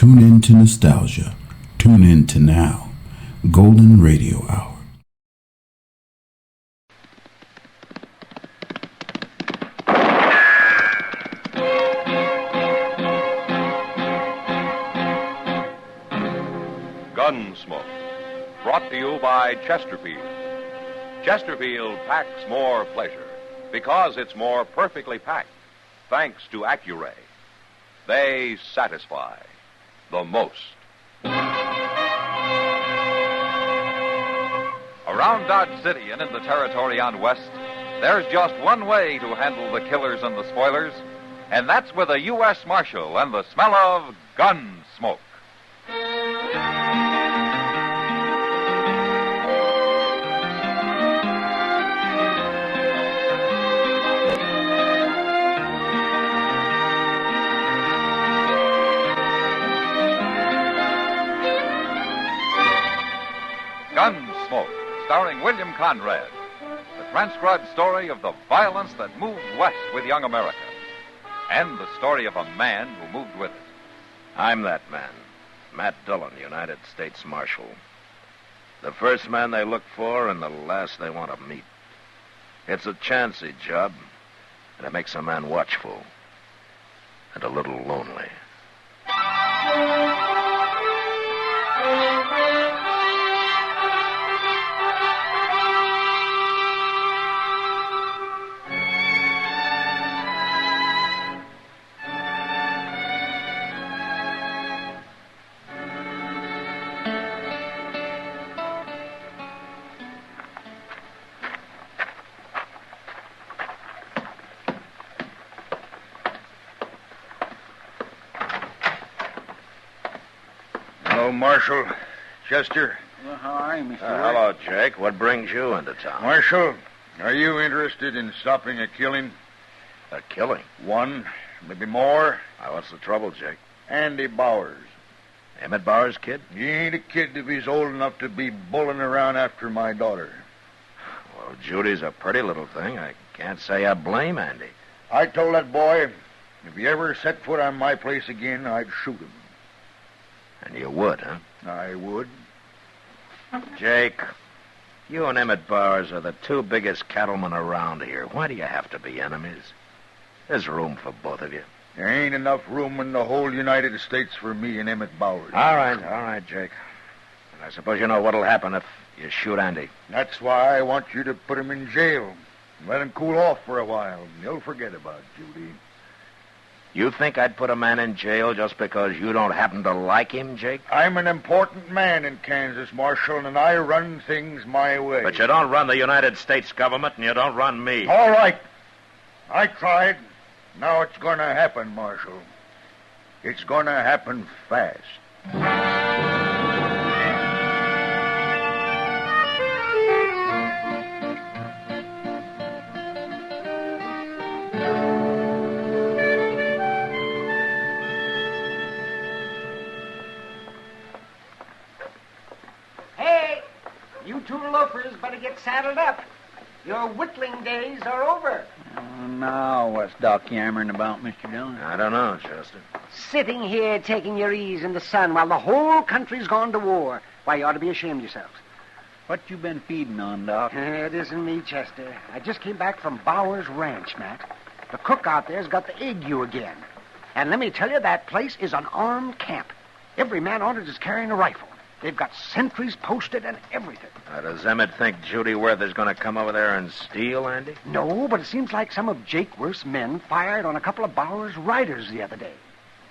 Tune in to nostalgia. Tune in to now. Golden Radio Hour. Gunsmoke, brought to you by Chesterfield. Chesterfield packs more pleasure because it's more perfectly packed, thanks to Accuray. They satisfy the most. Around Dodge City and in the territory on West, there's just one way to handle the killers and the spoilers, and that's with a U.S. Marshal and the smell of Gunsmoke. Gunsmoke, starring William Conrad, the transcribed story of the violence that moved west with young America, and the story of a man who moved with it. I'm that man, Matt Dillon, United States Marshal. The first man they look for and the last they want to meet. It's a chancy job, and it makes a man watchful and a little lonely. Marshal, Chester. Well, how are you, Mr. Hello, Jake. What brings you into town? Marshal, are you interested in stopping a killing? A killing? One, maybe more. What's the trouble, Jake? Andy Bowers. Emmett Bowers' kid? He ain't a kid if he's old enough to be bulling around after my daughter. Well, Judy's a pretty little thing. I can't say I blame Andy. I told that boy, if he ever set foot on my place again, I'd shoot him. And you would, huh? I would. Jake, you and Emmett Bowers are the two biggest cattlemen around here. Why do you have to be enemies? There's room for both of you. There ain't enough room in the whole United States for me and Emmett Bowers. All right, Jake. And I suppose you know what'll happen if you shoot Andy. That's why I want you to put him in jail. Let him cool off for a while. He'll forget about Judy. You think I'd put a man in jail just because you don't happen to like him, Jake? I'm an important man in Kansas, Marshal, and I run things my way. But you don't run the United States government, and you don't run me. All right. I tried. Now it's going to happen, Marshal. It's going to happen fast. Two loafers better get saddled up. Your whittling days are over. Now what's Doc yammering about, Mr. Dillon? I don't know, Chester. Sitting here taking your ease in the sun while the whole country's gone to war. Why, you ought to be ashamed of yourselves. What you been feeding on, Doc? It isn't me, Chester. I just came back from Bowers Ranch, Matt. The cook out there's got the ague again. And let me tell you, that place is an armed camp. Every man on it is carrying a rifle. They've got sentries posted and everything. Does Emmett think Judy Worth is going to come over there and steal, Andy? No, but it seems like some of Jake Worth's men fired on a couple of Bowers' riders the other day.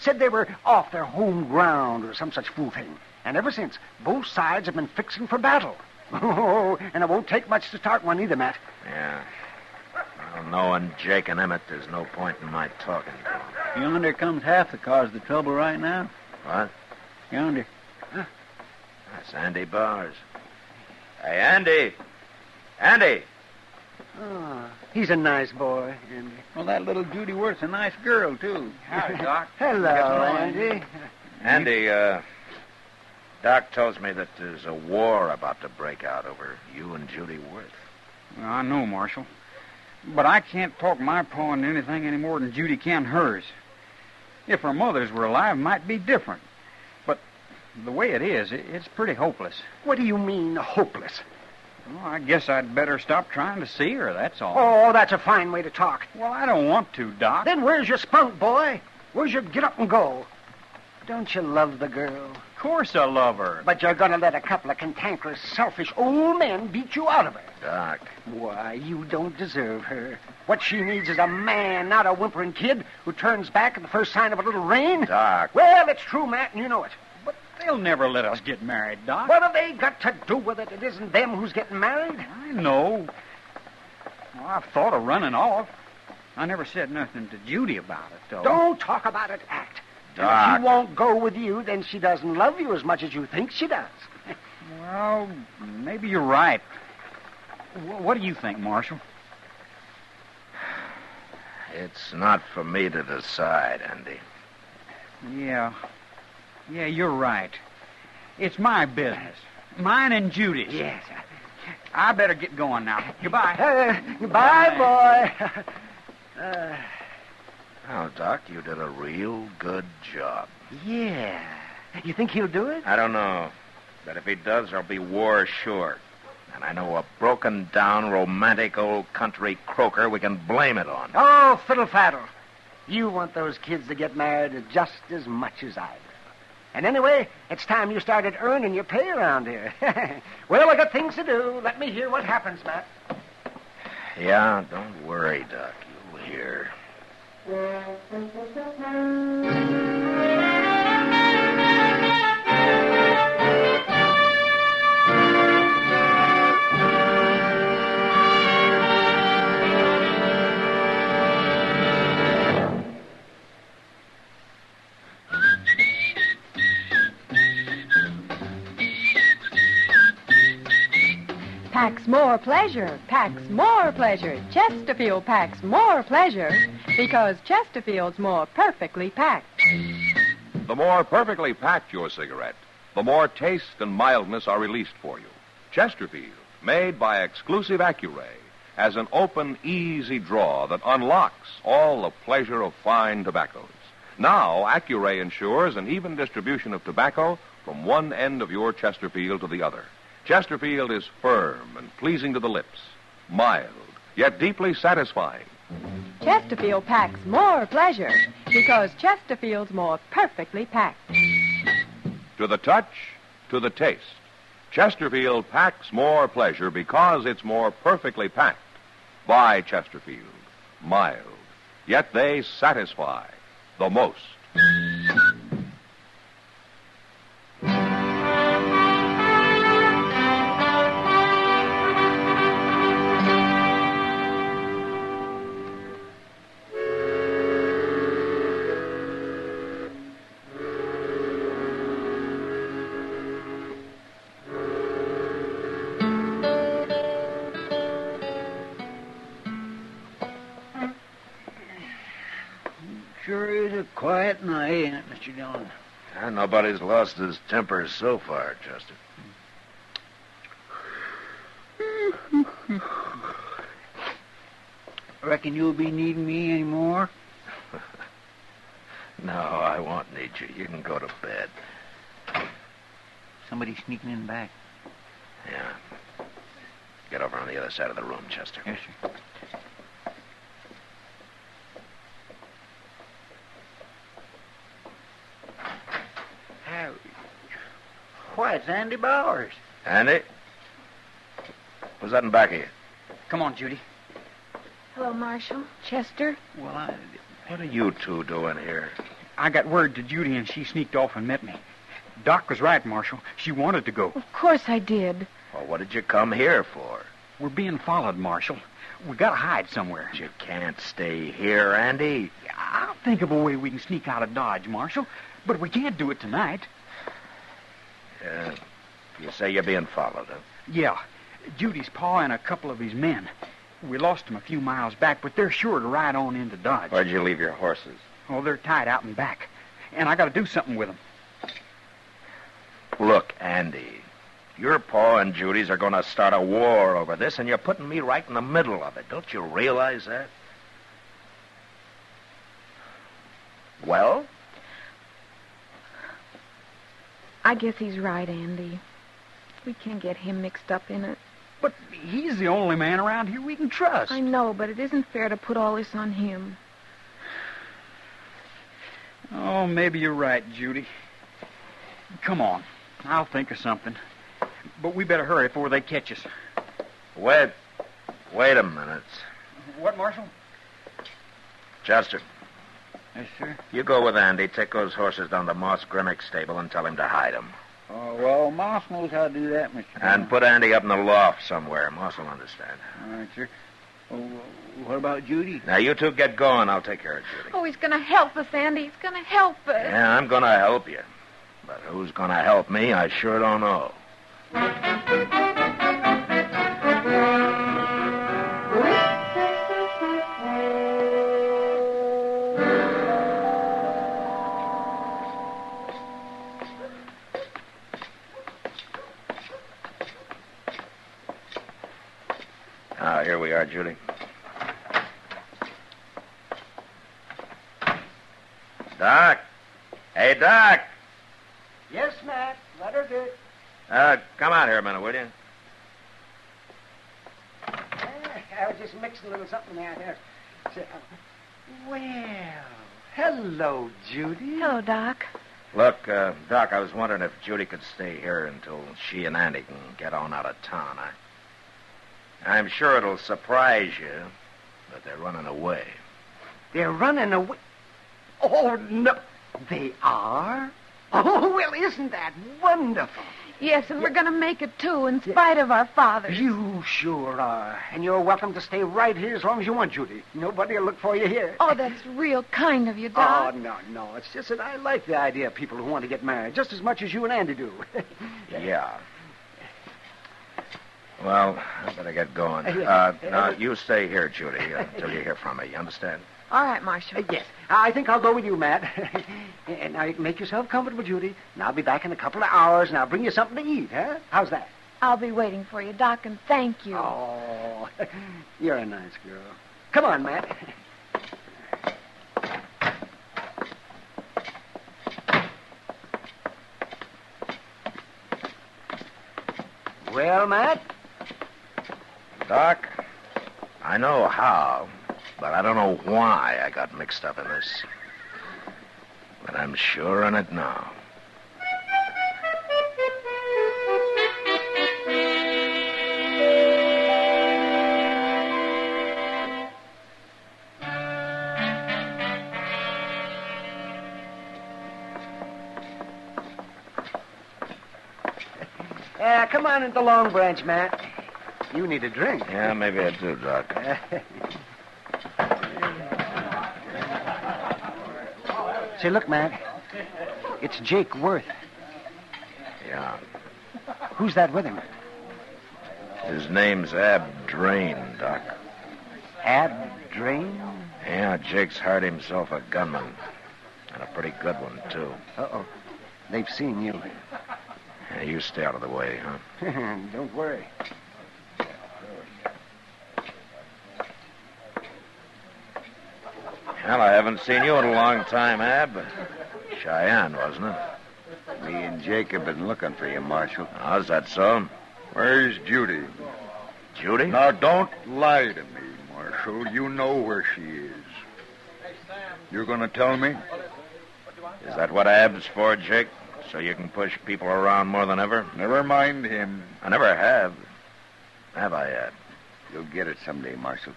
Said they were off their home ground or some such fool thing. And ever since, both sides have been fixing for battle. Oh, and it won't take much to start one either, Matt. Yeah. Well, knowing Jake and Emmett, there's no point in my talking to them. Yonder comes half the cause of the trouble right now. What? Yonder. Huh? That's Andy Bowers. Hey, Andy! Andy! Oh, he's a nice boy, Andy. Well, that little Judy Worth's a nice girl, too. Howdy, Doc. Hello, Andy. Andy, Doc tells me that there's a war about to break out over you and Judy Worth. Well, I know, Marshal. But I can't talk my paw into anything any more than Judy can hers. If her mothers were alive, it might be different. The way it is, it's pretty hopeless. What do you mean, hopeless? Well, I guess I'd better stop trying to see her, that's all. Oh, that's a fine way to talk. Well, I don't want to, Doc. Then where's your spunk, boy? Where's your get up and go? Don't you love the girl? Of course I love her. But you're going to let a couple of cantankerous, selfish old men beat you out of her. Doc. Why, you don't deserve her. What she needs is a man, not a whimpering kid who turns back at the first sign of a little rain. Doc. Well, it's true, Matt, and you know it. But they'll never let us get married, Doc. What have they got to do with it? It isn't them who's getting married. I know. Well, I've thought of running off. I never said nothing to Judy about it, though. Don't talk about it, act. And if Doc. she won't go with you, then she doesn't love you as much as you think she does. Well, maybe you're right. What do you think, Marshal? It's not for me to decide, Andy. Yeah, you're right. It's my business. Mine and Judy's. Yes. I better get going now. Goodbye. Goodbye, boy. Oh, Doc, you did a real good job. Yeah. You think he'll do it? I don't know. But if he does, there'll be war sure. And I know a broken-down, romantic old country croaker we can blame it on. Oh, fiddle-faddle. You want those kids to get married just as much as I do. And anyway, it's time you started earning your pay around here. Well, I got things to do. Let me hear what happens, Matt. Yeah, don't worry, Doc. You'll hear. Packs more pleasure, packs more pleasure. Chesterfield packs more pleasure because Chesterfield's more perfectly packed. The more perfectly packed your cigarette, the more taste and mildness are released for you. Chesterfield, made by exclusive Accuray, has an open, easy draw that unlocks all the pleasure of fine tobaccos. Now, Accuray ensures an even distribution of tobacco from one end of your Chesterfield to the other. Chesterfield is firm and pleasing to the lips, mild, yet deeply satisfying. Chesterfield packs more pleasure because Chesterfield's more perfectly packed. To the touch, to the taste, Chesterfield packs more pleasure because it's more perfectly packed. By Chesterfield, mild, yet they satisfy the most. Sure is a quiet night, ain't it, Mr. Dillon? And nobody's lost his temper so far, Chester. Reckon you'll be needing me any more? No, I won't need you. You can go to bed. Somebody sneaking in back. Yeah. Get over on the other side of the room, Chester. Yes, sir. Why, it's Andy Bowers. Andy? Who's that in back of you? Come on, Judy. Hello, Marshal. Chester? Well, What are you two doing here? I got word to Judy, and she sneaked off and met me. Doc was right, Marshal. She wanted to go. Of course I did. Well, what did you come here for? We're being followed, Marshal. We gotta hide somewhere. You can't stay here, Andy. I'll think of a way we can sneak out of Dodge, Marshal. But we can't do it tonight. You say you're being followed, huh? Yeah. Judy's pa and a couple of his men. We lost them a few miles back, but they're sure to ride on into Dodge. Where'd you leave your horses? Oh, they're tied out and back. And I gotta do something with them. Look, Andy, your pa and Judy's are going to start a war over this, and you're putting me right in the middle of it. Don't you realize that? Well? I guess he's right, Andy. We can't get him mixed up in it. But he's the only man around here we can trust. I know, but it isn't fair to put all this on him. Oh, maybe you're right, Judy. Come on. I'll think of something. But we better hurry before they catch us. Wait a minute. What, Marshal? Chester, Yes, sir. you go with Andy, take those horses down to Moss Grimmick's stable and tell him to hide them. Oh, well, Moss knows how to do that, Mr. And put Andy up in the loft somewhere. Moss will understand. All right, sir. Oh, what about Judy? Now, you two get going. I'll take care of Judy. Oh, he's going to help us, Andy. He's going to help us. Yeah, I'm going to help you. But who's going to help me, I sure don't know. Here we are, Judy. Doc. Hey, Doc. Yes, Matt. Let her do it. Come out here a minute, will you? I was just mixing a little something out there. Well, hello, Judy. Hello, Doc. Look, Doc, I was wondering if Judy could stay here until she and Andy can get on out of town. I'm sure it'll surprise you, but they're running away. They're running away. Oh, no. They are? Oh, well, isn't that wonderful? Yes, and we're going to make it, too, in spite of our fathers. You sure are. And you're welcome to stay right here as long as you want, Judy. Nobody will look for you here. Oh, that's real kind of you, Doc. Oh, no. It's just that I like the idea of people who want to get married just as much as you and Andy do. Yeah. Well, I better get going. Now, you stay here, Judy, until you hear from me. You understand? All right, Marshal. Yes. I think I'll go with you, Matt. And now you can make yourself comfortable, Judy. And I'll be back in a couple of hours, and I'll bring you something to eat, huh? How's that? I'll be waiting for you, Doc, and thank you. Oh, you're a nice girl. Come on, Matt. Well, Matt? Doc, I know how, but I don't know why I got mixed up in this. But I'm sure in it now. Come on into Long Branch, Matt. You need a drink. Yeah, maybe I do, Doc. Say, look, Matt. It's Jake Worth. Yeah. Who's that with him? His name's Ab Drain, Doc. Ab Drain? Yeah, Jake's hired himself a gunman. And a pretty good one, too. Uh-oh. They've seen you. Yeah, you stay out of the way, huh? Don't worry. Well, I haven't seen you in a long time, Ab. Cheyenne, wasn't it? Me and Jake have been looking for you, Marshal. How's that so? Where's Judy? Judy? Now, don't lie to me, Marshal. You know where she is. You're going to tell me? Is that what Ab's for, Jake? So you can push people around more than ever? Never mind him. I never have. Have I, Ab? You'll get it someday, Marshal.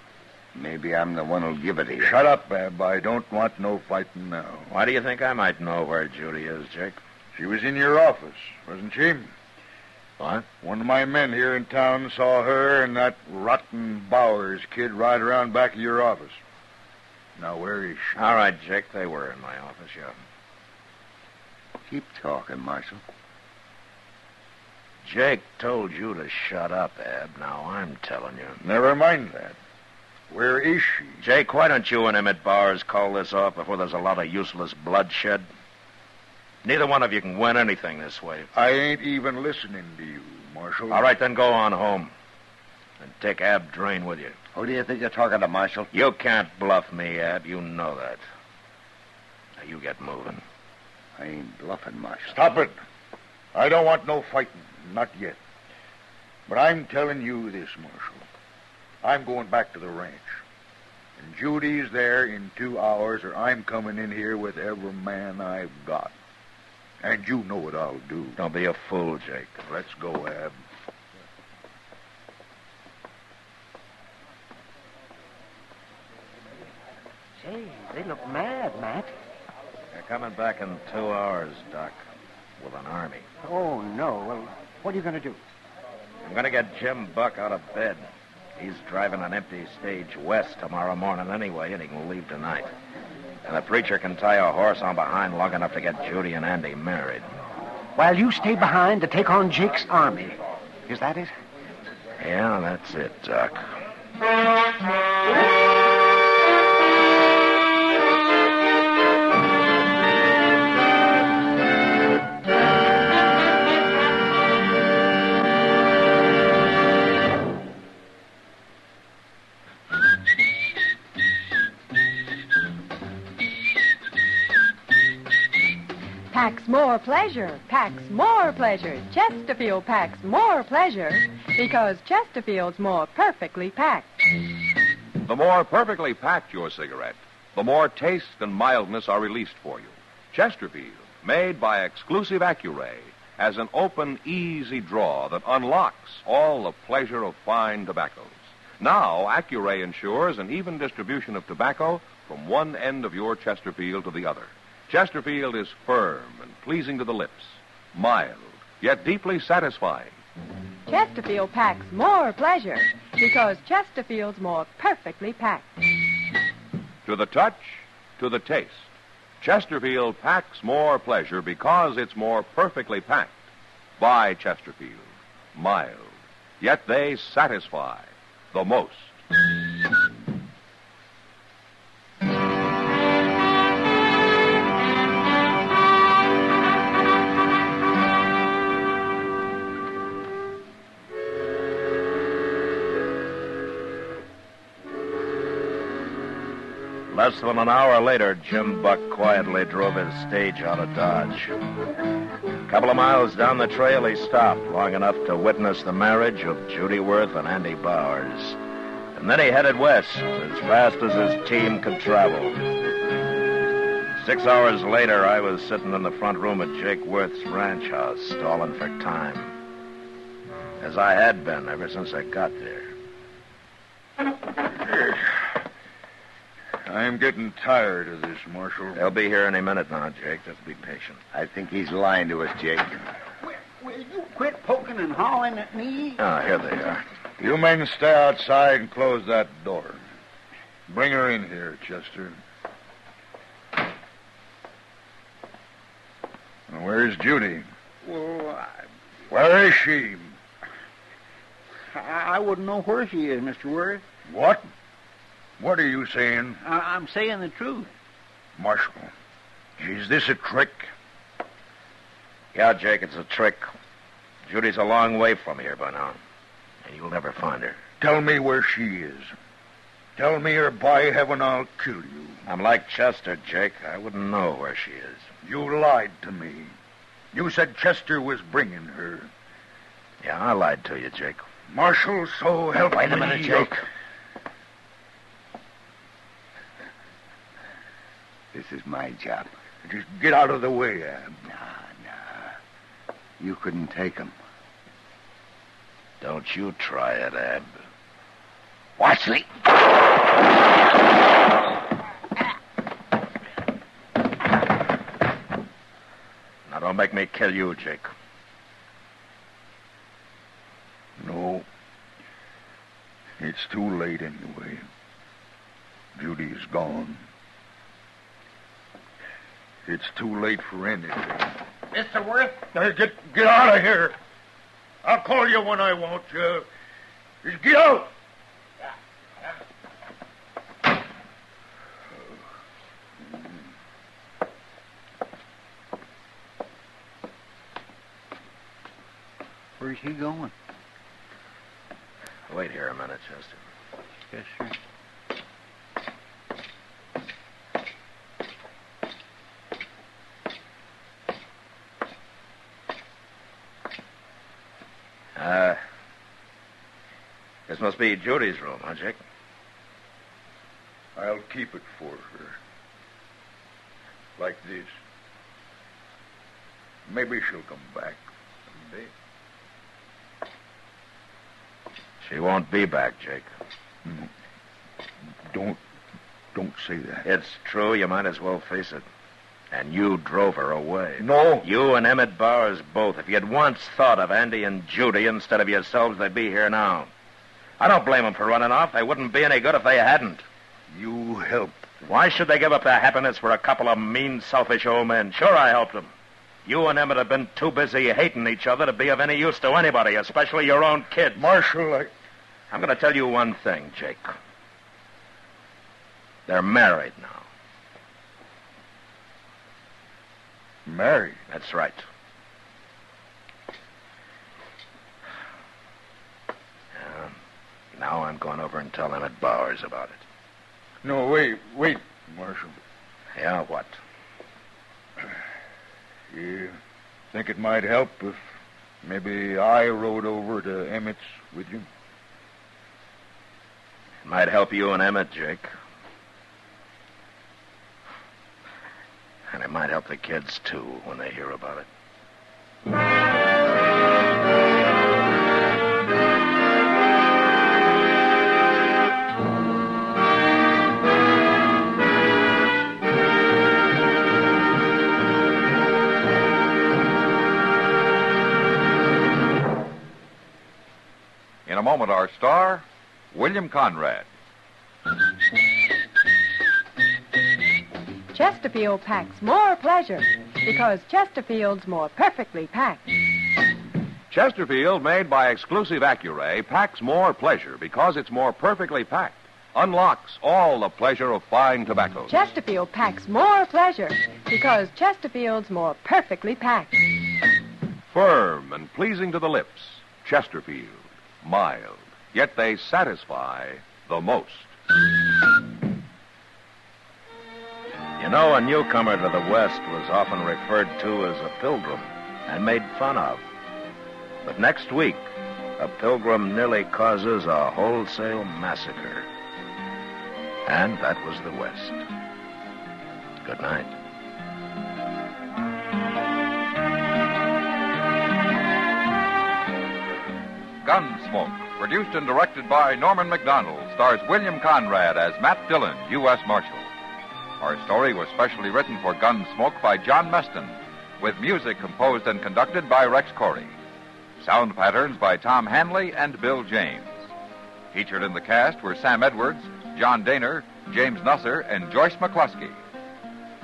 Maybe I'm the one who'll give it to you. Shut up, Ab. I don't want no fighting now. Why do you think I might know where Judy is, Jake? She was in your office, wasn't she? What? One of my men here in town saw her and that rotten Bowers kid ride around back of your office. Now, where is she? All right, Jake, they were in my office, yeah. Keep talking, Marshal. Jake told you to shut up, Ab. Now I'm telling you. Never mind that. Where is she? Jake, why don't you and him at Bowers call this off before there's a lot of useless bloodshed? Neither one of you can win anything this way. I ain't even listening to you, Marshal. All right, then go on home. And take Ab Drain with you. Who do you think you're talking to, Marshal? You can't bluff me, Ab. You know that. Now, you get moving. I ain't bluffing, Marshal. Stop it. I don't want no fighting, not yet. But I'm telling you this, Marshal. I'm going back to the ranch. And Judy's there in 2 hours, or I'm coming in here with every man I've got. And you know what I'll do. Don't be a fool, Jake. Let's go, Ab. Say, they look mad, Matt. They're coming back in 2 hours, Doc, with an army. Oh, no. Well, what are you going to do? I'm going to get Jim Buck out of bed. He's driving an empty stage west tomorrow morning anyway, and he can leave tonight. And the preacher can tie a horse on behind long enough to get Judy and Andy married. While you stay behind to take on Jake's army. Is that it? Yeah, that's it, Doc. Packs more pleasure, packs more pleasure. Chesterfield packs more pleasure because Chesterfield's more perfectly packed. The more perfectly packed your cigarette, the more taste and mildness are released for you. Chesterfield, made by exclusive Accuray, has an open, easy draw that unlocks all the pleasure of fine tobaccos. Now, Accuray ensures an even distribution of tobacco from one end of your Chesterfield to the other. Chesterfield is firm and pleasing to the lips, mild, yet deeply satisfying. Chesterfield packs more pleasure because Chesterfield's more perfectly packed. To the touch, to the taste, Chesterfield packs more pleasure because it's more perfectly packed. By Chesterfield, mild, yet they satisfy the most. Less than an hour later, Jim Buck quietly drove his stage out of Dodge. A couple of miles down the trail, he stopped long enough to witness the marriage of Judy Worth and Andy Bowers. And then he headed west as fast as his team could travel. 6 hours later, I was sitting in the front room at Jake Worth's ranch house, stalling for time. As I had been ever since I got there. I'm getting tired of this, Marshal. They'll be here any minute now, Jake. Just be patient. I think he's lying to us, Jake. Will you quit poking and hauling at me? Ah, here they are. You men stay outside and close that door. Bring her in here, Chester. Now, where's Judy? Well, Where is she? I wouldn't know where she is, Mr. Worth. What? What are you saying? I'm saying the truth. Marshal, is this a trick? Yeah, Jake, it's a trick. Judy's a long way from here by now. And you'll never find her. Tell me where she is. Tell me, or by heaven, I'll kill you. I'm like Chester, Jake. I wouldn't know where she is. You lied to me. You said Chester was bringing her. Yeah, I lied to you, Jake. Marshal, so help me. Wait a minute, Jake. This is my job. Just get out of the way, Ab. Nah. You couldn't take him. Don't you try it, Ab. Watch me. Now, don't make me kill you, Jake. No. It's too late anyway. Judy's gone. It's too late for anything. Mr. Worth? Get out of here. I'll call you when I want you. Just get out. Where's he going? Wait here a minute, Chester. Yes, sir. must be Judy's room, huh, Jake? I'll keep it for her. Like this. Maybe she'll come back someday. She won't be back, Jake. Don't say that. It's true. You might as well face it. And you drove her away. No. You and Emmett Bowers both. If you'd once thought of Andy and Judy instead of yourselves, they'd be here now. I don't blame them for running off. They wouldn't be any good if they hadn't. You helped. Why should they give up their happiness for a couple of mean, selfish old men? Sure, I helped them. You and Emmett have been too busy hating each other to be of any use to anybody, especially your own kids. Marshal, I'm going to tell you one thing, Jake. They're married now. Married? That's right. Now I'm going over and tell Emmett Bowers about it. No, wait, Marshal. Yeah, what? You think it might help if maybe I rode over to Emmett's with you? It might help you and Emmett, Jake. And it might help the kids, too, when they hear about it. In a moment, our star, William Conrad. Chesterfield packs more pleasure because Chesterfield's more perfectly packed. Chesterfield, made by exclusive Accuray, packs more pleasure because it's more perfectly packed. Unlocks all the pleasure of fine tobacco. Chesterfield packs more pleasure because Chesterfield's more perfectly packed. Firm and pleasing to the lips. Chesterfield. Mild. Yet they satisfy the most. You know, a newcomer to the West was often referred to as a pilgrim and made fun of. But next week, a pilgrim nearly causes a wholesale massacre. And that was the West. Good night. Gunsmoke, produced and directed by Norman MacDonald, stars William Conrad as Matt Dillon, U.S. Marshal. Our story was specially written for Gunsmoke by John Meston, with music composed and conducted by Rex Corey. Sound patterns by Tom Hanley and Bill James. Featured in the cast were Sam Edwards, John Daner, James Nusser, and Joyce McCluskey.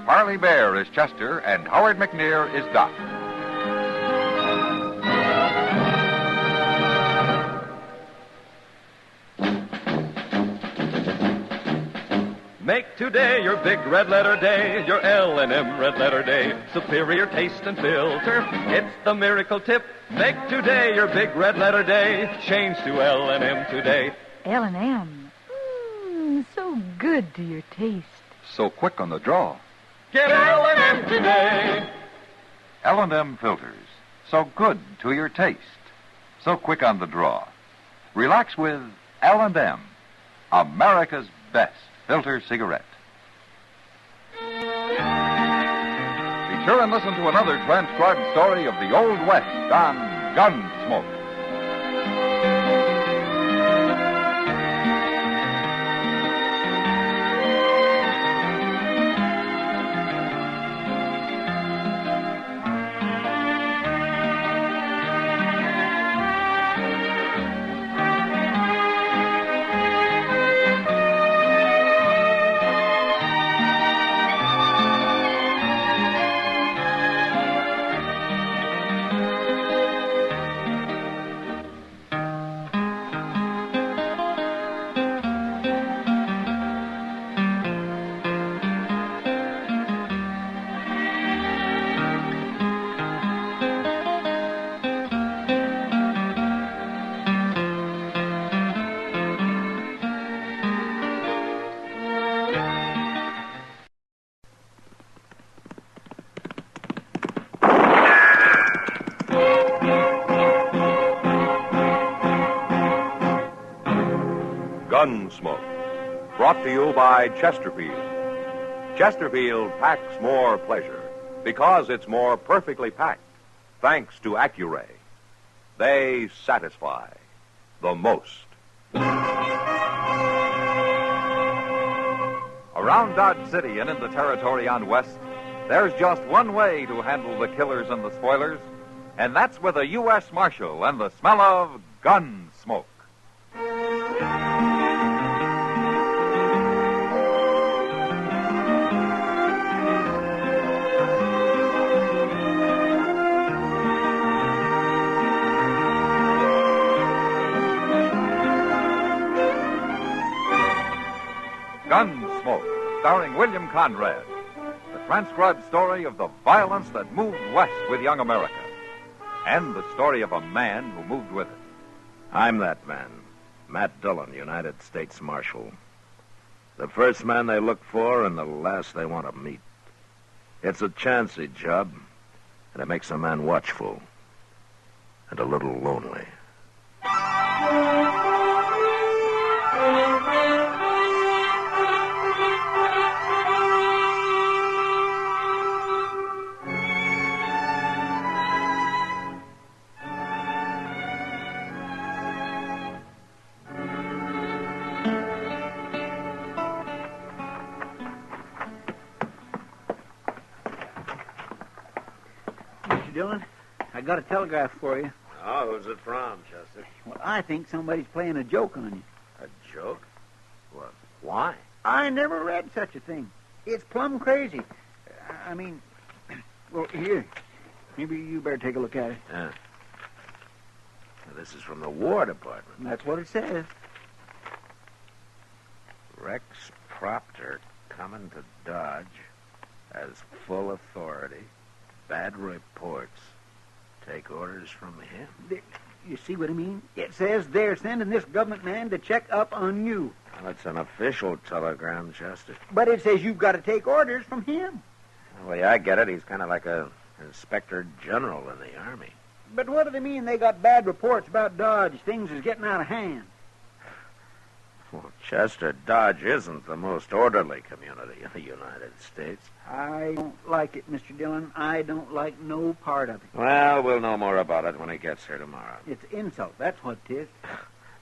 Parley Bear is Chester, and Howard McNear is Doc. Make today your big red letter day, your L&M red letter day. Superior taste and filter, it's the miracle tip. Make today your big red letter day. Change to L&M today. L&M. So good to your taste. So quick on the draw. Get L&M today. L&M filters. So good to your taste. So quick on the draw. Relax with L&M, America's best filter cigarette. Be sure and listen to another transcribed story of the Old West on Gunsmoke. Gunsmoke. Brought to you by Chesterfield. Chesterfield packs more pleasure because it's more perfectly packed, thanks to Accuray. They satisfy the most. Around Dodge City and in the territory on West, there's just one way to handle the killers and the spoilers, and that's with a U.S. Marshal and the smell of Gunsmoke. Gunsmoke, starring William Conrad. The transcribed story of the violence that moved west with young America. And the story of a man who moved with it. I'm that man, Matt Dillon, United States Marshal. The first man they look for and the last they want to meet. It's a chancy job, and it makes a man watchful and a little lonely. Dillon, I got a telegraph for you. Oh, who's it from, Chester? Well, I think somebody's playing a joke on you. A joke? What? Why? I never read such a thing. It's plumb crazy. I mean, well, here. Maybe you better take a look at it. Yeah. This is from the War Department. That's what it says. Rex Proctor coming to Dodge has full authority. Bad reports. Take orders from him. You see what I mean? It says they're sending this government man to check up on you. Well, it's an official telegram, Chester. But it says you've got to take orders from him. The way I get it, he's kind of like a inspector general in the Army. But what do they mean they got bad reports about Dodge? Things is getting out of hand. Well, Chester, Dodge isn't the most orderly community in the United States. I don't like it, Mr. Dillon. I don't like no part of it. Well, we'll know more about it when he gets here tomorrow. It's insult. That's what it is.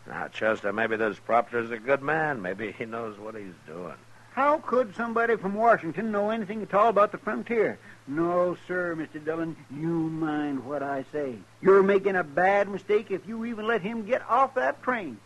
Now, Chester, maybe this Proctor's a good man. Maybe he knows what he's doing. How could somebody from Washington know anything at all about the frontier? No, sir, Mr. Dillon. You mind what I say. You're making a bad mistake if you even let him get off that train.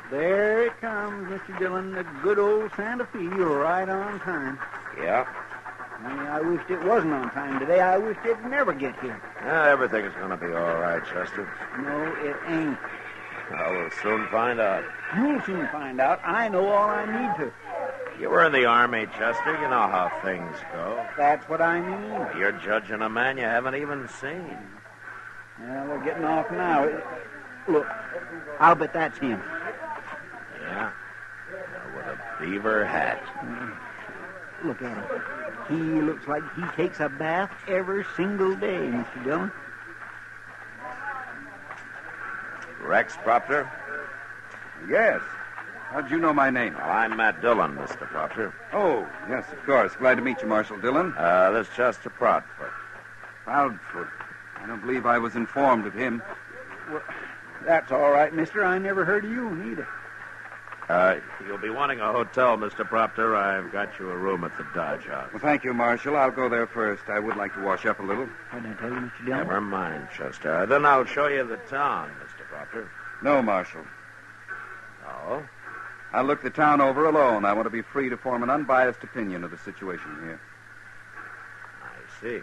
There it comes, Mr. Dillon, the good old Santa Fe. You're right on time. Yeah? I wished it wasn't on time today. I wished it'd never get here. Everything's going to be all right, Chester. No, it ain't. Well, we'll soon find out. You'll soon find out. I know all I need to. You were in the Army, Chester. You know how things go. That's what I mean. You're judging a man you haven't even seen. Well, they're getting off now. Look, I'll bet that's him. Yeah? With a beaver hat. Look at him. He looks like he takes a bath every single day, Mr. Dillon. Rex Proctor? Yes. How'd you know my name? Well, I'm Matt Dillon, Mr. Proctor. Oh, yes, of course. Glad to meet you, Marshal Dillon. This is Chester Proudfoot. Proudfoot. I don't believe I was informed of him. Well, that's all right, mister. I never heard of you neither. You'll be wanting a hotel, Mr. Proctor. I've got you a room at the Dodge House. Well, thank you, Marshal. I'll go there first. I would like to wash up a little. What did I tell you, Mr. Dillon? Never mind, Chester. Then I'll show you the town, Mr. Proctor. No, Marshal. Oh? I'll look the town over alone. I want to be free to form an unbiased opinion of the situation here. I see.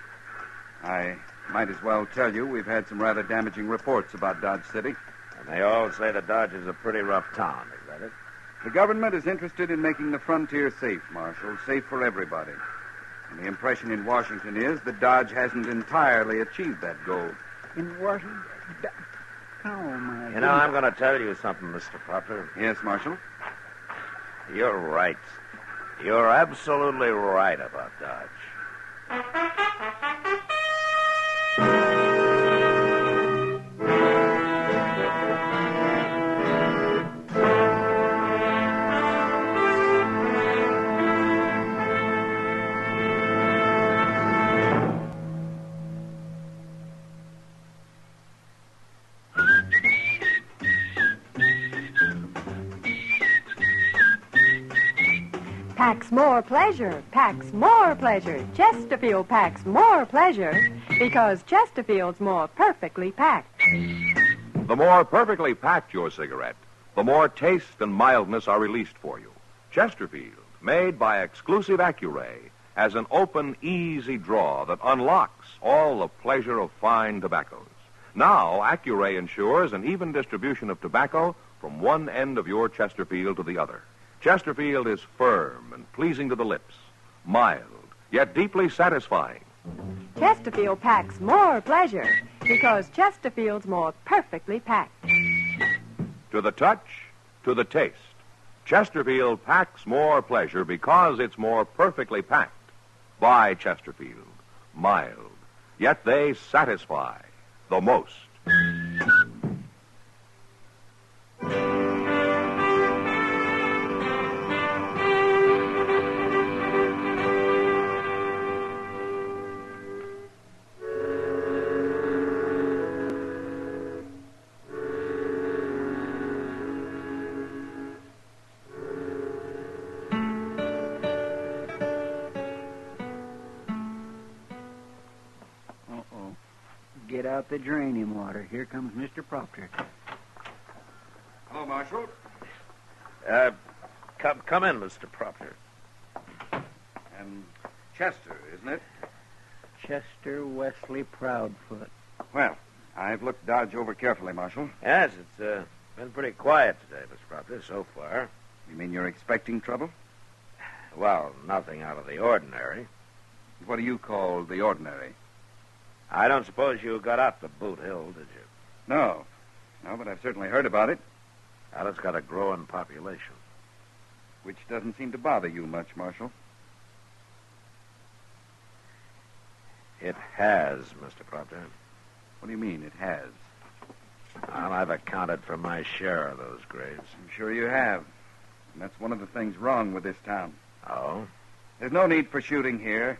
I might as well tell you we've had some rather damaging reports about Dodge City. And they all say that Dodge is a pretty rough town, is that it? The government is interested in making the frontier safe, Marshal, safe for everybody. And the impression in Washington is that Dodge hasn't entirely achieved that goal. In Washington? Oh, my You know, I'm going to tell you something, Mr. Proctor. Yes, Marshal? You're right. You're absolutely right about Dodge. Packs more pleasure, packs more pleasure. Chesterfield packs more pleasure because Chesterfield's more perfectly packed. The more perfectly packed your cigarette, the more taste and mildness are released for you. Chesterfield, made by exclusive Accuray, has an open, easy draw that unlocks all the pleasure of fine tobaccos. Now, Accuray ensures an even distribution of tobacco from one end of your Chesterfield to the other. Chesterfield is firm and pleasing to the lips, mild, yet deeply satisfying. Chesterfield packs more pleasure because Chesterfield's more perfectly packed. To the touch, to the taste, Chesterfield packs more pleasure because it's more perfectly packed. By Chesterfield, mild, yet they satisfy the most. Get out the draining water. Here comes Mr. Proctor. Hello, Marshal. Come in, Mr. Proctor. And Chester, isn't it? Chester Wesley Proudfoot. Well, I've looked Dodge over carefully, Marshal. Yes, it's been pretty quiet today, Mr. Proctor, so far. You mean you're expecting trouble? Well, nothing out of the ordinary. What do you call the ordinary? I don't suppose you got out to Boot Hill, did you? No, but I've certainly heard about it. Well, it's got a growing population. Which doesn't seem to bother you much, Marshal. It has, Mr. Proctor. What do you mean, it has? Well, I've accounted for my share of those graves. I'm sure you have. And that's one of the things wrong with this town. Oh? There's no need for shooting here.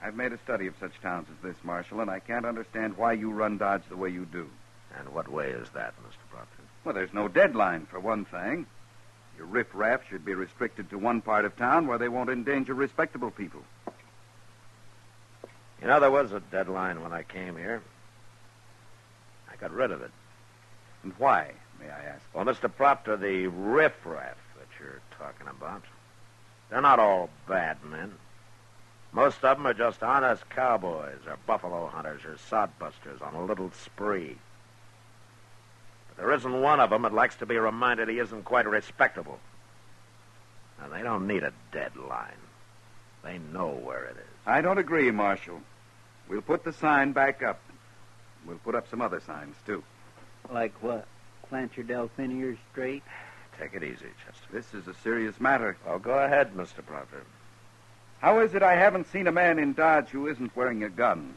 I've made a study of such towns as this, Marshal, and I can't understand why you run Dodge the way you do. And what way is that, Mr. Proctor? Well, there's no deadline, for one thing. Your riffraff should be restricted to one part of town where they won't endanger respectable people. You know, there was a deadline when I came here. I got rid of it. And why, may I ask? Well, Mr. Proctor, the riffraff that you're talking about, they're not all bad men. Most of them are just honest cowboys or buffalo hunters or sodbusters on a little spree. But there isn't one of them that likes to be reminded he isn't quite respectable. And they don't need a deadline. They know where it is. I don't agree, Marshal. We'll put the sign back up. We'll put up some other signs, too. Like what? Plant your Delphiniers straight? Take it easy, Chester. This is a serious matter. Well, go ahead, Mr. Proctor. How is it I haven't seen a man in Dodge who isn't wearing a gun?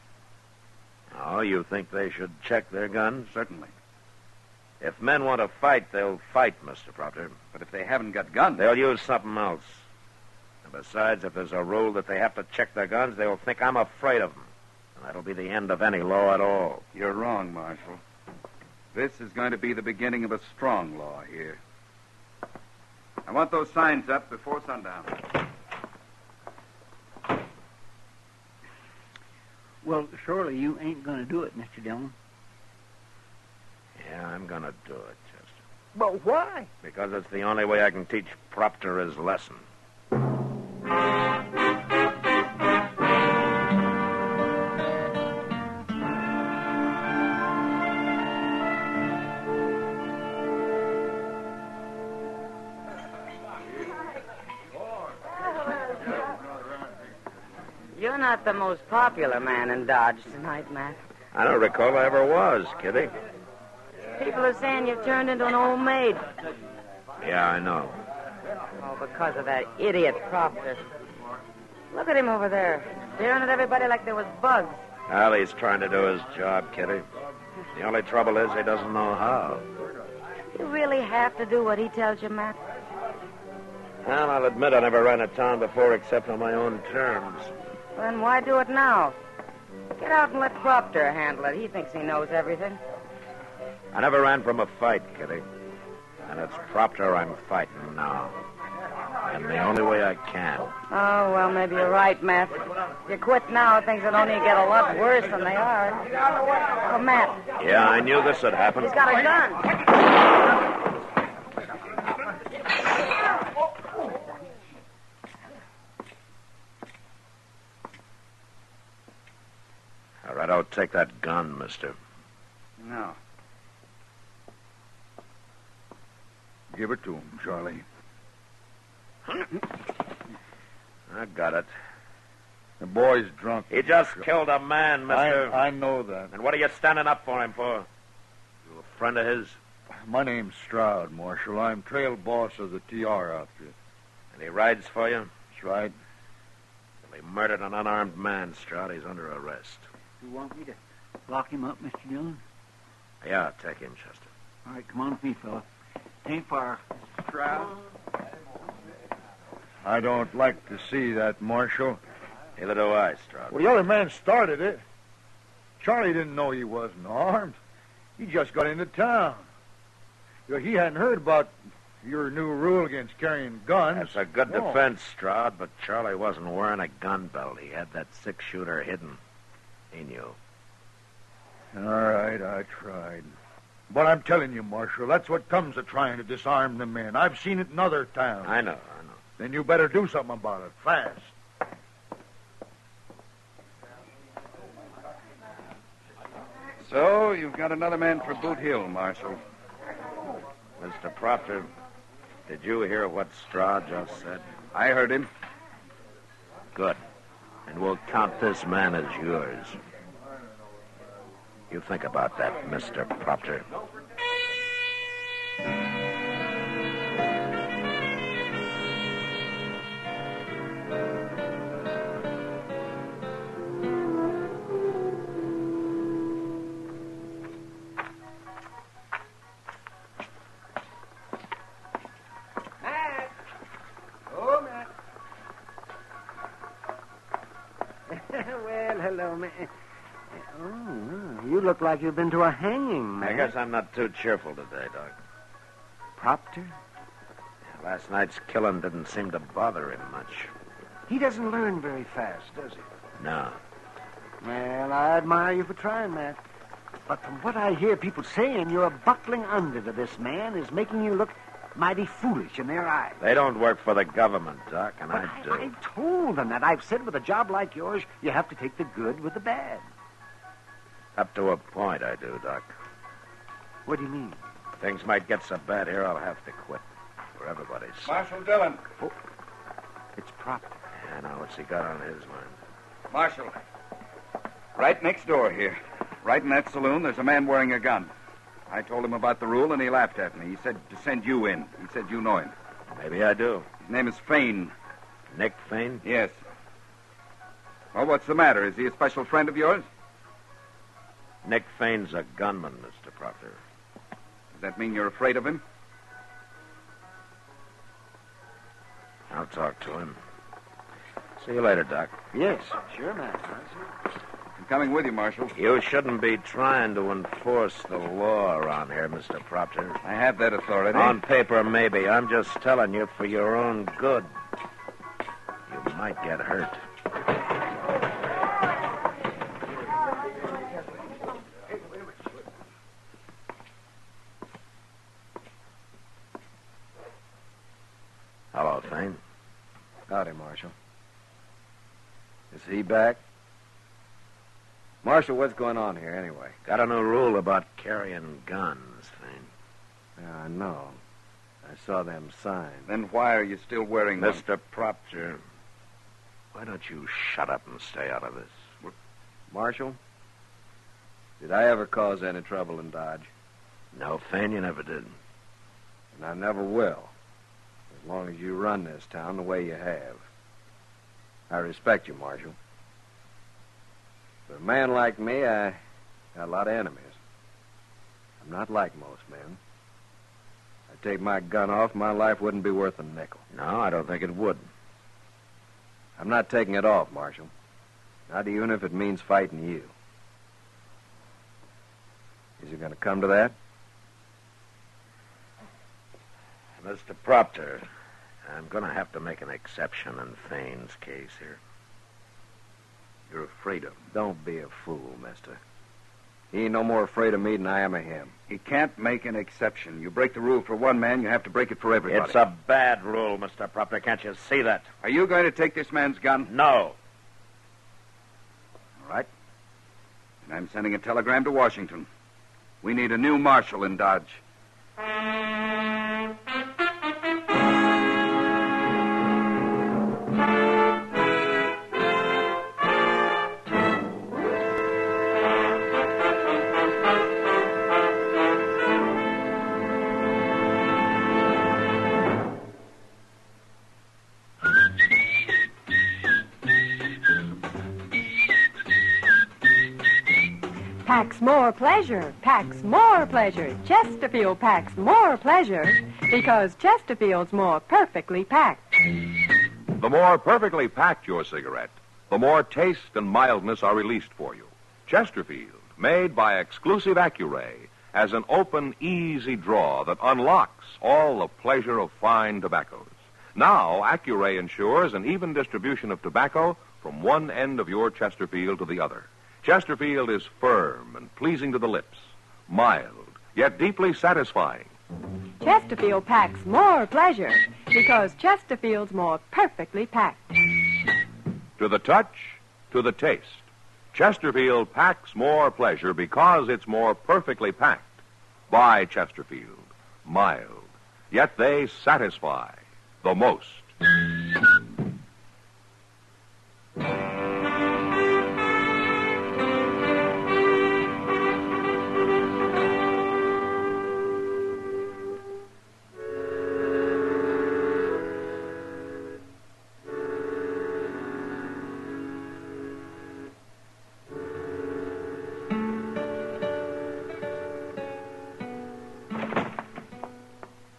Oh, you think they should check their guns? Certainly. If men want to fight, they'll fight, Mr. Proctor. But if they haven't got guns... They'll use something else. And besides, if there's a rule that they have to check their guns, they'll think I'm afraid of them. And that'll be the end of any law at all. You're wrong, Marshal. This is going to be the beginning of a strong law here. I want those signs up before sundown. Well, surely you ain't going to do it, Mr. Dillon. Yeah, I'm going to do it, Chester. But why? Because it's the only way I can teach Proctor his lesson. You're not the most popular man in Dodge tonight, Matt. I don't recall I ever was, Kitty. People are saying you've turned into an old maid. Yeah, I know. Oh, because of that idiot Proctor. Look at him over there, staring at everybody like there was bugs. Well, he's trying to do his job, Kitty. The only trouble is he doesn't know how. You really have to do what he tells you, Matt. Well, I'll admit I never ran a town before except on my own terms. Then why do it now? Get out and let Proctor handle it. He thinks he knows everything. I never ran from a fight, Kitty. And it's Proctor I'm fighting now. And the only way I can. Oh, well, maybe you're right, Matt. If you quit now, things will only get a lot worse than they are. Oh, Matt. Yeah, I knew this would happen. He's got a gun. All right, I'll take that gun, mister. No. Give it to him, Charlie. I got it. The boy's drunk. He just killed a man, mister. I know that. And what are you standing up for him for? You a friend of his? My name's Stroud, Marshal. I'm trail boss of the TR outfit. And he rides for you? That's right. Well, he murdered an unarmed man, Stroud. He's under arrest. You want me to lock him up, Mr. Dillon? Yeah, take him, Chester. All right, come on with me, fella. Ain't far. Stroud? I don't like to see that, Marshal. Neither do I, Stroud. Well, the other man started it. Charlie didn't know he wasn't armed. He just got into town. He hadn't heard about your new rule against carrying guns. That's a good defense, Stroud, but Charlie wasn't wearing a gun belt. He had that six-shooter hidden. He knew. All right, I tried. But I'm telling you, Marshal, that's what comes of trying to disarm the men. I've seen it in other towns. I know. Then you better do something about it, fast. So, you've got another man for Boot Hill, Marshal. Mr. Proctor, did you hear what Stroud just said? I heard him. Good. And we'll count this man as yours. You think about that, Mr. Proctor. Matt. Oh, Matt. Well, hello, Matt. Oh, you look like you've been to a hanging, Matt. I guess I'm not too cheerful today, Doc. Proctor? Yeah, last night's killing didn't seem to bother him much. He doesn't learn very fast, does he? No. Well, I admire you for trying, Matt. But from what I hear people saying, your buckling under to this man is making you look mighty foolish in their eyes. They don't work for the government, Doc, and But I do. I've told them that. I've said with a job like yours, you have to take the good with the bad. Up to a point, I do, Doc. What do you mean? Things might get so bad here, I'll have to quit. For everybody's sake. Marshal Dillon. Oh, it's Proctor. Yeah, now what's he got on his mind? Marshal. Right next door here. Right in that saloon, there's a man wearing a gun. I told him about the rule, and he laughed at me. He said to send you in. He said you know him. Maybe I do. His name is Fane. Nick Fane? Yes. Well, what's the matter? Is he a special friend of yours? Nick Fane's a gunman, Mr. Proctor. Does that mean you're afraid of him? I'll talk to him. See you later, Doc. Yes, sure, Matt. I'm coming with you, Marshal. You shouldn't be trying to enforce the law around here, Mr. Proctor. I have that authority. On paper, maybe. I'm just telling you for your own good. You might get hurt. Hello, Fane. Howdy, Marshal. Is he back? Marshal, what's going on here anyway? Got a new rule about carrying guns, Fane. Yeah, I know. I saw them signs. Then why are you still wearing them? Mr. Proctor, why don't you shut up and stay out of this? Marshal, did I ever cause any trouble in Dodge? No, Fane, you never did. And I never will. As long as you run this town the way you have. I respect you, Marshal. But a man like me, I got a lot of enemies. I'm not like most men. I'd take my gun off, my life wouldn't be worth a nickel. No, I don't think it would. I'm not taking it off, Marshal. Not even if it means fighting you. Is it going to come to that? Mr. Proctor, I'm going to have to make an exception in Fane's case here. You're afraid of him. Don't be a fool, mister. He ain't no more afraid of me than I am of him. He can't make an exception. You break the rule for one man, you have to break it for everybody. It's a bad rule, Mr. Proctor. Can't you see that? Are you going to take this man's gun? No. All right. And I'm sending a telegram to Washington. We need a new marshal in Dodge. Packs more pleasure, packs more pleasure. Chesterfield packs more pleasure because Chesterfield's more perfectly packed. The more perfectly packed your cigarette, the more taste and mildness are released for you. Chesterfield, made by exclusive Accuray, has an open, easy draw that unlocks all the pleasure of fine tobaccos. Now, Accuray ensures an even distribution of tobacco from one end of your Chesterfield to the other. Chesterfield is firm and pleasing to the lips, mild, yet deeply satisfying. Chesterfield packs more pleasure because Chesterfield's more perfectly packed. To the touch, to the taste, Chesterfield packs more pleasure because it's more perfectly packed. By Chesterfield, mild, yet they satisfy the most.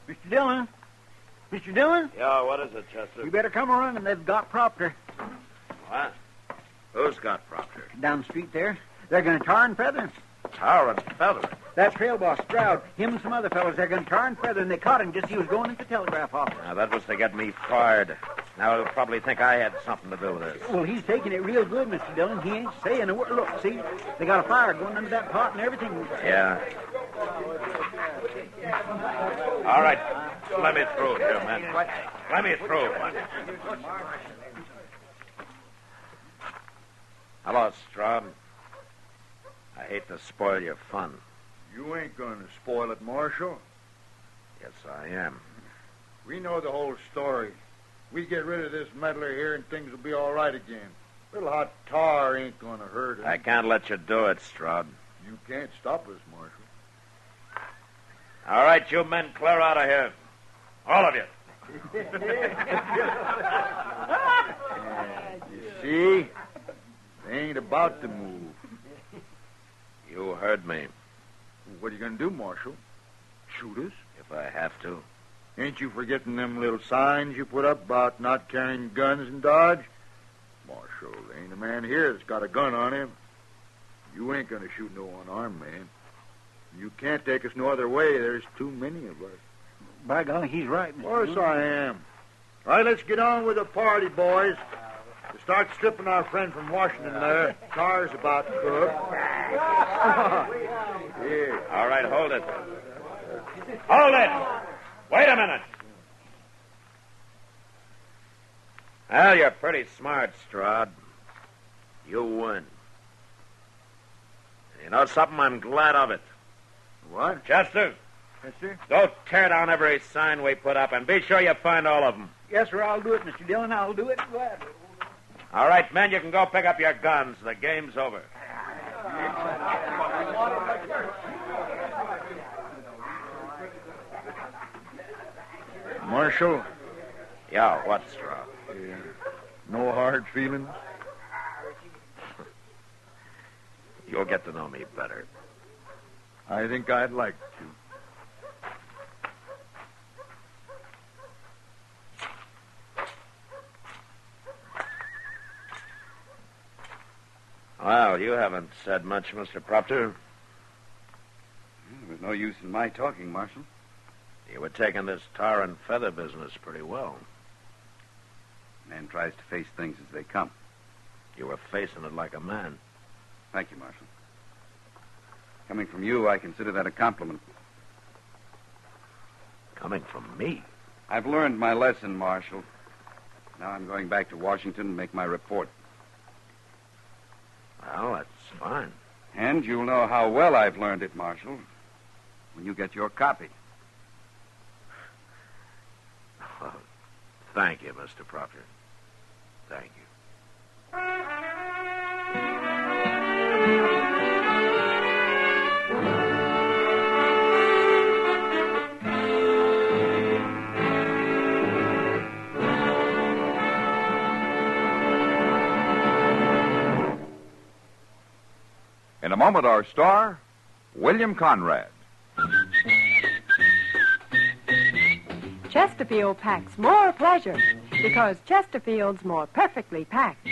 Mr. Dillon? Mr. Dillon? Yeah, what is it, Chester? You better come around, and they've got Proctor. What? Who's got Proctor? Down the street there. They're going to tar and feather him. Tar and feather? That trail boss, Stroud, him and some other fellows, they're going to tar and feather, and they caught him just as he was going into the telegraph office. Now, that was to get me fired. Now, he'll probably think I had something to do with this. Well, he's taking it real good, Mr. Dillon. He ain't saying a word. Look, see, they got a fire going under that pot and everything. Yeah. All right. Let me through here, man. Let me through, man. Hello, Stroud. I hate to spoil your fun. You ain't going to spoil it, Marshal. Yes, I am. We know the whole story. We get rid of this meddler here and things will be all right again. Little hot tar ain't going to hurt him. I can't let you do it, Stroud. You can't stop us, Marshal. All right, you men, clear out of here. All of you. You see? They ain't about to move. You heard me. What are you going to do, Marshal? Shoot us? If I have to. Ain't you forgetting them little signs you put up about not carrying guns in Dodge? Marshal, there ain't a man here that's got a gun on him. You ain't going to shoot no unarmed man. You can't take us no other way. There's too many of us. By golly, he's right, Mr. Of course Dillon. I am. All right, let's get on with the party, boys. To start stripping our friend from Washington there. Car's about cooked. Here. All right, hold it. Hold it! Wait a minute. Well, you're pretty smart, Stroud. You win. You know something? I'm glad of it. What? Chester, Yes, sir. go tear down every sign we put up, and be sure you find all of them. Yes, sir, I'll do it, Mr. Dillon. I'll do it gladly. All right, men, you can go pick up your guns. The game's over. Marshal, Yeah, what's wrong? no hard feelings? You'll get to know me better. I think I'd like to. Well, you haven't said much, Mr. Proctor. There was no use in my talking, Marshal. You were taking this tar and feather business pretty well. Man tries to face things as they come. You were facing it like a man. Thank you, Marshal. Coming from you, I consider that a compliment. Coming from me? I've learned my lesson, Marshal. Now I'm going back to Washington and make my report. Well, that's fine. And you'll know how well I've learned it, Marshal, when you get your copy. Well, thank you, Mr. Proctor. Thank you. In a moment, our star, William Conrad. Chesterfield packs more pleasure because Chesterfield's more perfectly packed.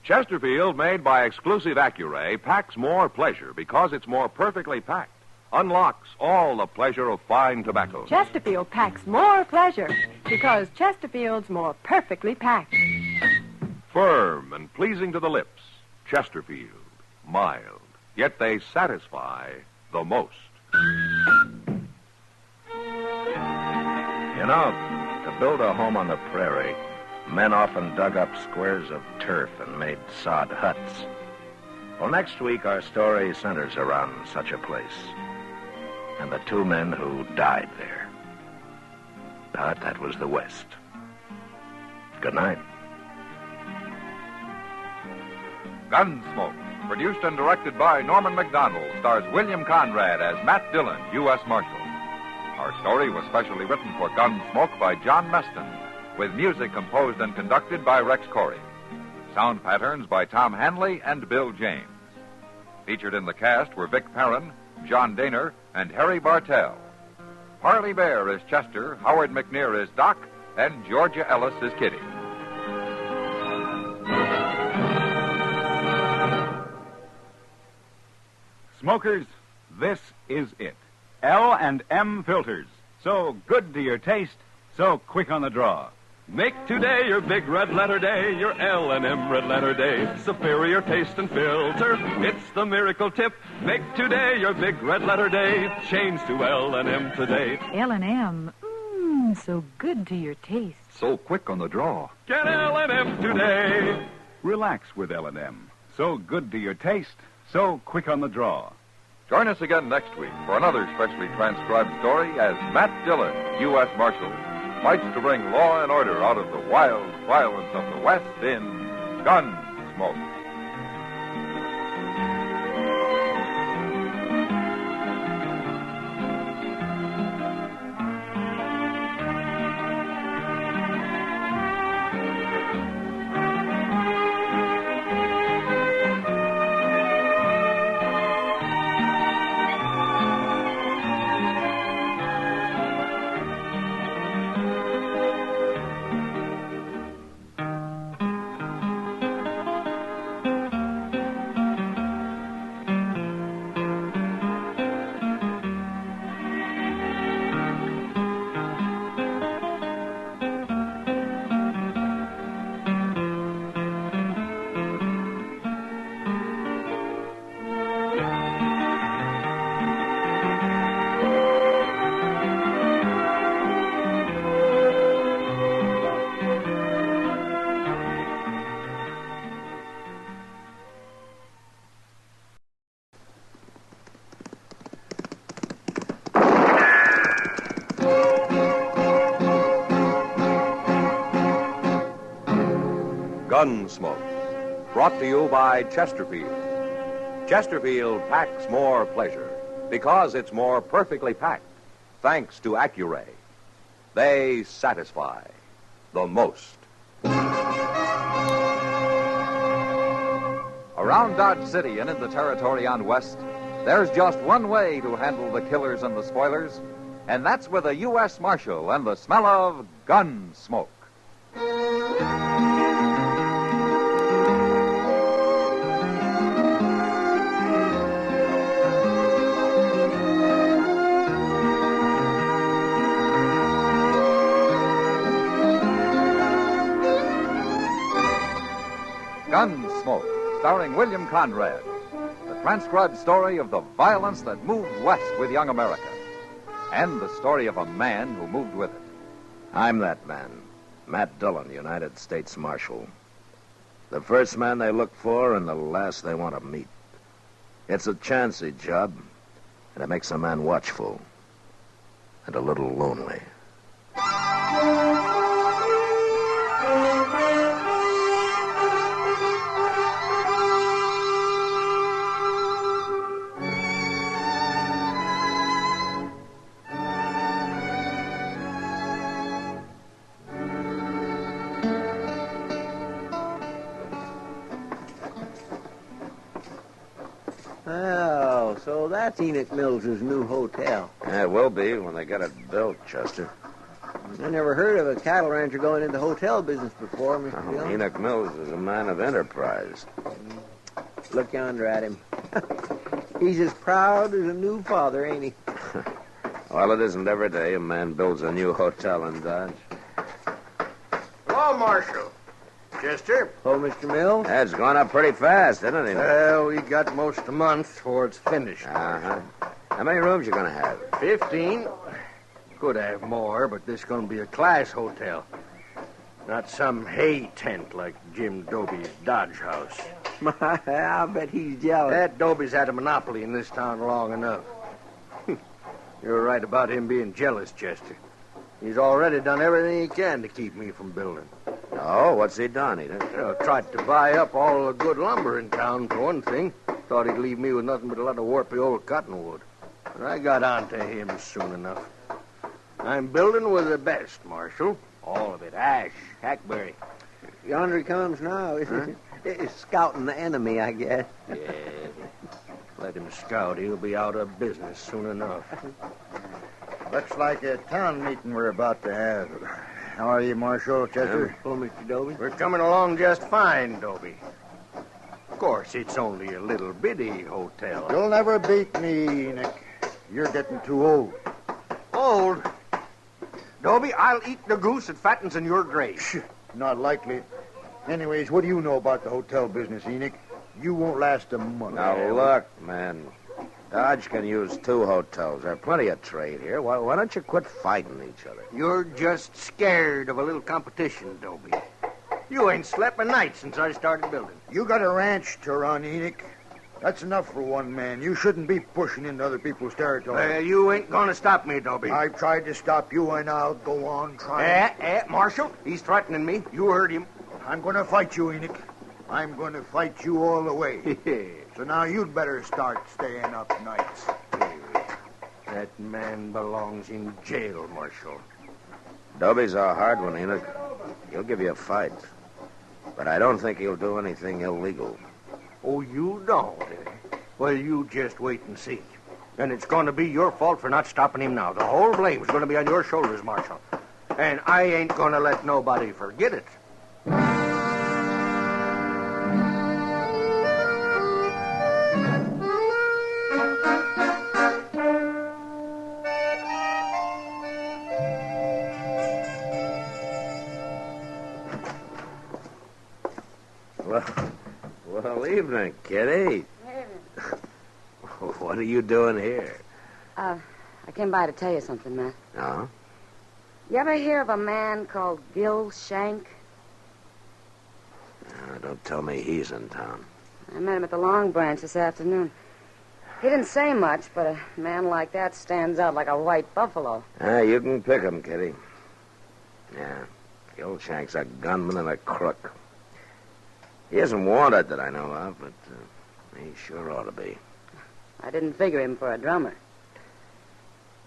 Chesterfield, made by exclusive Accuray, packs more pleasure because it's more perfectly packed. Unlocks all the pleasure of fine tobacco. Chesterfield packs more pleasure because Chesterfield's more perfectly packed. Firm and pleasing to the lips. Chesterfield. Mild. Yet they satisfy the most. You know, to build a home on the prairie, men often dug up squares of turf and made sod huts. Well, next week our story centers around such a place and the two men who died there. But that was the West. Good night. Gunsmoke, produced and directed by Norman MacDonald, stars William Conrad as Matt Dillon, U.S. Marshal. Our story was specially written for Gunsmoke by John Meston, with music composed and conducted by Rex Corey. Sound patterns by Tom Hanley and Bill James. Featured in the cast were Vic Perrin, John Daner, and Harry Bartell. Parley Bear is Chester, Howard McNear is Doc, and Georgia Ellis is Kitty. Smokers, this is it. L&M filters. So good to your taste, so quick on the draw. Make today your big red letter day, your L&M red letter day. Superior taste and filter, it's the miracle tip. Make today your big red letter day. Change to L&M today. L&M, so good to your taste. So quick on the draw. Get L&M today. Relax with L&M. So good to your taste, so quick on the draw. Join us again next week for another specially transcribed story as Matt Dillon, U.S. Marshal, fights to bring law and order out of the wild violence of the West in Gunsmoke. Gunsmoke, brought to you by Chesterfield. Chesterfield packs more pleasure because it's more perfectly packed, thanks to Accuray. They satisfy the most. Around Dodge City and in the territory on West, there's just one way to handle the killers and the spoilers, and that's with a U.S. Marshal and the smell of Gunsmoke. Gunsmoke, starring William Conrad. The transcribed story of the violence that moved west with young America. And the story of a man who moved with it. I'm that man, Matt Dillon, United States Marshal. The first man they look for and the last they want to meet. It's a chancy job, and it makes a man watchful and a little lonely. Oh, so that's Enoch Mills' new hotel. Yeah, it will be when they get it built, Chester. I never heard of a cattle rancher going into hotel business before, Mr. Dillon. Enoch Mills is a man of enterprise. Look yonder at him. He's as proud as a new father, ain't he? Well, it isn't every day a man builds a new hotel in Dodge. Hello, Marshal. Chester? Oh, Mr. Mills? That's gone up pretty fast, isn't it? Well, we got most a month before it's finished. Uh-huh. How many rooms you going to have? 15. Could have more, but this is going to be a class hotel. Not some hay tent like Jim Dobie's Dodge house. I bet he's jealous. That Dobie's had a monopoly in this town long enough. You're right about him being jealous, Chester. He's already done everything he can to keep me from building. Oh, what's he done, Enoch? Tried to buy up all the good lumber in town, for one thing. Thought he'd leave me with nothing but a lot of warpy old cottonwood. But I got on to him soon enough. I'm building with the best, Marshal. All of it. Ash, hackberry. Yonder he comes now. He's scouting the enemy, I guess. Yeah. Let him scout. He'll be out of business soon enough. Looks like a town meeting we're about to have. How are you, Marshal, Chester? Oh, Mr. Dobie. We're coming along just fine, Dobie. Of course, it's only a little bitty hotel. You'll never beat me, Enoch. You're getting too old. Old? Dobie, I'll eat the goose that fattens in your grave. Not likely. Anyways, what do you know about the hotel business, Enoch? You won't last a month. Now, look, man. Dodge can use 2 hotels. There's plenty of trade here. Why don't you quit fighting each other? You're just scared of a little competition, Dobie. You ain't slept a night since I started building. You got a ranch to run, Enoch. That's enough for one man. You shouldn't be pushing into other people's territory. You ain't going to stop me, Dobie. I've tried to stop you, and I'll go on trying. Marshal, he's threatening me. You heard him. I'm going to fight you, Enoch. I'm going to fight you all the way. So now you'd better start staying up nights. That man belongs in jail, Marshal. Dobie's a hard one, Enoch. He'll give you a fight. But I don't think he'll do anything illegal. Oh, you don't, eh? Well, you just wait and see. And it's going to be your fault for not stopping him now. The whole blame's going to be on your shoulders, Marshal. And I ain't going to let nobody forget it. Well, evening, Kitty. What are you doing here? I came by to tell you something, Matt. Oh? You ever hear of a man called Gil Shank? Don't tell me he's in town. I met him at the Long Branch this afternoon. He didn't say much, but a man like that stands out like a white buffalo. You can pick him, Kitty. Yeah, Gil Shank's a gunman and a crook. He isn't wanted that I know of, but he sure ought to be. I didn't figure him for a drummer.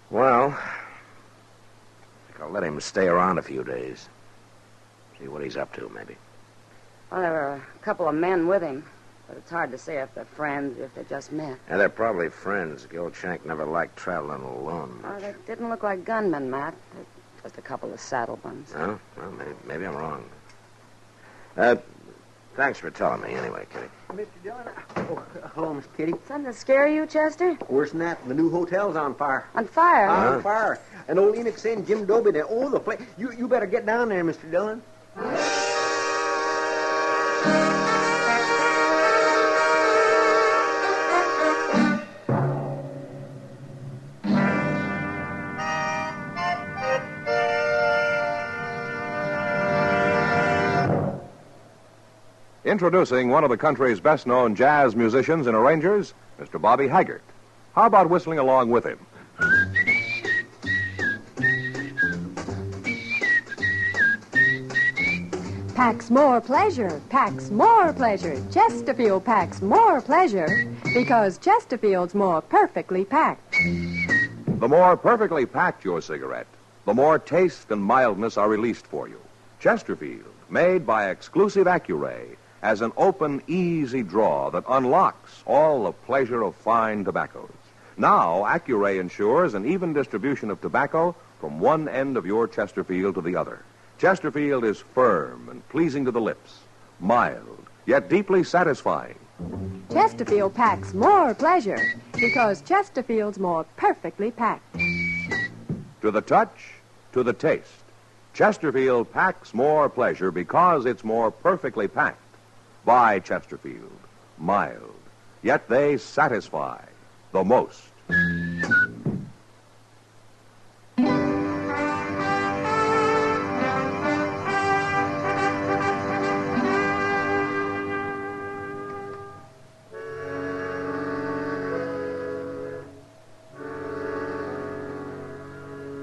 Well, like a I'll let him stay around a few days. See what he's up to, maybe. Well, there were a couple of men with him, but it's hard to say if they're friends or if they just met. Yeah, they're probably friends. Gil Shank never liked traveling alone. Oh, they didn't look like gunmen, Matt. They're just a couple of saddle bums. Oh, well, maybe I'm wrong. Thanks for telling me anyway, Kitty. Mr. Dillon. Oh, hello, Miss Kitty. Something to scare you, Chester? Worse than that, the new hotel's on fire. On fire? On fire. And old Enoch saying Jim Dobie to own the place. You better get down there, Mr. Dillon. Introducing one of the country's best-known jazz musicians and arrangers, Mr. Bobby Haggart. How about whistling along with him? Packs more pleasure, packs more pleasure. Chesterfield packs more pleasure because Chesterfield's more perfectly packed. The more perfectly packed your cigarette, the more taste and mildness are released for you. Chesterfield, made by exclusive Accuray, as an open, easy draw that unlocks all the pleasure of fine tobaccos. Now, Accuray ensures an even distribution of tobacco from one end of your Chesterfield to the other. Chesterfield is firm and pleasing to the lips, mild, yet deeply satisfying. Chesterfield packs more pleasure because Chesterfield's more perfectly packed. To the touch, to the taste, Chesterfield packs more pleasure because it's more perfectly packed. By Chesterfield, mild, yet they satisfy the most.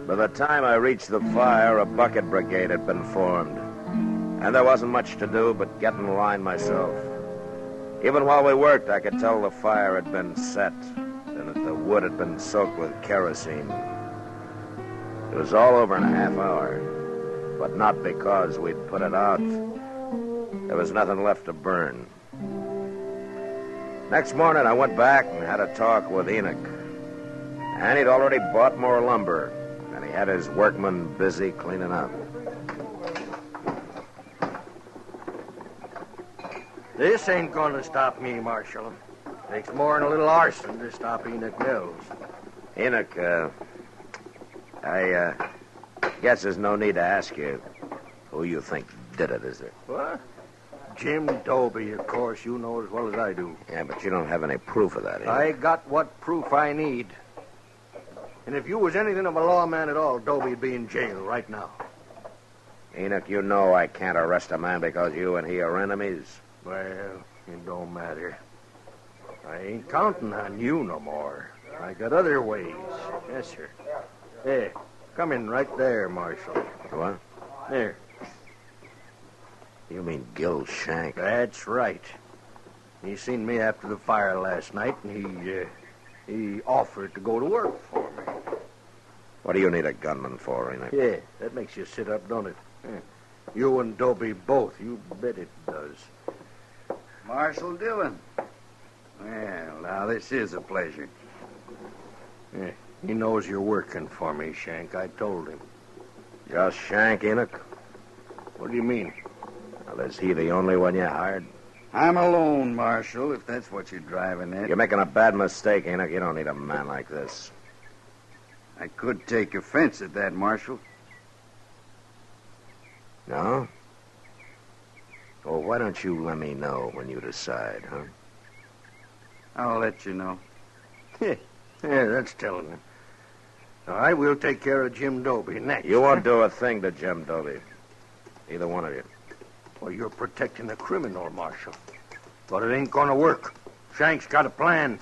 By the time I reached the fire, a bucket brigade had been formed. And there wasn't much to do but get in line myself. Even while we worked, I could tell the fire had been set and that the wood had been soaked with kerosene. It was all over in a half hour, but not because we'd put it out. There was nothing left to burn. Next morning, I went back and had a talk with Enoch. And he'd already bought more lumber, and he had his workmen busy cleaning up. This ain't gonna stop me, Marshal. Takes more than a little arson to stop Enoch Mills. Enoch, I guess there's no need to ask you who you think did it, is there? What? Jim Dobie, of course. You know as well as I do. Yeah, but you don't have any proof of that, Enoch. I got what proof I need. And if you was anything of a lawman at all, Dobie'd be in jail right now. Enoch, you know I can't arrest a man because you and he are enemies. Well, it don't matter. I ain't counting on you no more. I got other ways. Yes, sir. Hey, come in right there, Marshal. What? There. You mean Gil Shank? That's right. He seen me after the fire last night, and he offered to go to work for me. What do you need a gunman for, Enoch? Yeah, that makes you sit up, don't it? Yeah. You and Dobie both. You bet it does. Marshal Dillon. Well, now, this is a pleasure. Yeah, he knows you're working for me, Shank. I told him. Just Shank, Enoch? What do you mean? Well, is he the only one you hired? I'm alone, Marshal, if that's what you're driving at. You're making a bad mistake, Enoch. You don't need a man like this. I could take offense at that, Marshal. No? Well, why don't you let me know when you decide, huh? I'll let you know. Yeah, that's telling him. All right, we'll take care of Jim Dobie next. You won't do a thing to Jim Dobie. Either one of you. Well, you're protecting a criminal, Marshal. But it ain't gonna work. Shank's got a plan.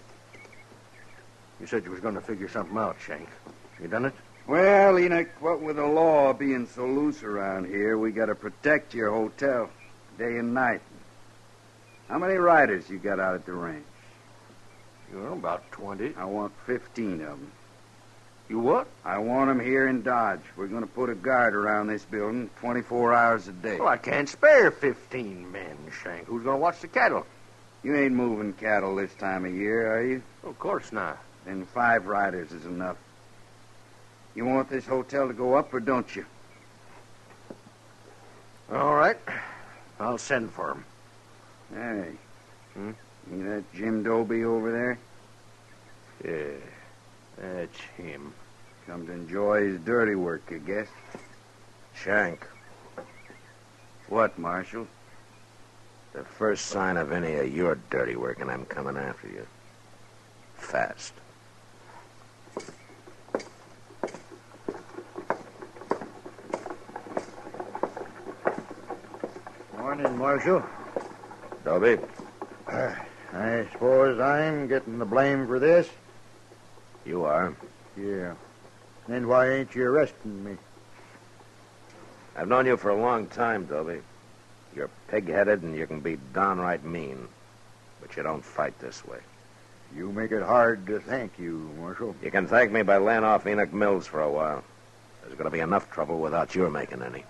You said you was gonna figure something out, Shank. You done it? Well, Enoch, what with the law being so loose around here, we gotta protect your hotel day and night. How many riders you got out at the range? About 20. I want 15 of them. You what? I want him here in Dodge. We're going to put a guard around this building 24 hours a day. Well, I can't spare 15 men, Shank. Who's going to watch the cattle? You ain't moving cattle this time of year, are you? Of course not. Then 5 riders is enough. You want this hotel to go up or don't you? All right. I'll send for him. Hey. You that Jim Doby over there? Yeah, that's him. Come to enjoy his dirty work, I guess. Shank, What, Marshal? the first sign of any of your dirty work, and I'm coming after you. Fast. Morning, Marshal. Dobie? I suppose I'm getting the blame for this? You are. Yeah. Then why ain't you arresting me? I've known you for a long time, Dobie. You're pig-headed and you can be downright mean. But you don't fight this way. You make it hard to thank you, Marshal. You can thank me by laying off Enoch Mills for a while. There's going to be enough trouble without your making any.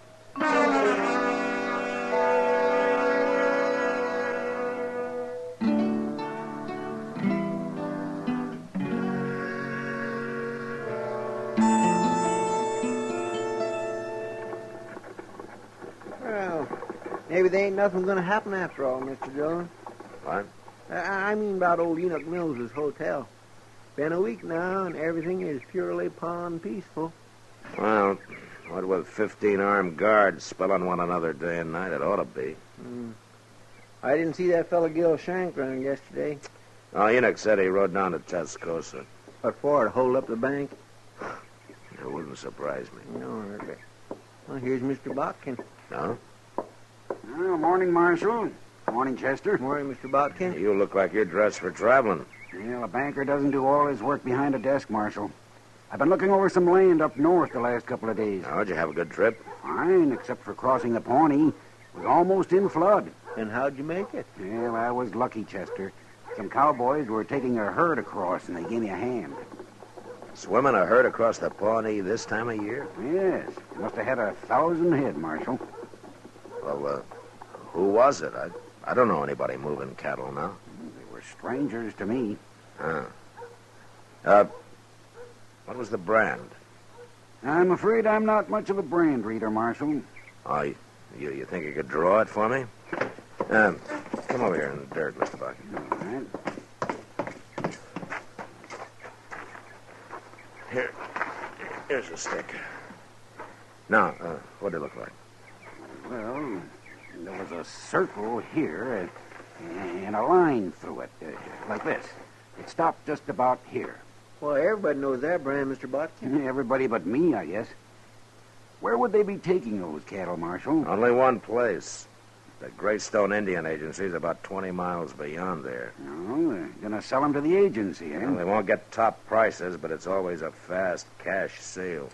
Well, maybe there ain't nothing going to happen after all, Mr. Dillon. What? I mean about old Enoch Mills' hotel. Been a week now, and everything is purely pond peaceful. Well, what with 15 armed guards spelling one another day and night, it ought to be. I didn't see that fellow Gil Shank around yesterday. Oh, Enoch said he rode down to Tascosa. What for, to hold up the bank? It wouldn't surprise me. No, hardly. Well, here's Mr. Botkin. No? Well, morning, Marshal. Morning, Chester. Morning, Mr. Botkin. You look like you're dressed for traveling. Well, a banker doesn't do all his work behind a desk, Marshal. I've been looking over some land up north the last couple of days. How'd you have a good trip? Fine, except for crossing the Pawnee. It was almost in flood. And how'd you make it? Well, I was lucky, Chester. Some cowboys were taking a herd across, and they gave me a hand. Swimming a herd across the Pawnee this time of year? Yes. Must have had 1,000 head, Marshal. Well, who was it? I don't know anybody moving cattle now. They were strangers to me. What was the brand? I'm afraid I'm not much of a brand reader, Marshal. Oh, you think you could draw it for me? Come over here in the dirt, Mr. Bucky. All right. Here's a stick. Now, what did it look like? Well, there was a circle here and a line through it, like this. It stopped just about here. Well, everybody knows that brand, Mr. Botkin. Everybody but me, I guess. Where would they be taking those cattle, Marshal? Only one place. The Greystone Indian Agency is about 20 miles beyond there. Oh, they're going to sell them to the agency, eh? Well, they won't get top prices, but it's always a fast cash sale.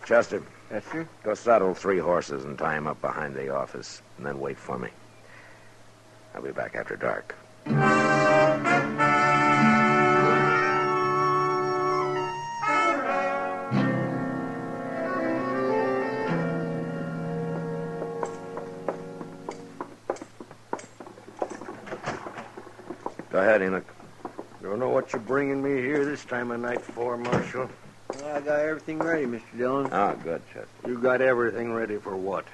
Chester. Yes, sir? Go saddle 3 horses and tie them up behind the office, and then wait for me. I'll be back after dark. Go ahead, Enoch. Don't know what you're bringing me here this time of night for, Marshal. Well, I got everything ready, Mr. Dillon. Oh, good, Chester. You got everything ready for what?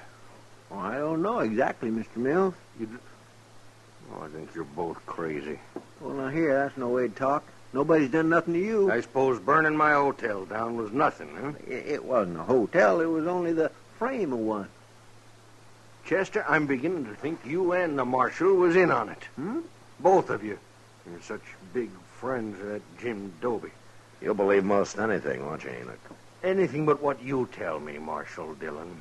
Well, I don't know exactly, Mr. Mills. I think you're both crazy. Well, now, here, that's no way to talk. Nobody's done nothing to you. I suppose burning my hotel down was nothing, huh? It wasn't a hotel. It was only the frame of one. Chester, I'm beginning to think you and the Marshal was in on it. Both of you. You're such big friends of that Jim Doby. You'll believe most anything, won't you, Enoch? Anything but what you tell me, Marshal Dillon.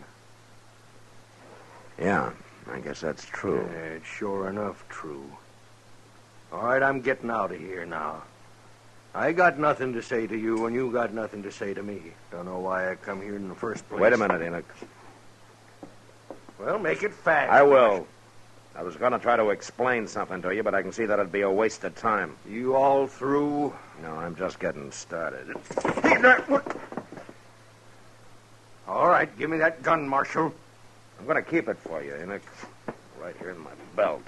Yeah, I guess that's true. Yeah, it's sure enough true. All right, I'm getting out of here now. I got nothing to say to you, and you got nothing to say to me. Don't know why I come here in the first place. Wait a minute, Enoch. Well, make it fast. I will. I was going to try to explain something to you, but I can see that it'd be a waste of time. You all through? No, I'm just getting started. All right, give me that gun, Marshal. I'm going to keep it for you, Enoch. Right here in my belt.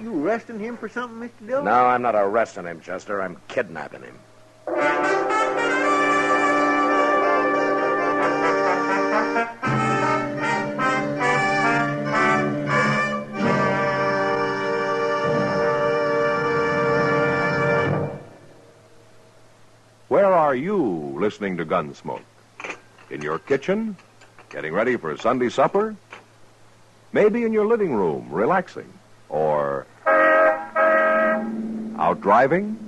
You arresting him for something, Mr. Dillon? No, I'm not arresting him, Chester. I'm kidnapping him. Where are you listening to Gunsmoke? In your kitchen? Getting ready for Sunday supper? Maybe in your living room, relaxing? Or out driving?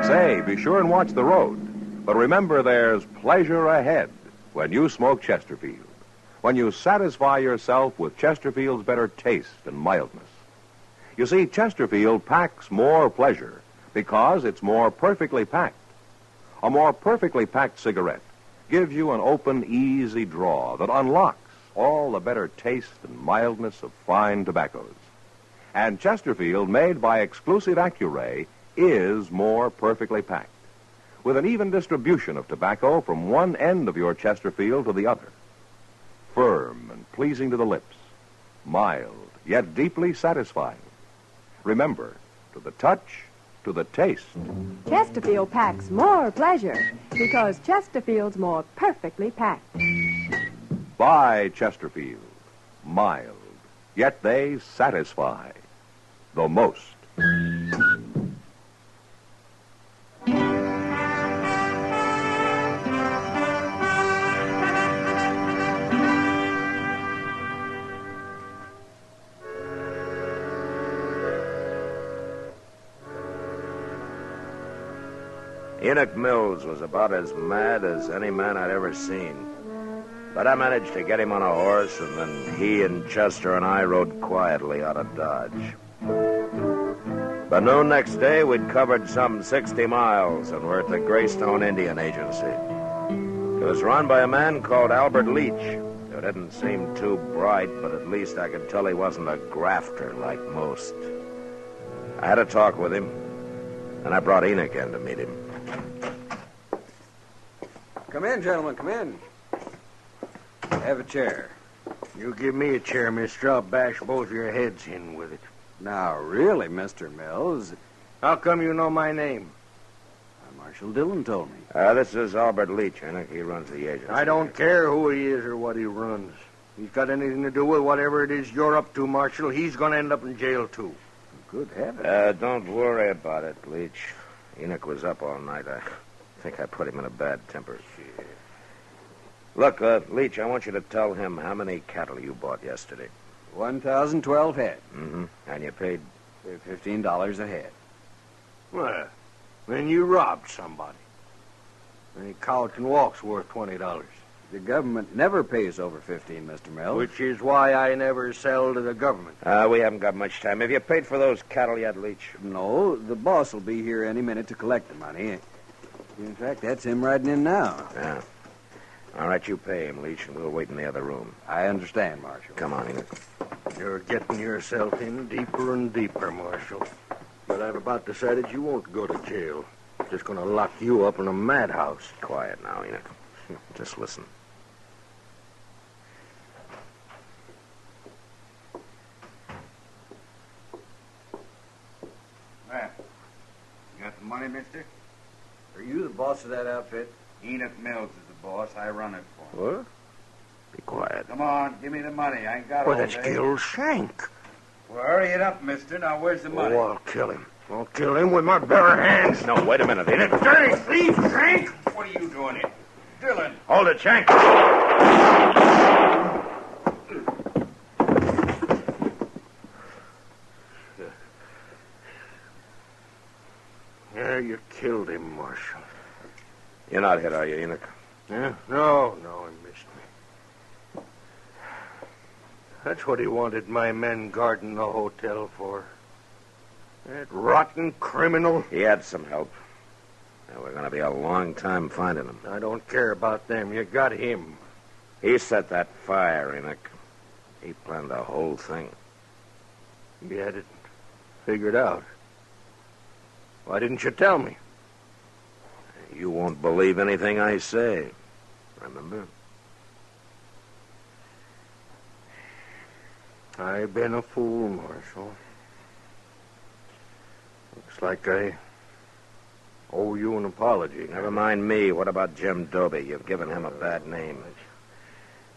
Say, be sure and watch the road. But remember, there's pleasure ahead when you smoke Chesterfield. When you satisfy yourself with Chesterfield's better taste and mildness. You see, Chesterfield packs more pleasure because it's more perfectly packed. A more perfectly packed cigarette gives you an open, easy draw that unlocks all the better taste and mildness of fine tobaccos. And Chesterfield, made by exclusive Accuray, is more perfectly packed, with an even distribution of tobacco from one end of your Chesterfield to the other. Firm and pleasing to the lips, mild, yet deeply satisfying. Remember, to the touch, to the taste. Chesterfield packs more pleasure because Chesterfield's more perfectly packed. Buy Chesterfield. Mild, yet they satisfy the most. Enoch Mills was about as mad as any man I'd ever seen. But I managed to get him on a horse, and then he and Chester and I rode quietly out of Dodge. By noon next day, we'd covered some 60 miles and were at the Greystone Indian Agency. It was run by a man called Albert Leach, who didn't seem too bright, but at least I could tell he wasn't a grafter like most. I had a talk with him, and I brought Enoch in to meet him. Come in, gentlemen, come in. Have a chair. You give me a chair, mister. I'll bash both your heads in with it. Now, really, Mr. Mills. How come you know my name? Marshal Dillon told me. This is Albert Leach, Enoch. He runs the agency. I don't care who he is or what he runs. If he's got anything to do with whatever it is you're up to, Marshal, he's going to end up in jail, too. Good heavens. Don't worry about it, Leach. Enoch was up all night. I think I put him in a bad temper. Look, Leach, I want you to tell him how many cattle you bought yesterday. 1,012 head. Mm-hmm. And you paid? $15 a head. Well, then you robbed somebody. Any cow can walk's worth $20. The government never pays over 15, Mr. Mills. Which is why I never sell to the government. We haven't got much time. Have you paid for those cattle yet, Leach? No, the boss will be here any minute to collect the money. In fact, that's him riding in now. Yeah. All right, you pay him, Leach, and we'll wait in the other room. I understand, Marshal. Come on, Enoch. You're getting yourself in deeper and deeper, Marshal. But I've about decided you won't go to jail. Just going to lock you up in a madhouse. Quiet now, Enoch. Just listen. Well, you got the money, mister? Are you the boss of that outfit? Enoch Mills is the boss. I run it for him. What? Be quiet. Come on, give me the money. I ain't got Well, all that's day. Gil Shank. Well, hurry it up, mister. Now, where's the money? Oh, I'll kill him. I'll kill him with my bare hands. No, wait a minute, Enoch. Dirty thief, Shank! What are you doing here? Dillon! Hold it, Shank. Yeah, you killed him, Marshal. You're not hit, are you, Enoch? Yeah? No, he missed me. That's what he wanted my men guarding the hotel for. That rotten criminal. He had some help. Now, we're going to be a long time finding him. I don't care about them. You got him. He set that fire, Enoch. He planned the whole thing. You had it figured out. Why didn't you tell me? You won't believe anything I say. Remember? I've been a fool, Marshal. Looks like I owe you an apology. Never mind me. What about Jim Doby? You've given him a bad name.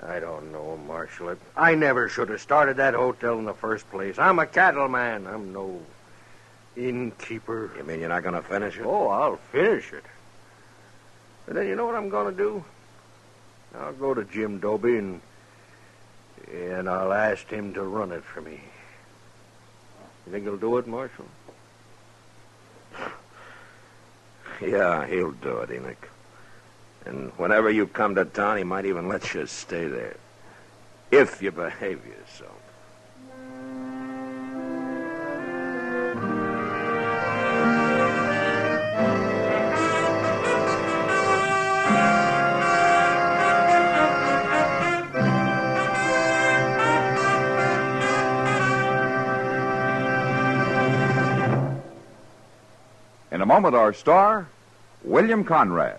I don't know, Marshal. I never should have started that hotel in the first place. I'm a cattleman. I'm no innkeeper. You mean you're not going to finish it? Oh, I'll finish it. But then you know what I'm going to do? I'll go to Jim Doby and I'll ask him to run it for me. You think he'll do it, Marshal? Yeah, he'll do it, Enoch. And whenever you come to town, he might even let you stay there. If you behave yourself. In a moment, our star, William Conrad.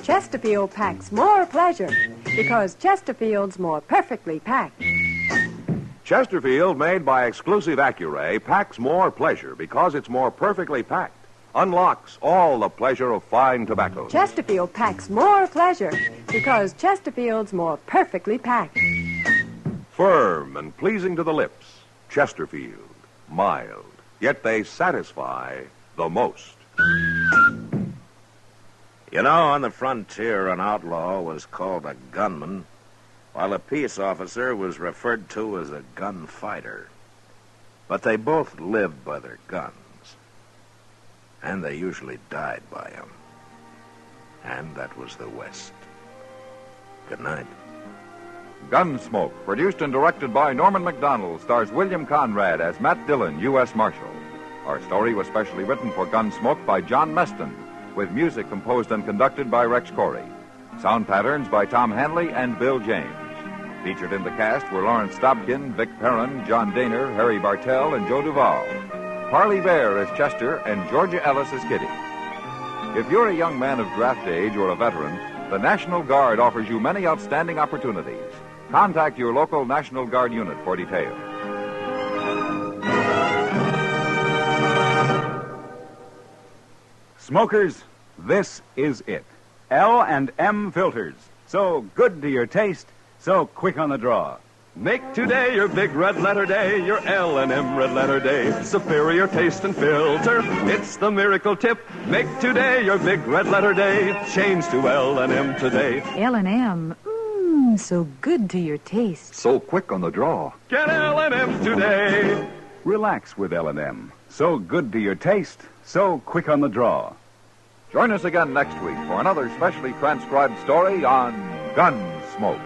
Chesterfield packs more pleasure because Chesterfield's more perfectly packed. Chesterfield, made by exclusive Accuray, packs more pleasure because it's more perfectly packed. Unlocks all the pleasure of fine tobacco. Chesterfield packs more pleasure because Chesterfield's more perfectly packed. Firm and pleasing to the lips. Chesterfield. Mild. Yet they satisfy the most. You know, on the frontier, an outlaw was called a gunman, while a peace officer was referred to as a gunfighter. But they both lived by their guns, and they usually died by them. And that was the West. Good night. Gunsmoke, produced and directed by Norman MacDonald, stars William Conrad as Matt Dillon, U.S. Marshal. Our story was specially written for Gunsmoke by John Meston, with music composed and conducted by Rex Corey. Sound patterns by Tom Hanley and Bill James. Featured in the cast were Lawrence Stobkin, Vic Perrin, John Daner, Harry Bartell, and Joe Duvall. Parley Bear as Chester, and Georgia Ellis as Kitty. If you're a young man of draft age or a veteran, the National Guard offers you many outstanding opportunities. Contact your local National Guard unit for details. Smokers, this is it. L&M filters. So good to your taste, so quick on the draw. Make today your big red letter day, your L&M red letter day. Superior taste and filter, it's the miracle tip. Make today your big red letter day. Change to L&M today. L&M, so good to your taste. So quick on the draw. Get L&M today. Relax with L&M. So good to your taste, so quick on the draw. Join us again next week for another specially transcribed story on Gunsmoke.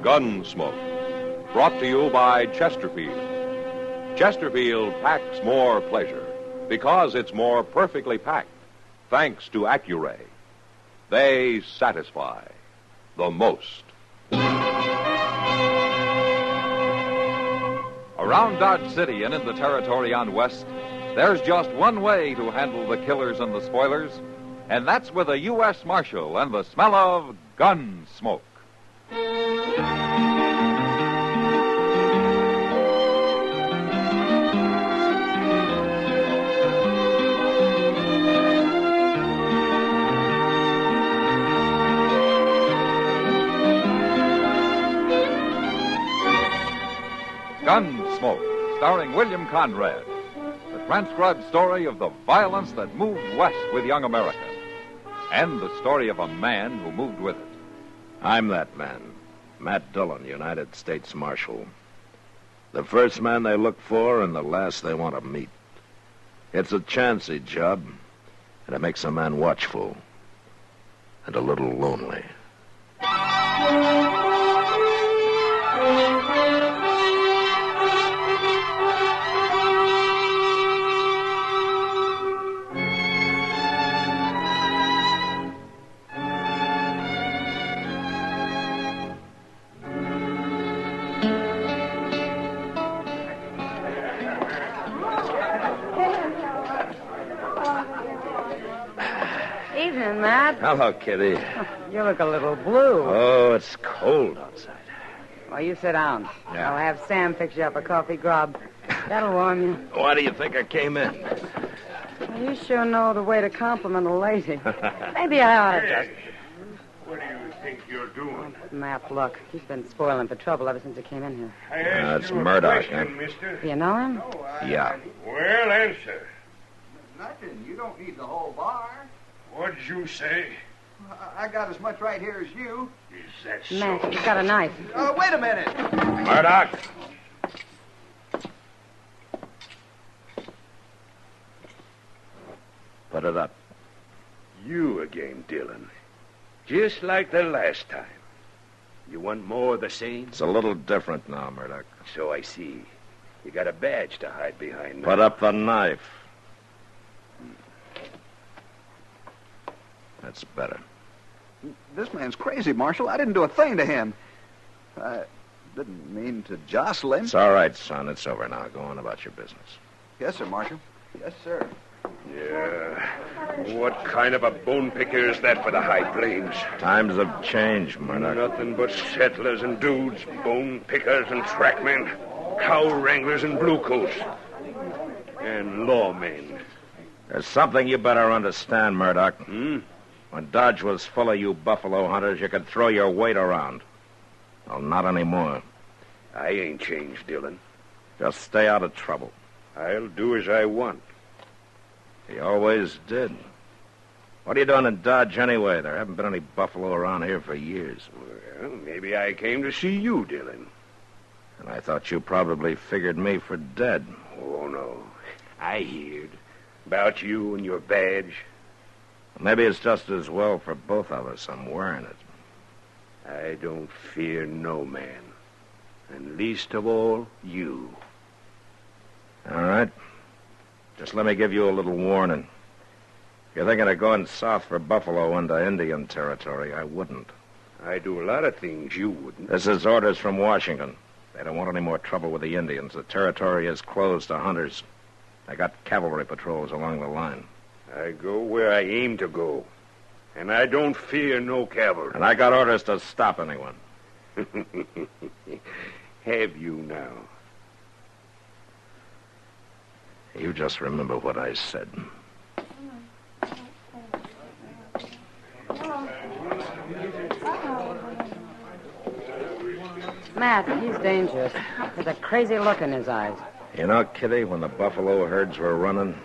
Gunsmoke, brought to you by Chesterfield. Chesterfield packs more pleasure because it's more perfectly packed. thanks to Accuray. They satisfy the most. Around Dodge City and in the territory on West, there's just one way to handle the killers and the spoilers, and that's with a U.S. Marshal and the smell of Gunsmoke. Gunsmoke, starring William Conrad. The transcribed story of the violence that moved west with young America. And the story of a man who moved with it. I'm that man, Matt Dillon, United States Marshal. The first man they look for and the last they want to meet. It's a chancy job, and it makes a man watchful and a little lonely. Evening, Matt. Hello, Kitty. You look a little blue. Oh, it's cold outside. Well, you sit down. Yeah. I'll have Sam fix you up a coffee grub. That'll warm you. Why do you think I came in? Well, you sure know the way to compliment a lady. Maybe I ought to just... What do you think you're doing? Matt, look. He's been spoiling for trouble ever since he came in here. I asked It's you a Murdoch, question, huh? mister. Do you know him? Yeah. Well, answer. Nothing. You don't need the whole bar. What'd you say? I got as much right here as you. Is that so? Matt, he's got a knife. Wait a minute. Murdoch! Put it up. You again, Dillon. Just like the last time. You want more of the same? It's a little different now, Murdoch. So I see. You got a badge to hide behind now. Put up the knife. That's better. This man's crazy, Marshal. I didn't do a thing to him. I didn't mean to jostle him. It's all right, son. It's over now. Go on about your business. Yes, sir, Marshal. Yes, sir. Yeah. What kind of a bone picker is that for the high plains? Times have changed, Murdoch. Nothing but settlers and dudes, bone pickers and trackmen, cow wranglers and bluecoats, and lawmen. There's something you better understand, Murdoch. When Dodge was full of you buffalo hunters, you could throw your weight around. Well, not anymore. I ain't changed, Dillon. Just stay out of trouble. I'll do as I want. He always did. What are you doing in Dodge anyway? There haven't been any buffalo around here for years. Well, maybe I came to see you, Dillon. And I thought you probably figured me for dead. Oh, no. I heard about you and your badge. Maybe it's just as well for both of us I'm wearing it. I don't fear no man. And least of all, you. All right. Just let me give you a little warning. If you're thinking of going south for buffalo into Indian territory, I wouldn't. I do a lot of things you wouldn't. This is orders from Washington. They don't want any more trouble with the Indians. The territory is closed to hunters. They got cavalry patrols along the line. I go where I aim to go. And I don't fear no cavalry. And I got orders to stop anyone. Have you now? You just remember what I said. Matt, he's dangerous. There's a crazy look in his eyes. You know, Kitty, when the buffalo herds were running,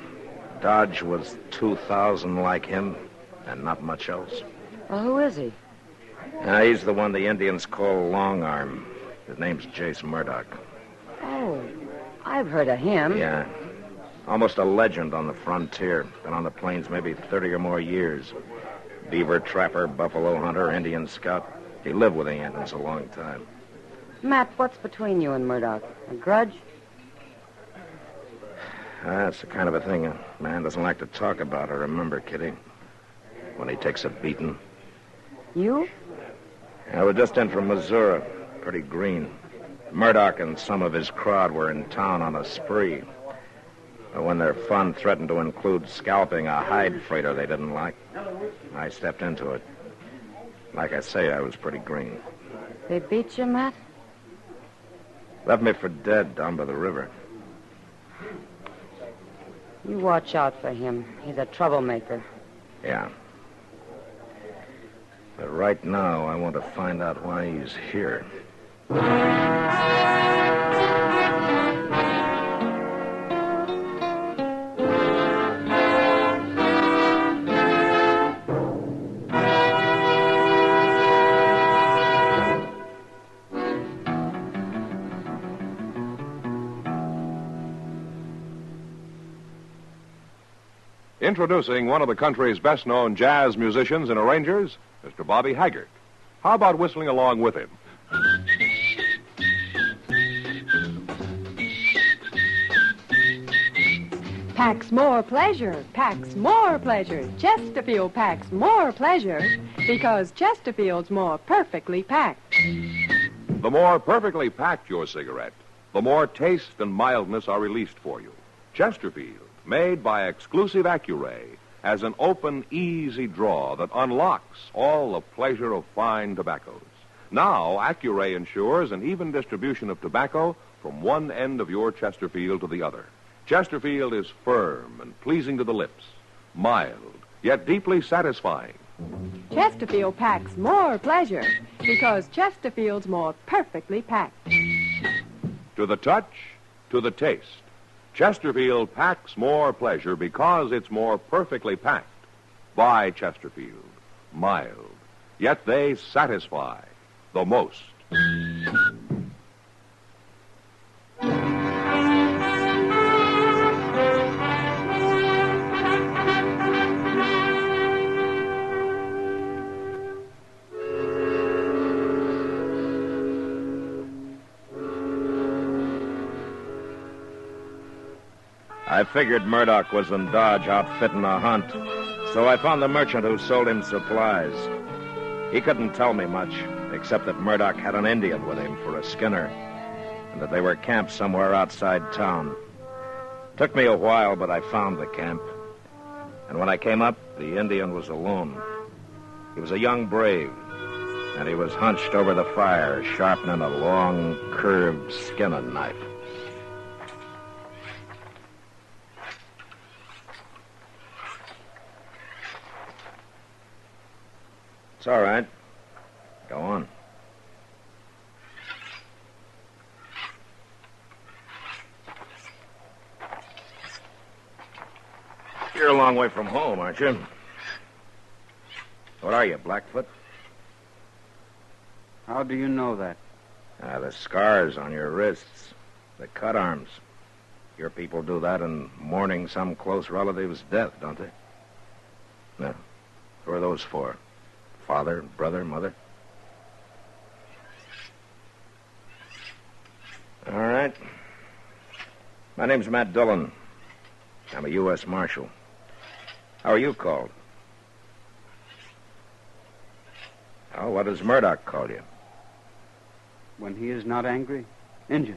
Dodge was 2,000 like him and not much else. Well, who is he? He's the one the Indians call Long Arm. His name's Jace Murdoch. Oh, I've heard of him. Yeah. Almost a legend on the frontier. Been on the plains maybe 30 or more years. Beaver trapper, buffalo hunter, Indian scout. He lived with the Indians a long time. Matt, what's between you and Murdoch? A grudge? That's the kind of a thing a man doesn't like to talk about or remember, Kitty. when he takes a beating. You? I was just in from Missouri, pretty green. Murdoch and some of his crowd were in town on a spree. But when their fun threatened to include scalping a hide freighter they didn't like, I stepped into it. Like I say, I was pretty green. They beat you, Matt? Left me for dead down by the river. You watch out for him. He's a troublemaker. Yeah. But right now, I want to find out why he's here. Introducing one of the country's best-known jazz musicians and arrangers, Mr. Bobby Haggart. How about whistling along with him? Packs more pleasure, packs more pleasure. Chesterfield packs more pleasure because Chesterfield's more perfectly packed. The more perfectly packed your cigarette, the more taste and mildness are released for you. Chesterfield, made by exclusive Accuray, has an open, easy draw that unlocks all the pleasure of fine tobaccos. Now, Accuray ensures an even distribution of tobacco from one end of your Chesterfield to the other. Chesterfield is firm and pleasing to the lips, mild, yet deeply satisfying. Chesterfield packs more pleasure because Chesterfield's more perfectly packed. To the touch, to the taste, Chesterfield packs more pleasure because it's more perfectly packed. By Chesterfield, mild, yet they satisfy the most. I figured Murdoch was in Dodge outfitting a hunt, so I found the merchant who sold him supplies. He couldn't tell me much, except that Murdoch had an Indian with him for a skinner, and that they were camped somewhere outside town. Took me a while, but I found the camp. And when I came up, the Indian was alone. He was a young brave, and he was hunched over the fire, sharpening a long, curved skinning knife. It's all right. Go on. You're a long way from home, aren't you? What are you, Blackfoot? How do you know that? The scars on your wrists, the cut arms. Your people do that in mourning some close relative's death, don't they? No. Who are those for? Father, brother, mother? All right. My name's Matt Dillon. I'm a U.S. Marshal. How are you called? Oh, what does Murdoch call you? When he is not angry, Injun.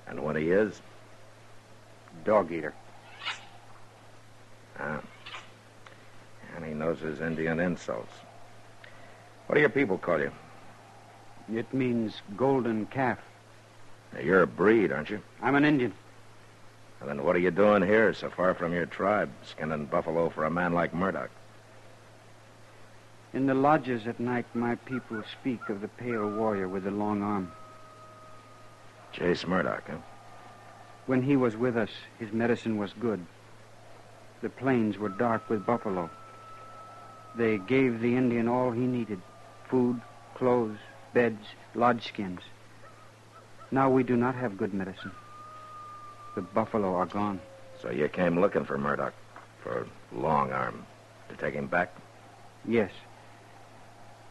And when he is? Dog eater. Ah. And he knows his Indian insults. What do your people call you? It means golden calf. Now, you're a breed, aren't you? I'm an Indian. And then what are you doing here, so far from your tribe, skinning buffalo for a man like Murdoch? In the lodges at night, my people speak of the pale warrior with the long arm. Chase Murdoch, huh? When he was with us, his medicine was good. The plains were dark with buffalo. They gave the Indian all he needed: food, clothes, beds, lodge skins. Now we do not have good medicine. The buffalo are gone. So you came looking for Murdoch, for Long Arm, to take him back? Yes.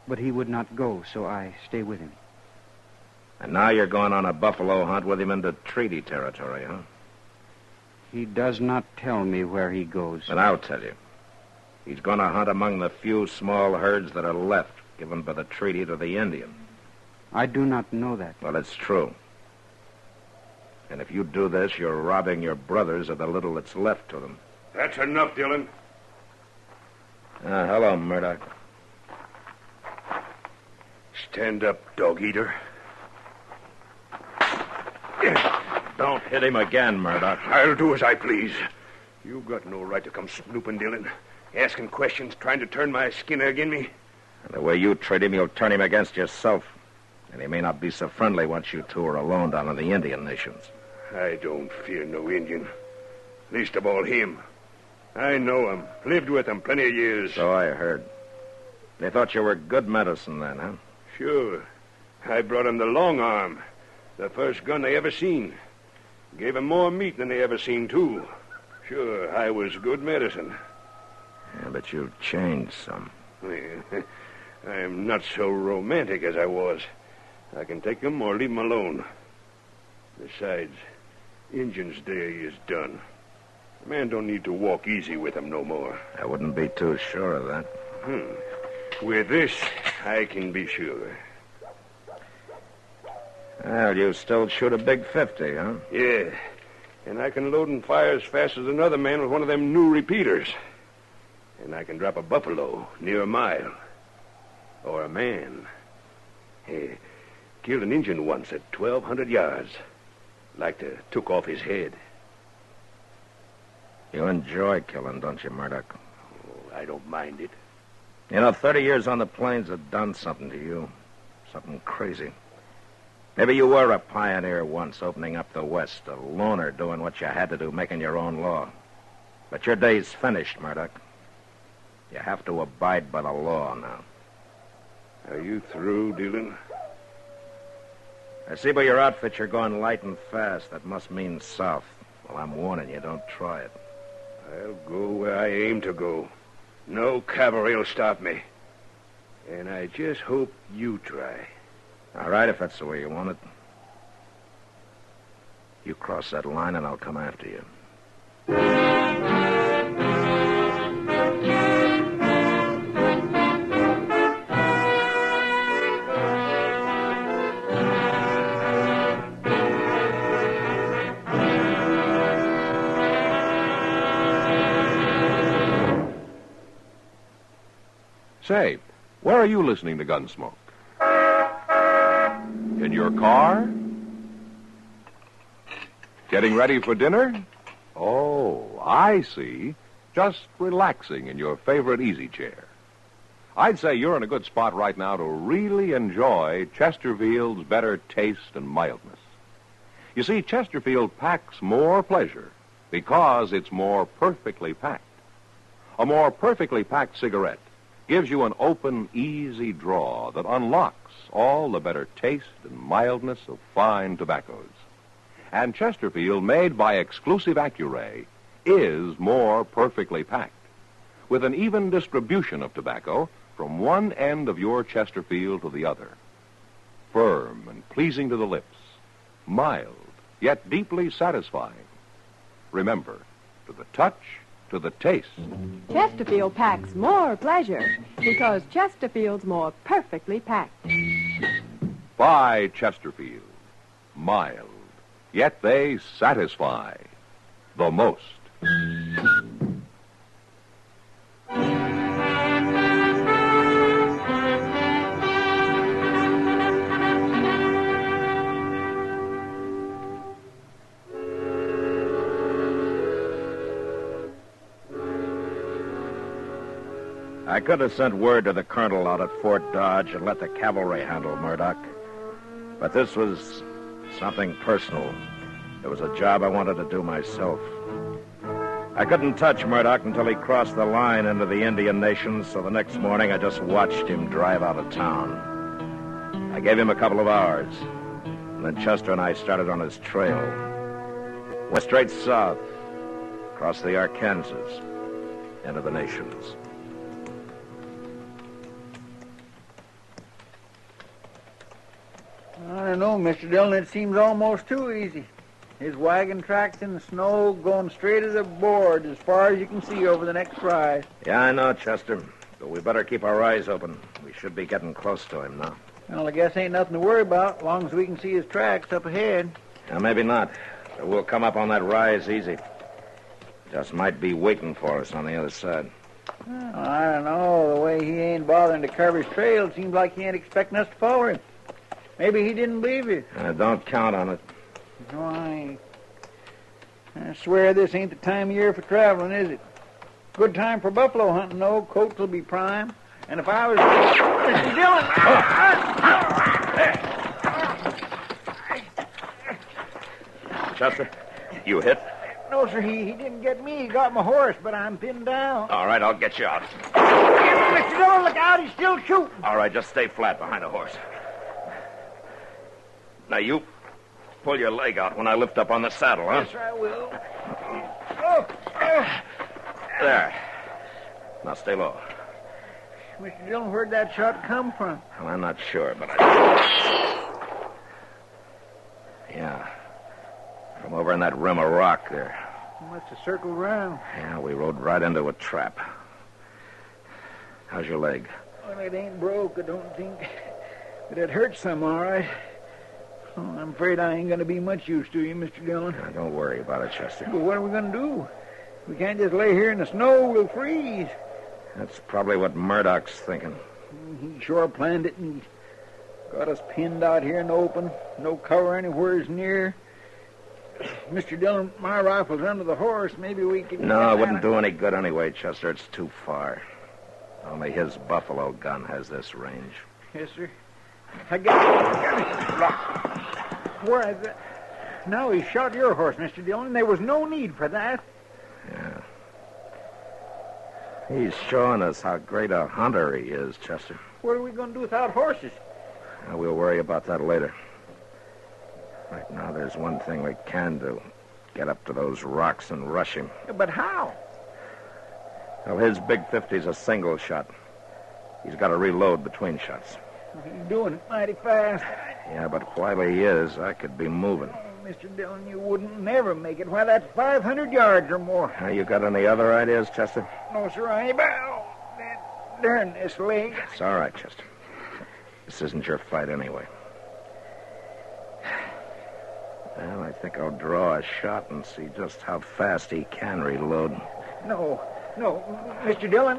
But he would not go, so I stay with him. And now you're going on a buffalo hunt with him into treaty territory, huh? He does not tell me where he goes. But I'll tell you. He's going to hunt among the few small herds that are left, given by the treaty to the Indian. I do not know that. Well, it's true. And if you do this, you're robbing your brothers of the little that's left to them. That's enough, Dillon. Hello, Murdoch. Stand up, dog-eater. Don't hit him again, Murdoch. I'll do as I please. You got no right to come snooping, Dillon. Asking questions, trying to turn my skin agin me. The way you treat him, you'll turn him against yourself. And he may not be so friendly once you two are alone down in the Indian nations. I don't fear no Indian. Least of all him. I know him. Lived with him plenty of years. So I heard. They thought you were good medicine then, huh? Sure. I brought him the long arm. The first gun they ever seen. Gave him more meat than they ever seen, too. Sure, I was good medicine. Yeah, but you've changed some. I'm not so romantic as I was. I can take him or leave him alone. Besides, Injun's day is done. A man don't need to walk easy with him no more. I wouldn't be too sure of that. With this, I can be sure. Well, you still shoot a big 50, huh? Yeah, and I can load and fire as fast as another man with one of them new repeaters. And I can drop a buffalo near a mile. Or a man. Hey, killed an Injun once at 1,200 yards. Like to took off his head. You enjoy killing, don't you, Murdoch? Oh, I don't mind it. You know, 30 years on the plains have done something to you. Something crazy. Maybe you were a pioneer once, opening up the West, a loner doing what you had to do, making your own law. But your day's finished, Murdoch. You have to abide by the law now. Are you through, Dillon? I see by your outfit you're going light and fast. That must mean south. Well, I'm warning you, don't try it. I'll go where I aim to go. No cavalry will stop me. And I just hope you try. All right, if that's the way you want it. You cross that line and I'll come after you. Say, where are you listening to Gunsmoke? In your car? Getting ready for dinner? Oh, I see. Just relaxing in your favorite easy chair. I'd say you're in a good spot right now to really enjoy Chesterfield's better taste and mildness. You see, Chesterfield packs more pleasure because it's more perfectly packed. A more perfectly packed cigarette gives you an open, easy draw that unlocks all the better taste and mildness of fine tobaccos. And Chesterfield, made by exclusive Accuray, is more perfectly packed, with an even distribution of tobacco from one end of your Chesterfield to the other. Firm and pleasing to the lips, mild, yet deeply satisfying. Remember, to the touch, to the taste. Chesterfield packs more pleasure because Chesterfield's more perfectly packed. By Chesterfield. Mild, yet they satisfy the most. I could have sent word to the colonel out at Fort Dodge and let the cavalry handle Murdoch. But this was something personal. It was a job I wanted to do myself. I couldn't touch Murdoch until he crossed the line into the Indian nations, so the next morning I just watched him drive out of town. I gave him a couple of hours, and then Chester and I started on his trail. Went straight south, across the Arkansas, into the nations. I don't know, Mr. Dillon. It seems almost too easy. His wagon tracks in the snow going straight as a board as far as you can see over the next rise. Yeah, I know, Chester. But we better keep our eyes open. We should be getting close to him now. Well, I guess ain't nothing to worry about as long as we can see his tracks up ahead. Now, maybe not. But we'll come up on that rise easy. Just might be waiting for us on the other side. Well, I don't know. The way he ain't bothering to cover his trail, it seems like he ain't expecting us to follow him. Maybe he didn't believe you. Don't count on it. No, I ain't. I swear this ain't the time of year for traveling, is it? Good time for buffalo hunting, though. Coats will be prime. And if I was... Mr. Dillon! Chester, you hit? No, sir, he didn't get me. He got my horse, but I'm pinned down. All right, I'll get you out. Mr. Dillon, look out. He's still shooting. All right, just stay flat behind the horse. Now, you pull your leg out when I lift up on the saddle, huh? Yes, sir, I will. Oh. There. Now, stay low. Mr. Dillon, where'd that shot come from? Well, I'm not sure, but I... Yeah. From over in that rim of rock there. He must have circled around. Yeah, we rode right into a trap. How's your leg? Well, it ain't broke, I don't think. But it hurts some, all right. Oh, I'm afraid I ain't going to be much use to you, Mr. Dillon. Now, don't worry about it, Chester. But what are we going to do? We can't just lay here in the snow. We'll freeze. That's probably what Murdoch's thinking. He sure planned it neat. Got us pinned out here in the open. No cover anywheres near. Mr. Dillon, my rifle's under the horse. Maybe we can... No, it wouldn't do any good anyway, Chester. It's too far. Only his buffalo gun has this range. Yes, sir. I got it. Where is it? No, he shot your horse, Mr. Dillon. There was no need for that. Yeah. He's showing us how great a hunter he is, Chester. What are we going to do without horses? We'll worry about that later. Right now, there's one thing we can do. Get up to those rocks and rush him. But how? Well, his big 50's a single shot. He's got to reload between shots. He's doing it mighty fast. Yeah, but while he is, I could be moving. Oh, Mr. Dillon, you wouldn't never make it. Why, that's 500 yards or more. You got any other ideas, Chester? No, sir, I ain't. Oh, that darn this leg. It's all right, Chester. This isn't your fight anyway. Well, I think I'll draw a shot and see just how fast he can reload. No, Mr. Dillon.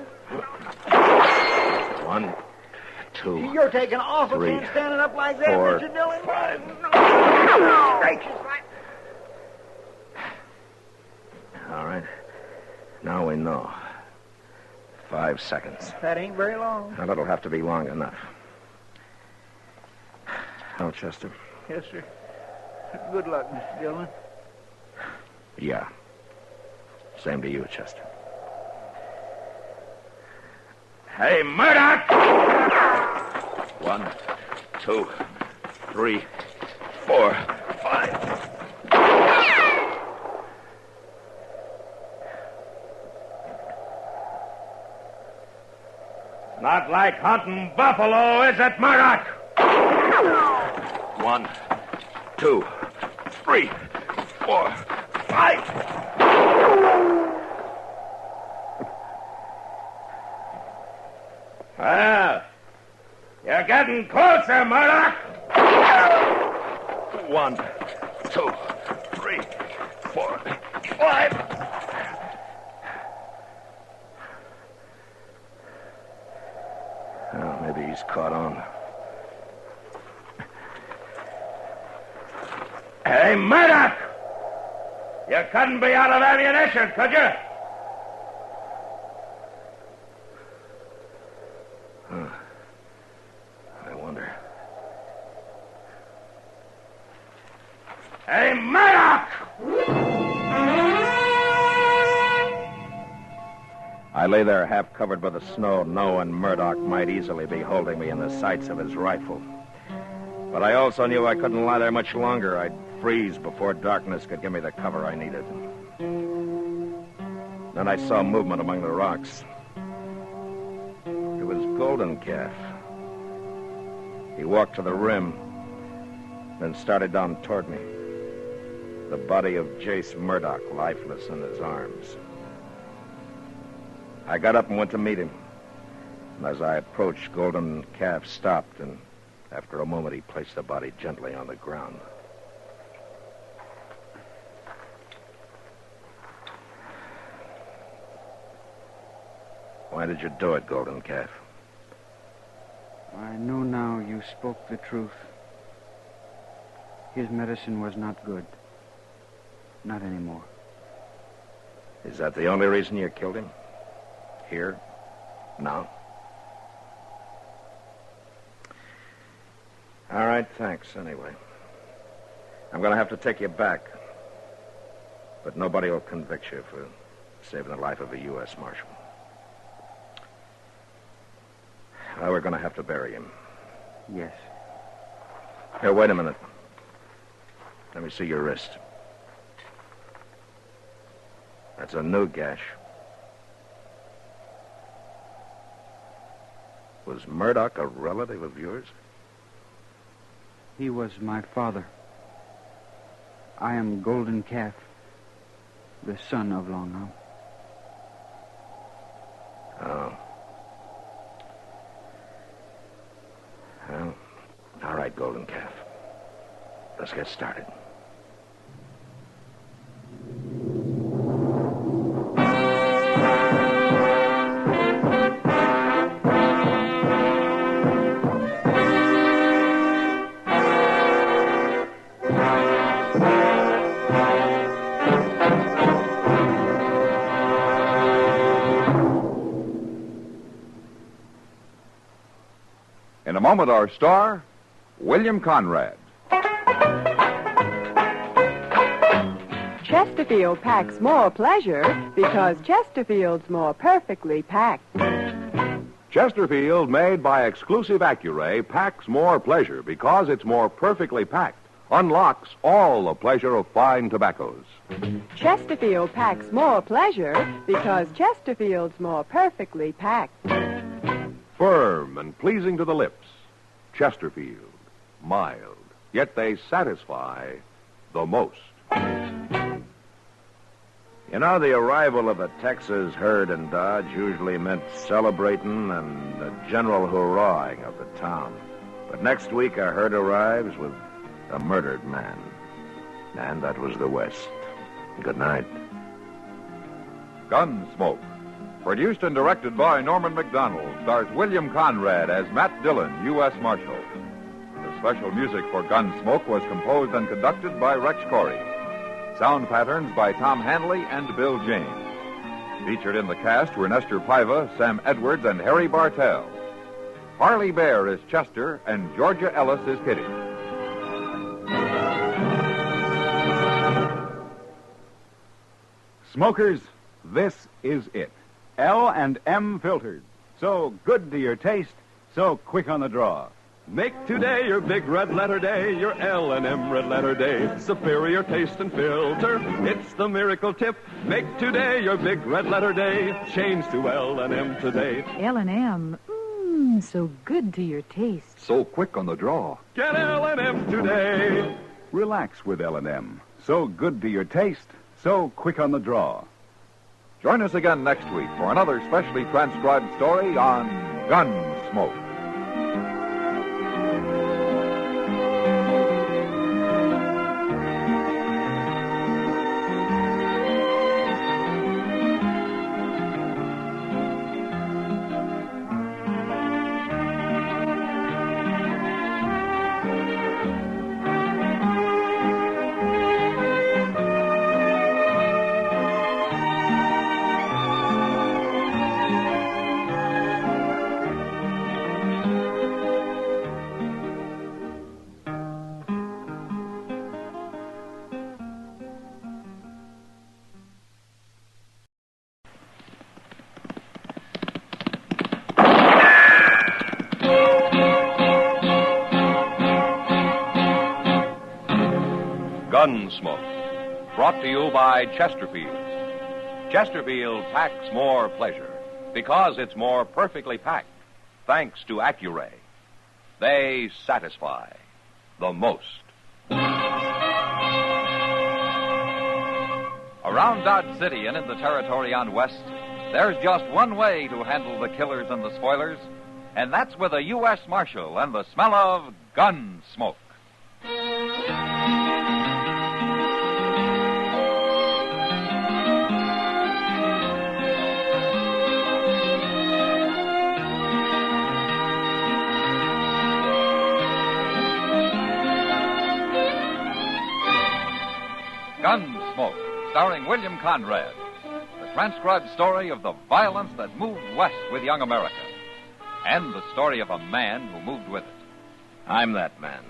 1, 2, You're taking awful three, chance standing up like that, 4, Mr. Dillon. 5. No. Gracious. All right. Now we know. 5 seconds. That ain't very long. Now, that'll have to be long enough. Oh, Chester? Yes, sir. Good luck, Mr. Dillon. Yeah. Same to you, Chester. Hey, Murdoch! 1, 2, 3, 4, 5. Not like hunting buffalo, is it, Murdoch? 1, 2, 3, 4, 5. Well, you're getting closer, Murdoch. 1, 2, 3, 4, 5. Oh, maybe he's caught on. Hey, Murdoch! You couldn't be out of ammunition, could you? I wonder. Hey, Murdoch! I lay there half covered by the snow, knowing Murdoch might easily be holding me in the sights of his rifle. But I also knew I couldn't lie there much longer. I'd freeze before darkness could give me the cover I needed. Then I saw movement among the rocks. It was Golden Calf. He walked to the rim, then started down toward me. The body of Jace Murdoch, lifeless in his arms. I got up and went to meet him. And as I approached, Golden Calf stopped, and after a moment, he placed the body gently on the ground. Why did you do it, Golden Calf? I know now you spoke the truth. His medicine was not good. Not anymore. Is that the only reason you killed him? Here? Now? All right, thanks, anyway. I'm going to have to take you back. But nobody will convict you for saving the life of a U.S. Marshal. Well, we're going to have to bury him. Yes. Here, wait a minute. Let me see your wrist. That's a new gash. Was Murdoch a relative of yours? He was my father. I am Golden Calf, the son of Long Arm. Oh. Well, all right, Golden Calf. Let's get started. In a moment, our star, William Conrad. Chesterfield packs more pleasure because Chesterfield's more perfectly packed. Chesterfield, made by exclusive Accuray, packs more pleasure because it's more perfectly packed. Unlocks all the pleasure of fine tobaccos. Chesterfield packs more pleasure because Chesterfield's more perfectly packed. Firm and pleasing to the lips. Chesterfield. Mild. Yet they satisfy the most. You know, the arrival of a Texas herd in Dodge usually meant celebrating and the general hurrahing of the town. But next week, our herd arrives with a murdered man. And that was the West. Good night. Gunsmoke. Produced and directed by Norman McDonald, stars William Conrad as Matt Dillon, U.S. Marshal. The special music for Gunsmoke was composed and conducted by Rex Corey. Sound patterns by Tom Hanley and Bill James. Featured in the cast were Nestor Paiva, Sam Edwards, and Harry Bartell. Harley Bear is Chester, and Georgia Ellis is Kitty. Smokers, this is it. L&M filters. So good to your taste, so quick on the draw. Make today your big red letter day, your L&M red letter day. Superior taste and filter, it's the miracle tip. Make today your big red letter day. Change to L&M today. L&M, so good to your taste. So quick on the draw. Get L&M today. Relax with L&M. So good to your taste, so quick on the draw. Join us again next week for another specially transcribed story on Gunsmoke. Gunsmoke, brought to you by Chesterfield. Chesterfield packs more pleasure because it's more perfectly packed, thanks to Accuray. They satisfy the most. Around Dodge City and in the territory on West, there's just one way to handle the killers and the spoilers, and that's with a U.S. Marshal and the smell of Gunsmoke. Gunsmoke, starring William Conrad. The transcribed story of the violence that moved west with young America. And the story of a man who moved with it. I'm that man,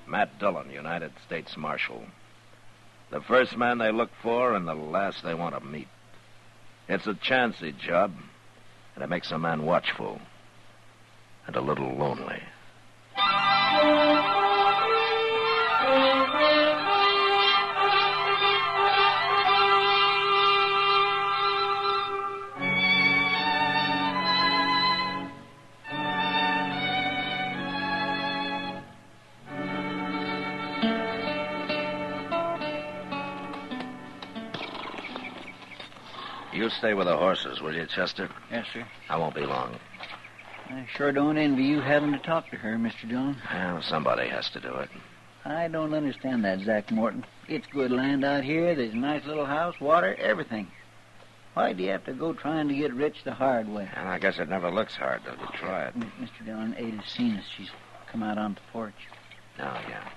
Matt Dillon, United States Marshal. The first man they look for and the last they want to meet. It's a chancy job, and it makes a man watchful and a little lonely. You stay with the horses, will you, Chester? Yes, sir. I won't be long. I sure don't envy you having to talk to her, Mr. Dillon. Well, somebody has to do it. I don't understand that, Zach Morton. It's good land out here. There's a nice little house, water, everything. Why do you have to go trying to get rich the hard way? And I guess it never looks hard till you try it. Mr. Dillon, Ada's seen us. She's come out on the porch. Oh, yeah.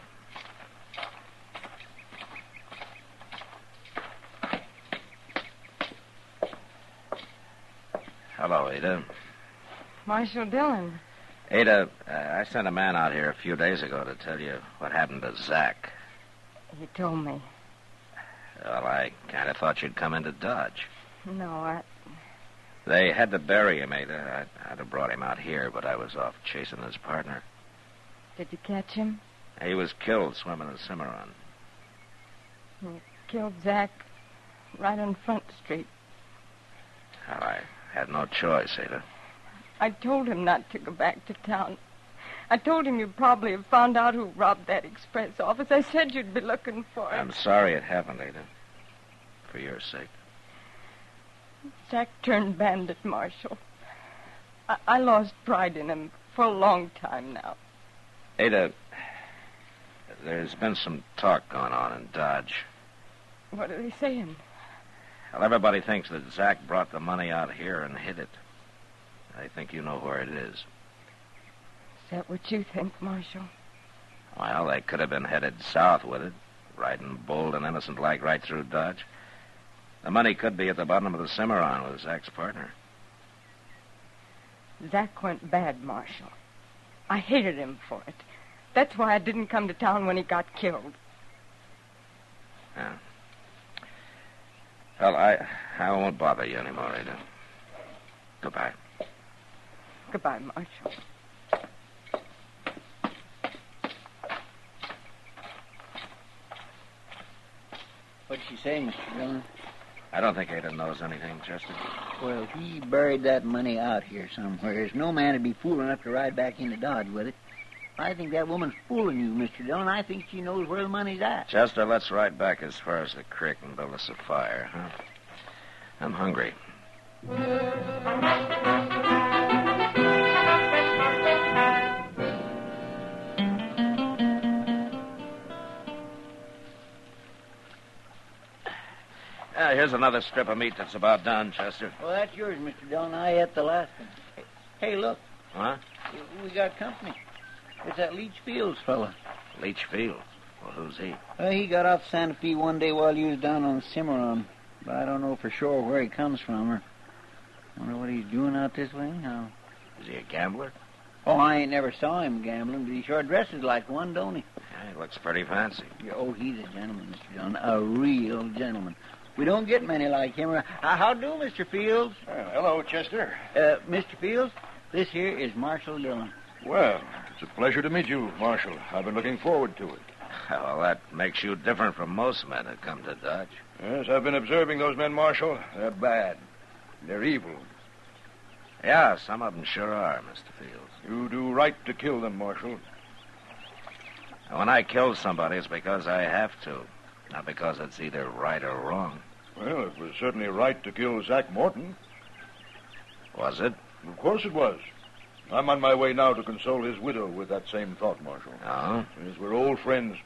Hello, Ada. Marshal Dillon. Ada, I sent a man out here a few days ago to tell you what happened to Zach. He told me. Well, I kind of thought you'd come into Dodge. No, They had to bury him, Ada. I'd have brought him out here, but I was off chasing his partner. Did you catch him? He was killed swimming the Cimarron. He killed Zach right on Front Street. Well, I had no choice, Ada. I told him not to go back to town. I told him you'd probably have found out who robbed that express office. I said you'd be looking for him. I'm sorry it happened, Ada. For your sake. Zach turned bandit, Marshal. I lost pride in him for a long time now. Ada, there's been some talk going on in Dodge. What are they saying? Well, everybody thinks that Zach brought the money out here and hid it. I think you know where it is. Is that what you think, Marshal? Well, they could have been headed south with it, riding bold and innocent like right through Dodge. The money could be at the bottom of the Cimarron with Zach's partner. Zach went bad, Marshal. I hated him for it. That's why I didn't come to town when he got killed. Yeah. Well, I won't bother you anymore, Ada. Goodbye. Goodbye, Marshal. What'd she say, Mr. Dillon? I don't think Ada knows anything, Chester. Well, he buried that money out here somewhere. No man would be fool enough to ride back into Dodge with it. I think that woman's fooling you, Mr. Dillon. I think she knows where the money's at. Chester, let's ride back as far as the creek and build us a fire, huh? I'm hungry. Here's another strip of meat that's about done, Chester. Well, that's yours, Mr. Dillon. I ate the last one. Hey, look. Huh? We got company. It's that Leach Fields fella. Leach Fields? Well, who's he? He got off Santa Fe one day while he was down on the Cimarron. But I don't know for sure where he comes from or wonder what he's doing out this way. Now. Is he a gambler? Oh, I ain't never saw him gambling, but he sure dresses like one, don't he? Yeah, he looks pretty fancy. Oh, he's a gentleman, Mr. Dillon. A real gentleman. We don't get many like him. How do, Mr. Fields? Hello, Chester. Mr. Fields, this here is Marshal Dillon. Well, it's a pleasure to meet you, Marshal. I've been looking forward to it. Well, that makes you different from most men that come to Dodge. Yes, I've been observing those men, Marshal. They're bad. They're evil. Yeah, some of them sure are, Mr. Fields. You do right to kill them, Marshal. When I kill somebody, it's because I have to. Not because it's either right or wrong. Well, it was certainly right to kill Zach Morton. Was it? Of course it was. I'm on my way now to console his widow with that same thought, Marshal. Oh? Yes, we're old friends,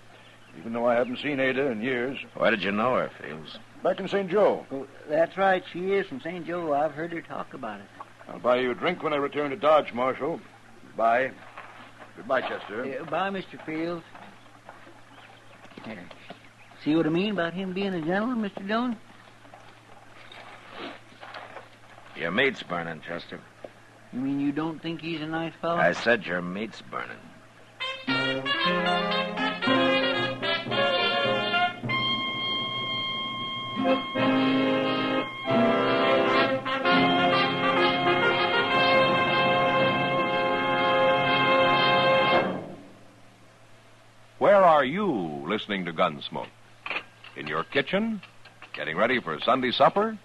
even though I haven't seen Ada in years. Where did you know her, Fields? Back in St. Joe. Oh, that's right. She is from St. Joe. I've heard her talk about it. I'll buy you a drink when I return to Dodge, Marshal. Goodbye. Goodbye, Chester. Bye, Mr. Fields. Here. See what I mean about him being a gentleman, Mr. Dillon? Your meat's burning, Chester. You mean you don't think he's a nice fellow? I said your meat's burning. Where are you listening to Gunsmoke? In your kitchen? Getting ready for Sunday supper?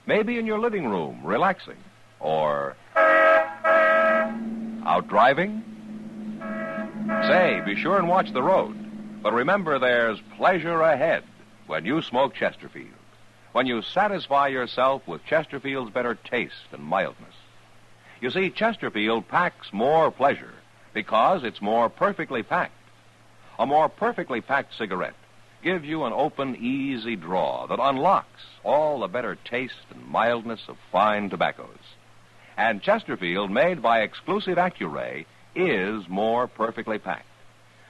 Maybe in your living room, relaxing? Or out driving? Say, be sure and watch the road. But remember, there's pleasure ahead when you smoke Chesterfield. When you satisfy yourself with Chesterfield's better taste and mildness. You see, Chesterfield packs more pleasure because it's more perfectly packed. A more perfectly packed cigarette gives you an open, easy draw that unlocks all the better taste and mildness of fine tobaccos. And Chesterfield, made by exclusive Accuray, is more perfectly packed,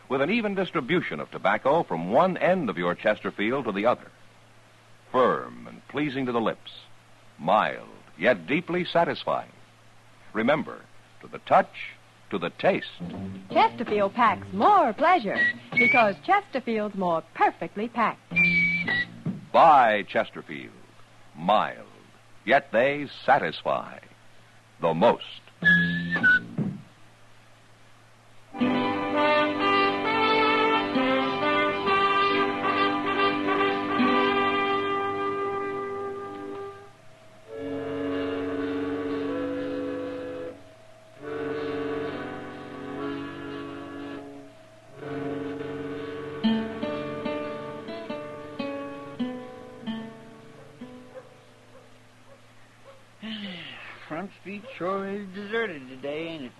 with an even distribution of tobacco from one end of your Chesterfield to the other. Firm and pleasing to the lips, mild, yet deeply satisfying. Remember, to the touch, to the taste. Chesterfield packs more pleasure because Chesterfield's more perfectly packed. Buy Chesterfield. Mild, yet they satisfy the most. Front Street sure is deserted today, ain't it?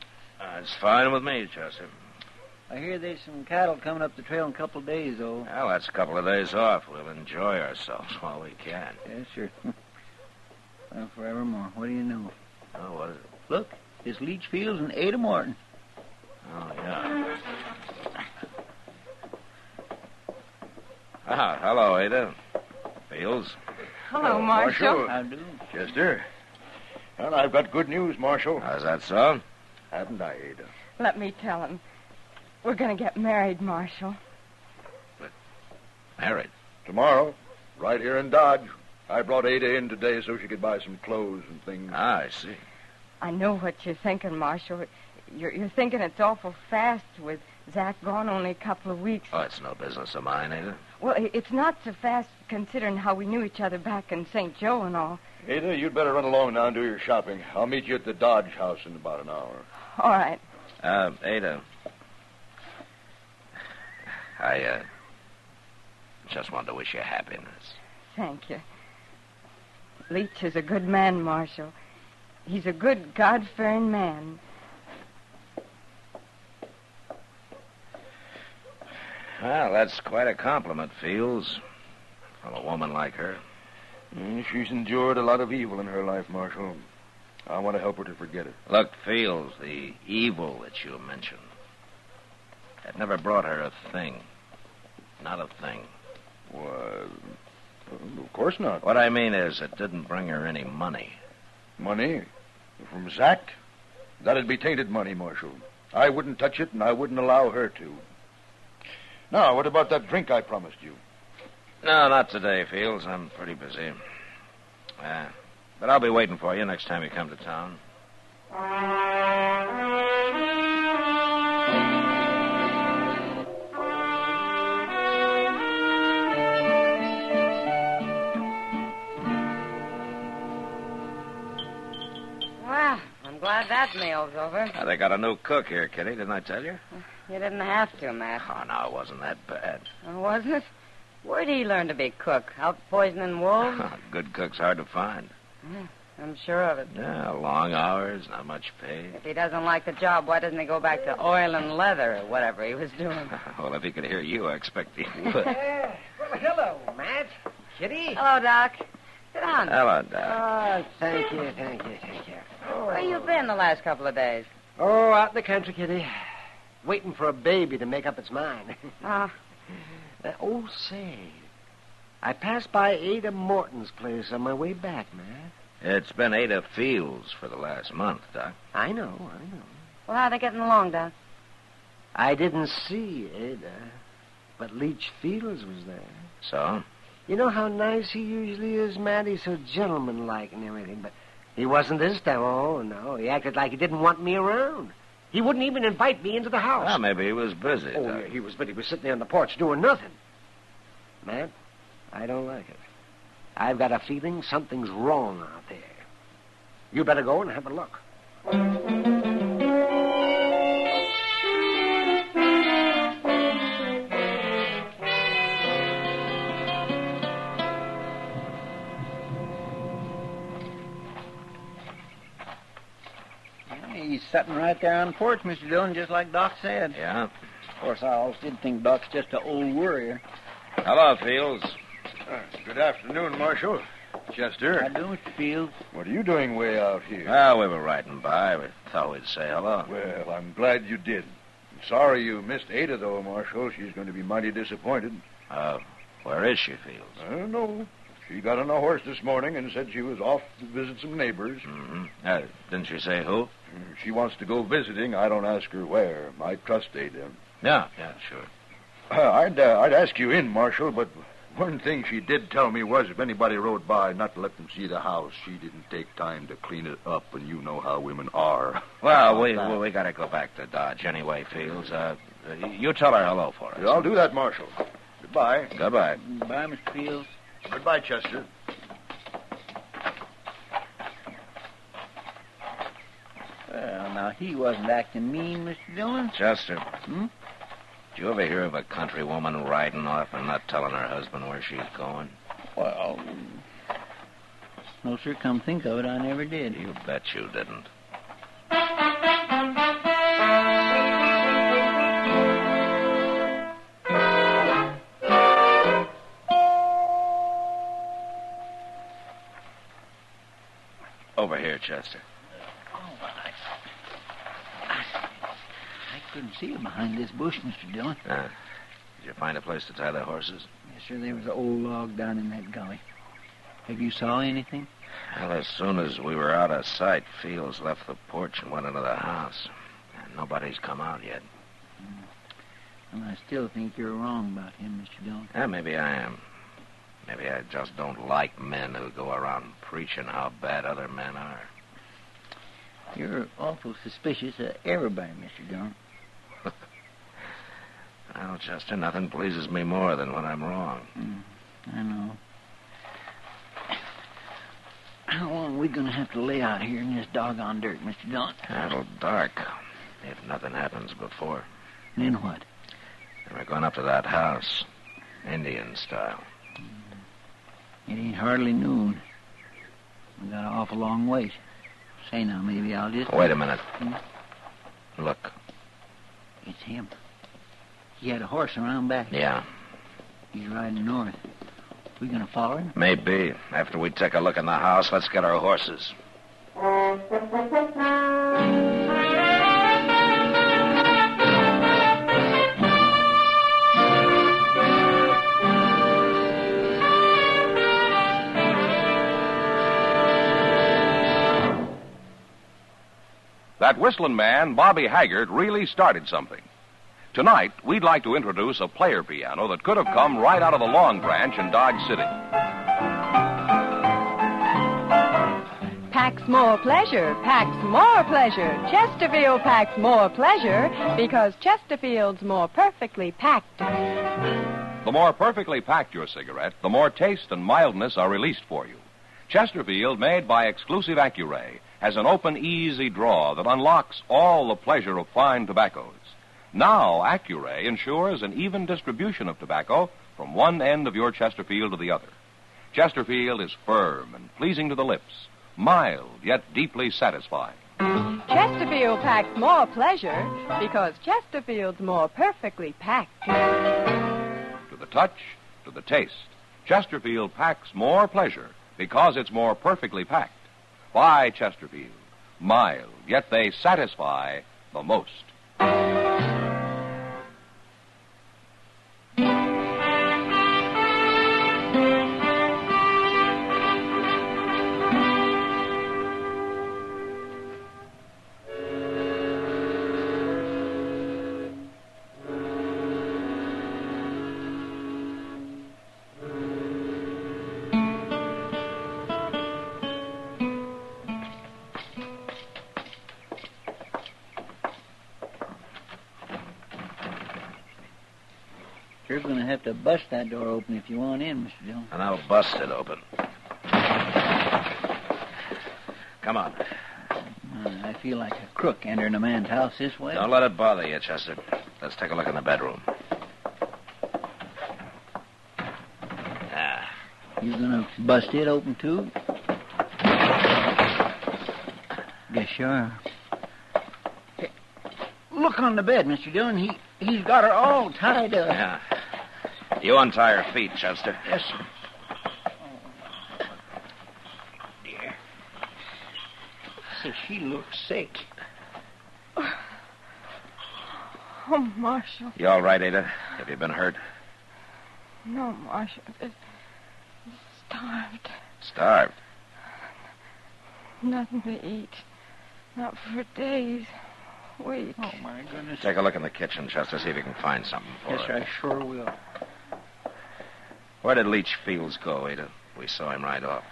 It's fine with me, Chester. I hear there's some cattle coming up the trail in a couple of days, though. Well, that's a couple of days off. We'll enjoy ourselves while we can. Yeah, sure. Well, forevermore. What do you know? Oh, what is it? Look, it's Leach Fields and Ada Morton. Oh, yeah. Ah, hello, Ada. Fields. Hello, Marshal. How do? Chester. Well, I've got good news, Marshal. How's that so? Haven't I, Ada? Let me tell him. We're going to get married, Marshal. Married? Tomorrow, right here in Dodge. I brought Ada in today so she could buy some clothes and things. Ah, I see. I know what you're thinking, Marshal. You're thinking it's awful fast with Zach gone only a couple of weeks. Oh, it's no business of mine, Ada. Well, it's not so fast considering how we knew each other back in St. Joe and all. Ada, you'd better run along now and do your shopping. I'll meet you at the Dodge house in about an hour. All right. Ada. I just wanted to wish you happiness. Thank you. Leach is a good man, Marshal. He's a good, God-fearing man. Well, that's quite a compliment, Fields, from a woman like her. She's endured a lot of evil in her life, Marshal. I want to help her to forget it. Look, Fields, the evil that you mentioned, it never brought her a thing. Not a thing. Well, of course not. What I mean is, it didn't bring her any money. Money? From Zach? That'd be tainted money, Marshal. I wouldn't touch it, and I wouldn't allow her to. Now, what about that drink I promised you? No, not today, Fields. I'm pretty busy. But I'll be waiting for you next time you come to town. Well, I'm glad that meal's over. They got a new cook here, Kitty. Didn't I tell you? You didn't have to, Matt. Oh, no, it wasn't that bad. Oh, wasn't it? Where'd he learn to be cook? Out poisoning wolves? Good cook's hard to find. I'm sure of it. Yeah, long hours, not much pay. If he doesn't like the job, why doesn't he go back to oil and leather or whatever he was doing? Well, if he could hear you, I expect he would. Well, hello, Matt. Kitty. Hello, Doc. Sit down. Hello, Doc. Oh, thank you. Where you been the last couple of days? Oh, out in the country, Kitty. Waiting for a baby to make up its mind. Oh, say. I passed by Ada Morton's place on my way back, Matt. It's been Ada Fields for the last month, Doc. I know. Well, how are they getting along, Doc? I didn't see Ada, but Leach Fields was there. So? You know how nice he usually is, Matt? He's so gentlemanlike and everything, but he wasn't this time. Oh, no. He acted like he didn't want me around. He wouldn't even invite me into the house. Well, maybe he was busy, Oh, Doc. yeah, he was, but he was sitting there on the porch doing nothing. Matt, I don't like it. I've got a feeling something's wrong out there. You better go and have a look. He's sitting right there on the porch, Mr. Dillon, just like Doc said. Yeah? Of course, I always did think Doc's just an old worrier. Hello, Fields. Good afternoon, Marshal. Chester. How do, Mr. Fields? What are you doing way out here? Well, we were riding by. We thought we'd say hello. Well, I'm glad you did. I'm sorry you missed Ada, though, Marshal. She's going to be mighty disappointed. Where is she, Fields? I don't know. She got on a horse this morning and said she was off to visit some neighbors. Mm-hmm. Didn't she say who? She wants to go visiting. I don't ask her where. I trust Ada. Yeah, sure. I'd ask you in, Marshal, but one thing she did tell me was if anybody rode by, not to let them see the house. She didn't take time to clean it up, and you know how women are. Well, we got to go back to Dodge anyway, Fields. You tell her hello for us. Yeah, I'll do that, Marshal. Goodbye. Goodbye. Bye, Mr. Fields. Goodbye, Chester. Well, now, he wasn't acting mean, Mr. Dillon. Chester. Did you ever hear of a country woman riding off and not telling her husband where she's going? Well, no, sir, come think of it, I never did. You bet you didn't. Over here, Chester. I couldn't see him behind this bush, Mr. Dillon. Did you find a place to tie the horses? Yes, sir, there was an old log down in that gully. Have you saw anything? Well, as soon as we were out of sight, Fields left the porch and went into the house. And nobody's come out yet. Well, I still think you're wrong about him, Mr. Dillon. Yeah, maybe I am. Maybe I just don't like men who go around preaching how bad other men are. You're awful suspicious of everybody, Mr. Dillon. Well, Chester, nothing pleases me more than when I'm wrong. I know. How long are we going to have to lay out here in this doggone dirt, Mr. Dillon? It'll dark, if nothing happens before. Then what? Then we're going up to that house, Indian style. It ain't hardly noon. We got an awful long wait. Say now, maybe I'll just... Wait a minute. Look. It's him. He had a horse around back. Yeah. He's riding north. We gonna follow him? Maybe. After we take a look in the house, let's get our horses. That whistling man, Bobby Haggart, really started something. Tonight, we'd like to introduce a player piano that could have come right out of the Long Branch in Dodge City. Packs more pleasure, packs more pleasure. Chesterfield packs more pleasure because Chesterfield's more perfectly packed. The more perfectly packed your cigarette, the more taste and mildness are released for you. Chesterfield, made by exclusive Accuray, has an open, easy draw that unlocks all the pleasure of fine tobaccos. Now, Accuray ensures an even distribution of tobacco from one end of your Chesterfield to the other. Chesterfield is firm and pleasing to the lips, mild yet deeply satisfying. Chesterfield packs more pleasure because Chesterfield's more perfectly packed. To the touch, to the taste, Chesterfield packs more pleasure because it's more perfectly packed. Buy Chesterfield. Mild, yet they satisfy the most. You're going to have to bust that door open if you want in, Mr. Dillon. And I'll bust it open. Come on. I feel like a crook entering a man's house this way. Don't let it bother you, Chester. Let's take a look in the bedroom. You going to bust it open, too? Guess you are. Hey, look on the bed, Mr. Dillon. He's got her all tied up. Yeah. You untie her feet, Chester. Yes, sir. Dear. So she looks sick. Oh, Marshal. You all right, Ada? Have you been hurt? No, Marshal. Starved. Starved? Nothing to eat. Not for days. Weeks. Oh, my goodness. Take a look in the kitchen, Chester, see if you can find something for Yes, her. sir, I sure will. Where did Leach Fields go, Ada? We saw him right off.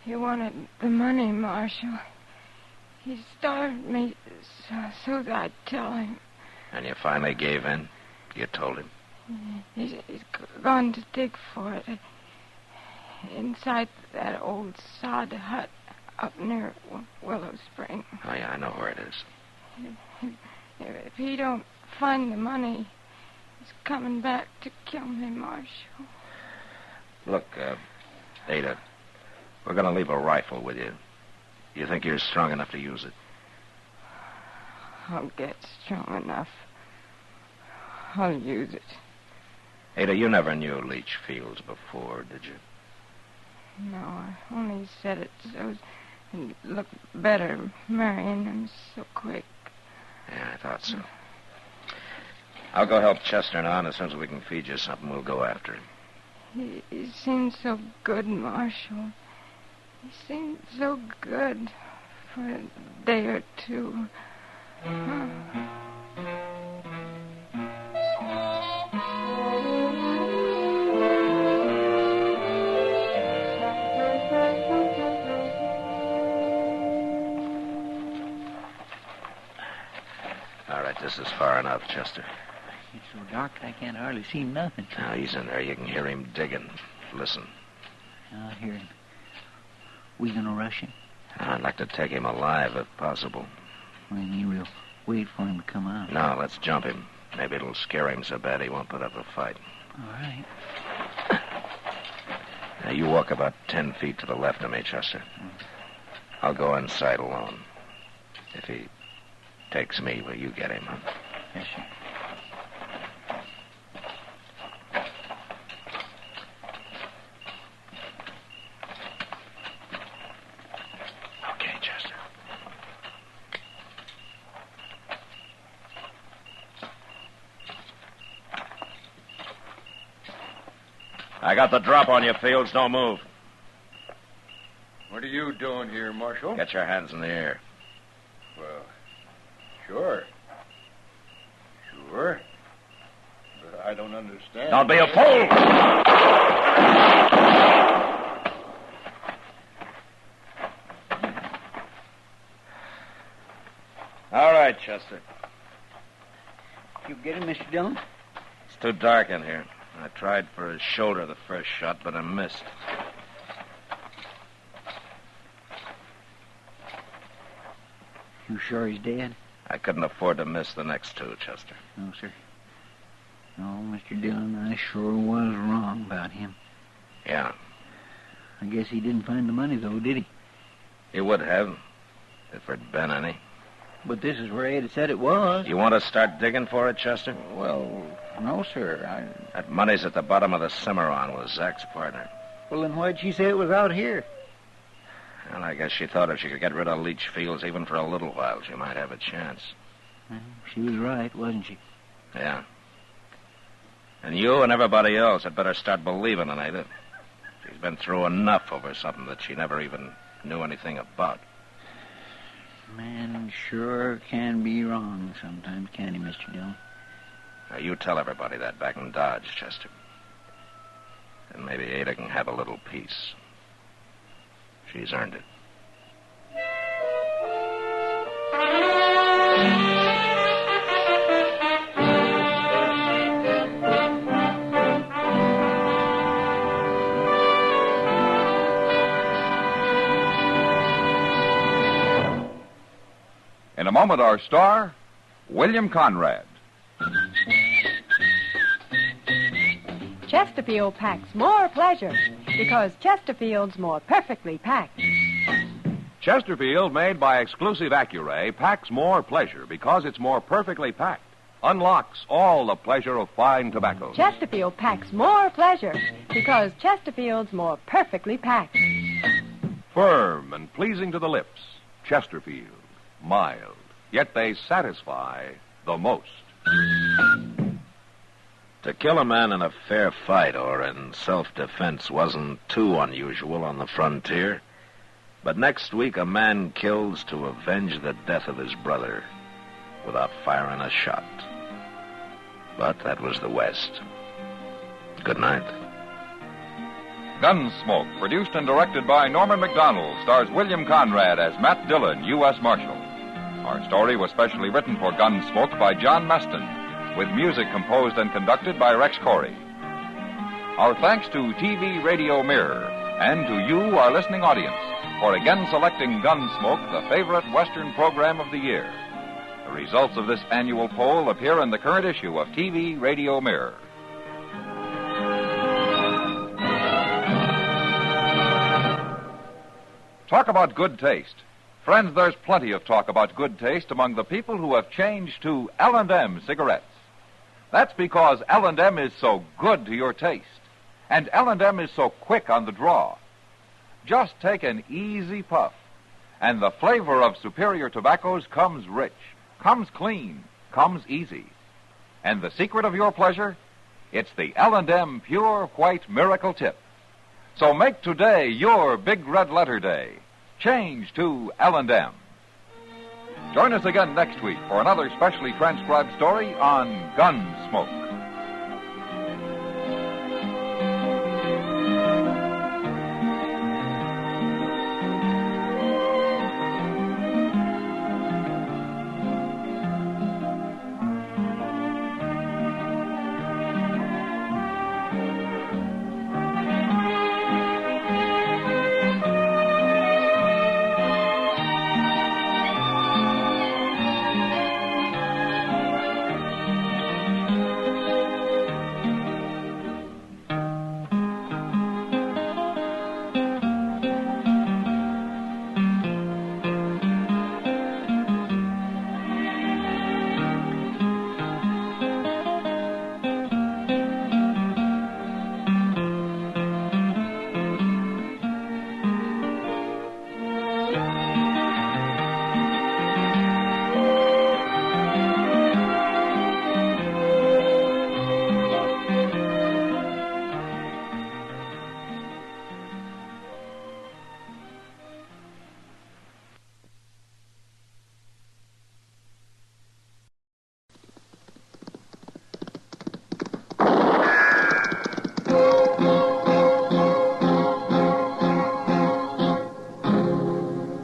He wanted the money, Marshal. He starved me so that I'd tell him. And you finally gave in? You told him? He's gone to dig for it. Inside that old sod hut up near Willow Spring. Oh, yeah, I know where it is. If he don't find the money, he's coming back to kill me, Marshal. Look, Ada, we're going to leave a rifle with you. You think you're strong enough to use it? I'll get strong enough. I'll use it. Ada, you never knew Leach Fields before, did you? No, I only said it so it'd look better marrying him so quick. Yeah, I thought so. I'll go help Chester now, and as soon as we can feed you something, we'll go after him. He seemed so good, Marshal. He seemed so good for a day or two. All right, this is far enough, Chester. It's so dark I can't hardly see nothing. Now, he's in there. You can hear him digging. Listen. I'll hear him. We gonna rush him? I'd like to take him alive, if possible. What do you mean we'll wait for him to come out? No, let's jump him. Maybe it'll scare him so bad he won't put up a fight. All right. Now, you walk about 10 feet to the left of me, Chester. I'll go inside alone. If he takes me, will you get him, huh? Yes, sir. Okay, Chester. I got the drop on you, Fields. Don't move. What are you doing here, Marshal? Get your hands in the air. Well, sure. Sure. But I don't understand. Don't be a fool! All right, Chester. You get him, Mr. Dillon? It's too dark in here. I tried for his shoulder the first shot, but I missed. You sure he's dead? I couldn't afford to miss the next two, Chester. No, sir. Oh, Mr. Dillon, I sure was wrong about him. Yeah. I guess he didn't find the money, though, did he? He would have, if there'd been any. But this is where Ada said it was. You want to start digging for it, Chester? Well, no, sir. That money's at the bottom of the Cimarron with Zach's partner. Well, then why'd she say it was out here? Well, I guess she thought if she could get rid of Leach Fields even for a little while, she might have a chance. Well, she was right, wasn't she? Yeah. And you and everybody else had better start believing in Ada. She's been through enough over something that she never even knew anything about. Man sure can be wrong sometimes, can't he, Mr. Dillon? Now, you tell everybody that back in Dodge, Chester. And maybe Ada can have a little peace. She's earned it. In a moment, our star, William Conrad. Chesterfield packs more pleasure because Chesterfield's more perfectly packed. Chesterfield, made by exclusive Accuray, packs more pleasure because it's more perfectly packed. Unlocks all the pleasure of fine tobacco. Chesterfield packs more pleasure because Chesterfield's more perfectly packed. Firm and pleasing to the lips. Chesterfield. Mild. Yet they satisfy the most. To kill a man in a fair fight or in self-defense wasn't too unusual on the frontier. But next week, a man kills to avenge the death of his brother without firing a shot. But that was the West. Good night. Gunsmoke, produced and directed by Norman McDonald, stars William Conrad as Matt Dillon, U.S. Marshal. Our story was specially written for Gunsmoke by John Meston, with music composed and conducted by Rex Corey. Our thanks to TV Radio Mirror and to you, our listening audience, for again selecting Gunsmoke, the favorite Western program of the year. The results of this annual poll appear in the current issue of TV Radio Mirror. Talk about good taste. Friends, there's plenty of talk about good taste among the people who have changed to L&M cigarettes. That's because L&M is so good to your taste, and L&M is so quick on the draw. Just take an easy puff, and the flavor of superior tobaccos comes rich, comes clean, comes easy. And the secret of your pleasure? It's the L&M Pure White Miracle Tip. So make today your big red letter day. Change to L&M. Join us again next week for another specially transcribed story on Gunsmoke.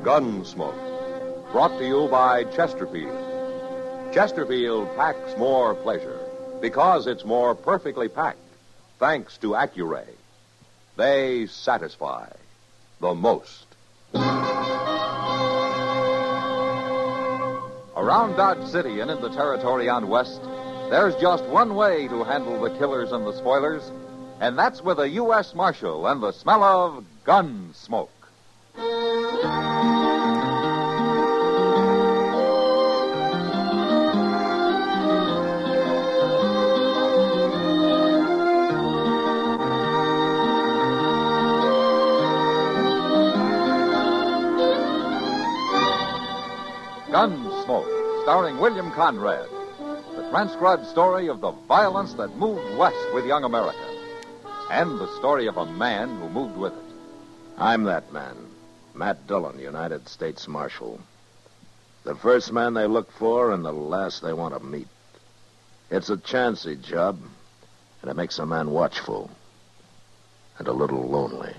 Gunsmoke, brought to you by Chesterfield. Chesterfield packs more pleasure because it's more perfectly packed, thanks to Accuray. They satisfy the most. Around Dodge City and in the territory on West, There's just one way to handle the killers and the spoilers, and that's with a U.S. Marshal and the smell of Gunsmoke. Gunsmoke, starring William Conrad. The transcribed story of the violence that moved west with young America. And the story of a man who moved with it. I'm that man, Matt Dillon, United States Marshal. The first man they look for and the last they want to meet. It's a chancy job, and it makes a man watchful and a little lonely.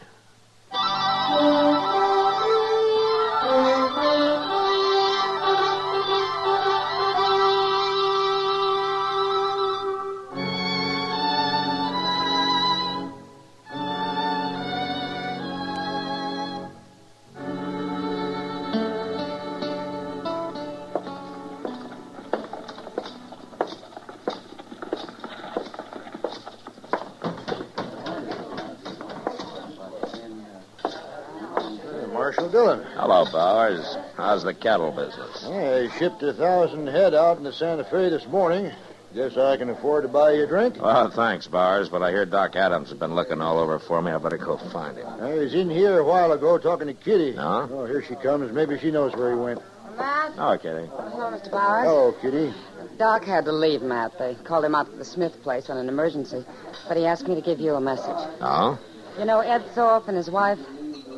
Marshal Dillon. Hello, Bowers. How's the cattle business? I shipped 1,000 head out into Santa Fe this morning. Guess I can afford to buy you a drink? Well, thanks, Bowers, but I hear Doc Adams has been looking all over for me. I better go find him. I was in here a while ago talking to Kitty. No? Oh, here she comes. Maybe she knows where he went. Matt? Oh, Kitty. Hello, Mr. Bowers. Hello, Kitty. Doc had to leave, Matt. They called him out to the Smith place on an emergency. But he asked me to give you a message. Oh? You know Ed Thorpe and his wife?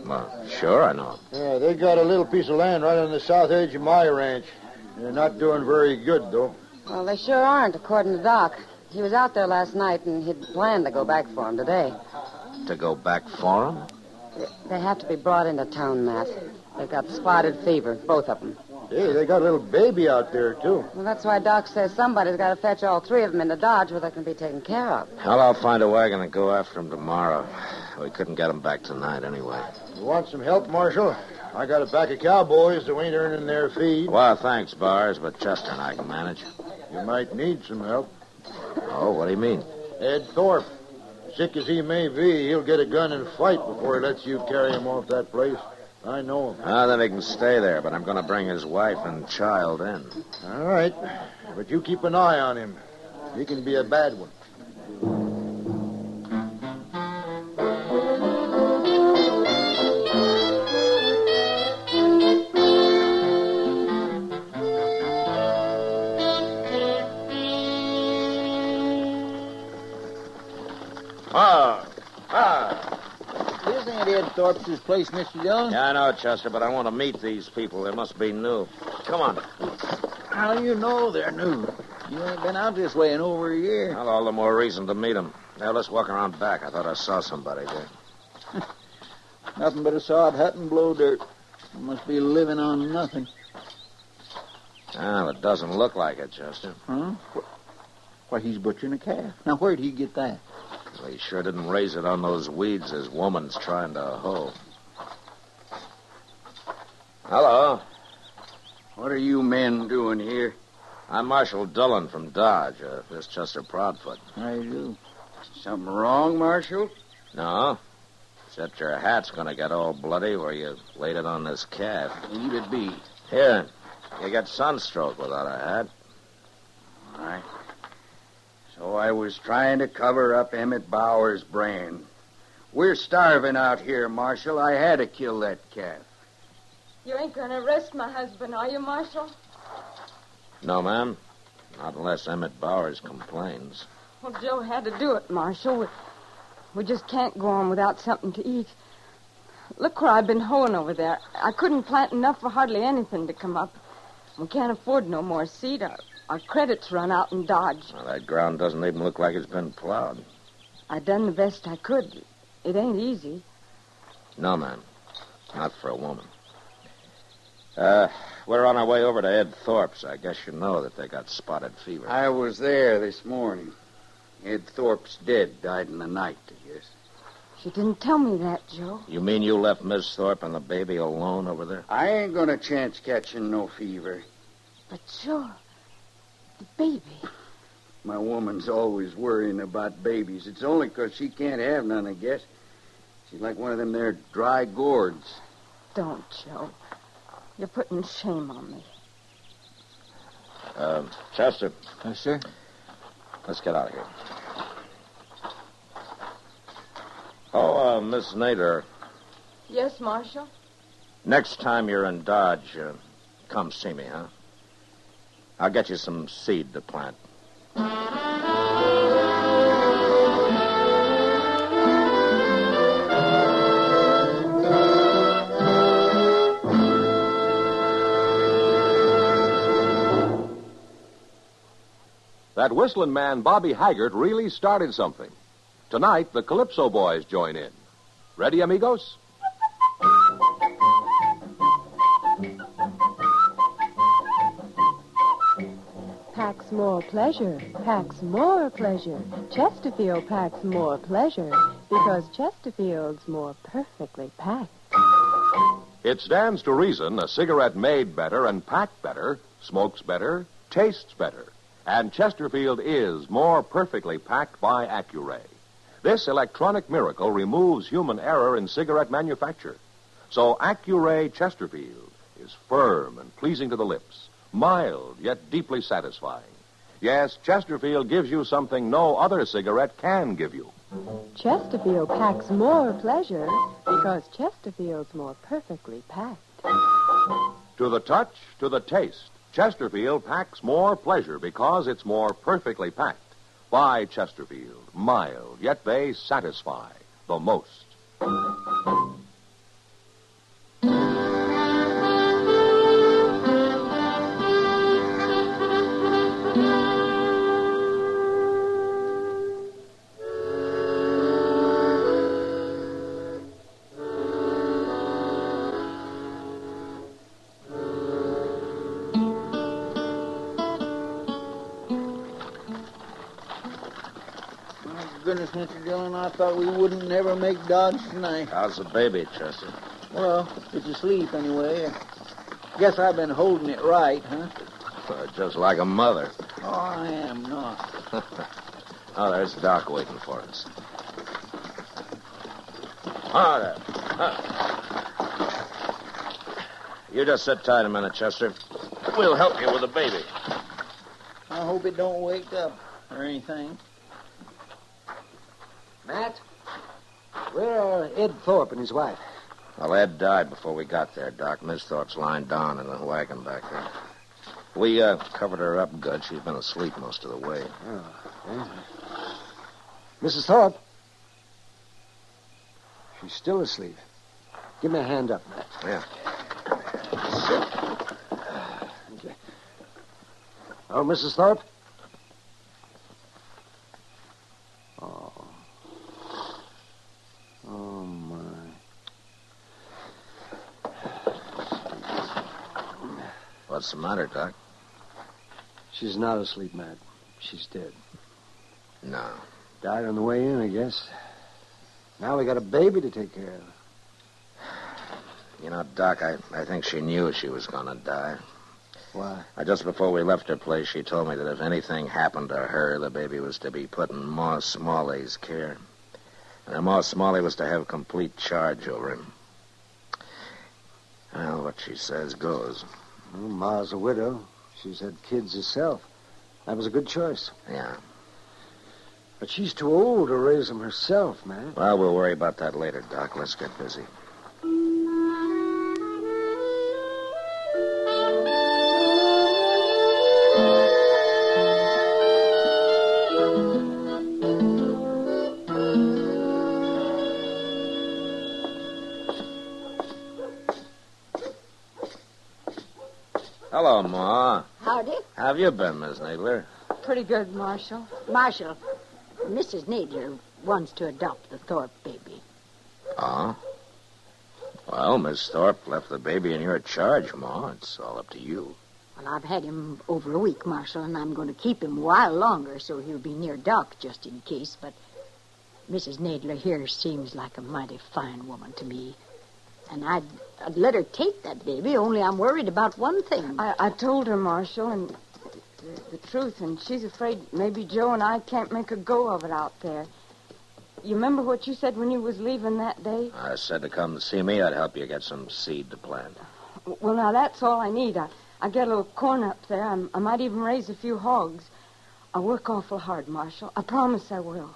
Well, sure, I know. Yeah, they got a little piece of land right on the south edge of my ranch. They're not doing very good, though. Well, they sure aren't, according to Doc. He was out there last night, and he'd planned to go back for him today. To go back for him? They have to be brought into town, Matt. They've got spotted fever, both of them. Hey, they got a little baby out there, too. Well, that's why Doc says somebody's got to fetch all three of them into Dodge where they can be taken care of. Well, I'll find a wagon and go after him tomorrow. We couldn't get him back tonight anyway. You want some help, Marshal? I got a pack of cowboys who ain't earning their feed. Well, thanks, Bars, but Chester and I can manage. You might need some help. Oh, what do you mean? Ed Thorpe. Sick as he may be, he'll get a gun and fight before he lets you carry him off that place. I know him. Then he can stay there, but I'm going to bring his wife and child in. All right. But you keep an eye on him. He can be a bad one. This ain't Ed Thorpe's place, Mr. Dillon. Yeah, I know, Chester, but I want to meet these people. They must be new. Come on. How do you know they're new? You ain't been out this way in over a year. Well, all the more reason to meet them. Now, let's walk around back. I thought I saw somebody there. Nothing but a sod hut and blow dirt. You must be living on nothing. Well, it doesn't look like it, Chester. Huh? Why, he's butchering a calf. Now, where'd he get that? Well, he sure didn't raise it on those weeds his woman's trying to hoe. Hello. What are you men doing here? I'm Marshal Dillon from Dodge. This Chester Proudfoot. How you do? Something wrong, Marshal? No. Except your hat's going to get all bloody where you laid it on this calf. Leave it be. Here. You get sunstroke without a hat. All right. So I was trying to cover up Emmett Bauer's brand. We're starving out here, Marshal. I had to kill that calf. You ain't going to arrest my husband, are you, Marshal? No, ma'am. Not unless Emmett Bowers complains. Well, Joe had to do it, Marshal. We just can't go on without something to eat. Look where I've been hoeing over there. I couldn't plant enough for hardly anything to come up. We can't afford no more seed. Our credits run out in Dodge. Well, that ground doesn't even look like it's been plowed. I done the best I could. It ain't easy. No, ma'am. Not for a woman. We're on our way over to Ed Thorpe's. I guess you know that they got spotted fever. I was there this morning. Ed Thorpe's dead. Died in the night, I guess. She didn't tell me that, Joe. You mean you left Miss Thorpe and the baby alone over there? I ain't gonna chance catching no fever. But, Joe, the baby. My woman's always worrying about babies. It's only 'cause she can't have none, I guess. She's like one of them there dry gourds. Don't, Joe. You're putting shame on me. Chester. Yes, sir? Let's get out of here. Oh, Miss Nader, Yes, Marshal? next time you're in Dodge, come see me, huh? I'll get you some seed to plant. That whistling man, Bobby Haggart, really started something. Tonight, the Calypso Boys join in. Ready, amigos? Packs more pleasure, packs more pleasure. Chesterfield packs more pleasure because Chesterfield's more perfectly packed. It stands to reason a cigarette made better and packed better, smokes better, tastes better. And Chesterfield is more perfectly packed by Accuray. This electronic miracle removes human error in cigarette manufacture. So Accuray Chesterfield is firm and pleasing to the lips, mild yet deeply satisfying. Yes, Chesterfield gives you something no other cigarette can give you. Chesterfield packs more pleasure because Chesterfield's more perfectly packed. To the touch, to the taste, Chesterfield packs more pleasure because it's more perfectly packed. By Chesterfield, mild, yet they satisfy the most. Goodness, Mr. Dillon, I thought we wouldn't never make Dodge tonight. How's the baby, Chester? Well, it's asleep anyway. Guess I've been holding it right, huh? Just like a mother. Oh, I am not. Oh, there's Doc waiting for us. Oh, there. You just sit tight a minute, Chester. We'll help you with the baby. I hope it don't wake up or anything. Matt, where are Ed Thorpe and his wife? Well, Ed died before we got there, Doc. Miss Thorpe's lying down in the wagon back there. We covered her up good. She's been asleep most of the way. Oh, yeah. Mrs. Thorpe? She's still asleep. Give me a hand up, Matt. Yeah. Okay. Oh, Mrs. Thorpe? Oh. Oh, my. What's the matter, Doc? She's not asleep, Matt. She's dead. No. Died on the way in, I guess. Now we got a baby to take care of. You know, Doc, I think she knew she was going to die. Why? Just before we left her place, she told me that if anything happened to her, the baby was to be put in Ma Smalley's care. And Ma Smalley was to have complete charge over him. Well, what she says goes. Well, Ma's a widow. She's had kids herself. That was a good choice. Yeah. But she's too old to raise them herself, man. Well, we'll worry about that later, Doc. Let's get busy. Hello, Ma. Howdy. How have you been, Miss Nadler? Pretty good, Marshal. Marshal, Mrs. Nadler wants to adopt the Thorpe baby. Oh? Well, Miss Thorpe left the baby in your charge, Ma. It's all up to you. Well, I've had him over a week, Marshal, and I'm going to keep him a while longer so he'll be near Doc just in case. But Mrs. Nadler here seems like a mighty fine woman to me. And I'd let her take that baby, only I'm worried about one thing. I told her, Marshal, and the truth, and she's afraid maybe Joe and I can't make a go of it out there. You remember what you said when you was leaving that day? I said to come see me. I'd help you get some seed to plant. Well, now, that's all I need. I get a little corn up there. I might even raise a few hogs. I work awful hard, Marshal. I promise I will.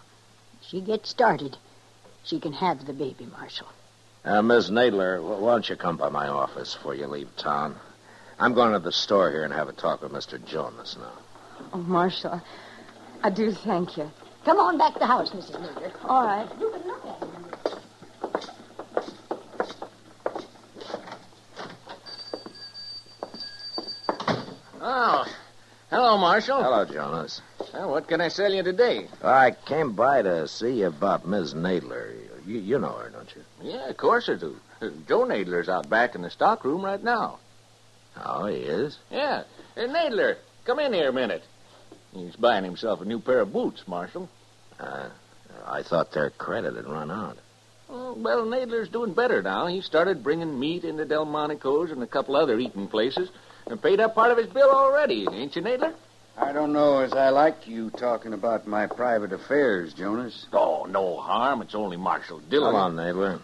She gets started. She can have the baby, Marshal. Miss Nadler, why don't you come by my office before you leave town? I'm going to the store here and have a talk with Mr. Jonas now. Oh, Marshal, I do thank you. Come on back to the house, Mrs. Nadler. All right. You can look at him. Oh, hello, Marshal. Hello, Jonas. Well, what can I sell you today? I came by to see you about Miss Nadler. You know her, don't you? Yeah, of course I do. Joe Nadler's out back in the stock room right now. Oh, he is? Yeah. Nadler, come in here a minute. He's buying himself a new pair of boots, Marshal. I thought their credit had run out. Oh, well, Nadler's doing better now. He started bringing meat into Delmonico's and a couple other eating places and paid up part of his bill already, ain't you, Nadler? I don't know as I like you talking about my private affairs, Jonas. Oh, no harm. It's only Marshal Dillon. Come on, Nadler.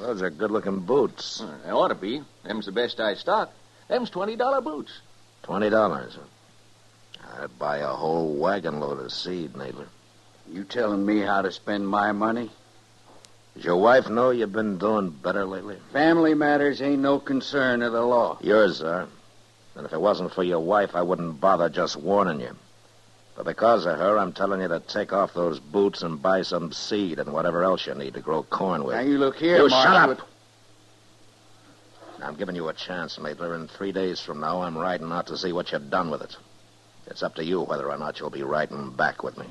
Those are good-looking boots. They ought to be. Them's the best I stock. Them's $20 boots. $20. I'd buy a whole wagon load of seed, Nadler. You telling me how to spend my money? Does your wife know you've been doing better lately? Family matters ain't no concern of the law. Yours are. And if it wasn't for your wife, I wouldn't bother just warning you. But because of her, I'm telling you to take off those boots and buy some seed and whatever else you need to grow corn with. Now, you look here, You Marshal. shut up! Now, I'm giving you a chance, Nadler. In 3 days from now, I'm riding out to see what you've done with it. It's up to you whether or not you'll be riding back with me.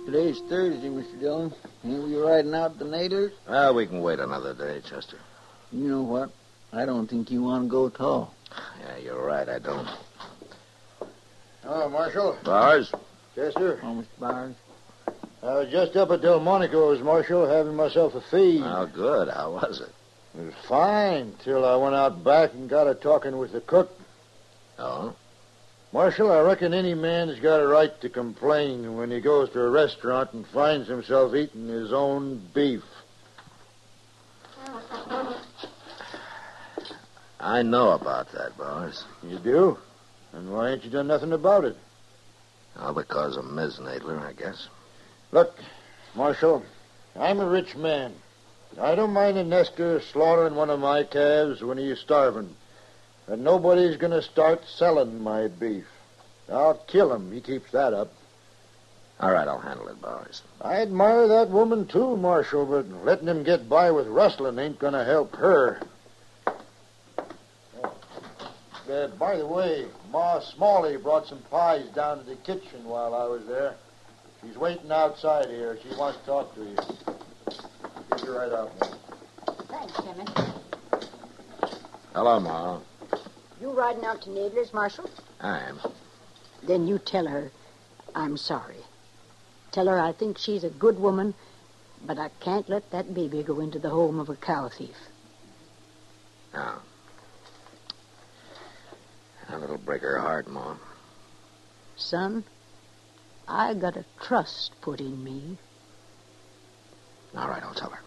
Today's Thursday, Mr. Dillon. Ain't we riding out the Nadlers? Well, we can wait another day, Chester. You know what? I don't think you want to go at all. Yeah, you're right, I don't. Hello, Marshal. Bars? Chester? Oh, Mr. Byers. I was just up at Delmonico's, Marshal, having myself a feed. Oh, good. How was it? It was fine, till I went out back and got a talking with the cook. Oh? Marshal, I reckon any man's got a right to complain when he goes to a restaurant and finds himself eating his own beef. I know about that, Bars. You do? And why ain't you done nothing about it? Well, because of Miss Nadler, I guess. Look, Marshal, I'm a rich man. I don't mind a Nestor slaughtering one of my calves when he's starving. And nobody's going to start selling my beef. I'll kill him. He keeps that up. All right, I'll handle it, Bowers. I admire that woman, too, Marshal, but letting him get by with rustling ain't going to help her. By the way, Ma Smalley brought some pies down to the kitchen while I was there. She's waiting outside here. She wants to talk to you. Get you right out, man. Thanks, Timmy. Hello, Ma. You riding out to Nadler's, Marshal? I am. Then you tell her I'm sorry. Tell her I think she's a good woman, but I can't let that baby go into the home of a cow thief. No. That'll break her heart, Ma. Son, I got a trust put in me. All right, I'll tell her.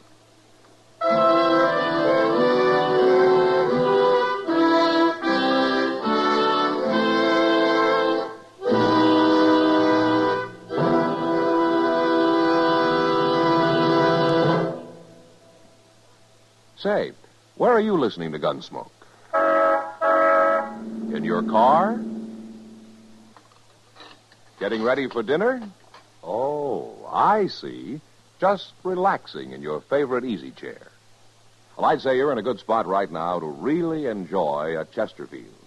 Say, where are you listening to Gunsmoke? In your car? Getting ready for dinner? Oh, I see. Just relaxing in your favorite easy chair. Well, I'd say you're in a good spot right now to really enjoy a Chesterfield.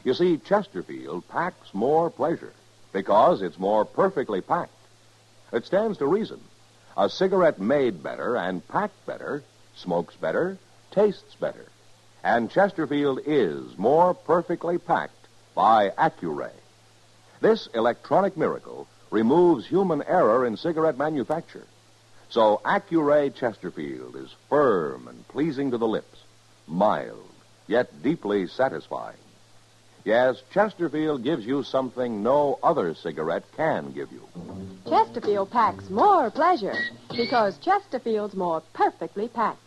You see, Chesterfield packs more pleasure because it's more perfectly packed. It stands to reason. A cigarette made better and packed better smokes better, tastes better. And Chesterfield is more perfectly packed by Accuray. This electronic miracle removes human error in cigarette manufacture. So Accuray Chesterfield is firm and pleasing to the lips, mild, yet deeply satisfying. Yes, Chesterfield gives you something no other cigarette can give you. Chesterfield packs more pleasure because Chesterfield's more perfectly packed.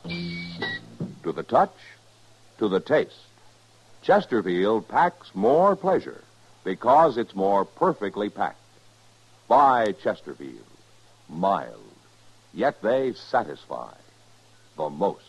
To the touch, to the taste, Chesterfield packs more pleasure because it's more perfectly packed. Buy Chesterfield. Mild, yet they satisfy the most.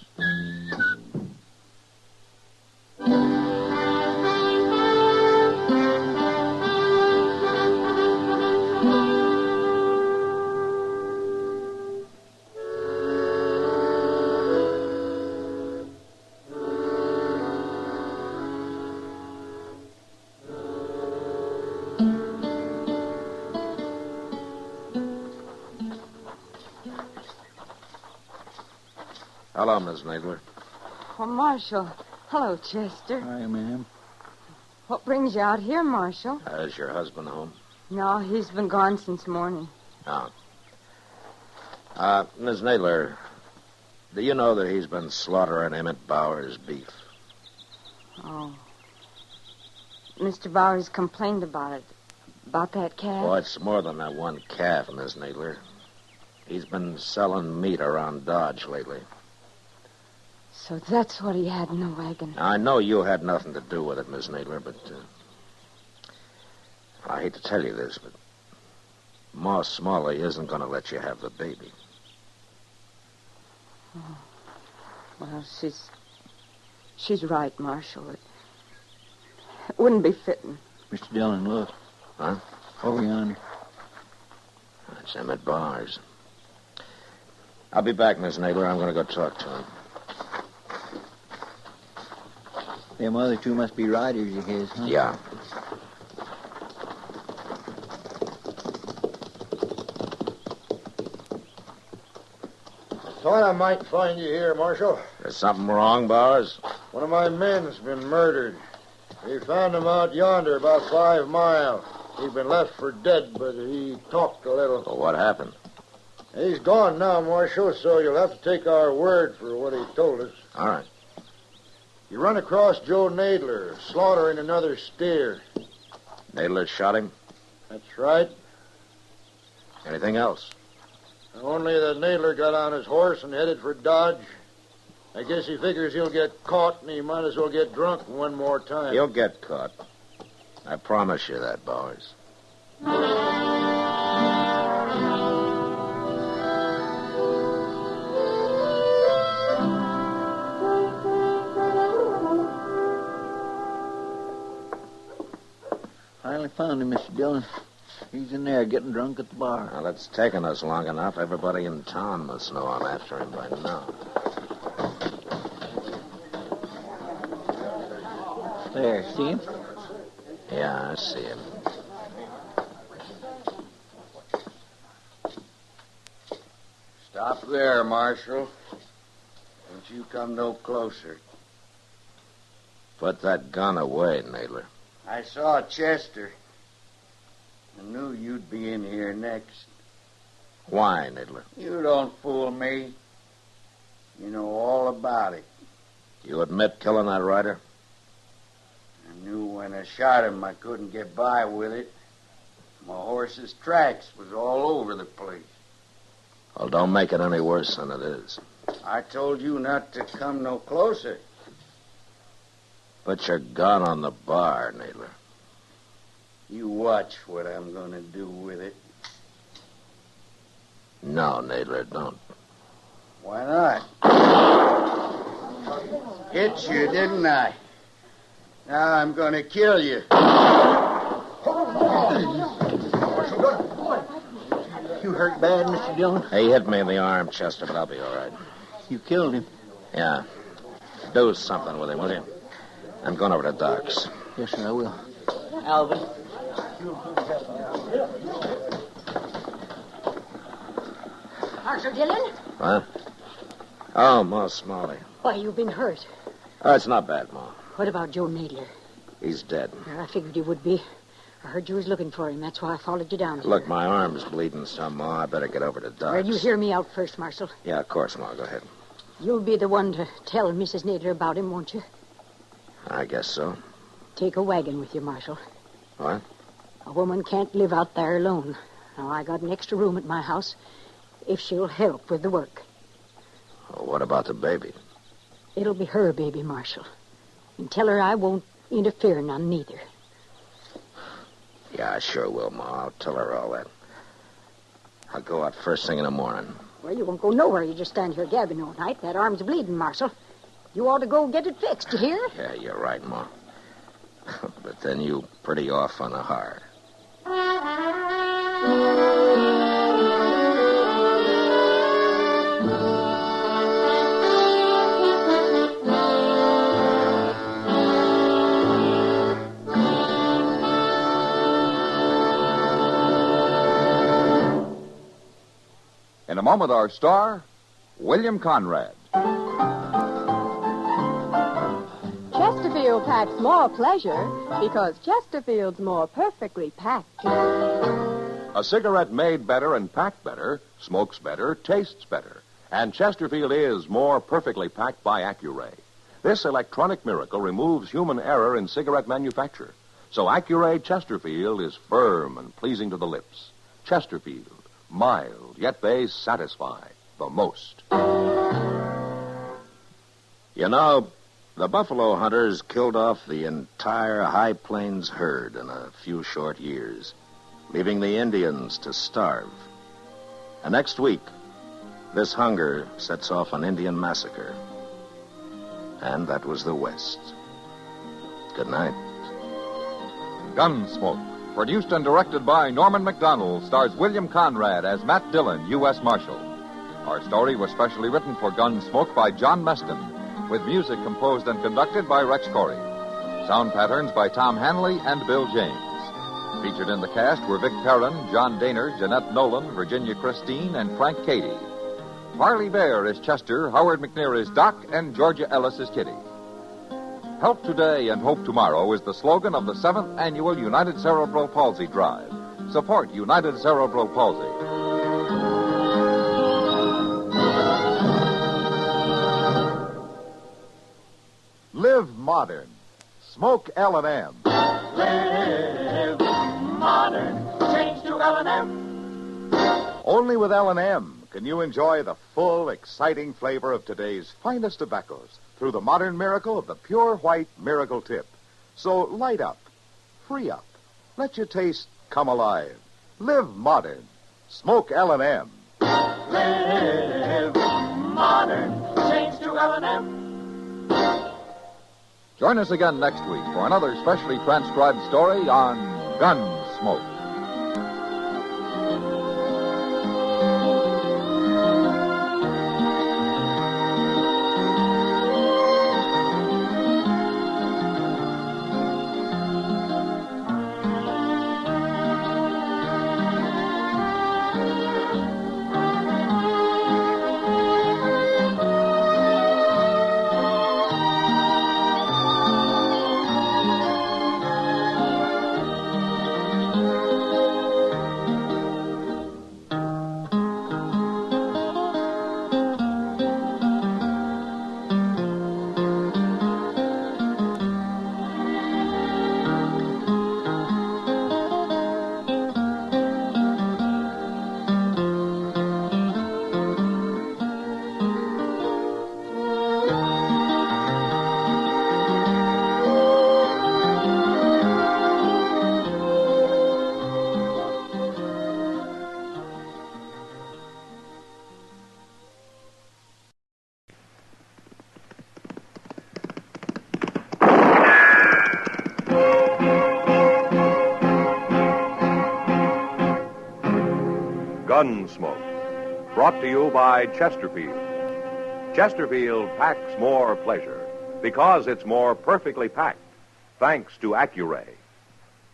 Hello, Miss Nadler. Oh, Marshal. Hello, Chester. Hi, ma'am. What brings you out here, Marshal? Is your husband home? No, he's been gone since morning. Oh. Miss Nadler, do you know that he's been slaughtering Emmett Bauer's beef? Oh. Mr. Bowers complained about it. About that calf? Oh, it's more than that one calf, Miss Nadler. He's been selling meat around Dodge lately. So that's what he had in the wagon. I know you had nothing to do with it, Miss Nadler, but I hate to tell you this, but Ma Smalley isn't going to let you have the baby. Oh. Well, she's right, Marshal. It wouldn't be fitting. Mr. Dillon, look. Huh? Over yonder. That's Emmett Bowers. I'll be back, Miss Nadler. I'm going to go talk to him. Them other two must be riders of his, huh? Yeah. Thought I might find you here, Marshal. There's something wrong, Bowers? One of my men's been murdered. We found him out yonder about 5 miles. He'd been left for dead, but he talked a little. Well, what happened? He's gone now, Marshal, so you'll have to take our word for what he told us. All right. You run across Joe Nadler, slaughtering another steer. Nadler shot him? That's right. Anything else? Only that Nadler got on his horse and headed for Dodge. I guess he figures he'll get caught, and he might as well get drunk one more time. He'll get caught. I promise you that, Bowers. Finally found him, Mr. Dillon. He's in there getting drunk at the bar. Well, it's taken us long enough. Everybody in town must know I'm after him by now. There, see him? Yeah, I see him. Stop there, Marshal. Don't you come no closer. Put that gun away, Nadler. I saw Chester. I knew you'd be in here next. Why, Nadler? You don't fool me. You know all about it. You admit killing that rider? I knew when I shot him I couldn't get by with it. My horse's tracks was all over the place. Well, don't make it any worse than it is. I told you not to come no closer. Put your gun on the bar, Nadler. You watch what I'm going to do with it. No, Nadler, don't. Why not? Hit you, didn't I? Now I'm going to kill you. You hurt bad, Mr. Dillon? He hit me in the arm, Chester, but I'll be all right. You killed him? Yeah. Do something with him, will you? I'm going over to Doc's. Yes, sir, I will. Alvin. Marshal Dillon? Huh? Oh, Ma Smalley. Why, you've been hurt. Oh, it's not bad, Ma. What about Joe Nadler? He's dead. I figured he would be. I heard you was looking for him. That's why I followed you down here. Look, my arm's bleeding some, Ma. I better get over to Doc's. Well, you hear me out first, Marshal. Yeah, of course, Ma. Go ahead. You'll be the one to tell Mrs. Nadler about him, won't you? I guess so. Take a wagon with you, Marshal. What? A woman can't live out there alone. Now, I got an extra room at my house if she'll help with the work. Well, what about the baby? It'll be her baby, Marshal. And tell her I won't interfere none, neither. Yeah, I sure will, Ma. I'll tell her all that. I'll go out first thing in the morning. Well, you won't go nowhere. You just stand here gabbing all night. That arm's bleeding, Marshal. You ought to go get it fixed, you hear? Yeah, you're right, Ma. But then you pretty off on the hard. In a moment, our star, William Conrad. Chesterfield packs more pleasure because Chesterfield's more perfectly packed. A cigarette made better and packed better, smokes better, tastes better. And Chesterfield is more perfectly packed by Accuray. This electronic miracle removes human error in cigarette manufacture. So Accuray Chesterfield is firm and pleasing to the lips. Chesterfield, mild, yet they satisfy the most. You know, the buffalo hunters killed off the entire High Plains herd in a few short years, leaving the Indians to starve. And next week, this hunger sets off an Indian massacre. And that was the West. Good night. Gunsmoke, produced and directed by Norman MacDonald, stars William Conrad as Matt Dillon, U.S. Marshal. Our story was specially written for Gunsmoke by John Meston, with music composed and conducted by Rex Corey. Sound patterns by Tom Hanley and Bill James. Featured in the cast were Vic Perrin, John Daner, Jeanette Nolan, Virginia Christine, and Frank Cady. Harley Bear is Chester, Howard McNear is Doc, and Georgia Ellis is Kitty. Help today and hope tomorrow is the slogan of the 7th Annual United Cerebral Palsy Drive. Support United Cerebral Palsy. Live modern. Smoke L&M. Live modern. Change to L&M. Only with L&M can you enjoy the full, exciting flavor of today's finest tobaccos through the modern miracle of the pure white Miracle Tip. So light up, free up, let your taste come alive. Live modern. Smoke L&M. Live modern. Change to L&M. Join us again next week for another specially transcribed story on Gunsmoke. Gunsmoke, brought to you by Chesterfield. Chesterfield packs more pleasure because it's more perfectly packed, thanks to Accuray.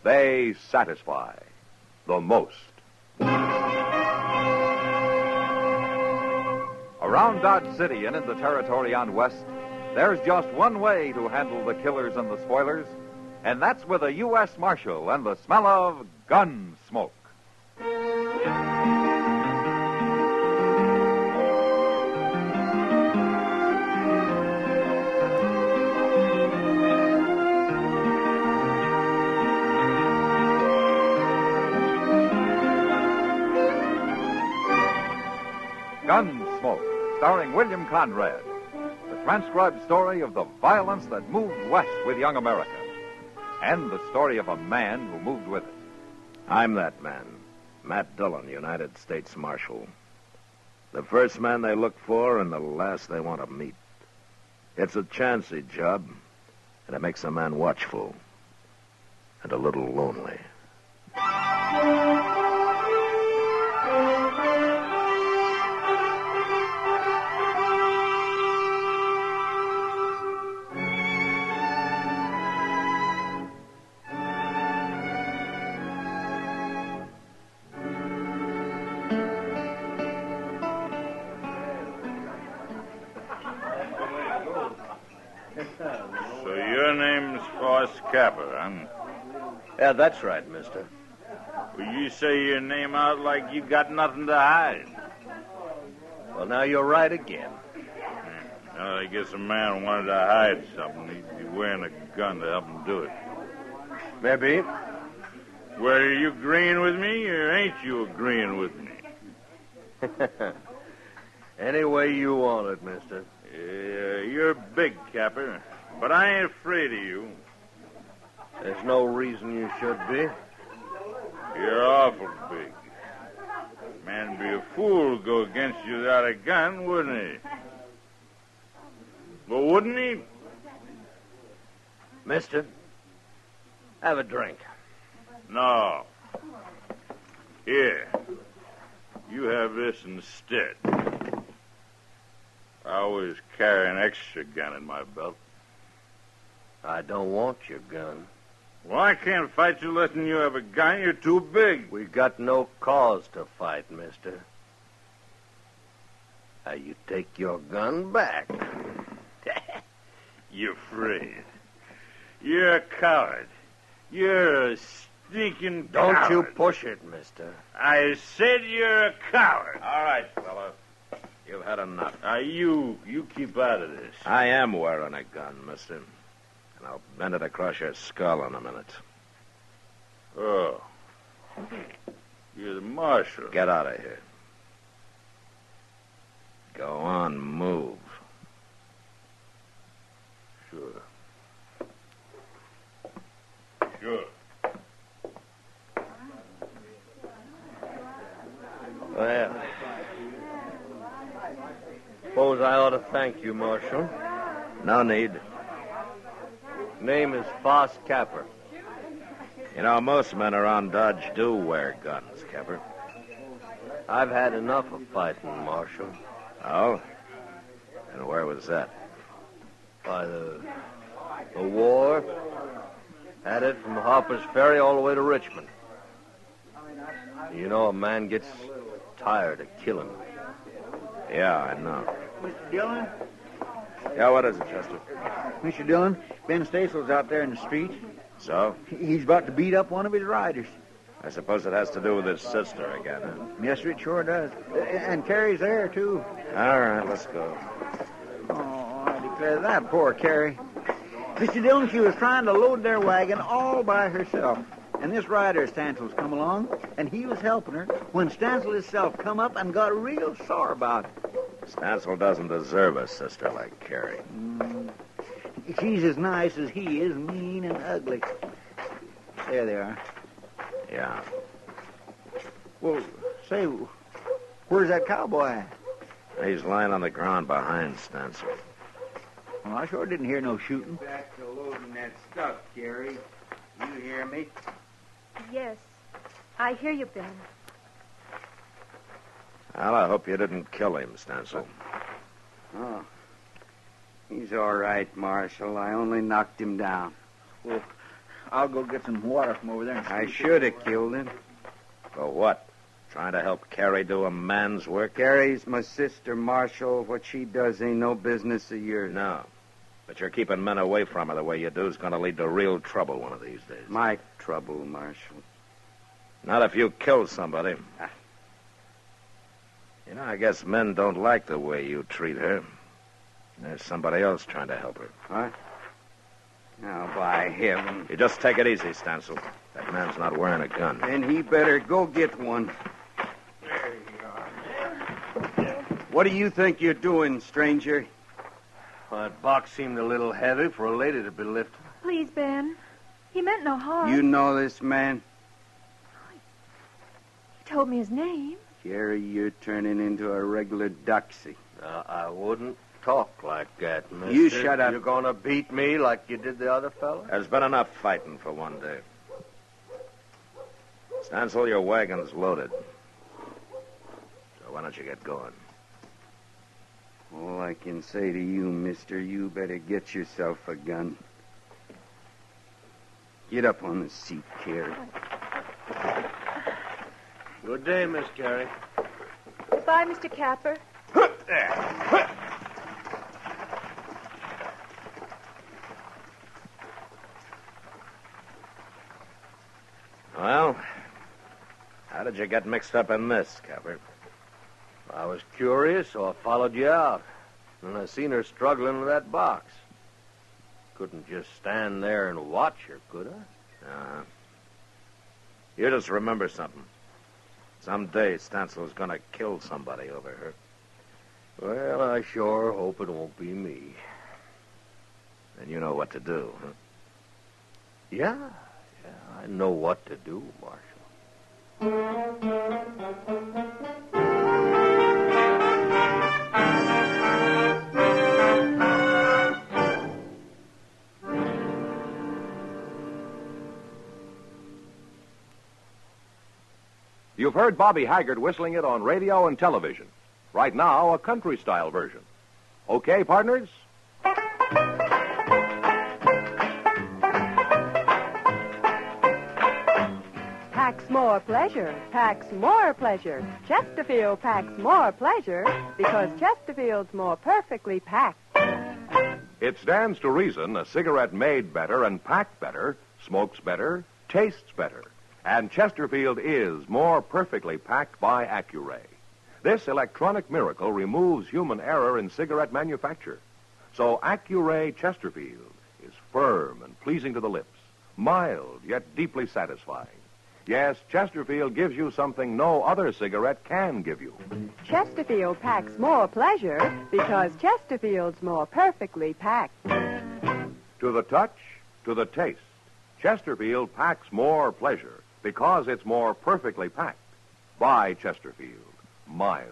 They satisfy the most. Around Dodge City and in the territory on West, there's just one way to handle the killers and the spoilers. And that's with a U.S. Marshal and the smell of Gunsmoke. Gunsmoke, starring William Conrad. The transcribed story of the violence that moved west with young America. And the story of a man who moved with it. I'm that man, Matt Dillon, United States Marshal. The first man they look for and the last they want to meet. It's a chancy job, and it makes a man watchful and a little lonely. So your name's Force Capper, huh? Yeah, that's right, mister. Well, you say your name out like you got nothing to hide. Well, now you're right again. Well, I guess a man wanted to hide something. He'd be wearing a gun to help him do it. Maybe. Well, are you agreeing with me, or ain't you agreeing with me? Any way you want it, mister. Yeah, you're big, Capper, but I ain't afraid of you. There's no reason you should be. You're awful big. Man'd be a fool to go against you without a gun, wouldn't he? But wouldn't he? Mister, have a drink. No. Here. You have this instead. I always carry an extra gun in my belt. I don't want your gun. Well, I can't fight you letting you have a gun. You're too big. We got no cause to fight, mister. Now, you take your gun back. You're afraid. You're a coward. You're a sneaking Don't coward. you push it, mister. I said you're a coward. All right, fella. You've had enough. Now, you keep out of this. I am wearing a gun, mister. And I'll bend it across your skull in a minute. Oh. You're the marshal. Get out of here. Go on, move. Sure. Sure. Well, suppose I ought to thank you, Marshal. No need. Name is Foss Capper. You know, most men around Dodge do wear guns, Capper. I've had enough of fighting, Marshal. Oh? And where was that? By the war. Had it from Harper's Ferry all the way to Richmond. You know, a man gets tired of killing. Yeah, I know. Mr. Dillon? Yeah, what is it, Chester? Mr. Dillon, Ben Stacel's out there in the street. So? He's about to beat up one of his riders. I suppose it has to do with his sister again, huh? Yes, sir, it sure does. And Carrie's there, too. All right, let's go. Oh, I declare that poor Carrie. Mr. Dillon, she was trying to load their wagon all by herself. And this rider, Stansel's come along, and he was helping her when Stansel himself come up and got real sore about it. Stansel doesn't deserve a sister like Carrie. She's as nice as he is, mean and ugly. There they are. Yeah. Well, say, where's that cowboy at? He's lying on the ground behind Stansel. Well, I sure didn't hear no shooting. Back to loading that stuff, Carrie. You hear me? Yes. I hear you, Ben. Well, I hope you didn't kill him, Stansel. Oh. He's all right, Marshal. I only knocked him down. Well, I'll go get some water from over there. I should have killed him. For what? Trying to help Carrie do a man's work? Carrie's my sister, Marshal. What she does ain't no business of yours. No. But you're keeping men away from her the way you do is going to lead to real trouble one of these days. My trouble, Marshal. Not if you kill somebody. You know, I guess men don't like the way you treat her. There's somebody else trying to help her. What? Now, by heaven. You just take it easy, Stancil. That man's not wearing a gun. Then he better go get one. There you are. What do you think you're doing, stranger? Well, that box seemed a little heavy for a lady to be lifting. Please, Ben. He meant no harm. You know this man? He told me his name. Jerry, you're turning into a regular doxy. I wouldn't talk like that, mister. You shut up. You're going to beat me like you did the other fella? There's been enough fighting for one day. Stancil, your wagon's loaded. So why don't you get going? All I can say to you, mister, you better get yourself a gun. Get up on the seat, Carrie. Good day, Miss Carrie. Goodbye, Mr. Capper. Well, how did you get mixed up in this, Capper? I was curious, so I followed you out. And I seen her struggling with that box. Couldn't just stand there and watch her, could I? Uh-huh. You just remember something. Someday Stancil's going to kill somebody over her. Well, I sure hope it won't be me. And you know what to do, huh? Yeah, I know what to do, Marshal. You've heard Bobby Haggart whistling it on radio and television. Right now, a country-style version. Okay, partners? Packs more pleasure, packs more pleasure. Chesterfield packs more pleasure because Chesterfield's more perfectly packed. It stands to reason a cigarette made better and packed better, smokes better, tastes better. And Chesterfield is more perfectly packed by Accuray. This electronic miracle removes human error in cigarette manufacture. So Accuray Chesterfield is firm and pleasing to the lips, mild yet deeply satisfying. Yes, Chesterfield gives you something no other cigarette can give you. Chesterfield packs more pleasure because Chesterfield's more perfectly packed. To the touch, to the taste, Chesterfield packs more pleasure because it's more perfectly packed. By Chesterfield, mild,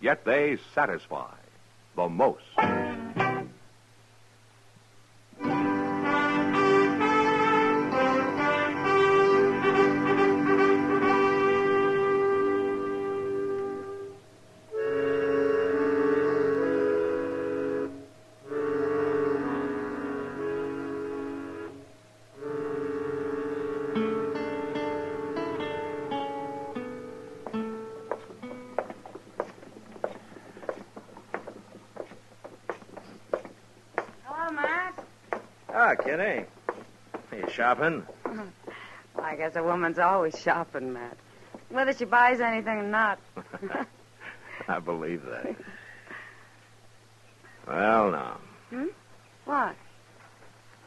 yet they satisfy the most. Ah, Kitty. Are you shopping? Well, I guess a woman's always shopping, Matt. Whether she buys anything or not. I believe that. Well, now. What?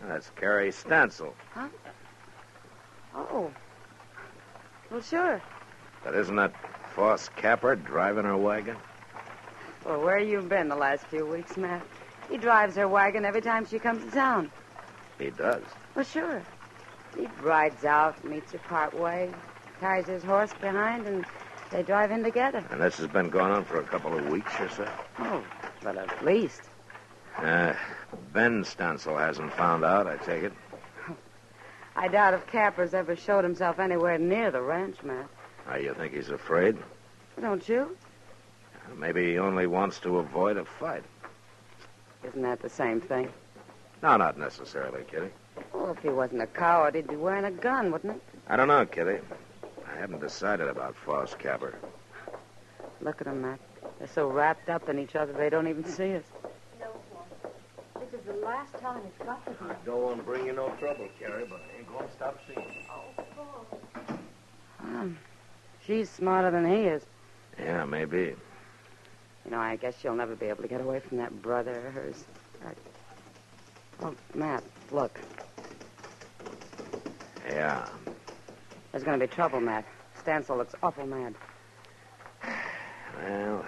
That's Carrie Stancil. Huh? Oh. Well, sure. But isn't that Foss Capper driving her wagon? Well, where you been the last few weeks, Matt? He drives her wagon every time she comes to town. He does. Well, sure. He rides out, meets her part way, ties his horse behind, and they drive in together. And this has been going on for a couple of weeks or so? Oh, but at least. Ben Stancil hasn't found out, I take it. I doubt if Capper's ever showed himself anywhere near the ranch, Matt. You think he's afraid? Don't you? Maybe he only wants to avoid a fight. Isn't that the same thing? No, not necessarily, Kitty. Well, if he wasn't a coward, he'd be wearing a gun, wouldn't he? I don't know, Kitty. I haven't decided about Foss Capper. Look at them, Matt. They're so wrapped up in each other they don't even see us. This is the last time. It's got to be. I don't want to bring you no trouble, Carrie, but I ain't going to stop seeing. She's smarter than he is. Yeah, maybe. You know, I guess she'll never be able to get away from that brother of hers. Oh, Matt, look. Yeah. There's going to be trouble, Matt. Stansel looks awful mad. Well,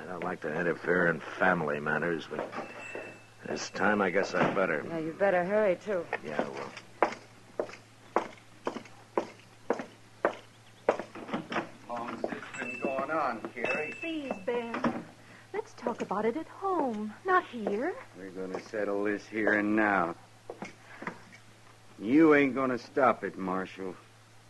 I don't like to interfere in family matters, but this time I guess I better. Yeah, you better hurry, too. Yeah, I will. How long's this been going on, Carrie? Please, Ben. Let's talk about it at home, not here. We're going to settle this here and now. You ain't going to stop it, Marshal.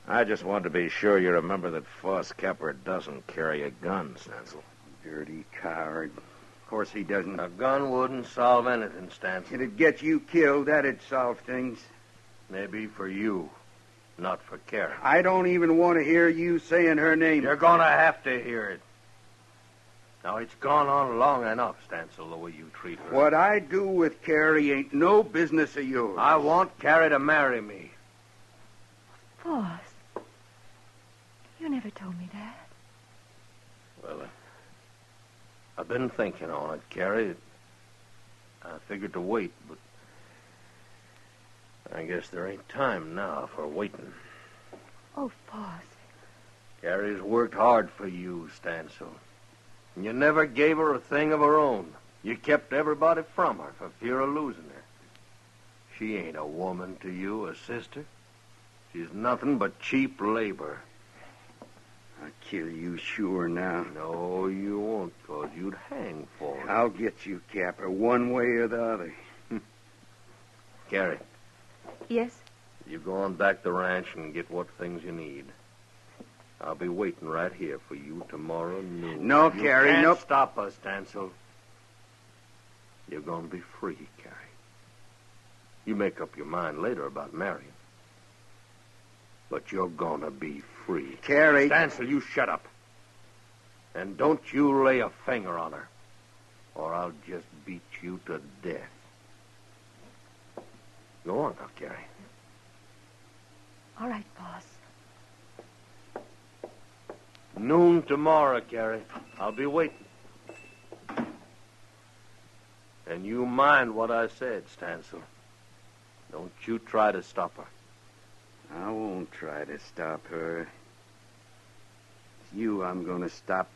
I just wanted to be sure you remember that Foss Capper doesn't carry a gun, Stansel. Dirty coward. Of course he doesn't. A gun wouldn't solve anything, Stansel. It'd get you killed. That'd solve things. Maybe for you, not for Carrie. I don't even want to hear you saying her name. You're going to have to hear it. Now, it's gone on long enough, Stansel, the way you treat her. What I do with Carrie ain't no business of yours. I want Carrie to marry me. Foss, you never told me that. Well, I've been thinking on it, Carrie. I figured to wait, but I guess there ain't time now for waiting. Oh, Foss. Carrie's worked hard for you, Stansel. And you never gave her a thing of her own. You kept everybody from her for fear of losing her. She ain't a woman to you, a sister. She's nothing but cheap labor. I'll kill you sure now. No, you won't, 'cause you'd hang for it. I'll get you, Capper, one way or the other. Carrie, Yes? you go on back to the ranch and get what things you need. I'll be waiting right here for you tomorrow noon. No, Carrie, you no. can't stop us, Stansel. You're going to be free, Carrie. You make up your mind later about marrying. But you're going to be free. Carrie. Stansel, you shut up. And don't you lay a finger on her, or I'll just beat you to death. Go on now, Carrie. All right, boss. Noon tomorrow, Carrie. I'll be waiting. And you mind what I said, Stansel. Don't you try to stop her. I won't try to stop her. It's you I'm going to stop.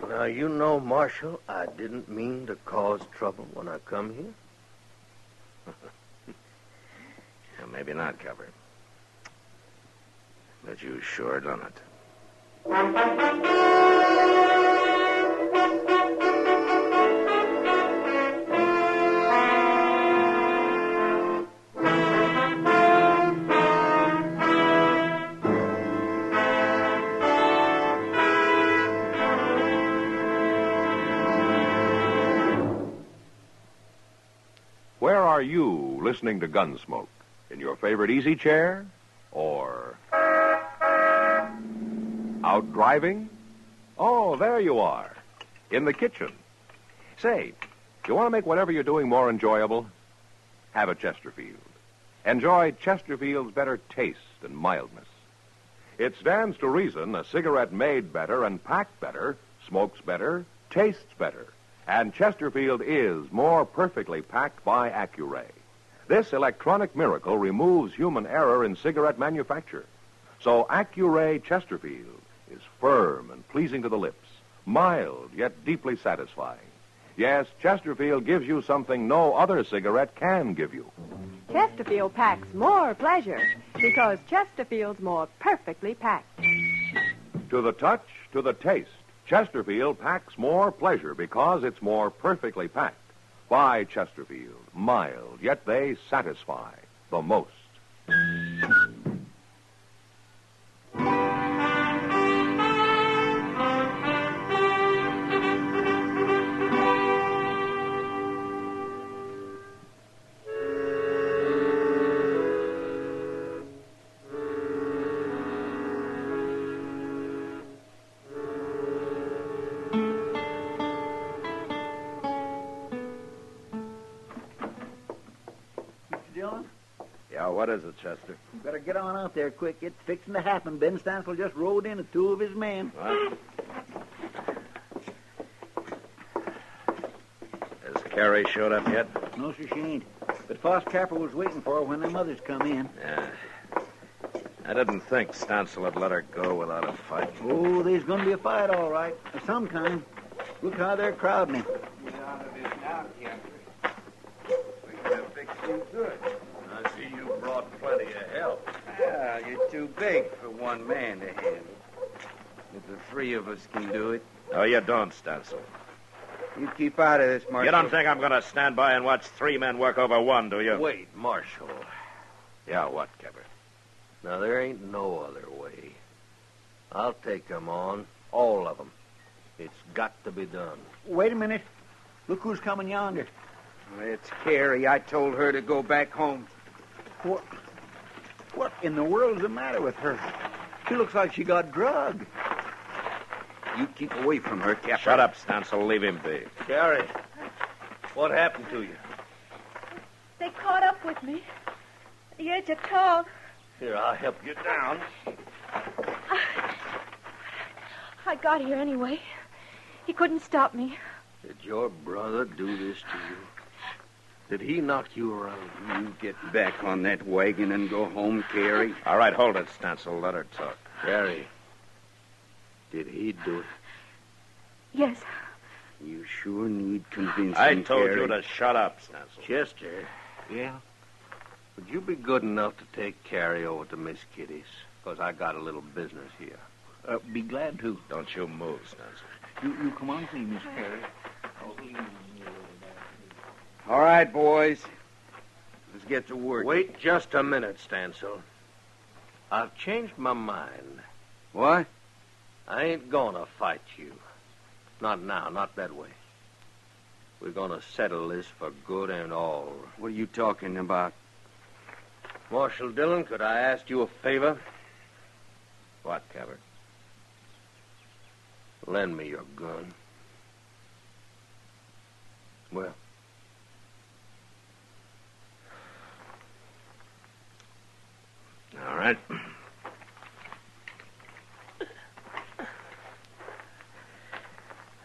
Now, you know, Marshal, I didn't mean to cause trouble when I come here. Yeah, maybe not, Capper. But you sure done it. Where are you listening to Gunsmoke? In your favorite easy chair? Or out driving? Oh, there you are. In the kitchen. Say, you want to make whatever you're doing more enjoyable? Have a Chesterfield. Enjoy Chesterfield's better taste and mildness. It stands to reason a cigarette made better and packed better, smokes better, tastes better. And Chesterfield is more perfectly packed by Accuray. This electronic miracle removes human error in cigarette manufacture. So Accuray Chesterfield is firm and pleasing to the lips, mild yet deeply satisfying. Yes, Chesterfield gives you something no other cigarette can give you. Chesterfield packs more pleasure because Chesterfield's more perfectly packed. To the touch, to the taste, Chesterfield packs more pleasure because it's more perfectly packed. By Chesterfield, mild, yet they satisfy the most. Dillon? Yeah, what is it, Chester? You better get on out there quick. It's fixing to happen. Ben Stansel just rode in with 2 of his men. What? Has Carrie showed up yet? No, sir, she ain't. But Foss Capper was waiting for her when them others come in. Yeah. I didn't think Stansel would let her go without a fight. Oh, there's going to be a fight, all right. Of some kind. Look how they're crowding him. Get out of this now, Captain. We're going to fix you good. I see you brought plenty of help. Yeah, you're too big for one man to handle. If the 3 of us can do it. No, you don't, Stansel. You keep out of this, Marshal. You don't think I'm going to stand by and watch 3 men work over one, do you? Wait, Marshal. Yeah, what, Capper? Now, there ain't no other way. I'll take them on, all of them. It's got to be done. Wait a minute. Look who's coming yonder. It's Carrie. I told her to go back home. What in the world's the matter with her? She looks like she got drugged. You keep away from her, Captain. Shut up, Stansel. Leave him be. Carrie, what happened to you? They caught up with me at the edge of town. Here, I'll help you down. I got here anyway. He couldn't stop me. Did your brother do this to you? Did he knock you around? You get back on that wagon and go home, Carrie. All right, hold it, Stansel. Let her talk. Carrie, did he do it? Yes. You sure need convincing, I told Carrie. you to shut up, Stansel. Chester. Yeah? Would you be good enough to take Carrie over to Miss Kitty's? Because I got a little business here. Be glad to. Don't you move, Stansel. You come on with me, Miss Carrie. All right, boys. Let's get to work. Wait just a minute, Stansel. I've changed my mind. What? I ain't gonna fight you. Not now, not that way. We're gonna settle this for good and all. What are you talking about? Marshal Dillon, could I ask you a favor? What, Capper? Lend me your gun. Well. All right.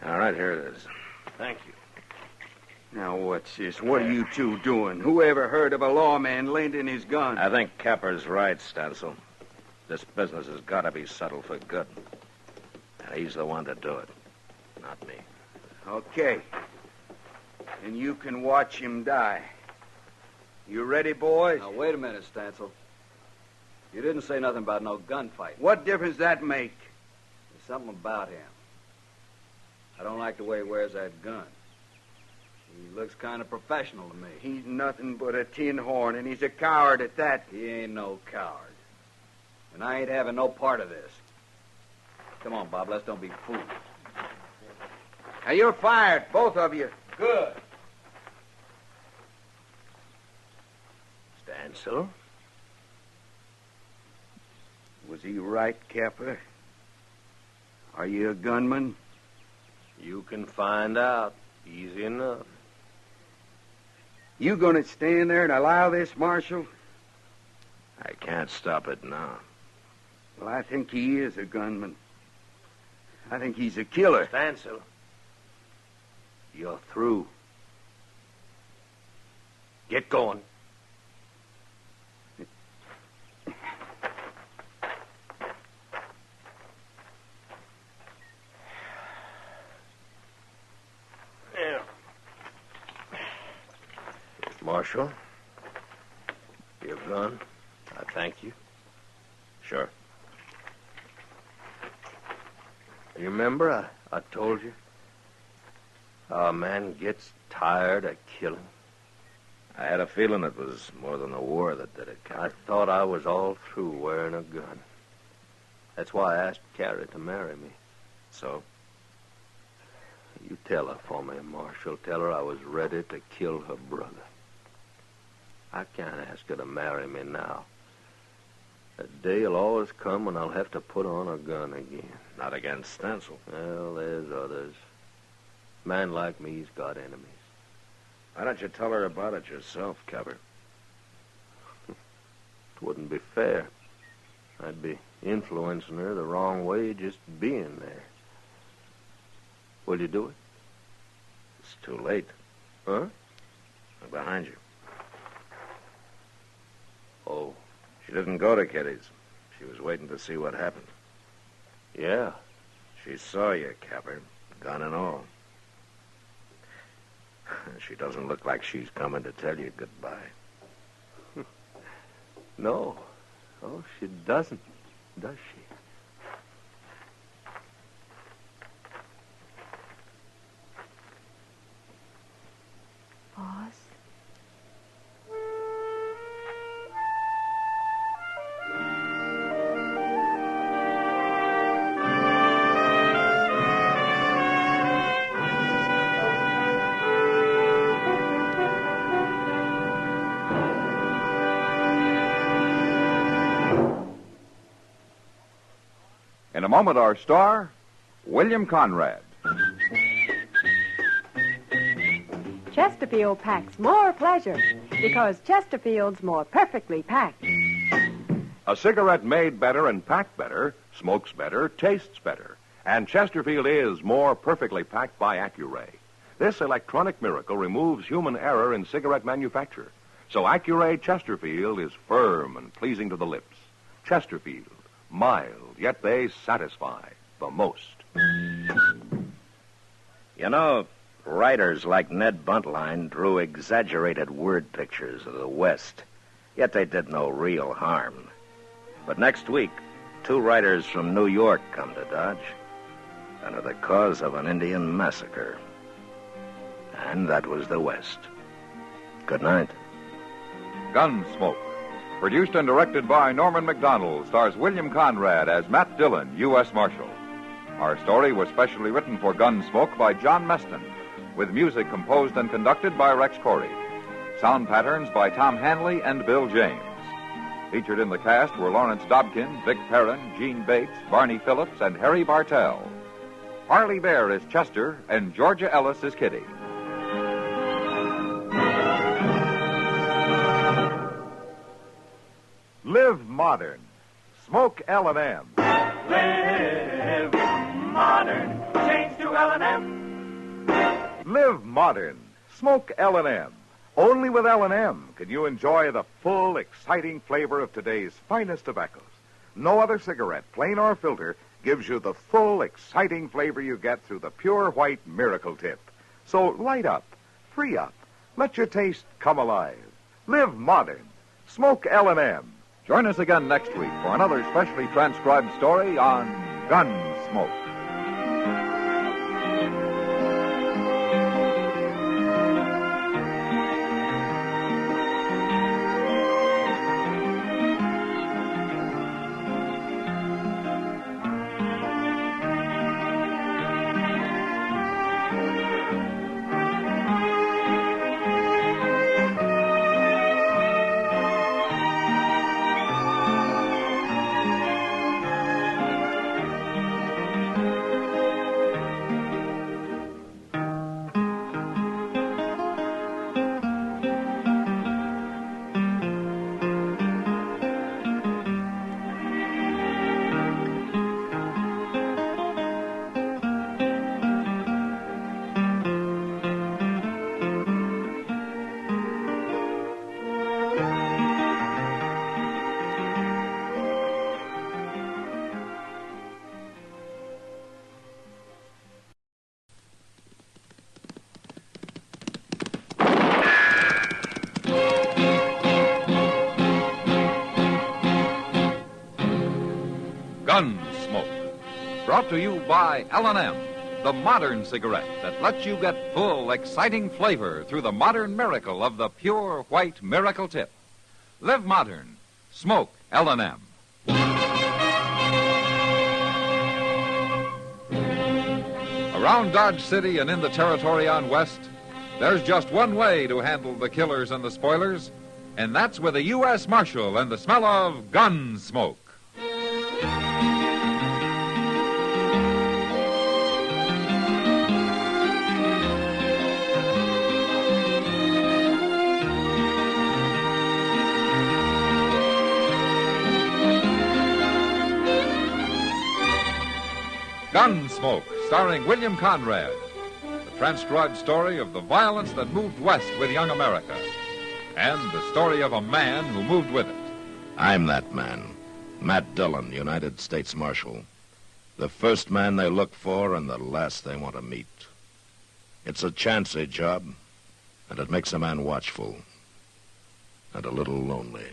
All right, here it is. Thank you. Now, what's this? What are you 2 doing? Who ever heard of a lawman lending his gun? I think Capper's right, Stansel. This business has got to be settled for good. And he's the one to do it, not me. Okay. And you can watch him die. You ready, boys? Now, wait a minute, Stansel. You didn't say nothing about no gunfight. What difference does that make? There's something about him. I don't like the way he wears that gun. He looks kind of professional to me. He's nothing but a tin horn, and he's a coward at that. He ain't no coward. And I ain't having no part of this. Come on, Bob, let's don't be fools. Now, you're fired, both of you. Good. Stansel? Was he right, Capper? Are you a gunman? You can find out. Easy enough. You gonna stand there and allow this, Marshal? I can't stop it now. Well, I think he is a gunman. I think he's a killer. Stansel, you're through. Get going. Marshal, your gun. I thank you. Sure. You remember I told you how a man gets tired of killing? I had a feeling it was more than the war that did it, Capper. I thought I was all through wearing a gun. That's why I asked Carrie to marry me. So? You tell her for me, Marshal. Tell her I was ready to kill her brother. I can't ask her to marry me now. That day will always come when I'll have to put on a gun again. Not against Stansel. Well, there's others. A man like me's got enemies. Why don't you tell her about it yourself, Capper? Wouldn't be fair. I'd be influencing her the wrong way just being there. Will you do it? It's too late. Huh? I'm behind you. Oh, she didn't go to Kitty's. She was waiting to see what happened. Yeah, she saw you, Capper, gun and all. She doesn't look like she's coming to tell you goodbye. No. Oh, she doesn't, does she? Boss? In a moment, our star, William Conrad. Chesterfield packs more pleasure because Chesterfield's more perfectly packed. A cigarette made better and packed better, smokes better, tastes better. And Chesterfield is more perfectly packed by Accuray. This electronic miracle removes human error in cigarette manufacture. So Accuray Chesterfield is firm and pleasing to the lips. Chesterfield, mild, yet they satisfy the most. You know, writers like Ned Buntline drew exaggerated word pictures of the West, yet they did no real harm. But next week, 2 writers from New York come to Dodge and are the cause of an Indian massacre. And that was the West. Good night. Gunsmoke. Produced and directed by Norman McDonald, stars William Conrad as Matt Dillon, U.S. Marshal. Our story was specially written for Gunsmoke by John Meston, with music composed and conducted by Rex Corey. Sound patterns by Tom Hanley and Bill James. Featured in the cast were Lawrence Dobkin, Vic Perrin, Gene Bates, Barney Phillips, and Harry Bartell. Harley Bear is Chester, and Georgia Ellis is Kitty. Live modern. Smoke L&M. Live modern. Change to L&M. Live modern. Smoke L&M. Only with L&M can you enjoy the full, exciting flavor of today's finest tobaccos. No other cigarette, plain or filter, gives you the full, exciting flavor you get through the pure white miracle tip. So light up, free up, let your taste come alive. Live modern. Smoke L&M. Join us again next week for another specially transcribed story on Gunsmoke. Gunsmoke. Brought to you by L&M, the modern cigarette that lets you get full, exciting flavor through the modern miracle of the pure white miracle tip. Live modern. Smoke L&M. Around Dodge City and in the territory on West, there's just one way to handle the killers and the spoilers, and that's with a U.S. Marshal and the smell of Gunsmoke. Gunsmoke, starring William Conrad. The transcribed story of the violence that moved west with young America. And the story of a man who moved with it. I'm that man, Matt Dillon, United States Marshal. The first man they look for and the last they want to meet. It's a chancy job, and it makes a man watchful and a little lonely.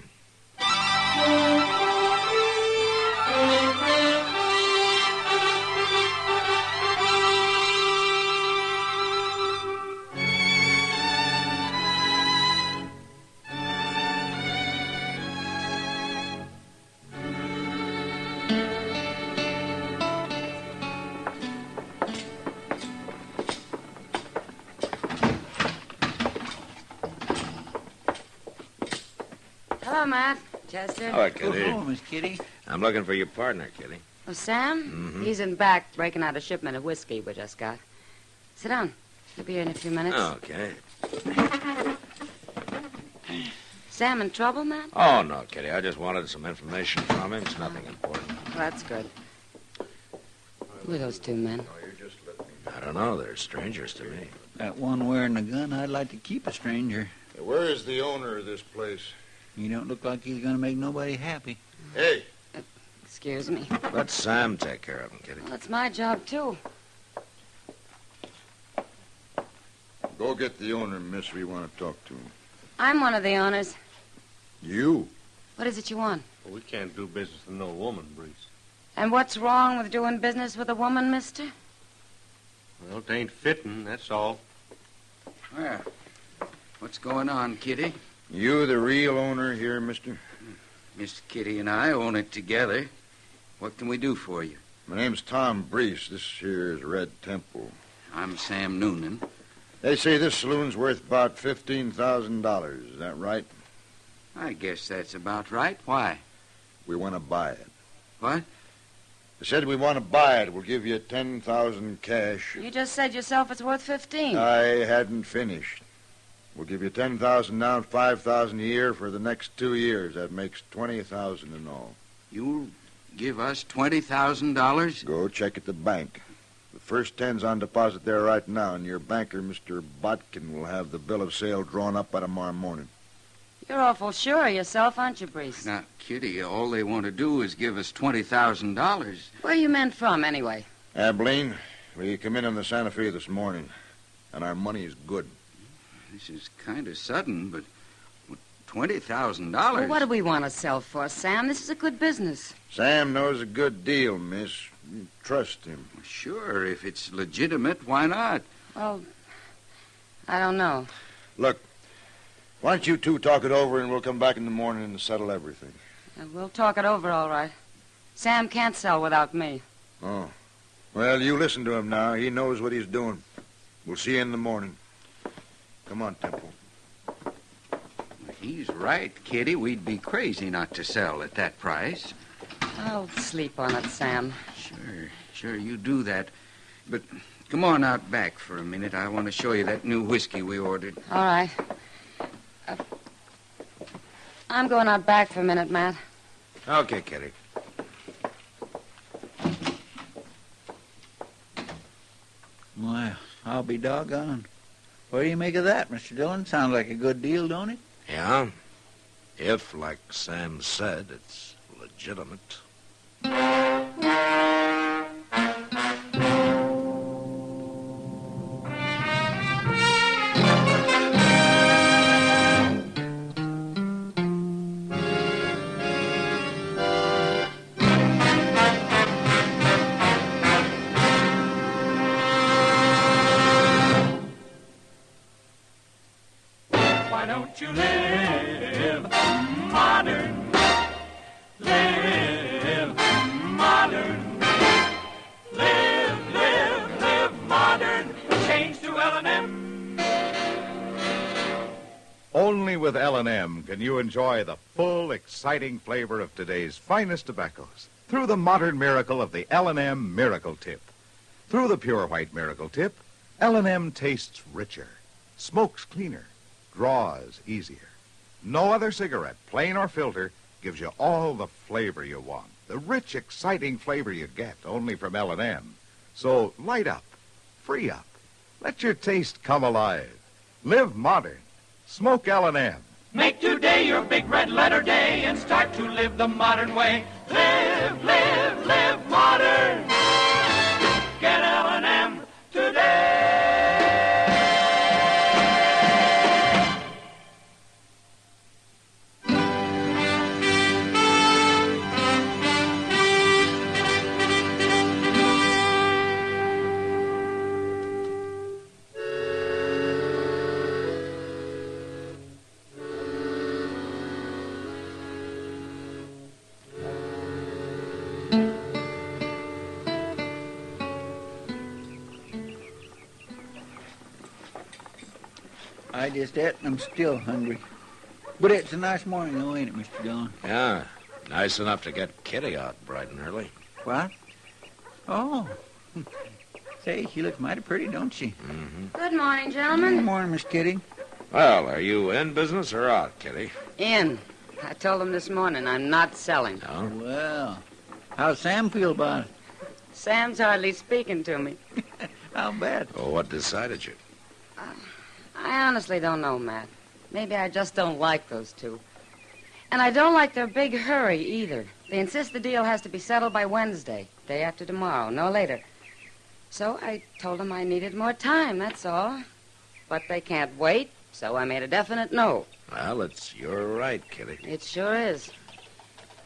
Hello, Matt. Chester. Hello, Kitty. Oh, Miss Kitty. I'm looking for your partner, Kitty. Oh, Sam? Mm-hmm. He's in back breaking out a shipment of whiskey we just got. Sit down. He'll be here in a few minutes. Okay. Sam in trouble, Matt? Oh, no, Kitty. I just wanted some information from him. It's nothing important. Well, that's good. Who are those two men? I don't know. They're strangers to me. That one wearing the gun, I'd like to keep a stranger. Where is the owner of this place? He don't look like he's going to make nobody happy. Hey. Excuse me. Let Sam take care of him, Kitty. Well, it's my job, too. Go get the owner, miss. We want to talk to him. I'm one of the owners. You? What is it you want? Well, we can't do business with no woman, Breeze. And what's wrong with doing business with a woman, mister? Well, it ain't fitting, that's all. Well, what's going on, Kitty? You the real owner here, mister? Miss Kitty and I own it together. What can we do for you? My name's Tom Brees. This here is Red Temple. I'm Sam Noonan. They say this saloon's worth about $15,000. Is that right? I guess that's about right. Why? We want to buy it. What? I said we want to buy it. We'll give you $10,000 cash. You just said yourself it's worth 15. I hadn't finished. We'll give you $10,000 now and $5,000 a year for the next 2 years. That makes $20,000 in all. You'll give us $20,000? Go check at the bank. The first 10's on deposit there right now, and your banker, Mr. Botkin, will have the bill of sale drawn up by tomorrow morning. You're awful sure of yourself, aren't you, Brees? Now, Kitty, all they want to do is give us $20,000. Where are you men from, anyway? Abilene, we come in on the Santa Fe this morning, and our money is good. This is kind of sudden, but $20,000? Well, what do we want to sell for, Sam? This is a good business. Sam knows a good deal, miss. You trust him. Sure, if it's legitimate, why not? Well, I don't know. Look, why don't you two talk it over, and we'll come back in the morning and settle everything. We'll talk it over, all right. Sam can't sell without me. Oh. Well, you listen to him now. He knows what he's doing. We'll see you in the morning. Come on, Temple. He's right, Kitty. We'd be crazy not to sell at that price. I'll sleep on it, Sam. Sure, you do that. But come on out back for a minute. I want to show you that new whiskey we ordered. All right. I'm going out back for a minute, Matt. Okay, Kitty. Well, I'll be doggone. What do you make of that, Mr. Dillon? Sounds like a good deal, don't it? Yeah. If, like Sam said, it's legitimate. Why don't you live modern? Live modern. Live modern. Change to L&M. Only with L&M can you enjoy the full, exciting flavor of today's finest tobaccos through the modern miracle of the L&M Miracle Tip. Through the pure white Miracle Tip, L&M tastes richer, smokes cleaner, draws easier. No other cigarette, plain or filter, gives you all the flavor you want. The rich, exciting flavor you get only from L&M. So light up, free up, let your taste come alive. Live modern. Smoke L&M. Make today your big red letter day and start to live the modern way. Live, live, live modern. Get L&M today. I just ate and I'm still hungry. But it's a nice morning, though, ain't it, Mr. Dillon? Yeah, nice enough to get Kitty out bright and early. What? Oh. Say, she looks mighty pretty, don't she? Mm-hmm. Good morning, gentlemen. Good morning, Miss Kitty. Well, are you in business or out, Kitty? In. I told them this morning I'm not selling. No? Well, how's Sam feel about it? Sam's hardly speaking to me. I'll bet. Oh, what decided you? I honestly don't know, Matt. Maybe I just don't like those two. And I don't like their big hurry, either. They insist the deal has to be settled by Wednesday, day after tomorrow, no later. So I told them I needed more time, that's all. But they can't wait, so I made a definite no. Well, it's your right, Kitty. It sure is.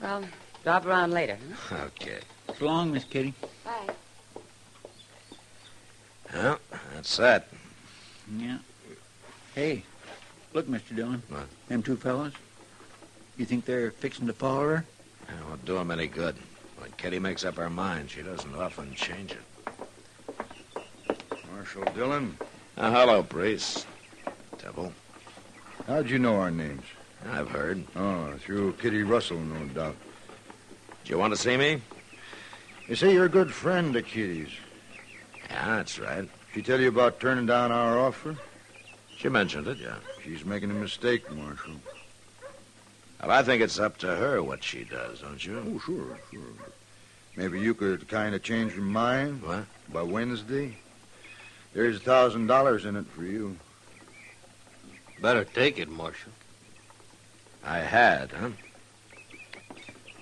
Well, drop around later. Huh? Okay. So long, Miss Kitty. Bye. Well, that's that. Yeah. Hey, look, Mr. Dillon. What? Them two fellas. You think they're fixing to follow her? It won't do them any good. When Kitty makes up her mind, she doesn't often change it. Marshal Dillon. Hello, Priest. Temple. How'd you know our names? I've heard. Oh, through Kitty Russell, no doubt. Do you want to see me? They say you're a good friend of Kitty's. Yeah, that's right. She tell you about turning down our offer? She mentioned it, yeah. She's making a mistake, Marshal. Well, I think it's up to her what she does, don't you? Oh, sure. Maybe you could kind of change your mind. What? By Wednesday. There's $1,000 in it for you. Better take it, Marshal. I had, huh?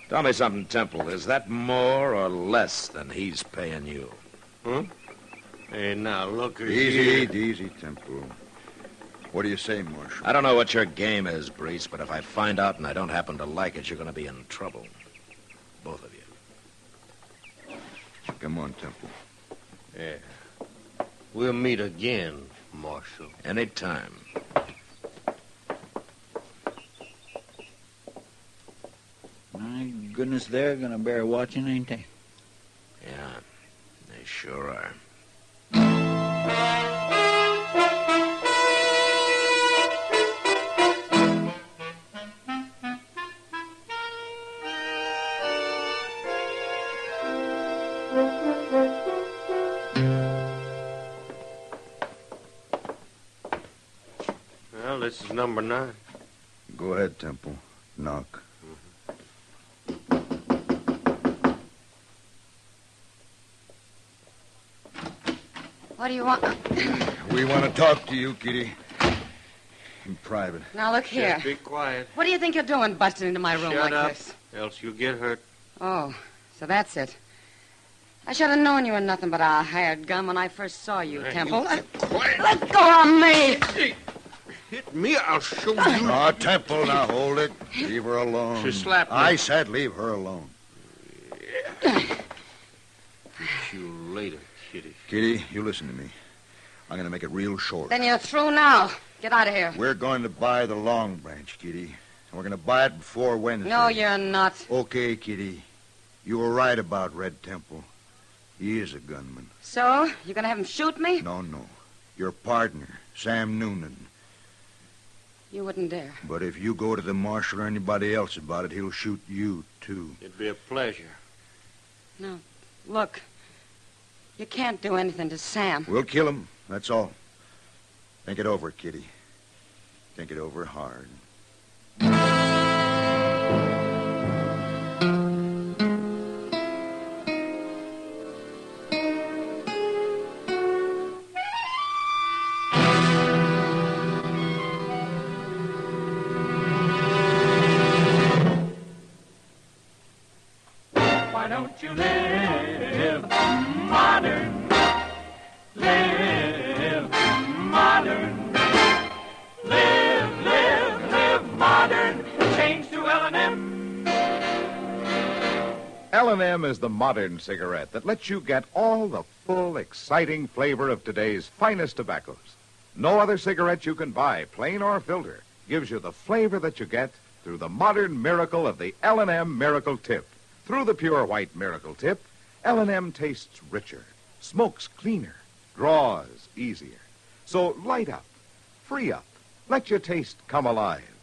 Tell me something, Temple. Is that more or less than he's paying you? Huh? Hey, now, look at Easy, Temple. What do you say, Marshal? I don't know what your game is, Brees, but if I find out and I don't happen to like it, you're going to be in trouble. Both of you. Come on, Temple. Yeah. We'll meet again, Marshal. Any time. My goodness, they're going to bear watching, ain't they? Yeah, they sure are. Well, this is number 9. Go ahead, Temple. Knock. What do you want? We want to talk to you, Kitty. In private. Now, look here. Just be quiet. What do you think you're doing busting into my room Shut like up, this? else you'll get hurt. Oh, so that's it. I should have known you were nothing but a hired gun when I first saw you, Hey, Temple. you Let go of me! Hit me, I'll show you. No, Temple, now hold it. Leave her alone. She slapped me. I said leave her alone. You later, Kitty. Kitty, you listen to me. I'm going to make it real short. Then you're through now. Get out of here. We're going to buy the Long Branch, Kitty. And we're going to buy it before Wednesday. No, you're not. Okay, Kitty. You were right about Red Temple. He is a gunman. So? You're going to have him shoot me? No. Your partner, Sam Noonan. You wouldn't dare. But if you go to the marshal or anybody else about it, he'll shoot you, too. It'd be a pleasure. No. Look. You can't do anything to Sam. We'll kill him, that's all. Think it over, Kitty. Think it over hard. L&M is the modern cigarette that lets you get all the full, exciting flavor of today's finest tobaccos. No other cigarette you can buy, plain or filter, gives you the flavor that you get through the modern miracle of the L&M Miracle Tip. Through the pure white Miracle Tip, L&M tastes richer, smokes cleaner, draws easier. So light up, free up, let your taste come alive.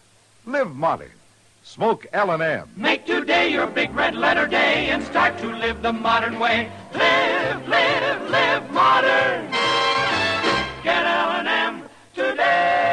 Live modern. Smoke L&M. Make today your big red letter day and start to live the modern way. Live, live, live modern. Get L&M today.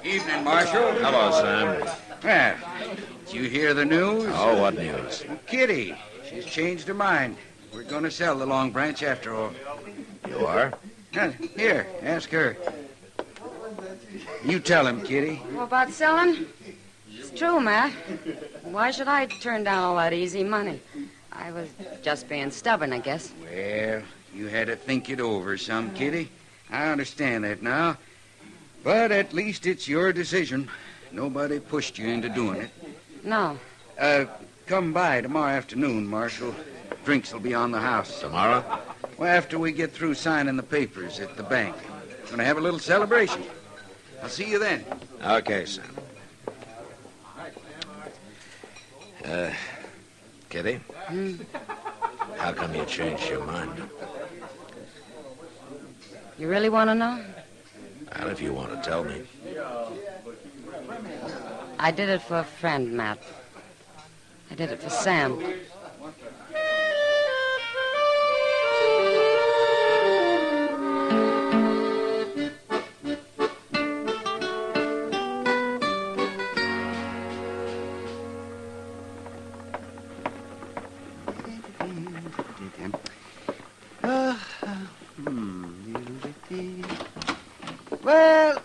Evening, Marshal. Hello, Sam. Well, did you hear the news? Oh, what news? Kitty. She's changed her mind. We're going to sell the Long Branch after all. You are? Here, ask her. You tell him, Kitty. Well, about selling? It's true, Matt. Why should I turn down all that easy money? I was just being stubborn, I guess. Well, you had to think it over some, Kitty. I understand that now. But at least it's your decision. Nobody pushed you into doing it. No. Come by tomorrow afternoon, Marshal. Drinks will be on the house. Tomorrow? Well, after we get through signing the papers at the bank. We're going to have a little celebration. I'll see you then. Okay, Sam. Kitty? How come you changed your mind? You really want to know? Well, if you want to tell me. I did it for a friend, Matt. I did it for Sam. Well,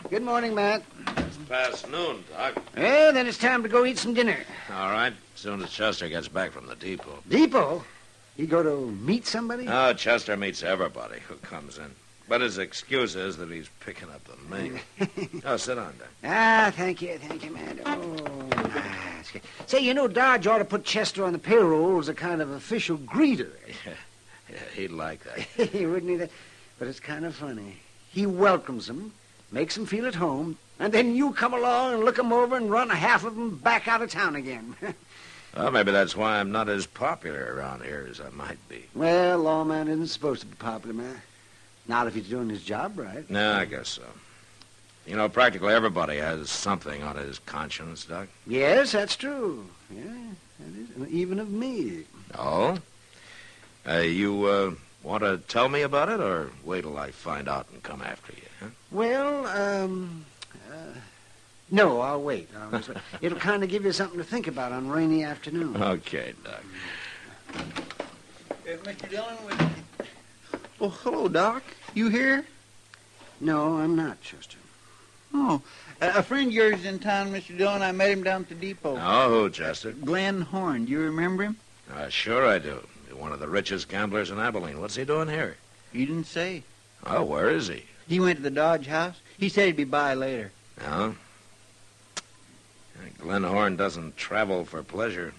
good morning, Matt. It's past noon, Doc. Well, then it's time to go eat some dinner. All right. As soon as Chester gets back from the depot. Depot? You go to meet somebody? Oh, Chester meets everybody who comes in. But his excuse is that he's picking up the mail. Oh, sit down, Doc. Thank you, Matt. That's good. Say, you know, Dodge ought to put Chester on the payroll as a kind of official greeter. Yeah, he'd like that. He wouldn't either. But it's kind of funny. He welcomes them, makes them feel at home, and then you come along and look them over and run half of them back out of town again. Well, maybe that's why I'm not as popular around here as I might be. Well, lawman isn't supposed to be popular, man. Not if he's doing his job right. No, I guess so. You know, practically everybody has something on his conscience, Doc. Yes, that's true. Yeah, that is. Even of me. Oh? You want to tell me about it, or wait till I find out and come after you, huh? Well, no, I'll wait. It'll kind of give you something to think about on a rainy afternoon. Okay, Doc. Mr. Dillon, Oh, hello, Doc. You here? No, I'm not, Chester. Oh, a friend of yours is in town, Mr. Dillon. I met him down at the depot. Oh, who, Chester? Glenn Horn. Do you remember him? Sure I do. One of the richest gamblers in Abilene. What's he doing here? He didn't say. Oh, where is he? He went to the Dodge house. He said he'd be by later. Oh? Glenn Horn doesn't travel for pleasure.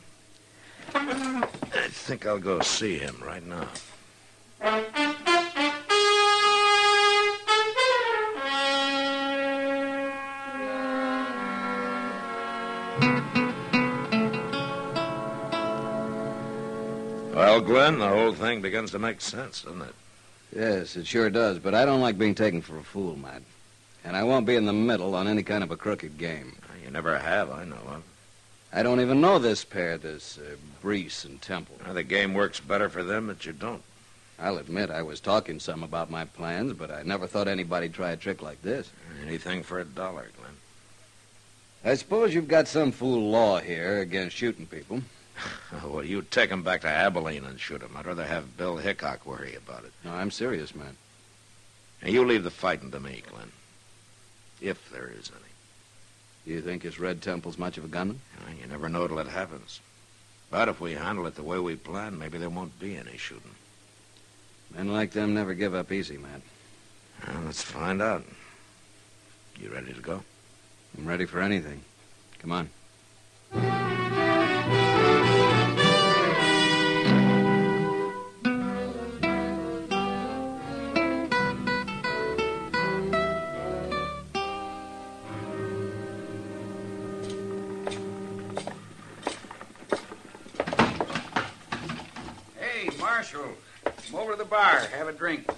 I think I'll go see him right now. Well, Glenn, the whole thing begins to make sense, doesn't it? Yes, it sure does, but I don't like being taken for a fool, Matt. And I won't be in the middle on any kind of a crooked game. You never have, I know of. I don't even know this pair, Brees and Temple. The game works better for them that you don't. I'll admit I was talking some about my plans, but I never thought anybody'd try a trick like this. Anything for $1, Glenn. I suppose you've got some fool law here against shooting people. Well, you take him back to Abilene and shoot him. I'd rather have Bill Hickok worry about it. No, I'm serious, man. And you leave the fighting to me, Glenn. If there is any. You think this Red Temple's much of a gunman? Well, you never know till it happens. But if we handle it the way we plan, maybe there won't be any shooting. Men like them never give up easy, Matt. Well, let's find out. You ready to go? I'm ready for anything. Come on. Hey, Marshal. Come over to the bar. Have a drink.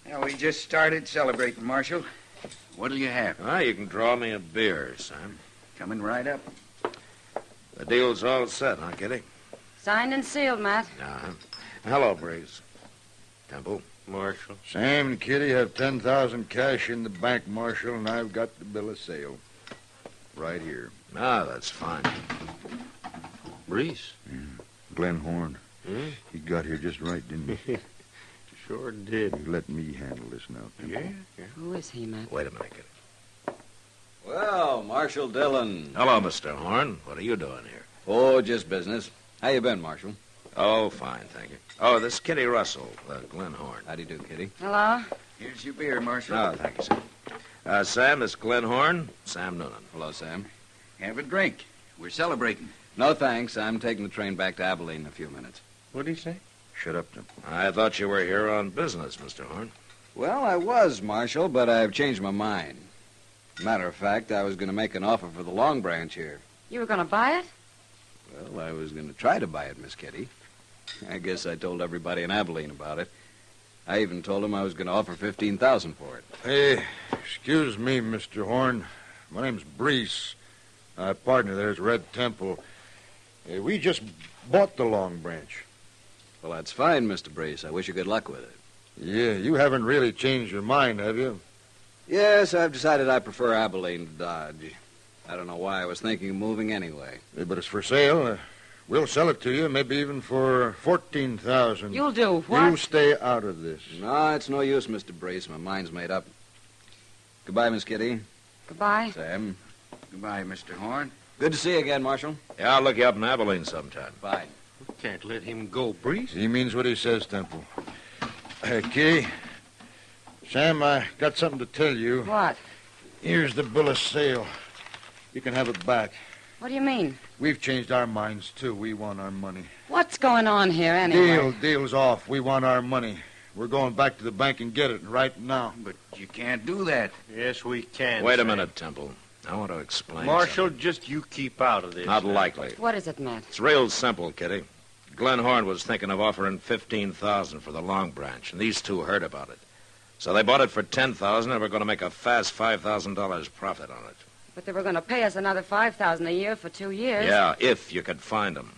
Yeah, we just started celebrating, Marshal. What'll you have? Ah, you can draw me a beer, Sam. Coming right up. The deal's all set, huh, Kitty? Signed and sealed, Matt. Uh-huh. Hello, Breeze. Temple. Marshal. Sam and Kitty have 10,000 cash in the bank, Marshal, and I've got the bill of sale. Right here. Ah, that's fine. Breeze. Yeah. Glenn Horn. Hmm? He got here just right, didn't he? Sure did. Let me handle this now, Temple. Yeah. Who is he, Matt? Wait a minute, Kitty. Well, Marshal Dillon. Hello, Mr. Horn. What are you doing here? Oh, just business. How you been, Marshal? Oh, fine, thank you. Oh, this is Kitty Russell, Glenn Horn. How do you do, Kitty? Hello? Here's your beer, Marshal. Oh, thank you, Sam. Sam, this is Glenn Horn. Sam Noonan. Hello, Sam. Have a drink. We're celebrating. No, thanks. I'm taking the train back to Abilene in a few minutes. What'd he say? Shut up, Temple. I thought you were here on business, Mr. Horn. Well, I was, Marshal, but I've changed my mind. Matter of fact, I was going to make an offer for the Long Branch here. You were going to buy it? Well, I was going to try to buy it, Miss Kitty. I guess I told everybody in Abilene about it. I even told them I was going to offer $15,000 for it. Hey, excuse me, Mr. Horn. My name's Brees. My partner there's Red Temple. We just bought the Long Branch. Well, that's fine, Mr. Brace. I wish you good luck with it. Yeah, you haven't really changed your mind, have you? Yes, I've decided I prefer Abilene to Dodge. I don't know why I was thinking of moving anyway. But it's for sale. We'll sell it to you, maybe even for $14,000. You'll do what? You stay out of this. No, it's no use, Mr. Brace. My mind's made up. Goodbye, Miss Kitty. Goodbye. Sam. Goodbye, Mr. Horn. Good to see you again, Marshal. Yeah, I'll look you up in Abilene sometime. Bye. We can't let him go, Breeze. He means what he says, Temple. Kitty, Sam, I got something to tell you. What? Here's the bill of sale. You can have it back. What do you mean? We've changed our minds, too. We want our money. What's going on here, anyway? Deal's off. We want our money. We're going back to the bank and get it right now. But you can't do that. Yes, we can. Wait a Sam. minute, Temple. I want to explain Marshal, something. just you keep out of this. Not now. likely. What is it, Matt? It's real simple, Kitty. Glenn Horn was thinking of offering $15,000 for the Long Branch, and these two heard about it. So they bought it for $10,000, and we're going to make a fast $5,000 profit on it. But they were going to pay us another $5,000 a year for 2 years. Yeah, if you could find them.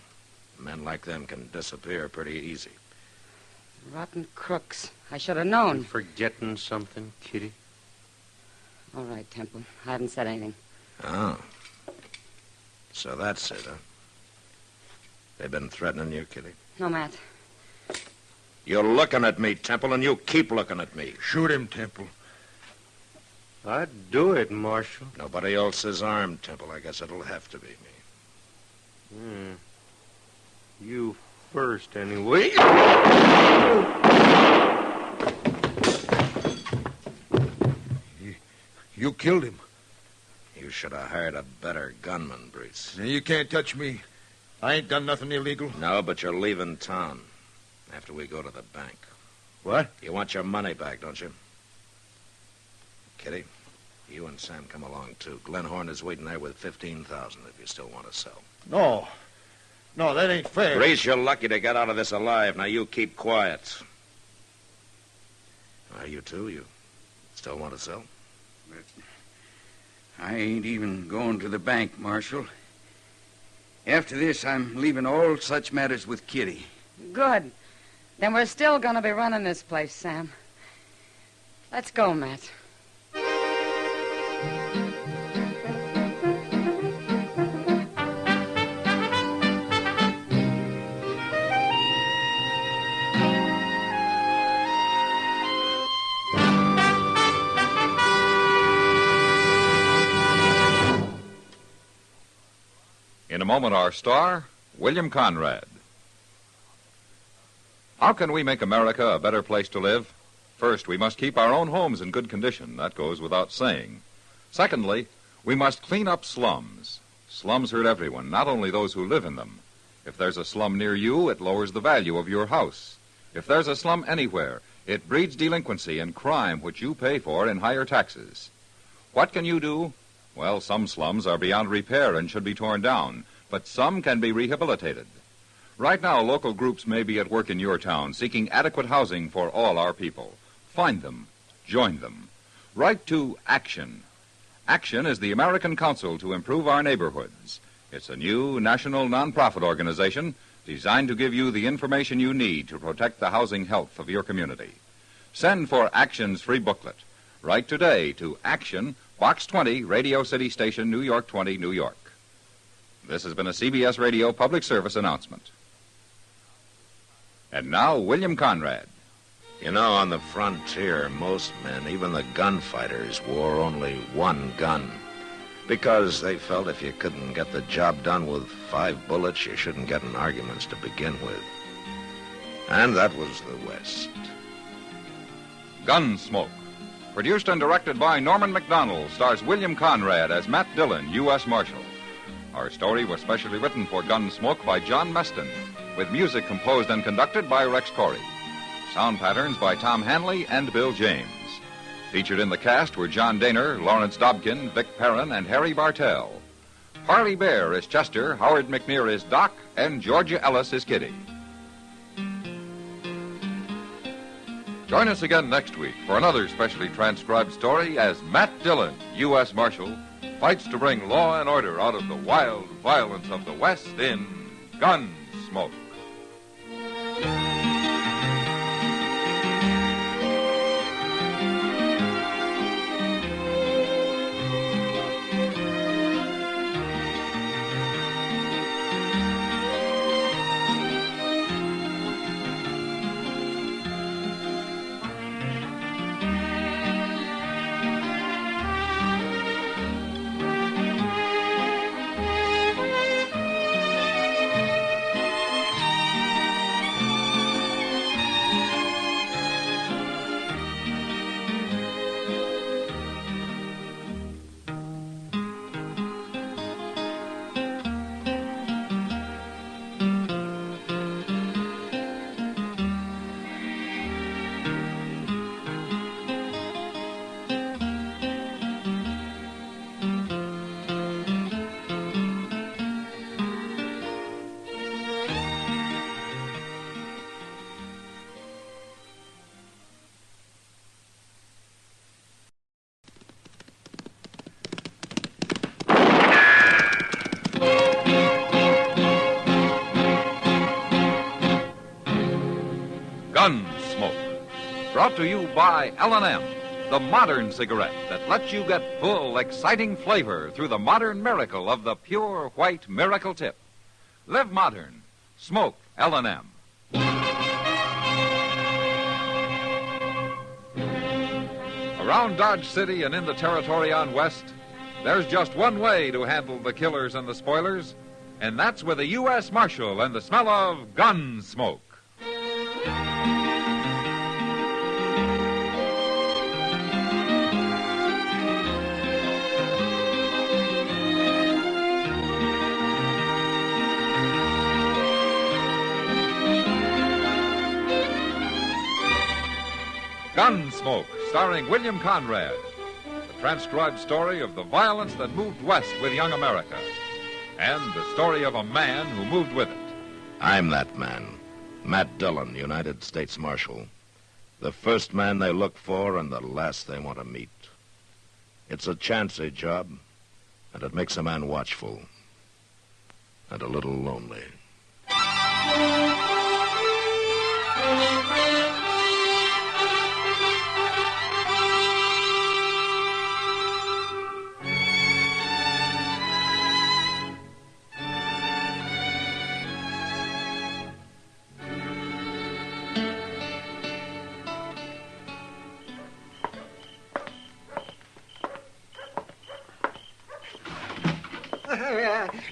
Men like them can disappear pretty easy. Rotten crooks. I should have known. You forgetting something, Kitty? All right, Temple. I haven't said anything. Oh. So that's it, huh? They've been threatening you, Kitty? No, Matt. You're looking at me, Temple, and you keep looking at me. Shoot him, Temple. I'd do it, Marshal. Nobody else is armed, Temple. I guess it'll have to be me. You first, anyway. You killed him. You should have hired a better gunman, Brees. Now, you can't touch me. I ain't done nothing illegal. No, but you're leaving town after we go to the bank. What? You want your money back, don't you? Kitty, you and Sam come along, too. Glenn Horn is waiting there with $15,000 if you still want to sell. No. No, that ain't fair. Brees, you're lucky to get out of this alive. Now, you keep quiet. You two, you still want to sell? But I ain't even going to the bank, Marshal. After this, I'm leaving all such matters with Kitty. Good. Then we're still going to be running this place, Sam. Let's go, Matt. moment, our star, William Conrad. How can we make America a better place to live? First, we must keep our own homes in good condition. That goes without saying. Secondly, we must clean up slums. Slums hurt everyone, not only those who live in them. If there's a slum near you, it lowers the value of your house. If there's a slum anywhere, it breeds delinquency and crime, which you pay for in higher taxes. What can you do? Well, some slums are beyond repair and should be torn down, but some can be rehabilitated. Right now, local groups may be at work in your town seeking adequate housing for all our people. Find them. Join them. Write to Action. Action is the American Council to Improve Our Neighborhoods. It's a new national nonprofit organization designed to give you the information you need to protect the housing health of your community. Send for Action's free booklet. Write today to Action, Box 20, Radio City Station, New York 20, New York. This has been a CBS Radio public service announcement. And now, William Conrad. You know, on the frontier, most men, even the gunfighters, wore only one gun. Because they felt if you couldn't get the job done with 5 bullets, you shouldn't get in arguments to begin with. And that was the West. Gunsmoke. Produced and directed by Norman MacDonald, stars William Conrad as Matt Dillon, U.S. Marshal. Our story was specially written for Gunsmoke by John Meston, with music composed and conducted by Rex Corey. Sound patterns by Tom Hanley and Bill James. Featured in the cast were John Daner, Lawrence Dobkin, Vic Perrin, and Harry Bartell. Parley Bear is Chester, Howard McNear is Doc, and Georgia Ellis is Kitty. Join us again next week for another specially transcribed story as Matt Dillon, U.S. Marshal, fights to bring law and order out of the wild violence of the West in Gunsmoke. Gunsmoke. Brought to you by L&M, the modern cigarette that lets you get full, exciting flavor through the modern miracle of the pure white miracle tip. Live modern. Smoke L&M. Around Dodge City and in the territory on West, there's just one way to handle the killers and the spoilers, and that's with a U.S. Marshal and the smell of gun smoke. Gunsmoke, starring William Conrad. The transcribed story of the violence that moved west with young America. And the story of a man who moved with it. I'm that man, Matt Dillon, United States Marshal. The first man they look for and the last they want to meet. It's a chancy job, and it makes a man watchful and a little lonely.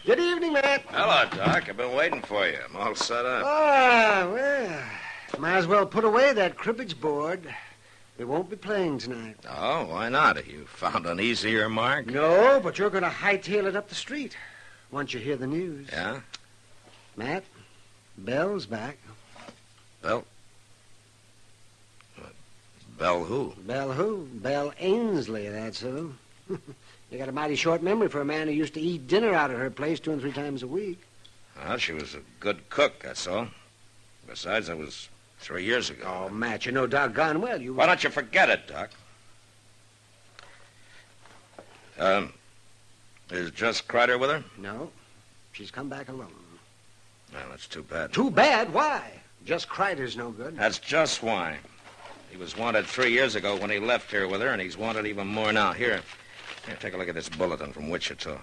Good evening, Matt. Hello, Doc. I've been waiting for you. I'm all set up. Ah, well, might as well put away that cribbage board. We won't be playing tonight. Oh, why not? You found an easier mark? No, but you're going to hightail it up the street once you hear the news. Yeah? Matt, Belle's back. Belle? Belle who? Belle who? Belle Ainsley, that's who. You got a mighty short memory for a man who used to eat dinner out at her place 2 and 3 times a week. Well, she was a good cook, that's all. Besides, that was 3 years ago. Oh, Matt, you know doggone well you... Why don't you forget it, Doc? Is Jess Kreider with her? No. She's come back alone. Well, that's too bad. Too bad? Why? Jess Kreider's no good. That's just why. He was wanted 3 years ago when he left here with her, and he's wanted even more now. Here, take a look at this bulletin from Wichita.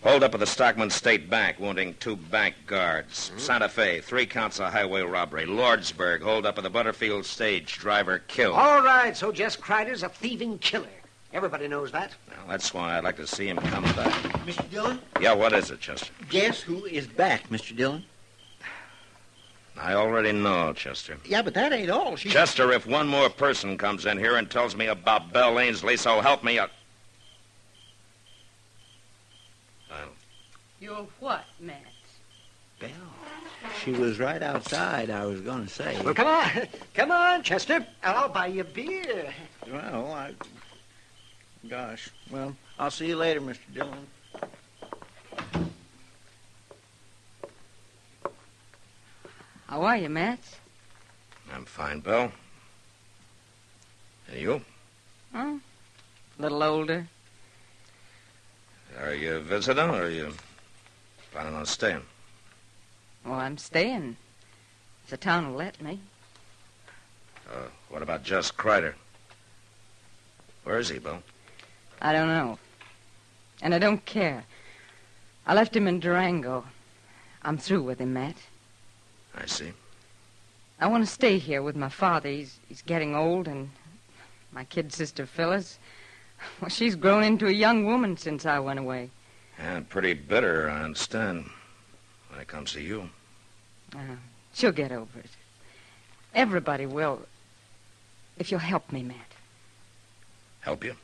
Hold up at the Stockman State Bank, wounding 2 bank guards. Santa Fe, 3 counts of highway robbery. Lordsburg, hold up at the Butterfield stage, driver killed. All right, so Jess Kreider's a thieving killer. Everybody knows that. Well, that's why I'd like to see him come back. Mr. Dillon? Yeah, what is it, Chester? Guess who is back, Mr. Dillon? I already know, Chester. Yeah, but that ain't all. Chester, if one more person comes in here and tells me about Belle Ainsley, so help me out. You're what, Matt? Belle. She was right outside, I was going to say. Well, come on. Come on, Chester. I'll buy you a beer. Well, Gosh. Well, I'll see you later, Mr. Dillon. How are you, Matt? I'm fine, Belle. And you? Oh, a little older. Are you visiting, or are you planning on staying? Well, I'm staying. If the town will let me. What about Jess Kreider? Where is he, Bill? I don't know. And I don't care. I left him in Durango. I'm through with him, Matt. I see. I want to stay here with my father. He's getting old, and my kid sister, Phyllis, well, she's grown into a young woman since I went away. And pretty bitter, I understand, when it comes to you. She'll get over it. Everybody will, if you'll help me, Matt. Help you?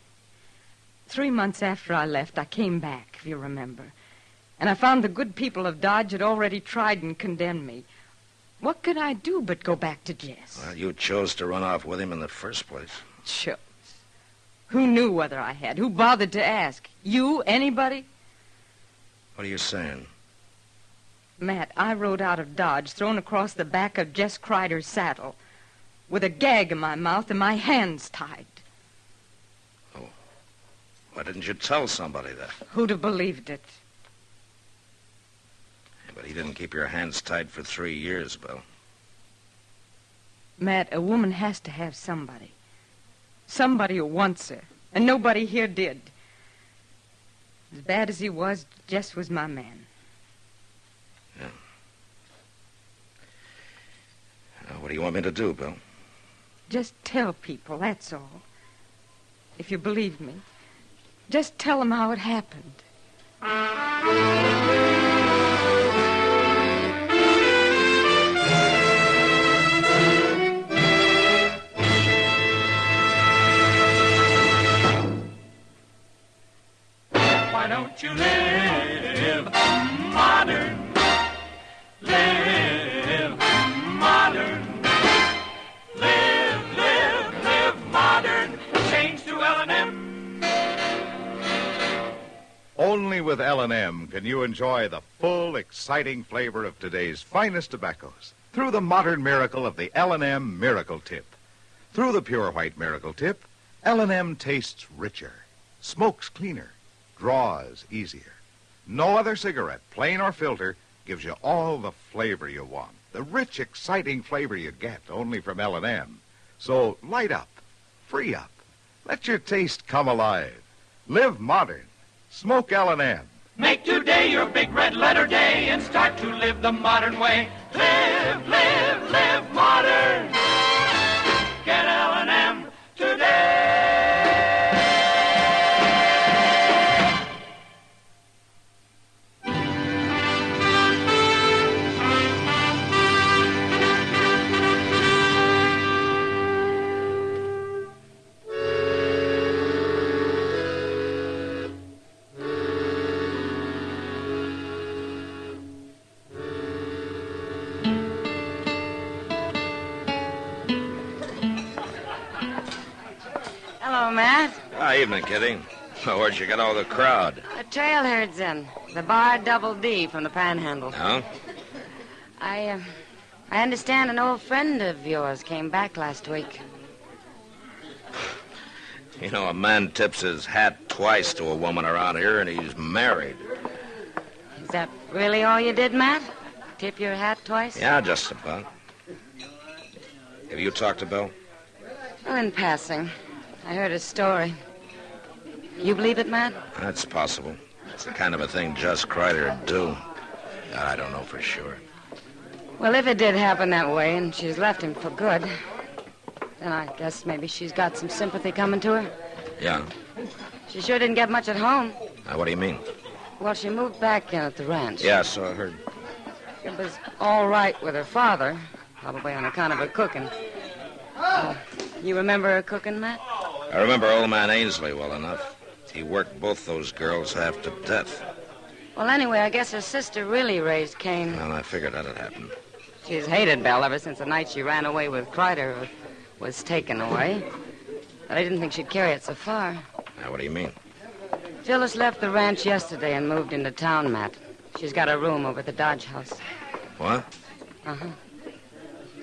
3 months after I left, I came back, if you remember. And I found the good people of Dodge had already tried and condemned me. What could I do but go back to Jess? Well, you chose to run off with him in the first place. Chose. Who knew whether I had? Who bothered to ask? You? Anybody? What are you saying? Matt, I rode out of Dodge, thrown across the back of Jess Kreider's saddle, with a gag in my mouth and my hands tied. Oh. Why didn't you tell somebody that? Who'd have believed it? Yeah, but he didn't keep your hands tied for 3 years, Bill. Matt, a woman has to have somebody. Somebody who wants her. And nobody here did. As bad as he was, Jess was my man. Yeah. What do you want me to do, Bill? Just tell people, that's all. If you believe me. Just tell them how it happened. Why don't you live modern? Live modern. Live modern. Change to L&M. Only with L&M can you enjoy the full, exciting flavor of today's finest tobaccos through the modern miracle of the L&M Miracle Tip. Through the pure white Miracle Tip, L&M tastes richer, smokes cleaner, draws easier. No other cigarette, plain or filter, gives you all the flavor you want. The rich, exciting flavor you get only from L&M. So light up, free up, let your taste come alive. Live modern. Smoke L&M. Make today your big red letter day and start to live the modern way. Live modern. Get L&M today. Hello, Matt. Evening, Kitty. Where'd you get all the crowd? The trailherd's in. The bar Double D from the Panhandle. No? I understand an old friend of yours came back last week. You know, a man tips his hat twice to a woman around here, and he's married. Is that really all you did, Matt? Tip your hat twice? Yeah, just about. Have you talked to Bill? Well, in passing. I heard his story. You believe it, Matt? That's possible. It's the kind of a thing Jess Kreider would do. I don't know for sure. Well, if it did happen that way and she's left him for good, then I guess maybe she's got some sympathy coming to her. Yeah. She sure didn't get much at home. What do you mean? Well, she moved back in at the ranch. Yeah, so I heard. It was all right with her father, probably on account of her cooking. You remember her cooking, Matt? I remember old man Ainsley well enough. He worked both those girls half to death. Well, anyway, I guess her sister really raised Cain. Well, I figured that'd happen. She's hated Belle ever since the night she ran away with Kreider or was taken away. But I didn't think she'd carry it so far. Now, what do you mean? Phyllis left the ranch yesterday and moved into town, Matt. She's got a room over at the Dodge House. What? Uh-huh.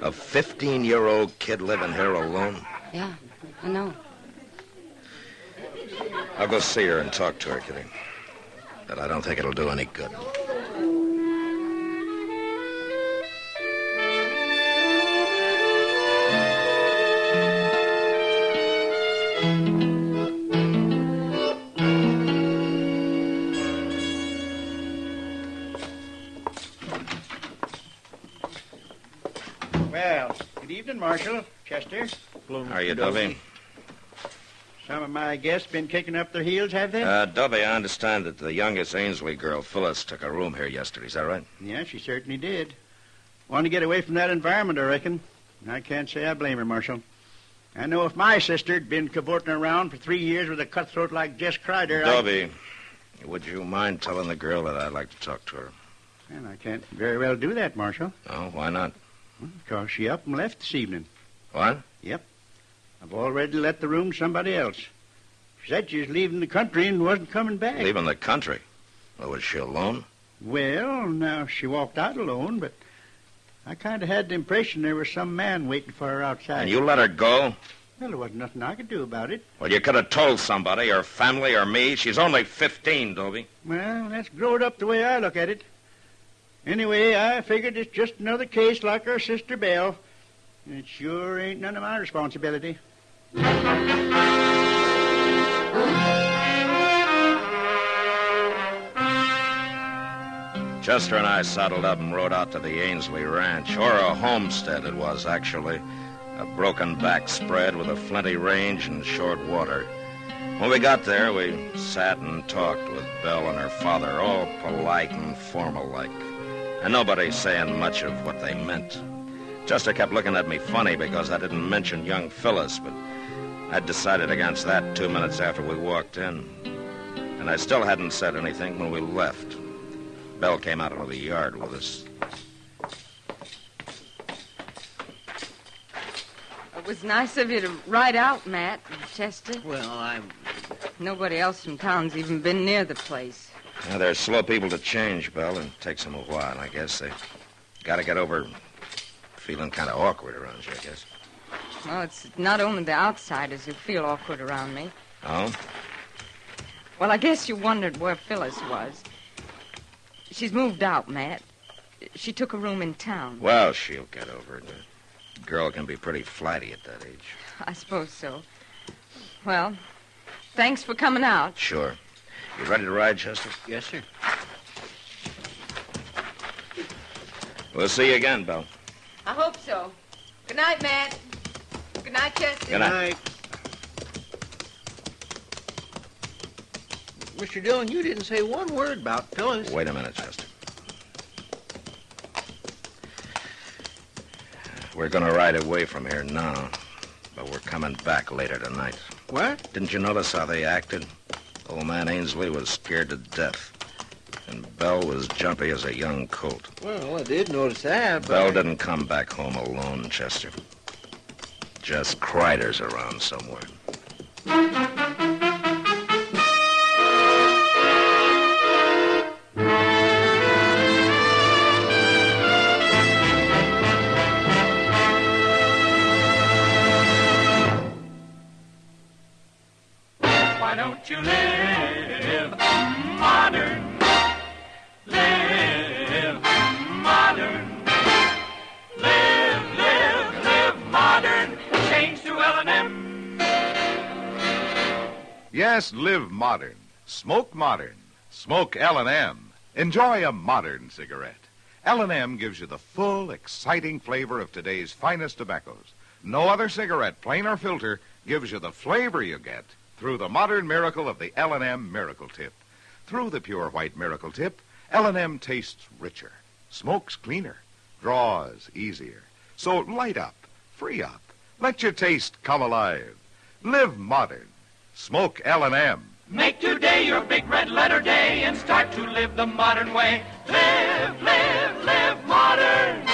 A 15-year-old kid living here alone? Yeah, I know. I'll go see her and talk to her, Kitty. But I don't think it'll do any good. Well, good evening, Marshal. Chester. How are you, Dubby? Some of my guests been kicking up their heels, have they? Dubby, I understand that the youngest Ainsley girl, Phyllis, took a room here yesterday. Is that right? Yeah, she certainly did. Wanted to get away from that environment, I reckon. And I can't say I blame her, Marshal. I know if my sister'd been cavorting around for 3 years with a cutthroat like Jess Kreider, Dubby, would you mind telling the girl that I'd like to talk to her? And I can't very well do that, Marshal. Oh, why not? Because she up and left this evening. What? Yep. I've already let the room to somebody else. She said she was leaving the country and wasn't coming back. Leaving the country? Well, was she alone? Well, now, she walked out alone, but I kind of had the impression there was some man waiting for her outside. And you let her go? Well, there wasn't nothing I could do about it. Well, you could have told somebody, her family or me. She's only 15, Dubby. Well, that's growed up the way I look at it. Anyway, I figured it's just another case like her sister Belle. It sure ain't none of my responsibility. Chester and I saddled up and rode out to the Ainsley Ranch, or a homestead it was, actually. A broken back spread with a flinty range and short water. When we got there, we sat and talked with Belle and her father, all polite and formal-like, and nobody saying much of what they meant. Chester kept looking at me funny because I didn't mention young Phyllis, but I'd decided against that 2 minutes after we walked in. And I still hadn't said anything when we left. Belle came out into the yard with us. It was nice of you to ride out, Matt and Chester. Well, Nobody else from town's even been near the place. Yeah, they're slow people to change, Belle. It takes them a while, I guess. They got to get over feeling kind of awkward around you, I guess. Well, it's not only the outsiders who feel awkward around me. Oh? Well, I guess you wondered where Phyllis was. She's moved out, Matt. She took a room in town. Well, she'll get over it. A girl can be pretty flighty at that age. I suppose so. Well, thanks for coming out. Sure. You ready to ride, Chester? Yes, sir. We'll see you again, Belle. I hope so. Good night, Matt. Good night, Chester. Good night. Mr. Dillon, you didn't say one word about Phyllis. Wait a minute, Chester. We're going to ride away from here now, but we're coming back later tonight. What? Didn't you notice how they acted? Old man Ainsley was scared to death, and Belle was jumpy as a young colt. Well, I did notice that, but... Belle didn't come back home alone, Chester. Just Kreider's around somewhere. Why don't you live modern? Live modern. Live modern. Change to L&M. Yes, live modern. Smoke modern. Smoke L&M. Enjoy a modern cigarette. L&M gives you the full, exciting flavor of today's finest tobaccos. No other cigarette, plain or filter, gives you the flavor you get through the modern miracle of the L&M Miracle Tip. Through the pure white Miracle Tip, L&M tastes richer, smokes cleaner, draws easier. So light up, free up, let your taste come alive. Live modern. Smoke L&M. Make today your big red letter day and start to live the modern way. Live modern.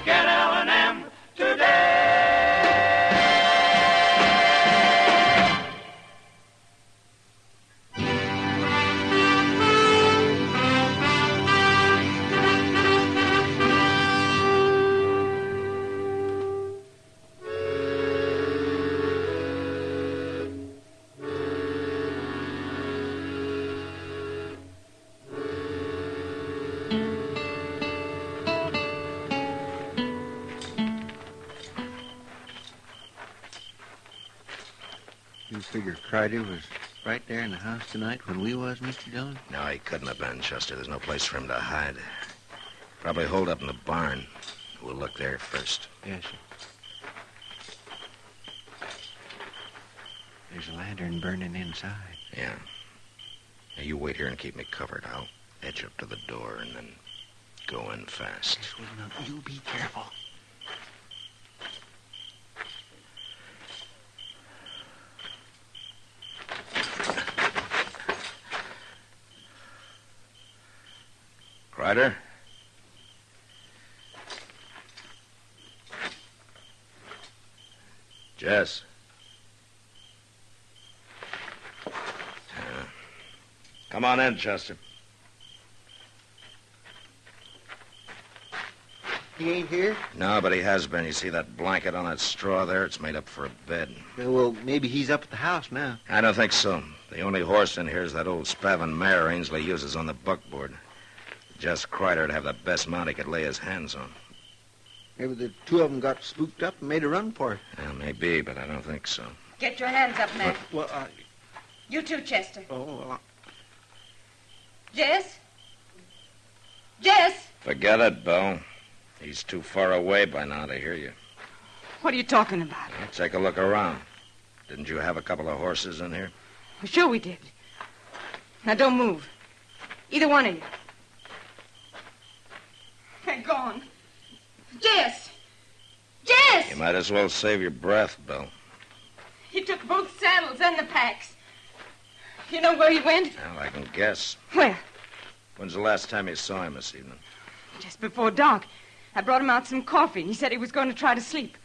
Get L&M today. You figure Crider was right there in the house tonight when we was, Mr. Dillon? No, he couldn't have been, Chester. There's no place for him to hide. Probably holed up in the barn. We'll look there first. Yes, sir. There's a lantern burning inside. Yeah. Now, you wait here and keep me covered. I'll edge up to the door and then go in fast. Yes, well, now, you be careful. Crider? Jess? Come on in, Chester. He ain't here? No, but he has been. You see that blanket on that straw there? It's made up for a bed. Well, maybe he's up at the house now. I don't think so. The only horse in here is that old Spavin mare Ainsley uses on the buckboard. Jess Crider'd have the best mount he could lay his hands on. Maybe the two of them got spooked up and made a run for it. Yeah, maybe, but I don't think so. Get your hands up, Matt. Well, You too, Chester. Oh, Jess? Jess? Forget it, Bill. He's too far away by now to hear you. What are you talking about? Well, take a look around. Didn't you have a couple of horses in here? Sure we did. Now, don't move. Either one of you. They're gone. Jess! Jess! You might as well save your breath, Bill. He took both saddles and the packs. You know where he went? Well, I can guess. Where? When's the last time you saw him this evening? Just before dark. I brought him out some coffee. He said he was going to try to sleep.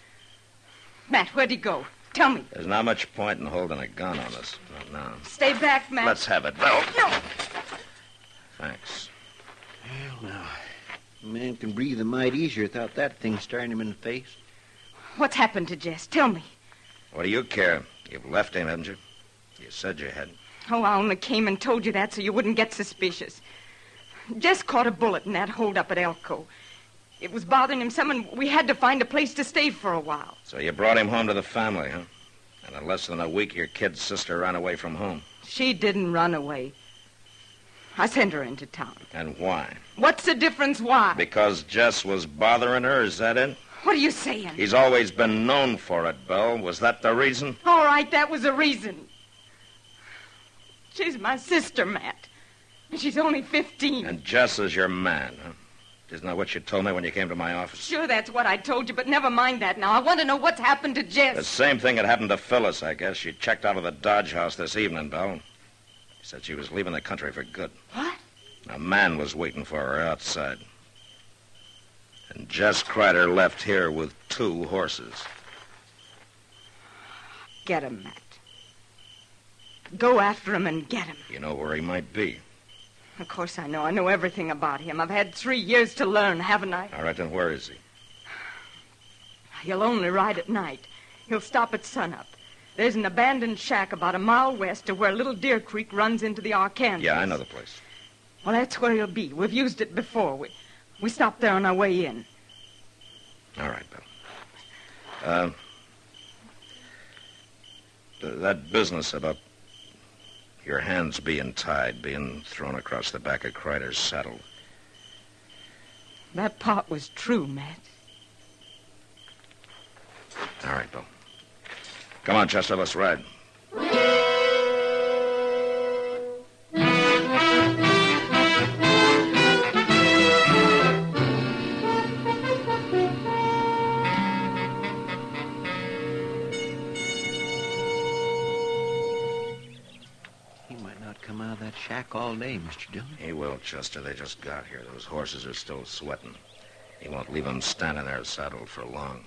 Matt, where'd he go? Tell me. There's not much point in holding a gun on us. Not now. Stay back, Matt. Let's have it, Bill. No. Thanks. well, now, a man can breathe a mite easier without that thing staring him in the face. What's happened to Jess? Tell me. What do you care? You've left him, haven't you? You said you had. Oh, I only came and told you that so you wouldn't get suspicious. Jess caught a bullet in that hold-up at Elko. It was bothering him some, and we had to find a place to stay for a while. So you brought him home to the family, huh? And in less than a week, your kid's sister ran away from home. She didn't run away. I sent her into town. And why? What's the difference why? Because Jess was bothering her, is that it? What are you saying? He's always been known for it, Bill. Was that the reason? All right, that was the reason. She's my sister, Matt. And she's only 15. And Jess is your man, huh? Isn't that what you told me when you came to my office? Sure, that's what I told you, but never mind that now. I want to know what's happened to Jess. The same thing that happened to Phyllis, I guess. She checked out of the Dodge house this evening, Bill. She said she was leaving the country for good. What? A man was waiting for her outside. And Jess Crider left here with 2 horses. Get him, Matt. Go after him and get him. You know where he might be. Of course I know. I know everything about him. I've had 3 years to learn, haven't I? All right, then where is he? He'll only ride at night. He'll stop at sunup. There's an abandoned shack about a mile west of where Little Deer Creek runs into the Arkansas. Yeah, I know the place. Well, that's where he'll be. We've used it before. We stopped there on our way in. All right, Bill. That business about your hands being tied, being thrown across the back of Kreider's saddle. That part was true, Matt. All right, Bill. Come on, Chester, let's ride. Come out of that shack all day, Mr. Dillon. He will, Chester. They just got here. Those horses are still sweating. He won't leave them standing there saddled for long.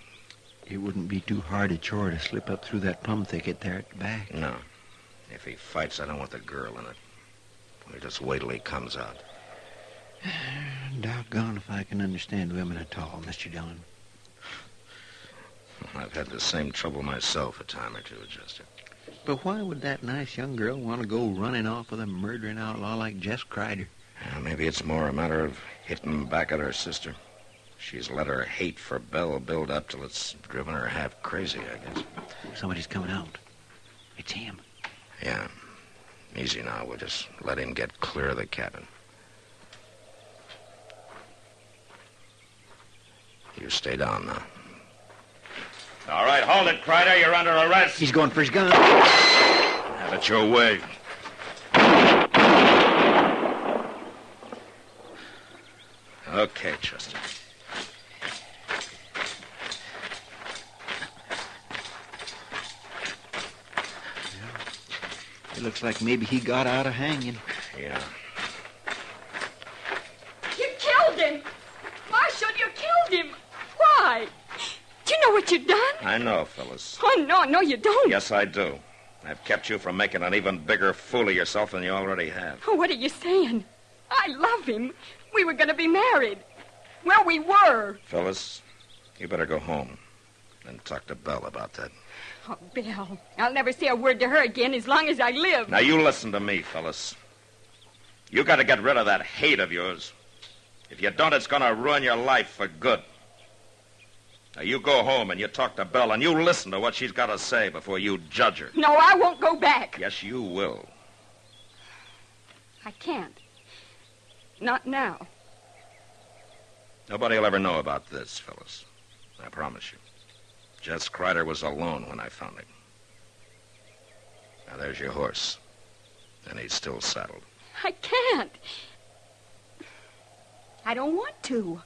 It wouldn't be too hard a chore to slip up through that plum thicket there at the back. No. If he fights, I don't want the girl in it. We'll just wait till he comes out. Doggone if I can understand women at all, Mr. Dillon. I've had the same trouble myself a time or two, Chester. But why would that nice young girl want to go running off with a murdering outlaw like Jess Kreider? Maybe it's more a matter of hitting back at her sister. She's let her hate for Belle build up till it's driven her half crazy, I guess. Somebody's coming out. It's him. Yeah. Easy now. We'll just let him get clear of the cabin. You stay down now. All right, hold it, Kreider. You're under arrest. He's going for his gun. Have it your way. Okay, Chester. It looks like maybe he got out of hanging. Yeah. You killed him! Marshal, you killed him! Why? Do you know what you've done? I know, Phyllis. Oh, no, you don't. Yes, I do. I've kept you from making an even bigger fool of yourself than you already have. Oh, what are you saying? I love him. We were going to be married. Well, we were. Phyllis, you better go home and talk to Belle about that. Oh, Bill, I'll never say a word to her again as long as I live. Now, you listen to me, Phyllis. You got to get rid of that hate of yours. If you don't, it's going to ruin your life for good. Now, you go home and you talk to Belle and you listen to what she's got to say before you judge her. No, I won't go back. Yes, you will. I can't. Not now. Nobody will ever know about this, Phyllis. I promise you. Jess Kreider was alone when I found him. Now, there's your horse. And he's still saddled. I can't. I don't want to.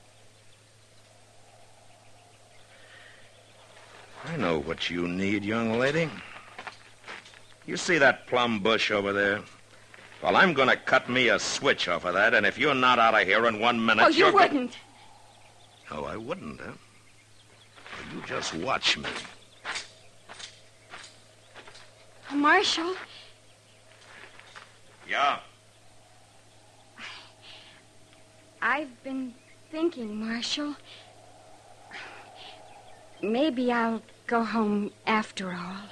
I know what you need, young lady. You see that plum bush over there? Well, I'm going to cut me a switch off of that, and if you're not out of here in 1 minute, Oh, you wouldn't. Oh, I wouldn't, huh? Well, you just watch me. Marshal? Yeah? I've been thinking, Marshal. Maybe I'll go home after all.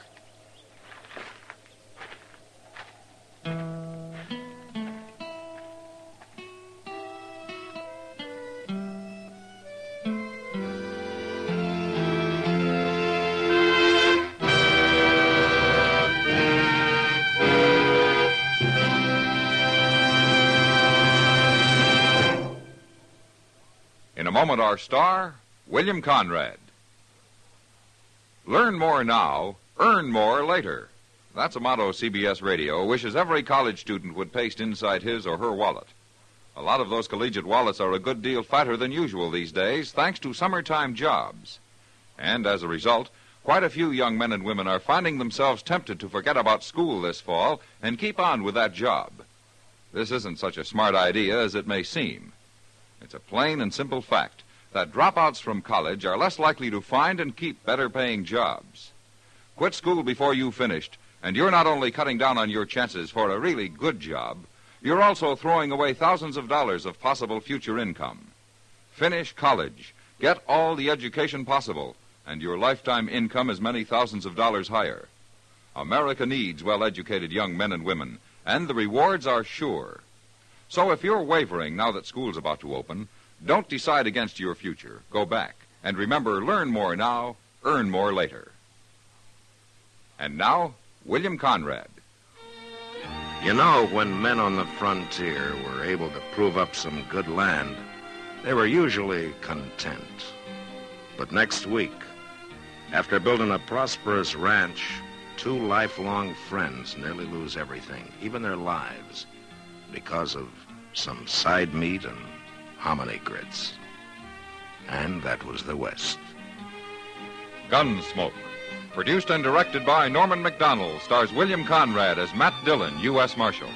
In a moment, our star, William Conrad. Learn more now, earn more later. That's a motto CBS Radio wishes every college student would paste inside his or her wallet. A lot of those collegiate wallets are a good deal fatter than usual these days, thanks to summertime jobs. And as a result, quite a few young men and women are finding themselves tempted to forget about school this fall and keep on with that job. This isn't such a smart idea as it may seem. It's a plain and simple fact that dropouts from college are less likely to find and keep better-paying jobs. Quit school before you've finished, and you're not only cutting down on your chances for a really good job, you're also throwing away thousands of dollars of possible future income. Finish college, get all the education possible, and your lifetime income is many thousands of dollars higher. America needs well-educated young men and women, and the rewards are sure. So if you're wavering now that school's about to open, don't decide against your future. Go back. And remember, learn more now, earn more later. And now, William Conrad. You know, when men on the frontier were able to prove up some good land, they were usually content. But next week, after building a prosperous ranch, two lifelong friends nearly lose everything, even their lives, because of some side meat and hominy grits. And that was the West. Gunsmoke. Produced and directed by Norman Macdonald, stars William Conrad as Matt Dillon, U.S. Marshal.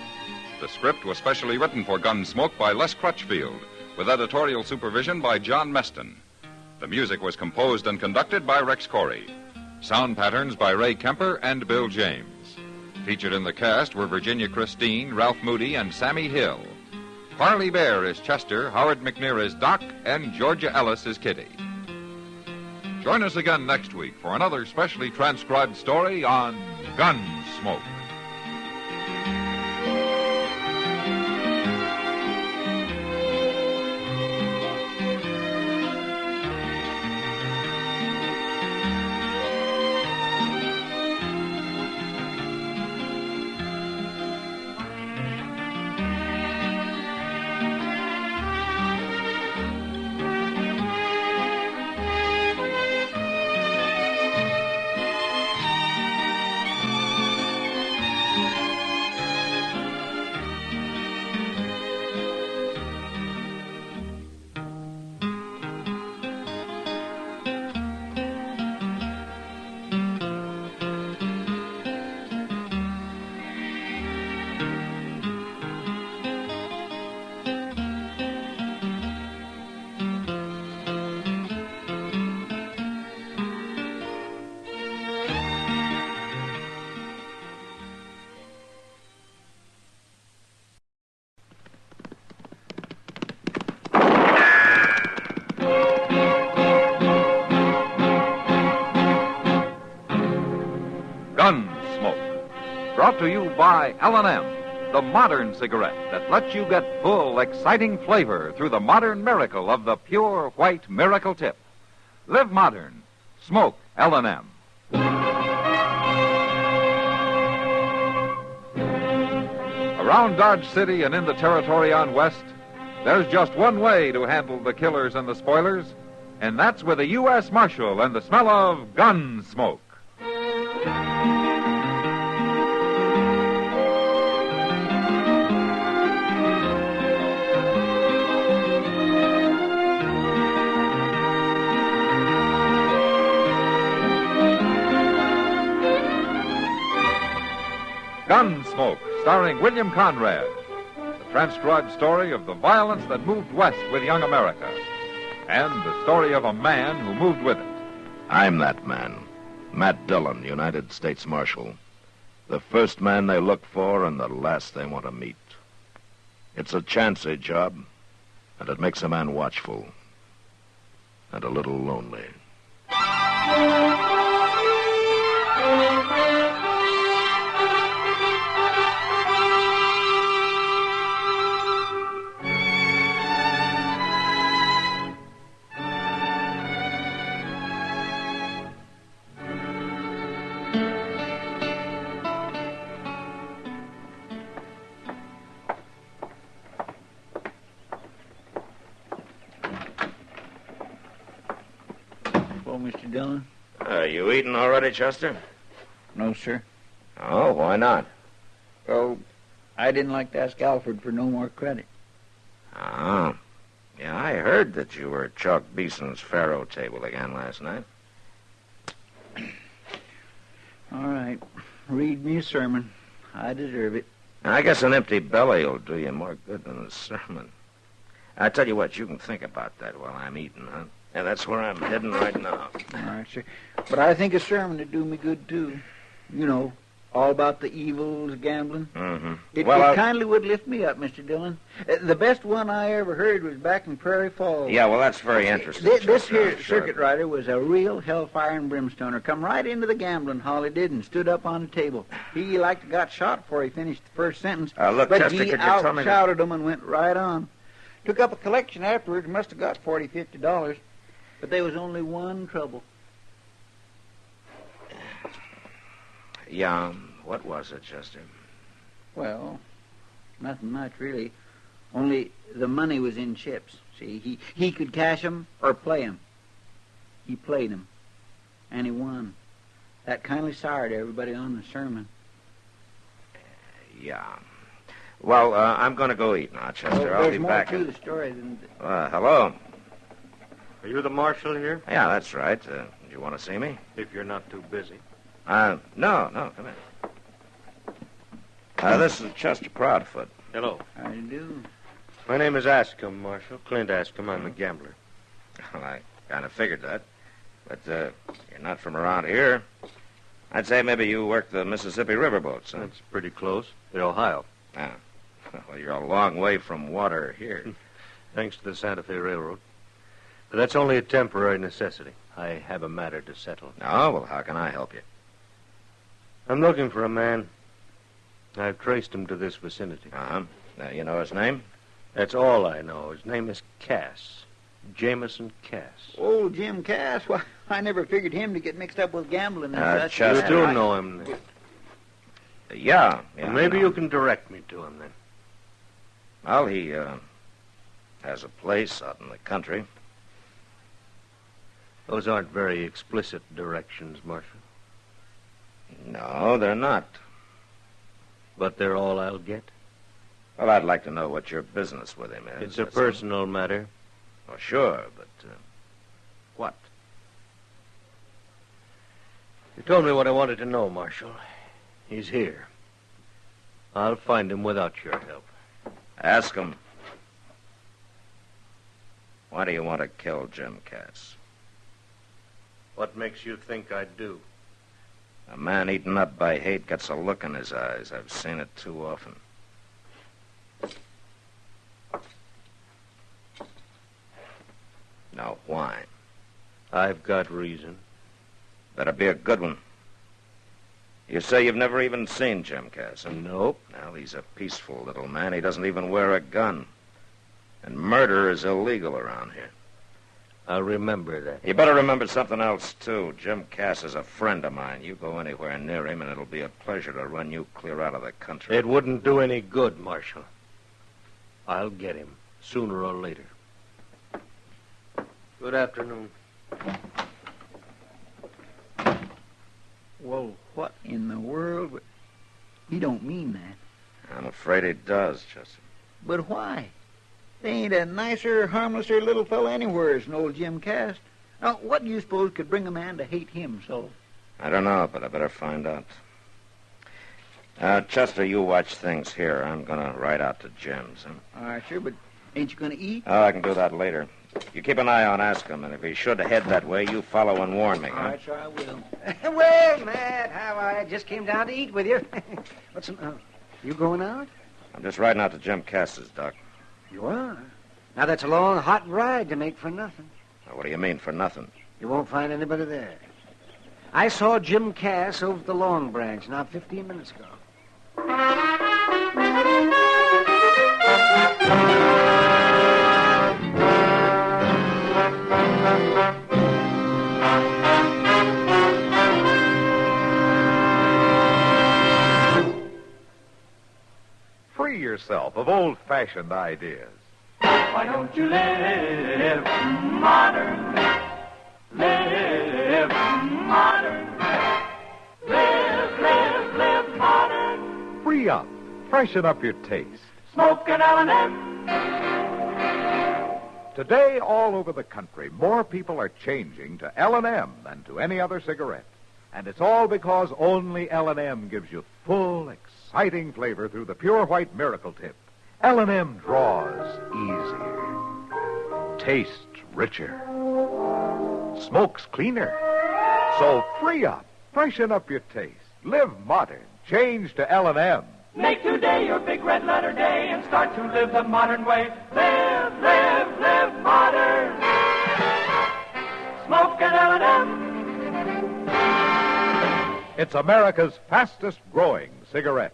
The script was specially written for Gunsmoke by Les Crutchfield, with editorial supervision by John Meston. The music was composed and conducted by Rex Corey. Sound patterns by Ray Kemper and Bill James. Featured in the cast were Virginia Christine, Ralph Moody, and Sammy Hill. Parley Bear is Chester, Howard McNear is Doc, and Georgia Ellis is Kitty. Join us again next week for another specially transcribed story on Gunsmoke. Gunsmoke. Brought to you by L&M, the modern cigarette that lets you get full, exciting flavor through the modern miracle of the pure white miracle tip. Live modern. Smoke L&M. Around Dodge City and in the territory on West, there's just one way to handle the killers and the spoilers, and that's with a U.S. Marshal and the smell of Gunsmoke. Gunsmoke, starring William Conrad. The transcribed story of the violence that moved west with young America. And the story of a man who moved with it. I'm that man, Matt Dillon, United States Marshal. The first man they look for and the last they want to meet. It's a chancy job, and it makes a man watchful and a little lonely. Mr. Dillon? Are you eating already, Chester? No, sir. Oh, why not? Well, I didn't like to ask Alfred for no more credit. Oh. Yeah, I heard that you were at Chalk Beeson's faro table again last night. All right. Read me a sermon. I deserve it. I guess an empty belly will do you more good than a sermon. I tell you what, you can think about that while I'm eating, huh? Yeah, that's where I'm heading right now. All right, sir. But I think a sermon would do me good, too. You know, All about the evils of gambling? Mm-hmm. It Well, kindly would lift me up, Mr. Dillon. The best one I ever heard was back in Prairie Falls. Yeah, well, that's very interesting. This Chester, here I'm sure. circuit rider was a real hellfire and brimstoner. Come right into the gambling hall, he did, and stood up on the table. He like got shot before he finished the first sentence. Look, but Chester, he could you tell me... out-shouted him and went right on. Took up a collection afterwards, must have got $40, $50. But there was only one trouble. Yeah, what was it, Chester? Well, nothing much, really. Only the money was in chips. See, he could cash 'em or play 'em. He played 'em, and he won. That kindly soured everybody on the sermon. Yeah. Well, I'm going to go eat now, Chester. I'll be back. There's more to the story than... Hello. Are you the marshal here? Yeah, that's right. Do you want to see me? If you're not too busy. No, come in. This is Chester Proudfoot. Hello. How do you do? My name is Ascom, Marshal. Clint Ascom. I'm a gambler. Well, I kind of figured that. But you're not from around here. I'd say maybe you work the Mississippi riverboats, huh? That's pretty close. In Ohio. Ah. Well, you're a long way from water here. Thanks to the Santa Fe Railroad. But that's only a temporary necessity. I have a matter to settle. Oh, well, how can I help you? I'm looking for a man. I've traced him to this vicinity. Uh-huh. You know his name? That's all I know. His name is Cass. Jameson Cass. Old Jim Cass? Well, I never figured him to get mixed up with gambling. You do know him, then? Yeah. Well, maybe you can direct me to him, then. Well, he has a place out in the country. Those aren't very explicit directions, Marshal. No, they're not. But they're all I'll get? Well, I'd like to know what your business with him is. It's a personal matter. Oh, sure, but what? You told me what I wanted to know, Marshal. He's here. I'll find him without your help. Ask him. Why do you want to kill Jim Cass? What makes you think I'd do? A man eaten up by hate gets a look in his eyes. I've seen it too often. Now, why? I've got reason. Better be a good one. You say you've never even seen Jim Cass, huh? Nope. Well, he's a peaceful little man. He doesn't even wear a gun. And murder is illegal around here. I'll remember that. You better remember something else, too. Jim Cass is a friend of mine. You go anywhere near him, and it'll be a pleasure to run you clear out of the country. It wouldn't do any good, Marshal. I'll get him, sooner or later. Good afternoon. Well, what in the world? He don't mean that. I'm afraid he does, Chester. But why? There ain't a nicer, harmlesser little fella anywhere than old Jim Cass. Now, what do you suppose could bring a man to hate him so? I don't know, but I better find out. Chester, you watch things here. I'm going to ride out to Jim's. Huh? All right, sure, but ain't you going to eat? Oh, I can do that later. You keep an eye on Ascom, and if he should head that way, you follow and warn me, All huh? right, sure I will. Well, Matt, how are you? Just came down to eat with you. What's you going out? I'm just riding out to Jim Cass's, Doc. You are? Now, that's a long, hot ride to make for nothing. Now, what do you mean, for nothing? You won't find anybody there. I saw Jim Cass over at the Long Branch now 15 minutes ago. Free yourself of old-fashioned ideas. Why don't you live modern? Live modern. Live modern. Free up. Freshen up your taste. Smoke an L&M. Today, all over the country, more people are changing to L&M than to any other cigarette. And it's all because only L&M gives you full, exciting flavor through the pure white miracle tip. L&M draws easier, tastes richer, smokes cleaner. So free up, freshen up your taste, live modern, Change to L&M. Make today your big red letter day and start to live the modern way. Live, live, live modern. Smoke an L&M. It's America's fastest growing cigarette.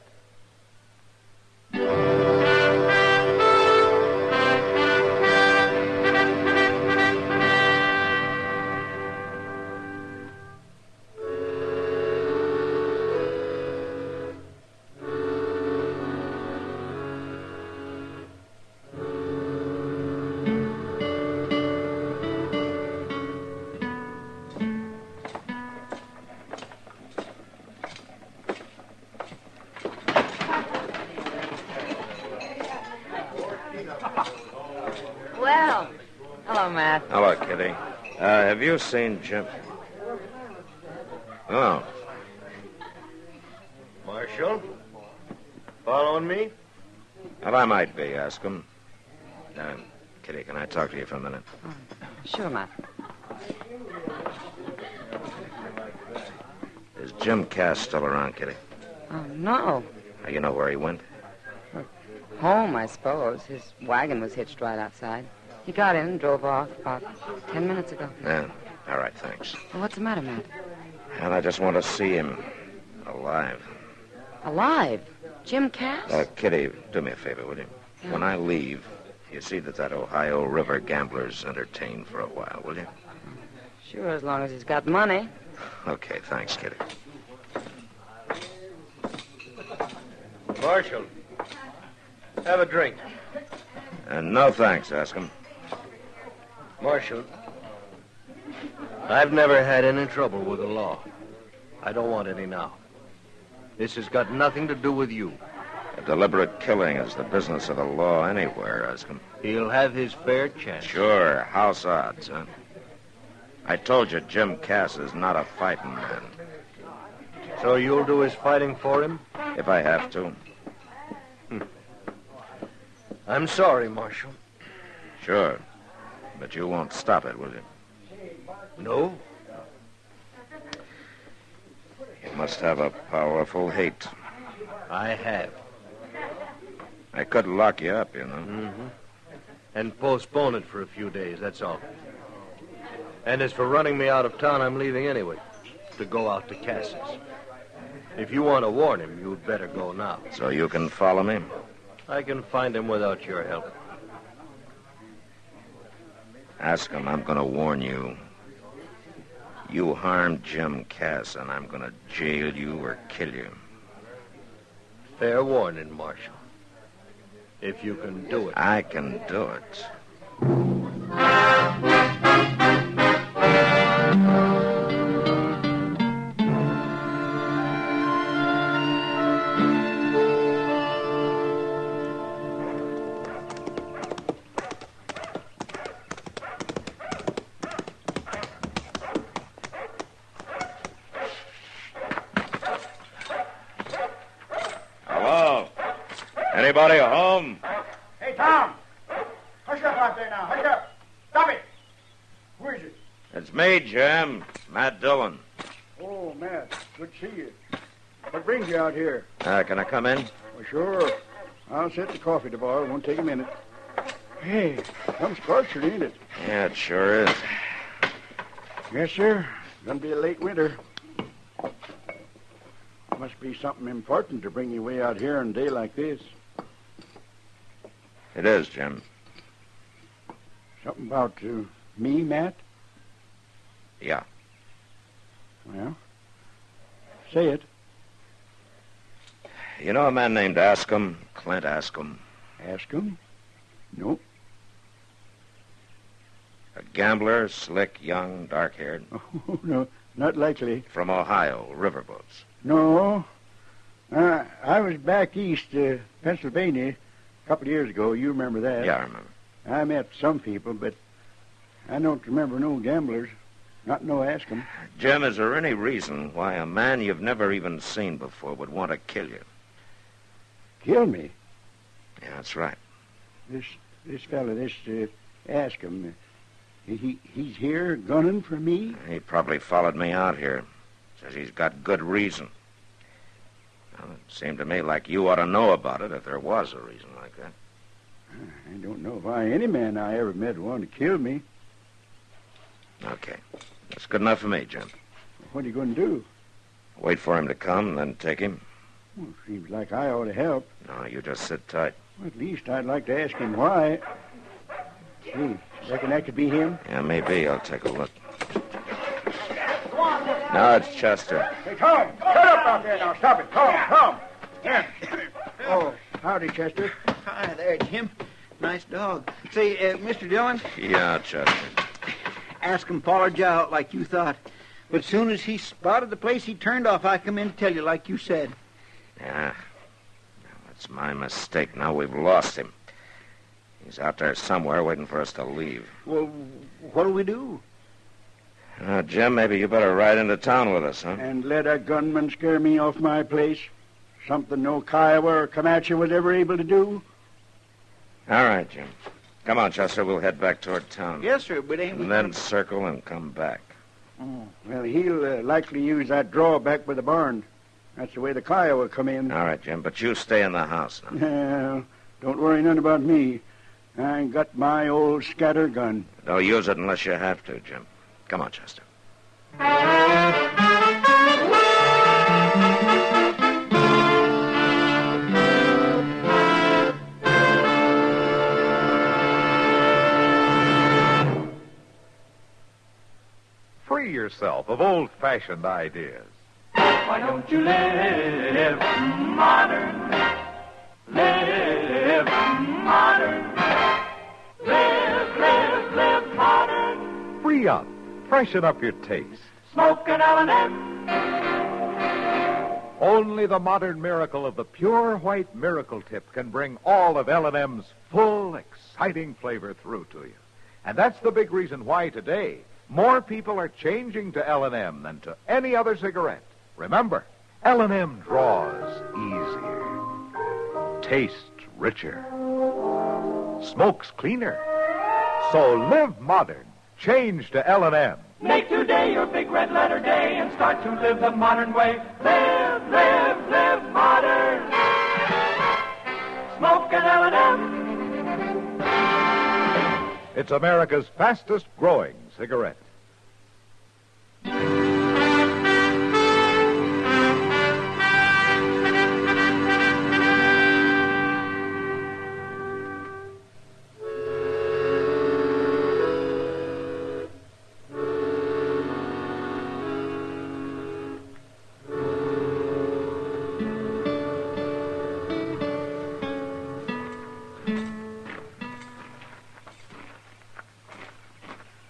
Well, hello, Matt. Hello, Kitty. Have you seen Jim? Oh. Marshal? Following me? Well, I might be, ask him. Kitty, can I talk to you for a minute? Sure, Matt. Is Jim Cass still around, Kitty? Oh, no. You know where he went? Home, I suppose. His wagon was hitched right outside. He got in and drove off about 10 minutes ago. Yeah. All right, thanks. Well, what's the matter, Matt? And I just want to see him alive. Alive? Jim Cass? Kitty, do me a favor, will you? Yeah. When I leave, you see that Ohio River gambler's entertained for a while, will you? Sure, as long as he's got money. Okay, thanks, Kitty. Marshal, have a drink. No thanks, ask him. Marshal, I've never had any trouble with the law. I don't want any now. This has got nothing to do with you. A deliberate killing is the business of the law anywhere, ask him. He'll have his fair chance. Sure, house odds, huh? I told you Jim Cass is not a fighting man. So you'll do his fighting for him? If I have to. I'm sorry, Marshal. Sure. But you won't stop it, will you? No. You must have a powerful hate. I have. I could lock you up, you know. Mm-hmm. And postpone it for a few days, that's all. And as for running me out of town, I'm leaving anyway, to go out to Cass's. If you want to warn him, you'd better go now. So you can follow me? I can find him without your help. Ask him, I'm going to warn you. You harmed Jim Cass, and I'm going to jail you or kill you. Fair warning, Marshal. If you can do it. I can do it. Anybody home? Hey, Tom! Hush up out there now. Hush up. Stop it. Who is it? It's me, Jim. Matt Dillon. Oh, Matt. Good to see you. What brings you out here? Can I come in? Well, sure. I'll set the coffee to boil. It won't take a minute. Hey, I'm scorching, ain't it? Yeah, it sure is. Yes, sir. Gonna be a late winter. Must be something important to bring you way out here on a day like this. It is, Jim. Something about me, Matt? Yeah. Well, say it. You know a man named Ascom? Clint Ascom? Ascom? Nope. A gambler, slick, young, dark-haired? Oh, no, not likely. From Ohio, riverboats. No. I was back east, Pennsylvania, a couple of years ago. You remember that? Yeah, I remember. I met some people, but I don't remember no gamblers. Not no Ascom. Jim, is there any reason why a man you've never even seen before would want to kill you? Kill me? Yeah, that's right. This fella, Ascom, he's here gunning for me? He probably followed me out here. Says he's got good reason. Well, it seemed to me like you ought to know about it if there was a reason like that. I don't know why any man I ever met would want to kill me. Okay. That's good enough for me, Jim. What are you going to do? Wait for him to come, then take him. Well, seems like I ought to help. No, you just sit tight. Well, at least I'd like to ask him why. Gee, reckon that could be him? Yeah, maybe. I'll take a look. No, it's Chester. Hey, Tom, shut up out there now. Stop it. Tom. Here. Oh, howdy, Chester. Hi there, Jim. Nice dog. Say, Mr. Dillon, Yeah, Chester. ask him followed you out like you thought. But soon as he spotted the place he turned off, I come in to tell you like you said. Yeah. That's my mistake. Now we've lost him. He's out there somewhere waiting for us to leave. Well, what'll we do? Jim, maybe you better ride into town with us, huh? And let a gunman scare me off my place? Something no Kiowa or Comanche was ever able to do? All right, Jim. Come on, Chester. We'll head back toward town. Yes, sir, but ain't we... And then circle and come back. Oh, well, he'll likely use that drawback by the barn. That's the way the Kiowa come in. All right, Jim, but you stay in the house now. Well, don't worry none about me. I ain't got my old scatter gun. Don't use it unless you have to, Jim. Come on, Chester. Free yourself of old-fashioned ideas. Why don't you live modern? Live modern. Live modern. Free up. Freshen up your taste. Smoke an L&M. Only the modern miracle of the pure white miracle tip can bring all of L&M's full, exciting flavor through to you. And that's the big reason why today more people are changing to L&M than to any other cigarette. Remember, L&M draws easier, tastes richer, smokes cleaner. So live modern. Change to L&M. Make today your big red letter day and start to live the modern way. Live modern. Smoke an L&M. It's America's fastest growing cigarette.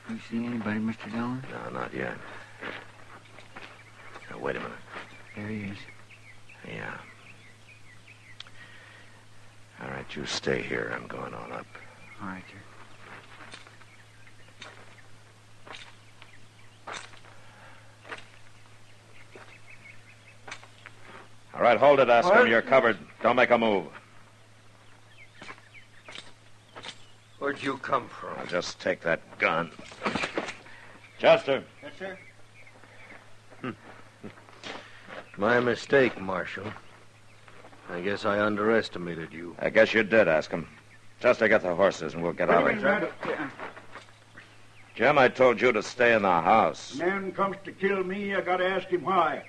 You see anybody, Mr. Dillon? No, not yet. Now, wait a minute. There he is. Yeah. All right, you stay here. I'm going on up. All right, sir. All right, hold it, Askham. What? You're covered. Don't make a move. Where'd you come from? I'll just take that gun. Chester. Yes, sir. My mistake, Marshal. I guess I underestimated you. I guess you did, Askham. Chester, get the horses and we'll get out of here. Jim, I told you to stay in the house. Man comes to kill me, I gotta ask him why.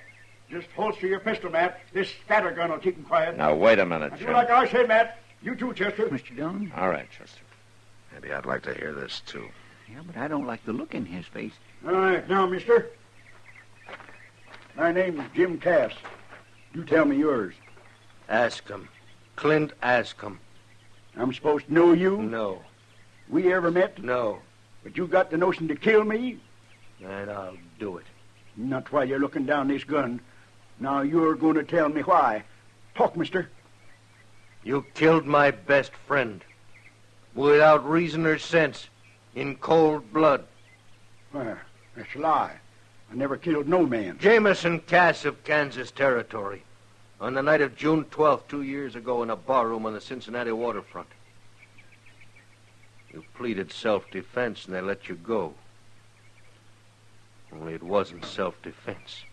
Just holster your pistol, Matt. This scatter gun will keep him quiet. Now, wait a minute, Do Jim. like I said, Matt. You too, Chester. Mr. Dillon? All right, Chester. Maybe I'd like to hear this, too. Yeah, but I don't like the look in his face. All right, now, mister. My name's Jim Cass. You tell me yours. Askham. Clint Askham. I'm supposed to know you? No. We ever met? No. But you got the notion to kill me? And I'll do it. Not while you're looking down this gun. Now you're going to tell me why. Talk, mister. You killed my best friend. Without reason or sense. In cold blood. Well, that's a lie. I never killed no man. Jameson Cass of Kansas Territory. On the night of June 12th, 2 years ago, in a barroom on the Cincinnati waterfront. You pleaded self-defense, and they let you go. Only it wasn't self-defense.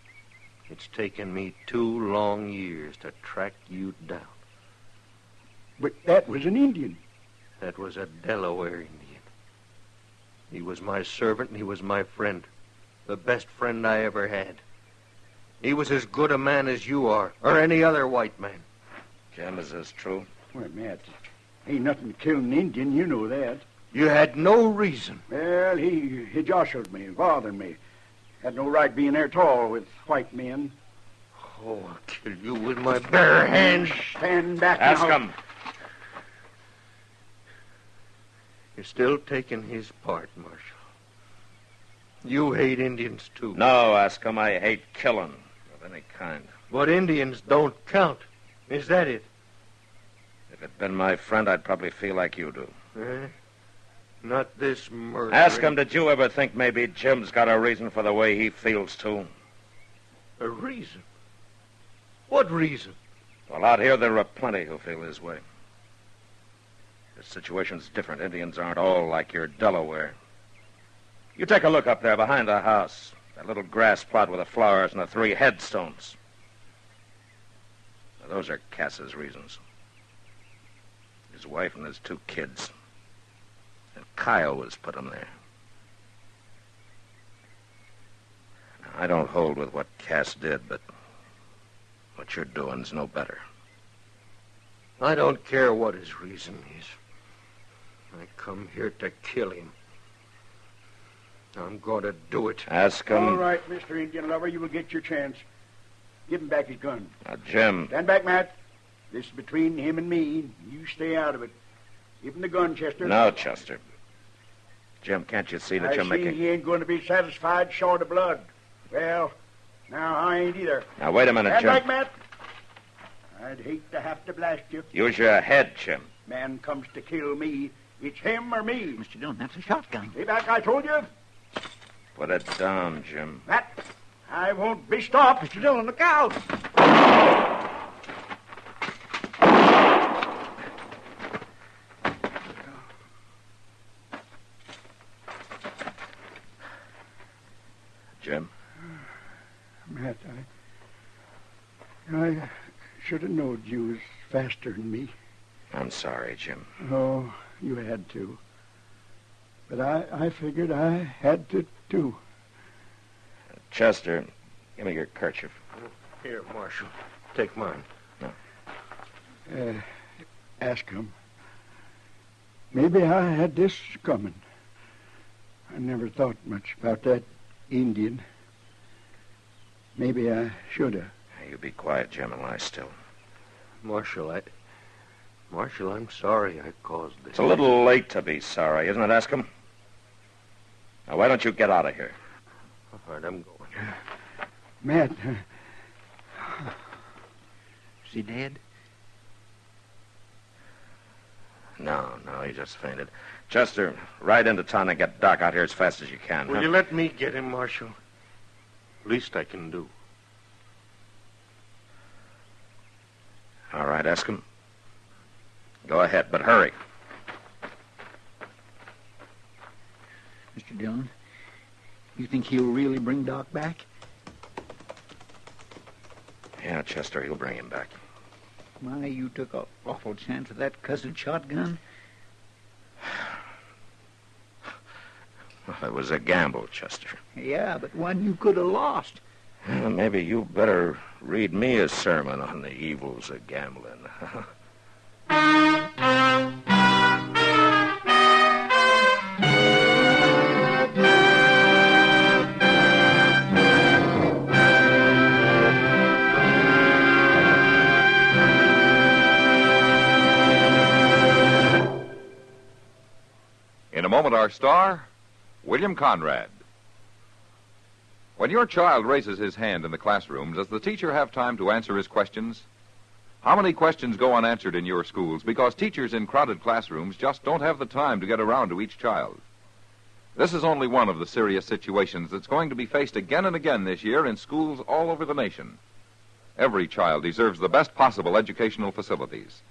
It's taken me 2 long years to track you down. But that was an Indian. That was a Delaware Indian. He was my servant and he was my friend. The best friend I ever had. He was as good a man as you are, or any other white man. Jim, is this true? Well, Matt, ain't nothing to kill an Indian, you know that. You had no reason. Well, he jostled me, bothered me. Had no right being there at all with white men. Oh, I'll kill you with my bare hands. Stand back Ask now. him. You're still taking his part, Marshal. You hate Indians, too. No, ask him. I hate killing of any kind. But Indians don't count. Is that it? If it'd been my friend, I'd probably feel like you do. Not this murder. Ask him, did you ever think maybe Jim's got a reason for the way he feels, too? A reason? What reason? Well, out here there are plenty who feel his way. The situation's different. Indians aren't all like your Delaware. You take a look up there behind the house. That little grass plot with the flowers and the 3 headstones. Now, those are Cass's reasons. His wife and his 2 kids. And Kyle was put him there. Now, I don't hold with what Cass did, but what you're doing's no better. I don't care what his reason is. I come here to kill him. I'm going to do it. Ask him. All right, Mr. Indian lover, you will get your chance. Give him back his gun. Now, Jim. Stand back, Matt. This is between him and me. You stay out of it. Give him the gun, Chester. No, Chester. Jim, can't you see that you're making... he ain't going to be satisfied short of blood. Well, now I ain't either. Now, wait a minute, Stand Jim. back, Matt. I'd hate to have to blast you. Use your head, Jim. Man comes to kill me. It's him or me. Mr. Dillon, that's a shotgun. Stay back, I told you. Put it down, Jim. Matt, I won't be stopped. Mr. Dillon, look out. Jim? Matt, I should have known you was faster than me. I'm sorry, Jim. Oh, you had to. But I figured I had to, too. Chester, give me your kerchief. Here, Marshal. Take mine. No. Ask him. Maybe I had this coming. I never thought much about that Indian. Maybe I should have. You be quiet, Jim, and lie still. Marshal, I'm sorry I caused this. It's a little late to be sorry, isn't it, ask him? Now, why don't you get out of here? All right, I'm going. Matt. Is he dead? No, he just fainted. Chester, ride into town and get Doc out here as fast as you can. Will you let me get him, Marshal? Least I can do. All right, ask him. Go ahead, but hurry. Mr. Dillon, you think he'll really bring Doc back? Yeah, Chester, he'll bring him back. My, you took an awful chance with that cussed shotgun. Well, it was a gamble, Chester. Yeah, but one you could have lost. Well, maybe you better read me a sermon on the evils of gambling. In a moment, our star, William Conrad. When your child raises his hand in the classroom, does the teacher have time to answer his questions? How many questions go unanswered in your schools because teachers in crowded classrooms just don't have the time to get around to each child? This is only one of the serious situations that's going to be faced again and again this year in schools all over the nation. Every child deserves the best possible educational facilities.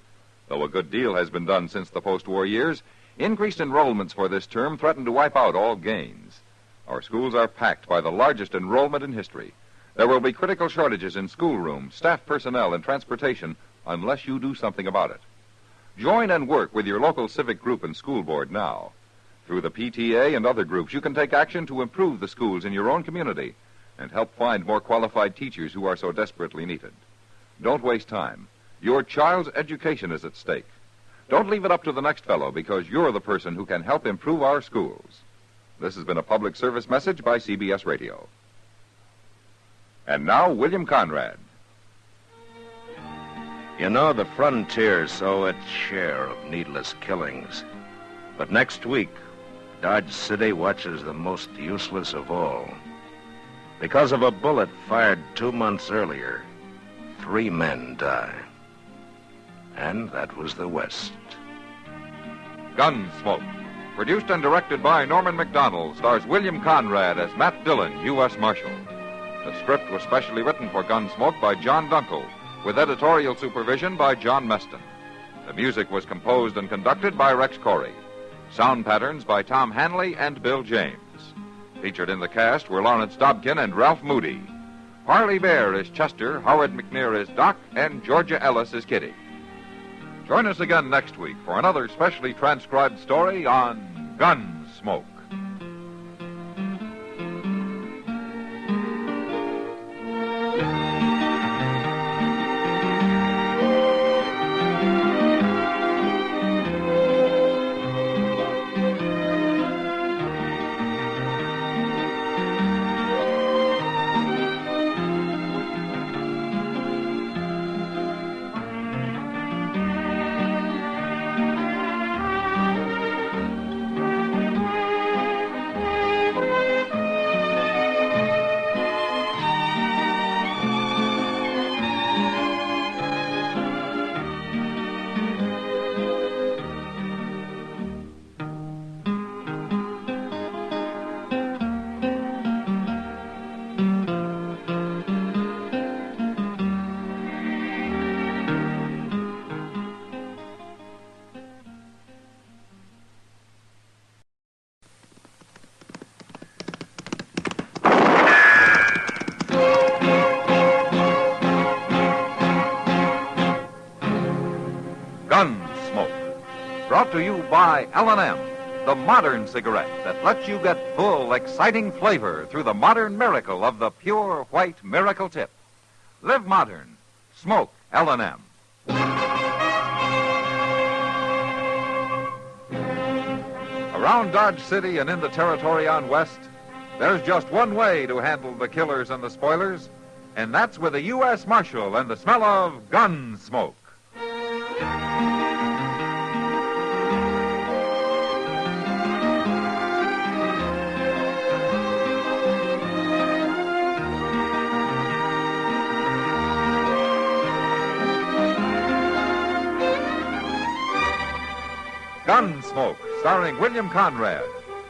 Though a good deal has been done since the post-war years, increased enrollments for this term threaten to wipe out all gains. Our schools are packed by the largest enrollment in history. There will be critical shortages in schoolrooms, staff personnel, and transportation unless you do something about it. Join and work with your local civic group and school board now. Through the PTA and other groups, you can take action to improve the schools in your own community and help find more qualified teachers who are so desperately needed. Don't waste time. Your child's education is at stake. Don't leave it up to the next fellow, because you're the person who can help improve our schools. This has been a public service message by CBS Radio. And now, William Conrad. You know, the frontier's so its share of needless killings. But next week, Dodge City watches the most useless of all. Because of a bullet fired 2 months earlier, 3 men die. And that was the West. Gunsmoke. Produced and directed by Norman Macdonald, stars William Conrad as Matt Dillon, U.S. Marshal. The script was specially written for Gunsmoke by John Dunkel, with editorial supervision by John Meston. The music was composed and conducted by Rex Corey. Sound patterns by Tom Hanley and Bill James. Featured in the cast were Lawrence Dobkin and Ralph Moody. Harley Bear is Chester, Howard McNear is Doc, and Georgia Ellis is Kitty. Join us again next week for another specially transcribed story on Gunsmoke. Gunsmoke. Brought to you by L&M, the modern cigarette that lets you get full, exciting flavor through the modern miracle of the pure white miracle tip. Live modern. Smoke L&M. Around Dodge City and in the territory on West, there's just one way to handle the killers and the spoilers, and that's with a U.S. Marshal and the smell of gun smoke. Gunsmoke, starring William Conrad.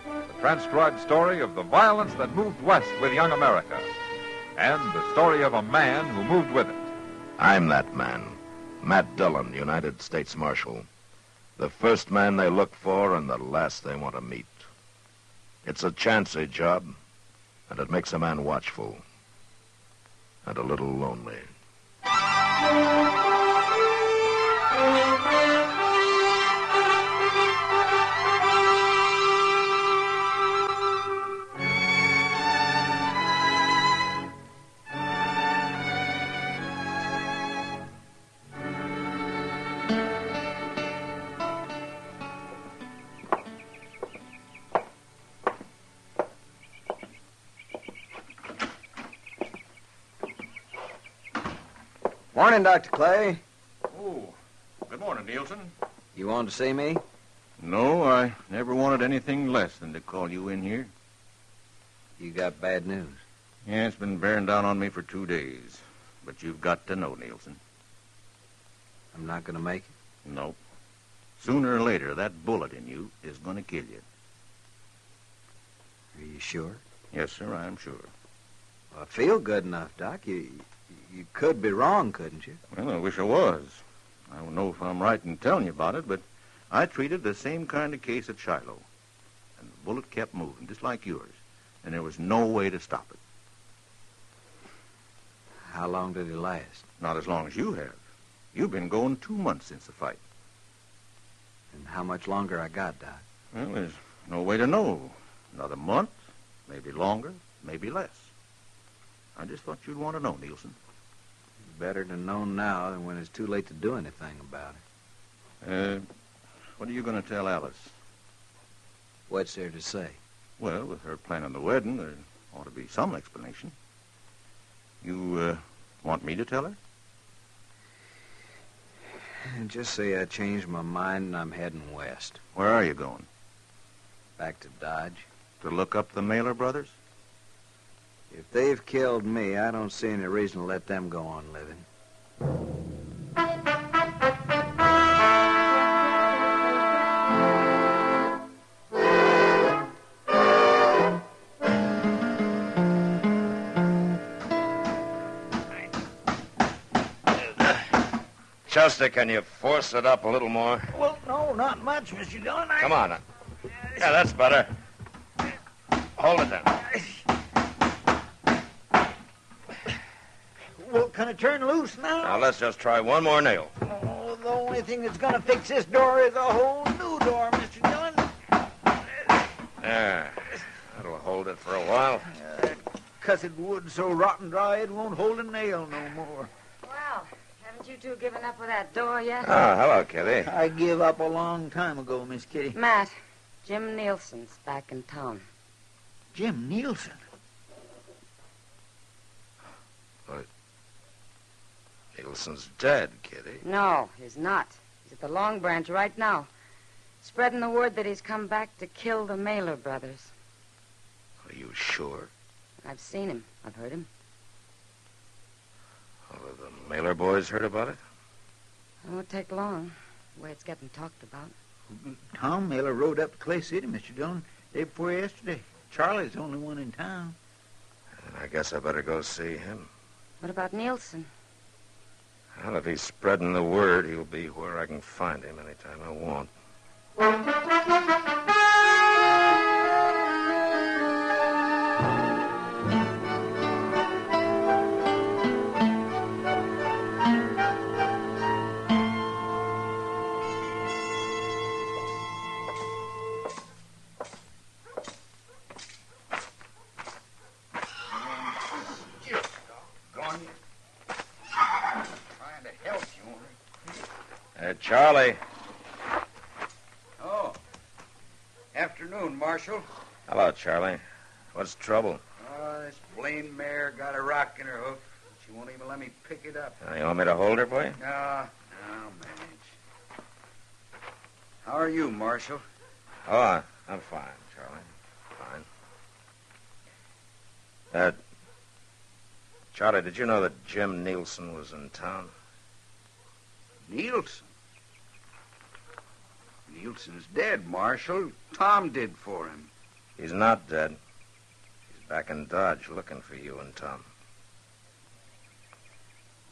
The transcribed story of the violence that moved west with young America. And the story of a man who moved with it. I'm that man, Matt Dillon, United States Marshal. The first man they look for and the last they want to meet. It's a chancy job, and it makes a man watchful and a little lonely. Morning, Dr. Clay. Oh, good morning, Nielsen. You wanted to see me? No, I never wanted anything less than to call you in here. You got bad news. Yeah, it's been bearing down on me for 2 days. But you've got to know, Nielsen. I'm not going to make it? Nope. Sooner or later, that bullet in you is going to kill you. Are you sure? Yes, sir, I'm sure. Well, I feel good enough, Doc. You could be wrong, couldn't you? Well, I wish I was. I don't know if I'm right in telling you about it, but I treated the same kind of case at Shiloh. And the bullet kept moving, just like yours. And there was no way to stop it. How long did he last? Not as long as you have. You've been going 2 months since the fight. And how much longer I got, Doc? Well, there's no way to know. Another month, maybe longer, maybe less. I just thought you'd want to know, Nielsen. Better to know now than when it's too late to do anything about it. What are you going to tell Alice? What's there to say? Well, with her planning the wedding, there ought to be some explanation. You, want me to tell her? Just say I changed my mind and I'm heading west. Where are you going? Back to Dodge. To look up the Mailer brothers? If they've killed me, I don't see any reason to let them go on living. Chester, can you force it up a little more? Well, no, not much, Mr. Dillon. Come on. Yeah, that's better. Hold it then. Well, can I turn loose now? Now, let's just try one more nail. Oh, the only thing that's going to fix this door is a whole new door, Mr. Dillon. There. That'll hold it for a while. Cussed wood so rotten dry it won't hold a nail no more. Well, haven't you two given up with that door yet? Oh, hello, Kitty. I give up a long time ago, Miss Kitty. Matt, Jim Nielsen's back in town. Jim Nielsen? What? Nielsen's dead, Kitty. No, he's not. He's at the Long Branch right now, spreading the word that he's come back to kill the Mailer brothers. Are you sure? I've seen him. I've heard him. Well, have the Mailer boys heard about it? It won't take long, the way it's getting talked about. Tom Mailer rode up to Clay City, Mr. Dillon, day before yesterday. Charlie's the only one in town. And I guess I better go see him. What about Nielsen? Well, if he's spreading the word, he'll be where I can find him anytime I want. Charlie. Oh. Afternoon, Marshal. Hello, Charlie. What's the trouble? Oh, this blame mare got a rock in her hoof. She won't even let me pick it up. You want me to hold her for you? No, I'll manage. How are you, Marshal? Oh, I'm fine, Charlie. Fine. Charlie, did you know that Jim Nielsen was in town? Nielsen? Nielsen's dead, Marshal. Tom did for him. He's not dead. He's back in Dodge looking for you and Tom.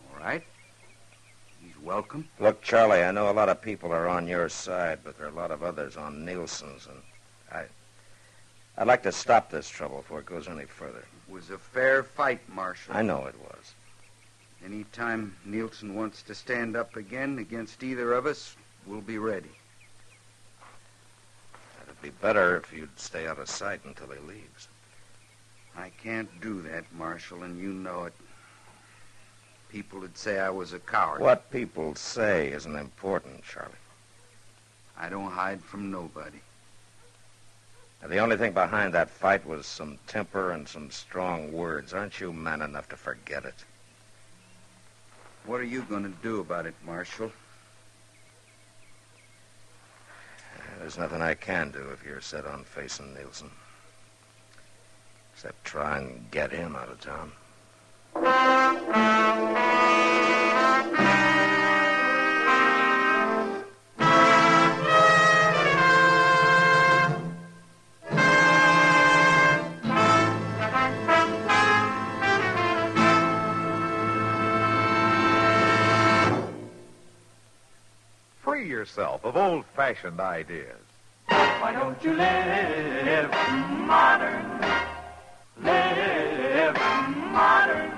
All right. He's welcome. Look, Charlie, I know a lot of people are on your side, but there are a lot of others on Nielsen's, and I'd like to stop this trouble before it goes any further. It was a fair fight, Marshal. I know it was. Any time Nielsen wants to stand up again against either of us, we'll be ready. It'd be better if you'd stay out of sight until he leaves. I can't do that, Marshal, and you know it. People would say I was a coward. What people say isn't important, Charlie. I don't hide from nobody. Now, the only thing behind that fight was some temper and some strong words. Aren't you man enough to forget it? What are you going to do about it, Marshal? There's nothing I can do if you're set on facing Nielsen. Except try and get him out of town. Free yourself of old-fashioned ideas. Why don't you live modern? Live modern.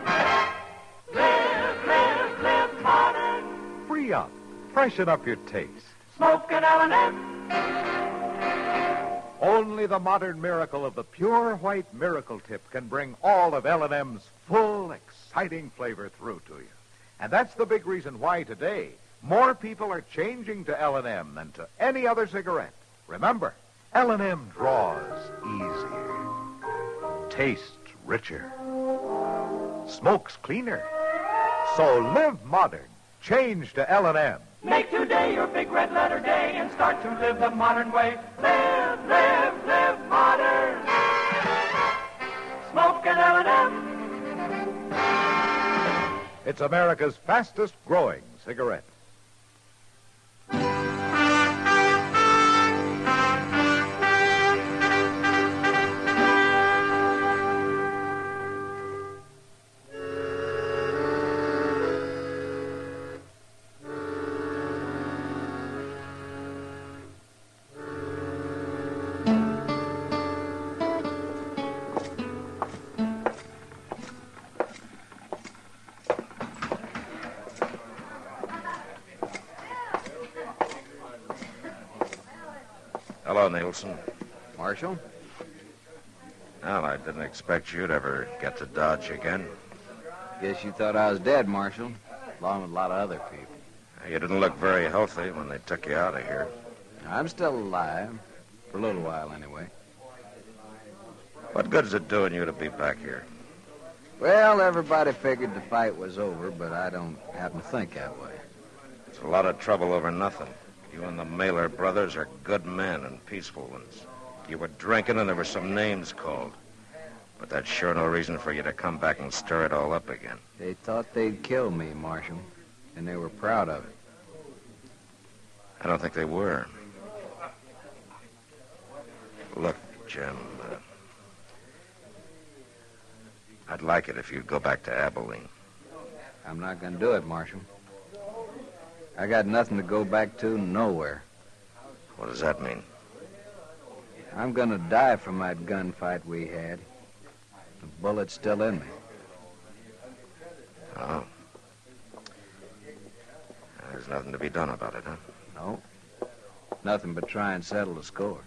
Free up. Freshen up your taste. Smoke and L&M. Only the modern miracle of the pure white miracle tip can bring all of L&M's full, exciting flavor through to you. And that's the big reason why today more people are changing to L&M than to any other cigarette. Remember, L&M draws easier, tastes richer, smokes cleaner. So live modern. Change to L&M. Make today your big red letter day and start to live the modern way. Live, live, live modern. Smoke an L&M. It's America's fastest growing cigarette. Hello, Nielsen. Marshal? Well, I didn't expect you'd ever get to Dodge again. Guess you thought I was dead, Marshal, along with a lot of other people. You didn't look very healthy when they took you out of here. I'm still alive, for a little while anyway. What good's it doing you to be back here? Well, everybody figured the fight was over, but I don't happen to think that way. It's a lot of trouble over nothing. You and the Mailer brothers are good men and peaceful ones. You were drinking and there were some names called. But that's sure no reason for you to come back and stir it all up again. They thought they'd kill me, Marshal, and they were proud of it. I don't think they were. Look, Jim, I'd like it if you'd go back to Abilene. I'm not going to do it, Marshal. I got nothing to go back to, nowhere. What does that mean? I'm going to die from that gunfight we had. The bullet's still in me. Oh. There's nothing to be done about it, huh? No. Nothing but try and settle the score.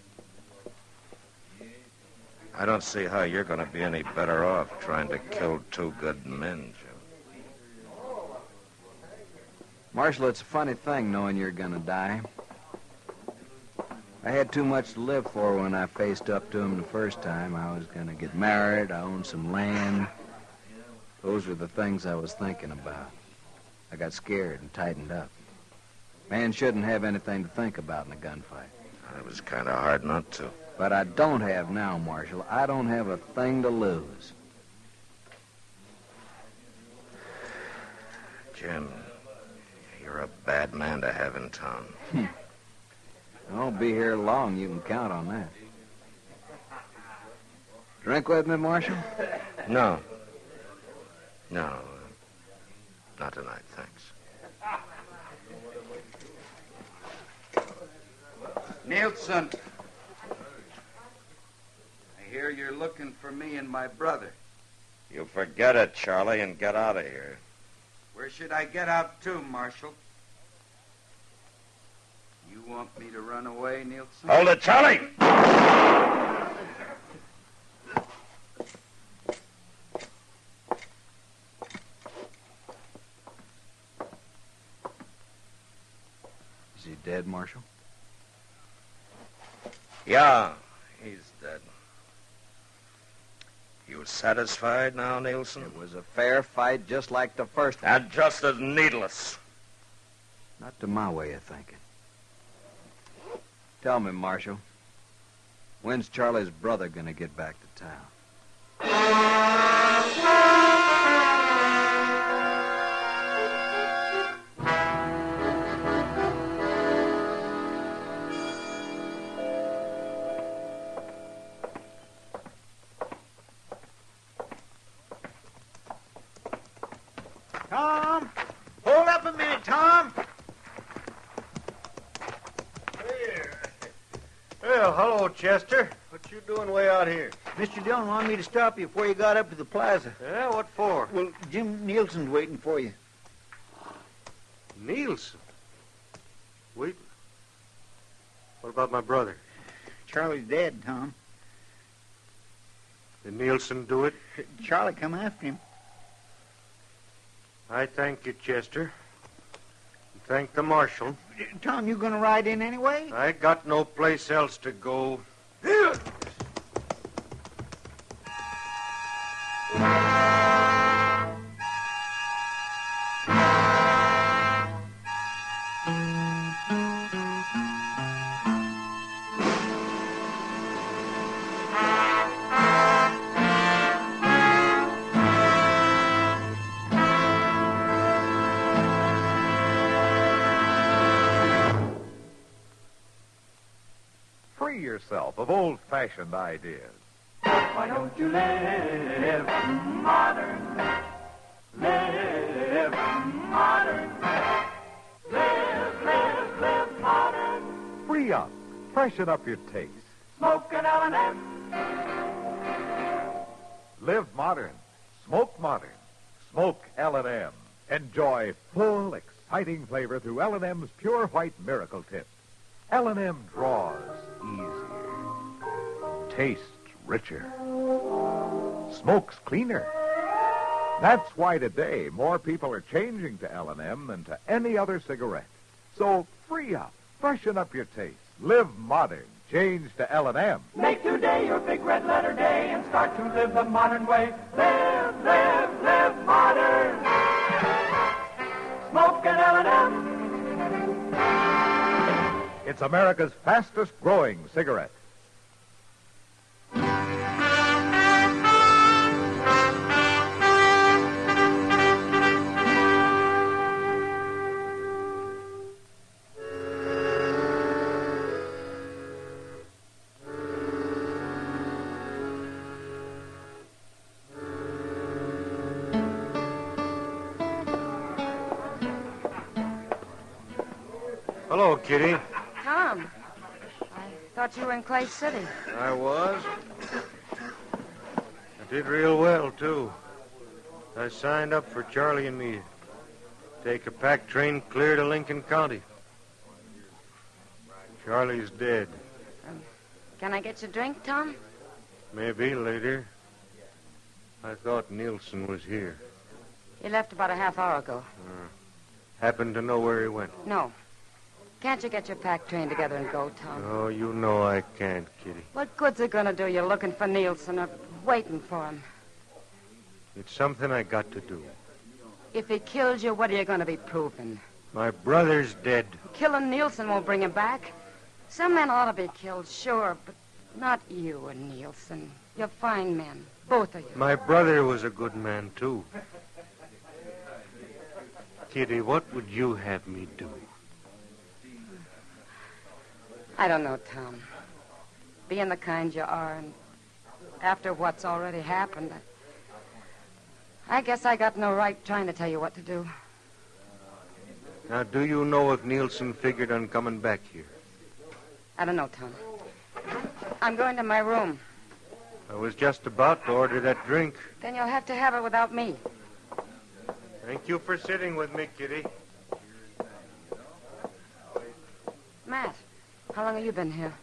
I don't see how you're going to be any better off trying to kill two good men, Jim. Marshal, it's a funny thing knowing you're going to die. I had too much to live for when I faced up to him the first time. I was going to get married. I owned some land. Those were the things I was thinking about. I got scared and tightened up. Man shouldn't have anything to think about in a gunfight. It was kind of hard not to. But I don't have now, Marshal. I don't have a thing to lose. Jim, you're a bad man to have in town. I won't be here long. You can count on that. Drink with me, Marshal? No. No. Not tonight, thanks. Nielsen. I hear you're looking for me and my brother. You forget it, Charlie, and get out of here. Where should I get out to, Marshal? You want me to run away, Nielsen? Hold it, Charlie! Is he dead, Marshal? Yeah, he's dead. You satisfied now, Nielsen? It was a fair fight, just like the first one. And just as needless. Not to my way of thinking. Tell me, Marshal, when's Charlie's brother going to get back to town? Tom! Hold up a minute, Tom! Well, hello, Chester. What you doing way out here? Mr. Dillon wanted me to stop you before you got up to the plaza. Yeah, what for? Well, Jim Nielsen's waiting for you. Nielsen? Wait. What about my brother? Charlie's dead, Tom. Did Nielsen do it? Charlie come after him. I thank you, Chester. Thank the marshal. Tom, you gonna ride in anyway? I got no place else to go. Free yourself of old-fashioned ideas. Why don't you live modern? Live modern. Live modern. Free up. Freshen up your taste. Smoke an L&M. Live modern. Smoke modern. Smoke L&M. Enjoy full, exciting flavor through L&M's Pure White Miracle Tip. L&M draws easier. Tastes richer. Smokes cleaner. That's why today more people are changing to L&M than to any other cigarette. So free up. Freshen up your taste. Live modern. Change to L&M. Make today your big red letter day and start to live the modern way. Live modern. Smoke an L&M. It's America's fastest growing cigarette. Hello, Kitty. Tom, I thought you were in Clay City. I was. I did real well, too. I signed up for Charlie and me. Take a pack train clear to Lincoln County. Charlie's dead. Can I get you a drink, Tom? Maybe later. I thought Nielsen was here. He left about a half hour ago. Happen to know where he went? No. Can't you get your pack train together and go, Tom? Oh, you know I can't, Kitty. What good's it gonna do you looking for Nielsen or waiting for him? It's something I got to do. If he kills you, what are you gonna be proving? My brother's dead. Killing Nielsen won't bring him back. Some men ought to be killed, sure, but not you and Nielsen. You're fine men, both of you. My brother was a good man, too. Kitty, what would you have me do? I don't know, Tom. Being the kind you are, and after what's already happened, I guess I got no right trying to tell you what to do. Now, do you know if Nielsen figured on coming back here? I don't know, Tom. I'm going to my room. I was just about to order that drink. Then you'll have to have it without me. Thank you for sitting with me, Kitty. Matt, how long have you been here?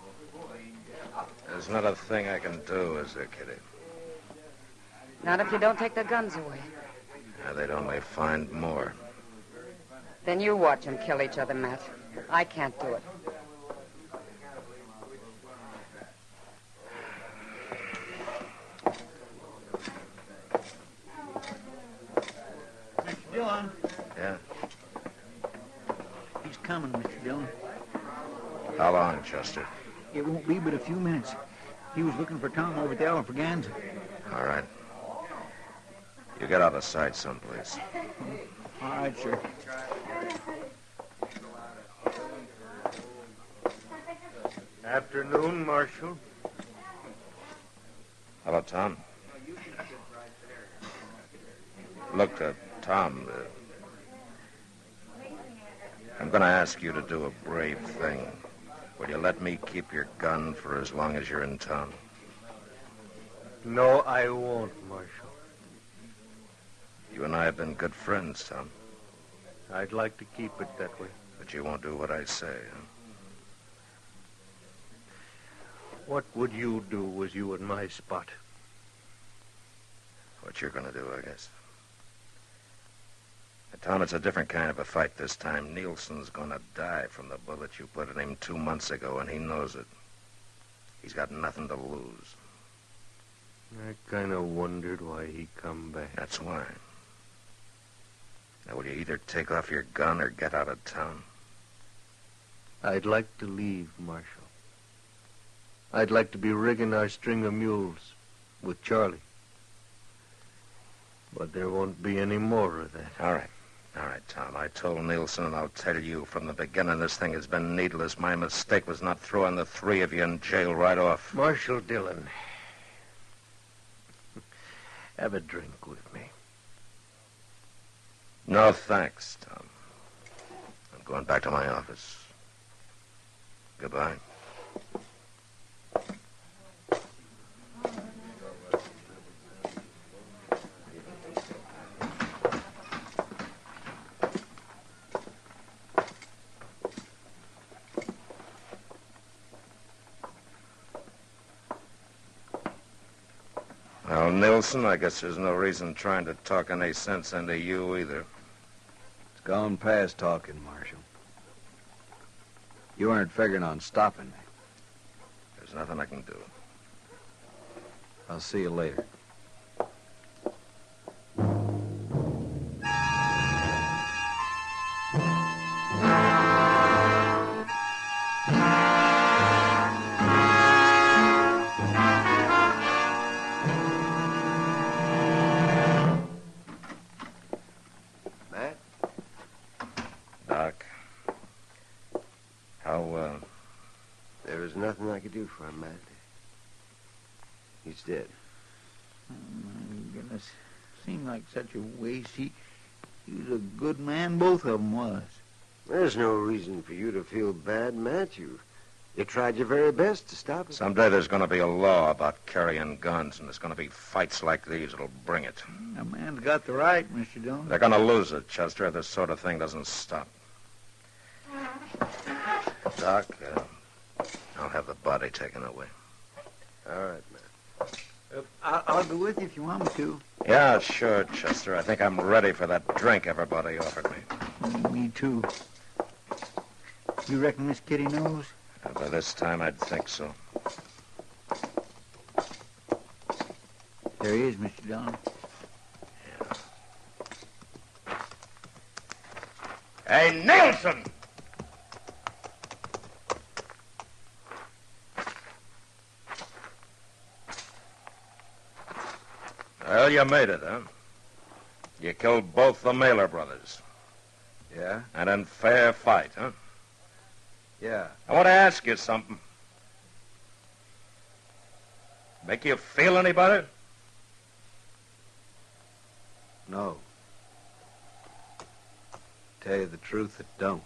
There's not a thing I can do, is there, Kitty? Not if you don't take the guns away. They'd only find more. Then you watch them kill each other, Matt. I can't do it. Mr. Dillon. Yeah? He's coming, Mr. Dillon. How long, Chester? It won't be but a few minutes. He was looking for Tom over at the Alfraganza. All right. You get out of sight someplace. All right, sir. Afternoon, Marshal. Hello, Tom. Look, Tom, I'm going to ask you to do a brave thing. Will you let me keep your gun for as long as you're in town? No, I won't, Marshal. You and I have been good friends, Tom. I'd like to keep it that way. But But you won't do what I say, huh? What would you do was you in my spot? What you're going to do, I guess. Tom, it's a different kind of a fight this time. Nielsen's going to die from the bullet you put in him 2 months ago, and he knows it. He's got nothing to lose. I kind of wondered why he come back. That's why. Now, will you either take off your gun or get out of town? I'd like to leave, Marshal. I'd like to be rigging our string of mules with Charlie. But there won't be any more of that. All right. All right, Tom. I told Nielsen, and I'll tell you from the beginning, this thing has been needless. My mistake was not throwing the three of you in jail right off. Marshal Dillon, have a drink with me. No, thanks, Tom. I'm going back to my office. Goodbye. Well, Nielsen, I guess there's no reason trying to talk any sense into you either. It's gone past talking, Marshal. You aren't figuring on stopping me. There's nothing I can do. I'll see you later. There was nothing I could do for him, Matt. He's dead. Oh, my goodness. Seemed like such a waste. He was a good man, both of them was. There's no reason for you to feel bad, Matt. You tried your very best to stop it. Someday there's going to be a law about carrying guns, and there's going to be fights like these that'll bring it. A man's got the right, Mr. Dillon. They're going to lose it, Chester, if this sort of thing doesn't stop. Doc, I'll have the body taken away. All right, man. I'll go with you if you want me to. Yeah, sure, Chester. I think I'm ready for that drink everybody offered me. Me too. You reckon Miss Kitty knows? By this time, I'd think so. There he is, Mr. Dillon. Yeah. Hey, Nielsen! Well, you made it, huh? You killed both the Mailer brothers. Yeah? And in fair fight, huh? Yeah. I want to ask you something. Make you feel any better? No. Tell you the truth, it don't.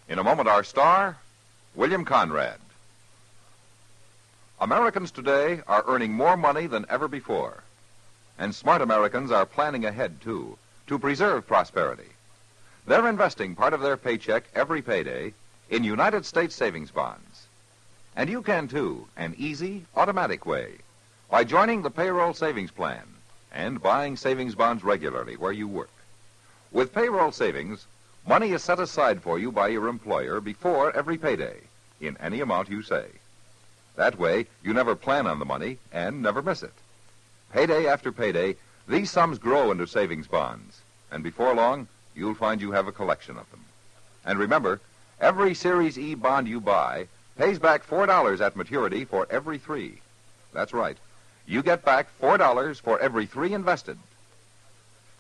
In a moment, our star, William Conrad. Americans today are earning more money than ever before. And smart Americans are planning ahead, too, to preserve prosperity. They're investing part of their paycheck every payday in United States savings bonds. And you can, too, an easy, automatic way, by joining the payroll savings plan and buying savings bonds regularly where you work. With payroll savings, money is set aside for you by your employer before every payday, in any amount you say. That way, you never plan on the money and never miss it. Payday after payday, these sums grow into savings bonds, and before long, you'll find you have a collection of them. And remember, every Series E bond you buy pays back $4 at maturity for every 3. That's right. You get back $4 for every 3 invested.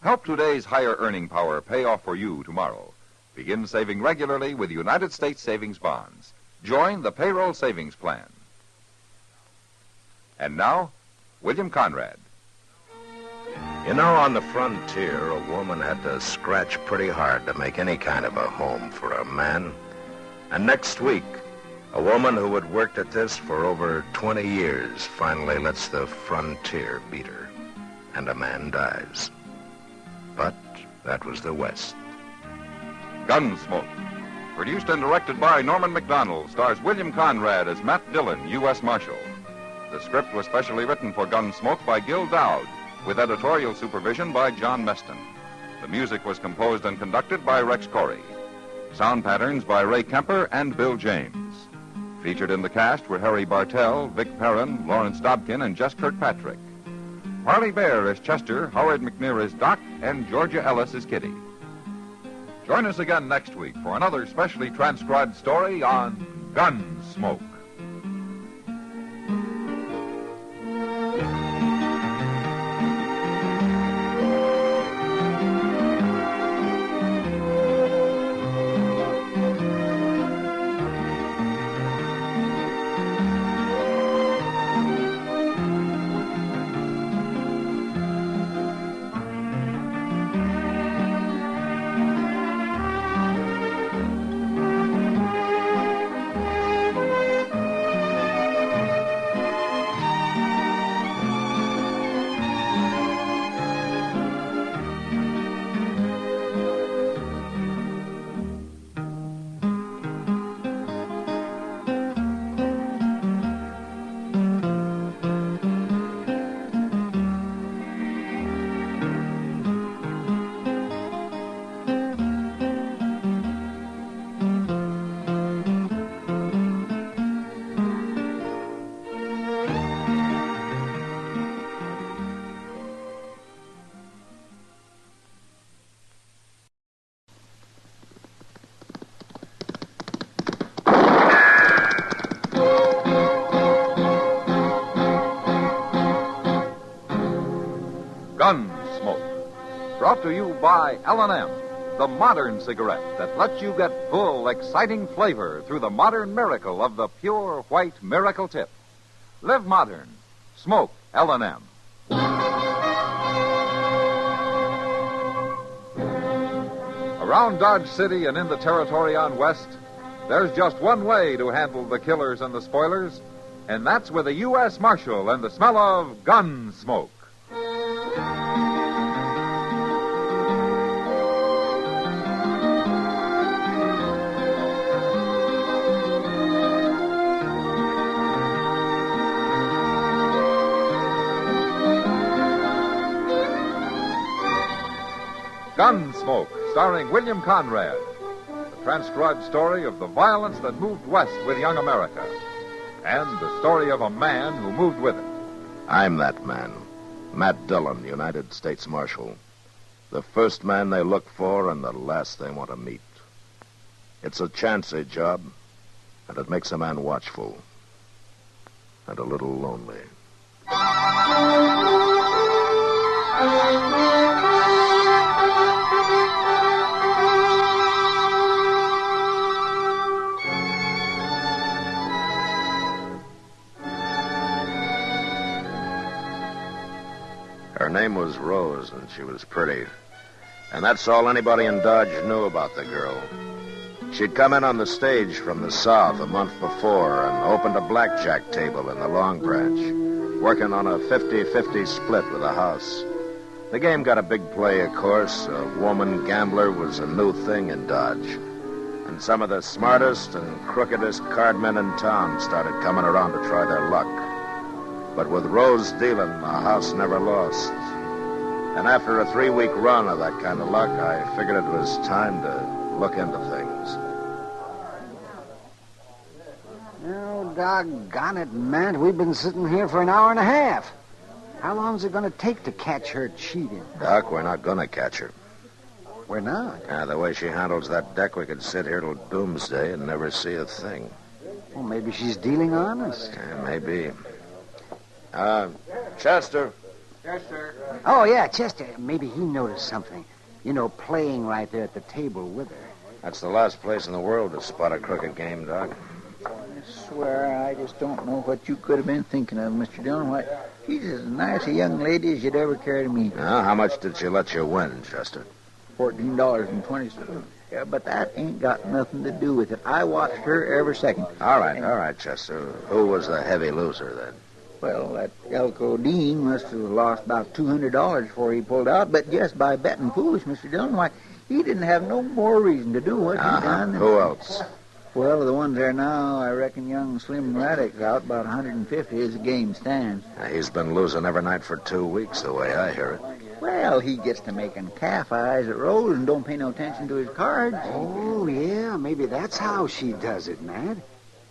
Help today's higher earning power pay off for you tomorrow. Begin saving regularly with United States savings bonds. Join the payroll savings plan. And now, William Conrad. You know, on the frontier, a woman had to scratch pretty hard to make any kind of a home for a man. And next week, a woman who had worked at this for over 20 years finally lets the frontier beat her, and a man dies. But that was the West. Gunsmoke. Produced and directed by Norman Macdonald, stars William Conrad as Matt Dillon, U.S. Marshal. The script was specially written for Gunsmoke by Gil Dowd, with editorial supervision by John Meston. The music was composed and conducted by Rex Corey. Sound patterns by Ray Kemper and Bill James. Featured in the cast were Harry Bartell, Vic Perrin, Lawrence Dobkin, and Jess Kirkpatrick. Harley Bear as Chester, Howard McNear as Doc, and Georgia Ellis as Kitty. Join us again next week for another specially transcribed story on Gunsmoke. Gunsmoke. Brought to you by L&M, the modern cigarette that lets you get full, exciting flavor through the modern miracle of the pure white miracle tip. Live modern. Smoke L&M. Around Dodge City and in the territory on West, there's just one way to handle the killers and the spoilers, and that's with a U.S. Marshal and the smell of Gunsmoke. Gunsmoke, starring William Conrad. The transcribed story of the violence that moved west with young America. And the story of a man who moved with it. I'm that man, Matt Dillon, United States Marshal. The first man they look for and the last they want to meet. It's a chancy job, and it makes a man watchful. And a little lonely. Her name was Rose, and she was pretty. And that's all anybody in Dodge knew about the girl. She'd come in on the stage from the South a month before and opened a blackjack table in the Long Branch, working on a 50-50 split with the house. The game got a big play, of course. A woman gambler was a new thing in Dodge. And some of the smartest and crookedest cardmen in town started coming around to try their luck. But with Rose dealing, the house never lost. And after a 3-week run of that kind of luck, I figured it was time to look into things. Oh, doggone it, Matt. We've been sitting here for an hour and a half. How long's it going to take to catch her cheating? Doc, we're not going to catch her. We're not? Yeah, the way she handles that deck, we could sit here till doomsday and never see a thing. Well, maybe she's dealing honest. Yeah, maybe. Chester. Chester. Oh, yeah, Chester. Maybe he noticed something. You know, playing right there at the table with her. That's the last place in the world to spot a crooked game, Doc. I swear, I just don't know what you could have been thinking of, Mr. Dillon. Why, she's as nice a young lady as you'd ever care to meet. Now, how much did she let you win, Chester? $14.20. Yeah, but that ain't got nothing to do with it. I watched her every second. All right, Chester. Who was the heavy loser then? Well, that Elko Dean must have lost about $200 before he pulled out, but just by betting foolish, Mr. Dillon, why, he didn't have no more reason to do what he done. Who else? Well, the ones there now, I reckon young Slim Raddick's out about 150 as the game stands. He's been losing every night for 2 weeks, the way I hear it. Well, he gets to making calf eyes at Rose and don't pay no attention to his cards. Oh, yeah, maybe that's how she does it, Matt.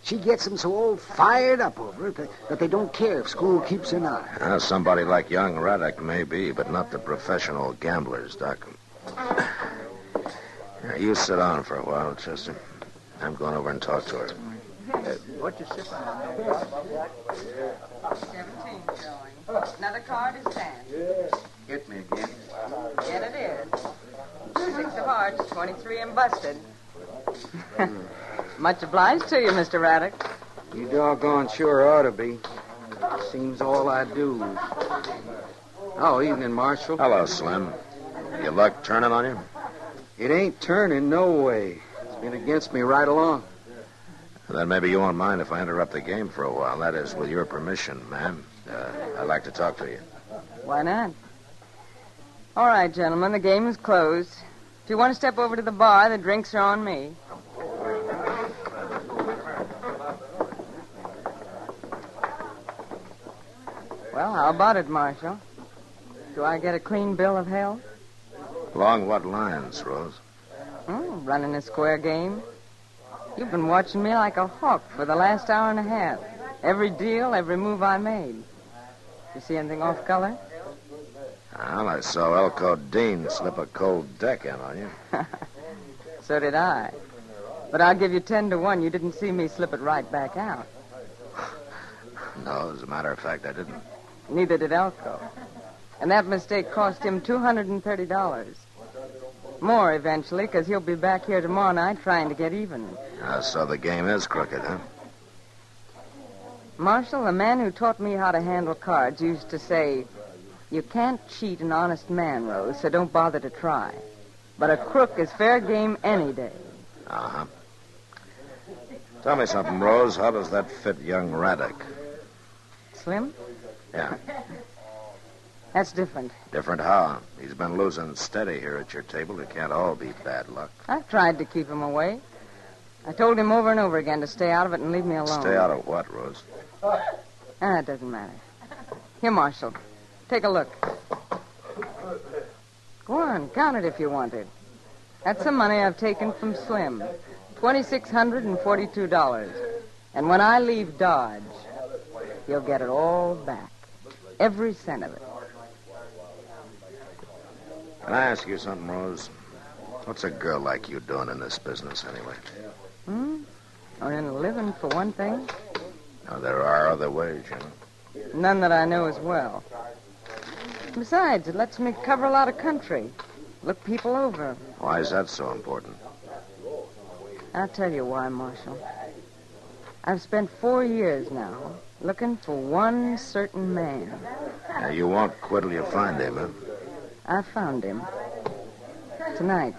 She gets them so all fired up over it that they don't care if school keeps an eye. Somebody like young Raddick may be, but not the professional gamblers, Doc. You sit down for a while, Chester. I'm going over and talk to her. What you sip on? 17 showing. Another card is 10. Hit me again. Yet it is. 6 of hearts, 23 and busted. Much obliged to you, Mr. Raddick. You doggone sure ought to be. Seems all I do. Oh, evening, Marshal. Hello, Slim. Your luck turning on you? It ain't turning, no way. It's been against me right along. Then maybe you won't mind if I interrupt the game for a while. That is, with your permission, ma'am. I'd like to talk to you. Why not? All right, gentlemen, the game is closed. If you want to step over to the bar, the drinks are on me. Well, how about it, Marshal? Do I get a clean bill of health? Along what lines, Rose? Running a square game. You've been watching me like a hawk for the last hour and a half. Every deal, every move I made. You see anything off color? Well, I saw Elko Dean slip a cold deck in on you. So did I. But I'll give you 10 to 1. You didn't see me slip it right back out. No, as a matter of fact, I didn't. Neither did Elko. And that mistake cost him $230. More eventually, because he'll be back here tomorrow night trying to get even. So the game is crooked, huh? Marshal, the man who taught me how to handle cards used to say, you can't cheat an honest man, Rose, so don't bother to try. But a crook is fair game any day. Uh-huh. Tell me something, Rose. How does that fit young Raddick? Slim? Yeah. That's different. Different how? He's been losing steady here at your table. It can't all be bad luck. I've tried to keep him away. I told him over and over again to stay out of it and leave me alone. Stay out of what, Rose? It doesn't matter. Here, Marshal. Take a look. Go on, count it if you want it. That's the money I've taken from Slim. $2,642. And when I leave Dodge, he'll get it all back. Every cent of it. Can I ask you something, Rose? What's a girl like you doing in this business, anyway? Earning a living, for one thing. Now, there are other ways, you know. None that I know as well. Besides, it lets me cover a lot of country. Look people over. Why is that so important? I'll tell you why, Marshal. I've spent 4 years now looking for one certain man. Now, you won't quit till you find him, huh? I found him. Tonight.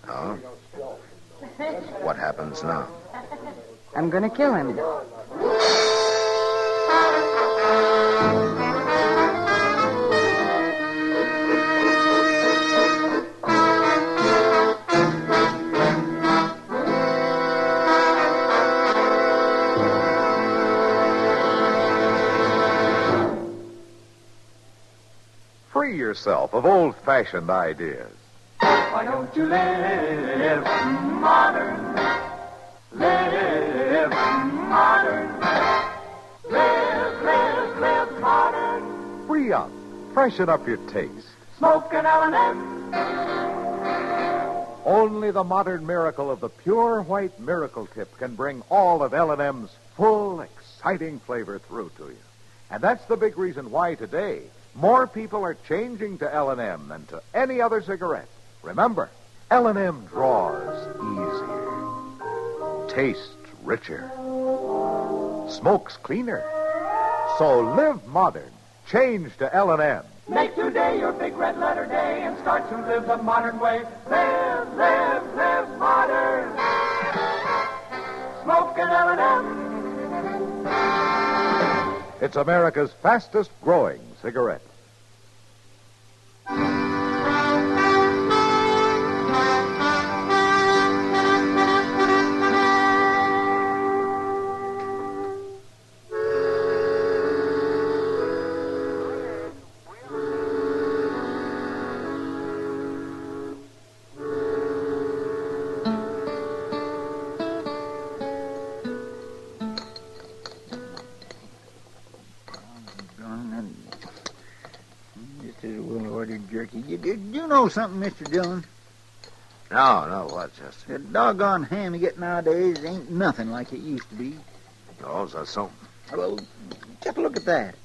Oh? What happens now? I'm going to kill him. Free yourself of old-fashioned ideas. Why don't you live modern? Live modern. Live modern. Free up. Freshen up your taste. Smoke an L&M. Only the modern miracle of the pure white miracle tip can bring all of L&M's full, exciting flavor through to you. And that's the big reason why today more people are changing to L&M than to any other cigarette. Remember, L&M draws easier, tastes richer, smokes cleaner. So live modern. Change to L&M. Make today your big red letter day and start to live the modern way. Live, live, live modern. Smoke an L&M. It's America's fastest growing cigarette. Jerky. You know something, Mr. Dillon? No, what, Chester? The doggone ham you get nowadays ain't nothing like it used to be. Oh, is that so? Well, just look at that.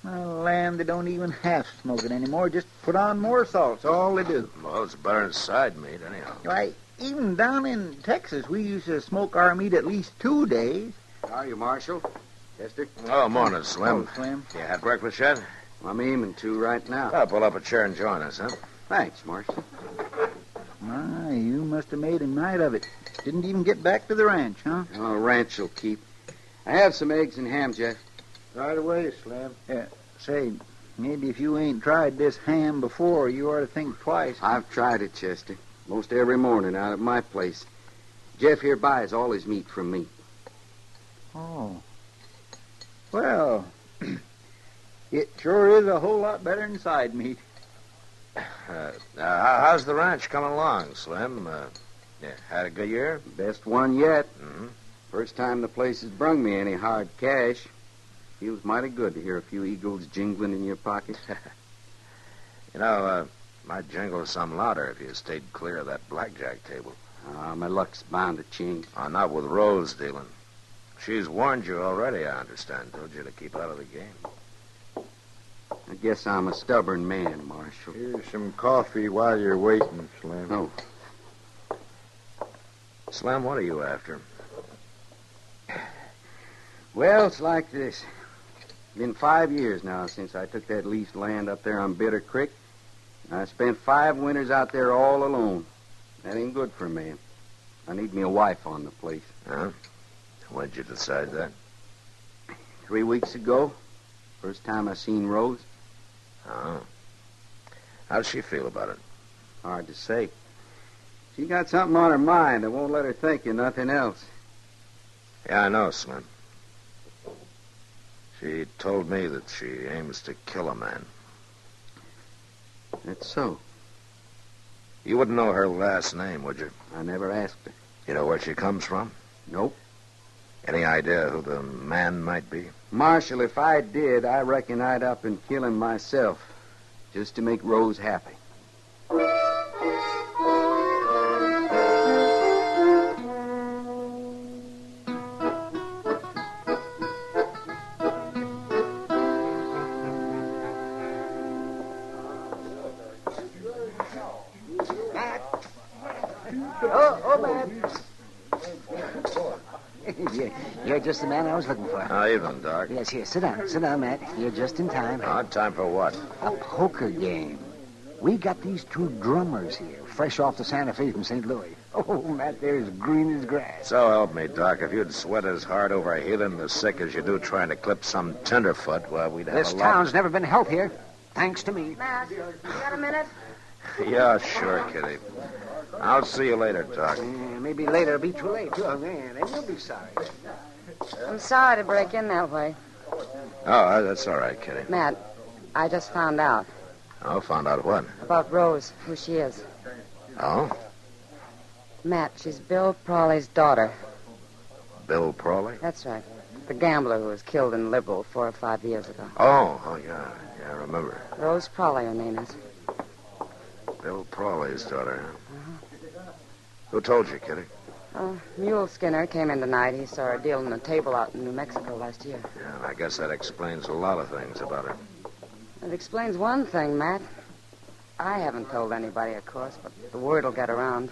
Lamb, they don't even half smoke it anymore. Just put on more salt. That's all they do. Well, it's better than side meat, anyhow. Why, even down in Texas, we used to smoke our meat at least 2 days. How are you, Marshal? Chester? Oh, morning, Slim. Oh, Slim. You had breakfast yet? I'm aiming to right now. I'll pull up a chair and join us, huh? Thanks, Marshal. My, you must have made a night of it. Didn't even get back to the ranch, huh? Oh, ranch will keep. I have some eggs and ham, Jeff. Right away, Slim. Yeah, say, maybe if you ain't tried this ham before, you ought to think twice. I've tried it, Chester. Most every morning out at my place. Jeff here buys all his meat from me. Oh. Well, it sure is a whole lot better than side meat. How's the ranch coming along, Slim? Had a good year? Best one yet. Mm-hmm. First time the place has brung me any hard cash. Feels mighty good to hear a few eagles jingling in your pocket. Might jingle some louder if you stayed clear of that blackjack table. My luck's bound to change. Not with Rose dealing. She's warned you already, I understand. Told you to keep out of the game. I guess I'm a stubborn man, Marshal. Here's some coffee while you're waiting, Slim. Oh. Slim, what are you after? Well, it's like this. Been 5 years now since I took that leased land up there on Bitter Creek. I spent 5 winters out there all alone. That ain't good for me. I need me a wife on the place. Huh? When'd you decide that? 3 weeks ago. First time I seen Rose. Oh. How'd she feel about it? Hard to say. She got something on her mind that won't let her think of nothing else. Yeah, I know, Slim. She told me that she aims to kill a man. That's so. You wouldn't know her last name, would you? I never asked her. You know where she comes from? Nope. Any idea who the man might be? Marshal, if I did, I reckon I'd up and kill him myself, just to make Rose happy. You're just the man I was looking for. Evening, Doc. Yes, here. Sit down, Matt. You're just in time. Time for what? A poker game. We got these 2 drummers here, fresh off the Santa Fe from St. Louis. Oh, Matt, they're as green as grass. So help me, Doc. If you'd sweat as hard over healing the sick as you do trying to clip some tenderfoot, well, we'd have This a lot... town's never been healthier, thanks to me. Matt, you got a minute? Yeah, sure, Kitty. I'll see you later, Doc. Maybe later it'll be too late, too. Oh, man, they will be sorry. I'm sorry to break in that way. Oh, that's all right, Kitty. Matt, I just found out. Oh, found out what? About Rose, who she is. Oh? Matt, she's Bill Prawley's daughter. Bill Prawley? That's right. The gambler who was killed in Liberal 4 or 5 years ago. Oh, yeah. Yeah, I remember. Rose Prawley, her name is. Bill Prawley's daughter, huh? Who told you, Kitty? Mule Skinner came in tonight. He saw her dealing a table out in New Mexico last year. Yeah, I guess that explains a lot of things about her. It explains one thing, Matt. I haven't told anybody, of course, but the word will get around.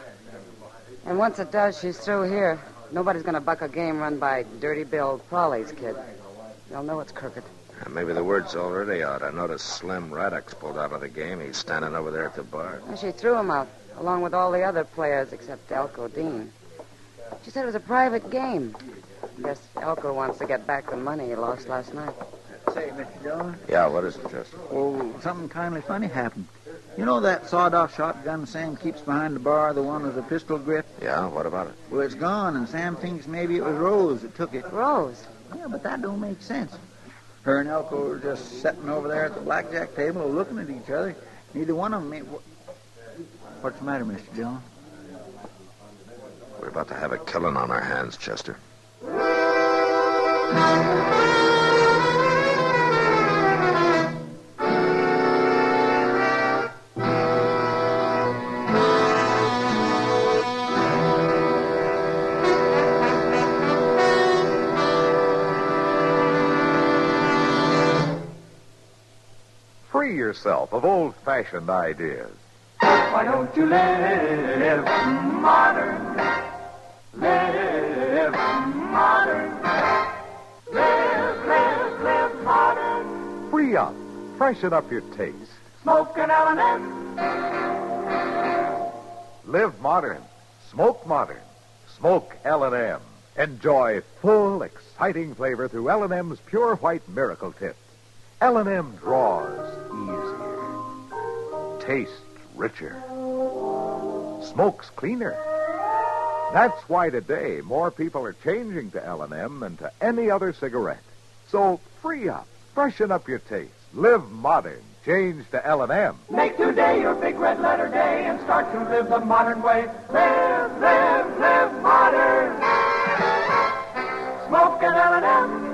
And once it does, she's through here. Nobody's going to buck a game run by Dirty Bill Prawley's kid. They'll know it's crooked. Maybe the word's already out. I noticed Slim Raddock's pulled out of the game. He's standing over there at the bar. Well, she threw him out, along with all the other players except Elko Dean. She said it was a private game. I guess Elko wants to get back the money he lost last night. Say, Mr. Dillon. Yeah, what is it, Chester? Oh, something kindly funny happened. You know that sawed-off shotgun Sam keeps behind the bar, the one with the pistol grip? Yeah, what about it? Well, it's gone, and Sam thinks maybe it was Rose that took it. Rose? Yeah, but that don't make sense. Her and Elko were just sitting over there at the blackjack table looking at each other. Neither one of them made... What's the matter, Mr. Dillon? We're about to have a killing on our hands, Chester. Free yourself of old-fashioned ideas. Why don't you live modern? Live modern. Live modern. Free up. Freshen up your taste. Smoke an L&M. Live modern. Smoke modern. Smoke L&M. Enjoy full, exciting flavor through L&M's Pure White Miracle Tip. L&M draws easier. Tastes richer. Smokes cleaner. That's why today more people are changing to L&M than to any other cigarette. So free up. Freshen up your taste. Live modern. Change to L&M. Make today your big red letter day and start to live the modern way. Live modern. Smoke an L&M.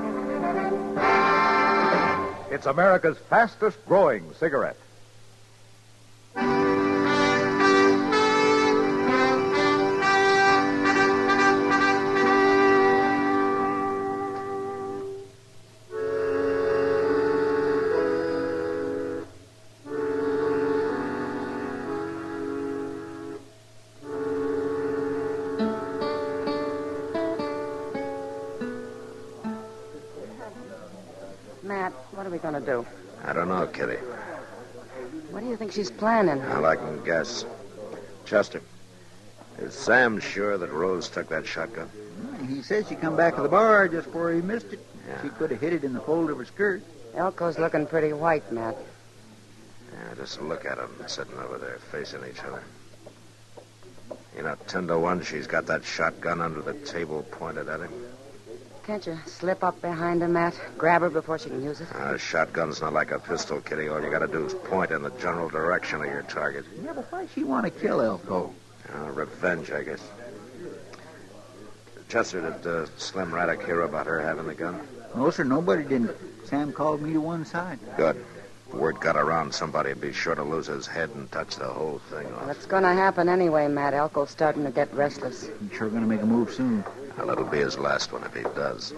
It's America's fastest growing cigarette. Matt, what are we going to do? I don't know, Kitty. What do you think she's planning? Well, I can guess. Chester, is Sam sure that Rose took that shotgun? He says she come back to the bar just before he missed it. Yeah. She could have hid it in the fold of her skirt. Elko's looking pretty white, Matt. Yeah, just look at them sitting over there facing each other. You know, 10-1, she's got that shotgun under the table pointed at him. Can't you slip up behind her, Matt? Grab her before she can use it? A shotgun's not like a pistol, Kitty. All you got to do is point in the general direction of your target. Yeah, but why she want to kill Elko? Revenge, I guess. Chester, did Slim Raddock hear about her having the gun? No, sir, nobody didn't. Sam called me to one side. Good. Word got around, somebody'd be sure to lose his head and touch the whole thing off. Well, it's going to happen anyway, Matt. Elko's starting to get restless. He's sure going to make a move soon. Well, it'll be his last one if he does.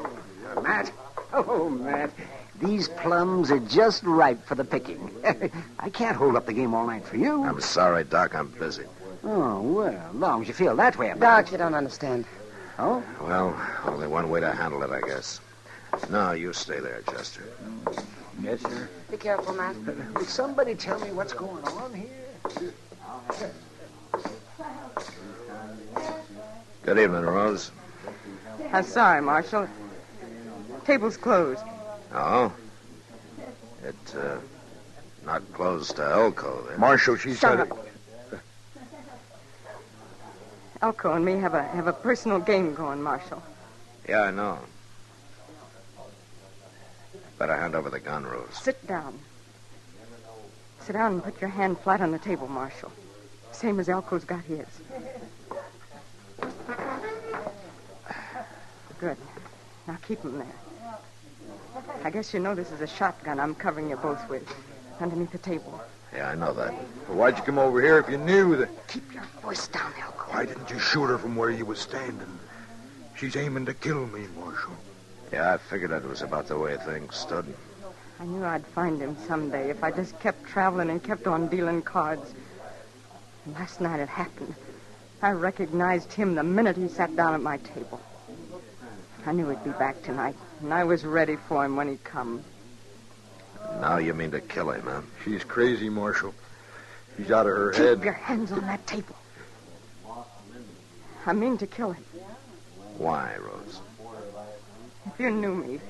Matt? Oh, Matt. These plums are just ripe for the picking. I can't hold up the game all night for you. I'm sorry, Doc. I'm busy. Oh, well, as long as you feel that way about Doc, you don't understand. Oh? Well, only one way to handle it, I guess. No, you stay there, Chester. Yes, sir. Be careful, Matt. Will somebody tell me what's going on here? Good evening, Rose. I'm sorry, Marshal. Table's closed. Oh? It, not closed to Elko, then. Marshal, she Shut said... up. Elko and me have a personal game going, Marshal. Yeah, I know. Better hand over the gun, Rose. Sit down. Sit down and put your hand flat on the table, Marshal. Same as Elko's got his. Good. Now keep him there. I guess you know this is a shotgun I'm covering you both with, underneath the table. Yeah, I know that. Well, why'd you come over here if you knew that... Keep your voice down, Elko. Why didn't you shoot her from where you was standing? She's aiming to kill me, Marshal. Yeah, I figured that was about the way things stood. I knew I'd find him someday if I just kept traveling and kept on dealing cards. And last night it happened. I recognized him the minute he sat down at my table. I knew he'd be back tonight, and I was ready for him when he come. Now you mean to kill him, huh? She's crazy, Marshal. She's out of her head. Keep your hands on that table. I mean to kill him. Why, Rose? If you knew me,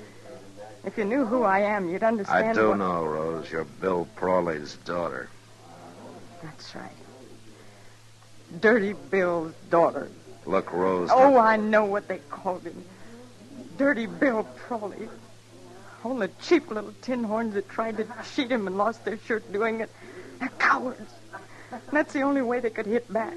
if you knew who I am, you'd understand. I do know, Rose. You're Bill Prawley's daughter. That's right. Dirty Bill's daughter. Look, Rose. Oh, I know what they called him. Dirty Bill Prawley. All the cheap little tin horns that tried to cheat him and lost their shirt doing it. They're cowards. That's the only way they could hit back.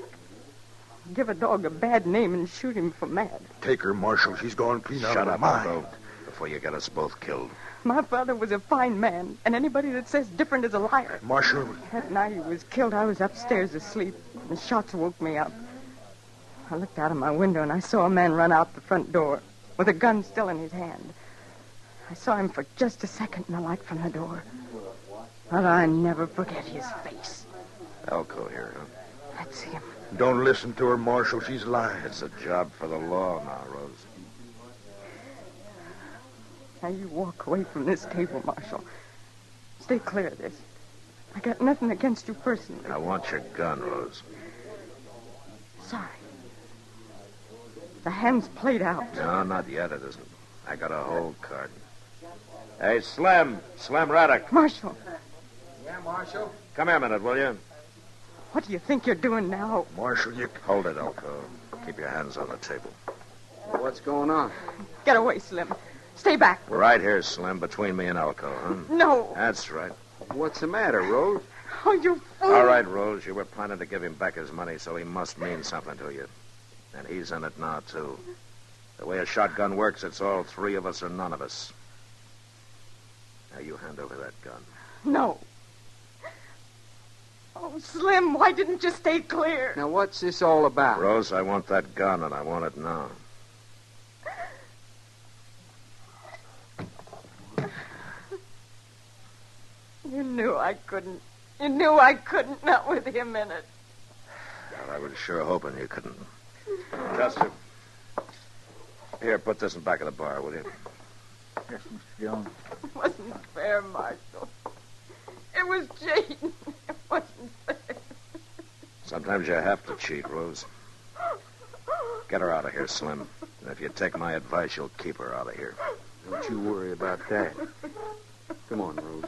Give a dog a bad name and shoot him for mad. Take her, Marshal. She's going clean out of her Shut up, mind. Alco, before you get us both killed. My father was a fine man, and anybody that says different is a liar. Marshal. That night he was killed, I was upstairs asleep, and the shots woke me up. I looked out of my window, and I saw a man run out the front door with a gun still in his hand. I saw him for just a second in the light from the door. But I never forget his face. Alco here, huh? That's him. Don't listen to her, Marshal. She's lying. It's a job for the law now, Rose. Now you walk away from this table, Marshal. Stay clear of this. I got nothing against you personally. I want your gun, Rose. Sorry. The hand's played out. No, not yet, it isn't. I got a whole card. Hey, Slim Raddick. Marshal. Yeah, Marshal? Come here a minute, will you? What do you think you're doing now? Marshal, you... Hold it, Alco. Keep your hands on the table. What's going on? Get away, Slim. Stay back. We're right here, Slim, between me and Alco, huh? No. That's right. What's the matter, Rose? Oh, you fool. All right, Rose, you were planning to give him back his money, so he must mean something to you. And he's in it now, too. The way a shotgun works, it's all three of us or none of us. Now, you hand over that gun. No. Oh, Slim, why didn't you stay clear? Now, what's this all about? Rose, I want that gun, and I want it now. You knew I couldn't. You knew I couldn't, not with him in it. Well, I was sure hoping you couldn't. Chester. Here, put this in back of the bar, will you? Yes, Mr. Jones. It wasn't fair, Marshal. It was cheating. It wasn't fair. Sometimes you have to cheat, Rose. Get her out of here, Slim. And if you take my advice, you'll keep her out of here. Don't you worry about that. Come on, Rose.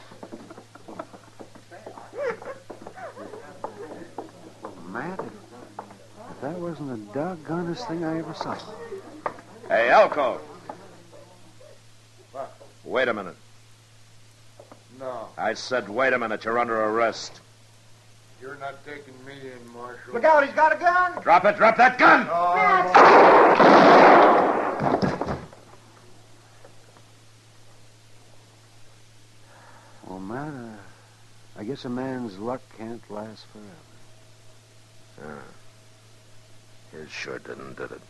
Matt, if that wasn't the doggonest thing I ever saw. Hey, Alco. What? Wait a minute. No. I said wait a minute. You're under arrest. You're not taking me in, Marshal. Look out, he's got a gun! Drop it. Drop that gun! Well, Matt, I guess a man's luck can't last forever. His sure didn't, did it?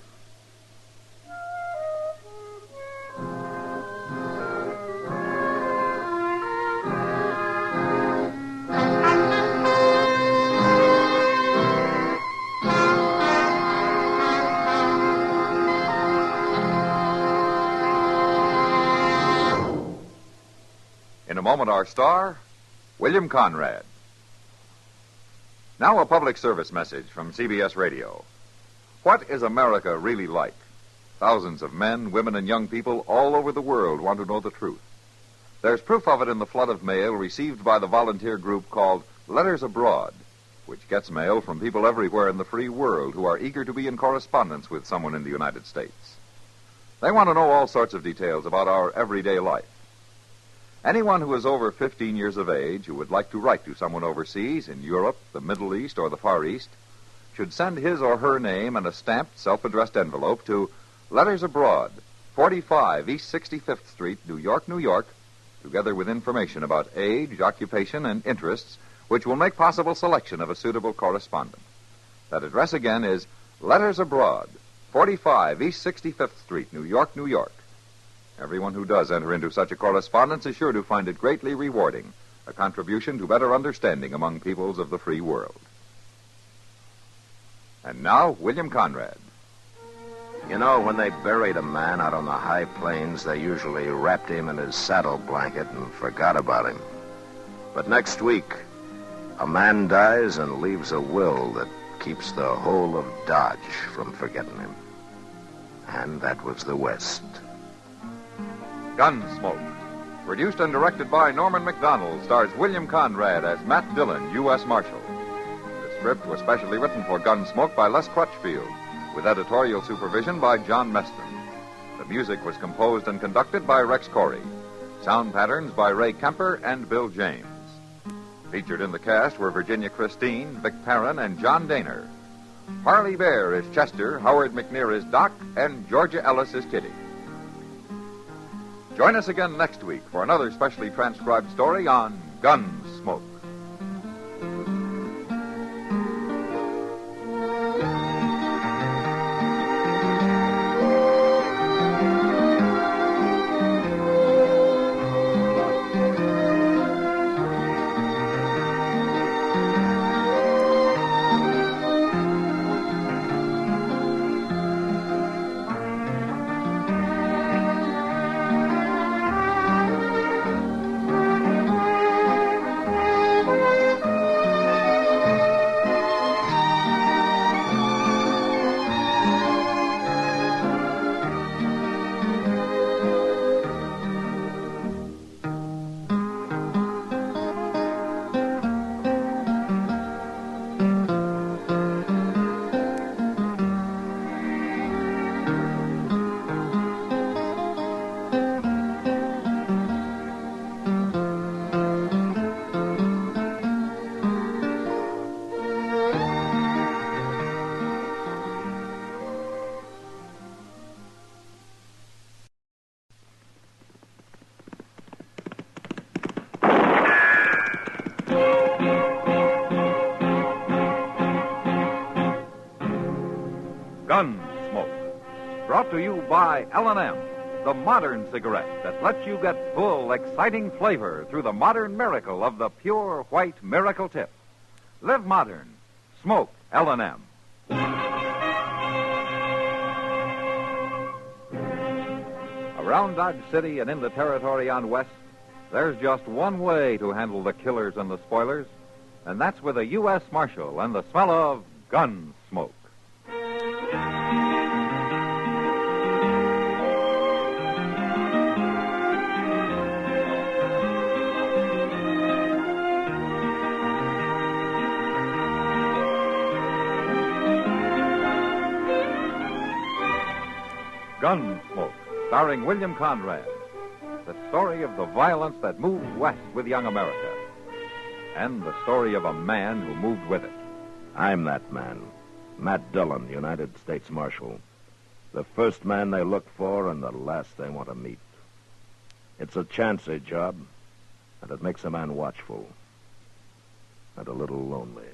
In a moment, our star, William Conrad. Now a public service message from CBS Radio. What is America really like? Thousands of men, women, and young people all over the world want to know the truth. There's proof of it in the flood of mail received by the volunteer group called Letters Abroad, which gets mail from people everywhere in the free world who are eager to be in correspondence with someone in the United States. They want to know all sorts of details about our everyday life. Anyone who is over 15 years of age who would like to write to someone overseas in Europe, the Middle East, or the Far East should send his or her name in a stamped, self-addressed envelope to Letters Abroad, 45 East 65th Street, New York, New York, together with information about age, occupation, and interests, which will make possible selection of a suitable correspondent. That address again is Letters Abroad, 45 East 65th Street, New York, New York. Everyone who does enter into such a correspondence is sure to find it greatly rewarding, a contribution to better understanding among peoples of the free world. And now, William Conrad. You know, when they buried a man out on the high plains, they usually wrapped him in his saddle blanket and forgot about him. But next week, a man dies and leaves a will that keeps the whole of Dodge from forgetting him. And that was the West. Gunsmoke. Produced and directed by Norman McDonald, stars William Conrad as Matt Dillon, U.S. Marshal. The script was specially written for Gunsmoke by Les Crutchfield, with editorial supervision by John Meston. The music was composed and conducted by Rex Corey. Sound patterns by Ray Kemper and Bill James. Featured in the cast were Virginia Christine, Vic Perrin, and John Daner. Harley Bear is Chester, Howard McNear is Doc, and Georgia Ellis is Kitty. Join us again next week for another specially transcribed story on Gunsmoke. Gunsmoke. Brought to you by L&M, the modern cigarette that lets you get full, exciting flavor through the modern miracle of the pure white miracle tip. Live modern. Smoke L&M. Around Dodge City and in the territory on West, there's just one way to handle the killers and the spoilers, and that's with a U.S. Marshal and the smell of gun smoke. Gunsmoke, starring William Conrad. The story of the violence that moved west with young America. And the story of a man who moved with it. I'm that man, Matt Dillon, United States Marshal. The first man they look for and the last they want to meet. It's a chancy job, and it makes a man watchful and a little lonely.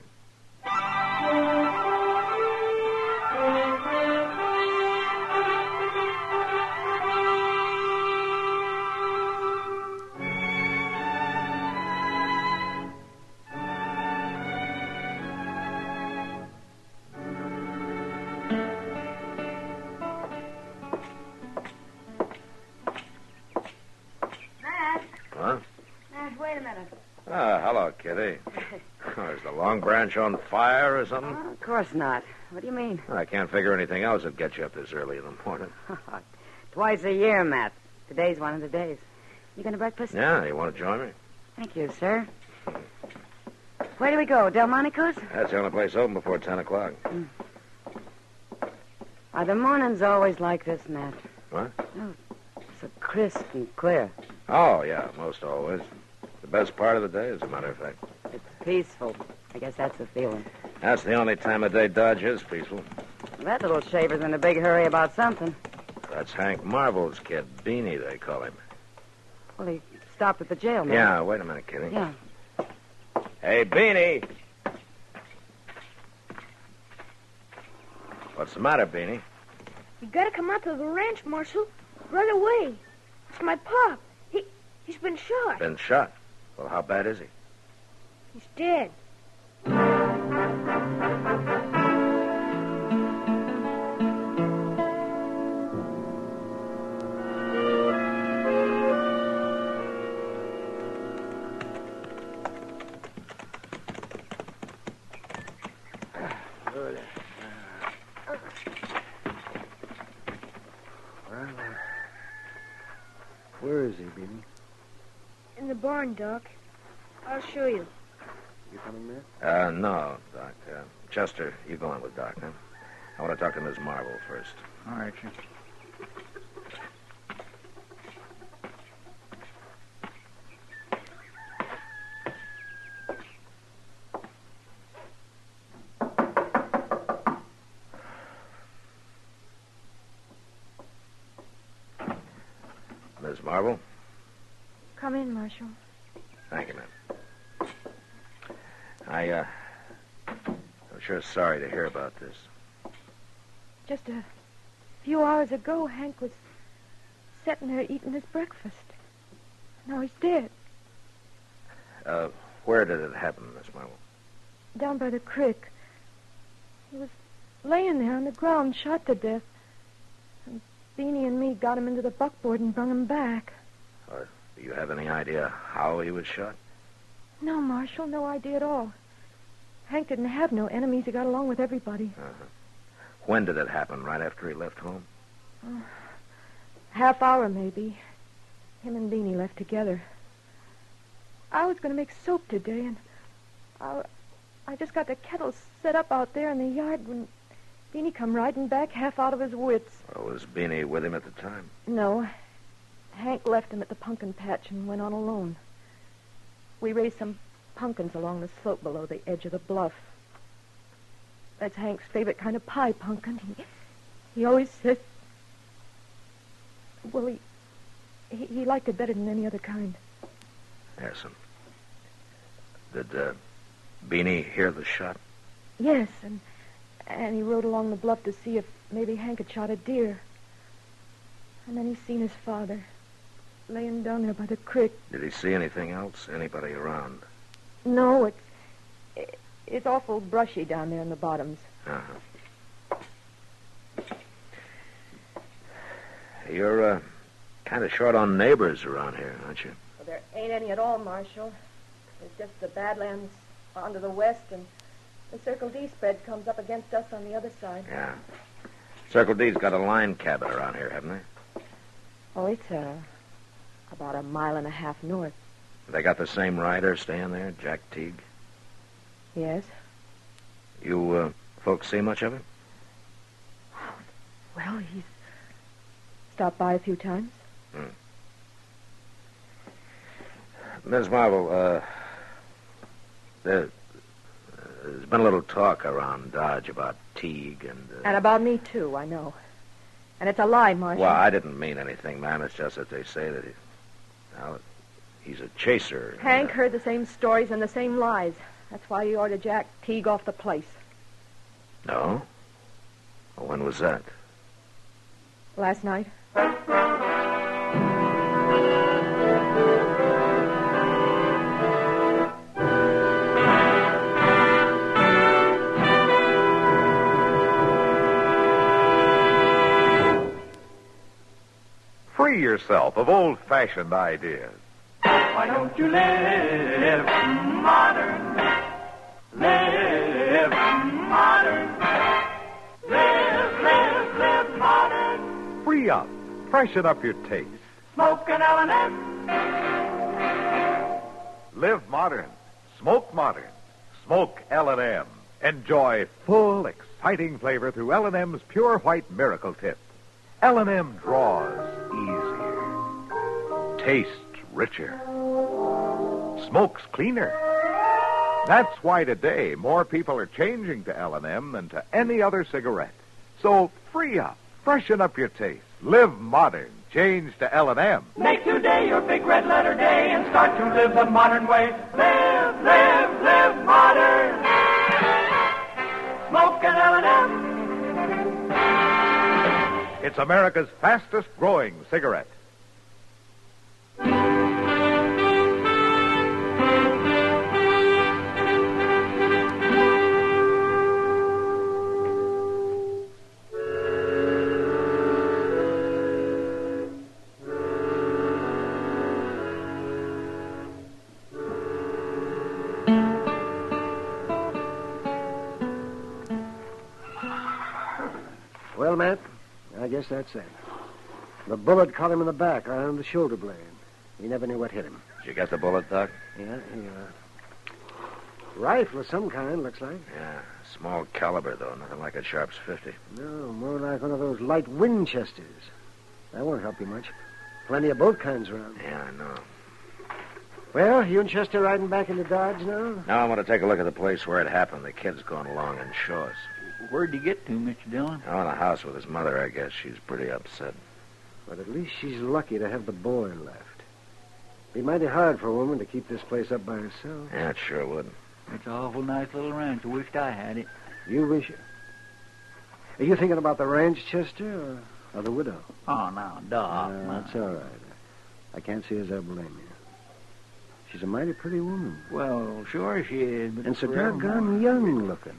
Hello, Kitty. Is the Long Branch on fire or something? Oh, of course not. What do you mean? I can't figure anything else that'd get you up this early in the morning. Twice a year, Matt. Today's one of the days. You going to breakfast? Yeah, you want to join me? Thank you, sir. Where do we go? Delmonico's? That's the only place open before 10 o'clock. Are the mornings always like this, Matt? What? Oh, so crisp and clear. Oh, yeah, most always. The best part of the day, as a matter of fact. It's peaceful. I guess that's the feeling. That's the only time of day Dodge is peaceful. That little shaver's in a big hurry about something. That's Hank Marvel's kid, Beanie, they call him. Well, he stopped at the jail, Matt. Yeah, wait a minute, Kitty. Yeah. Hey, Beanie. What's the matter, Beanie? You gotta come out to the ranch, Marshal. Right away. It's my pop. He's been shot. Been shot? Well, how bad is he? He's dead. Where is he, Beanie? In the barn, Doc. I'll show you. You coming there? No, Doc. Chester, you go on with Doc, huh? I want to talk to Miss Marvel first. All right, sir. Miss Marvel? Come in, Marshal. Thank you, ma'am. I'm sure sorry to hear about this. Just a few hours ago, Hank was sitting there eating his breakfast. Now he's dead. Where did it happen, Miss Marvel? Down by the creek. He was laying there on the ground, shot to death. And Beanie and me got him into the buckboard and brung him back. Do you have any idea how he was shot? No, Marshal, no idea at all. Hank didn't have no enemies. He got along with everybody. When did it happen? Right after he left home? Half hour, maybe. Him and Beanie left together. I was going to make soap today, and I just got the kettle set up out there in the yard when Beanie come riding back half out of his wits. Was Beanie with him at the time? No. Hank left him at the pumpkin patch and went on alone. We raised some pumpkins along the slope below the edge of the bluff. That's Hank's favorite kind of pie pumpkin. He always said... Well, he liked it better than any other kind. Yes, did Beanie hear the shot? Yes, and he rode along the bluff to see if maybe Hank had shot a deer. And then he seen his father laying down there by the creek. Did he see anything else? Anybody around? No, it's awful brushy down there in the bottoms. You're kind of short on neighbors around here, aren't you? Well, there ain't any at all, Marshal. There's just the Badlands on to the west, and the Circle D spread comes up against us on the other side. Yeah. Circle D's got a line cabin around here, haven't they? Oh, it's about a mile and a half north. They got the same rider staying there, Jack Teague? Yes. You folks see much of him? Well, he's stopped by a few times. Ms. Marvel, there's been a little talk around Dodge about Teague and... And about me, too, I know. And it's a lie, Marshal. Well, I didn't mean anything, ma'am. It's just that they say that he's a chaser. Hank heard the same stories and the same lies. That's why he ordered Jack Teague off the place. No? Well, when was that? Last night. Free yourself of old-fashioned ideas. Why don't you live modern? Live modern. Live modern. Free up. Freshen up your taste. Smoke an L&M. Live modern. Smoke modern. Smoke L&M. Enjoy full, exciting flavor through L&M's Pure White Miracle Tip. L&M draws easier. Tastes richer. Smokes cleaner. That's why today more people are changing to L&M than to any other cigarette. So free up. Freshen up your taste. Live modern. Change to L&M. Make today your big red letter day and start to live the modern way. Live modern. Smoke an L&M. It's America's fastest growing cigarette. Well, Matt, I guess that's it. The bullet caught him in the back, right on the shoulder blade. He never knew what hit him. Did you get the bullet, Doc? Yeah, rifle of some kind, looks like. Yeah, small caliber, though. Nothing like a Sharps 50. No, more like one of those light Winchesters. That won't help you much. Plenty of both kinds around. Yeah, I know. Well, you and Chester riding back into Dodge now? Now I want to take a look at the place where it happened. The kid's going along in Shaw's. Where'd you get to, Mr. Dillon? Oh, in the house with his mother, I guess. She's pretty upset. But at least she's lucky to have the boy left. Be mighty hard for a woman to keep this place up by herself. Yeah, it sure would. It's an awful nice little ranch. I wished I had it. You wish... Are you thinking about the ranch, Chester, or the widow? Oh, no, Doc. That's all right. I can't see as I blame you. She's a mighty pretty woman. Well, sure she is, but... And so doggone young looking.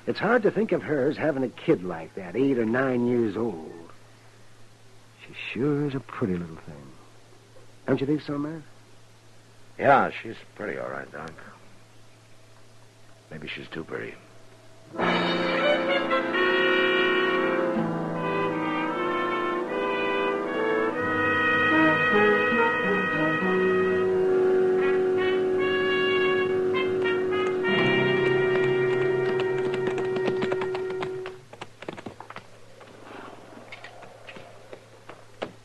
It's hard to think of her as having a kid like that, 8 or 9 years old. She sure is a pretty little thing. Don't you think so, man? Yeah, she's pretty all right, Doc. Maybe she's too pretty.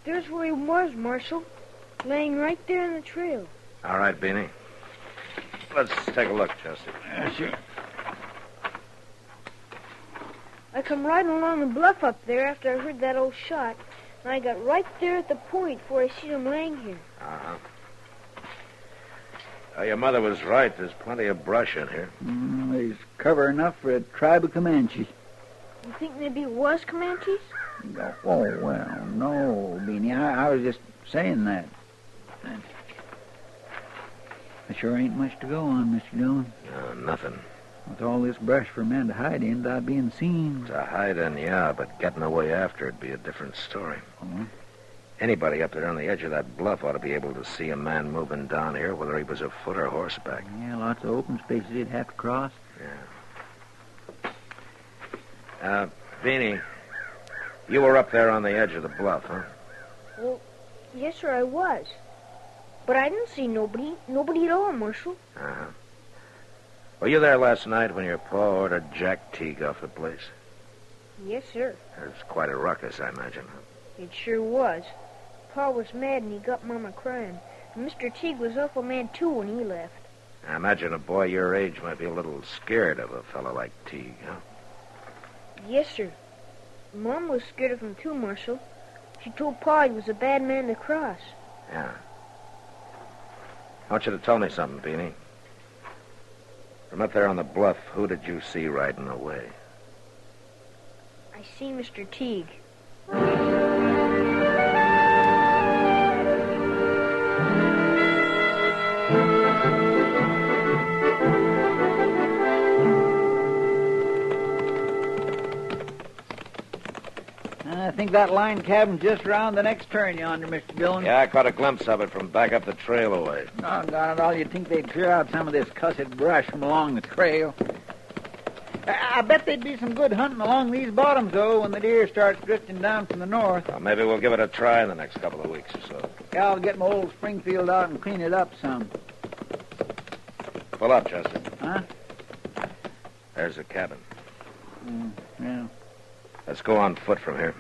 There's where he was, Marshal. Laying right there in the trail. All right, Beanie. Let's take a look, Chester. Sure. I come riding along the bluff up there after I heard that old shot, and I got right there at the point where I see him laying here. Uh-huh. Your mother was right. There's plenty of brush in here. There's cover enough for a tribe of Comanches. You think maybe it was Comanches? Oh, well, no, Beanie. I was just saying that. There sure ain't much to go on, Mr. Dillon. No, nothing. With all this brush for a man to hide in without being seen. To hide in, yeah, but getting away after it'd be a different story. Oh. Anybody up there on the edge of that bluff ought to be able to see a man moving down here, whether he was afoot or horseback. Yeah, lots of open spaces he'd have to cross. Yeah. Beanie, you were up there on the edge of the bluff, huh? Well, yes, sir, I was. But I didn't see nobody. Nobody at all, Marshal. Uh-huh. Were you there last night when your pa ordered Jack Teague off the place? Yes, sir. There's quite a ruckus, I imagine. It sure was. Pa was mad and he got Mama crying. And Mr. Teague was awful mad, too, when he left. I imagine a boy your age might be a little scared of a fellow like Teague, huh? Yes, sir. Mom was scared of him, too, Marshal. She told Pa he was a bad man to cross. Yeah. I want you to tell me something, Beanie. From up there on the bluff, who did you see riding away? I see Mr. Teague. I think that line cabin's just around the next turn yonder, Mr. Dillon. Yeah, I caught a glimpse of it from back up the trail away. Doggone it all, you'd think they'd clear out some of this cussed brush from along the trail. I bet there'd be some good hunting along these bottoms, though, when the deer starts drifting down from the north. Well, maybe we'll give it a try in the next couple of weeks or so. Yeah, I'll get my old Springfield out and clean it up some. Pull up, Chester. Huh? There's the cabin. Yeah. Let's go on foot from here.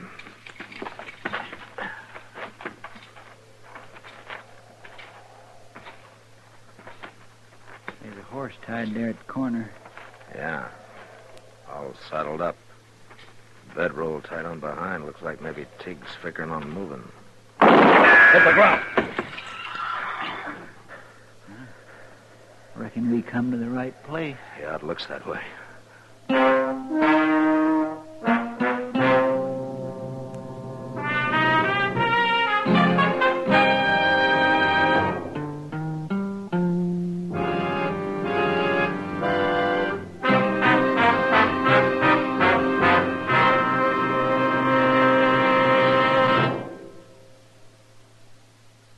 There's a horse tied there at the corner. Yeah. All saddled up. Bedroll tied on behind. Looks like maybe Teague's figuring on moving. Hit the ground. Reckon we come to the right place. Yeah, it looks that way.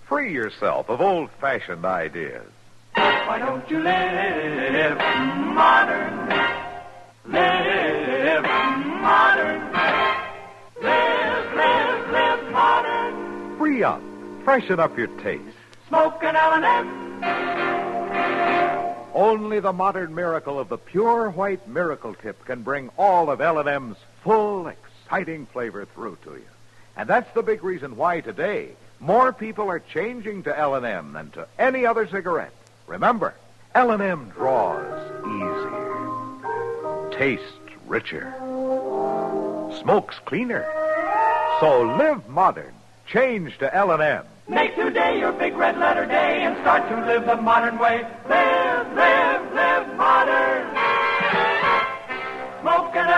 Free yourself of old-fashioned ideas. Why don't you live modern? Live modern. Free up. Freshen up your taste. Smoke an L&M. Only the modern miracle of the pure white miracle tip can bring all of L&M's full, exciting flavor through to you. And that's the big reason why today more people are changing to L&M than to any other cigarette. Remember, L&M draws easier, tastes richer, smokes cleaner. So live modern. Change to L&M. Make today your big red letter day and start to live the modern way. Live, live, live modern. Smoke an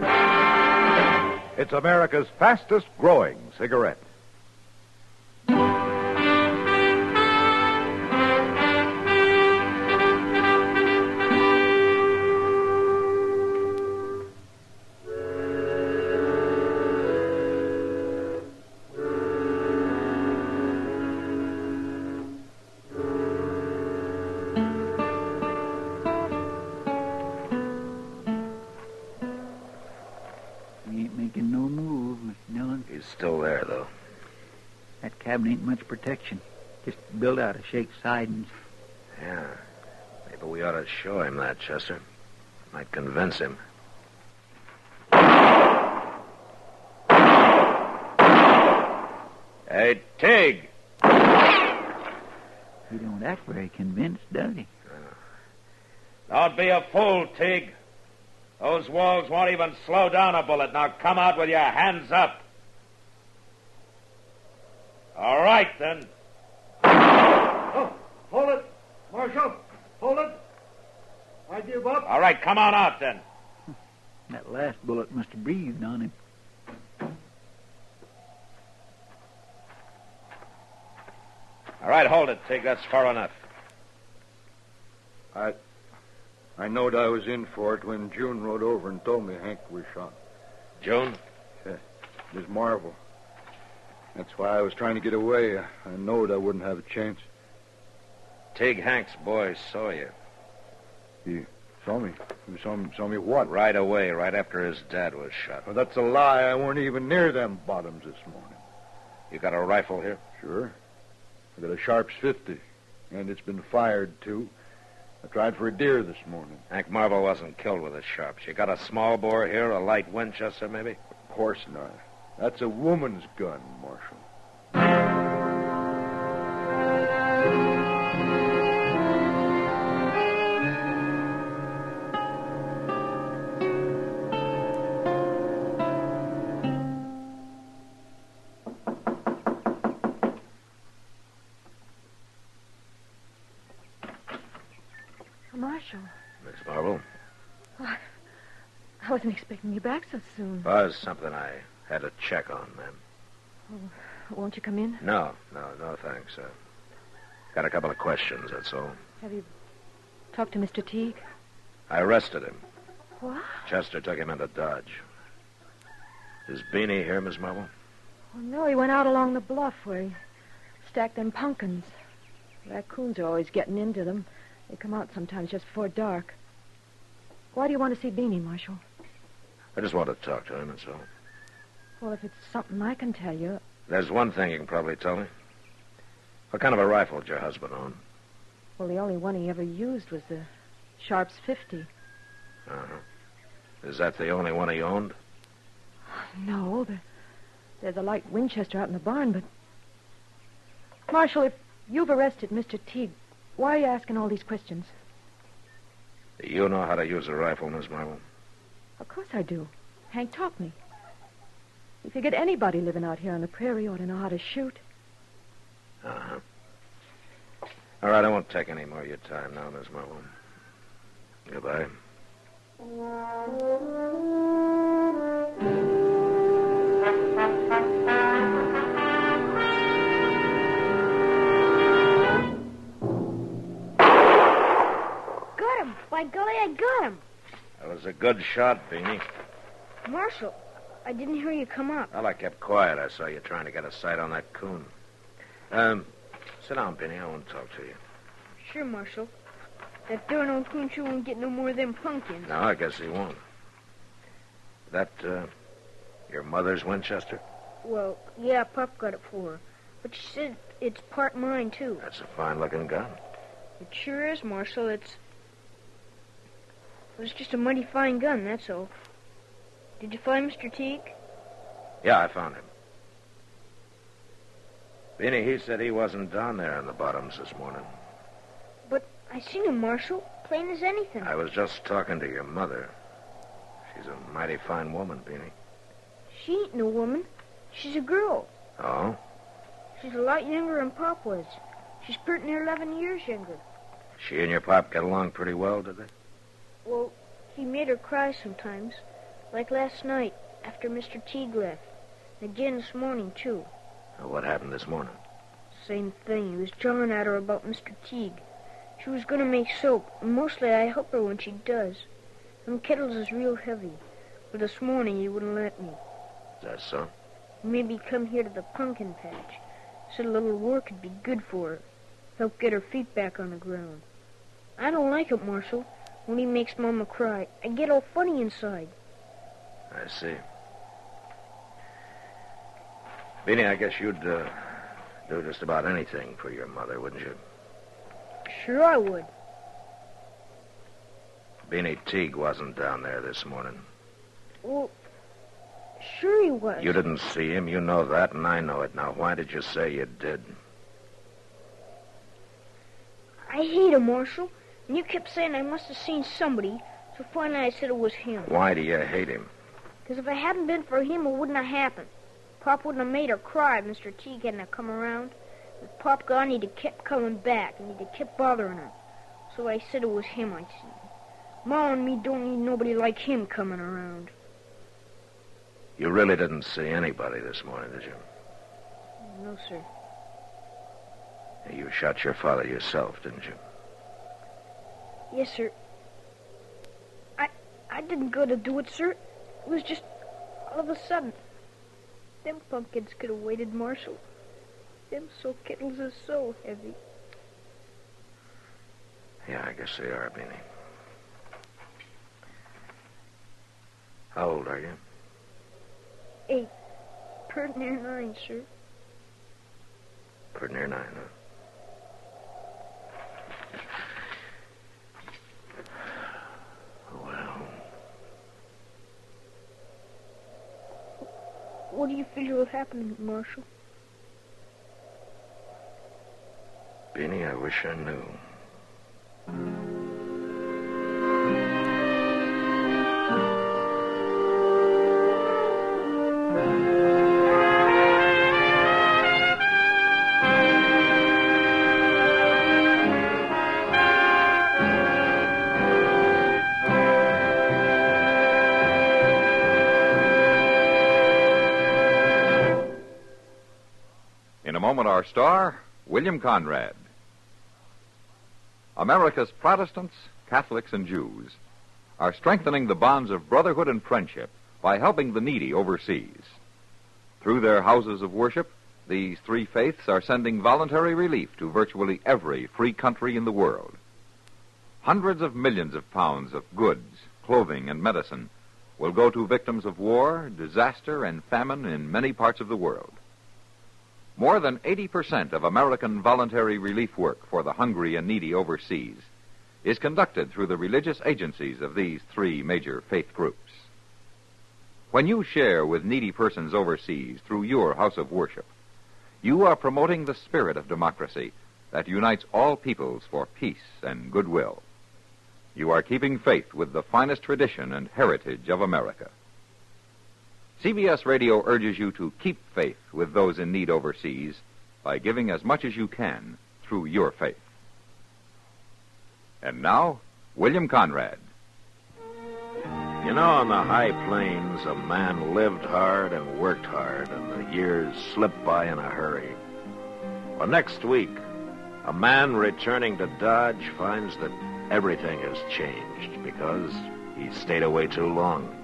L&M. It's America's fastest growing cigarette. Still there, though. That cabin ain't much protection. Just built out of shake sidings. Yeah. Maybe we ought to show him that, Chester. Might convince him. Hey, Tig! He don't act very convinced, does he? Don't be a fool, Tig. Those wolves won't even slow down a bullet. Now come out with your hands up. All right, then. Oh, hold it. Marshal, hold it. I give up. All right, come on out, then. That last bullet must have breathed on him. All right, hold it, Tig. That's far enough. I knowed I was in for it when June rode over and told me Hank was shot. June? Yeah, Miss Marvel. That's why I was trying to get away. I knowed I wouldn't have a chance. Tig, Hank's boy saw you. He saw me? He saw me what? Right away, right after his dad was shot. Well, that's a lie. I weren't even near them bottoms this morning. You got a rifle here? Sure. I got a Sharps 50, and it's been fired, too. I tried for a deer this morning. Hank Marvel wasn't killed with a Sharps. You got a small bore here, a light Winchester, maybe? Of course not. That's a woman's gun, Marshal. Marshal. Miss Marvel? Oh, I wasn't expecting you back so soon. Was something I had to check on, ma'am. Oh, won't you come in? No, thanks. Got a couple of questions, that's all. Have you talked to Mr. Teague? I arrested him. What? Chester took him into Dodge. Is Beanie here, Miss Marvel? Oh, no, he went out along the bluff where he stacked them pumpkins. Raccoons are always getting into them. They come out sometimes just before dark. Why do you want to see Beanie, Marshal? I just want to talk to him, that's all. Well, if it's something I can tell you... There's one thing you can probably tell me. What kind of a rifle did your husband own? Well, the only one he ever used was the Sharps 50. Uh-huh. Is that the only one he owned? No, there's a light Winchester out in the barn, but... Marshal, if you've arrested Mr. Teague, why are you asking all these questions? Do you know how to use a rifle, Miss Marvel? Of course I do. Hank taught me. You figured anybody living out here on the prairie ought to know how to shoot. Uh-huh. All right, I won't take any more of your time now, Miss Marvel. Goodbye. Got him! By golly, I got him! That was a good shot, Beanie. Marshal, I didn't hear you come up. Well, I kept quiet. I saw you trying to get a sight on that coon. Sit down, Beanie. I want to talk to you. Sure, Marshal. That darn old coon sure won't get no more of them pumpkins. No, I guess he won't. That, your mother's Winchester? Well, yeah, Pop got it for her. But she said it's part mine, too. That's a fine-looking gun. It sure is, Marshal. It's just a mighty fine gun, that's all. Did you find Mr. Teague? Yeah, I found him. Beanie, he said he wasn't down there in the bottoms this morning. But I seen him, Marshal. Plain as anything. I was just talking to your mother. She's a mighty fine woman, Beanie. She ain't no woman. She's a girl. Oh? She's a lot younger than Pop was. She's pretty near 11 years younger. She and your pop get along pretty well, did they? Well, he made her cry sometimes. Like last night, after Mr. Teague left. And again this morning, too. What happened this morning? Same thing. He was jawing at her about Mr. Teague. She was going to make soap, and mostly I help her when she does. Them kettles is real heavy. But this morning he wouldn't let me. Is that so? Maybe come here to the pumpkin patch. Said a little work would be good for her. Help get her feet back on the ground. I don't like it, Marshal. When he makes Mama cry, I get all funny inside. I see. Beanie, I guess you'd do just about anything for your mother, wouldn't you? Sure I would. Beanie Teague wasn't down there this morning. Well, sure he was. You didn't see him. You know that, and I know it. Now, why did you say you did? I hate him, Marshal. And you kept saying I must have seen somebody, so finally I said it was him. Why do you hate him? Because if it hadn't been for him, it wouldn't have happened. Pop wouldn't have made her cry if Mr. Teague hadn't have come around. With Pop gone, he'd have kept coming back, and he'd have kept bothering her. So I said it was him I seen. Ma and me don't need nobody like him coming around. You really didn't see anybody this morning, did you? No, sir. You shot your father yourself, didn't you? Yes, sir. I didn't go to do it, sir. It was just all of a sudden. Them pumpkins could have waited, Marshal. Them soap kettles are so heavy. Yeah, I guess they are, Beanie. How old are you? 8. Pretty near 9, sir. Pretty near 9, huh? What do you figure will happen, Marshal? Beanie, I wish I knew. In a moment, our star, William Conrad. America's Protestants, Catholics, and Jews are strengthening the bonds of brotherhood and friendship by helping the needy overseas. Through their houses of worship, these three faiths are sending voluntary relief to virtually every free country in the world. Hundreds of millions of pounds of goods, clothing, and medicine will go to victims of war, disaster, and famine in many parts of the world. More than 80% of American voluntary relief work for the hungry and needy overseas is conducted through the religious agencies of these three major faith groups. When you share with needy persons overseas through your house of worship, you are promoting the spirit of democracy that unites all peoples for peace and goodwill. You are keeping faith with the finest tradition and heritage of America. CBS Radio urges you to keep faith with those in need overseas by giving as much as you can through your faith. And now, William Conrad. You know, on the high plains, a man lived hard and worked hard, and the years slipped by in a hurry. Well, next week, a man returning to Dodge finds that everything has changed because he stayed away too long.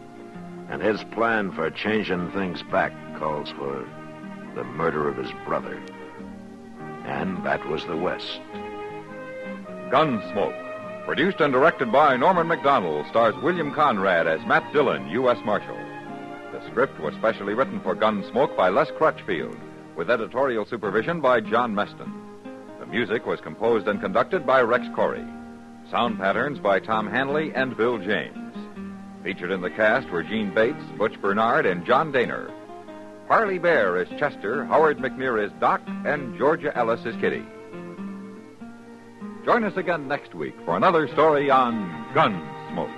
And his plan for changing things back calls for the murder of his brother. And that was the West. Gunsmoke, produced and directed by Norman Macdonald, stars William Conrad as Matt Dillon, U.S. Marshal. The script was specially written for Gunsmoke by Les Crutchfield, with editorial supervision by John Meston. The music was composed and conducted by Rex Corey. Sound patterns by Tom Hanley and Bill James. Featured in the cast were Gene Bates, Butch Bernard, and John Daner. Parley Bear is Chester, Howard McNear is Doc, and Georgia Ellis is Kitty. Join us again next week for another story on Gunsmoke.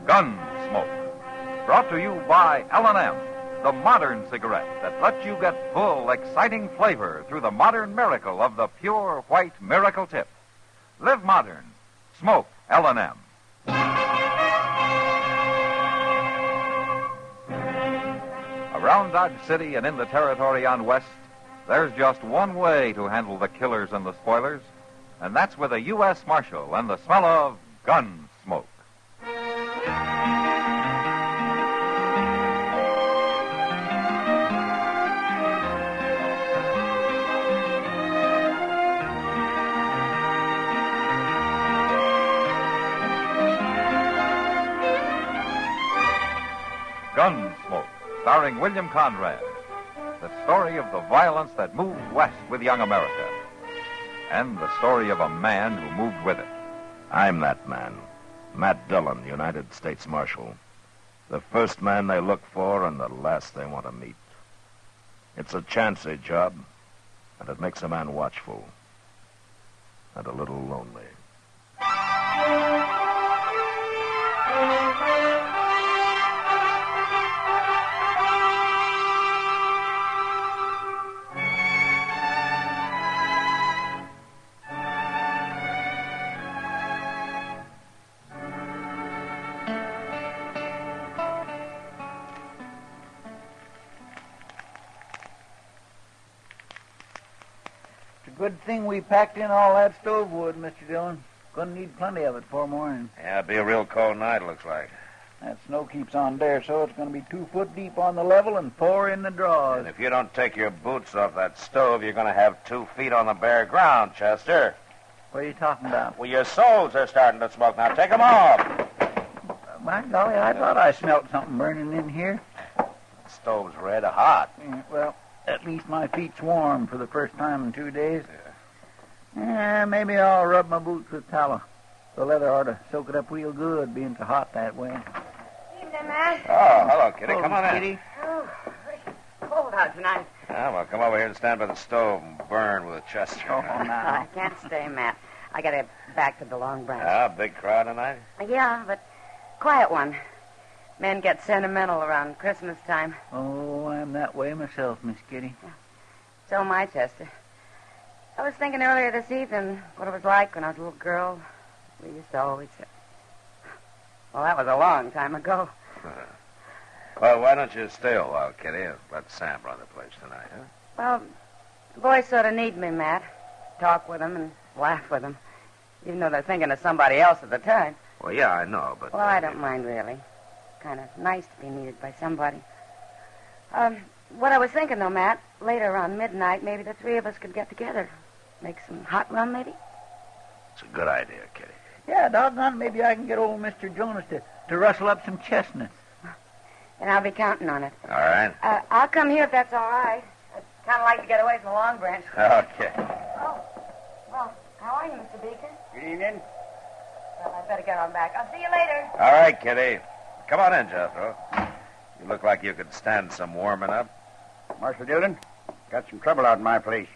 Gunsmoke. Brought to you by L&M, the modern cigarette that lets you get full, exciting flavor through the modern miracle of the pure white miracle tip. Live modern. Smoke L&M. Around Dodge City and in the territory on West, there's just one way to handle the killers and the spoilers, and that's with a U.S. Marshal and the smell of Gunsmoke. Gunsmoke, starring William Conrad. The story of the violence that moved west with young America. And the story of a man who moved with it. I'm that man. Matt Dillon, United States Marshal. The first man they look for and the last they want to meet. It's a chancy job, and it makes a man watchful. And a little lonely. Good thing we packed in all that stove wood, Mr. Dillon. Gonna need plenty of it for morning. Yeah, it'll be a real cold night, looks like. That snow keeps on there, so it's gonna be 2 foot deep on the level and 4 in the draws. And if you don't take your boots off that stove, you're gonna have 2 feet on the bare ground, Chester. What are you talking about? Well, your soles are starting to smoke. Now take them off. By golly, I thought I smelled something burning in here. The stove's red hot. Yeah, well, at least my feet's warm for the first time in 2 days. Yeah, maybe I'll rub my boots with tallow. The leather ought to soak it up real good, being so hot that way. Evening, Matt. Oh, hello, Kitty. Come on in. Kitty. Oh, cold out tonight. Yeah, well, come over here and stand by the stove and burn with a Chester. Oh, now. I can't stay, Matt. I gotta back to the Long Branch. Yeah, big crowd tonight? Yeah, but quiet one. Men get sentimental around Christmas time. Oh, I'm that way myself, Miss Kitty. So am I, Chester. I was thinking earlier this evening what it was like when I was a little girl. We used to always say... Well, that was a long time ago. Well, why don't you stay a while, Kitty? Let Sam run the place tonight, huh? Well, the boys sort of need me, Matt. Talk with them and laugh with them, even though they're thinking of somebody else at the time. Well, yeah, I know, but... Well, I don't mind, really. Kind of nice to be needed by somebody. What I was thinking, though, Matt, later around midnight, maybe the 3 of us could get together. Make some hot rum, maybe? It's a good idea, Kitty. Yeah, doggone, maybe I can get old Mr. Jonas to rustle up some chestnuts. And I'll be counting on it. All right. I'll come here if that's all right. I'd kind of like to get away from the Long Branch. Okay. Oh, well, how are you, Mr. Beaker? Good evening. Well, I'd better get on back. I'll see you later. All right, Kitty. Come on in, Jethro. You look like you could stand some warming up. Marshal Dillon, got some trouble out in my place.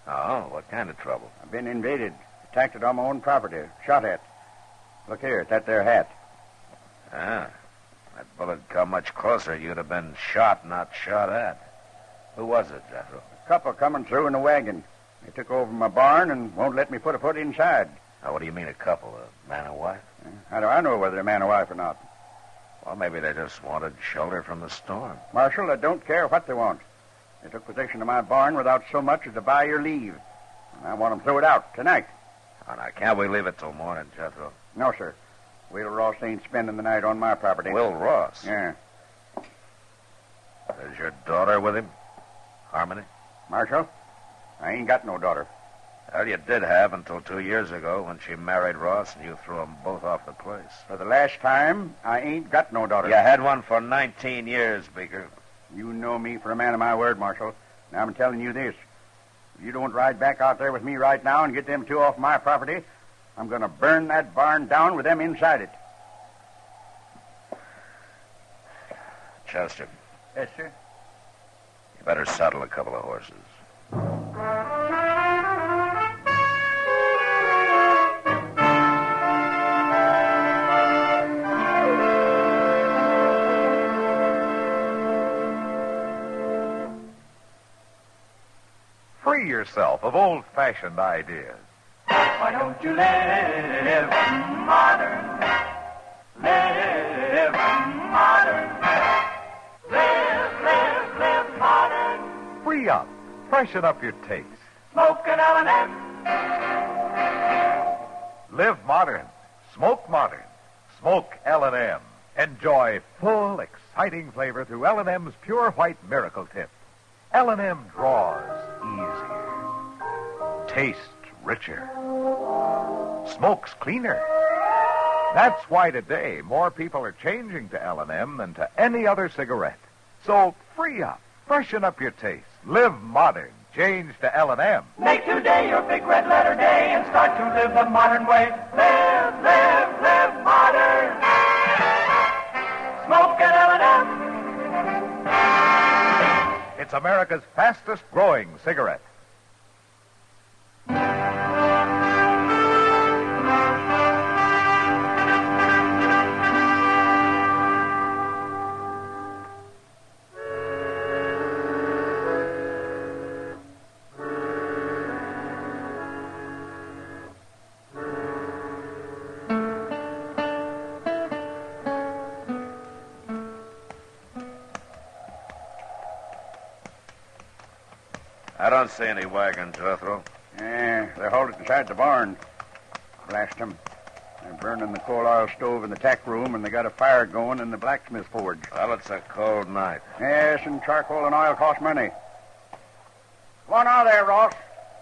Oh, what kind of trouble? I've been invaded, attacked it on my own property, shot at. Look here, at that there hat. Ah, that bullet come much closer. You'd have been shot, not shot at. Who was it, Jethro? A couple coming through in a wagon. They took over my barn and won't let me put a foot inside. Now, what do you mean a couple? A man and wife? How do I know whether they're man or wife or not? Well, maybe they just wanted shelter from the storm. Marshal, I don't care what they want. They took possession of my barn without so much as to buy your leave. And I want them throw it out tonight. Oh, now, can't we leave it till morning, Jethro? No, sir. Will Ross ain't spending the night on my property. Will Ross? Yeah. Is your daughter with him? Harmony? Marshal, I ain't got no daughter. Well, you did have until 2 years ago when she married Ross and you threw them both off the place. For the last time, I ain't got no daughter. You had one for 19 years, Beaker. You know me for a man of my word, Marshal. Now I'm telling you this. If you don't ride back out there with me right now and get them two off my property, I'm going to burn that barn down with them inside it. Chester. Yes, sir. You better saddle a couple of horses. Free yourself of old-fashioned ideas. Why don't you live modern? Live modern. Live modern. Free up. Freshen up your taste. Smoke an L&M. Live modern. Smoke modern. Smoke L&M. Enjoy full, exciting flavor through L&M's Pure White Miracle Tip. L&M draws easier. Tastes richer. Smokes cleaner. That's why today more people are changing to L&M than to any other cigarette. So free up. Freshen up your taste. Live modern. Change to L&M. Make today your big red letter day and start to live the modern way. Live modern. Smoke an L&M. It's America's fastest growing cigarette. I don't see any wagons, Jethro. Yeah, they're halted inside the barn. Blast them. They're burning the coal oil stove in the tack room, and they got a fire going in the blacksmith forge. Well, it's a cold night. Yes, and charcoal and oil cost money. Come on out there, Ross.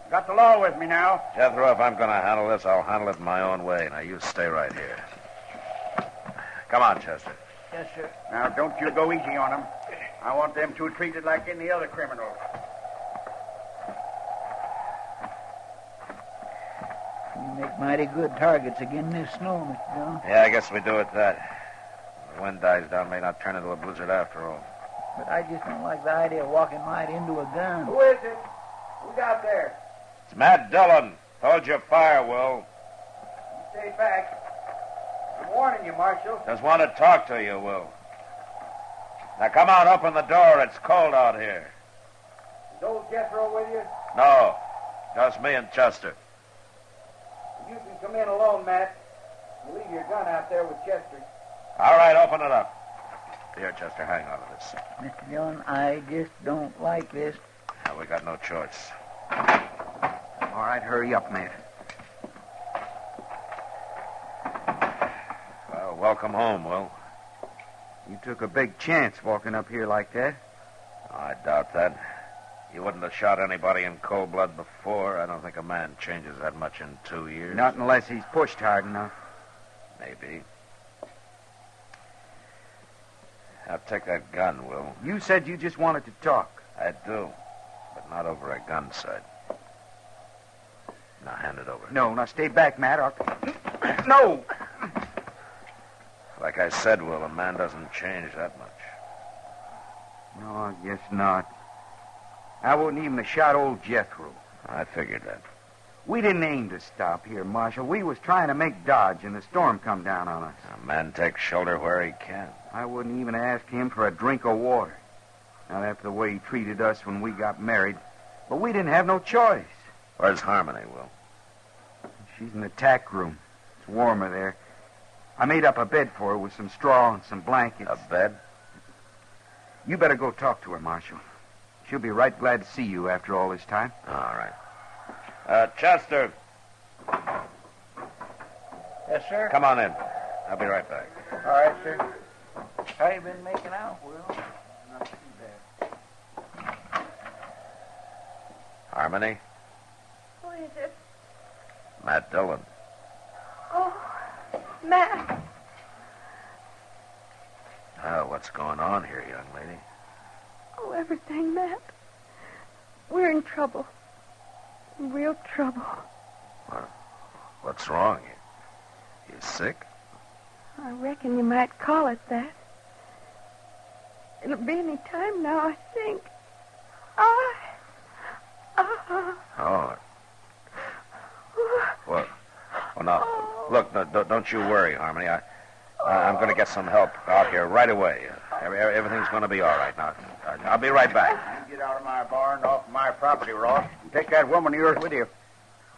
Got the law with me now. Jethro, if I'm going to handle this, I'll handle it my own way. Now, you stay right here. Come on, Chester. Yes, sir. Now, don't you go easy on them. I want them two treated like any other criminals. You make mighty good targets again this snow, Mr. Dillon. Yeah, I guess we do it that. The wind dies down, may not turn into a blizzard after all. But I just don't like the idea of walking right into a gun. Who is it? Who's out there? It's Matt Dillon. Hold your fire, Will. Stay back. I'm warning you, Marshal. Just want to talk to you, Will. Now, come on, open the door. It's cold out here. Is old Jethro with you? No, just me and Chester. You can come in alone, Matt. You leave your gun out there with Chester. All right, open it up. Here, Chester, hang on to this. Mr. Dillon, I just don't like this. Now, we got no choice. All right, hurry up, Matt. Well, welcome home, Will. You took a big chance walking up here like that. I doubt that. You wouldn't have shot anybody in cold blood before. I don't think a man changes that much in 2 years. Not unless he's pushed hard enough. Maybe. Now, take that gun, Will. You said you just wanted to talk. I do, but not over a gun sight. Now, hand it over. No, now stay back, Matt. No! Like I said, Will, a man doesn't change that much. No, I guess not. I wouldn't even have shot old Jethro. I figured that. We didn't aim to stop here, Marshal. We was trying to make Dodge, and the storm come down on us. A man takes shelter where he can. I wouldn't even ask him for a drink of water. Not after the way he treated us when we got married. But we didn't have no choice. Where's Harmony, Will? She's in the tack room. It's warmer there. I made up a bed for her with some straw and some blankets. A bed? You better go talk to her, Marshal. She'll be right glad to see you after all this time. All right. Chester. Yes, sir? Come on in. I'll be right back. All right, sir. How you been making out, Will? Not too bad. Harmony? Who is it? Matt Dillon. Oh, Matt. What's going on here, young lady? Oh, everything, Matt. We're in trouble. In real trouble. What's wrong? You sick? I reckon you might call it that. It'll be any time now, I think. Oh. Well, now, look, no, don't you worry, Harmony. I'm going to get some help out here right away. Everything's going to be all right now. I'll be right back. You get out of my barn, off my property, Ross, and take that woman of yours with you.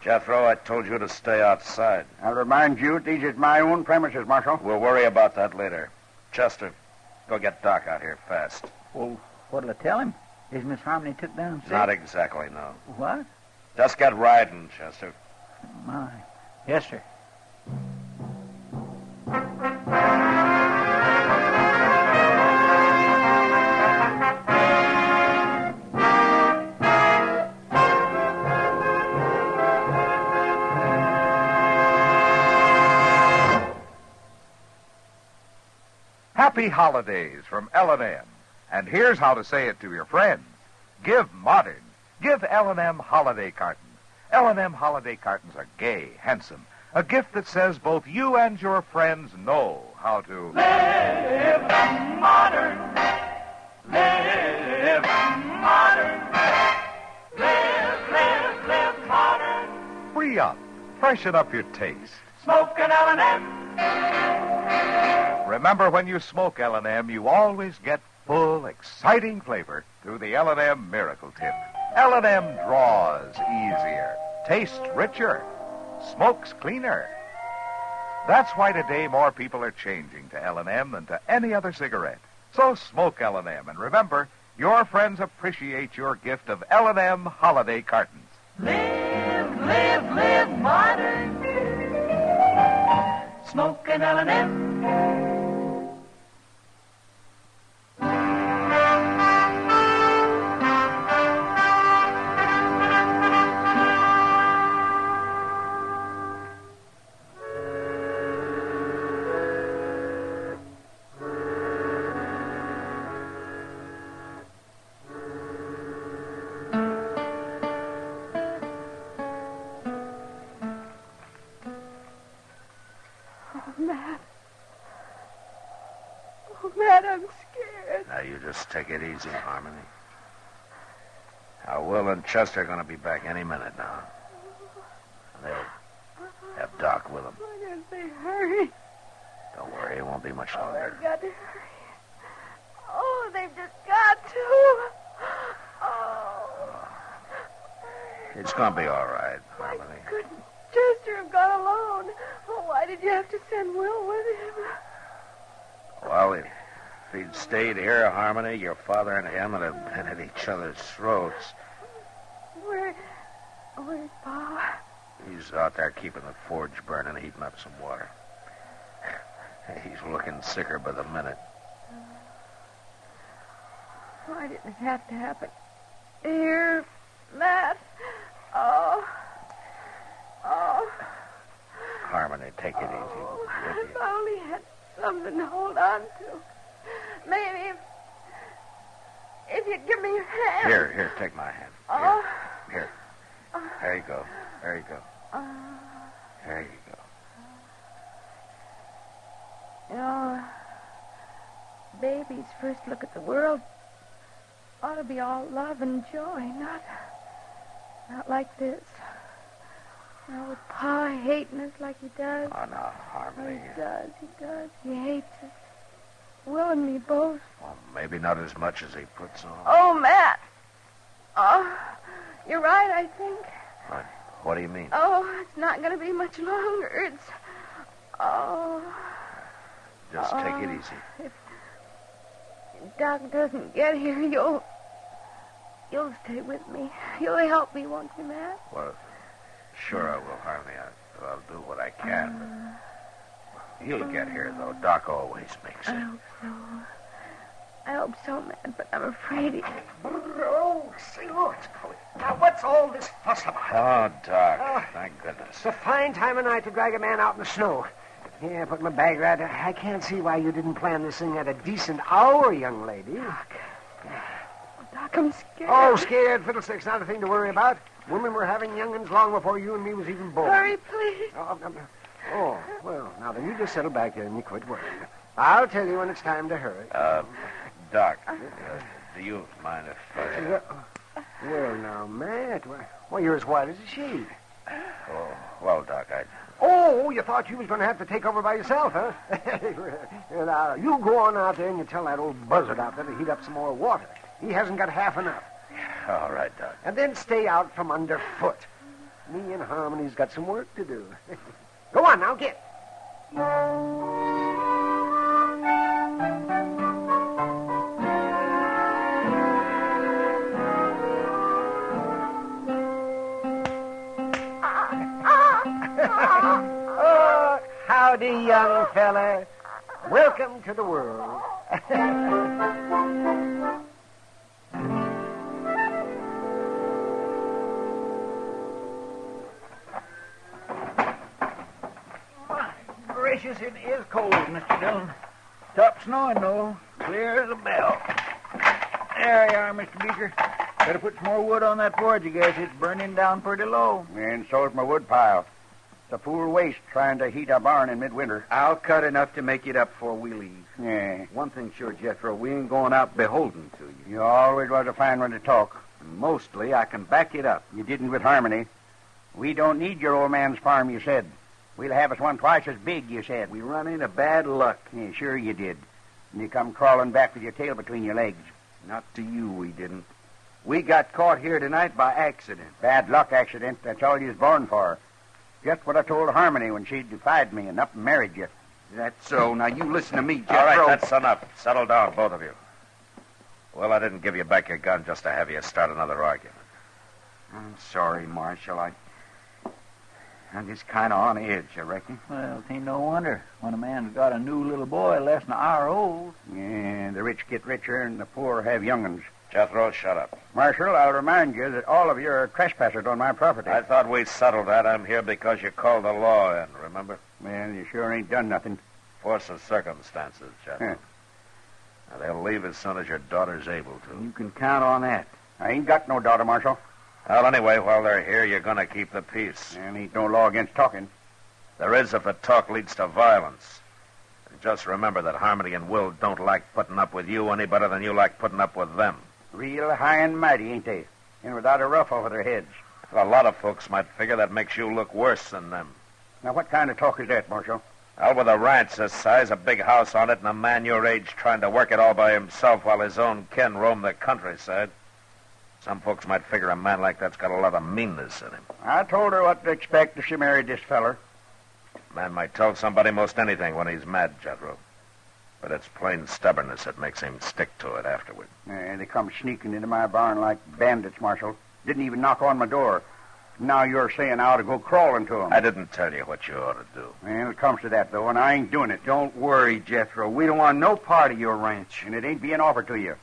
Jethro, I told you to stay outside. I'll remind you, these is my own premises, Marshal. We'll worry about that later. Chester, go get Doc out here fast. Well, what'll I tell him? Is Miss Harmony took down sick? Not exactly, no. What? Just get riding, Chester. My. Yes, sir. Happy holidays from L&M. And here's how to say it to your friends. Give modern. Give L&M holiday cartons. L&M holiday cartons are gay, handsome. A gift that says both you and your friends know how to live modern. Live modern. Live modern. free up, freshen up your taste. Smoke an L&M. Remember, when you smoke L&M, you always get full, exciting flavor through the L&M Miracle Tip. L&M draws easier, tastes richer, smokes cleaner. That's why today more people are changing to L&M than to any other cigarette. So smoke L&M, and remember, your friends appreciate your gift of L&M holiday cartons. Live modern. Smoke an L&M. Matt, I'm scared. Now, you just take it easy, Harmony. Now, Will and Chester are going to be back any minute now. They'll have Doc with them. Why don't they hurry? Don't worry, it won't be much Oh, longer. they've got to hurry. Oh, they've just got to. Oh. It's going to be all right, Harmony. Couldn't Chester have gone alone? Oh, why did you have to send Will with him? Well, if he'd stayed here, Harmony, your father and him would have been at each other's throats. Where's Pa? He's out there keeping the forge burning, heating up some water. He's looking sicker by the minute. Why didn't it have to happen Here, Matt. Oh. Harmony, take it easy. If I only had something to hold on to. Maybe if you'd give me your hand. Here, take my hand. Oh. Here. There you go. There you go. There you go. You know, baby's first look at the world ought to be all love and joy, not like this. Now, with Pa hating us like he does. Oh, no, Harmony. He does. He hates us. Will and me both. Well, maybe not as much as he puts on. Oh, Matt. Oh, you're right, I think. What do you mean? Oh, it's not going to be much longer. It's... Oh... Just take it easy. If Doc doesn't get here, you'll stay with me. You'll help me, won't you, Matt? Well, sure I will, Harmony. I'll do what I can. But he'll get here, though. Doc always makes it. I hope so, Matt, but I'm afraid he... Oh, say, look. Now, what's all this fuss about? Oh, Doc, thank goodness. It's a fine time of night to drag a man out in the snow. Yeah, put my bag right there. I can't see why you didn't plan this thing at a decent hour, young lady. Doc, I'm scared. Oh, scared? Fiddlesticks, not a thing to worry about. Women were having young'uns long before you and me was even born. Hurry, please. Oh, well, now then, you just settle back there and you quit worrying. I'll tell you when it's time to hurry. Doc, do you mind if Well, now, Matt, why, you're as white as a sheet. Oh, well, Doc, Oh, you thought you was going to have to take over by yourself, huh? Now, you go on out there and you tell that old buzzard out there to heat up some more water. He hasn't got half enough. All right, Doc. And then stay out from underfoot. Me and Harmony's got some work to do. Go on, now, get. Oh, howdy, young fella. Welcome to the world. Gracious, it is cold, Mr. Dillon. Stopped snowing, though. Clear as a bell. There you are, Mr. Beecher. Better put some more wood on that forge, I guess. It's burning down pretty low. And so's my wood pile. It's a fool waste trying to heat a barn in midwinter. I'll cut enough to make it up before we leave. Yeah. One thing sure, Jethro, we ain't going out beholden to you. You always was a fine one to talk. And mostly, I can back it up. You didn't with Harmony. We don't need your old man's farm, you said. We'll have us one twice as big, you said. We run into bad luck. Yeah, sure you did. And you come crawling back with your tail between your legs. Not to you, we didn't. We got caught here tonight by accident. Bad luck accident. That's all you was born for. Just what I told Harmony when she defied me and up and married you. That's so. Now, you listen to me, Jethro. All right, that's enough. Settle down, both of you. Well, I didn't give you back your gun just to have you start another argument. I'm sorry, Marshal. I'm just kind of on edge, I reckon. Well, it ain't no wonder when a man's got a new little boy less than an hour old. Yeah, the rich get richer and the poor have young'uns. Jethro, shut up. Marshal, I'll remind you that all of you are trespassers on my property. I thought we settled that. I'm here because you called the law in, remember? Well, you sure ain't done nothing. Force of circumstances, Jethro. Now, they'll leave as soon as your daughter's able to. You can count on that. I ain't got no daughter, Marshal. Well, anyway, while they're here, you're going to keep the peace. And ain't no law against talking. There is if the talk leads to violence. And just remember that Harmony and Will don't like putting up with you any better than you like putting up with them. Real high and mighty, ain't they? And without a ruff over their heads. A lot of folks might figure that makes you look worse than them. Now, what kind of talk is that, Marshal? Well, with a ranch this size, a big house on it, and a man your age trying to work it all by himself while his own kin roam the countryside. Some folks might figure a man like that's got a lot of meanness in him. I told her what to expect if she married this feller. Man might tell somebody most anything when he's mad, Jethro. But it's plain stubbornness that makes him stick to it afterward. Yeah, they come sneaking into my barn like bandits, Marshal. Didn't even knock on my door. Now you're saying I ought to go crawling to them. I didn't tell you what you ought to do. Well, it comes to that, though, and I ain't doing it. Don't worry, Jethro. We don't want no part of your ranch. And it ain't being offered to you.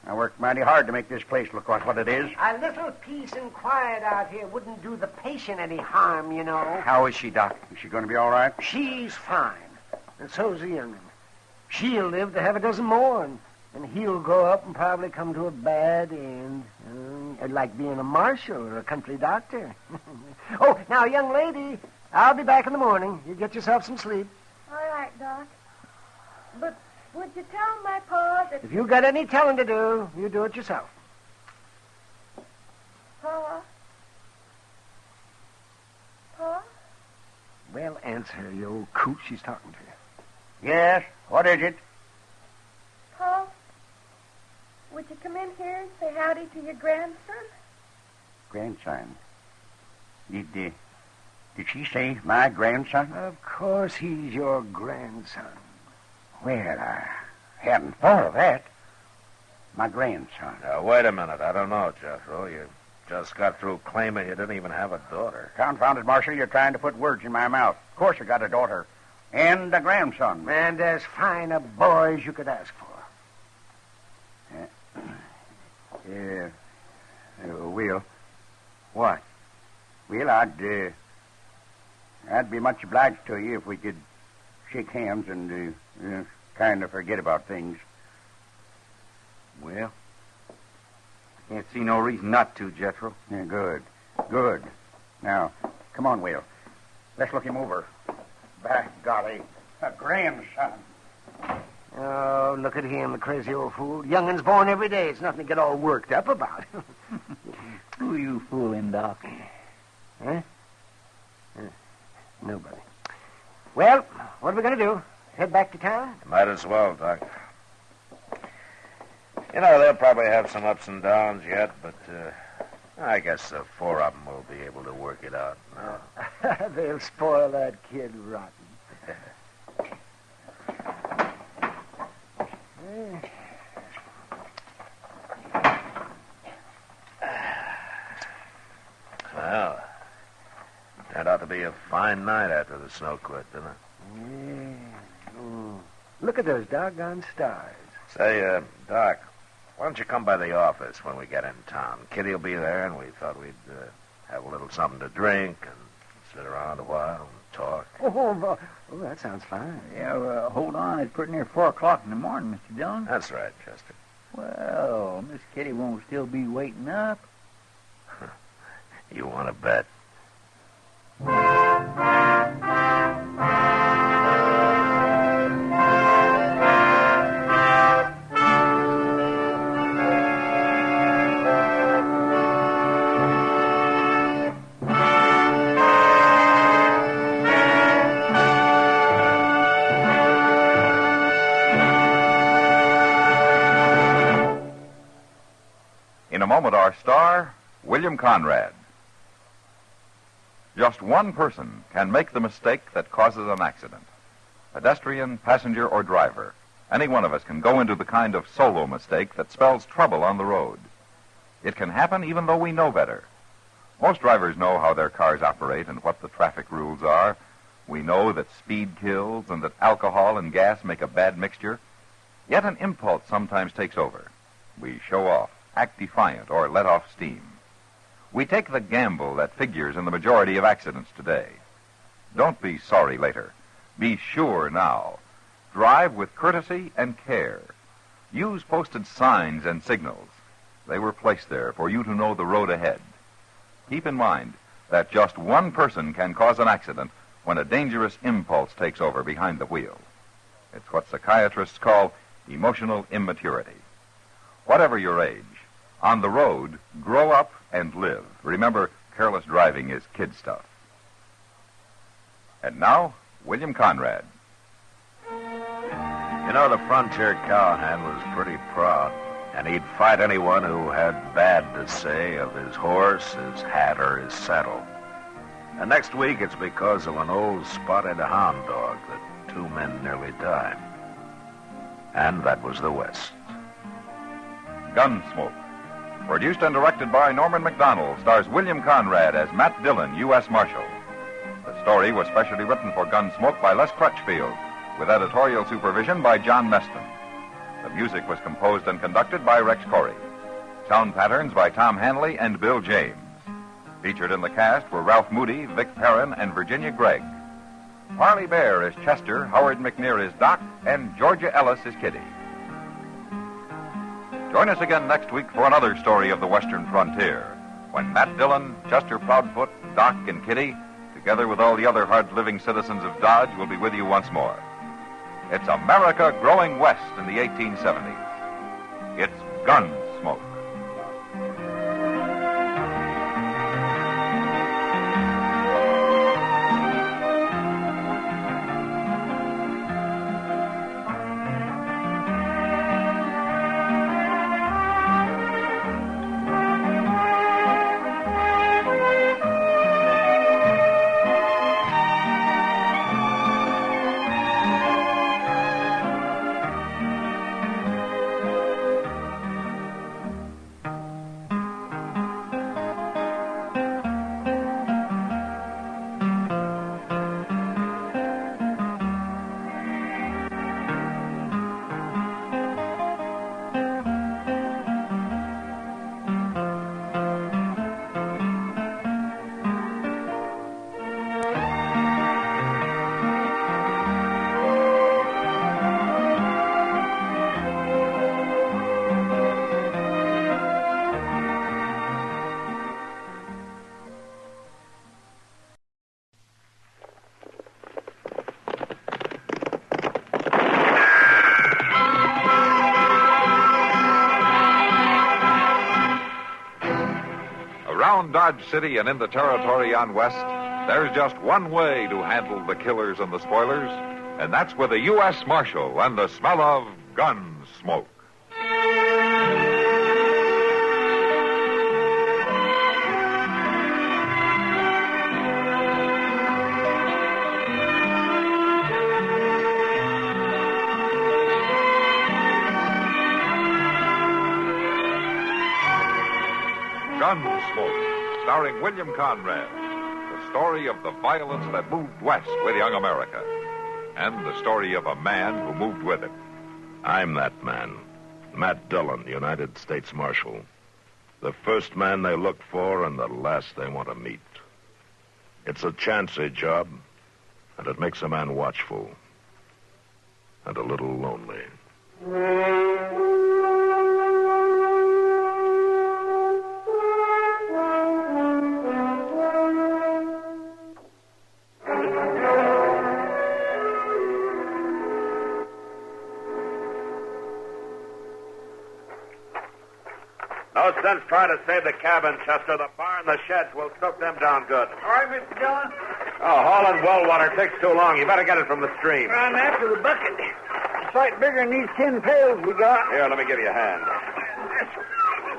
I worked mighty hard to make this place look like what it is. A little peace and quiet out here wouldn't do the patient any harm, you know. How is she, Doc? Is she going to be all right? She's fine. And so's the young'un. She'll live to have a dozen more, and he'll grow up and probably come to a bad end. Like being a marshal or a country doctor. Oh, now, young lady, I'll be back in the morning. You get yourself some sleep. All right, Doc. But would you tell my pa that... If you got any telling to do, you do it yourself. Pa? Pa? Well, answer her, you old coot. She's talking to you. Yes? What is it? Pa? Would you come in here and say howdy to your grandson? Grandson? Did she say my grandson? Of course he's your grandson. Well, I hadn't thought of that. My grandson. Now, wait a minute. I don't know, Jethro. You just got through claiming you didn't even have a daughter. Confounded, Marshal, you're trying to put words in my mouth. Of course I got a daughter. And a grandson. And as fine a boy as you could ask for. Will. What? Will, I'd be much obliged to you if we could shake hands and kind of forget about things. Well, I can't see no reason not to, Jethro. Yeah, good. Good. Now, come on, Will. Let's look him over. By golly, a grandson. Oh, look at him, the crazy old fool. Young'un's born every day. It's nothing to get all worked up about. Who you fooling, Doc? Huh? Nobody. Well, what are we going to do? Head back to town? Might as well, Doc. You know, they'll probably have some ups and downs yet, but I guess the four of them will be able to work it out now. They'll spoil that kid rotten. Well, turned out to be a fine night after the snow quit, didn't it? Yeah. Mm. Look at those doggone stars. Say, Doc, why don't you come by the office when we get in town? Kitty'll be there, and we thought we'd have a little something to drink and sit around a while and talk. Oh, that sounds fine. Yeah, hold on. It's pretty near 4 o'clock in the morning, Mr. Dillon. That's right, Chester. Well, Miss Kitty won't still be waiting up. You want to bet? In a moment, our star, William Conrad. Just one person can make the mistake that causes an accident. Pedestrian, passenger, or driver. Any one of us can go into the kind of solo mistake that spells trouble on the road. It can happen even though we know better. Most drivers know how their cars operate and what the traffic rules are. We know that speed kills and that alcohol and gas make a bad mixture. Yet an impulse sometimes takes over. We show off, act defiant, or let off steam. We take the gamble that figures in the majority of accidents today. Don't be sorry later. Be sure now. Drive with courtesy and care. Use posted signs and signals. They were placed there for you to know the road ahead. Keep in mind that just one person can cause an accident when a dangerous impulse takes over behind the wheel. It's what psychiatrists call emotional immaturity. Whatever your age, on the road, grow up and live. Remember, careless driving is kid stuff. And now, William Conrad. You know, the frontier cowhand was pretty proud, and he'd fight anyone who had bad to say of his horse, his hat, or his saddle. And next week, it's because of an old spotted hound dog that 2 men nearly died. And that was the West. Gunsmoke. Produced and directed by Norman McDonald, stars William Conrad as Matt Dillon, U.S. Marshal. The story was specially written for Gunsmoke by Les Crutchfield, with editorial supervision by John Meston. The music was composed and conducted by Rex Corey. Sound patterns by Tom Hanley and Bill James. Featured in the cast were Ralph Moody, Vic Perrin, and Virginia Gregg. Parley Bear is Chester, Howard McNear is Doc, and Georgia Ellis is Kitty. Join us again next week for another story of the Western frontier, when Matt Dillon, Chester Proudfoot, Doc, and Kitty, together with all the other hard-living citizens of Dodge, will be with you once more. It's America growing west in the 1870s. It's Gunsmoke. Around Dodge City and in the territory on west, there's just one way to handle the killers and the spoilers, and that's with a U.S. Marshal and the smell of gun smoke. Gunsmoke, starring William Conrad. The story of the violence that moved west with young America. And the story of a man who moved with it. I'm that man. Matt Dillon, United States Marshal. The first man they look for and the last they want to meet. It's a chancy job, and it makes a man watchful. And a little lonely. No sense trying to save the cabin, Chester. The barn, the sheds will choke them down good. All right, Mr. Dillon. Oh, hauling well water takes too long. You better get it from the stream. I'm after the bucket. It's a sight bigger than these 10 pails we got. Here, let me give you a hand.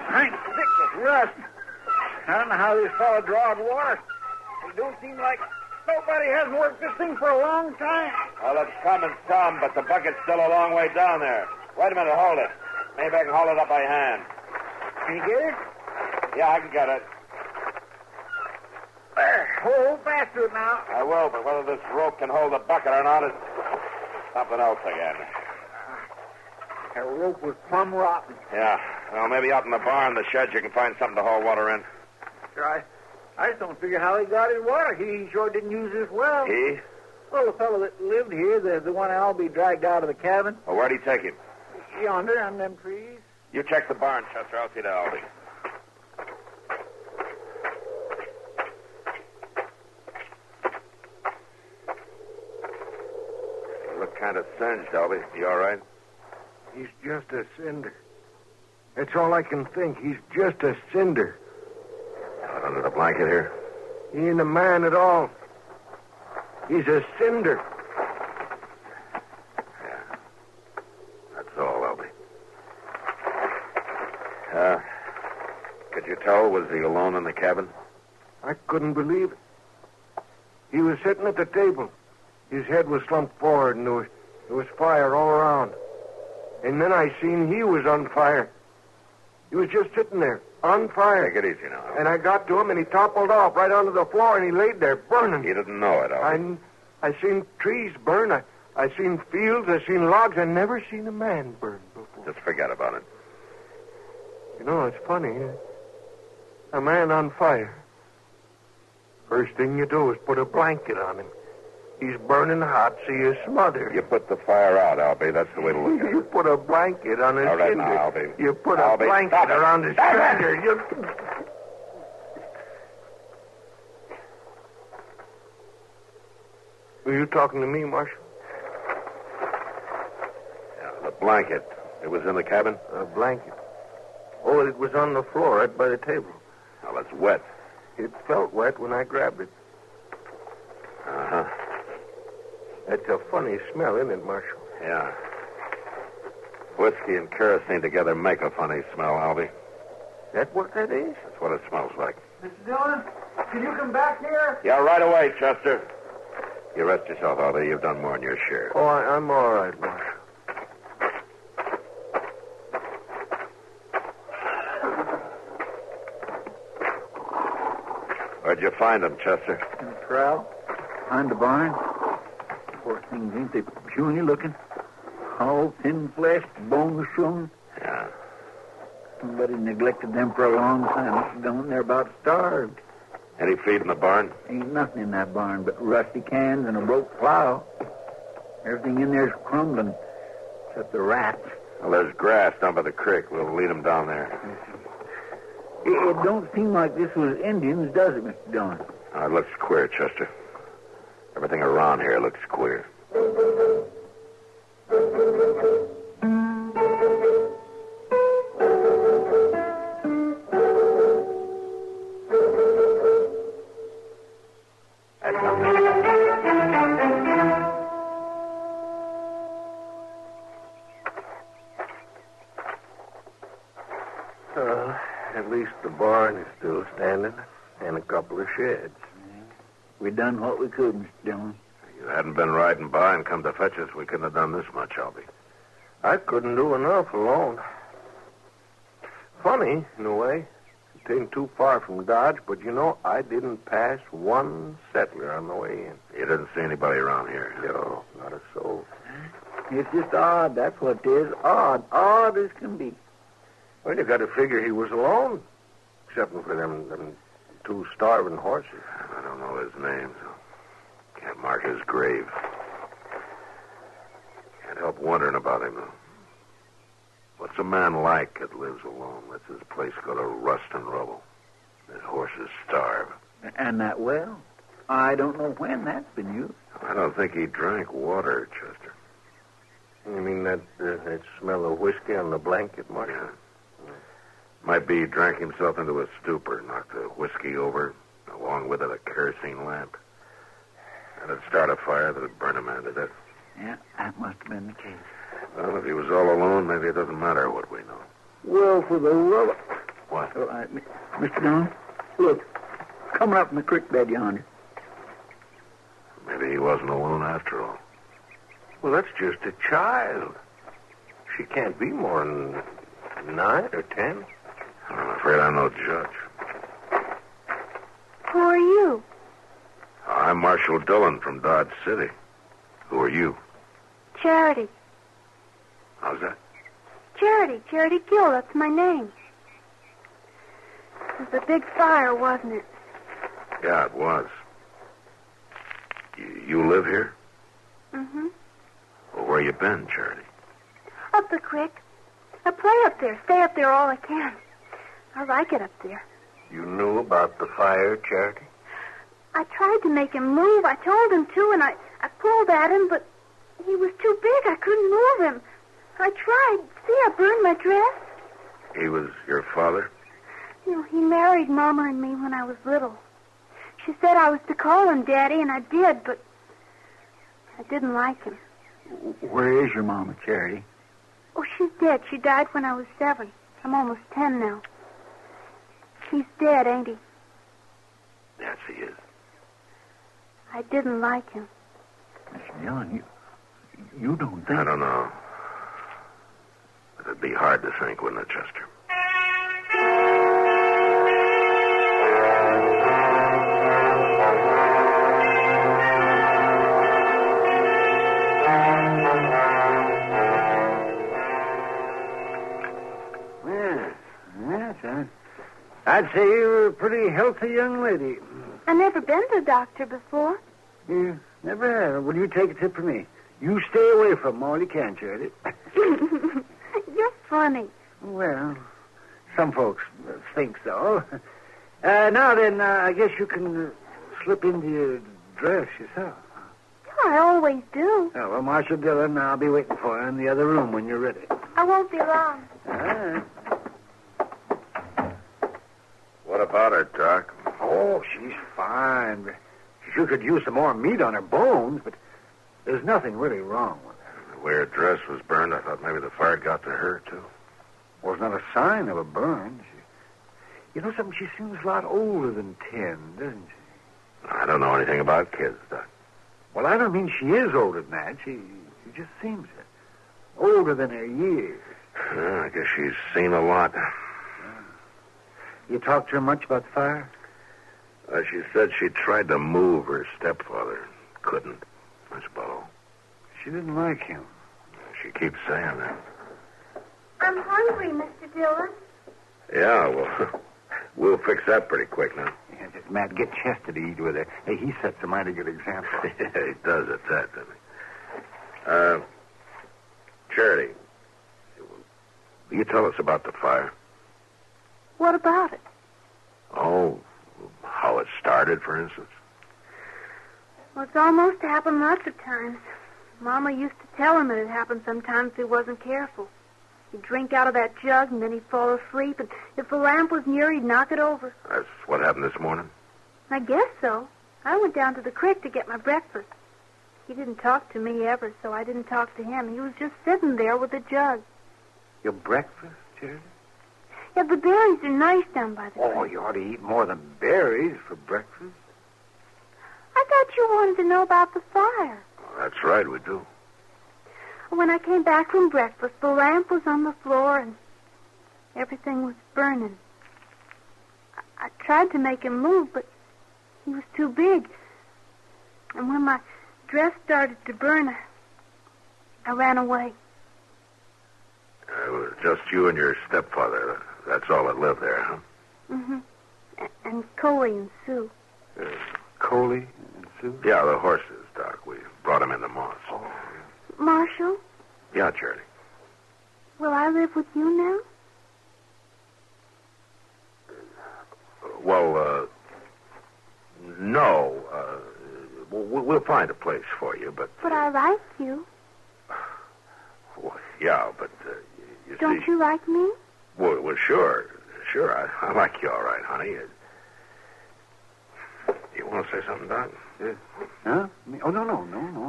I'm thick with rust. I don't know how this fellow drawed water. It don't seem like nobody hasn't worked this thing for a long time. Well, it's coming some, but the bucket's still a long way down there. Wait a minute, hold it. Maybe I can haul it up by hand. Can you get it? Yeah, I can get it. There. Hold fast to it now. I will, but whether this rope can hold the bucket or not is something else again. That rope was plumb rotten. Yeah. Well, maybe out in the barn, the sheds, you can find something to haul water in. Sure, I just don't figure how he got his water. He sure didn't use this well. He? Well, the fellow that lived here, the one I'll be dragged out of the cabin. Well, where'd he take him? Yonder, on them trees. You check the barn, Chester. I'll see to Albie. You look kind of singed, Albie. You all right? He's just a cinder. That's all I can think. He's just a cinder. Out under the blanket here? He ain't a man at all. He's a cinder. Yeah. That's all, Albie. Could you tell, was he alone in the cabin? I couldn't believe it. He was sitting at the table. His head was slumped forward, and there was fire all around. And then I seen he was on fire. He was just sitting there, on fire. Take it easy now. And I got to him, and he toppled off right onto the floor, and he laid there, burning. He didn't know it, Albie. I seen trees burn. I seen fields. I seen logs. I never seen a man burn before. Just forget about it. You know, it's funny. A man on fire. First thing you do is put a blanket on him. He's burning hot, so you smother. You put the fire out, Albie. That's the way to look at it. You put a blanket on his All right finger. now, Albie. You put Albie, a blanket stop it. around his Stop it. finger. Were you talking to me, Marshal? Yeah, the blanket. It was in the cabin? A blanket. Oh, it was on the floor right by the table. Well, it's wet. It felt wet when I grabbed it. Uh-huh. That's a funny smell, isn't it, Marshal? Yeah. Whiskey and kerosene together make a funny smell, Albie. That what that is? That's what it smells like. Mr. Dillon, can you come back here? Yeah, right away, Chester. You rest yourself, Albie. You've done more than your share. Oh, I'm all right, Marshal. Where'd you find him, Chester? In the corral, behind the barn. Poor things, ain't they puny looking? All thin-fleshed, bone-shone. Yeah. Somebody neglected them for a long time. Mr. Dillon, they're about starved. Any feed in the barn? Ain't nothing in that barn but rusty cans and a broke plow. Everything in there's crumbling, except the rats. Well, there's grass down by the creek. We'll lead them down there. It don't seem like this was Indians, does it, Mr. Dillon? It looks queer, Chester. Everything around here looks queer. At least the barn is still standing, and a couple of sheds. We done what we could, Mr. Dillon. You hadn't been riding by and come to fetch us, we couldn't have done this much, Albie. I couldn't do enough alone. Funny, in a way. It ain't too far from Dodge, but you know, I didn't pass one settler on the way in. You didn't see anybody around here? No, not a soul. It's just odd, that's what it is. Odd as can be. Well, you got to figure he was alone, except for them two starving horses. I don't know his name, so can't mark his grave. Can't help wondering about him, though. What's a man like that lives alone, lets his place go to rust and rubble, his horses starve? And that well? I don't know when that's been used. I don't think he drank water, Chester. You mean that smell of whiskey on the blanket, Mark? Yeah. Might be he drank himself into a stupor, knocked the whiskey over, along with it a kerosene lamp. That'd start a fire that'd burn a man to death. Yeah, that must have been the case. Well, if he was all alone, maybe it doesn't matter what we know. Well, for the love of... What? Mr. Dillon, look. Coming up in the creek bed yonder. Maybe he wasn't alone after all. Well, that's just a child. She can't be more than 9 or 10. I'm afraid I'm no judge. Who are you? I'm Marshal Dillon from Dodge City. Who are you? Charity. How's that? Charity Gill, that's my name. It was a big fire, wasn't it? Yeah, it was. You live here? Mm-hmm. Well, where you been, Charity? Up the creek. I play up there, stay up there all I can. I like it up there. You knew about the fire, Charity? I tried to make him move. I told him to, and I pulled at him, but he was too big. I couldn't move him. I tried. See, I burned my dress. He was your father? You know, he married Mama and me when I was little. She said I was to call him Daddy, and I did, but I didn't like him. Where is your mama, Charity? Oh, she's dead. She died when I was 7. I'm almost 10 now. He's dead, ain't he? Yes, he is. I didn't like him. Mr. Dillon, you don't think... I don't know. But it'd be hard to think, wouldn't it, Chester? I'd say you're a pretty healthy young lady. I've never been to a doctor before. You never have. Well, you take a tip from me. You stay away from them all you can, Charity. You're funny. Well, some folks think so. Now then, I guess you can slip into your dress yourself. I always do. Oh, well, Marshal Dillon, I'll be waiting for you in the other room when you're ready. I won't be long. All right. What about her, Doc? Oh, she's fine. She sure could use some more meat on her bones, but there's nothing really wrong with her. The way her dress was burned, I thought maybe the fire got to her, too. Well, it's not a sign of a burn. You know something? She seems a lot older than 10, doesn't she? I don't know anything about kids, Doc. Well, I don't mean she is older than that. She just seems it. Older than her years. I guess she's seen a lot. You talked to her much about the fire? She said she tried to move her stepfather. Couldn't, I suppose. She didn't like him. She keeps saying that. I'm hungry, Mr. Dillon. Yeah, well, we'll fix that pretty quick now. Yeah, just, Matt, get Chester to eat with her. Hey, he sets a mighty good example. Yeah, he does at that, doesn't he? Charity, will you tell us about the fire? What about it? Oh, how it started, for instance? Well, it's almost happened lots of times. Mama used to tell him it happened sometimes if he wasn't careful. He'd drink out of that jug, and then he'd fall asleep, and if the lamp was near, he'd knock it over. That's what happened this morning? I guess so. I went down to the creek to get my breakfast. He didn't talk to me ever, so I didn't talk to him. He was just sitting there with the jug. Your breakfast, Charity? Yeah, the berries are nice down by the creek. Oh, you ought to eat more than berries for breakfast. I thought you wanted to know about the fire. Well, that's right, we do. When I came back from breakfast, the lamp was on the floor and everything was burning. I tried to make him move, but he was too big. And when my dress started to burn, I ran away. It was just you and your stepfather. That's all that lived there, huh? Mm-hmm. And Coley and Sue. Coley and Sue? Yeah, the horses, Doc. We brought them in the moss. Oh. Marshal? Yeah, Charity. Will I live with you now? Well, no. We'll find a place for you, but... But I like you. Well, yeah, but you Don't see... you like me? Well, sure. Sure, I like you all right, honey. You want to say something, Doc? Huh? Oh, no,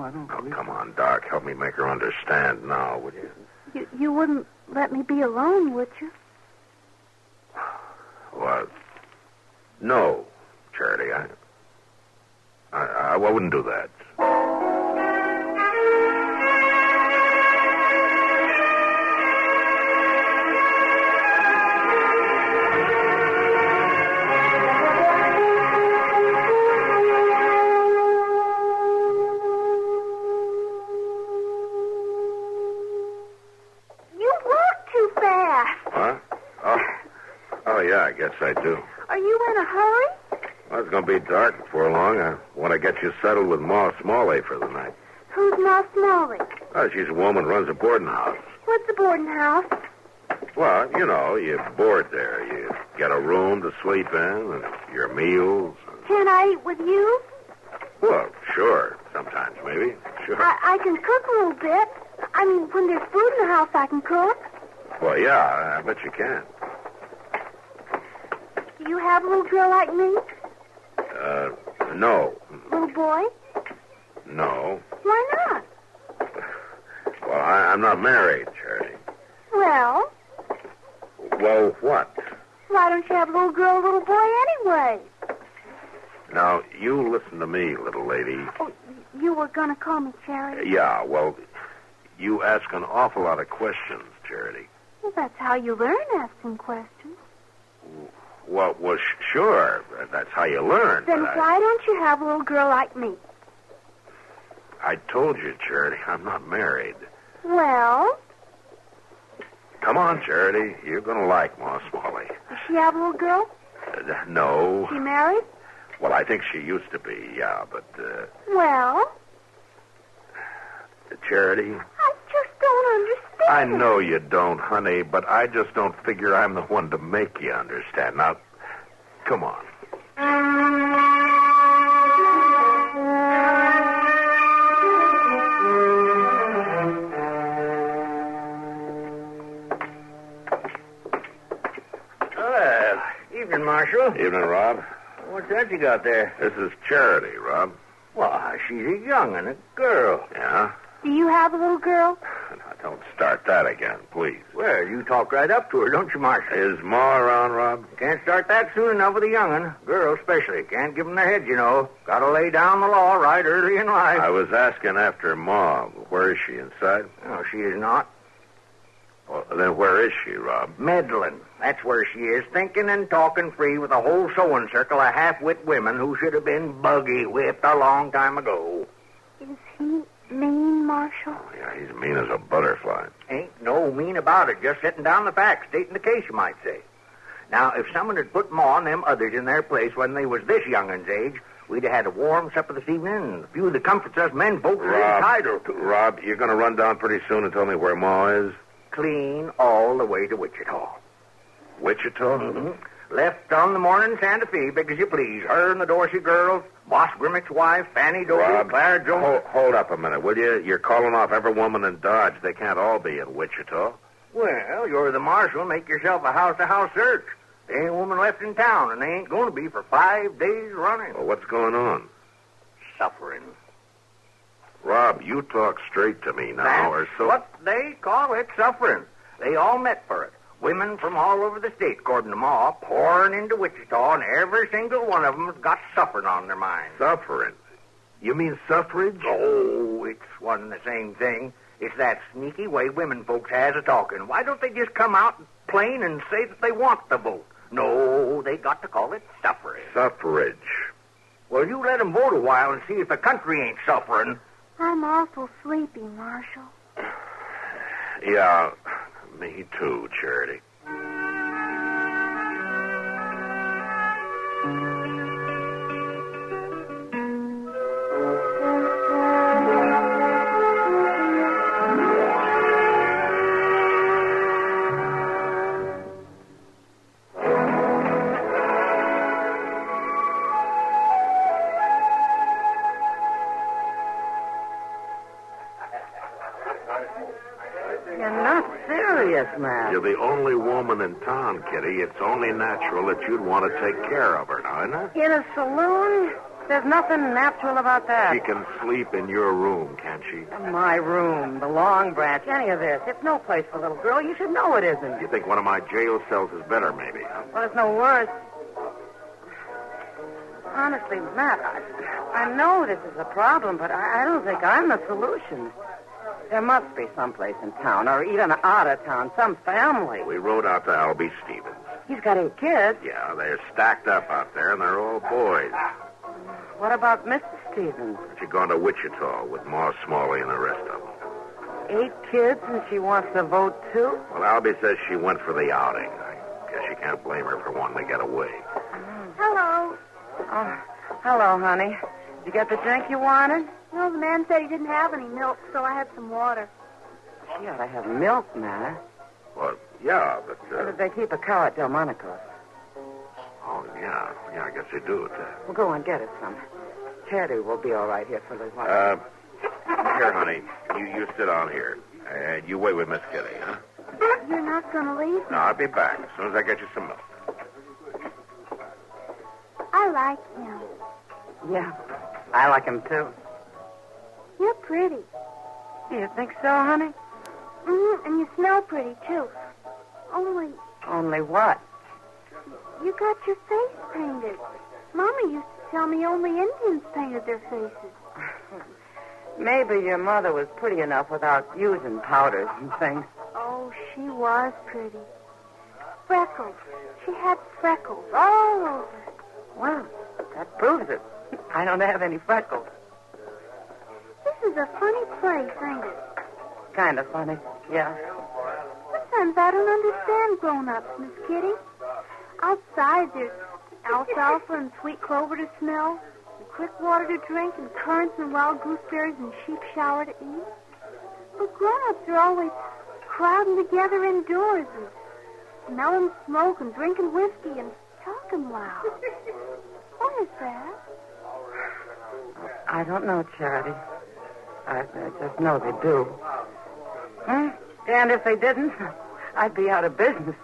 I don't. Oh, come on, Doc. Help me make her understand now, would you? You wouldn't let me be alone, would you? Well, no, Charity. I wouldn't do that. Yeah, I guess I do. Are you in a hurry? Well, it's going to be dark before long. I want to get you settled with Ma Smalley for the night. Who's Ma Smalley? Oh, she's a woman who runs a boarding house. What's a boarding house? Well, you know, you board there. You get a room to sleep in and your meals. Can I eat with you? Well, sure. Sometimes, maybe. Sure. I can cook a little bit. I mean, when there's food in the house, I can cook. Well, yeah, I bet you can. Do you have a little girl like me? No. Little boy? No. Why not? Well, I'm not married, Charity. Well? Well, what? Why don't you have a little girl, little boy anyway? Now, you listen to me, little lady. Oh, you were going to call me Charity? Yeah, well, you ask an awful lot of questions, Charity. Well, that's how you learn asking questions. Well, sure. That's how you learn. Then why don't you have a little girl like me? I told you, Charity, I'm not married. Well? Come on, Charity. You're going to like Ma Smalley. She have a little girl? No. She married? Well, I think she used to be, yeah, but, Well? Charity? I just don't understand. I know you don't, honey, but I just don't figure I'm the one to make you understand. Now, come on. Well, evening, Marshal. Evening, Rob. What's that you got there? This is Charity, Rob. Why, she's a young'un, a girl. Yeah? Do you have a little girl? Now, don't start that again, please. Well, you talk right up to her, don't you, Marshal? Is Ma around, Rob? Can't start that soon enough with a young'un. Girls especially. Can't give 'em their heads, you know. Gotta lay down the law right early in life. I was asking after Ma. Where is she, inside? No, she is not. Well, then where is she, Rob? Meddling. That's where she is, thinking and talking free with a whole sewing circle of half-wit women who should have been buggy-whipped a long time ago. Is he mean, Marshal? Yeah, he's mean as a butterfly. Ain't no mean about it, just setting down the facts, stating the case, you might say. Now, if someone had put Ma and them others in their place when they was this young'un's age, we'd have had a warm supper this evening and a few of the comforts us men folks are entitled to. Rob, you're going to run down pretty soon and tell me where Ma is? Clean all the way to Wichita. Wichita? Mm-hmm. Left on the morning Santa Fe, big as you please. Her and the Dorsey girls, Boss Grimmick's wife, Fanny Dorsey, Rob, Clara Jones. Hold up a minute, will you? You're calling off every woman in Dodge. They can't all be in Wichita. Well, you're the marshal. Make yourself a house-to-house search. There ain't a woman left in town, and they ain't going to be for 5 days running. Well, what's going on? Suffering. Rob, you talk straight to me now, That's or so... what they call it, suffering. They all met for it. Women from all over the state, according to Ma, pouring into Wichita, and every single one of them's got suffering on their minds. Suffering? You mean suffrage? Oh, it's one and the same thing. It's that sneaky way women folks has of talking. Why don't they just come out plain and say that they want the vote? No, they got to call it suffrage. Suffrage. Well, you let them vote a while and see if the country ain't suffering. I'm awful sleepy, Marshal. Yeah, me too, Charity. Matt. You're the only woman in town, Kitty. It's only natural that you'd want to take care of her now, isn't it? In a saloon? There's nothing natural about that. She can sleep in your room, can't she? My room, the Long Branch, any of this. It's no place for a little girl. You should know it isn't. You think one of my jail cells is better, maybe, huh? Well, it's no worse. Honestly, Matt, I know this is a problem, but I don't think I'm the solution. There must be someplace in town, or even out of town, some family. We rode out to Albie Stevens. He's got 8 kids. Yeah, they're stacked up out there, and they're all boys. What about Mrs. Stevens? She's gone to Wichita with Ma Smalley and the rest of them. 8 kids, and she wants to vote, too? Well, Albie says she went for the outing. I guess you can't blame her for wanting to get away. Hello. Oh, hello, honey. Did you get the drink you wanted? No, the man said he didn't have any milk, so I had some water. She ought to have milk, Matt. Well, yeah, but... They keep a cow at Delmonico's. Oh, yeah. Yeah, I guess they do. Well, go and get us some. Charity will be all right here for a little while. Here, honey. You sit down here. And you wait with Miss Kitty, huh? You're not going to leave? No, I'll be back as soon as I get you some milk. I like him. Yeah, I like him, too. You're pretty. Do you think so, honey? Mm-hmm, and you smell pretty, too. Only... Only what? You got your face painted. Mama used to tell me only Indians painted their faces. Maybe your mother was pretty enough without using powders and things. Oh, she was pretty. Freckles. She had freckles all over. Well, that proves it. I don't have any freckles. This is a funny place, ain't it? Kind of funny, yeah. Sometimes I don't understand grown-ups, Miss Kitty. Outside, there's alfalfa and sweet clover to smell, and creek water to drink, and currants and wild gooseberries and sheep shower to eat. But grown-ups are always crowding together indoors and smelling smoke and drinking whiskey and talking loud. What is that? I don't know, Charity. I just know they do. And if they didn't, I'd be out of business.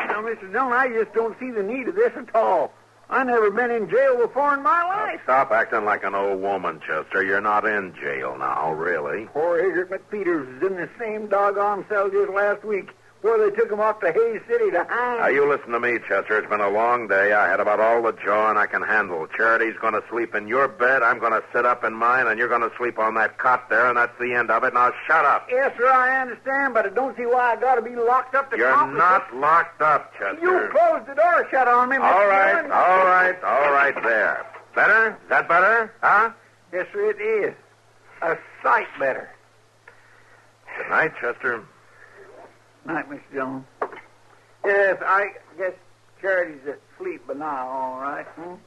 Now, Mr. Dillon, I just don't see the need of this at all. I never been in jail before in my life. Stop acting like an old woman, Chester. You're not in jail now, really. Poor Igor McPeters was in the same doggone cell just last week where they took him off to Hayes City to hang. Now, you listen to me, Chester. It's been a long day. I had about all the jawing I can handle. Charity's going to sleep in your bed. I'm going to sit up in mine, and you're going to sleep on that cot there, and that's the end of it. Now, shut up. Yes, sir, I understand, but I don't see why I got to be locked up to You're accomplish not it. locked up, Chester. You closed the door shut on me, Mr. All right, Dillon. all right, there. Better? Is that better? Huh? Yes, sir, it is. A sight better. Good night, Chester. Night, Mr. Dillon. Yes, I guess Charity's asleep by now, all right? Now,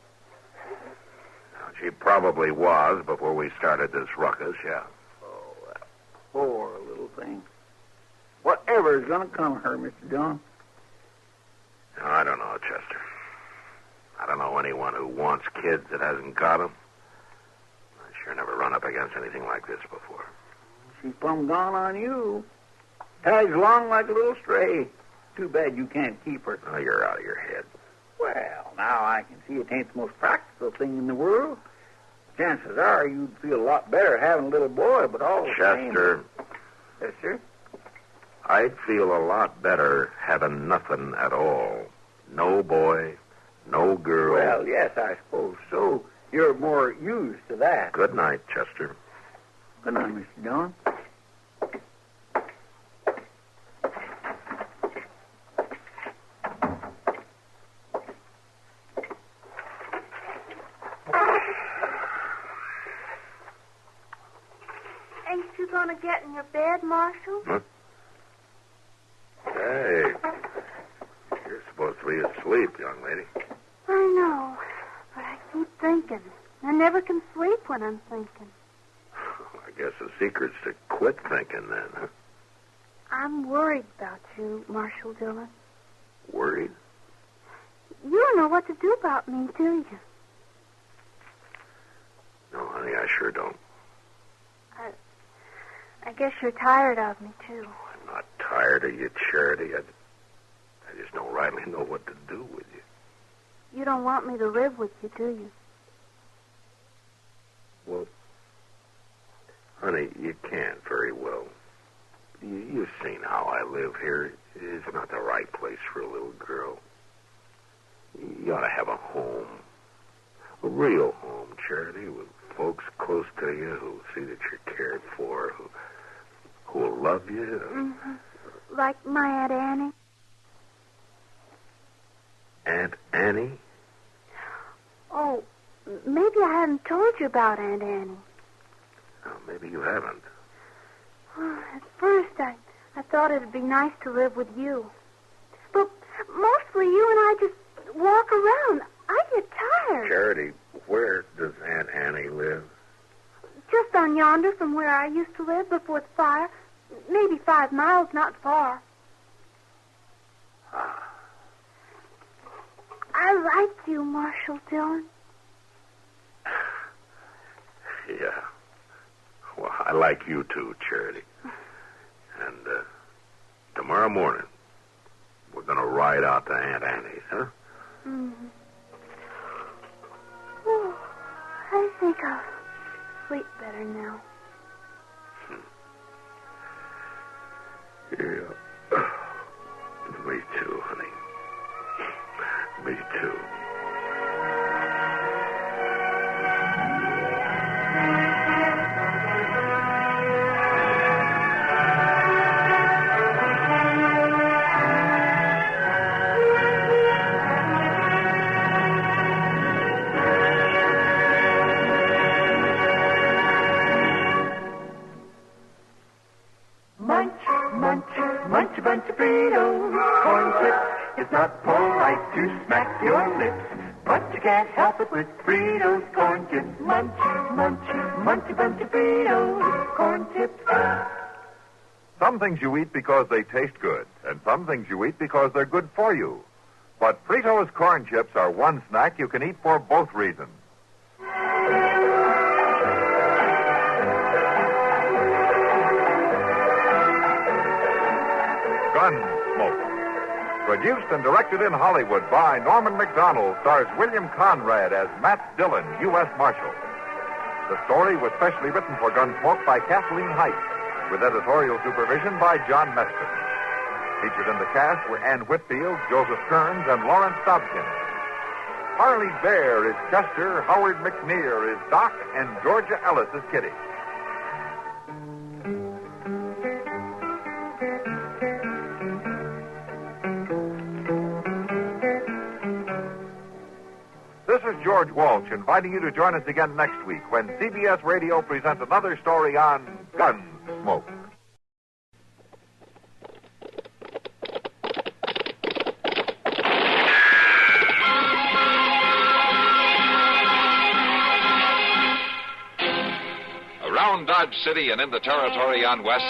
she probably was before we started this ruckus, yeah. Oh, that poor little thing. Whatever is going to come to her, Mr. Dillon? No, I don't know, Chester. I don't know anyone who wants kids that hasn't got them. I sure never run up against anything like this before. She's plumb gone on you. Tags along like a little stray. Too bad you can't keep her. Oh, you're out of your head. Well, now I can see it ain't the most practical thing in the world. Chances are you'd feel a lot better having a little boy, but all the same... Chester. Yes, sir? I'd feel a lot better having nothing at all. No boy, no girl. Well, yes, I suppose so. You're more used to that. Good night, Chester. Good night, Mr. Dillon. Ain't you going to get in your bed, Marshal? Huh? Hey, you're supposed to be asleep, young lady. I know, but I keep thinking. I never can sleep when I'm thinking. I guess the secret's to quit thinking then, huh? I'm worried about you, Marshal Dillon. Worried? You don't know what to do about me, do you? No, honey, I sure don't. I guess you're tired of me, too. I'm not tired of you, Charity. I just don't rightly know what to do with you. You don't want me to live with you, do you? Well, honey, you can't very well. You've seen how I live here. It's not the right place for a little girl. You ought to have a home. A real home, Charity, with folks close to you who see that you're cared for, who will love you. Mm-hmm. Like my Aunt Annie. Aunt Annie? Oh, maybe I haven't told you about Aunt Annie. Oh, maybe you haven't. At first, I thought it'd be nice to live with you. But mostly you and I just walk around. I get tired. Charity, where does Aunt Annie live? Just on yonder from where I used to live before the fire. Maybe 5 miles, not far. I like you, Marshal Dillon. Yeah. Well, I like you too, Charity. And tomorrow morning, we're going to ride out to Aunt Annie's, huh? Mm-hmm. Oh, I think I'll sleep better now. Yeah. Me too, honey. Me too. bunch of Fritos. Corn chips, it's not polite to smack your lips, but you can't help it with Fritos. Corn chips, munch, munch, munchy bunch of Fritos. Corn chips. Some things you eat because they taste good, and some things you eat because they're good for you. But Fritos corn chips are one snack you can eat for both reasons. Gunsmoke. Produced and directed in Hollywood by Norman Macdonald, stars William Conrad as Matt Dillon, U.S. Marshal. The story was specially written for Gunsmoke by Kathleen Height, with editorial supervision by John Meston. Featured in the cast were Ann Whitfield, Joseph Kearns, and Lawrence Dobkin. Harley Bear is Chester, Howard McNear is Doc, and Georgia Ellis is Kitty. This is George Walsh inviting you to join us again next week when CBS Radio presents another story on Gunsmoke. Around Dodge City and in the territory on West,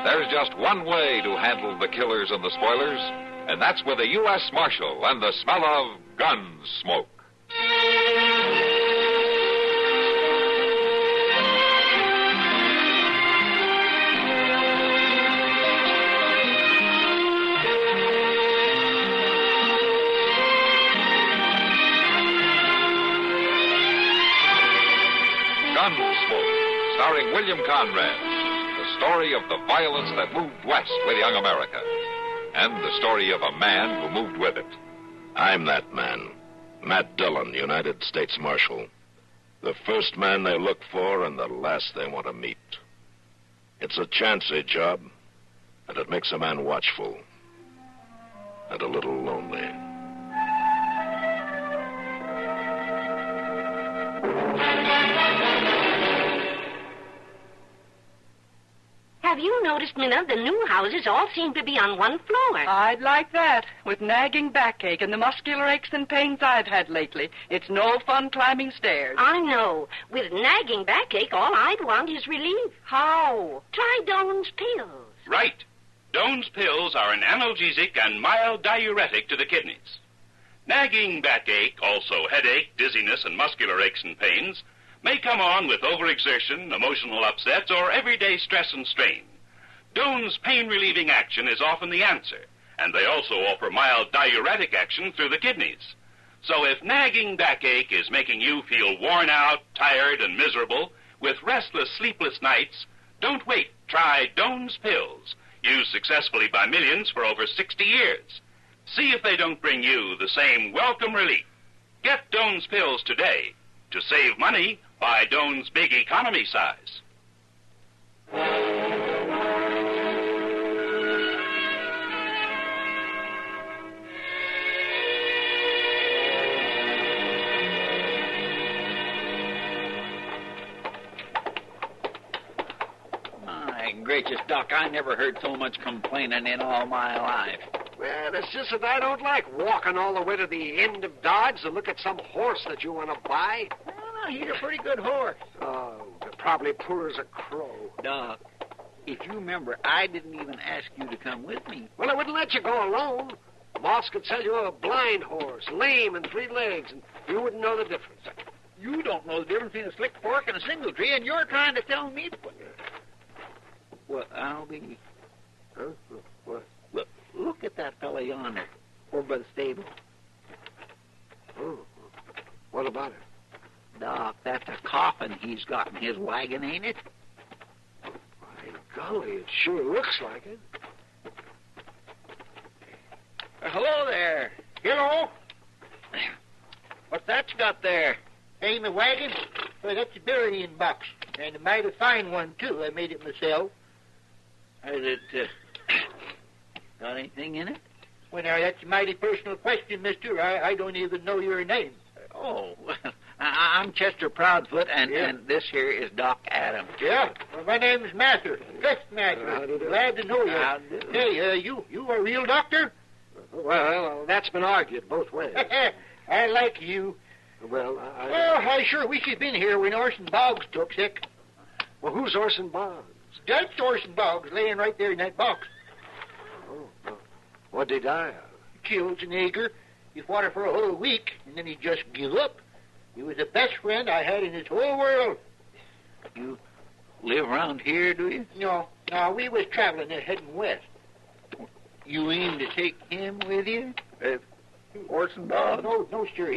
there's just one way to handle the killers and the spoilers, and that's with a U.S. Marshal and the smell of gun smoke. Gunsmoke, starring William Conrad, the story of the violence that moved west with young America, and the story of a man who moved with it. I'm that man, Matt Dillon, United States Marshal. The first man they look for and the last they want to meet. It's a chancy job, and it makes a man watchful and a little lonely. Have you noticed, Minna, the new houses all seem to be on one floor? I'd like that. With nagging backache and the muscular aches and pains I've had lately, it's no fun climbing stairs. I know. With nagging backache, all I'd want is relief. How? Try Doan's pills. Right. Doan's pills are an analgesic and mild diuretic to the kidneys. Nagging backache, also headache, dizziness, and muscular aches and pains may come on with overexertion, emotional upsets, or everyday stress and strain. Doan's pain-relieving action is often the answer, and they also offer mild diuretic action through the kidneys. So if nagging backache is making you feel worn out, tired, and miserable, with restless, sleepless nights, don't wait. Try Doan's pills, used successfully by millions for over 60 years. See if they don't bring you the same welcome relief. Get Doan's pills today. To save money, buy Doan's big economy size. My gracious, Doc, I never heard so much complaining in all my life. Well, it's just that I don't like walking all the way to the end of Dodge to look at some horse that you want to buy. Well, he's a pretty good horse. Oh, they're probably poor as a crow. Doc, if you remember, I didn't even ask you to come with me. Well, I wouldn't let you go alone. Moss could sell you a blind horse, lame and 3 legs, and you wouldn't know the difference. You don't know the difference between a slick fork and a single tree, and you're trying to tell me... Well, I'll be... Huh? What? Look at that fella yonder, over by the stable. Oh, what about it? Doc, that's a coffin he's got in his wagon, ain't it? My golly, it sure looks like it. Hello there. Hello. What's that you got there? Hey, my wagon? Well, that's a burying box. And a mighty fine one, too. I made it myself. Is it, got anything in it? Well, now, that's a mighty personal question, mister. I don't even know your name. Oh, well, I'm Chester Proudfoot, and this here is Doc Adams. Yeah? Well, my name's Mather. Gus Mather. Glad to know you. How do? Hey, you a real doctor? Well, that's been argued both ways. I like you. Well, I sure wish you'd been here when Orson Boggs took sick. Well, who's Orson Boggs? That's Orson Boggs laying right there in that box. Oh, what'd he die of? Killed an acre. He fought it for a whole week, and then he just give up. He was the best friend I had in this whole world. You live around here, do you? No, we was traveling there heading west. You aim to take him with you? Orson Boggs? No, sir.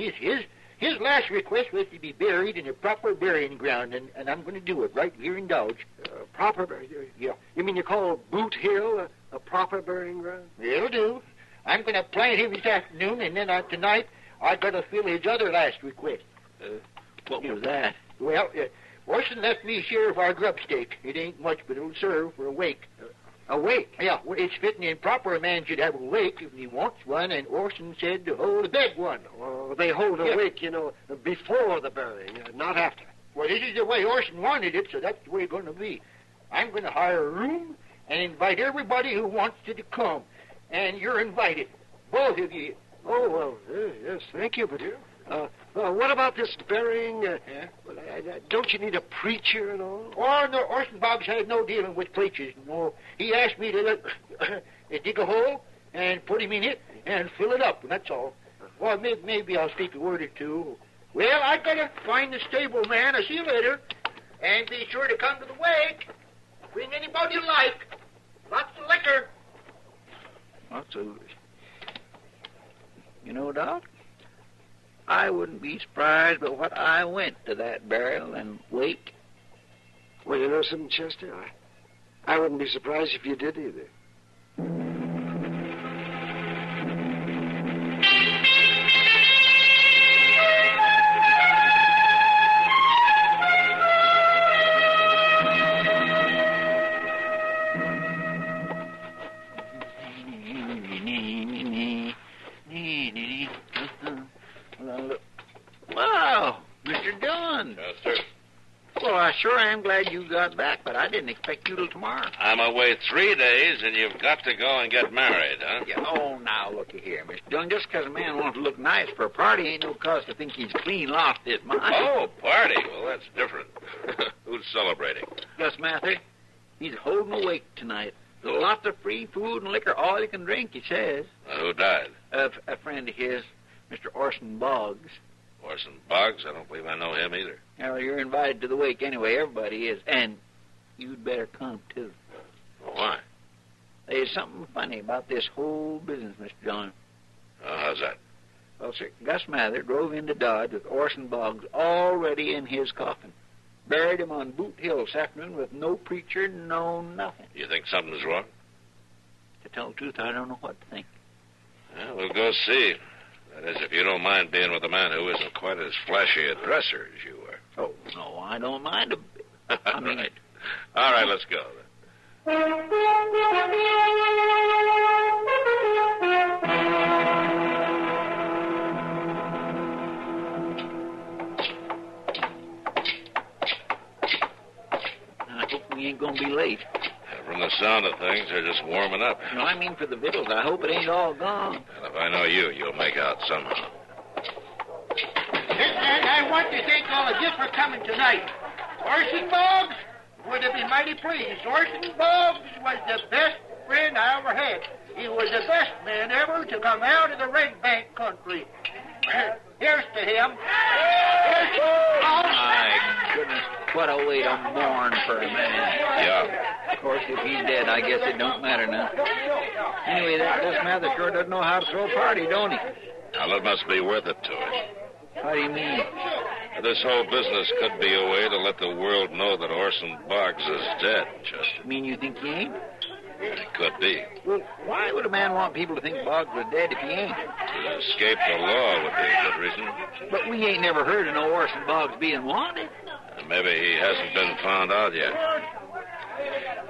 His last request was to be buried in a proper burying ground, and I'm going to do it right here in Dodge. Proper burying? Yeah. You mean you call Boot Hill a proper burying ground? It'll do. I'm going to plant him this afternoon, and then tonight I got to fill his other last request. What was that? Well, Orson left me share of our grub stake. It ain't much, but it'll serve for a wake. A wake? Yeah, well, it's fitting and proper a man should have a wake if he wants one, and Orson said to hold a bed one. Well, they hold a wake, before the burying, not after. Well, this is the way Orson wanted it, so that's the way it's going to be. I'm going to hire a room and invite everybody who wants to come. And you're invited, both of you. Oh, well, yes, thank you, but... what about this burying? Don't you need a preacher and all? Oh, no, Orson Boggs had no dealing with preachers. No, he asked me to dig a hole and put him in it and fill it up, and that's all. Well, maybe I'll speak a word or two. Well, I gotta find the stable man. I'll see you later. And be sure to come to the wake. Bring anybody you like. Lots of liquor. Lots of... You know, Doc, I wouldn't be surprised but what I went to that burial and wake. Well, you know something, Chester? I wouldn't be surprised if you did either. Wow, Mr. Dillon. Yes, sir. Well, I sure am glad you got back, but I didn't expect you till tomorrow. I'm away 3 days, and you've got to go and get married, huh? Yeah, oh, now, looky here, Mr. Dillon. Just because a man wants to look nice for a party ain't no cause to think he's clean lost his mind. Oh, party. Well, that's different. Who's celebrating? Gus Mather. He's holding a wake tonight. Lots of free food and liquor, all you can drink, he says. Who died? A friend of his, Mr. Orson Boggs. Orson Boggs? I don't believe I know him either. Well, you're invited to the wake anyway. Everybody is. And you'd better come, too. Why? There's something funny about this whole business, Mr. John. Oh, how's that? Well, sir, Gus Mather drove into Dodge with Orson Boggs already in his coffin. Buried him on Boot Hill this afternoon with no preacher, no nothing. You think something's wrong? To tell the truth, I don't know what to think. Well, we'll go see. That is, if you don't mind being with a man who isn't quite as flashy a dresser as you are. Oh, no, I don't mind a bit. I mean... Right. All right, let's go then. I hope we ain't going to be late. From the sound of things, they're just warming up. No, I mean for the victuals. I hope it ain't all gone. And if I know you, you'll make out somehow. And I want to thank all of you for coming tonight. Orson Boggs would have been mighty pleased. Orson Boggs was the best friend I ever had. He was the best man ever to come out of the Red Bank country. Here's to him. Here's to My goodness, what a way to mourn for a man. Yeah. Of course, if he's dead, I guess it don't matter now. Anyway, that Gus Mather sure doesn't know how to throw a party, don't he? Well, it must be worth it to him. How do you mean? This whole business could be a way to let the world know that Orson Boggs is dead, Chester. Mean you think he ain't? It could be. Well, why would a man want people to think Boggs was dead if he ain't? To escape the law would be a good reason. But we ain't never heard of no Orson Boggs being wanted. Maybe he hasn't been found out yet.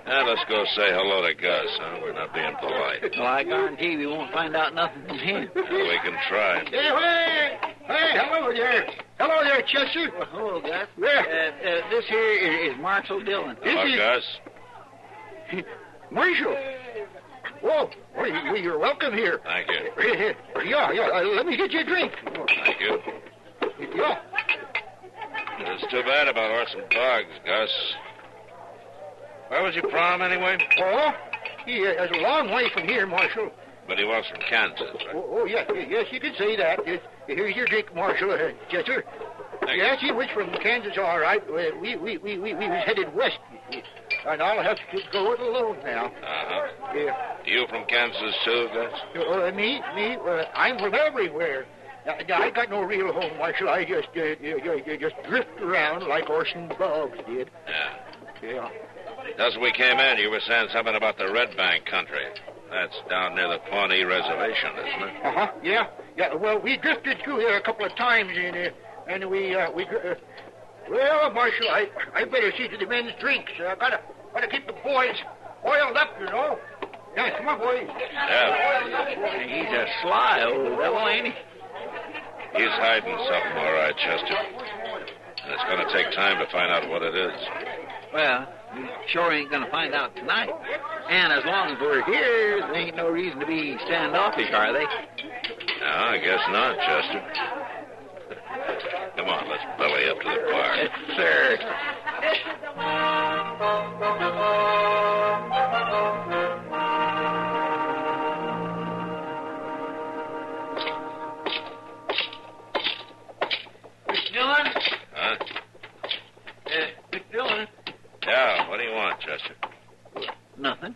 Now, let's go say hello to Gus, huh? We're not being polite. Well, I guarantee we won't find out nothing from him. Well, we can try. Hey, hello there. Hello there, Chester. Well, hello, Gus. This here is Marshall Dillon. Hello, Gus. Marshall. You're welcome here. Thank you. Yeah. Let me get you a drink. Thank you. Yeah. It's too bad about Orson Boggs, Gus. Where was your prom, anyway? Oh, it's a long way from here, Marshal. But he was from Kansas, right? Yes, you could say that. Here's your drink, Marshal. Chester. Yes, he was from Kansas, all right. We was headed west. And I'll have to go it alone now. Uh-huh. Yeah. You from Kansas, too, Gus? Me? I'm from everywhere. I got no real home, Marshal. I just drift around like Orson Boggs did. Yeah. Just as we came in, you were saying something about the Red Bank country. That's down near the Pawnee Reservation, isn't it? Uh-huh, yeah. Well, we drifted through there a couple of times, and well, Marshal, I better see to the men's drinks. I gotta keep the boys oiled up, you know. Yeah, come on, boys. Yeah. He's a sly old devil, ain't he? He's hiding something, all right, Chester. And it's going to take time to find out what it is. Well, we sure ain't going to find out tonight. And as long as we're here, there ain't no reason to be standoffish, are they? No, I guess not, Chester. Come on, let's belly up to the bar. Yes, sir. Mr. Dillon? Huh? Mr. Dillon? Yeah, what do you want, Chester? Nothing.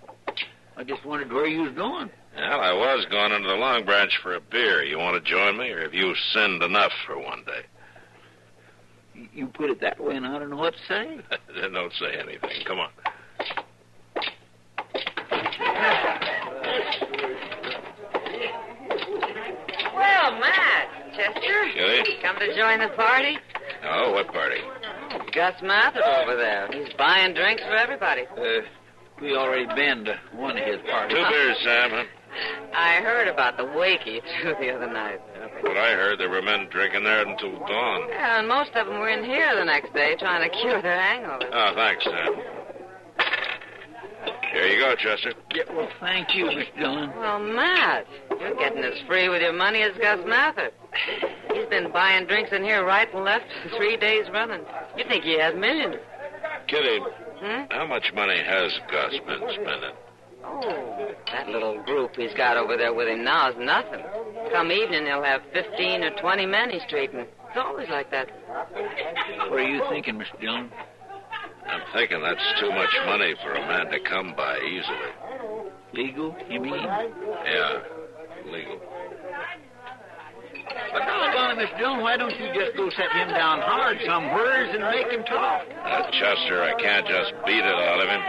I just wondered where you was going. Well, I was going into the Long Branch for a beer. You want to join me, or have you sinned enough for one day? You put it that way, and I don't know what to say. Then don't say anything. Come on. Well, Matt, Chester. Kitty? Come to join the party? Oh, what party? Gus Mather over there. He's buying drinks for everybody. We already been to one of his parties. 2 beers, Sam, huh? I heard about the wakey, too, the other night. What I heard, there were men drinking there until dawn. Yeah, and most of them were in here the next day trying to cure their hangover. Oh, thanks, Sam. Here you go, Chester. Yeah, well, thank you, Mr. Dillon. Well, Matt, you're getting as free with your money as Gus Mather. He's been buying drinks in here right and left 3 days running. You think he has millions. Kitty, how much money has Gus been spending? Oh, that little group he's got over there with him now is nothing. Come evening, he'll have 15 or 20 men he's treating. It's always like that. What are you thinking, Mr. Dillon? I'm thinking that's too much money for a man to come by easily. Legal, you mean? Yeah, legal. But doggone it, Mr. Dillon, why don't you just go set him down hard somewheres and make him talk? Chester, I can't just beat it out of him.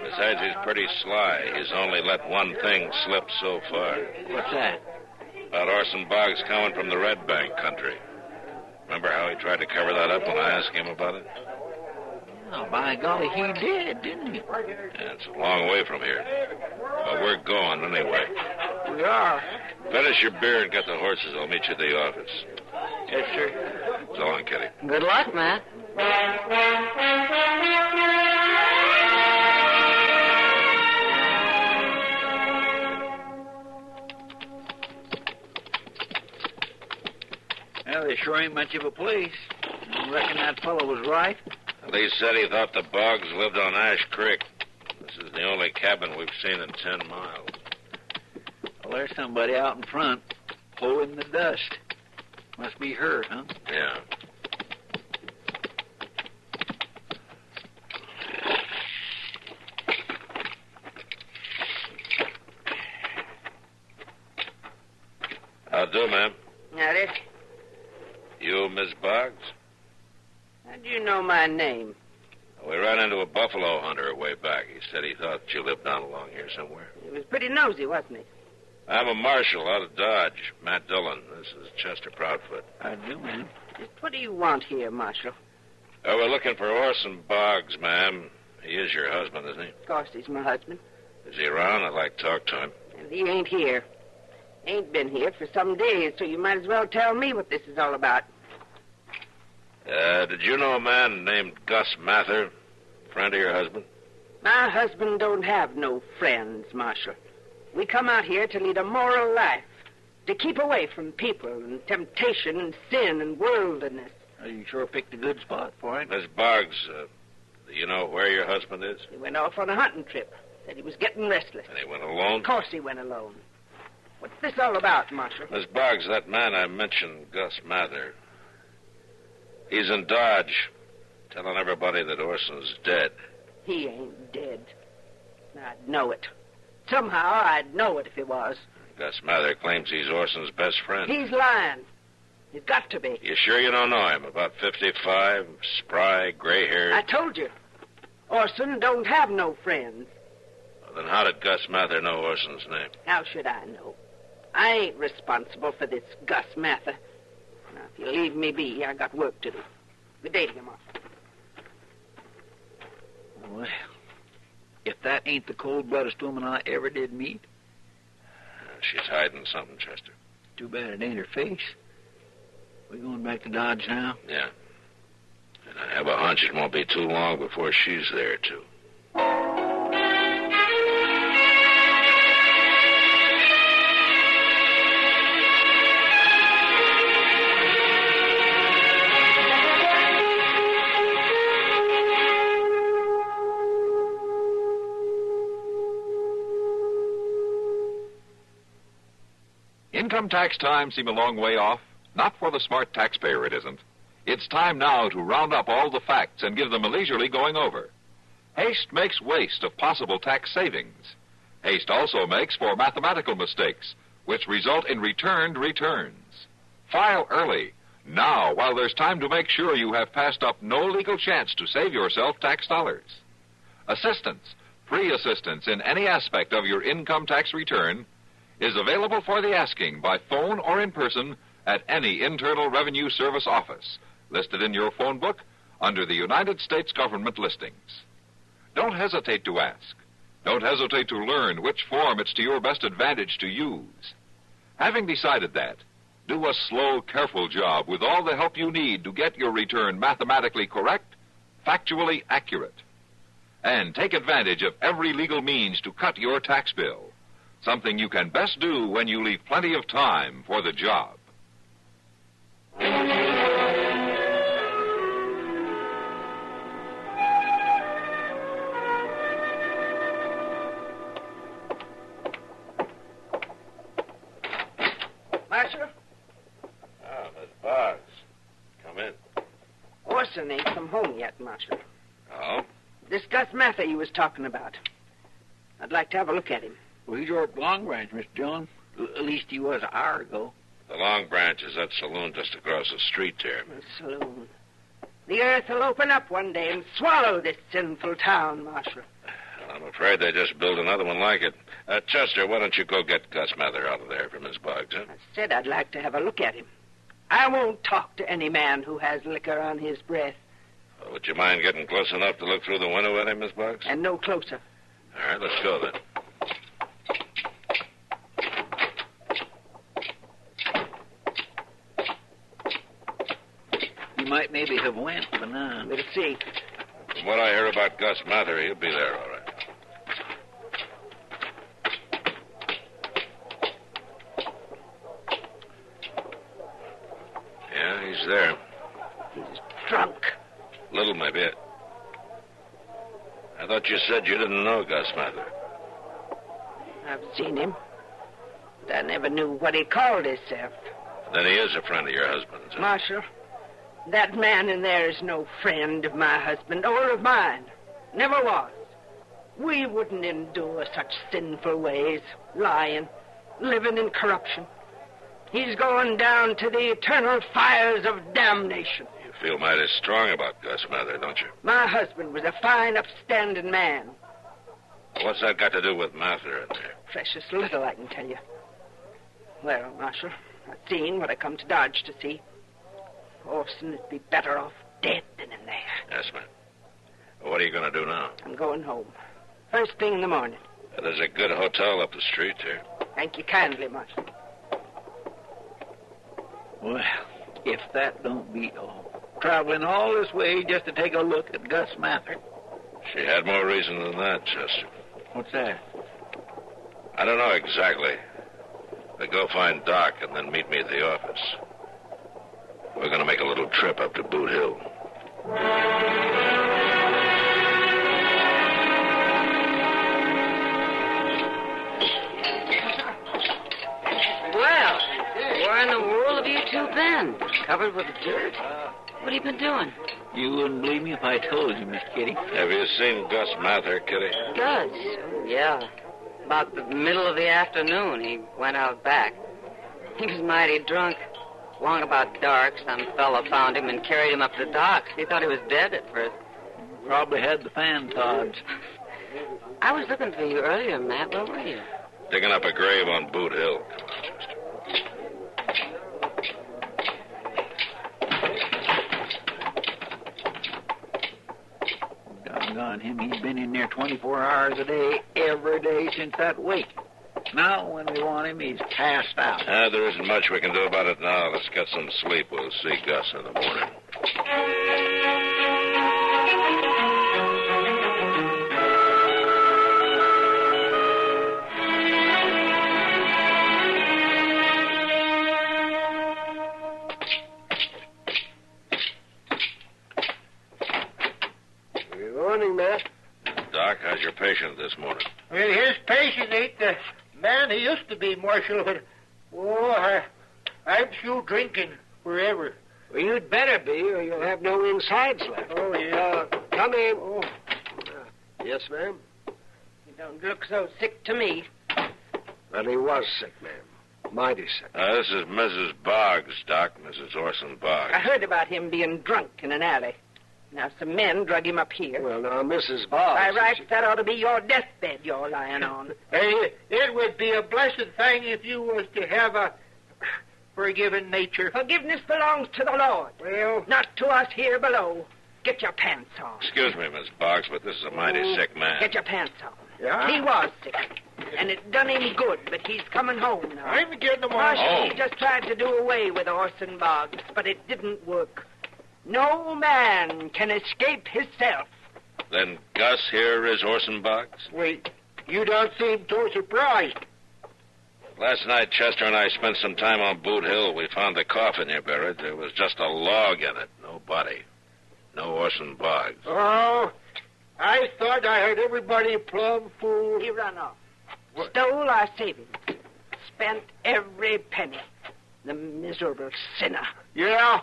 Besides, he's pretty sly. He's only let one thing slip so far. What's that? About Orson Boggs coming from the Red Bank country. Remember how he tried to cover that up when I asked him about it? Oh, by golly, he did, didn't he? Yeah, it's a long way from here. But we're going anyway. We are. Finish your beer and get the horses. I'll meet you at the office. Yes, sir. So long, Kitty. Good luck, Matt. Well, there sure ain't much of a place. I reckon that fellow was right. Lee said he thought the Boggs lived on Ash Creek. This is the only cabin we've seen in 10 miles. Well, there's somebody out in front, hoeing the dust. Must be her, huh? Yeah. How'd do, ma'am? Howdy. You, Miss Boggs? How do you know my name? We ran into a buffalo hunter way back. He said he thought you lived down along here somewhere. He was pretty nosy, wasn't he? I'm a marshal out of Dodge, Matt Dillon. This is Chester Proudfoot. I do, ma'am. Just what do you want here, Marshal? We're looking for Orson Boggs, ma'am. He is your husband, isn't he? Of course he's my husband. Is he around? I'd like to talk to him. And he ain't here. Ain't been here for some days, so you might as well tell me what this is all about. Did you know a man named Gus Mather, friend of your husband? My husband don't have no friends, Marshal. We come out here to lead a moral life, to keep away from people and temptation and sin and worldliness. You sure picked a good spot for it. Miss Boggs, do you know where your husband is? He went off on a hunting trip. Said he was getting restless. And he went alone? Of course he went alone. What's this all about, Marshal? Miss Boggs, that man I mentioned, Gus Mather, he's in Dodge, telling everybody that Orson's dead. He ain't dead. I'd know it. Somehow I'd know it if he was. Gus Mather claims he's Orson's best friend. He's lying. He's got to be. You sure you don't know him? About 55, spry, gray-haired. I told you. Orson don't have no friends. Well, then how did Gus Mather know Orson's name? How should I know? I ain't responsible for this Gus Mather. Now, if you leave me be, I got work to do. Good day to you, Marshal. Well, if that ain't the cold-bloodedest woman I ever did meet. She's hiding something, Chester. Too bad it ain't her face. We going back to Dodge now? Yeah. And I have a hunch it won't be too long before she's there, too. Income tax time seem a long way off? Not for the smart taxpayer, it isn't. It's time now to round up all the facts and give them a leisurely going over. Haste makes waste of possible tax savings. Haste also makes for mathematical mistakes, which result in returned returns. File early, now, while there's time to make sure you have passed up no legal chance to save yourself tax dollars. Assistance, free assistance in any aspect of your income tax return, is available for the asking by phone or in person at any Internal Revenue Service office, listed in your phone book under the United States government listings. Don't hesitate to ask. Don't hesitate to learn which form it's to your best advantage to use. Having decided that, do a slow, careful job with all the help you need to get your return mathematically correct, factually accurate. And take advantage of every legal means to cut your tax bill, something you can best do when you leave plenty of time for the job. Marshal? Ah, Miss Boggs. Come in. Orson ain't come home yet, Marshal. Oh? This Gus Mather you was talking about. I'd like to have a look at him. Well, he's over at Long Branch, Mr. John. At least he was an hour ago. The Long Branch is that saloon just across the street there. The saloon. The earth will open up one day and swallow this sinful town, Marshal. I'm afraid they just built another one like it. Chester, why don't you go get Gus Mather out of there for Miss Boggs, huh? I said I'd like to have a look at him. I won't talk to any man who has liquor on his breath. Well, would you mind getting close enough to look through the window at him, Miss Boggs? And no closer. All right, let's go then. He might maybe have went, but now. We'll see. From what I hear about Gus Mather, he'll be there, all right. Yeah, he's there. He's drunk. Little, maybe. I thought you said you didn't know Gus Mather. I've seen him, but I never knew what he called himself. Then he is a friend of your husband's. Huh? Marshal, that man in there is no friend of my husband or of mine. Never was. We wouldn't endure such sinful ways, lying, living in corruption. He's going down to the eternal fires of damnation. You feel mighty strong about Gus Mather, don't you? My husband was a fine, upstanding man. What's that got to do with Mather in there? Precious little, I can tell you. Well, Marshal, I've seen what I come to Dodge to see. Orson would be better off dead than in there. Yes, ma'am. Well, what are you going to do now? I'm going home. First thing in the morning. There's a good hotel up the street here. Thank you kindly, Marshal. Well, if that don't beat all. Traveling all this way just to take a look at Gus Mather. She had more reason than that, Chester. What's that? I don't know exactly. But go find Doc and then meet me at the office. We're going to make a little trip up to Boot Hill. Well, where in the world have you two been? Covered with dirt? What have you been doing? You wouldn't believe me if I told you, Miss Kitty. Have you seen Gus Mather, Kitty? Gus? Yeah. About the middle of the afternoon, he went out back. He was mighty drunk. Long about dark, some fella found him and carried him up to the docks. He thought he was dead at first. Probably had the fan tods. I was looking for you earlier, Matt. Where were you? Digging up a grave on Boot Hill. Doggone him, he's been in there 24 hours a day, every day since that wake. Now, when we want him, he's passed out. There isn't much we can do about it now. Let's get some sleep. We'll see Gus in the morning. Good morning, Matt. Doc, how's your patient this morning? Well, his patient ain't the man he used to be, Marshal, but, I'm through drinking forever. Well, you'd better be, or you'll have no insides left. Oh, yeah. Come in. Oh. Yes, ma'am? You don't look so sick to me. Well, he was sick, ma'am. Mighty sick. This is Mrs. Boggs, Doc. Mrs. Orson Boggs. I heard about him being drunk in an alley. Now, some men drug him up here. Well, now, Mrs. Boggs... By rights, that ought to be your deathbed you're lying on. Hey, it would be a blessed thing if you was to have a forgiving nature. Forgiveness belongs to the Lord. Well... Not to us here below. Get your pants on. Excuse me, Miss Boggs, but this is a mighty sick man. Get your pants on. Yeah? He was sick. And it done him good, but he's coming home now. I'm getting him on. Marshal, he just tried to do away with Orson Boggs, but it didn't work. No man can escape himself. Then Gus here is Orson Boggs? Wait, you don't seem too surprised. Last night, Chester and I spent some time on Boot Hill. We found the coffin here buried. There was just a log in it. No body. No Orson Boggs. Oh, I thought I heard everybody plumb fool. He run off. What? Stole our savings. Spent every penny. The miserable sinner. Yeah,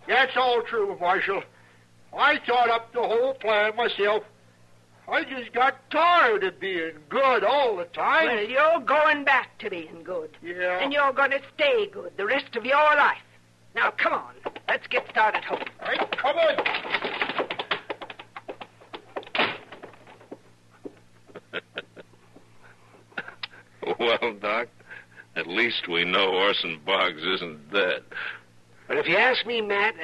that's all true, Marshal. I thought up the whole plan myself. I just got tired of being good all the time. Well, you're going back to being good. Yeah. And you're going to stay good the rest of your life. Now, come on. Let's get started home. All right, come on. Well, Doc, at least we know Orson Boggs isn't dead. But if you ask me, Matt,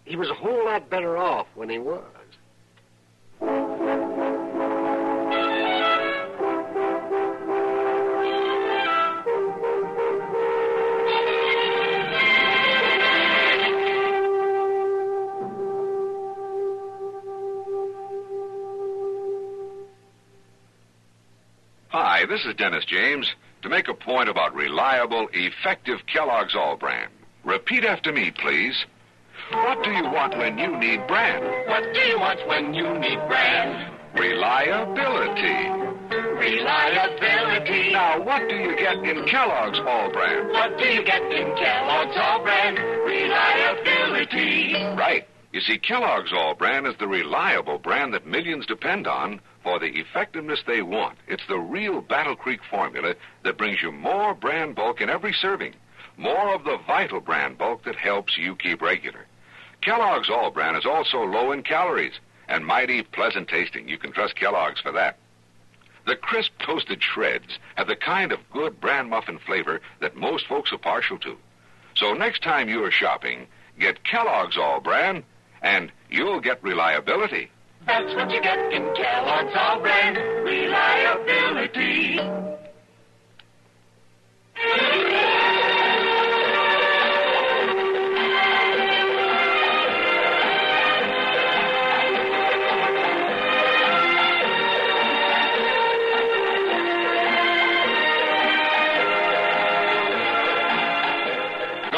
he was a whole lot better off when he was. Hi, this is Dennis James to make a point about reliable, effective Kellogg's All Brand. Repeat after me, please. What do you want when you need brand? What do you want when you need brand? Reliability. Reliability. Now, what do you get in Kellogg's All Brand? What do you get in Kellogg's All Brand? Reliability. Right. You see, Kellogg's All Brand is the reliable brand that millions depend on for the effectiveness they want. It's the real Battle Creek formula that brings you more brand bulk in every serving. More of the vital brand bulk that helps you keep regular. Kellogg's All Brand is also low in calories and mighty pleasant tasting. You can trust Kellogg's for that. The crisp toasted shreds have the kind of good bran muffin flavor that most folks are partial to. So next time you're shopping, get Kellogg's All Brand, and you'll get reliability. That's what you get in Kellogg's All Brand. Reliability.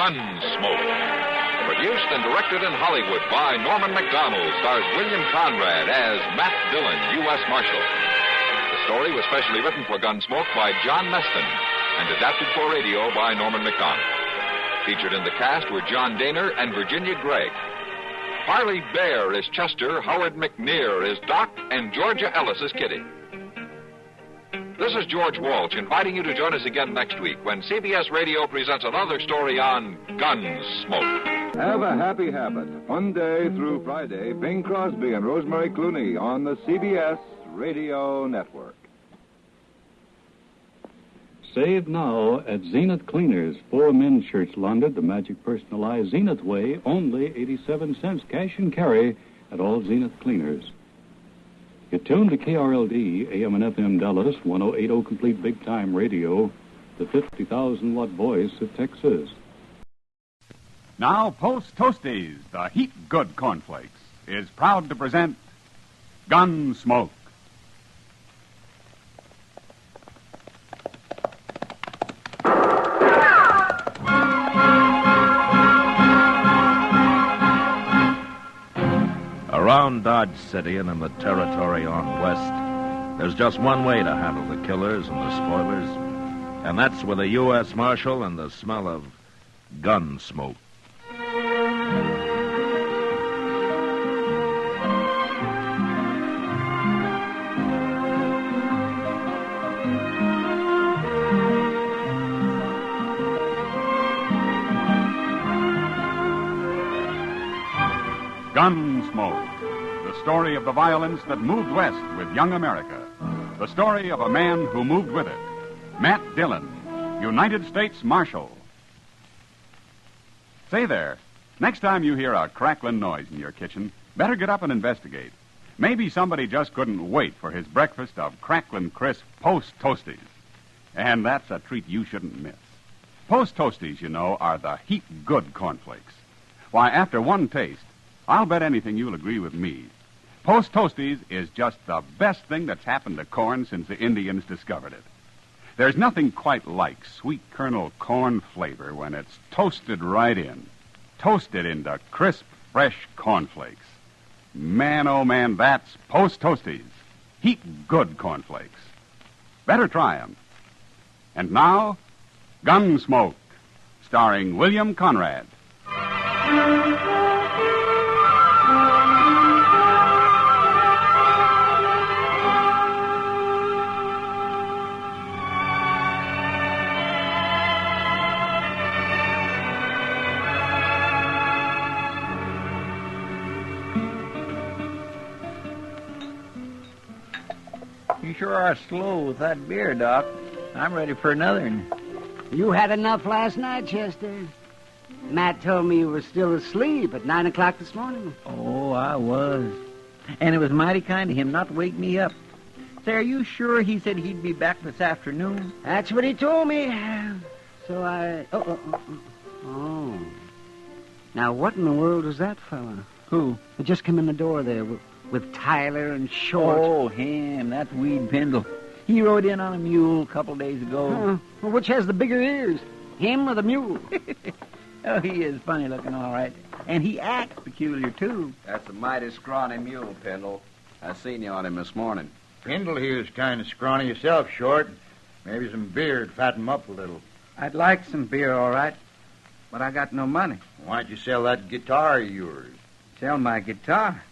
Gunsmoke. Produced and directed in Hollywood by Norman McDonald, stars William Conrad as Matt Dillon, U.S. Marshal. The story was specially written for Gunsmoke by John Meston and adapted for radio by Norman McDonald. Featured in the cast were John Daner and Virginia Gregg. Harley Bear is Chester, Howard McNear is Doc, and Georgia Ellis is Kitty. This is George Walsh inviting you to join us again next week when CBS Radio presents another story on Gunsmoke. Have a happy habit. Monday through Friday, Bing Crosby and Rosemary Clooney on the CBS Radio Network. Save now at Zenith Cleaners. 4 men's shirts laundered the magic personalized Zenith way, only 87 cents cash and carry at all Zenith Cleaners. You're tuned to KRLD, AM and FM Dallas, 1080 complete big-time radio, the 50,000-watt voice of Texas. Now, Post Toasties, the heat good cornflakes, is proud to present Gunsmoke. Around Dodge City and in the territory on west, there's just one way to handle the killers and the spoilers, and that's with a U.S. Marshal and the smell of gun smoke. Gunsmoke, the story of the violence that moved west with young America. The story of a man who moved with it. Matt Dillon, United States Marshal. Say there, next time you hear a crackling noise in your kitchen, better get up and investigate. Maybe somebody just couldn't wait for his breakfast of crackling crisp Post Toasties. And that's a treat you shouldn't miss. Post Toasties, you know, are the heat good cornflakes. Why, after one taste, I'll bet anything you'll agree with me. Post Toasties is just the best thing that's happened to corn since the Indians discovered it. There's nothing quite like sweet kernel corn flavor when it's toasted right in. Toasted into crisp, fresh cornflakes. Man, oh man, that's Post Toasties. Heat good cornflakes. Better try 'em. And now, Gunsmoke, starring William Conrad. You sure are slow with that beer, Doc. I'm ready for another one. You had enough last night, Chester. Matt told me you were still asleep at 9 o'clock this morning. Oh, I was. And it was mighty kind of him not to wake me up. Say, are you sure he said he'd be back this afternoon? That's what he told me. So I... Oh. Now, what in the world is that fella? Who? It just come in the door there with Tyler and Short. Oh, him. That's Weed Pendle. He rode in on a mule a couple days ago. Well, which has the bigger ears, him or the mule? Oh, he is funny looking, all right. And he acts peculiar, too. That's a mighty scrawny mule, Pendle. I seen you on him this morning. Pendle here's kind of scrawny yourself, Short. Maybe some beer to fatten him up a little. I'd like some beer, all right, but I got no money. Why don't you sell that guitar of yours? Sell my guitar?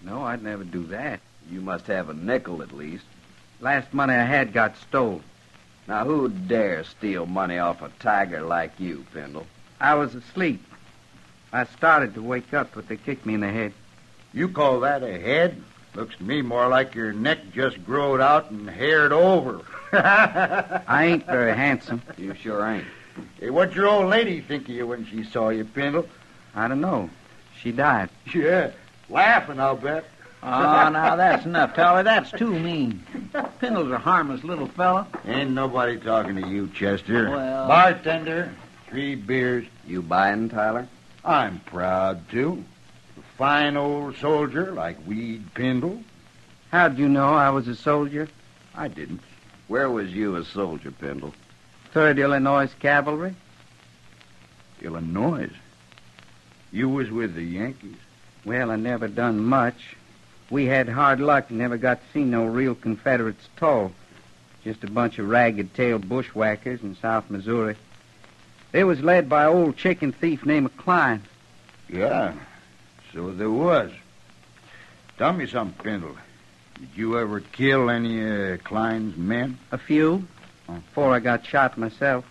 No, I'd never do that. You must have a nickel at least. Last money I had got stole. Now, who'd dare steal money off a tiger like you, Pendle? I was asleep. I started to wake up, but they kicked me in the head. You call that a head? Looks to me more like your neck just growed out and haired over. I ain't very handsome. You sure ain't. Hey, what'd your old lady think of you when she saw you, Pendle? I don't know. She died. Yeah, laughing, I'll bet. Oh, now that's enough, Tyler. That's too mean. Pendle's a harmless little fella. Ain't nobody talking to you, Chester. Well... Bartender, 3 beers. You buying, Tyler? I'm proud to. A fine old soldier like Weed Pendle. How'd you know I was a soldier? I didn't. Where was you a soldier, Pendle? 3rd Illinois Cavalry. Illinois. You was with the Yankees. Well, I never done much. We had hard luck and never got to see no real Confederates at all. Just a bunch of ragged-tailed bushwhackers in South Missouri. They was led by an old chicken thief named Klein. Yeah, so there was. Tell me something, Pendle. Did you ever kill any Klein's men? A few, before I got shot myself.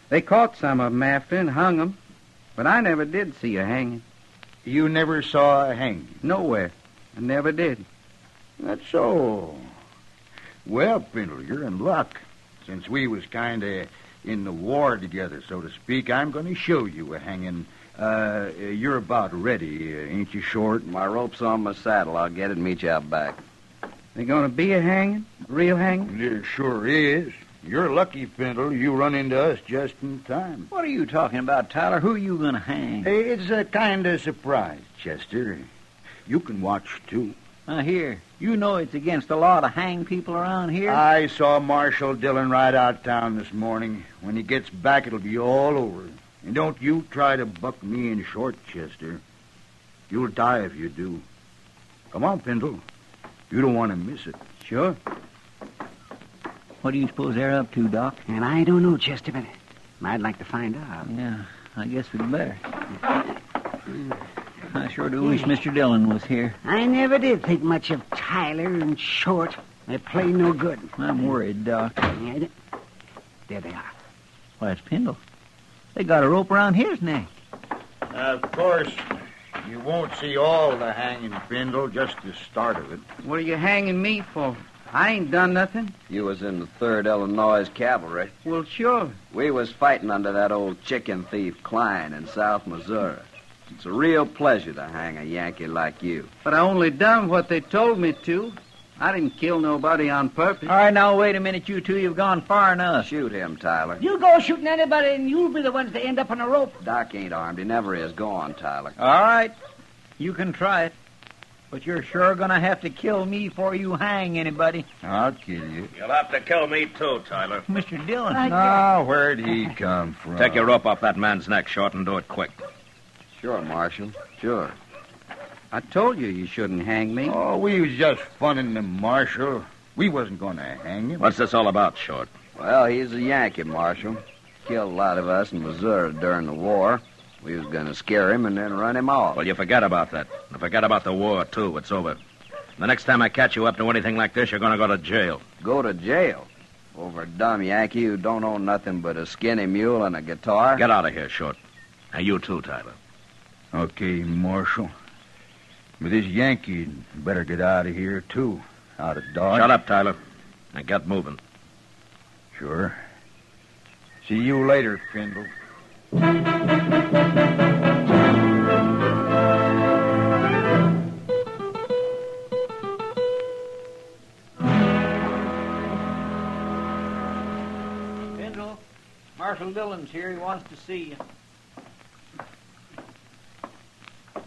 They caught some of them after and hung them, but I never did see a hanging. You never saw a hanging? Nowhere. I never did. That's so. Well, Pendle, you're in luck. Since we was kind of in the war together, so to speak, I'm going to show you a hanging. You're about ready, ain't you, Short? My rope's on my saddle. I'll get it and meet you out back. They going to be a hanging? A real hanging? There sure is. You're lucky, Pendle. You run into us just in time. What are you talking about, Tyler? Who are you going to hang? It's a kind of surprise, Chester. You can watch, too. Here. You know it's against the law to hang people around here? I saw Marshal Dillon ride out town this morning. When he gets back, it'll be all over. And don't you try to buck me in short, Chester. You'll die if you do. Come on, Pendle. You don't want to miss it. Sure. What do you suppose they're up to, Doc? And I don't know, Chesterfield. I'd like to find out. Yeah, I guess we'd better. I sure do wish Mr. Dillon was here. I never did think much of Tyler and Short. They play no good. I'm worried, Doc. Yeah, there they are. Why, it's Pendle. They got a rope around his neck. Of course, you won't see all the hanging, Pendle, just the start of it. What are you hanging me for? I ain't done nothing. You was in the 3rd Illinois Cavalry. Well, sure. We was fighting under that old chicken thief Klein in South Missouri. It's a real pleasure to hang a Yankee like you. But I only done what they told me to. I didn't kill nobody on purpose. All right, now, wait a minute, you two. You've gone far enough. Shoot him, Tyler. You go shooting anybody, and you'll be the ones to end up on a rope. Doc ain't armed. He never is. Go on, Tyler. All right. You can try it. But you're sure going to have to kill me before you hang anybody. I'll kill you. You'll have to kill me, too, Tyler. Mr. Dillon. Where'd he come from? Take your rope off that man's neck, Short, and do it quick. Sure, Marshal. Sure. I told you shouldn't hang me. Oh, we was just funning the Marshal. We wasn't going to hang him. What's this all about, Short? Well, he's a Yankee, Marshal. Killed a lot of us in Missouri during the war. We was going to scare him and then run him off. Well, you forget about that. And forget about the war, too. It's over. The next time I catch you up to anything like this, you're going to go to jail. Go to jail? Over a dumb Yankee who don't own nothing but a skinny mule and a guitar? Get out of here, Short. Now, you too, Tyler. Okay, Marshal. But this Yankee better get out of here, too. Out of Dodge. Shut up, Tyler. Now get moving. Sure. See you later, Pendle. Pendle, Marshal Dillon's here. He wants to see you.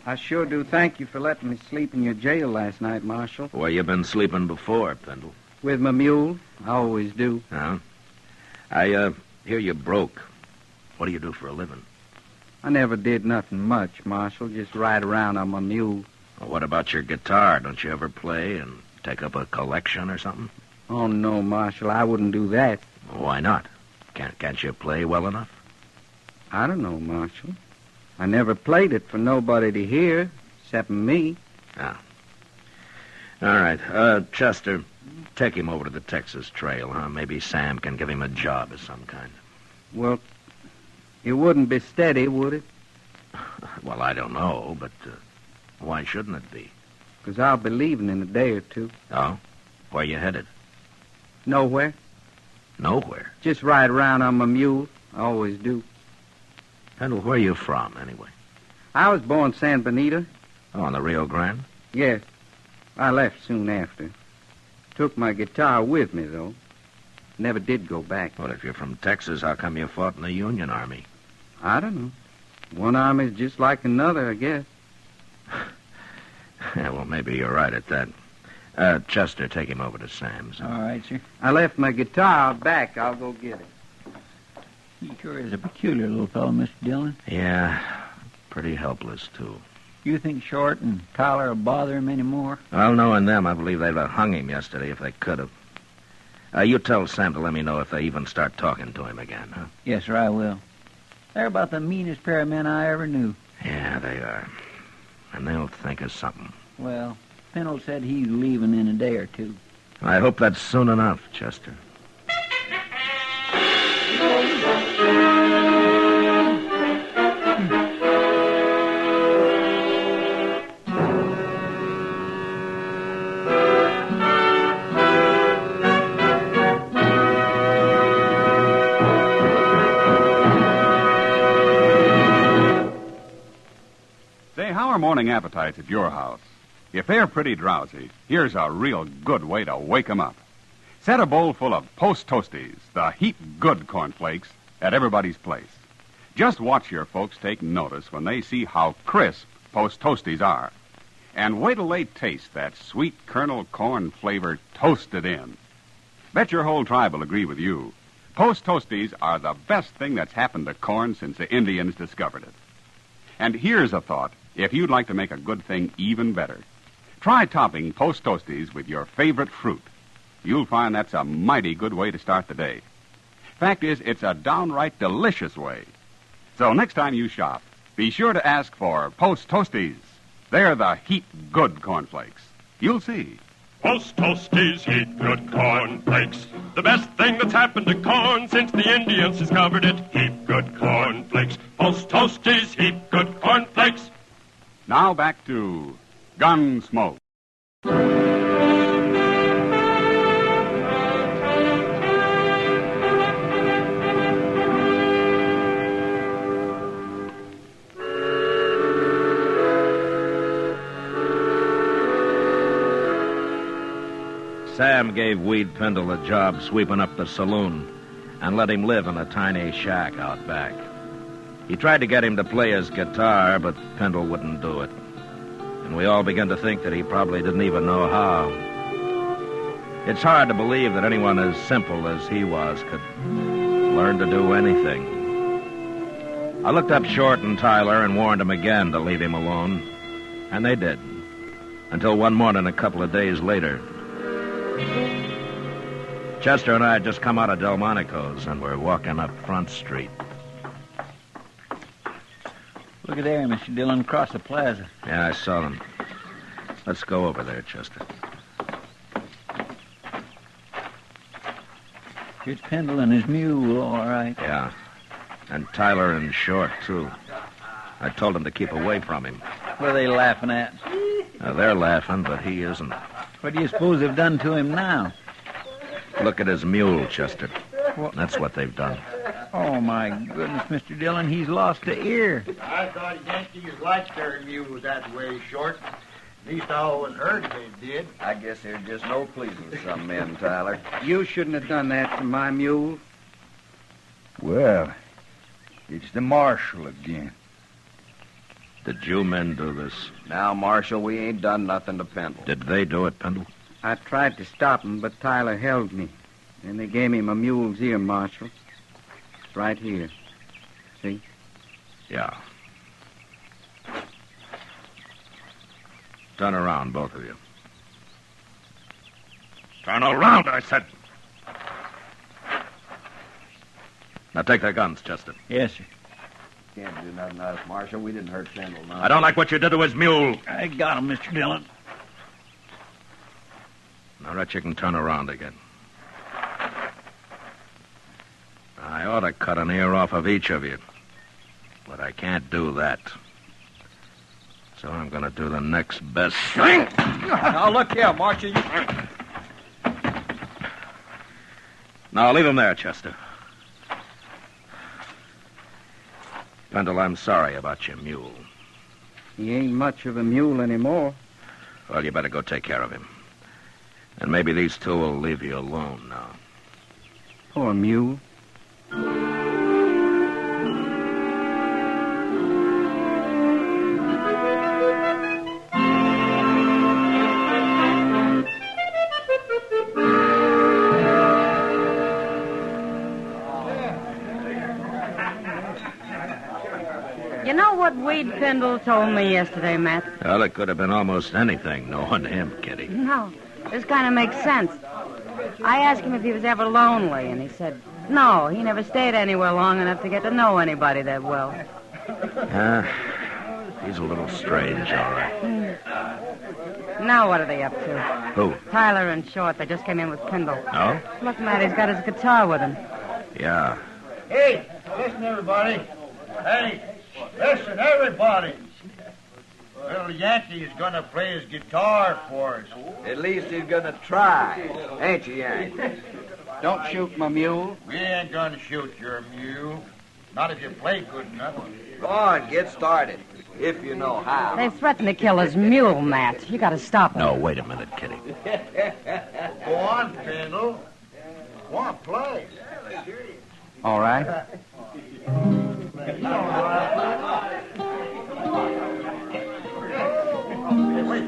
I sure do thank you for letting me sleep in your jail last night, Marshal. Where you been sleeping before, Pendle? With my mule. I always do. Huh? I hear you broke. What do you do for a living? I never did nothing much, Marshal. Just ride around on my mule. Well, what about your guitar? Don't you ever play and take up a collection or something? Oh, no, Marshal. I wouldn't do that. Well, why not? Can't you play well enough? I don't know, Marshal. I never played it for nobody to hear, except me. Ah. All right. Chester, take him over to the Texas Trail, huh? Maybe Sam can give him a job of some kind. Well, it wouldn't be steady, would it? Well, I don't know, but why shouldn't it be? Because I'll be leaving in a day or two. Oh? Where you headed? Nowhere. Nowhere? Just ride around on my mule. I always do. Pendle, where are you from, anyway? I was born San Benito. Oh, on the Rio Grande? Yes. I left soon after. Took my guitar with me, though. Never did go back. Well, if you're from Texas, how come you fought in the Union Army? I don't know. One army's just like another, I guess. Yeah, well, maybe you're right at that. Chester, take him over to Sam's. All right, sir. I left my guitar out back. I'll go get it. He sure is a peculiar little fellow, Mr. Dillon. Yeah, pretty helpless, too. You think Short and Tyler will bother him any more? Well, knowing them, I believe they'd have hung him yesterday if they could have. You tell Sam to let me know if they even start talking to him again, huh? Yes, sir, I will. They're about the meanest pair of men I ever knew. Yeah, they are. And they'll think of something. Well, Pennell said he's leaving in a day or two. I hope that's soon enough, Chester. Say, how are morning appetites at your house? If they're pretty drowsy, here's a real good way to wake 'em up. Set a bowl full of Post Toasties, the heap-good cornflakes, at everybody's place. Just watch your folks take notice when they see how crisp Post Toasties are. And wait till they taste that sweet kernel corn flavor toasted in. Bet your whole tribe will agree with you. Post Toasties are the best thing that's happened to corn since the Indians discovered it. And here's a thought, if you'd like to make a good thing even better. Try topping Post Toasties with your favorite fruit. You'll find that's a mighty good way to start the day. Fact is, it's a downright delicious way. So next time you shop, be sure to ask for Post Toasties. They're the heap-good cornflakes. You'll see. Post Toasties, heap-good cornflakes. The best thing that's happened to corn since the Indians discovered it. Heap-good cornflakes. Post Toasties, heap-good cornflakes. Now back to Gunsmoke. Sam gave Weed Pendle a job sweeping up the saloon and let him live in a tiny shack out back. He tried to get him to play his guitar, but Pendle wouldn't do it. And we all began to think that he probably didn't even know how. It's hard to believe that anyone as simple as he was could learn to do anything. I looked up Short and Tyler and warned them again to leave him alone. And they did. Until one morning a couple of days later. Chester and I had just come out of Delmonico's and were walking up Front Street. Look at there, Mr. Dillon, across the plaza. Yeah, I saw them. Let's go over there, Chester. It's Pendle and his mule, all right. Yeah. And Tyler and Short, too. I told them to keep away from him. What are they laughing at? They're laughing, but he isn't. What do you suppose they've done to him now? Look at his mule, Chester. That's what they've done. Oh, my goodness, Mr. Dillon, he's lost an ear. I thought Yankees liked their mules that way, Short. At least I always heard they did. I guess there's just no pleasing some men, Tyler. You shouldn't have done that to my mule. Well, it's the marshal again. Did you men do this? Now, Marshal, we ain't done nothing to Pendle. Did they do it, Pendle? I tried to stop him, but Tyler held me. Then they gave him a mule's ear, Marshal. It's right here. See? Yeah. Turn around, both of you. Turn around, I said. Now take their guns, Chester. Yes, sir. Can't do nothing to us, Marshal. We didn't hurt Pendle, no. I don't like what you did to his mule. I got him, Mr. Dillon. Now, Rhett, you can turn around again. I ought to cut an ear off of each of you. But I can't do that. So I'm going to do the next best thing. Now, look here, Marshal. Now, leave him there, Chester. Pendle, I'm sorry about your mule. He ain't much of a mule anymore. Well, you better go take care of him. And maybe these two will leave you alone now. Poor mule. You know what Weed Pindle told me yesterday, Matt? Well, it could have been almost anything, knowing him, Kitty. No, this kind of makes sense. I asked him if he was ever lonely, and he said, no, he never stayed anywhere long enough to get to know anybody that well. He's a little strange, all right. Now what are they up to? Who? Tyler and Short. They just came in with Pindle. No? Look, Matt, he's got his guitar with him. Yeah. Hey, listen, everybody. Hey, listen, everybody. Little Yankee is going to play his guitar for us. At least he's going to try. Ain't you, Yankee? Don't shoot my mule. We ain't going to shoot your mule. Not if you play good enough. Go on, get started. If you know how. They threatened to kill his mule, Matt. You got to stop them. No, wait a minute, Kitty. Go on, Pindle. Go on, play. All right. Wait.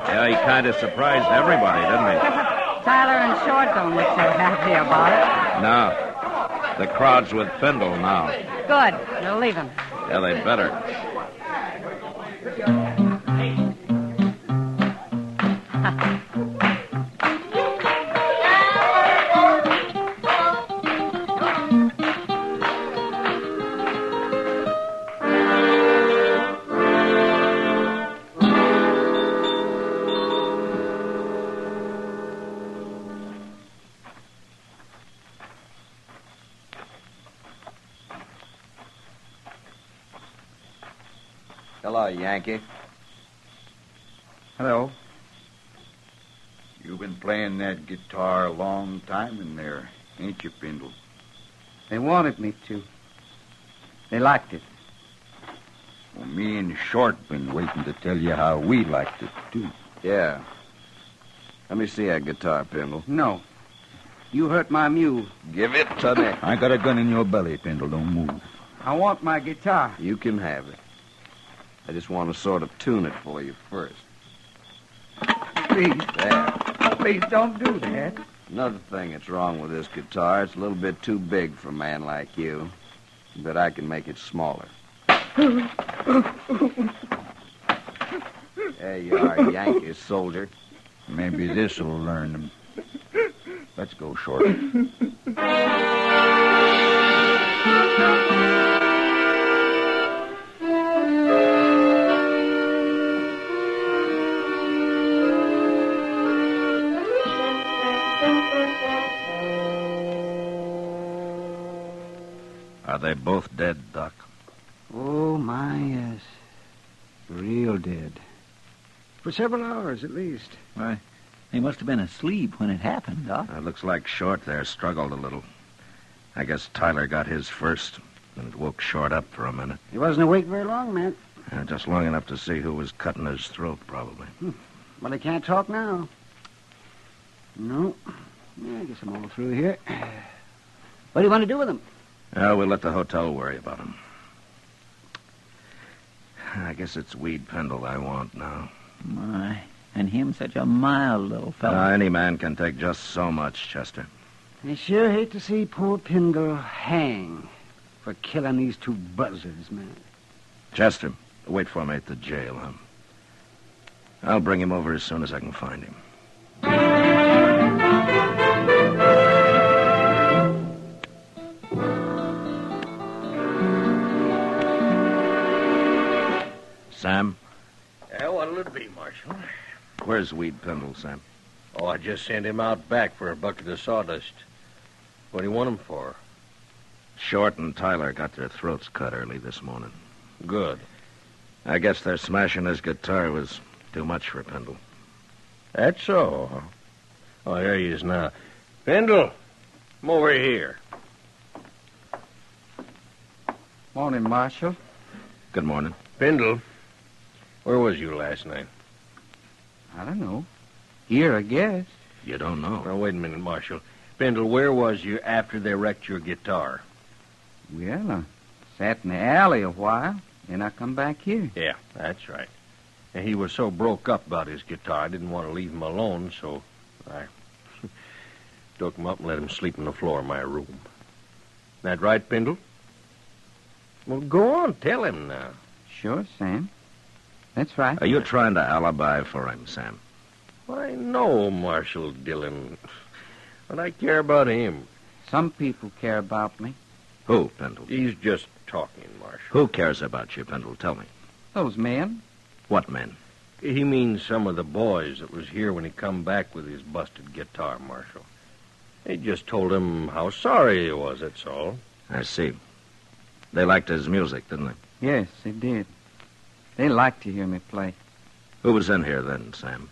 Yeah, he kind of surprised everybody, didn't he? Tyler and Short don't look so happy about it. No. The crowd's with Pindle now. Good. They're leaving. Yeah, they better. Hello, Yankee. Hello. You've been playing that guitar a long time in there, ain't you, Pindle? They wanted me to. They liked it. Well, me and Short been waiting to tell you how we liked it, too. Yeah. Let me see that guitar, Pindle. No. You hurt my mule. Give it to me. I got a gun in your belly, Pindle. Don't move. I want my guitar. You can have it. I just want to sort of tune it for you first. Please. There. Please don't do that. Another thing that's wrong with this guitar, it's a little bit too big for a man like you. But I can make it smaller. There you are, Yankee soldier. Maybe this'll learn them. Let's go, Short. Are they both dead, Doc? Oh, my, yes. Real dead. For several hours, at least. Why, they must have been asleep when it happened, Doc. It looks like Short there struggled a little. I guess Tyler got his first, and it woke Short up for a minute. He wasn't awake very long, Matt. Just long enough to see who was cutting his throat, probably. Well, he can't talk now. No. Yeah, I guess I'm all through here. What do you want to do with him? We'll let the hotel worry about him. I guess it's Weed Pindle I want now. My, and him such a mild little fellow. Any man can take just so much, Chester. I sure hate to see poor Pindle hang for killing these two buzzards, man. Chester, wait for me at the jail, huh? I'll bring him over as soon as I can find him. Sam? Yeah, what'll it be, Marshal? Where's Weed Pindle, Sam? Oh, I just sent him out back for a bucket of sawdust. What do you want him for? Short and Tyler got their throats cut early this morning. Good. I guess their smashing his guitar was too much for Pendle. That's so, huh? Oh, there he is now. Pendle, come over here. Morning, Marshal. Good morning. Pendle, where was you last night? I don't know. Here, I guess. You don't know? Now, wait a minute, Marshal. Pendle, where was you after they wrecked your guitar? Well, I sat in the alley a while, then I come back here. Yeah, that's right. And he was so broke up about his guitar, I didn't want to leave him alone, so I took him up and let him sleep on the floor of my room. That right, Pendle? Well, go on, tell him now. Sure, Sam. That's right. Are you trying to alibi for him, Sam? I know, Marshal Dillon, but I care about him. Some people care about me. Who, Pendle? He's just talking, Marshal. Who cares about you, Pendle? Tell me. Those men. What men? He means some of the boys that was here when he come back with his busted guitar, Marshal. They just told him how sorry he was, that's all. I see. They liked his music, didn't they? Yes, they did. They liked to hear me play. Who was in here then, Sam?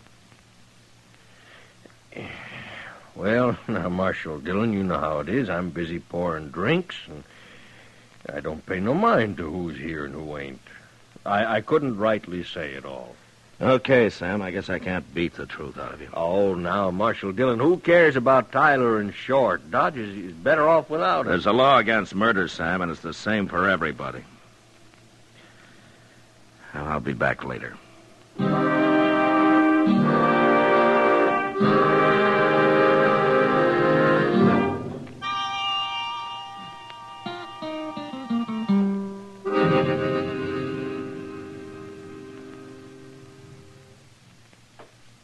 Well, now, Marshal Dillon, you know how it is. I'm busy pouring drinks, and I don't pay no mind to who's here and who ain't. I couldn't rightly say it all. Okay, Sam, I guess I can't beat the truth out of you. Oh, now, Marshal Dillon, who cares about Tyler and Short? Dodge is better off without him. There's a law against murder, Sam, and it's the same for everybody. Well, I'll be back later.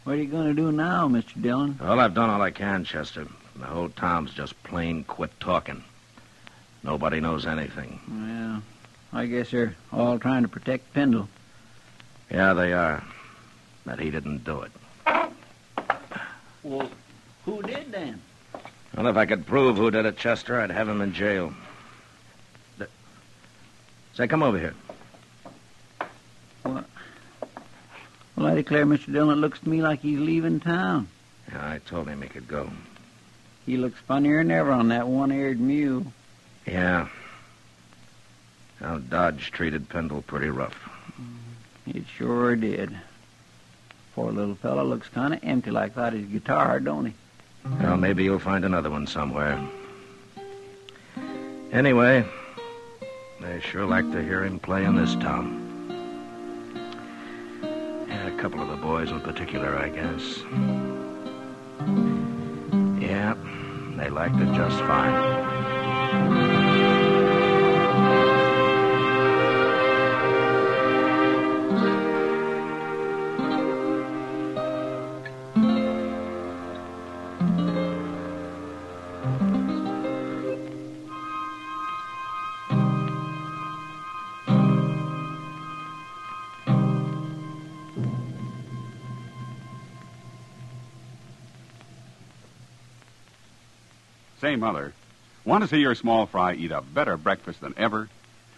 What are you going to do now, Mr. Dillon? Well, I've done all I can, Chester. The whole town's just plain quit talking. Nobody knows anything. Well, I guess they're all trying to protect Pendle. Yeah, they are. That he didn't do it. Well, who did then? Well, if I could prove who did it, Chester, I'd have him in jail. Say, come over here. Well, I declare, Mr. Dillon, it looks to me like he's leaving town. Yeah, I told him he could go. He looks funnier than ever on that one-eared mule. Yeah. Well, Dodge treated Pendle pretty rough. It sure did. Poor little fellow looks kind of empty like that his guitar, don't he? Well, maybe you'll find another one somewhere. Anyway, they sure like to hear him play in this town. A couple of the boys in particular, I guess. Yeah, they liked it just fine. Say, Mother, want to see your small fry eat a better breakfast than ever?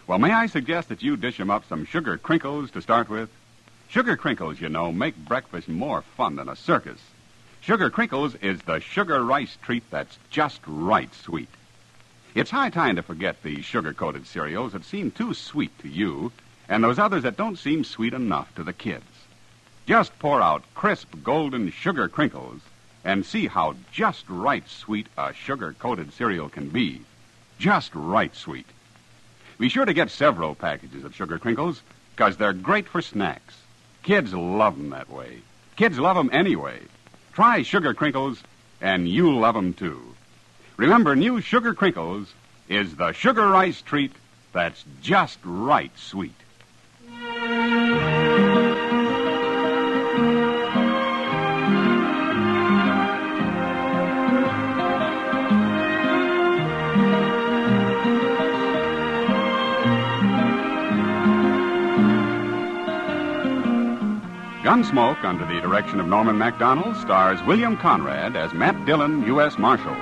Well, may I suggest that you dish 'em up some sugar crinkles to start with? Sugar crinkles, you know, make breakfast more fun than a circus. Sugar crinkles is the sugar rice treat that's just right sweet. It's high time to forget the sugar-coated cereals that seem too sweet to you and those others that don't seem sweet enough to the kids. Just pour out crisp golden sugar crinkles and see how just right sweet a sugar-coated cereal can be. Just right sweet. Be sure to get several packages of sugar crinkles, because they're great for snacks. Kids love them that way. Kids love them anyway. Try sugar crinkles, and you'll love them too. Remember, new sugar crinkles is the sugar rice treat that's just right sweet. Gunsmoke, under the direction of Norman MacDonald, stars William Conrad as Matt Dillon, U.S. Marshal.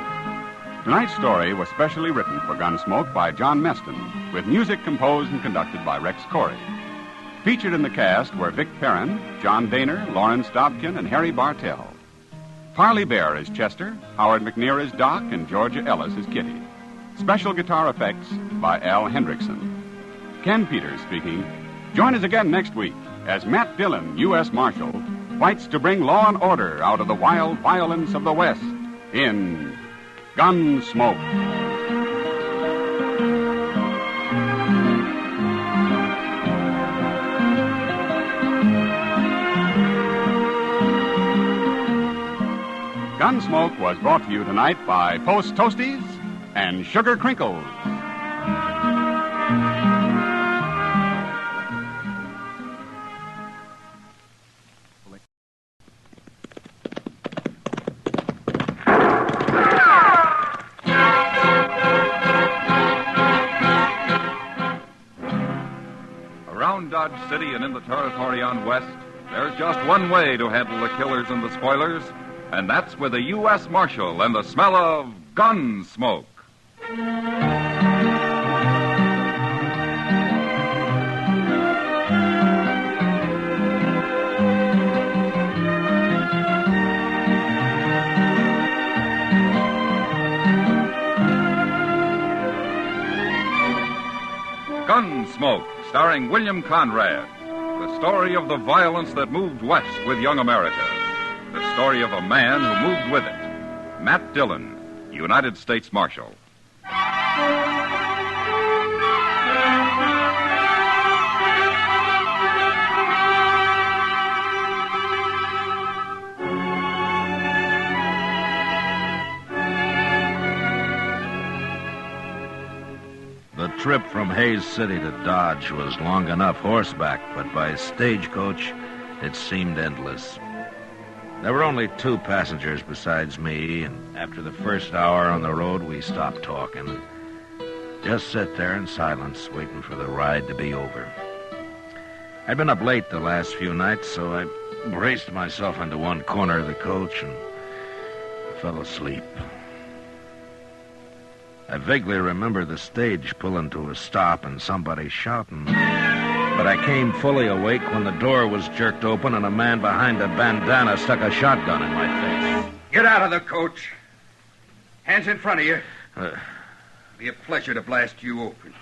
Tonight's story was specially written for Gunsmoke by John Meston, with music composed and conducted by Rex Corey. Featured in the cast were Vic Perrin, John Daner, Lawrence Dobkin, and Harry Bartell. Parley Bear is Chester, Howard McNear is Doc, and Georgia Ellis is Kitty. Special guitar effects by Al Hendrickson. Ken Peters speaking. Join us again next week as Matt Dillon, U.S. Marshal, fights to bring law and order out of the wild violence of the West in Gunsmoke. Gunsmoke was brought to you tonight by Post Toasties and Sugar Crinkles. Around Dodge City and in the territory on West, there's just one way to handle the killers and the spoilers, and that's with a U.S. Marshal and the smell of Gunsmoke. Gunsmoke, starring William Conrad. The story of the violence that moved west with young America. The story of a man who moved with it. Matt Dillon, United States Marshal. The trip from Hayes City to Dodge was long enough horseback, but by stagecoach, it seemed endless. There were only 2 passengers besides me, and after the first hour on the road, we stopped talking and just sat there in silence, waiting for the ride to be over. I'd been up late the last few nights, so I braced myself into one corner of the coach and fell asleep. I vaguely remember the stage pulling to a stop and somebody shouting. But I came fully awake when the door was jerked open and a man behind a bandana stuck a shotgun in my face. Get out of the coach. Hands in front of you. Be a pleasure to blast you open.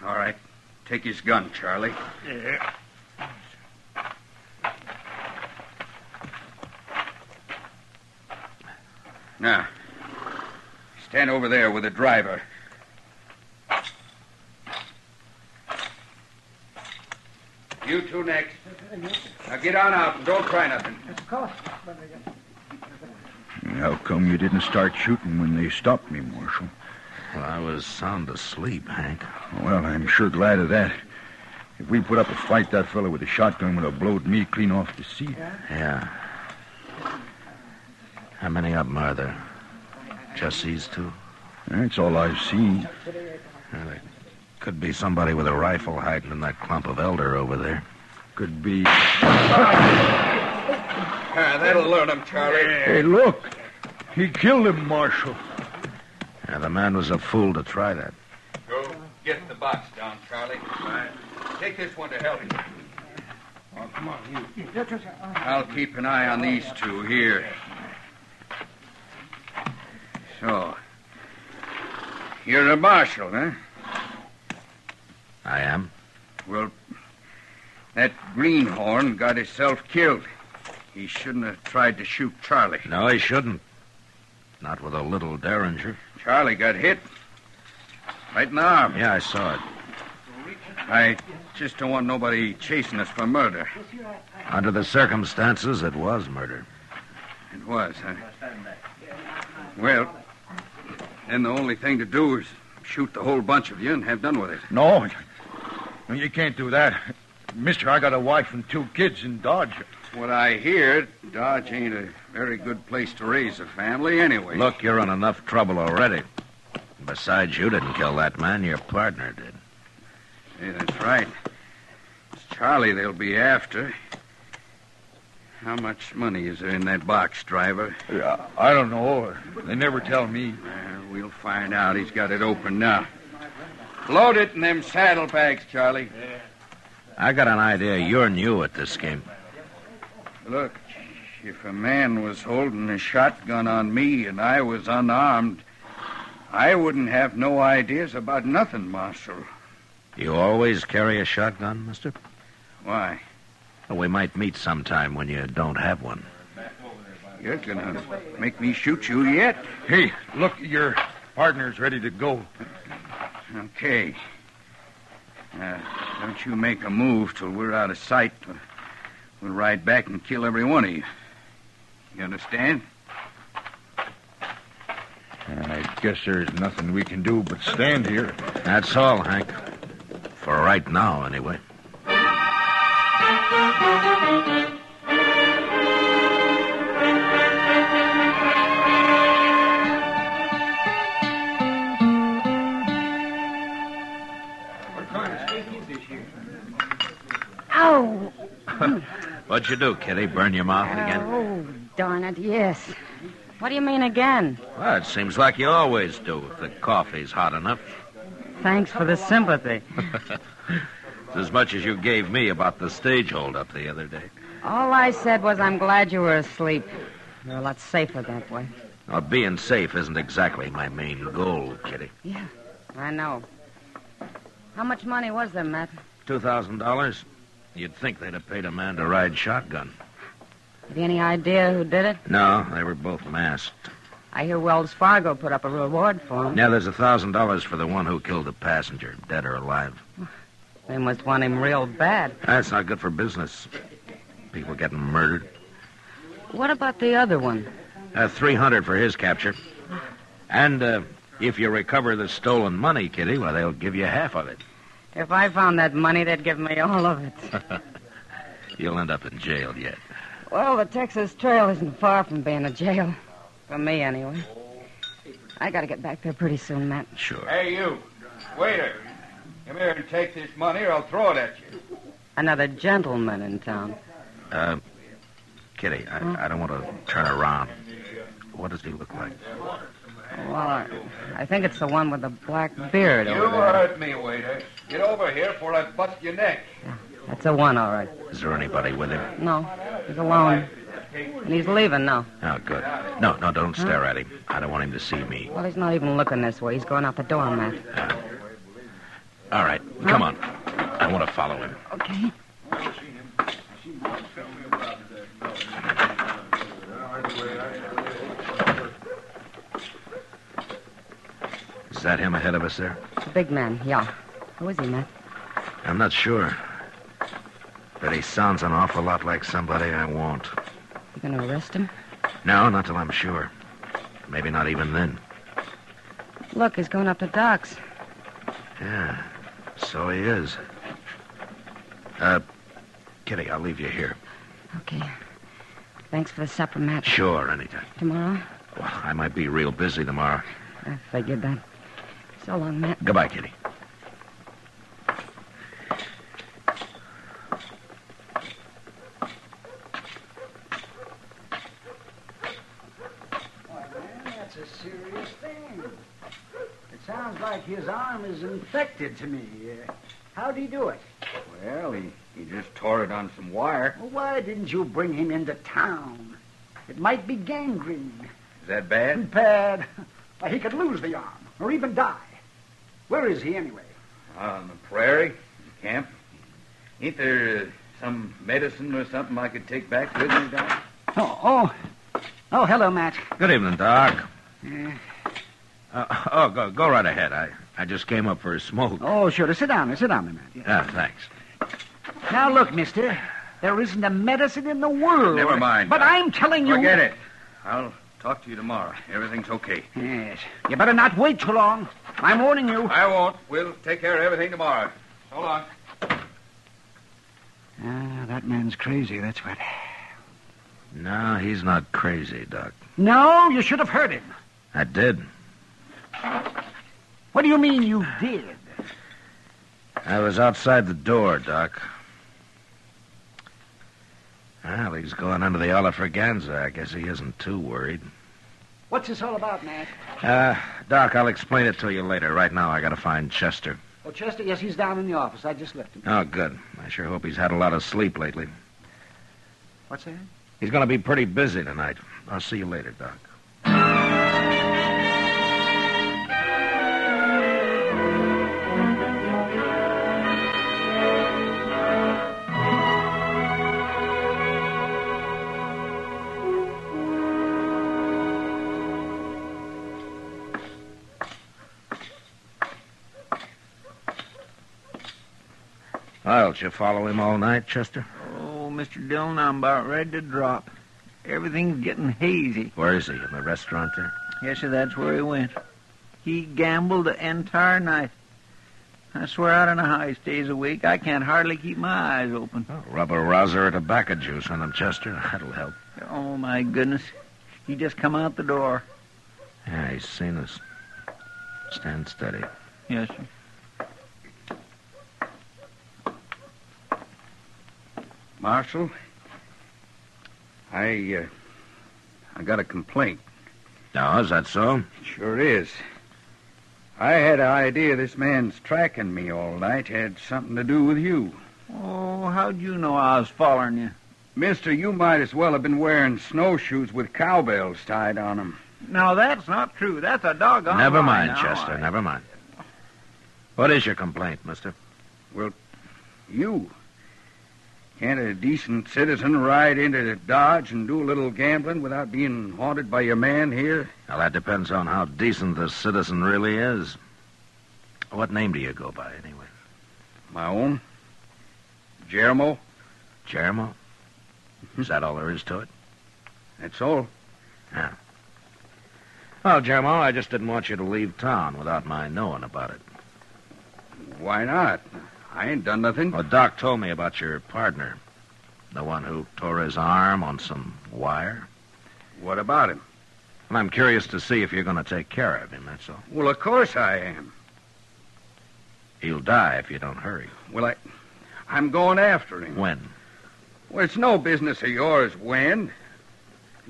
All right. Take his gun, Charlie. Yeah. Now, stand over there with the driver. You 2 next. Now get on out and don't try nothing. How come you didn't start shooting when they stopped me, Marshal? Well, I was sound asleep, Hank. Well, I'm sure glad of that. If we put up a fight, that fella with the shotgun would have blowed me clean off the seat. Yeah. How many of them are there? Just these 2? That's all I've seen. Well, there could be somebody with a rifle hiding in that clump of elder over there. Could be. That'll learn him, Charlie. Hey, look. He killed him, Marshal. Yeah, the man was a fool to try that. Go get the box down, Charlie. Take this one to help you. Oh, come on, you. I'll keep an eye on these 2 here. So, you're a marshal, huh? I am. Well, that greenhorn got himself killed. He shouldn't have tried to shoot Charlie. No, he shouldn't. Not with a little derringer. Charlie got hit. Right in the arm. Yeah, I saw it. I just don't want nobody chasing us for murder. Under the circumstances, it was murder. It was, huh? Well, then the only thing to do is shoot the whole bunch of you and have done with it. No, you can't do that. Mister, I got a wife and 2 kids in Dodge. What I hear, Dodge ain't a very good place to raise a family anyway. Look, you're in enough trouble already. Besides, you didn't kill that man. Your partner did. Yeah, that's right. It's Charlie they'll be after. How much money is there in that box, driver? I don't know. They never tell me. We'll find out. He's got it open now. Load it in them saddlebags, Charlie. I got an idea you're new at this game. Look, if a man was holding a shotgun on me and I was unarmed, I wouldn't have no ideas about nothing, Marshal. You always carry a shotgun, mister? Why? Well, we might meet sometime when you don't have one. You're gonna make me shoot you yet? Hey, look, your partner's ready to go. Okay. Don't you make a move till we're out of sight. We'll ride back and kill every one of you. You understand? I guess there's nothing we can do but stand here. That's all, Hank. For right now, anyway. Ow! What'd you do, Kitty? Burn your mouth again? Oh, darn it, yes. What do you mean again? Well, it seems like you always do if the coffee's hot enough. Thanks for the sympathy. It's as much as you gave me about the stage hold-up the other day. All I said was I'm glad you were asleep. You're a lot safer that way. Well, being safe isn't exactly my main goal, Kitty. Yeah, I know. How much money was there, Matt? $2,000? You'd think they'd have paid a man to ride shotgun. Have you any idea who did it? No, they were both masked. I hear Wells Fargo put up a reward for him. Yeah, there's $1,000 for the one who killed the passenger, dead or alive. They must want him real bad. That's not good for business. People getting murdered. What about the other one? $300 for his capture. And if you recover the stolen money, Kitty, well, they'll give you half of it. If I found that money, they'd give me all of it. You'll end up in jail yet. Well, the Texas Trail isn't far from being a jail. For me, anyway. I gotta get back there pretty soon, Matt. Sure. Hey, you. Waiter. Come here and take this money or I'll throw it at you. Another gentleman in town. Kitty, I don't want to turn around. What does he look like? Well, I think it's the one with the black beard You over there. heard me, waiter. Get over here before I bust your neck. That's the one, all right. Is there anybody with him? No, he's alone. And he's leaving now. Oh, good. No, don't stare at him. I don't want him to see me. Well, he's not even looking this way. He's going out the door, Matt. All right, come on. I want to follow him. Okay. Is that him ahead of us there? The big man, yeah. Who is he, Matt? I'm not sure. But he sounds an awful lot like somebody I want. You gonna arrest him? No, not till I'm sure. Maybe not even then. Look, he's going up the docks. Yeah, so he is. Kitty, I'll leave you here. Okay. Thanks for the supper, Matt. Sure, anytime. Tomorrow? Well, I might be real busy tomorrow. I figured that. So long, Matt. Goodbye, Kitty. That's a serious thing. It sounds like his arm is infected to me. How'd he do it? Well, he just tore it on some wire. Well, why didn't you bring him into town? It might be gangrene. Is that bad? Bad. Why, he could lose the arm, or even die. Where is he, anyway? On the prairie, camp. Ain't there some medicine or something I could take back with me, Doc? Oh, hello, Matt. Good evening, Doc. Yeah. Go right ahead. I just came up for a smoke. Oh, sure. Sit down, Matt. Yeah, thanks. Now, look, mister. There isn't a medicine in the world. Never mind. But Doc. I'm telling you... Forget it. I'll talk to you tomorrow. Everything's okay. Yes. You better not wait too long. I'm warning you. I won't. We'll take care of everything tomorrow. So long. That man's crazy, that's what. No, he's not crazy, Doc. No, you should have heard him. I did. What do you mean you did? I was outside the door, Doc. Well, he's going under the Oliverganza. I guess he isn't too worried. What's this all about, Matt? Doc, I'll explain it to you later. Right now, I gotta find Chester. Oh, Chester, yes, he's down in the office. I just left him. Oh, good. I sure hope he's had a lot of sleep lately. What's that? He's gonna be pretty busy tonight. I'll see you later, Doc. Well, did you follow him all night, Chester? Oh, Mr. Dillon, I'm about ready to drop. Everything's getting hazy. Where is he? In the restaurant there? Yes, sir, that's where he went. He gambled the entire night. I swear I don't know how he stays awake. I can't hardly keep my eyes open. Oh, rub a rosin of tobacco juice on him, Chester. That'll help. Oh, my goodness. He just come out the door. Yeah, he's seen us. Stand steady. Yes, sir. Marshal, I got a complaint. No, is that so? Sure is. I had an idea this man's tracking me all night had something to do with you. Oh, how'd you know I was following you? Mister, you might as well have been wearing snowshoes with cowbells tied on them. No, that's not true. That's a doggone Never lie mind, now. Chester, never mind. What is your complaint, mister? Well, you. Can't a decent citizen ride into Dodge and do a little gambling without being haunted by your man here? Well, that depends on how decent the citizen really is. What name do you go by, anyway? My own? Jeremo. Jeremo? Is that all there is to it? That's all. Yeah. Well, Jeremo, I just didn't want you to leave town without my knowing about it. Why not? I ain't done nothing. Well, Doc told me about your partner. The one who tore his arm on some wire. What about him? Well, I'm curious to see if you're going to take care of him, that's all. Well, of course I am. He'll die if you don't hurry. Well, I'm going after him. When? Well, it's no business of yours when.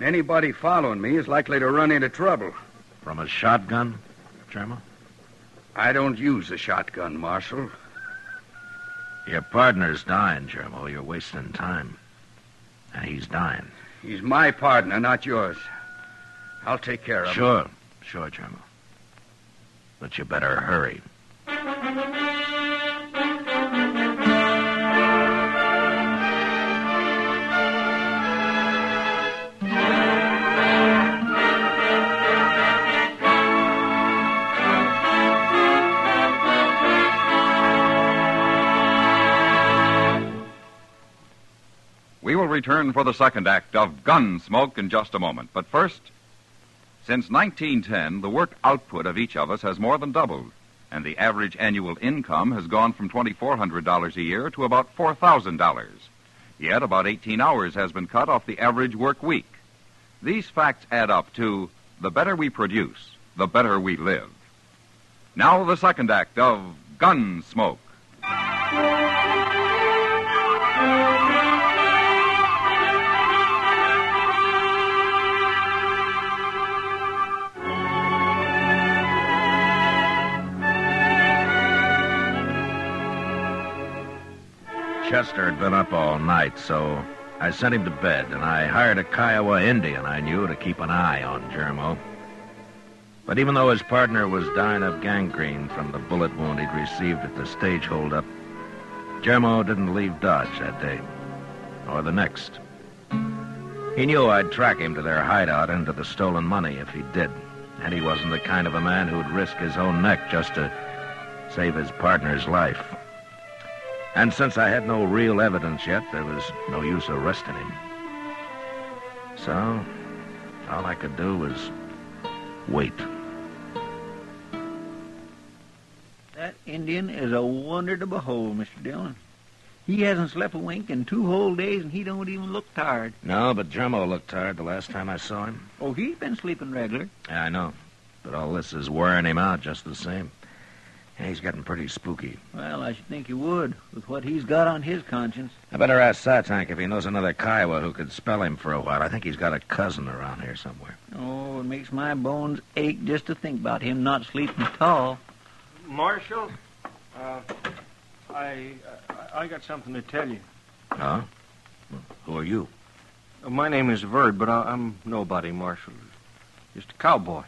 Anybody following me is likely to run into trouble. From a shotgun, Jeremo? I don't use a shotgun, Marshal. Your partner's dying, Jeremo. You're wasting time. And he's dying. He's my partner, not yours. I'll take care of him. Sure, Jeremo. But you better hurry. We will return for the second act of Gunsmoke in just a moment. But first, since 1910, the work output of each of us has more than doubled, and the average annual income has gone from $2,400 a year to about $4,000. Yet about 18 hours has been cut off the average work week. These facts add up to the better we produce, the better we live. Now the second act of Gunsmoke. Chester had been up all night, so I sent him to bed, and I hired a Kiowa Indian I knew to keep an eye on Jeremo. But even though his partner was dying of gangrene from the bullet wound he'd received at the stage holdup, Jeremo didn't leave Dodge that day, or the next. He knew I'd track him to their hideout and to the stolen money if he did, and he wasn't the kind of a man who'd risk his own neck just to save his partner's life. And since I had no real evidence yet, there was no use arresting him. So, all I could do was wait. That Indian is a wonder to behold, Mr. Dillon. He hasn't slept a wink in 2 whole days, and he don't even look tired. No, but Jeremo looked tired the last time I saw him. Oh, he's been sleeping regular. Yeah, I know. But all this is wearing him out just the same. He's getting pretty spooky. Well, I should think he would, with what he's got on his conscience. I better ask Satank if he knows another Kiowa who could spell him for a while. I think he's got a cousin around here somewhere. Oh, it makes my bones ache just to think about him not sleeping at all. Marshal, I got something to tell you. Huh? Who are you? My name is Verd, but I'm nobody, Marshal. Just a cowboy.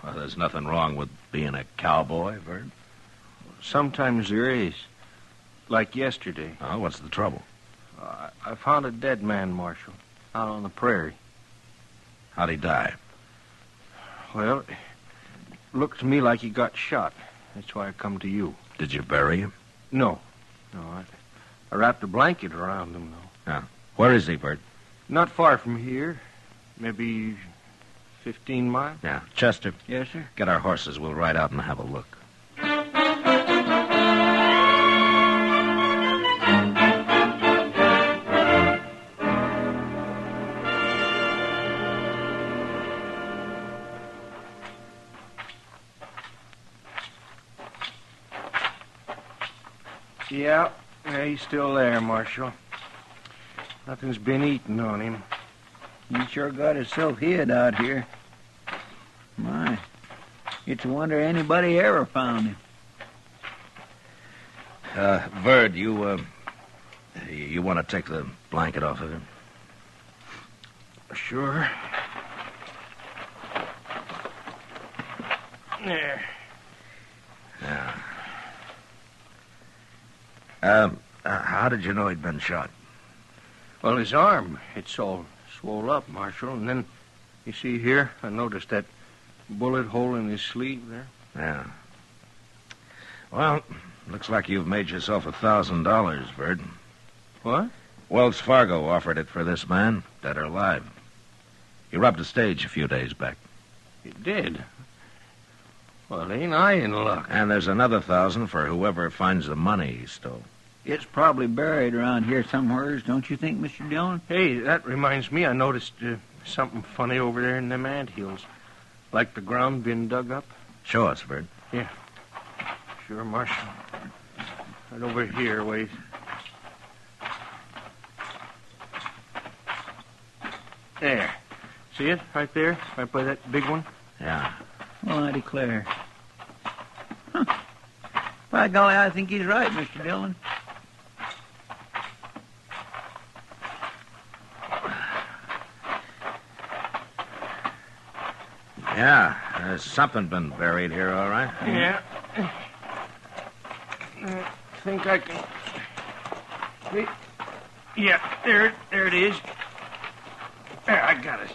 Well, there's nothing wrong with being a cowboy, Verd. Sometimes there is. Like yesterday. Oh, what's the trouble? I found a dead man, Marshal, out on the prairie. How'd he die? Well, it looked to me like he got shot. That's why I come to you. Did you bury him? No. I wrapped a blanket around him, though. Yeah. Where is he, Verd? Not far from here. Maybe 15 miles. Yeah. Chester. Yes, sir? Get our horses. We'll ride out and have a look. Yeah, he's still there, Marshal. Nothing's been eaten on him. He sure got himself hid out here. My, it's a wonder anybody ever found him. Verd, you want to take the blanket off of him? Sure. There. Yeah. How did you know he'd been shot? Well, his arm, it's all swole up, Marshal. And then, you see here, I noticed that bullet hole in his sleeve there. Yeah. Well, looks like you've made yourself $1,000, Verd. What? Wells Fargo offered it for this man, dead or alive. He robbed a stage a few days back. He did? Well, ain't I in luck? And there's another 1,000 for whoever finds the money he stole. It's probably buried around here somewheres, don't you think, Mr. Dillon? Hey, that reminds me, I noticed something funny over there in them anthills. Like the ground being dug up. Show us, Verd. Yeah. Sure, Marshal. Right over here, wait. There. See it? Right there? Right by that big one? Yeah. Well, I declare. Huh. By golly, I think he's right, Mr. Dillon. Yeah, there's something been buried here, all right. Yeah. I think I can... See? Yeah, there it is. There, I got it.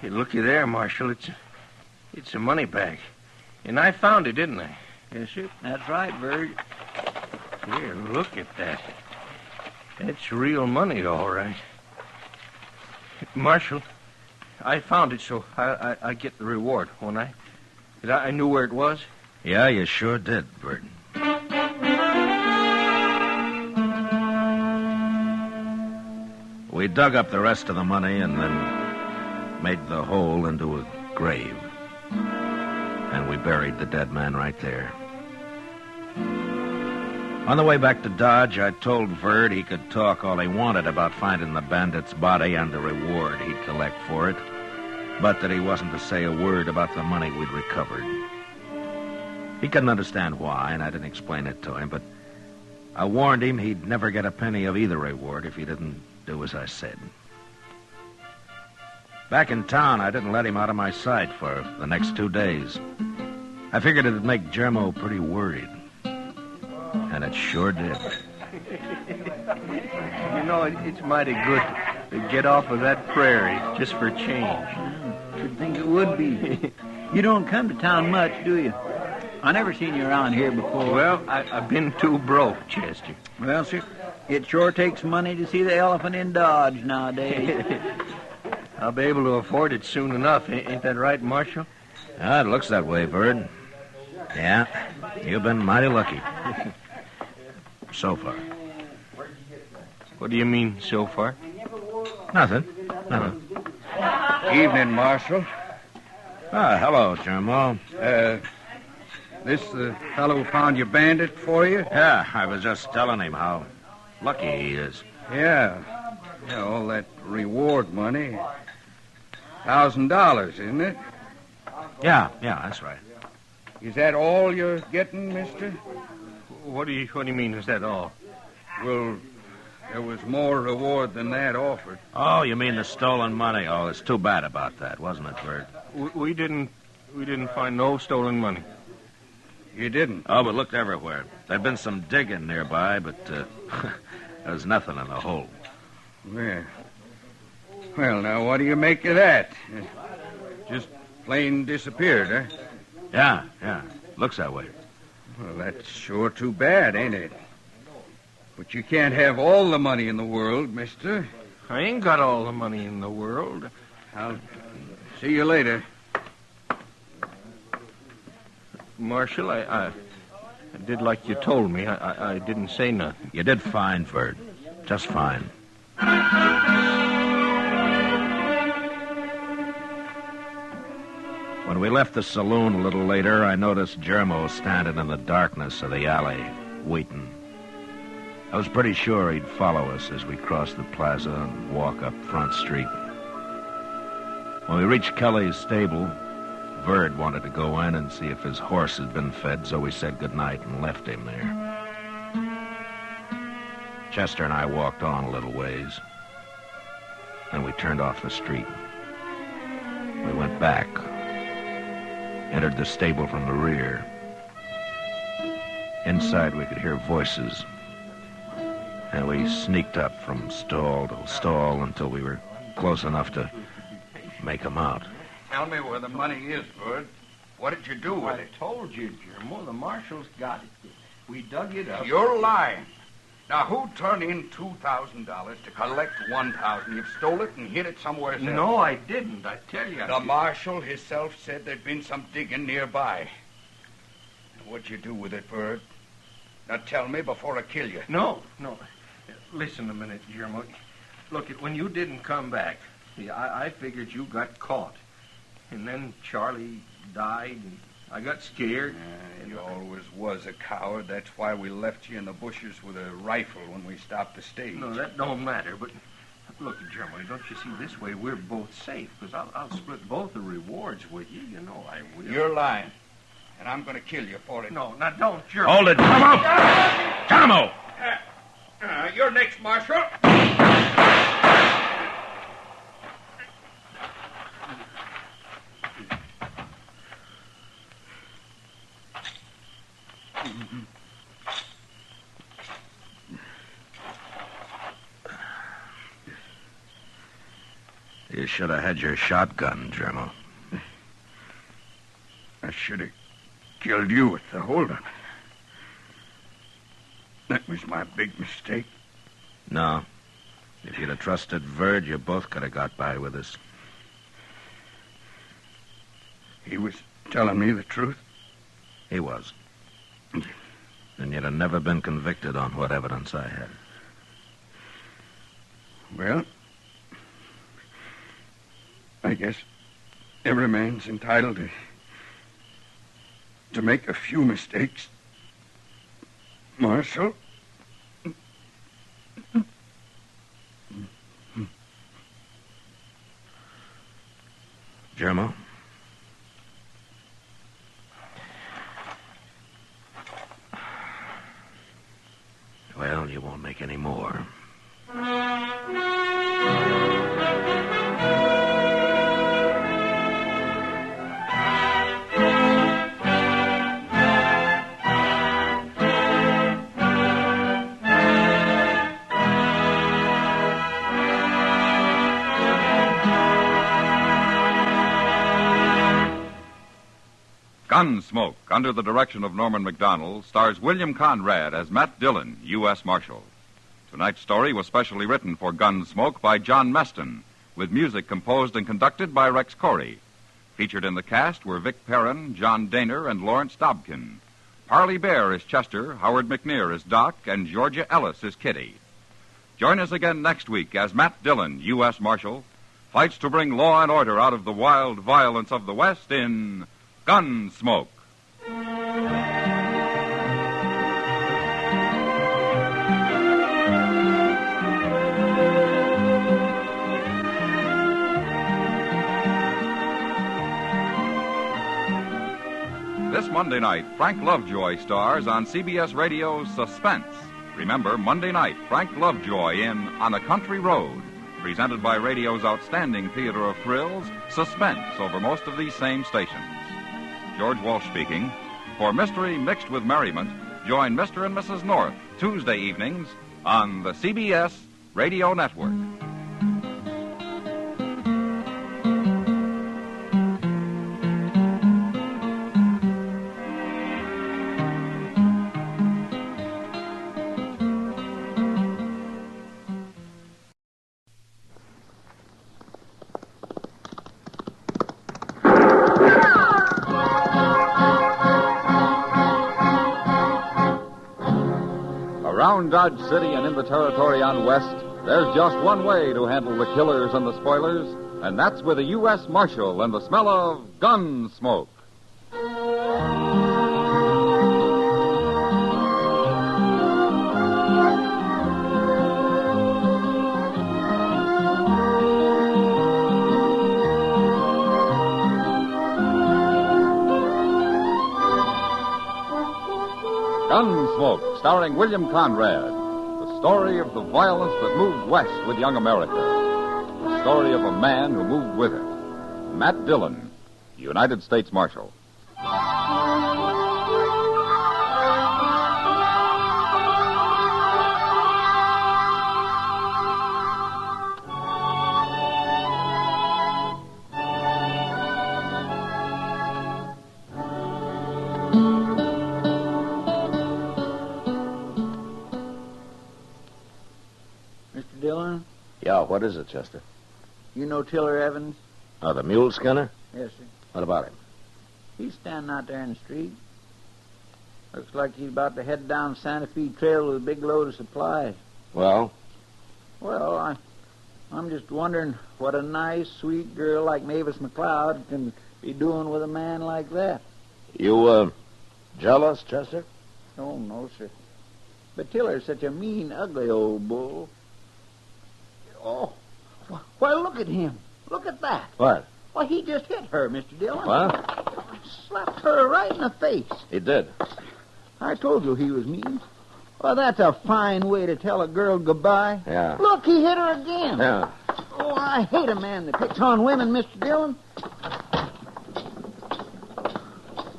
Hey, looky there, Marshal. It's a money bag. And I found it, didn't I? Yes, sir. That's right, Verd. Here, look at that. That's real money, all right. Marshal, I found it, so I get the reward, won't I? I knew where it was. Yeah, you sure did, Verd. We dug up the rest of the money and then made the hole into a grave. And we buried the dead man right there. On the way back to Dodge, I told Verd he could talk all he wanted about finding the bandit's body and the reward he'd collect for it, but that he wasn't to say a word about the money we'd recovered. He couldn't understand why, and I didn't explain it to him, but I warned him he'd never get a penny of either reward if he didn't do as I said. Back in town, I didn't let him out of my sight for the next 2 days. I figured it'd make Jermo pretty worried. And it sure did. You know, it's mighty good to get off of that prairie just for change. Should think it would be. You don't come to town much, do you? I never seen you around here before. Well, I've been too broke, Chester. Well, sir, it sure takes money to see the elephant in Dodge nowadays. I'll be able to afford it soon enough. Ain't that right, Marshal? It looks that way, Verd. Yeah, you've been mighty lucky. So far. What do you mean, so far? Nothing. Evening, Marshal. Hello, Jermo. This the fellow who found your bandit for you? Yeah, I was just telling him how lucky he is. Yeah. Yeah, all that reward money. $1,000, isn't it? Yeah, that's right. Is that all you're getting, mister? What do you mean, is that all? Well, there was more reward than that offered. Oh, you mean the stolen money? Oh, it's too bad about that, wasn't it, Bert? We didn't find no stolen money. You didn't? Oh, but looked everywhere. There'd been some digging nearby, but there was nothing in the hole. Yeah. Well, now, what do you make of that? Just plain disappeared, huh? Yeah. Looks that way. Well, that's sure too bad, ain't it? But you can't have all the money in the world, mister. I ain't got all the money in the world. I'll see you later. Marshal, I did like you told me. I didn't say nothing. You did fine, Verd. Just fine. When we left the saloon a little later, I noticed Germo standing in the darkness of the alley, waiting. I was pretty sure he'd follow us as we crossed the plaza and walk up Front Street. When we reached Kelly's stable, Verd wanted to go in and see if his horse had been fed, so we said goodnight and left him there. Chester and I walked on a little ways. Then we turned off the street. We went back, entered the stable from the rear. Inside, we could hear voices. And we sneaked up from stall to stall until we were close enough to make them out. Tell me where the money is, Bud. What did you do with it? I told you, Germo. The marshal's got it. We dug it up. You're lying. Now, who turned in $2,000 to collect $1,000? You've stole it and hid it somewhere else. No, I didn't. I tell you. The marshal himself said there'd been some digging nearby. What'd you do with it, Bud? Now, tell me before I kill you. No. Listen a minute, Germo. Look, when you didn't come back, I figured you got caught. And then Charlie died, and I got scared. You always was a coward. That's why we left you in the bushes with a rifle when we stopped the stage. No, that don't matter, but look, Germo, don't you see, this way we're both safe, because I'll split both the rewards with you. You know I will. You're lying, and I'm going to kill you for it. No, now don't, Germo. Hold it, Germo! You're next, Marshal. You should have had your shotgun, Germo. I should have killed you with the holdup. That was my big mistake. No. If you'd have trusted Verd, you both could have got by with us. He was telling me the truth? He was. And you'd have never been convicted on what evidence I had. Well, I guess every man's entitled to make a few mistakes. Marshal? Germo? Well, you won't make any more. Gunsmoke, under the direction of Norman Macdonald, stars William Conrad as Matt Dillon, U.S. Marshal. Tonight's story was specially written for Gunsmoke by John Meston, with music composed and conducted by Rex Corey. Featured in the cast were Vic Perrin, John Daner, and Lawrence Dobkin. Parley Bear is Chester, Howard McNear is Doc, and Georgia Ellis is Kitty. Join us again next week as Matt Dillon, U.S. Marshal, fights to bring law and order out of the wild violence of the West in Gunsmoke. This Monday night, Frank Lovejoy stars on CBS Radio's Suspense. Remember, Monday night, Frank Lovejoy in On a Country Road, presented by radio's outstanding theater of thrills, Suspense, over most of these same stations. George Walsh speaking. For mystery mixed with merriment, join Mr. and Mrs. North Tuesday evenings on the CBS Radio Network. Around Dodge City and in the territory on West, there's just one way to handle the killers and the spoilers, and that's with a U.S. Marshal and the smell of Gunsmoke. Gunsmoke, starring William Conrad. The story of the violence that moved west with young America. The story of a man who moved with it. Matt Dillon, United States Marshal. Dillon? Yeah, what is it, Chester? You know Tiller Evans? Oh, the mule skinner? Yes, sir. What about him? He's standing out there in the street. Looks like he's about to head down Santa Fe Trail with a big load of supplies. Well? Well, I'm just wondering what a nice, sweet girl like Mavis McLeod can be doing with a man like that. You, jealous, Chester? Oh, no, sir. But Tiller's such a mean, ugly old bull. Oh, why, look at him. Look at that. What? Why, he just hit her, Mr. Dillon. What? Slapped her right in the face. He did. I told you he was mean. Well, that's a fine way to tell a girl goodbye. Yeah. Look, he hit her again. Yeah. Oh, I hate a man that picks on women, Mr. Dillon.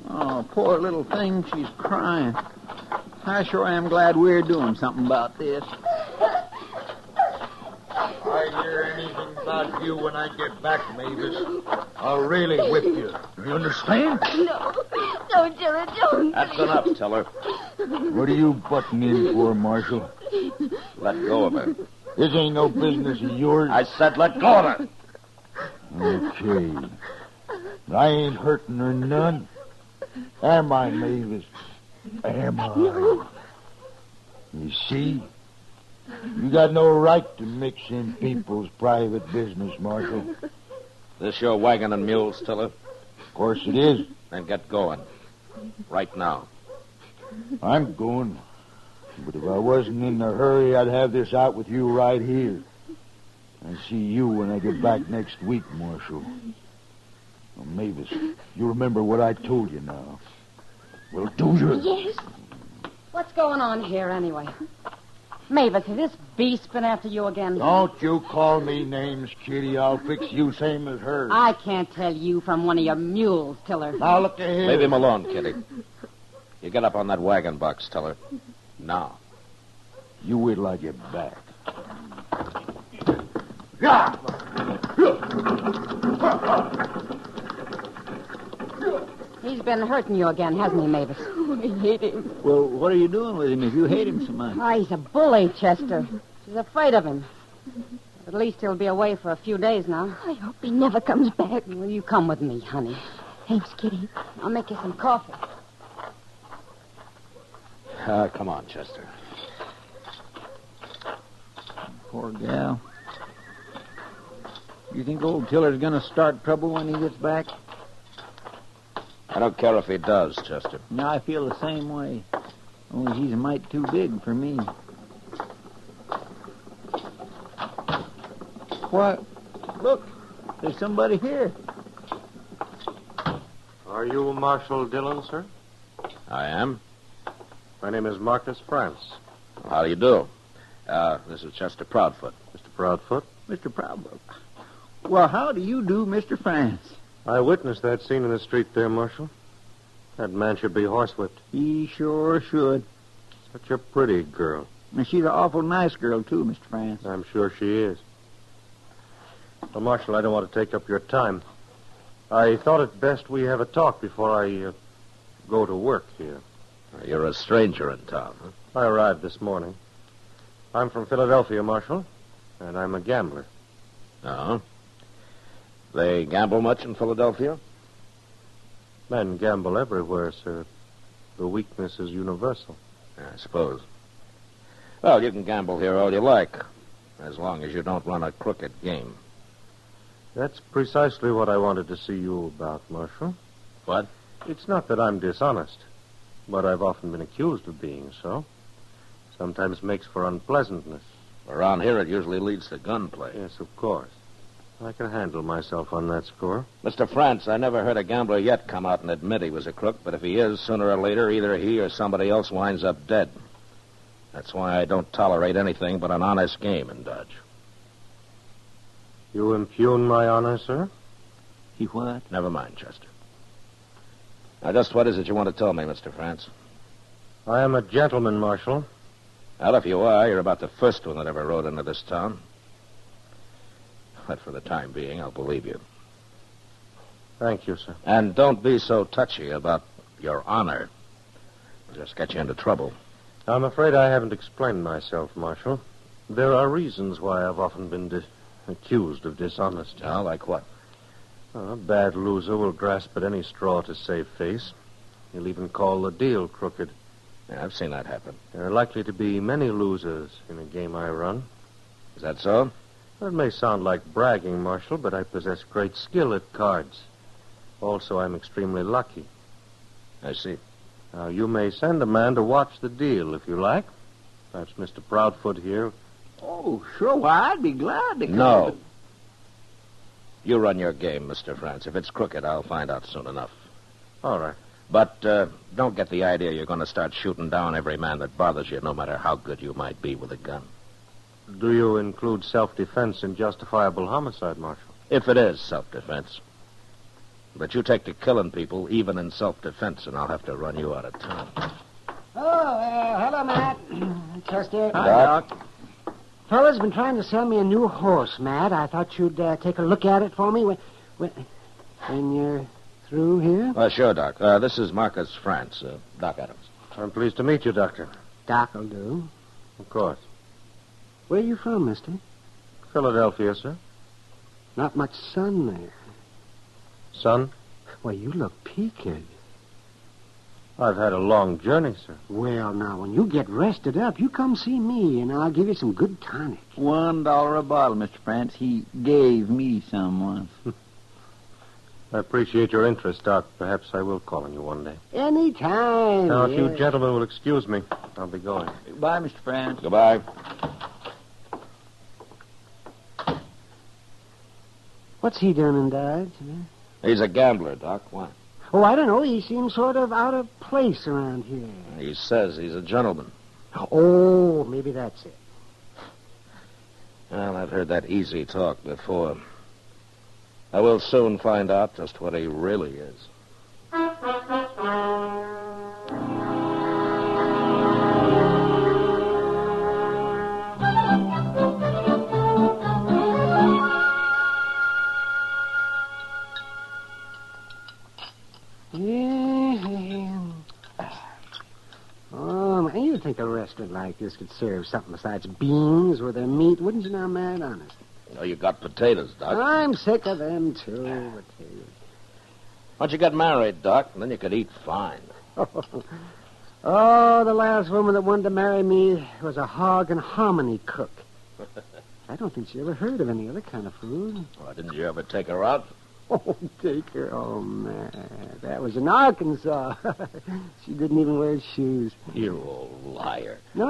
Oh, poor little thing, she's crying. I sure am glad we're doing something about this. I hear anything about you when I get back, Mavis, I'll really whip you. You understand? No, Tiller, don't. That's enough, Tiller. What are you butting in for, Marshal? Let go of her. This ain't no business of yours. I said let go of her. Okay. I ain't hurting her none. Am I, Mavis? Am I? No. You see? You got no right to mix in people's private business, Marshal. This your wagon and mules, Tiller? Of course it is. Then get going. Right now. I'm going. But if I wasn't in a hurry, I'd have this out with you right here. I'll see you when I get back next week, Marshal. Well, Mavis, you remember what I told you now. Well, do you? Yes. What's going on here, anyway? Mavis, has this beast been after you again? Don't you call me names, Kitty. I'll fix you same as her. I can't tell you from one of your mules, Tiller. Now, look ahead. Leave him alone, Kitty. You get up on that wagon box, Tiller. Now. You wait till I get back. He's been hurting you again, hasn't he, Mavis? Oh, I hate him. Well, what are you doing with him if you hate him so much? Oh, he's a bully, Chester. She's afraid of him. At least he'll be away for a few days now. I hope he never comes back. Will you come with me, honey? Thanks, Kitty. I'll make you some coffee. Come on, Chester. Poor gal. You think old Tiller's going to start trouble when he gets back? I don't care if he does, Chester. No, I feel the same way. Only he's a mite too big for me. What? Look, there's somebody here. Are you Marshal Dillon, sir? I am. My name is Marcus France. How do you do? This is Chester Proudfoot. Mr. Proudfoot? Mr. Proudfoot. Well, how do you do, Mr. France? I witnessed that scene in the street there, Marshal. That man should be horsewhipped. He sure should. Such a pretty girl. And she's an awful nice girl, too, Mr. France. I'm sure she is. Well, Marshal, I don't want to take up your time. I thought it best we have a talk before I go to work here. You're a stranger in town, huh? I arrived this morning. I'm from Philadelphia, Marshal, and I'm a gambler. Oh? They gamble much in Philadelphia? Men gamble everywhere, sir. The weakness is universal. I suppose. Well, you can gamble here all you like, as long as you don't run a crooked game. That's precisely what I wanted to see you about, Marshal. What? It's not that I'm dishonest, but I've often been accused of being so. Sometimes makes for unpleasantness. Around here, it usually leads to gunplay. Yes, of course. I can handle myself on that score. Mr. France, I never heard a gambler yet come out and admit he was a crook, but if he is, sooner or later, either he or somebody else winds up dead. That's why I don't tolerate anything but an honest game in Dodge. You impugn my honor, sir? He what? Never mind, Chester. Now, just what is it you want to tell me, Mr. France? I am a gentleman, Marshal. Well, if you are, you're about the first one that ever rode into this town. But for the time being, I'll believe you. Thank you, sir. And don't be so touchy about your honor. It'll just get you into trouble. I'm afraid I haven't explained myself, Marshal. There are reasons why I've often been accused of dishonesty. Oh, like what? A bad loser will grasp at any straw to save face. He'll even call the deal crooked. Yeah, I've seen that happen. There are likely to be many losers in a game I run. Is that so? It may sound like bragging, Marshal, but I possess great skill at cards. Also, I'm extremely lucky. I see. Now, you may send a man to watch the deal if you like. Perhaps Mr. Proudfoot here. Oh, sure. Why, I'd be glad to come. No. You run your game, Mr. France. If it's crooked, I'll find out soon enough. All right. But don't get the idea you're going to start shooting down every man that bothers you, no matter how good you might be with a gun. Do you include self-defense in justifiable homicide, Marshal? If it is self-defense. But you take to killing people, even in self-defense, and I'll have to run you out of town. Oh, hello, Matt. Chester. Hi, Doc. Fella's been trying to sell me a new horse, Matt. I thought you'd take a look at it for me when you're through here. Well, sure, Doc. This is Marcus France, Doc Adams. I'm pleased to meet you, Doctor. Doc'll do. Of course. Where are you from, mister? Philadelphia, sir. Not much sun there. Sun? Well, you look peaked. I've had a long journey, sir. Well, now, when you get rested up, you come see me, and I'll give you some good tonic. $1 a bottle, Mr. France. He gave me some once. I appreciate your interest, Doc. Perhaps I will call on you one day. Anytime. Now, if you gentlemen will excuse me, I'll be going. Goodbye, Mr. France. Goodbye. What's he doing in Dodge? He's a gambler, Doc. Why? Oh, I don't know. He seems sort of out of place around here. He says he's a gentleman. Oh, maybe that's it. Well, I've heard that easy talk before. I will soon find out just what he really is. You'd think a restaurant like this could serve something besides beans with their meat, wouldn't you now, Matt? Honest. You know, you got potatoes, Doc. I'm sick of them, too. Potatoes. Why don't you get married, Doc, and then you could eat fine. Oh, the last woman that wanted to marry me was a hog and hominy cook. I don't think she ever heard of any other kind of food. Why, didn't you ever take her out? Oh, take her. Oh, man. That was in Arkansas. She didn't even wear shoes. You old liar. No,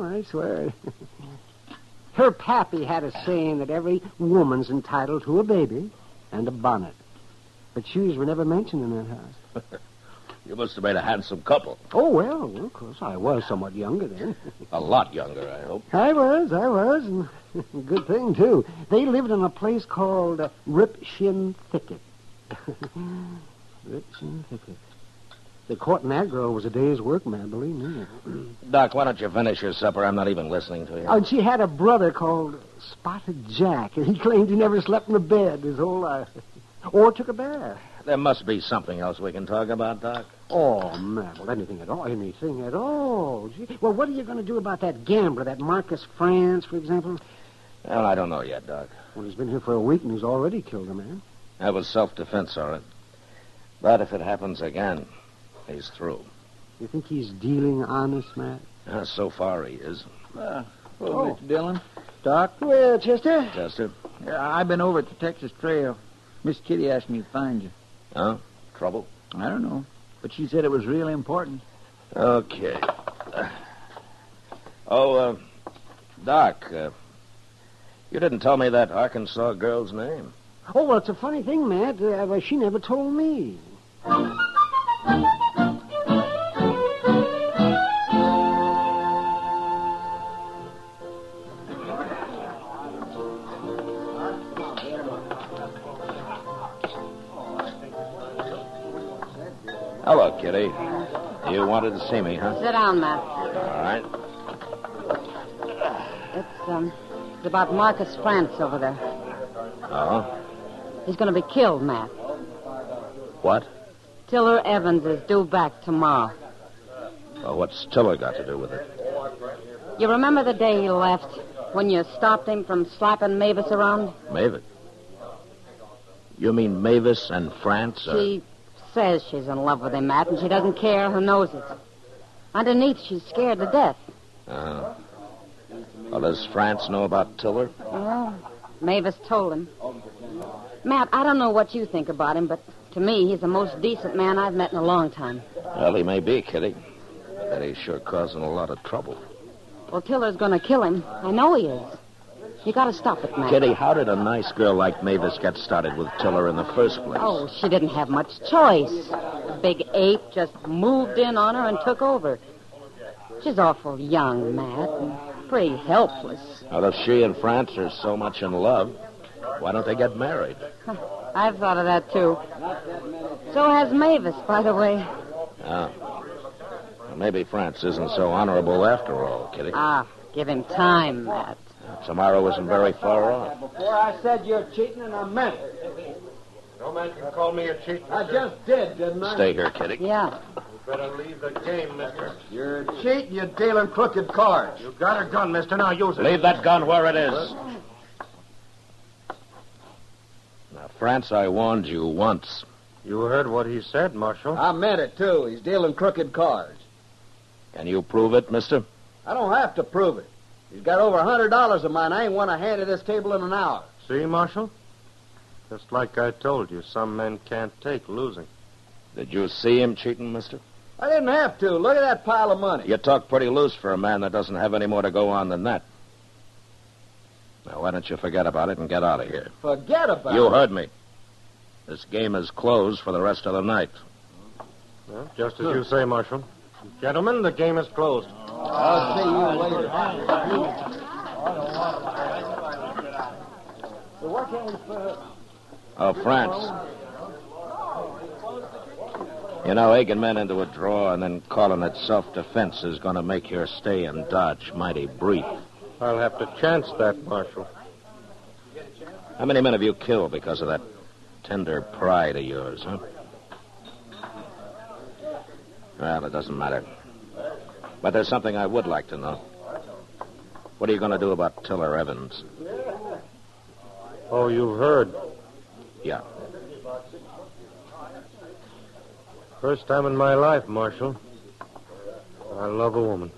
I swear. Her pappy had a saying that every woman's entitled to a baby and a bonnet. But shoes were never mentioned in that house. You must have made a handsome couple. Oh, well, of course, I was somewhat younger then. A lot younger, I hope. I was, and good thing, too. They lived in a place called Rip Shin Thicket. Rip Shin Thicket. The courting that girl was a day's work, man, believe me. Doc, why don't you finish your supper? I'm not even listening to you. Oh, and she had a brother called Spotted Jack, and he claimed he never slept in a bed his whole life. Or took a bath. There must be something else we can talk about, Doc. Oh, man, well, anything at all. Gee. Well, what are you going to do about that gambler, that Marcus France, for example? Well, I don't know yet, Doc. Well, he's been here for a week, and he's already killed a man. That was self-defense, all right. But if it happens again, he's through. You think he's dealing honest, Matt? So far, he is. Mr. Dillon. Doc? Well, Chester? Chester? I've been over at the Texas Trail. Miss Kitty asked me to find you. Huh? Trouble? I don't know. But she said it was really important. Okay. Doc, you didn't tell me that Arkansas girl's name. Oh, well, it's a funny thing, Matt. She never told me. Hello, Kitty. You wanted to see me, huh? Sit down, Matt. All right. It's about Marcus France over there. Oh? He's going to be killed, Matt. What? Tiller Evans is due back tomorrow. Well, what's Tiller got to do with it? You remember the day he left, when you stopped him from slapping Mavis around? Mavis? You mean Mavis and France? She says she's in love with him, Matt, and she doesn't care who knows it. Underneath, she's scared to death. Well, does France know about Tiller? Well, Mavis told him. Matt, I don't know what you think about him, but to me, he's the most decent man I've met in a long time. Well, he may be, Kitty. But he's sure causing a lot of trouble. Well, Tiller's going to kill him. I know he is. You got to stop it, Matt. Kitty, how did a nice girl like Mavis get started with Tiller in the first place? Oh, she didn't have much choice. The big ape just moved in on her and took over. She's awful young, Matt, and pretty helpless. Well, if she and France are so much in love, why don't they get married? I've thought of that, too. So has Mavis, by the way. Well, maybe France isn't so honorable after all, Kitty. Give him time, Matt. Tomorrow isn't very far off. Before I said you're cheating, and I meant it. No man can call me a cheat, mister. I just did, didn't I? Stay here, Kitty. Yeah. You better leave the game, mister. You're cheating, you're dealing crooked cards. You got a gun, mister. Now use it. Leave that gun where it is. Now, France, I warned you once. You heard what he said, Marshal. I meant it, too. He's dealing crooked cards. Can you prove it, mister? I don't have to prove it. He's got over $100 of mine. I ain't won a hand at this table in an hour. See, Marshal? Just like I told you, some men can't take losing. Did you see him cheating, mister? I didn't have to. Look at that pile of money. You talk pretty loose for a man that doesn't have any more to go on than that. Now, why don't you forget about it and get out of here? Forget about it? You heard me. This game is closed for the rest of the night. Well, just as you say, Marshal. Gentlemen, the game is closed. I'll see you later. Oh, France. You know, egging men into a draw and then calling it self-defense is going to make your stay in Dodge mighty brief. I'll have to chance that, Marshal. How many men have you killed because of that tender pride of yours, huh? Well, it doesn't matter. But there's something I would like to know. What are you going to do about Tiller Evans? Oh, you've heard. Yeah. First time in my life, Marshal. I love a woman.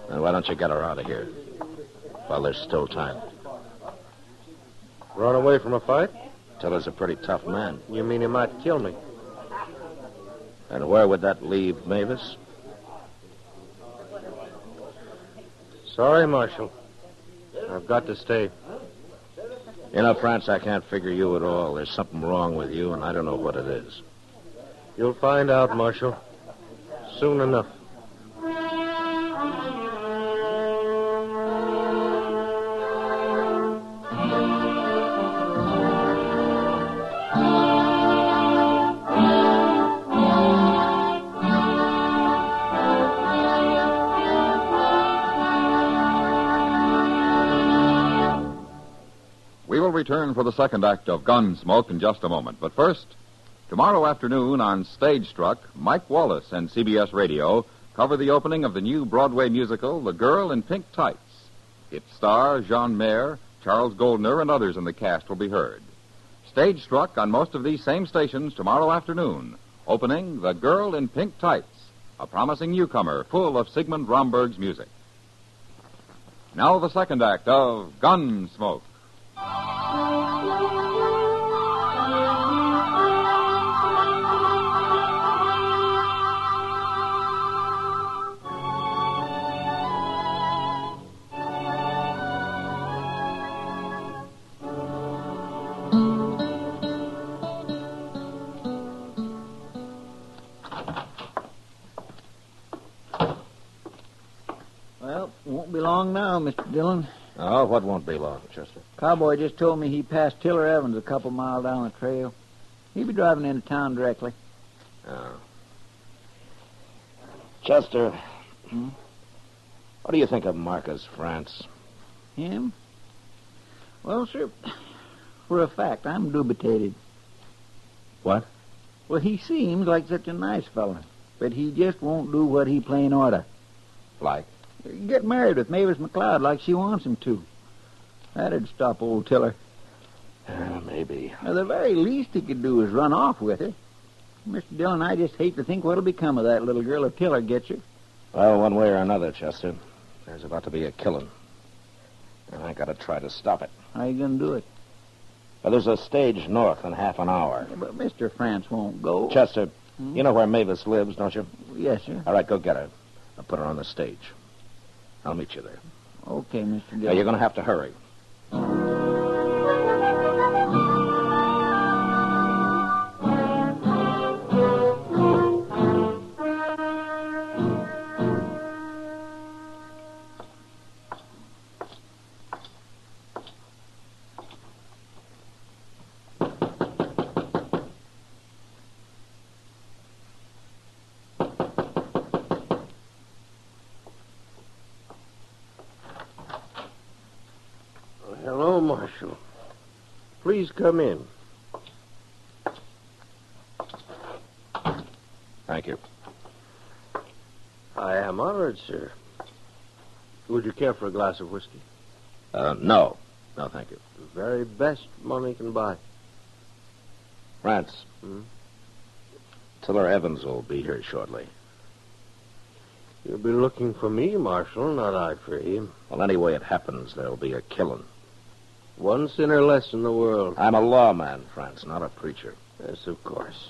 Then why don't you get her out of here while there's still time? Run away from a fight? Tiller's a pretty tough man. You mean he might kill me? And where would that leave Mavis? Sorry, Marshal. I've got to stay. You know, France, I can't figure you at all. There's something wrong with you, and I don't know what it is. You'll find out, Marshal. Soon enough. We will return for the second act of Gunsmoke in just a moment. But first, tomorrow afternoon on Stage Struck, Mike Wallace and CBS Radio cover the opening of the new Broadway musical, The Girl in Pink Tights. Its star, Jean Mayer, Charles Goldner, and others in the cast will be heard. Stage Struck on most of these same stations tomorrow afternoon, opening The Girl in Pink Tights, a promising newcomer full of Sigmund Romberg's music. Now the second act of Gunsmoke. Well, won't be long now, Mr. Dillon. Oh, what won't be long, Chester? Cowboy just told me he passed Tiller Evans a couple miles down the trail. He'll be driving into town directly. Oh. Chester, what do you think of Marcus France? Him? Well, sir, for a fact, I'm dubitated. What? Well, he seems like such a nice fella, but he just won't do what he plain oughta. Like? Get married with Mavis McLeod like she wants him to. That'd stop old Tiller. Maybe. Now, the very least he could do is run off with her. Mr. Dillon, I just hate to think what'll become of that little girl if Tiller gets her. Well, one way or another, Chester, there's about to be a killing. And I gotta try to stop it. How you gonna do it? Well, there's a stage north in half an hour. Yeah, but Mr. France won't go. Chester, you know where Mavis lives, don't you? Yes, sir. All right, go get her. I'll put her on the stage. I'll meet you there. Okay, Mr. Dillon. Now, you're going to have to hurry. Hello, Marshal. Please come in. Thank you. I am honored, sir. Would you care for a glass of whiskey? No. No, thank you. The very best money can buy. France. Tiller Evans will be here shortly. You'll be looking for me, Marshal, not I for him. Well, any way it happens, there'll be a killing. One sinner less in the world. I'm a lawman, France, not a preacher. Yes, of course.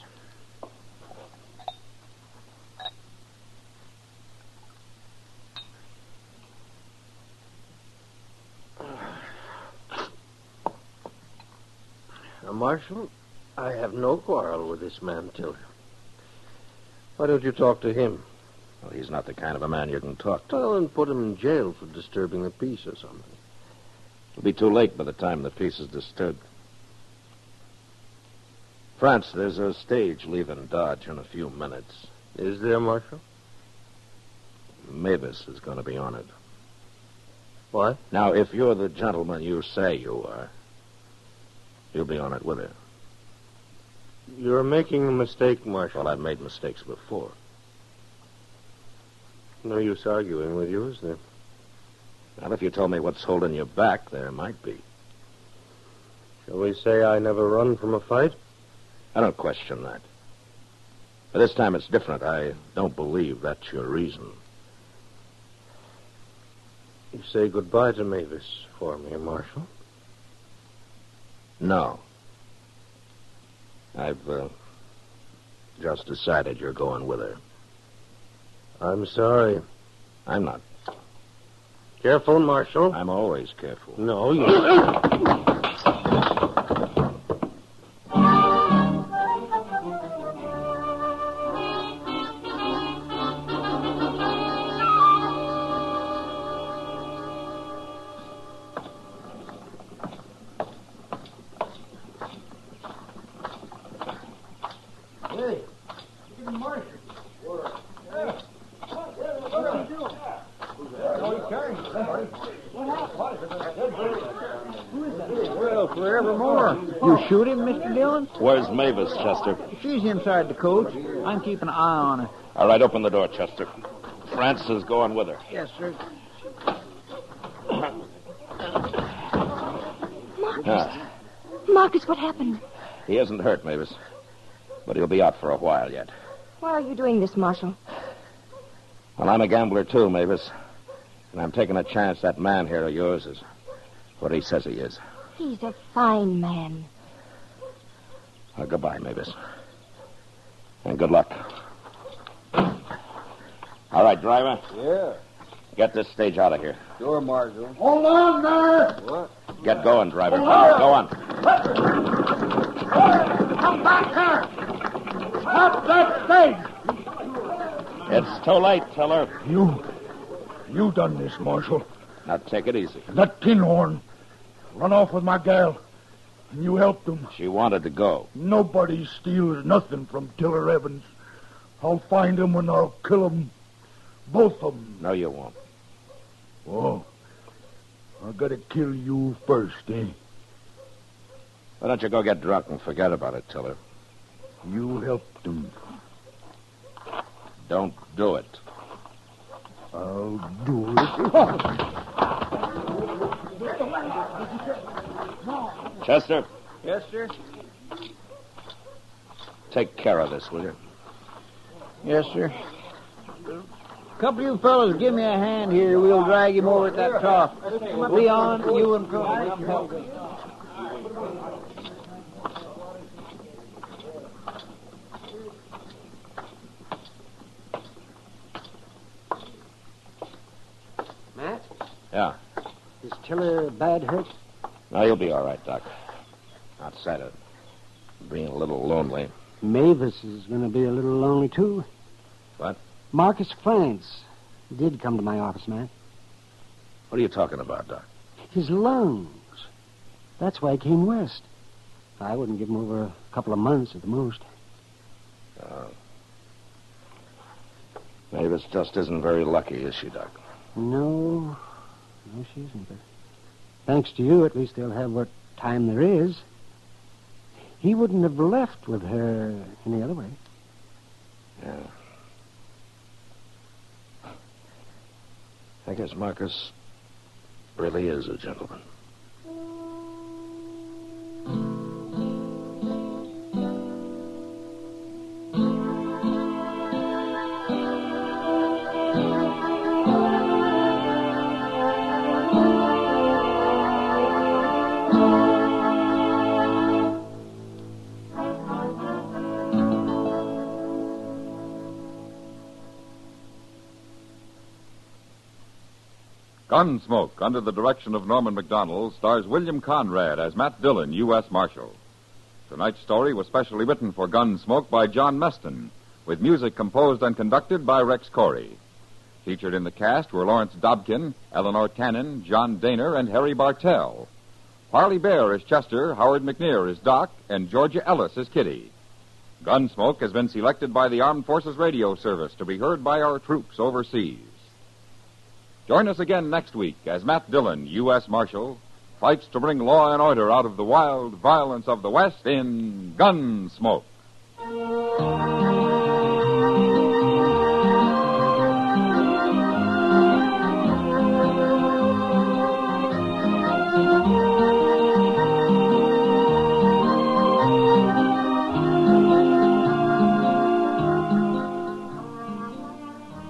Now, Marshal, I have no quarrel with this man, Tiller. Why don't you talk to him? Well, he's not the kind of a man you can talk to. Well, then put him in jail for disturbing the peace or something. It'll be too late by the time the peace is disturbed. France, there's a stage leaving Dodge in a few minutes. Is there, Marshal? Mavis is going to be on it. What? Now, if you're the gentleman you say you are, you'll be on it with her. You're making a mistake, Marshal. Well, I've made mistakes before. No use arguing with you, is there? Well, if you told me what's holding you back, there might be. Shall we say I never run from a fight? I don't question that. But this time it's different. I don't believe that's your reason. You say goodbye to Mavis for me, Marshal? No. I've just decided you're going with her. I'm sorry. I'm not. Careful, Marshal. I'm always careful. No, you... Hey, look at the marshal. Hey, what are you doing? Well, forevermore. You shoot him, Mr. Dillon? Where's Mavis, Chester? She's inside the coach. I'm keeping an eye on her. All right, open the door, Chester. Francis is going with her. Yes, sir. Marcus, what happened? He isn't hurt, Mavis. But he'll be out for a while yet. Why are you doing this, Marshal? Well, I'm a gambler, too, Mavis. And I'm taking a chance that man here of yours is what he says he is. He's a fine man. Well, goodbye, Mavis. And good luck. All right, driver. Yeah. Get this stage out of here. Sure, Marshal. Hold on there! What? Get going, driver. Go on. Come back here! Stop that stage! It's too late, Tiller. You done this, Marshal. Now take it easy. That tin horn run off with my gal, and you helped him. She wanted to go. Nobody steals nothing from Tiller Evans. I'll find him and I'll kill him. Both of them. No, you won't. Oh, I gotta kill you first, eh? Why don't you go get drunk and forget about it, Tiller? You helped him. Don't do it. I'll do it. Chester, Yes, sir. take care of this, will you? Yes, sir. Couple of you fellows give me a hand here. We'll drag him over at that trough. Leon, you and Curly, come help me. Matt? Yeah. Is Tiller bad hurt? No, you'll be all right, Doc. Outside of being a little lonely. Mavis is going to be a little lonely, too. What? Marcus France did come to my office, Matt. What are you talking about, Doc? His lungs. That's why he came west. I wouldn't give him over a couple of months at the most. Mavis just isn't very lucky, is she, Doc? No, she isn't. But thanks to you, at least they'll have what time there is. He wouldn't have left with her any other way. Yeah. I guess Marcus really is a gentleman. Gunsmoke, under the direction of Norman MacDonald, stars William Conrad as Matt Dillon, U.S. Marshal. Tonight's story was specially written for Gunsmoke by John Meston, with music composed and conducted by Rex Corey. Featured in the cast were Lawrence Dobkin, Eleanor Tannen, John Daner, and Harry Bartell. Harley Bear is Chester, Howard McNear is Doc, and Georgia Ellis is Kitty. Gunsmoke has been selected by the Armed Forces Radio Service to be heard by our troops overseas. Join us again next week as Matt Dillon, U.S. Marshal, fights to bring law and order out of the wild violence of the West in Gunsmoke.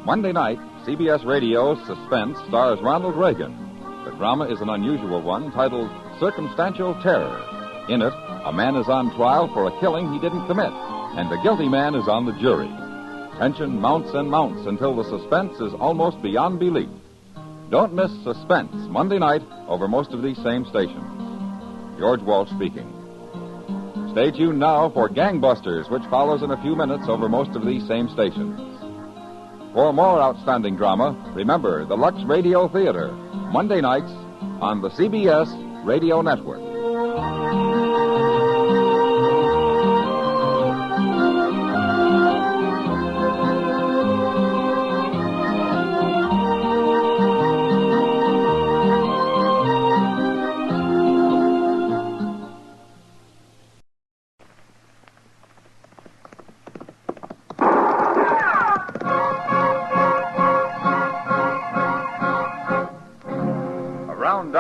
Monday night, CBS Radio's Suspense stars Ronald Reagan. The drama is an unusual one titled Circumstantial Terror. In it, a man is on trial for a killing he didn't commit, and the guilty man is on the jury. Tension mounts and mounts until the suspense is almost beyond belief. Don't miss Suspense Monday night over most of these same stations. George Walsh speaking. Stay tuned now for Gangbusters, which follows in a few minutes over most of these same stations. For more outstanding drama, remember the Lux Radio Theater, Monday nights on the CBS Radio Network.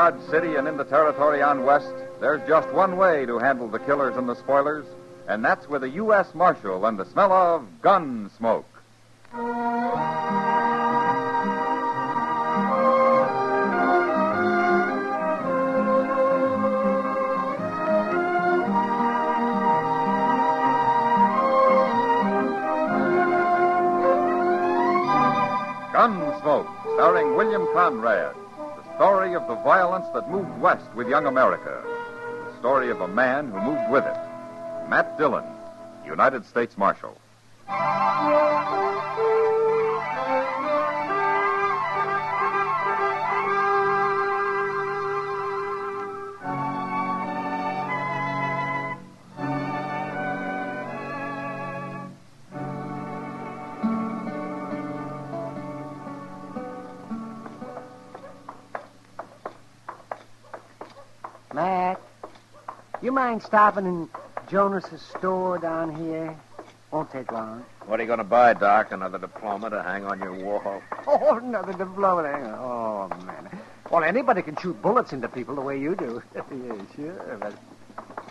Dodge City and into territory on west, there's just one way to handle the killers and the spoilers, and that's with a U.S. Marshal and the smell of Gunsmoke. Gunsmoke, starring William Conrad. The story of the violence that moved west with young America. The story of a man who moved with it. Matt Dillon, United States Marshal. Matt, you mind stopping in Jonas's store down here? Won't take long. What are you going to buy, Doc? Another diploma to hang on your wall? Oh, another diploma. Oh, man. Well, anybody can shoot bullets into people the way you do. Yeah, sure. But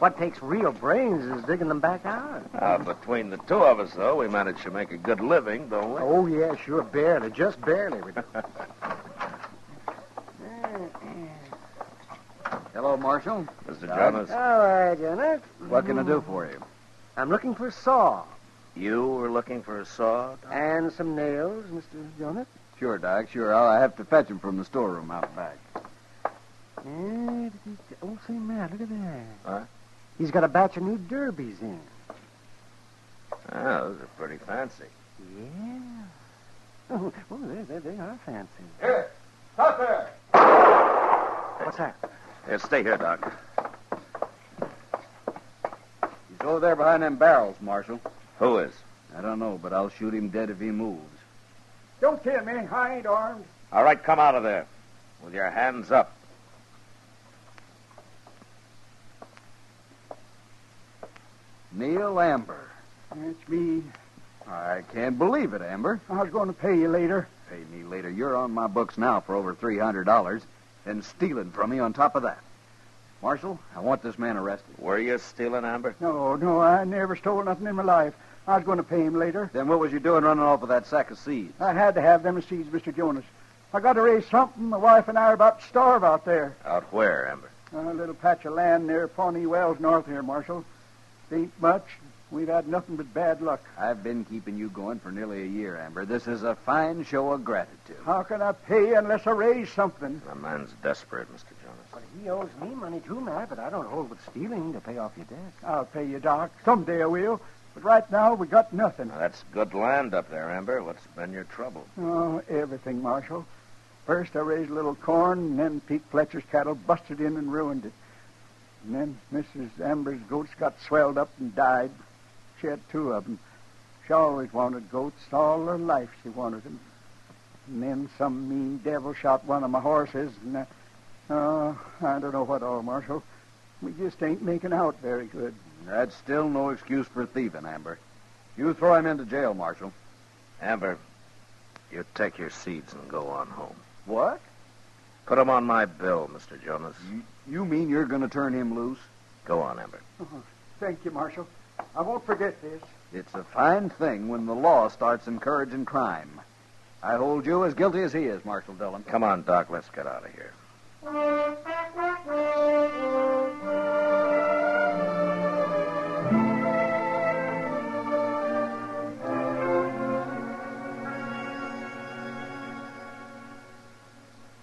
what takes real brains is digging them back out. Between the two of us, though, we managed to make a good living, don't we? Oh, yeah, sure. Barely. Just barely. Hello, Marshal. Mr. Jonas. All right, Jonas. What can I do for you? I'm looking for a saw. You were looking for a saw, Doc? And some nails, Mr. Jonas. Sure, Doc, sure. I'll have to fetch them from the storeroom out back. Oh, say, Matt, look at that. Huh? He's got a batch of new derbies in. Those are pretty fancy. Yeah. Oh, they are fancy. Here, stop there. What's that? Here, stay here, Doc. He's over there behind them barrels, Marshal. Who is? I don't know, but I'll shoot him dead if he moves. Don't kill me. I ain't armed. All right, come out of there. With your hands up. Neil Amber. That's me. I can't believe it, Amber. I was going to pay you later. Pay me later. You're on my books now for over $300, and stealing from me on top of that. Marshal, I want this man arrested. Were you stealing, Amber? No, I never stole nothing in my life. I was going to pay him later. Then what was you doing running off with that sack of seeds? I had to have them seeds, Mr. Jonas. I got to raise something. My wife and I are about to starve out there. Out where, Amber? A little patch of land near Pawnee Wells north here, Marshal. It ain't much. We've had nothing but bad luck. I've been keeping you going for nearly a year, Amber. This is a fine show of gratitude. How can I pay unless I raise something? The man's desperate, Mr. Jonas. Well, he owes me money, too, Matt, but I don't hold with stealing to pay off your debt. I'll pay you, Doc. Someday I will. But right now, we got nothing. Now, that's good land up there, Amber. What's been your trouble? Oh, everything, Marshal. First, I raised a little corn, and then Pete Fletcher's cattle busted in and ruined it. And then Mrs. Amber's goats got swelled up and died. She had two of them. She always wanted goats. All her life she wanted them. And then some mean devil shot one of my horses, and I don't know what all, Marshal. We just ain't making out very good. That's still no excuse for thieving, Amber. You throw him into jail, Marshal. Amber, you take your seeds and go on home. What? Put them on my bill, Mr. Jonas. You mean you're going to turn him loose? Go on, Amber. Thank you, Marshal. I won't forget this. It's a fine thing when the law starts encouraging crime. I hold you as guilty as he is, Marshal Dillon. Come on, Doc. Let's get out of here.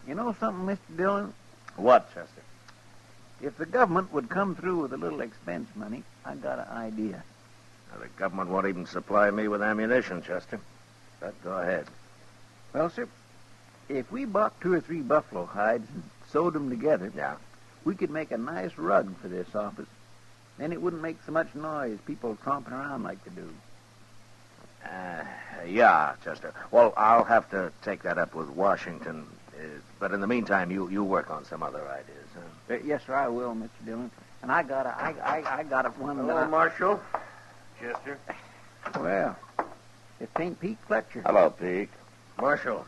You know something, Mr. Dillon? What, Chester? If the government would come through with a little expense money, I got an idea. Now, the government won't even supply me with ammunition, Chester. But go ahead. Well, sir, if we bought 2 or 3 buffalo hides and sewed them together, we could make a nice rug for this office. Then it wouldn't make so much noise, people tromping around like they do. Yeah, Chester. Well, I'll have to take that up with Washington. But in the meantime, you work on some other ideas, huh? Yes, sir, I will, Mr. Dillon. And I got one. Hello, Marshal. Chester. Well, it ain't Pete Fletcher. Hello, Pete. Marshal,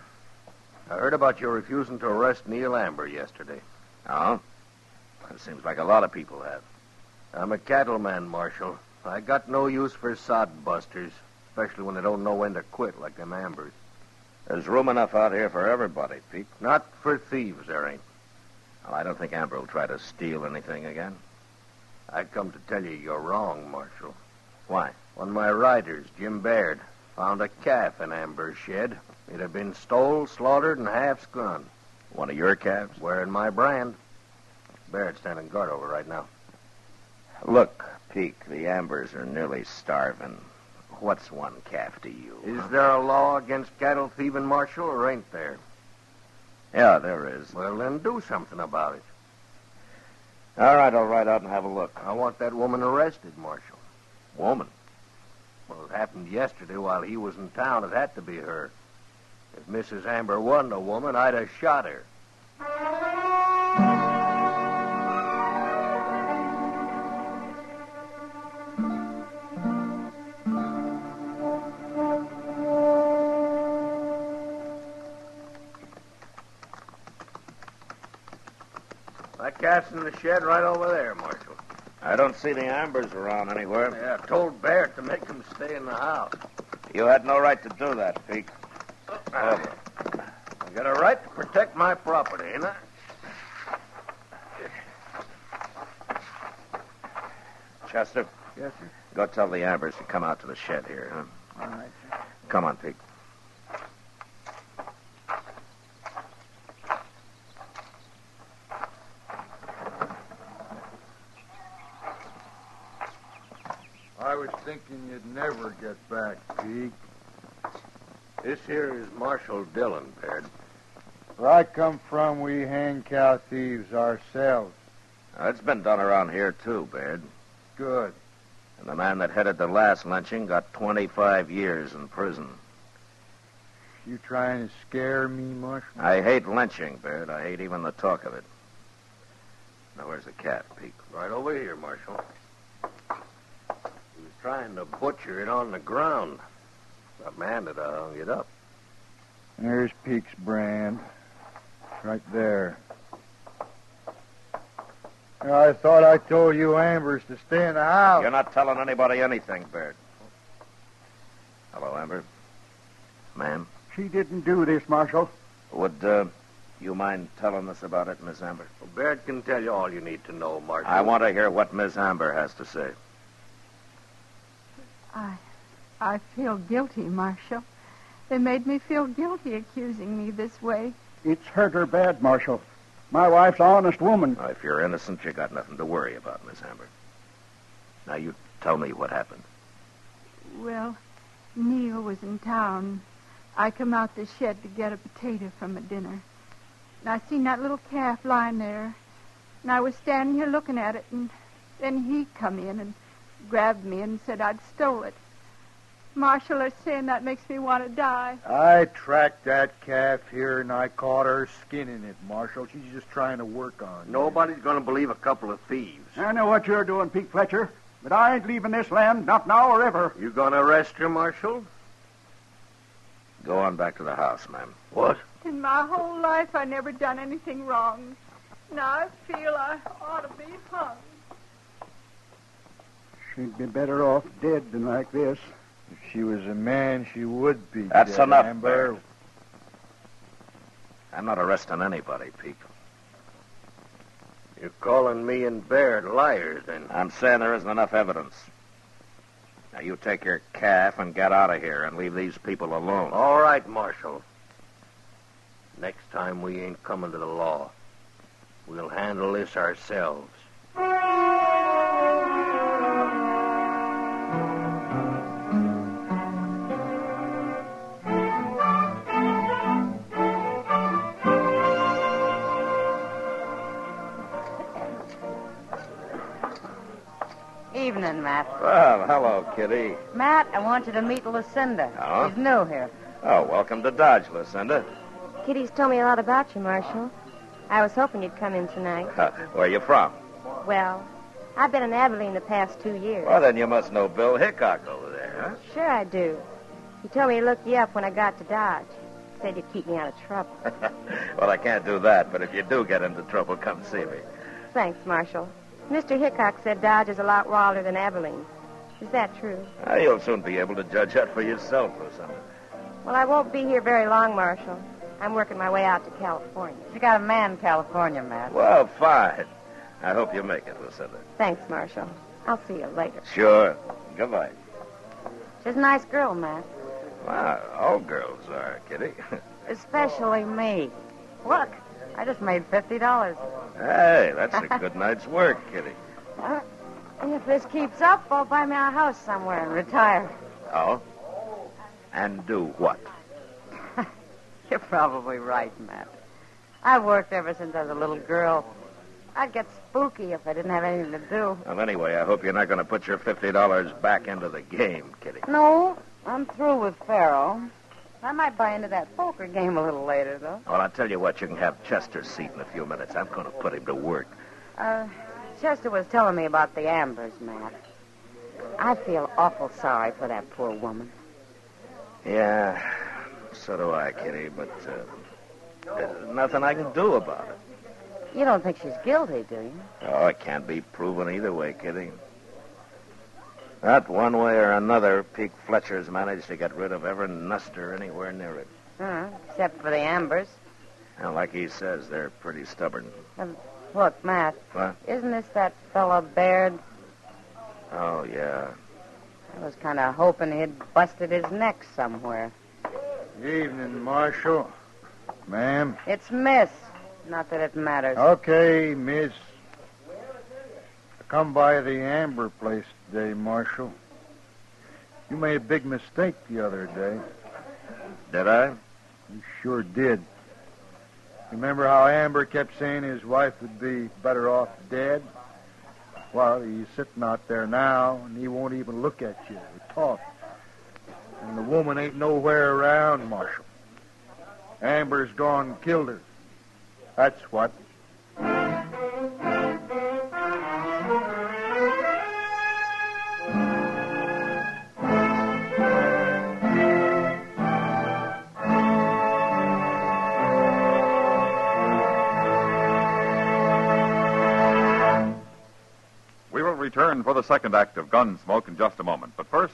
I heard about your refusing to arrest Neil Amber yesterday. Oh? It seems like a lot of people have. I'm a cattleman, Marshal. I got no use for sod busters, especially when they don't know when to quit like them Ambers. There's room enough out here for everybody, Pete. Not for thieves, there ain't. Well, I don't think Amber will try to steal anything again. I come to tell you you're wrong, Marshal. Why? One of my riders, Jim Baird, found a calf in Amber's shed. It had been stole, slaughtered, and half skunned. One of your calves? Wearing my brand. Baird's standing guard over right now. Look, Pete, the Ambers are nearly starving. What's one calf to you? Is there a law against cattle thieving, Marshal, or ain't there? Yeah, there is. Well, then do something about it. All right, I'll ride out and have a look. I want that woman arrested, Marshal. Woman? Well, it happened yesterday while he was in town. It had to be her. If Mrs. Amber wasn't a woman, I'd have shot her. That calf's in the shed right over there, Marshal. I don't see the Ambers around anywhere. Yeah, I told Barrett to make them stay in the house. You had no right to do that, Pete. I got a right to protect my property, ain't I? Chester? Yes, sir. Go tell the Ambers to come out to the shed here, huh? All right, sir. Come on, Pete. I was thinking you'd never get back, Pete. This here is Marshal Dillon, Baird. Where I come from, we hang cow thieves ourselves. It's been done around here, too, Baird. Good. And the man that headed the last lynching got 25 years in prison. You trying to scare me, Marshal? I hate lynching, Baird. I hate even the talk of it. Now, where's the cat, Pete? Right over here, Marshal. He was trying to butcher it on the ground. The man that hung it up. There's Peke's brand. Right there. I thought I told you Ambers to stay in the house. You're not telling anybody anything, Baird. Hello, Amber. Ma'am? She didn't do this, Marshal. Would you mind telling us about it, Miss Amber? Well, Baird can tell you all you need to know, Marshal. I want to hear what Miss Amber has to say. I feel guilty, Marshal. They made me feel guilty accusing me this way. It's hurt her bad, Marshal. My wife's an honest woman. Now, if you're innocent, you got nothing to worry about, Miss Amber. Now, you tell me what happened. Well, Neil was in town. I come out the shed to get a potato from a dinner. And I seen that little calf lying there. And I was standing here looking at it, and then he come in and grabbed me and said I'd stole it. Marshal is saying that makes me want to die. I tracked that calf here, and I caught her skinning it, Marshal. She's just trying to work on you. Nobody's going to believe a couple of thieves. I know what you're doing, Pete Fletcher, but I ain't leaving this land, not now or ever. You going to arrest her, Marshal? Go on back to the house, ma'am. What? In my whole life, I never done anything wrong. Now I feel I ought to be hung. She'd be better off dead than like this. If she was a man, she would be. That's dead, enough, Amber. Baird. I'm not arresting anybody, Pete. You're calling me and Baird liars, then? I'm saying there isn't enough evidence. Now, you take your calf and get out of here and leave these people alone. All right, Marshal. Next time we ain't coming to the law. We'll handle this ourselves. Evening, Matt. Well, hello, Kitty. Matt, I want you to meet Lucinda. Oh? She's new here. Oh, welcome to Dodge, Lucinda. Kitty's told me a lot about you, Marshal. I was hoping you'd come in tonight. Where you from? Well, I've been in Abilene the past 2 years. Well, then you must know Bill Hickok over there, huh? Sure I do. He told me to look you up when I got to Dodge. said you'd keep me out of trouble. Well, I can't do that, but if you do get into trouble, come see me. Thanks, Marshal. Mr. Hickok said Dodge is a lot wilder than Abilene. Is that true? You'll soon be able to judge that for yourself, Lucinda. Well, I won't be here very long, Marshal. I'm working my way out to California. You got a man in California, Matt. Well, fine. I hope you make it, Lucinda. Thanks, Marshal. I'll see you later. Sure. Goodbye. She's a nice girl, Matt. Well, all girls are, Kitty. Especially me. Look, I just made $50. Hey, that's a good night's work, Kitty. If this keeps up, I'll buy me a house somewhere and retire. Oh? And do what? You're probably right, Matt. I've worked ever since I was a little girl. I'd get spooky if I didn't have anything to do. Well, anyway, I hope you're not going to put your $50 back into the game, Kitty. No, I'm through with Pharaoh. I might buy into that poker game a little later, though. Well, I'll tell you what, you can have Chester's seat in a few minutes. I'm going to put him to work. Chester was telling me about the Ambers, Matt. I feel awful sorry for that poor woman. Yeah, so do I, Kitty, but there's nothing I can do about it. You don't think she's guilty, do you? Oh, it can't be proven either way, Kitty. Not one way or another, Pete Fletcher's managed to get rid of every nester anywhere near it. Except for the Ambers. And like he says, they're pretty stubborn. Look, Matt. What? Isn't this that fella Baird? Oh, yeah. I was kind of hoping he'd busted his neck somewhere. Evening, Marshal. Ma'am. It's Miss. Not that it matters. Okay, Miss. I come by the Amber place today, Marshal. You made a big mistake the other day. Did I? You sure did. Remember how Amber kept saying his wife would be better off dead? Well, he's sitting out there now, and he won't even look at you or talk. And the woman ain't nowhere around, Marshal. Amber's gone and killed her. That's what. We will return for the second act of Gunsmoke in just a moment. But first,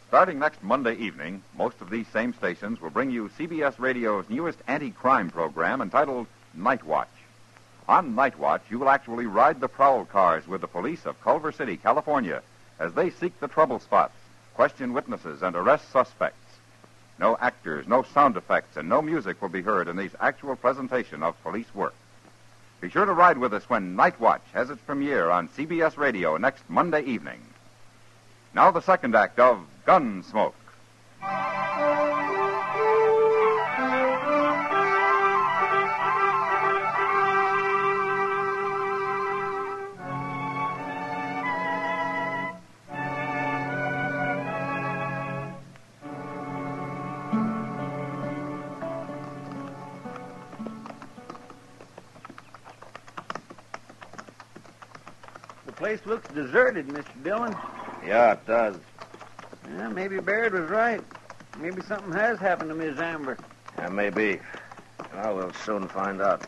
starting next Monday evening, most of these same stations will bring you CBS Radio's newest anti-crime program entitled Night Watch. On Night Watch, you will actually ride the prowl cars with the police of Culver City, California, as they seek the trouble spots, question witnesses, and arrest suspects. No actors, no sound effects, and no music will be heard in these actual presentation of police work. Be sure to ride with us when Night Watch has its premiere on CBS Radio next Monday evening. Now the second act of Gunsmoke. The place looks deserted, Mr. Dillon. Yeah, it does. Yeah, maybe Baird was right. Maybe something has happened to Miss Amber. Yeah, maybe. Well, we'll soon find out.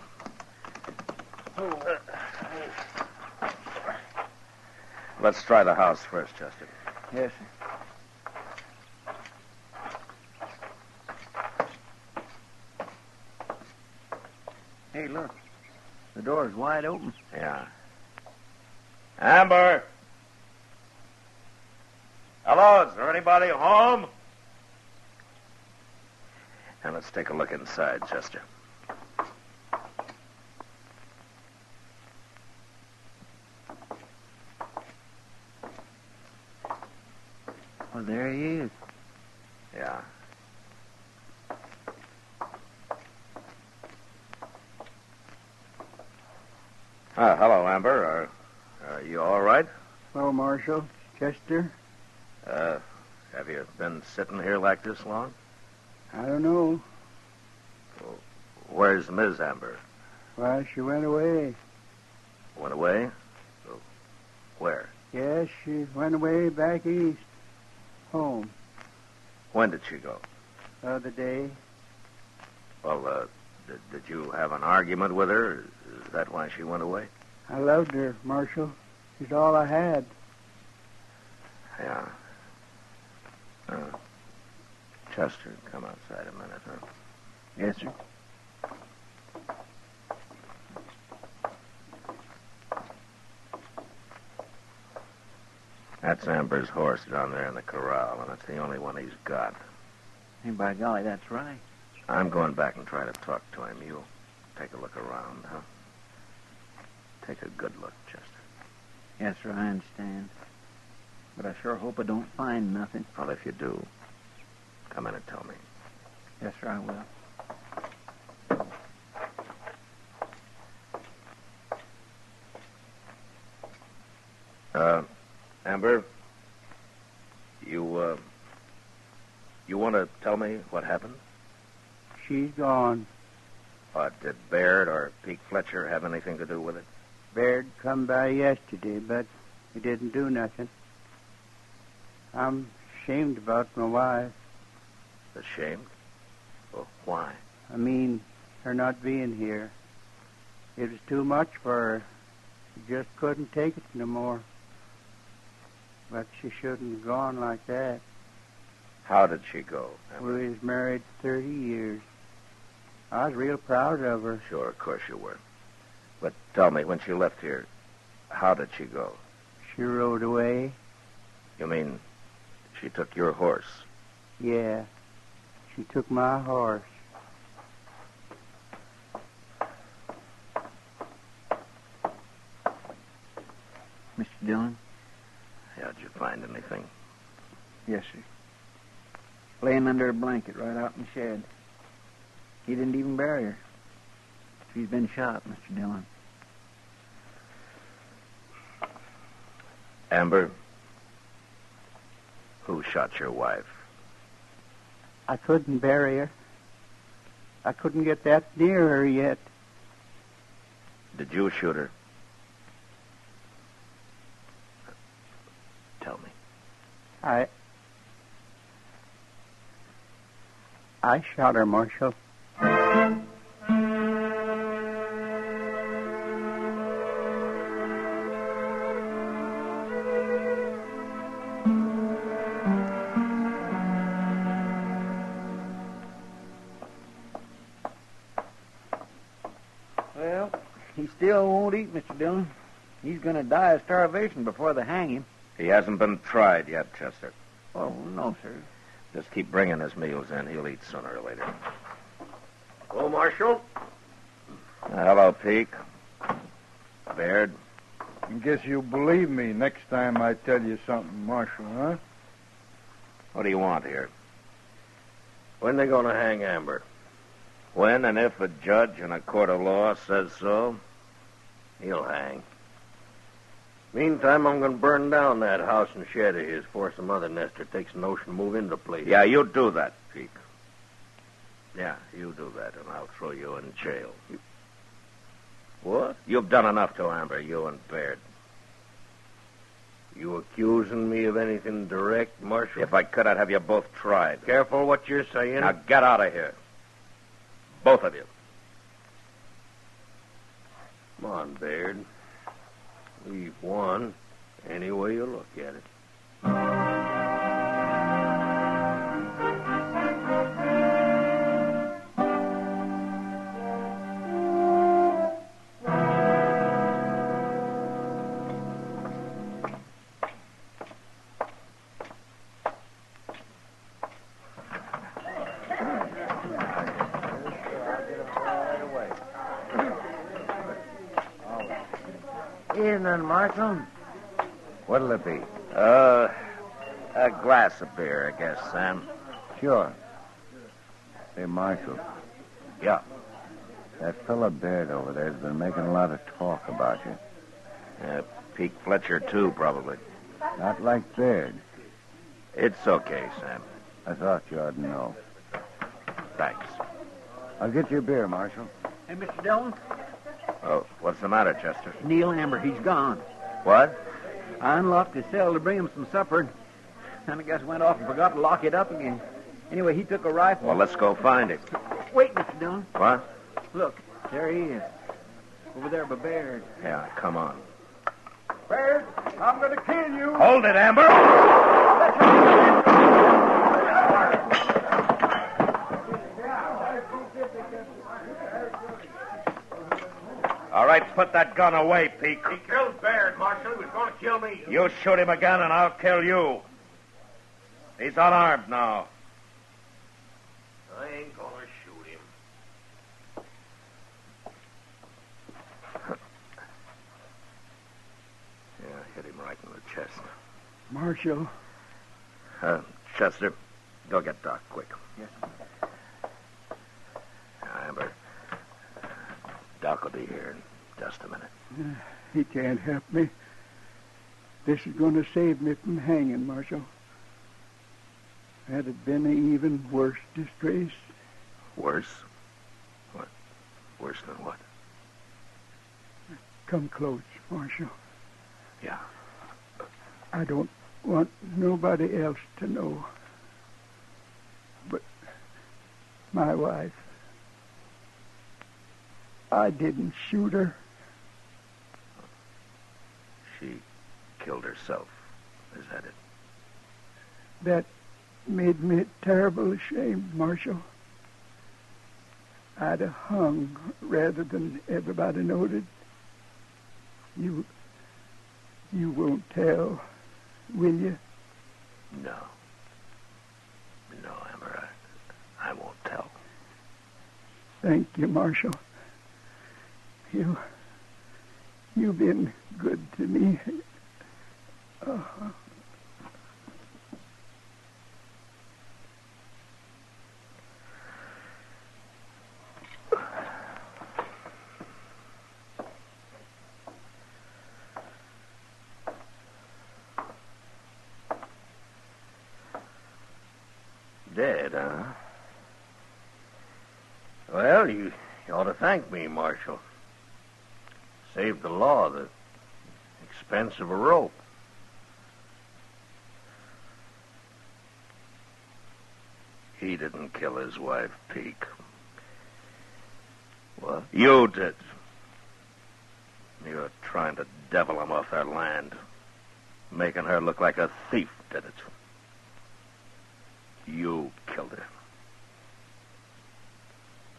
Let's try the house first, Chester. Yes, sir. Hey, look. The door's wide open. Yeah. Amber! Hello, is there anybody home? Now, let's take a look inside, Chester. Well, there he is. Yeah. Hello, Amber. Are you all right? Hello, Marshal. Chester? Have you been sitting here like this long? I don't know. Well, where's Ms. Amber? Why, she went away. Went away? So, where? Yes, she went away back east. Home. When did she go? The other day. Well, did you have an argument with her? Is that why she went away? I loved her, Marshal. She's all I had. Yeah. Chester, come outside a minute, huh? Yes, sir. That's Amber's horse down there in the corral, and it's the only one he's got. Hey, by golly, that's right. I'm going back and try to talk to him. You take a look around, huh? Take a good look, Chester. Yes, sir, I understand. But I sure hope I don't find nothing. Well, if you do, come in and tell me. Yes, sir, I will. Amber, you want to tell me what happened? She's gone. Did Baird or Pete Fletcher have anything to do with it? Baird come by yesterday, but he didn't do nothing. I'm ashamed about my wife. Ashamed? Well, why? I mean, her not being here. It was too much for her. She just couldn't take it no more. But she shouldn't have gone like that. How did she go? Amber? We was married 30 years. I was real proud of her. Sure, of course you were. But tell me, when she left here, how did she go? She rode away. You mean she took your horse? Yeah. She took my horse. Mr. Dillon? Yeah, did you find anything? Yes, sir. Laying under a blanket right out in the shed. He didn't even bury her. She's been shot, Mr. Dillon. Amber, who shot your wife? I couldn't bury her. I couldn't get that near her yet. Did you shoot her? Tell me. I shot her, Marshal. Well, he still won't eat, Mr. Dillon. He's going to die of starvation before they hang him. He hasn't been tried yet, Chester. Oh, no, sir. Just keep bringing his meals in. He'll eat sooner or later. Hello, Marshal. Hello, Peake. Baird. I guess you'll believe me next time I tell you something, Marshal, huh? What do you want here? When they going to hang Amber? When and if a judge in a court of law says so, He'll hang. Meantime, I'm going to burn down that house and shed of his before some other nester takes a notion to move into the place. Yeah, you do that, Peake. Yeah, you do that, and I'll throw you in jail. What? You've done enough to Amber, you and Baird. You accusing me of anything direct, Marshal? If I could, I'd have you both tried. Careful what you're saying. Now get out of here. Both of you. Come on, Baird. We've won, any way you look at it. Evening, Marshal. What'll it be? A glass of beer, I guess, Sam. Sure. Hey, Marshal. Yeah. That fella Baird over there's been making a lot of talk about you. Pete Fletcher, too, probably. Not like Baird. It's okay, Sam. I thought you ought to know. Thanks. I'll get you a beer, Marshal. Hey, Mr. Dillon. Oh, what's the matter, Chester? Neil Amber, he's gone. What? I unlocked his cell to bring him some supper, and I guess went off and forgot to lock it up again. Anyway, he took a rifle. Well, let's go find him. Wait, Mr. Mr. Dillon. What? Look, there he is. Over there by Baird. Yeah, come on. Baird, I'm going to kill you. Hold it, Amber. All right, put that gun away, Pete. He killed Baird, Marshal. He was going to kill me. You shoot him again, and I'll kill you. He's unarmed now. I ain't going to shoot him. Yeah, hit him right in the chest. Marshal. Chester, go get Doc quick. Yes. Amber, Doc will be here in just a minute. He can't help me. This is going to save me from hanging, Marshal. Had it been an even worse disgrace. Worse? What? Worse than what? Come close, Marshal. Yeah. I don't want nobody else to know. But my wife, I didn't shoot her. She killed herself. Is that it? That made me terrible ashamed, Marshal. I'd have hung rather than everybody noted. You won't tell, will you? No. No, Amber, I won't tell. Thank you, Marshal. You've been good to me. Dead, huh? Well, you ought to thank me, Marshal. Saved the law the expense of a rope. He didn't kill his wife, Peake. What? You did. You're trying to devil him off their land. Making her look like a thief did it. You killed her.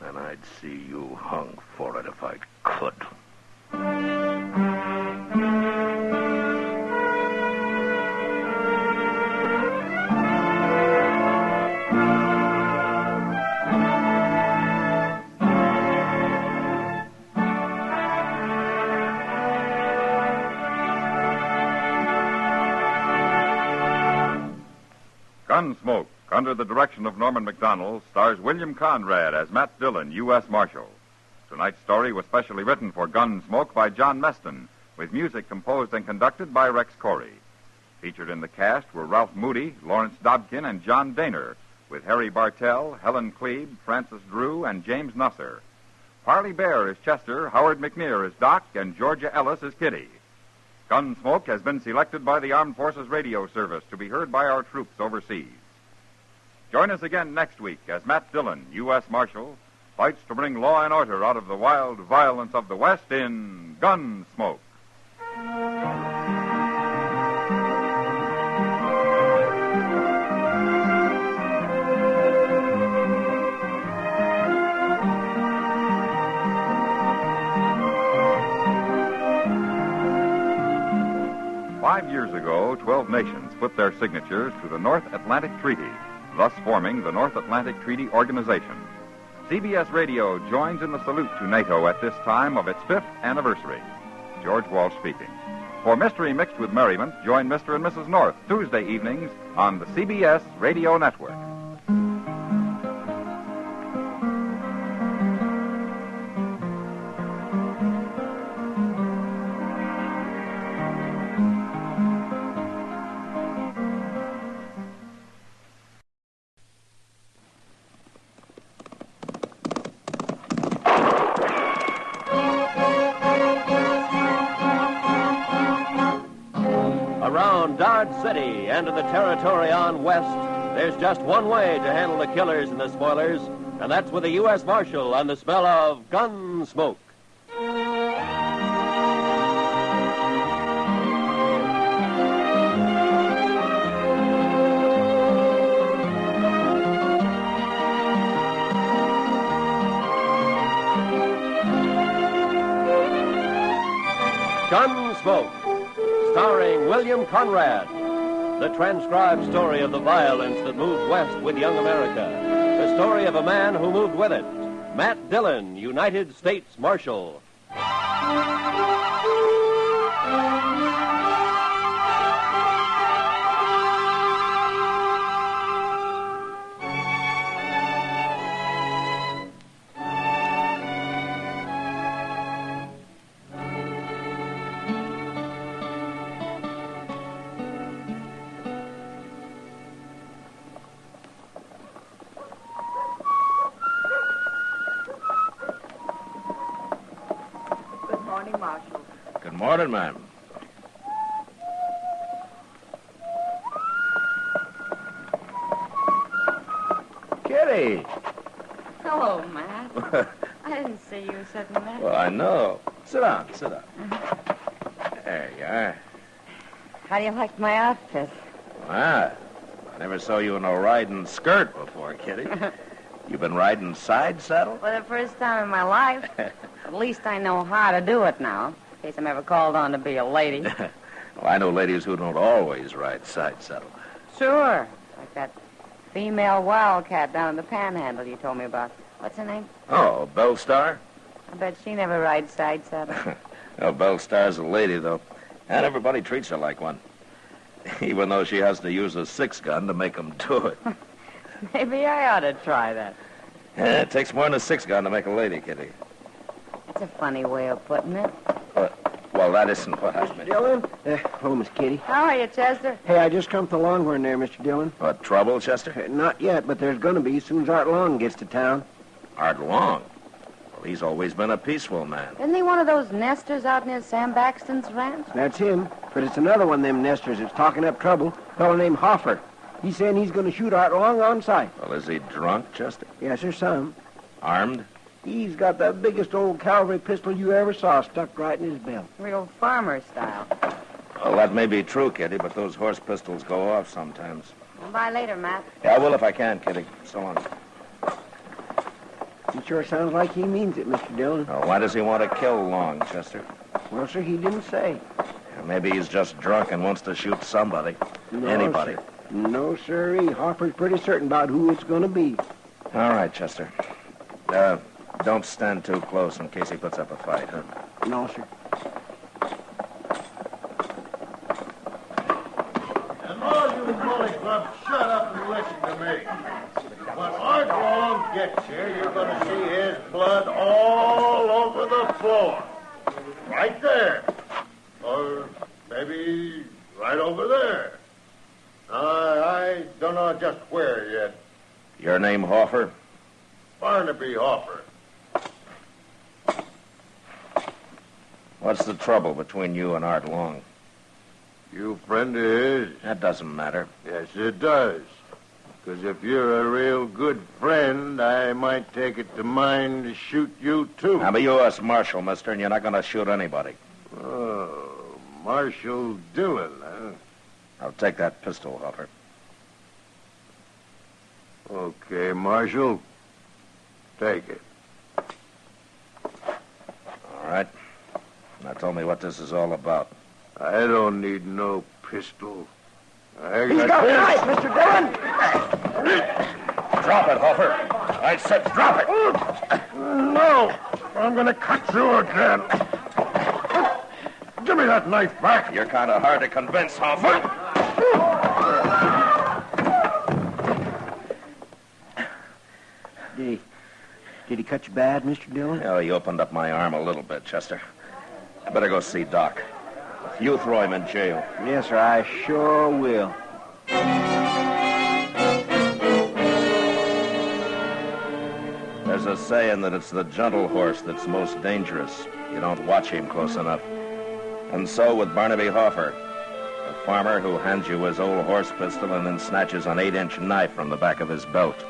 And I'd see you hung for it if I could. Gunsmoke, under the direction of Norman Macdonnell, stars William Conrad as Matt Dillon, U.S. Marshal. Tonight's story was specially written for Gunsmoke by John Meston, with music composed and conducted by Rex Corey. Featured in the cast were Ralph Moody, Lawrence Dobkin, and John Daner, with Harry Bartell, Helen Klebe, Francis Drew, and James Nusser. Parley Bear is Chester, Howard McNear is Doc, and Georgia Ellis is Kitty. Gunsmoke has been selected by the Armed Forces Radio Service to be heard by our troops overseas. Join us again next week as Matt Dillon, U.S. Marshal, fights to bring law and order out of the wild violence of the West in Gunsmoke. 5 years ago, 12 nations put their signatures to the North Atlantic Treaty, thus forming the North Atlantic Treaty Organization. CBS Radio joins in the salute to NATO at this time of its 5th anniversary. George Walsh speaking. For Mystery Mixed with Merriment, join Mr. and Mrs. North Tuesday evenings on the CBS Radio Network. Dodge City and in the territory on west, there's just one way to handle the killers and the spoilers. And that's with the U.S. Marshal and the smell of Gunsmoke. Gunsmoke, starring William Conrad. The transcribed story of the violence that moved west with young America. The story of a man who moved with it. Matt Dillon, United States Marshal. Marshal. Good morning, ma'am. Kitty! Hello, Matt. I didn't see you sitting there. Well, I know. Sit down, sit down. There you are. How do you like my outfit? Ah, I never saw you in a riding skirt before, Kitty. You been riding side saddle? For the first time in my life. At least I know how to do it now, in case I'm ever called on to be a lady. Well, I know ladies who don't always ride side saddle. Sure. Like that female wildcat down in the Panhandle you told me about. What's her name? Oh, Bellstar? I bet she never rides side saddle. Well, Bellstar's a lady, though. And everybody treats her like one. Even though she has to use a 6-gun to make them do it. Maybe I ought to try that. Yeah, it takes more than a 6-gun to make a lady, Kitty. That's a funny way of putting it. Well, that isn't what I meant. Dillon? Hello, Miss Kitty. How are you, Chester? Hey, I just come to the Longhorn there, Mr. Dillon. What, trouble, Chester? Not yet, but there's going to be as soon as Art Long gets to town. Art Long? Well, he's always been a peaceful man. Isn't he one of those nesters out near Sam Baxton's ranch? That's him, but it's another one of them nesters that's talking up trouble. A fellow named Hoffer. He's saying he's going to shoot Art Long on sight. Well, is he drunk, Chester? Yes, sir, some. Armed? He's got the biggest old cavalry pistol you ever saw stuck right in his belt. Real farmer style. Well, that may be true, Kitty, but those horse pistols go off sometimes. Well, bye later, Matt. Yeah, I will if I can, Kitty. So long. He sure sounds like he means it, Mr. Dillon. Oh, why does he want to kill Long, Chester? Well, sir, he didn't say. Maybe he's just drunk and wants to shoot somebody. No, Anybody. Sir. No, sirree. Hoffer's pretty certain about who it's going to be. All right, Chester. Don't stand too close in case he puts up a fight, huh? No, sir. And all you bully clubs, shut up and listen to me. When Art Long gets here, you're going to see his blood all over the floor. Right there. Or maybe right over there. I don't know just where yet. Your name, Hoffer? Barnaby Hoffer. What's the trouble between you and Art Long? You friend of his? That doesn't matter. Yes, it does. Because if you're a real good friend, I might take it to mind to shoot you, too. I'm a U.S. Marshal, mister, and you're not going to shoot anybody. Oh, Marshal Dillon, huh? I'll take that pistol, Hoffer. Okay, Marshal. Take it. All right. Now tell me what this is all about. I don't need no pistol. He's got a knife, Mr. Dillon. Drop it, Hoffer. I said drop it. No, I'm going to cut you again. Give me that knife back. You're kind of hard to convince, Hoffer. Did he cut you bad, Mr. Dillon? Oh, he opened up my arm a little bit, Chester. I better go see Doc. You throw him in jail. Yes, sir, I sure will. There's a saying that it's the gentle horse that's most dangerous. You don't watch him close enough. And so with Barnaby Hoffer, a farmer who hands you his old horse pistol and then snatches an 8-inch knife from the back of his belt.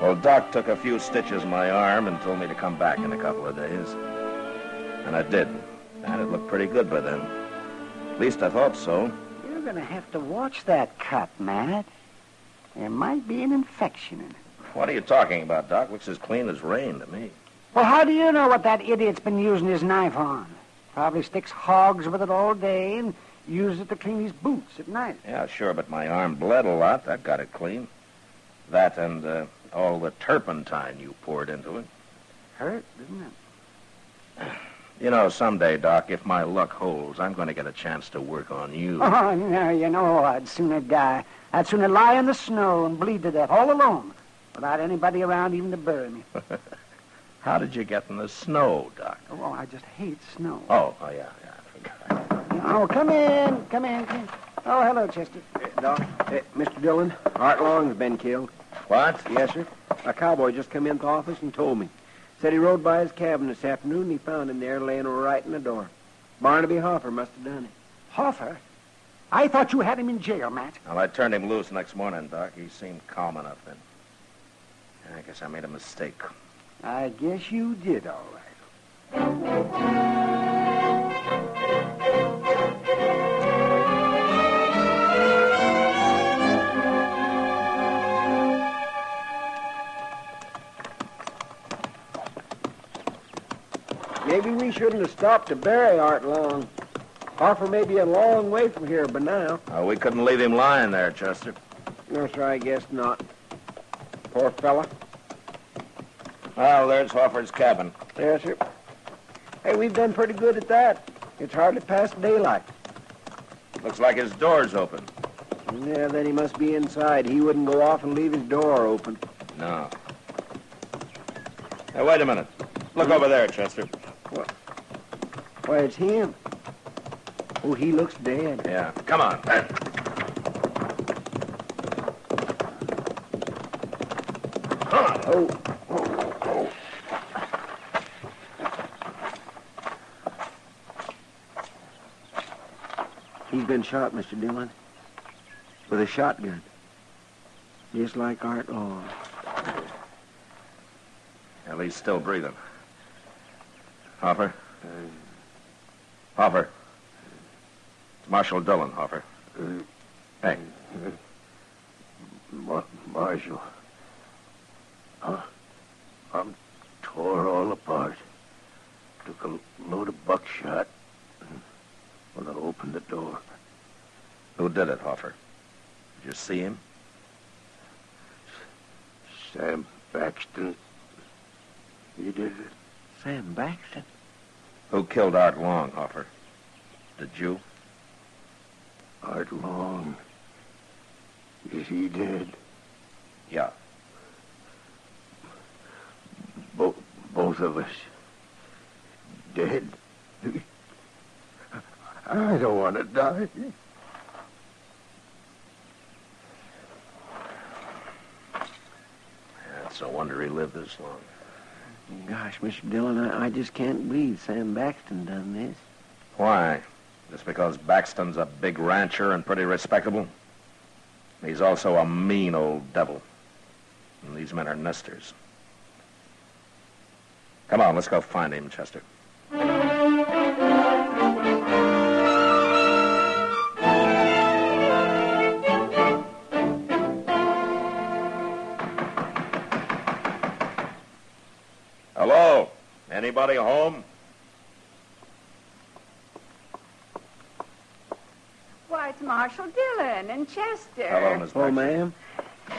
Well, Doc took a few stitches in my arm and told me to come back in a couple of days. And I did. And it looked pretty good by then. At least I thought so. You're going to have to watch that cut, Matt. There might be an infection in it. What are you talking about, Doc? Looks as clean as rain to me. Well, how do you know what that idiot's been using his knife on? Probably sticks hogs with it all day and uses it to clean his boots at night. Yeah, sure, but my arm bled a lot. That got it clean. That and all the turpentine you poured into it. Hurt, didn't it? You know, someday, Doc, if my luck holds, I'm going to get a chance to work on you. Oh, no, you know, I'd sooner die. I'd sooner lie in the snow and bleed to death all alone without anybody around even to bury me. How did you get in the snow, Doc? Oh, I just hate snow. Oh, yeah, I forgot. Oh, come in. Oh, hello, Chester. Doc, Mr. Dillon, Art Long's been killed. What? Yes, sir. A cowboy just come into the office and told me. Said he rode by his cabin this afternoon and he found him there laying right in the door. Barnaby Hoffer must have done it. Hoffer? I thought you had him in jail, Matt. Well, I turned him loose next morning, Doc. He seemed calm enough then. I guess I made a mistake. I guess you did, all right. Maybe we shouldn't have stopped to bury Art Long. Hoffer may be a long way from here by now. Oh, we couldn't leave him lying there, Chester. No, sir, I guess not. Poor fella. Well, there's Hoffer's cabin. Yes, sir. Hey, we've done pretty good at that. It's hardly past daylight. Looks like his door's open. Yeah, then he must be inside. He wouldn't go off and leave his door open. No. Hey, wait a minute. Look over there, Chester. What? Why, it's him. Oh, he looks dead. Yeah, come on. Oh. He's been shot, Mr. Dillon. With a shotgun. Just like Art Long. Well, he's still breathing. Hoffer? Hoffer. It's Marshal Dillon, Hoffer. Hey. Marshal. I'm tore all apart. Took a load of buckshot when I opened the door. Who did it, Hoffer? Did you see him? Sam Baxton. He did it. Sam Baxton? Who killed Art Long, Hoffer? Did you? Art Long. Is he dead? Yeah. Both of us. Dead. I don't want to die. It's a wonder he lived this long. Gosh, Mr. Dillon, I just can't believe Sam Baxton done this. Why? Just because Baxton's a big rancher and pretty respectable? He's also a mean old devil. And these men are nesters. Come on, let's go find him, Chester. Hello? Anybody home? Why, it's Marshal Dillon and Chester. Hello, Miss Baxter. Ma'am.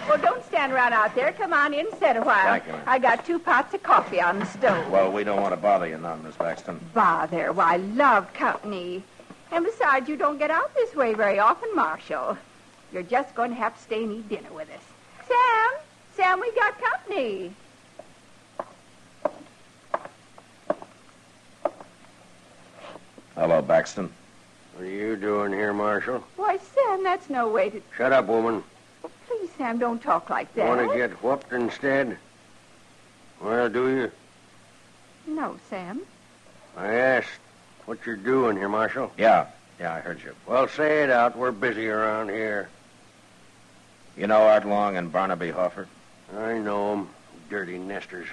Well, don't stand around out there. Come on in and sit a while. Thank you, ma'am. I got 2 pots of coffee on the stove. Well, we don't want to bother you none, Miss Baxton. Bother. Why, I love company. And besides, you don't get out this way very often, Marshal. You're just going to have to stay and eat dinner with us. Sam, we got company. Hello, Baxton. What are you doing here, Marshal? Why, Sam, that's no way to... Shut up, woman. Please, Sam, don't talk like that. Want to get whooped instead? Well, do you? No, Sam. I asked what you're doing here, Marshal. Yeah, I heard you. Well, say it out. We're busy around here. You know Art Long and Barnaby Hoffer? I know 'em. Dirty nesters.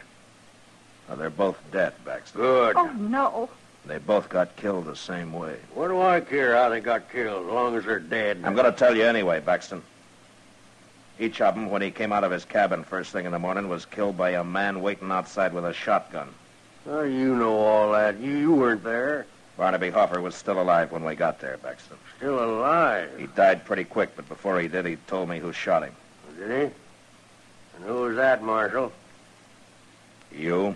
Well, they're both dead, Baxter. Good. Oh, no. They both got killed the same way. What do I care how they got killed, as long as they're dead? I'm going to tell you anyway, Baxton. Each of them, when he came out of his cabin first thing in the morning, was killed by a man waiting outside with a shotgun. Oh, you know all that. You weren't there. Barnaby Hoffer was still alive when we got there, Baxton. Still alive? He died pretty quick, but before he did, he told me who shot him. Did he? And who was that, Marshal? You?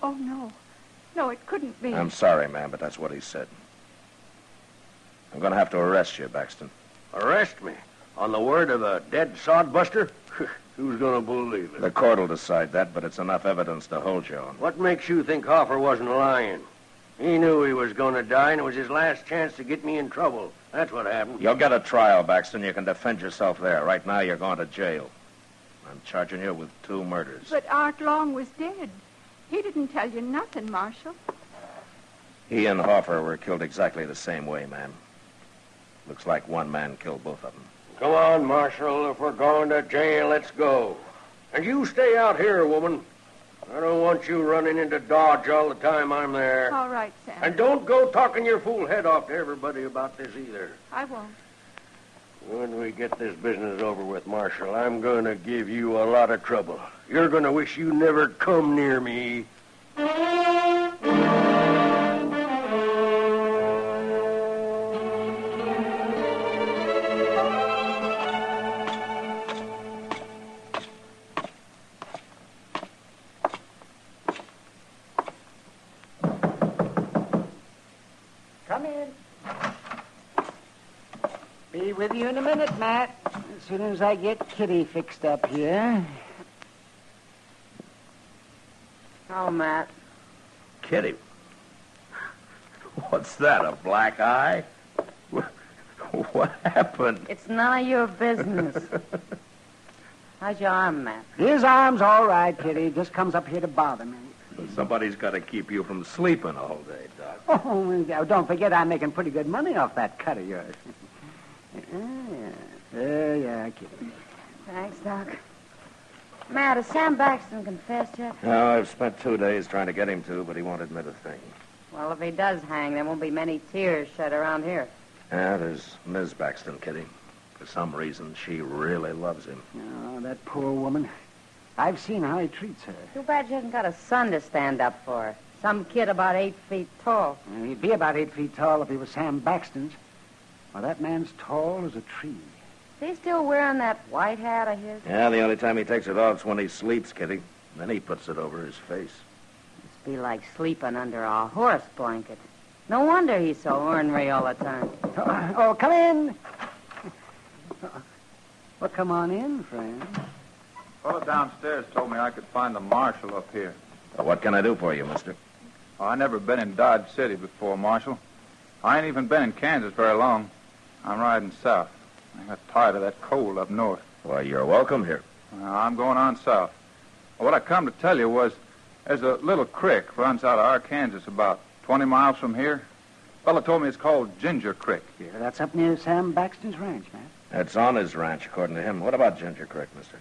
Oh, no. No, it couldn't be. I'm sorry, ma'am, but that's what he said. I'm going to have to arrest you, Baxton. Arrest me? On the word of a dead sodbuster? Who's going to believe it? The court will decide that, but it's enough evidence to hold you on. What makes you think Hoffer wasn't lying? He knew he was going to die, and it was his last chance to get me in trouble. That's what happened. You'll get a trial, Baxton. You can defend yourself there. Right now, you're going to jail. I'm charging you with 2 murders. But Art Long was dead. He didn't tell you nothing, Marshal. He and Hoffer were killed exactly the same way, ma'am. Looks like one man killed both of them. Come on, Marshal. If we're going to jail, let's go. And you stay out here, woman. I don't want you running into Dodge all the time I'm there. All right, Sam. And don't go talking your fool head off to everybody about this either. I won't. When we get this business over with, Marshal, I'm going to give you a lot of trouble. You're going to wish you never come near me. Come in. Be with you in a minute, Matt. As soon as I get Kitty fixed up here. Oh, Matt. Kitty. What's that, a black eye? What happened? It's none of your business. How's your arm, Matt? His arm's all right, Kitty. Just comes up here to bother me. Somebody's got to keep you from sleeping all day, Doc. Oh, don't forget I'm making pretty good money off that cut of yours. Yeah, Kitty. Thanks, Doc. Matt, has Sam Baxton confessed yet? No, I've spent 2 days trying to get him to, but he won't admit a thing. Well, if he does hang, there won't be many tears shed around here. Yeah, there's Ms. Baxton, Kitty. For some reason, she really loves him. Oh, that poor woman. I've seen how he treats her. Too bad she hasn't got a son to stand up for her. Some kid about 8 feet tall. Well, he'd be about 8 feet tall if he was Sam Baxton's. Well, that man's tall as a tree. Is he still wearing that white hat of his? Yeah, the only time he takes it off is when he sleeps, Kitty. Then he puts it over his face. Must be like sleeping under a horse blanket. No wonder he's so ornery all the time. Oh, come in. Well, come on in, friend. Fellow downstairs told me I could find the marshal up here. What can I do for you, mister? Oh, I never been in Dodge City before, Marshal. I ain't even been in Kansas very long. I'm riding south. I got tired of that cold up north. Why, you're welcome here. I'm going on south. What I come to tell you was there's a little creek runs out of Arkansas about 20 miles from here. Fellow told me it's called Ginger Creek. Yeah, that's up near Sam Baxton's ranch, man. It's on his ranch, according to him. What about Ginger Creek, mister?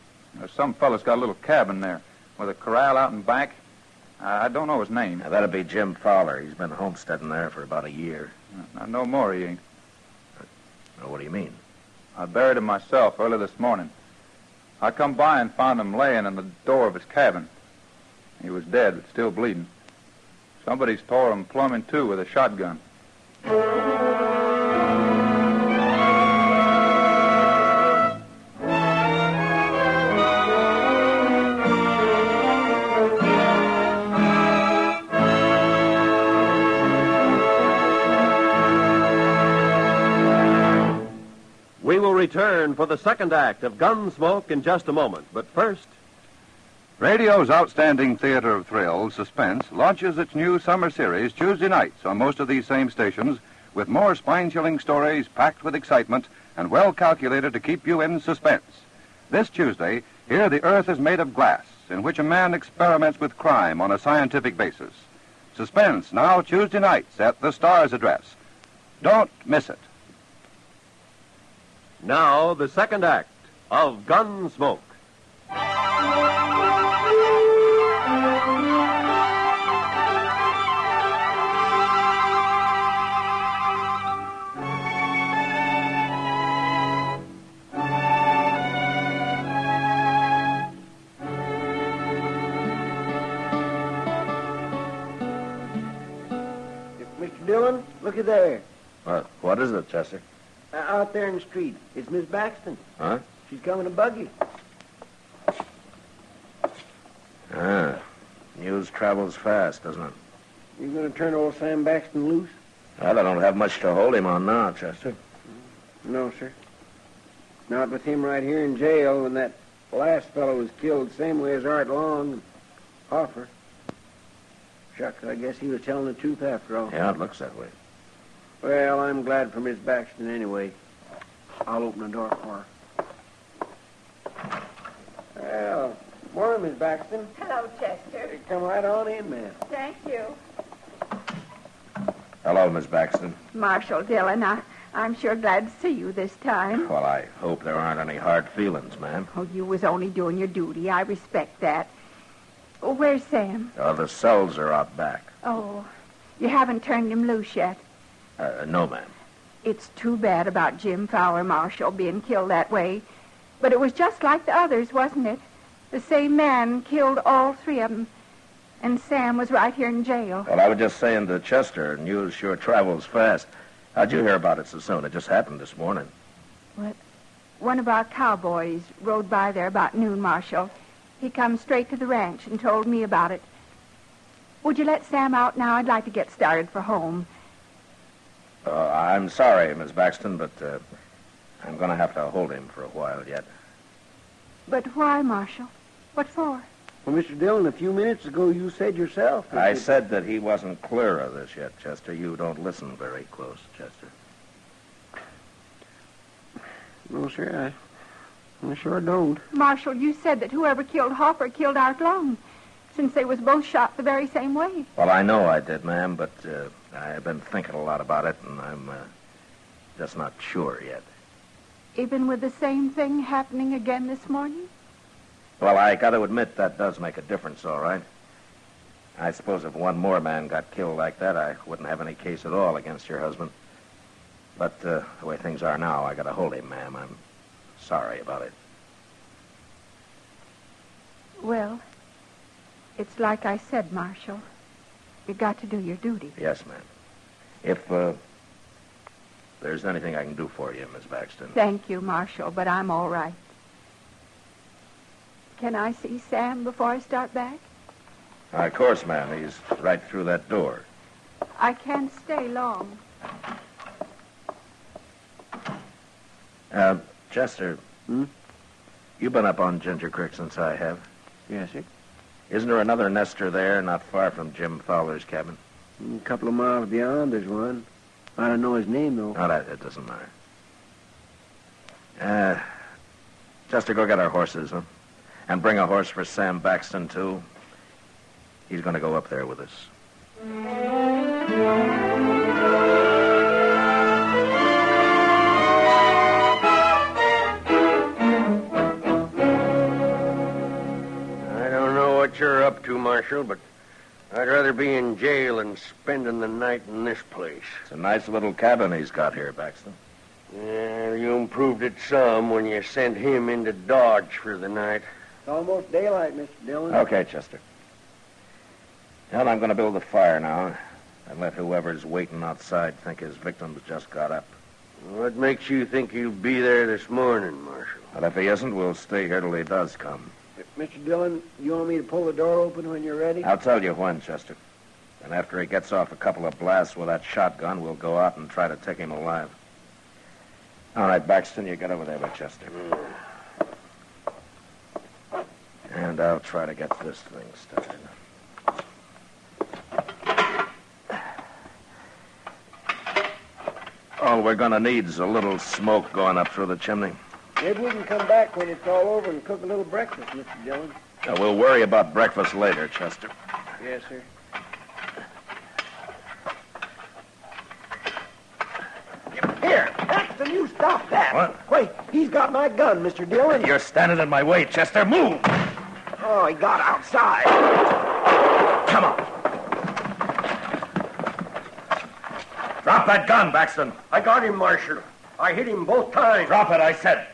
Some fella's got a little cabin there with a corral out in back. I don't know his name. Now, that'd be Jim Fowler. He's been homesteading there for about a year. No more he ain't. Now, what do you mean? I buried him myself early this morning. I come by and found him laying in the door of his cabin. He was dead, but still bleeding. Somebody's tore him plumb in two with a shotgun. We will return for the second act of Gunsmoke in just a moment. But first... Radio's outstanding theater of thrills, Suspense, launches its new summer series Tuesday nights on most of these same stations with more spine-chilling stories packed with excitement and well calculated to keep you in suspense. This Tuesday, here the Earth is made of glass, in which a man experiments with crime on a scientific basis. Suspense, now Tuesday nights at the Star's address. Don't miss it. Now, the second act of Gunsmoke. Dillon, looky there. What is it, Chester? Out there in the street. It's Miss Baxton. Huh? She's coming to buggy. News travels fast, doesn't it? You going to turn old Sam Baxton loose? Well, I don't have much to hold him on now, Chester. No, sir. Not with him right here in jail when that last fellow was killed the same way as Art Long and Hoffer. Shucks, I guess he was telling the truth after all. Yeah, it looks that way. Well, I'm glad for Miss Baxton anyway. I'll open the door for her. Well, morning, Miss Baxton. Hello, Chester. Come right on in, ma'am. Thank you. Hello, Miss Baxton. Marshal Dillon, I'm sure glad to see you this time. Well, I hope there aren't any hard feelings, ma'am. Oh, you was only doing your duty. I respect that. Oh, where's Sam? The cells are out back. Oh, you haven't turned him loose yet? No, ma'am. It's too bad about Jim Fowler, Marshal, being killed that way. But it was just like the others, wasn't it? The same man killed all three of them. And Sam was right here in jail. Well, I was just saying to Chester, news sure travels fast. How'd you hear about it so soon? It just happened this morning. What? One of our cowboys rode by there about noon, Marshal. He come straight to the ranch and told me about it. Would you let Sam out now? I'd like to get started for home. I'm sorry, Miss Baxton, but I'm going to have to hold him for a while yet. But why, Marshal? What for? Well, Mr. Dillon, a few minutes ago you said yourself... I said that he wasn't clear of this yet, Chester. You don't listen very close, Chester. No, sir, I sure don't. Marshal, you said that whoever killed Hopper killed Art Long, since they was both shot the very same way. Well, I know I did, ma'am, but I've been thinking a lot about it, and I'm just not sure yet. Even with the same thing happening again this morning? Well, I got to admit that does make a difference, all right. I suppose if one more man got killed like that, I wouldn't have any case at all against your husband. But the way things are now, I got to hold him, ma'am. I'm sorry about it. Well, it's like I said, Marshal. You got to do your duty. Yes, ma'am. If there's anything I can do for you, Miss Baxton. Thank you, Marshal, but I'm all right. Can I see Sam before I start back? Of course, ma'am. He's right through that door. I can't stay long. Chester. You've been up on Ginger Creek since I have. Yes, sir. Isn't there another nester there, not far from Jim Fowler's cabin? A couple of miles beyond, there's one. I don't know his name, though. No, that doesn't matter. Chester, go get our horses, huh? And bring a horse for Sam Baxton, too. He's going to go up there with us. I don't know what you're up to, Marshal, but I'd rather be in jail than spending the night in this place. It's a nice little cabin he's got here, Baxton. Yeah, you improved it some when you sent him into Dodge for the night. It's almost daylight, Mr. Dillon. Okay, Chester. Well, I'm going to build a fire now and let whoever's waiting outside think his victim's just got up. What makes you think he'll be there this morning, Marshal? But if he isn't, we'll stay here till he does come. Mr. Dillon, you want me to pull the door open when you're ready? I'll tell you when, Chester. And after he gets off a couple of blasts with that shotgun, we'll go out and try to take him alive. All right, Baxton, you get over there with Chester. And I'll try to get this thing started. All we're going to need is a little smoke going up through the chimney. Maybe we can come back when it's all over and cook a little breakfast, Mr. Dillon. Now, we'll worry about breakfast later, Chester. Yes, sir. Here, Baxton, you stop that. What? Wait, he's got my gun, Mr. Dillon. You're standing in my way, Chester. Move! Oh, he got outside. Come on. Drop that gun, Baxton. I got him, Marshal. I hit him both times. Drop it, I said.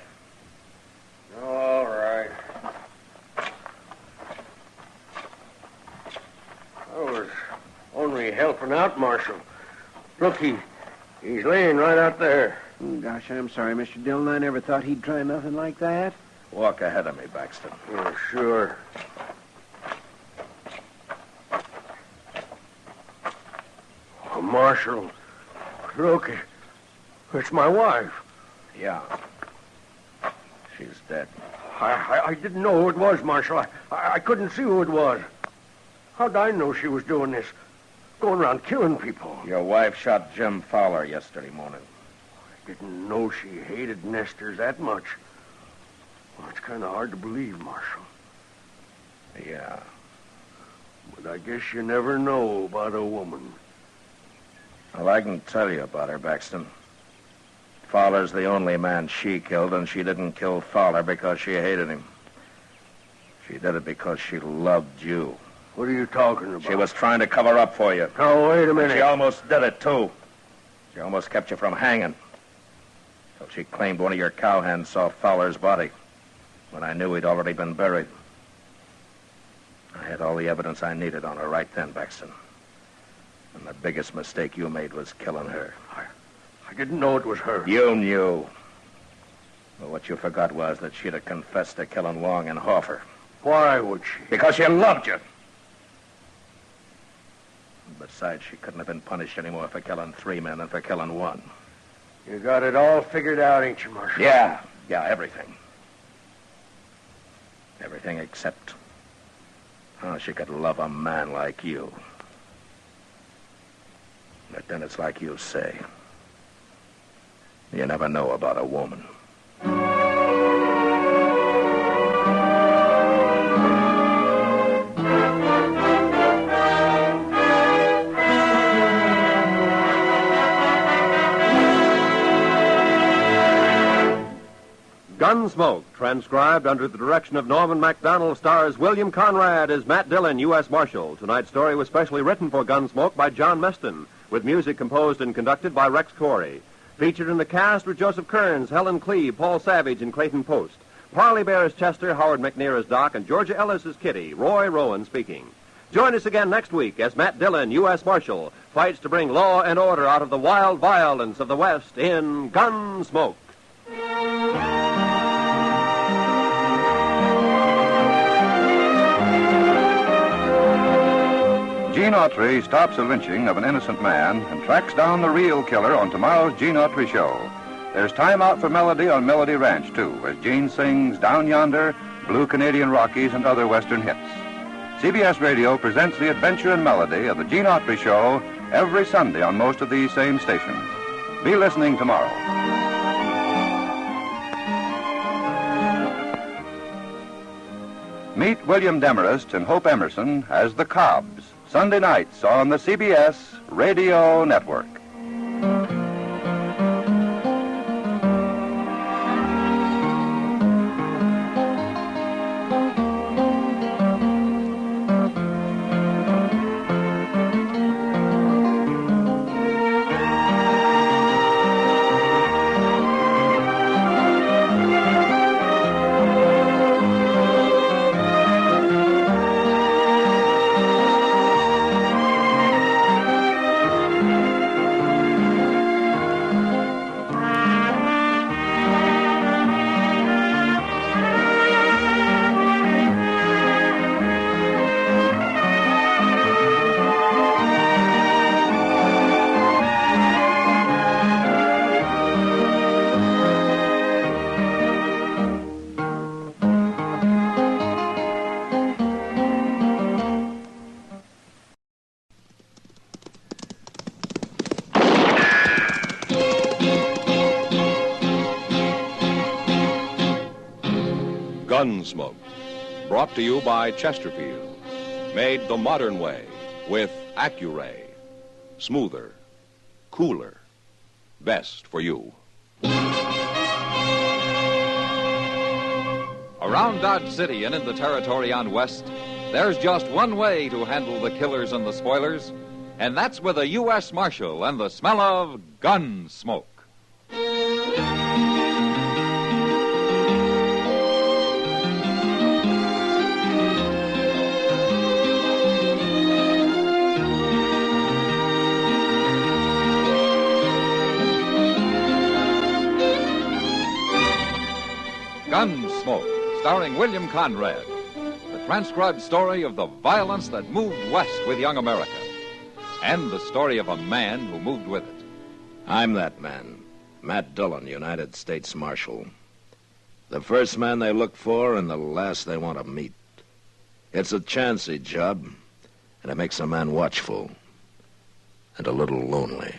All right. I was only helping out, Marshal. Look, he's laying right out there. Gosh, I'm sorry, Mr. Dillon. I never thought he'd try nothing like that. Walk ahead of me, Baxter. Oh, sure. Oh, Marshal, look, it's my wife. Yeah. She's dead. I didn't know who it was, Marshal. I couldn't see who it was. How'd I know she was doing this? Going around killing people. Your wife shot Jim Fowler yesterday morning. I didn't know she hated nesters that much. Well, it's kind of hard to believe, Marshal. Yeah. But I guess you never know about a woman. Well, I can tell you about her, Baxton. Fowler's the only man she killed, and she didn't kill Fowler because she hated him. She did it because she loved you. What are you talking about? She was trying to cover up for you. Oh, wait a minute. She almost did it, too. She almost kept you from hanging. So she claimed one of your cowhands saw Fowler's body when I knew he'd already been buried. I had all the evidence I needed on her right then, Baxton. And the biggest mistake you made was killing her. I didn't know it was her. You knew. But what you forgot was that she'd have confessed to killing Long and Hoffer. Why would she? Because she loved you. Besides, she couldn't have been punished any more for killing 3 men than for killing 1. You got it all figured out, ain't you, Marshal? Yeah, everything. Everything except how she could love a man like you. But then it's like you say. You never know about a woman. Gunsmoke, transcribed under the direction of Norman MacDonald, stars William Conrad as Matt Dillon, U.S. Marshal. Tonight's story was specially written for Gunsmoke by John Meston, with music composed and conducted by Rex Corey. Featured in the cast were Joseph Kearns, Helen Cleve, Paul Savage, and Clayton Post. Parley Bear as Chester, Howard McNear as Doc, and Georgia Ellis as Kitty. Roy Rowan speaking. Join us again next week as Matt Dillon, U.S. Marshal, fights to bring law and order out of the wild violence of the West in Gunsmoke. Gene Autry stops the lynching of an innocent man and tracks down the real killer on tomorrow's Gene Autry Show. There's time out for Melody on Melody Ranch, too, as Gene sings Down Yonder, Blue Canadian Rockies, and other Western hits. CBS Radio presents the adventure and melody of the Gene Autry Show every Sunday on most of these same stations. Be listening tomorrow. Meet William Demarest and Hope Emerson as the Cobbs, Sunday nights on the CBS Radio Network. Gunsmoke, brought to you by Chesterfield. Made the modern way with Accuray. Smoother, cooler, best for you. Around Dodge City and in the territory on West, there's just one way to handle the killers and the spoilers, and that's with a U.S. Marshal and the smell of Gunsmoke. starring William Conrad. The transcribed story of the violence that moved west with young America. And the story of a man who moved with it. I'm that man, Matt Dillon, United States Marshal. The first man they look for and the last they want to meet. It's a chancy job, and it makes a man watchful and a little lonely.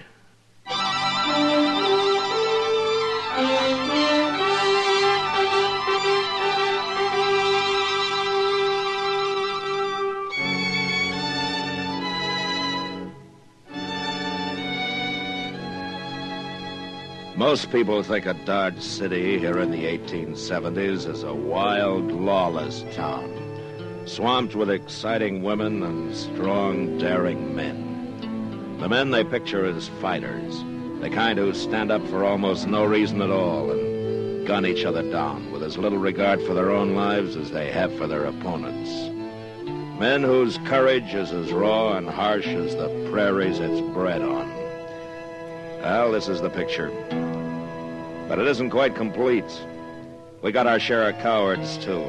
Most people think of Dodge City here in the 1870s as a wild, lawless town, swamped with exciting women and strong, daring men. The men they picture as fighters, the kind who stand up for almost no reason at all and gun each other down with as little regard for their own lives as they have for their opponents. Men whose courage is as raw and harsh as the prairies it's bred on. Well, this is the picture. But it isn't quite complete. We got our share of cowards, too.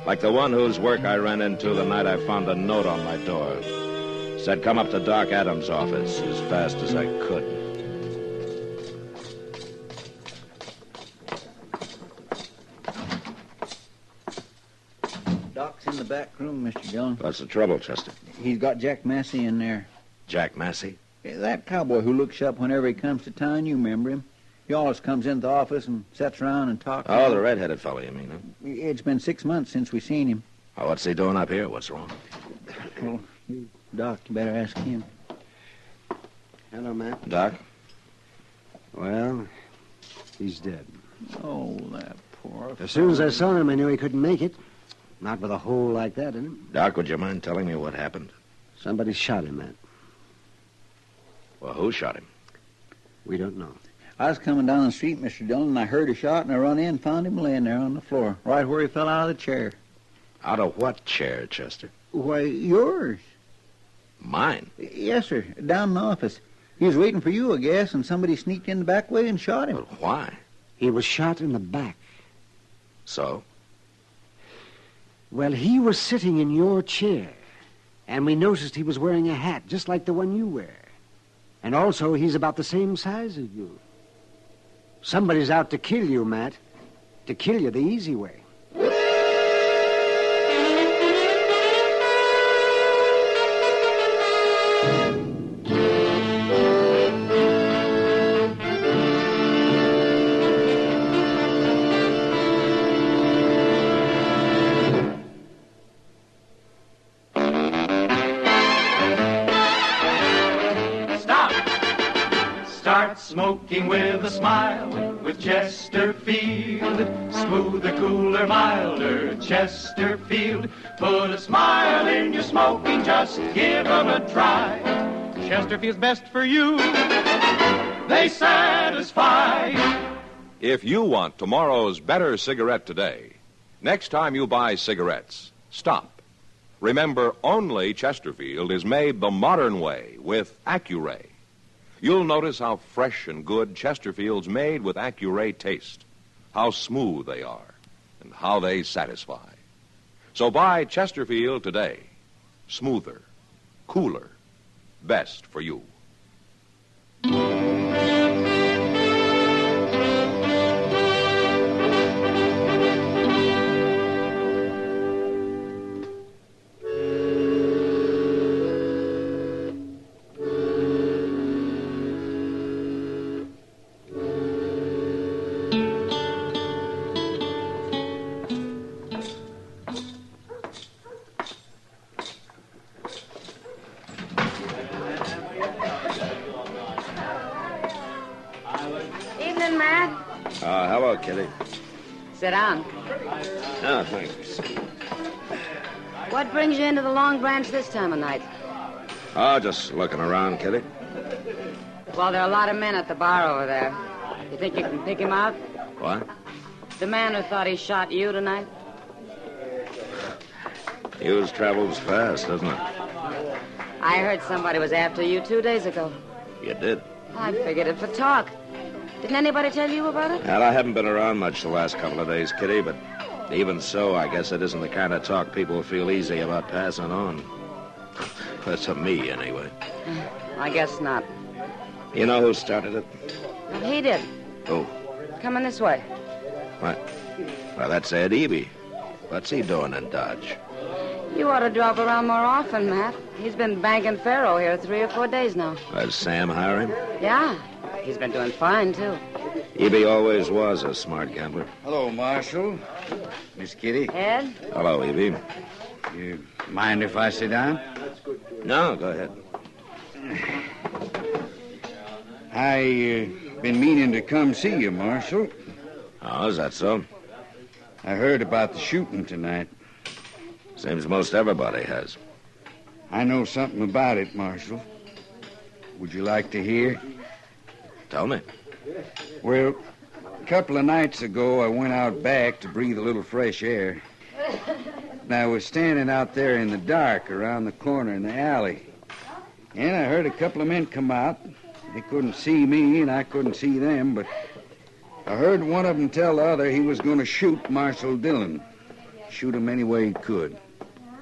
Like the one whose work I ran into the night I found a note on my door. Said, come up to Doc Adams' office as fast as I could. Doc's in the back room, Mr. Dillon. What's the trouble, Chester? He's got Jack Massey in there. Jack Massey? That cowboy who looks up whenever he comes to town, you remember him. He always comes into the office and sits around and talks. Oh, the red-headed fellow, you mean, huh? It's been 6 months since we seen him. Oh, what's he doing up here? What's wrong? Well, Doc, you better ask him. Hello, Matt. Doc? Well, he's dead. Oh, that poor... As soon as I saw him, I knew he couldn't make it. Not with a hole like that in him. Doc, would you mind telling me what happened? Somebody shot him, Matt. Well, who shot him? We don't know. I was coming down the street, Mr. Dillon, and I heard a shot, and I run in and found him laying there on the floor, right where he fell out of the chair. Out of what chair, Chester? Why, yours. Mine? Yes, sir, down in the office. He was waiting for you, I guess, and somebody sneaked in the back way and shot him. But why? He was shot in the back. So? Well, he was sitting in your chair, and we noticed he was wearing a hat just like the one you wear. And also, he's about the same size as you. Somebody's out to kill you, Matt. To kill you the easy way. Smoking with a smile, with Chesterfield. Smoother, cooler, milder, Chesterfield. Put a smile in your smoking, just give 'em a try. Chesterfield's best for you. They satisfy. If you want tomorrow's better cigarette today, next time you buy cigarettes, stop. Remember, only Chesterfield is made the modern way with Accuray. You'll notice how fresh and good Chesterfield's made with Accuray taste, how smooth they are, and how they satisfy. So buy Chesterfield today. Smoother, cooler, best for you. Hello, Kitty. Sit down. Oh, thanks. What brings you into the Long Branch this time of night? Oh, just looking around, Kitty. Well, there are a lot of men at the bar over there. You think you can pick him out? What? The man who thought he shot you tonight? News travels fast, doesn't it? I heard somebody was after you 2 days ago. You did? I figured it for talk. Didn't anybody tell you about it? Well, I haven't been around much the last couple of days, Kitty, but Even so, I guess it isn't the kind of talk people feel easy about passing on. That's to me, anyway. I guess not. You know who started it? Well, he did. Who? Coming this way. What? Well, that's Ed Eby. What's he doing in Dodge? You ought to drop around more often, Matt. He's been banking faro here 3 or 4 days now. Does Sam hire him? Yeah. He's been doing fine, too. Eby always was a smart gambler. Hello, Marshal. Miss Kitty. Ed? Hello, Eby. You mind if I sit down? No, go ahead. I been meaning to come see you, Marshal. Oh, is that so? I heard about the shooting tonight. Seems most everybody has. I know something about it, Marshal. Would you like to hear? Tell me. Well, a couple of nights ago, I went out back to breathe a little fresh air. And I was standing out there in the dark around the corner in the alley. And I heard a couple of men come out. They couldn't see me, and I couldn't see them, but I heard one of them tell the other he was going to shoot Marshal Dillon. Shoot him any way he could.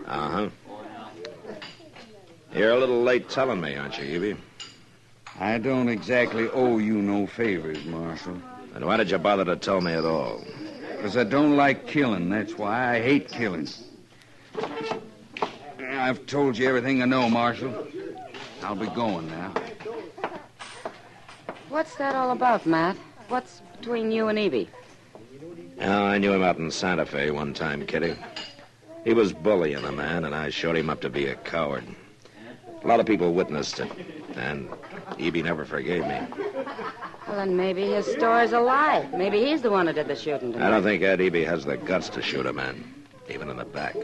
Uh-huh. You're a little late telling me, aren't you, Eby? I don't exactly owe you no favors, Marshal. Then why did you bother to tell me at all? Because I don't like killing. That's why I hate killing. I've told you everything I know, Marshal. I'll be going now. What's that all about, Matt? What's between you and Eby? Oh, I knew him out in Santa Fe one time, Kitty. He was bullying a man, and I showed him up to be a coward. A lot of people witnessed it, and Eby never forgave me. Well, then maybe his story's a lie. Maybe he's the one who did the shooting tonight. I don't think Ed Eby has the guts to shoot a man, even in the back.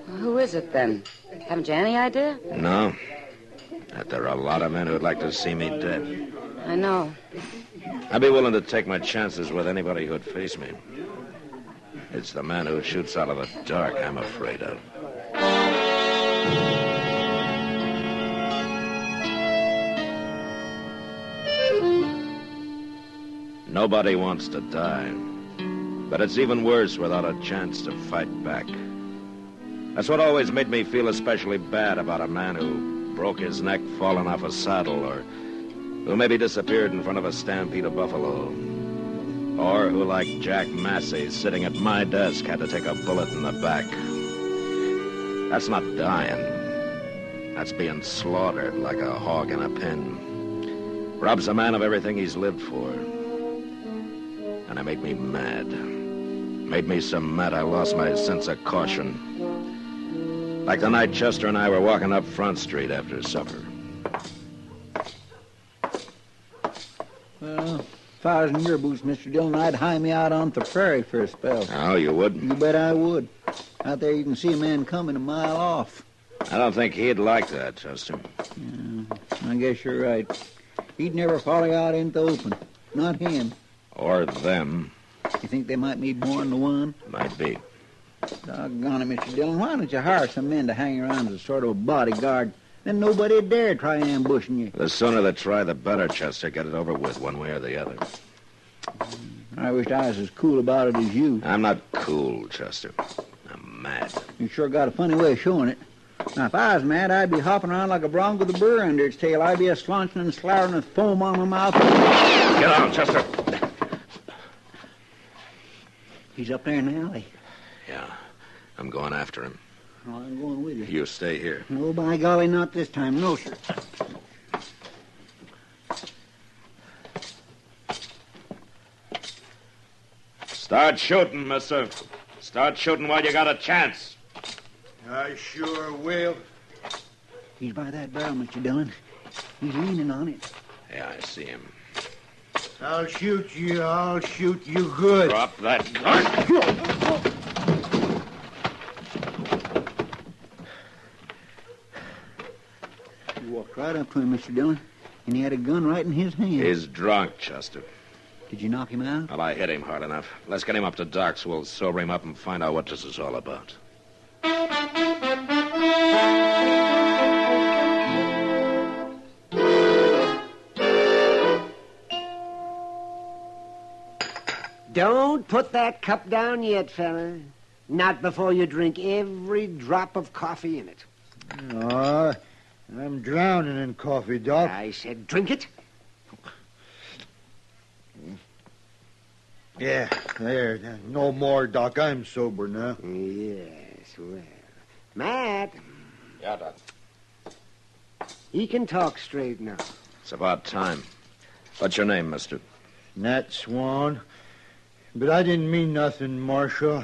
Well, who is it, then? Haven't you any idea? No. That there are a lot of men who'd like to see me dead. I know. I'd be willing to take my chances with anybody who'd face me. It's the man who shoots out of the dark I'm afraid of. Nobody wants to die, but it's even worse without a chance to fight back. That's what always made me feel especially bad about a man who broke his neck falling off a saddle, or who maybe disappeared in front of a stampede of buffalo, or who, like Jack Massey, sitting at my desk, had to take a bullet in the back. That's not dying. That's being slaughtered like a hog in a pen. Robs a man of everything he's lived for. And it made me mad. Made me so mad I lost my sense of caution. Like the night Chester and I were walking up Front Street after supper. Well, if I was in your boots, Mr. Dillon, I'd hie me out on the prairie for a spell. Oh, you would? You bet I would. Out there you can see a man coming a mile off. I don't think he'd like that, Chester. Yeah, I guess you're right. He'd never follow you out into the open. Not him. Or them. You think they might be born to one? Might be. Doggone it, Mr. Dillon. Why don't you hire some men to hang around as a sort of a bodyguard? Then nobody'd dare try ambushing you. The sooner they try, the better, Chester. Get it over with one way or the other. I wished I was as cool about it as you. I'm not cool, Chester. I'm mad. You sure got a funny way of showing it. Now, if I was mad, I'd be hopping around like a bronc with a burr under its tail. I'd be a-slaunching and slouring with foam on my mouth. Get on, Chester. He's up there in the alley. Yeah, I'm going after him. Oh, I'm going with you. You stay here. No, by golly, not this time. No, sir. Start shooting, mister. Start shooting while you got a chance. I sure will. He's by that barrel, Mr. Dillon. He's leaning on it. Yeah, I see him. I'll shoot you. I'll shoot you good. Drop that gun. You walked right up to him, Mr. Dillon, and he had a gun right in his hand. He's drunk, Chester. Did you knock him out? Well, I hit him hard enough. Let's get him up to Doc so we'll sober him up and find out what this is all about. Don't put that cup down yet, fella. Not before you drink every drop of coffee in it. Oh, I'm drowning in coffee, Doc. I said drink it. Yeah, there. No more, Doc. I'm sober now. Yes, well. Matt. Yeah, Doc. He can talk straight now. It's about time. What's your name, mister? Nat Swan. But I didn't mean nothing, Marshal.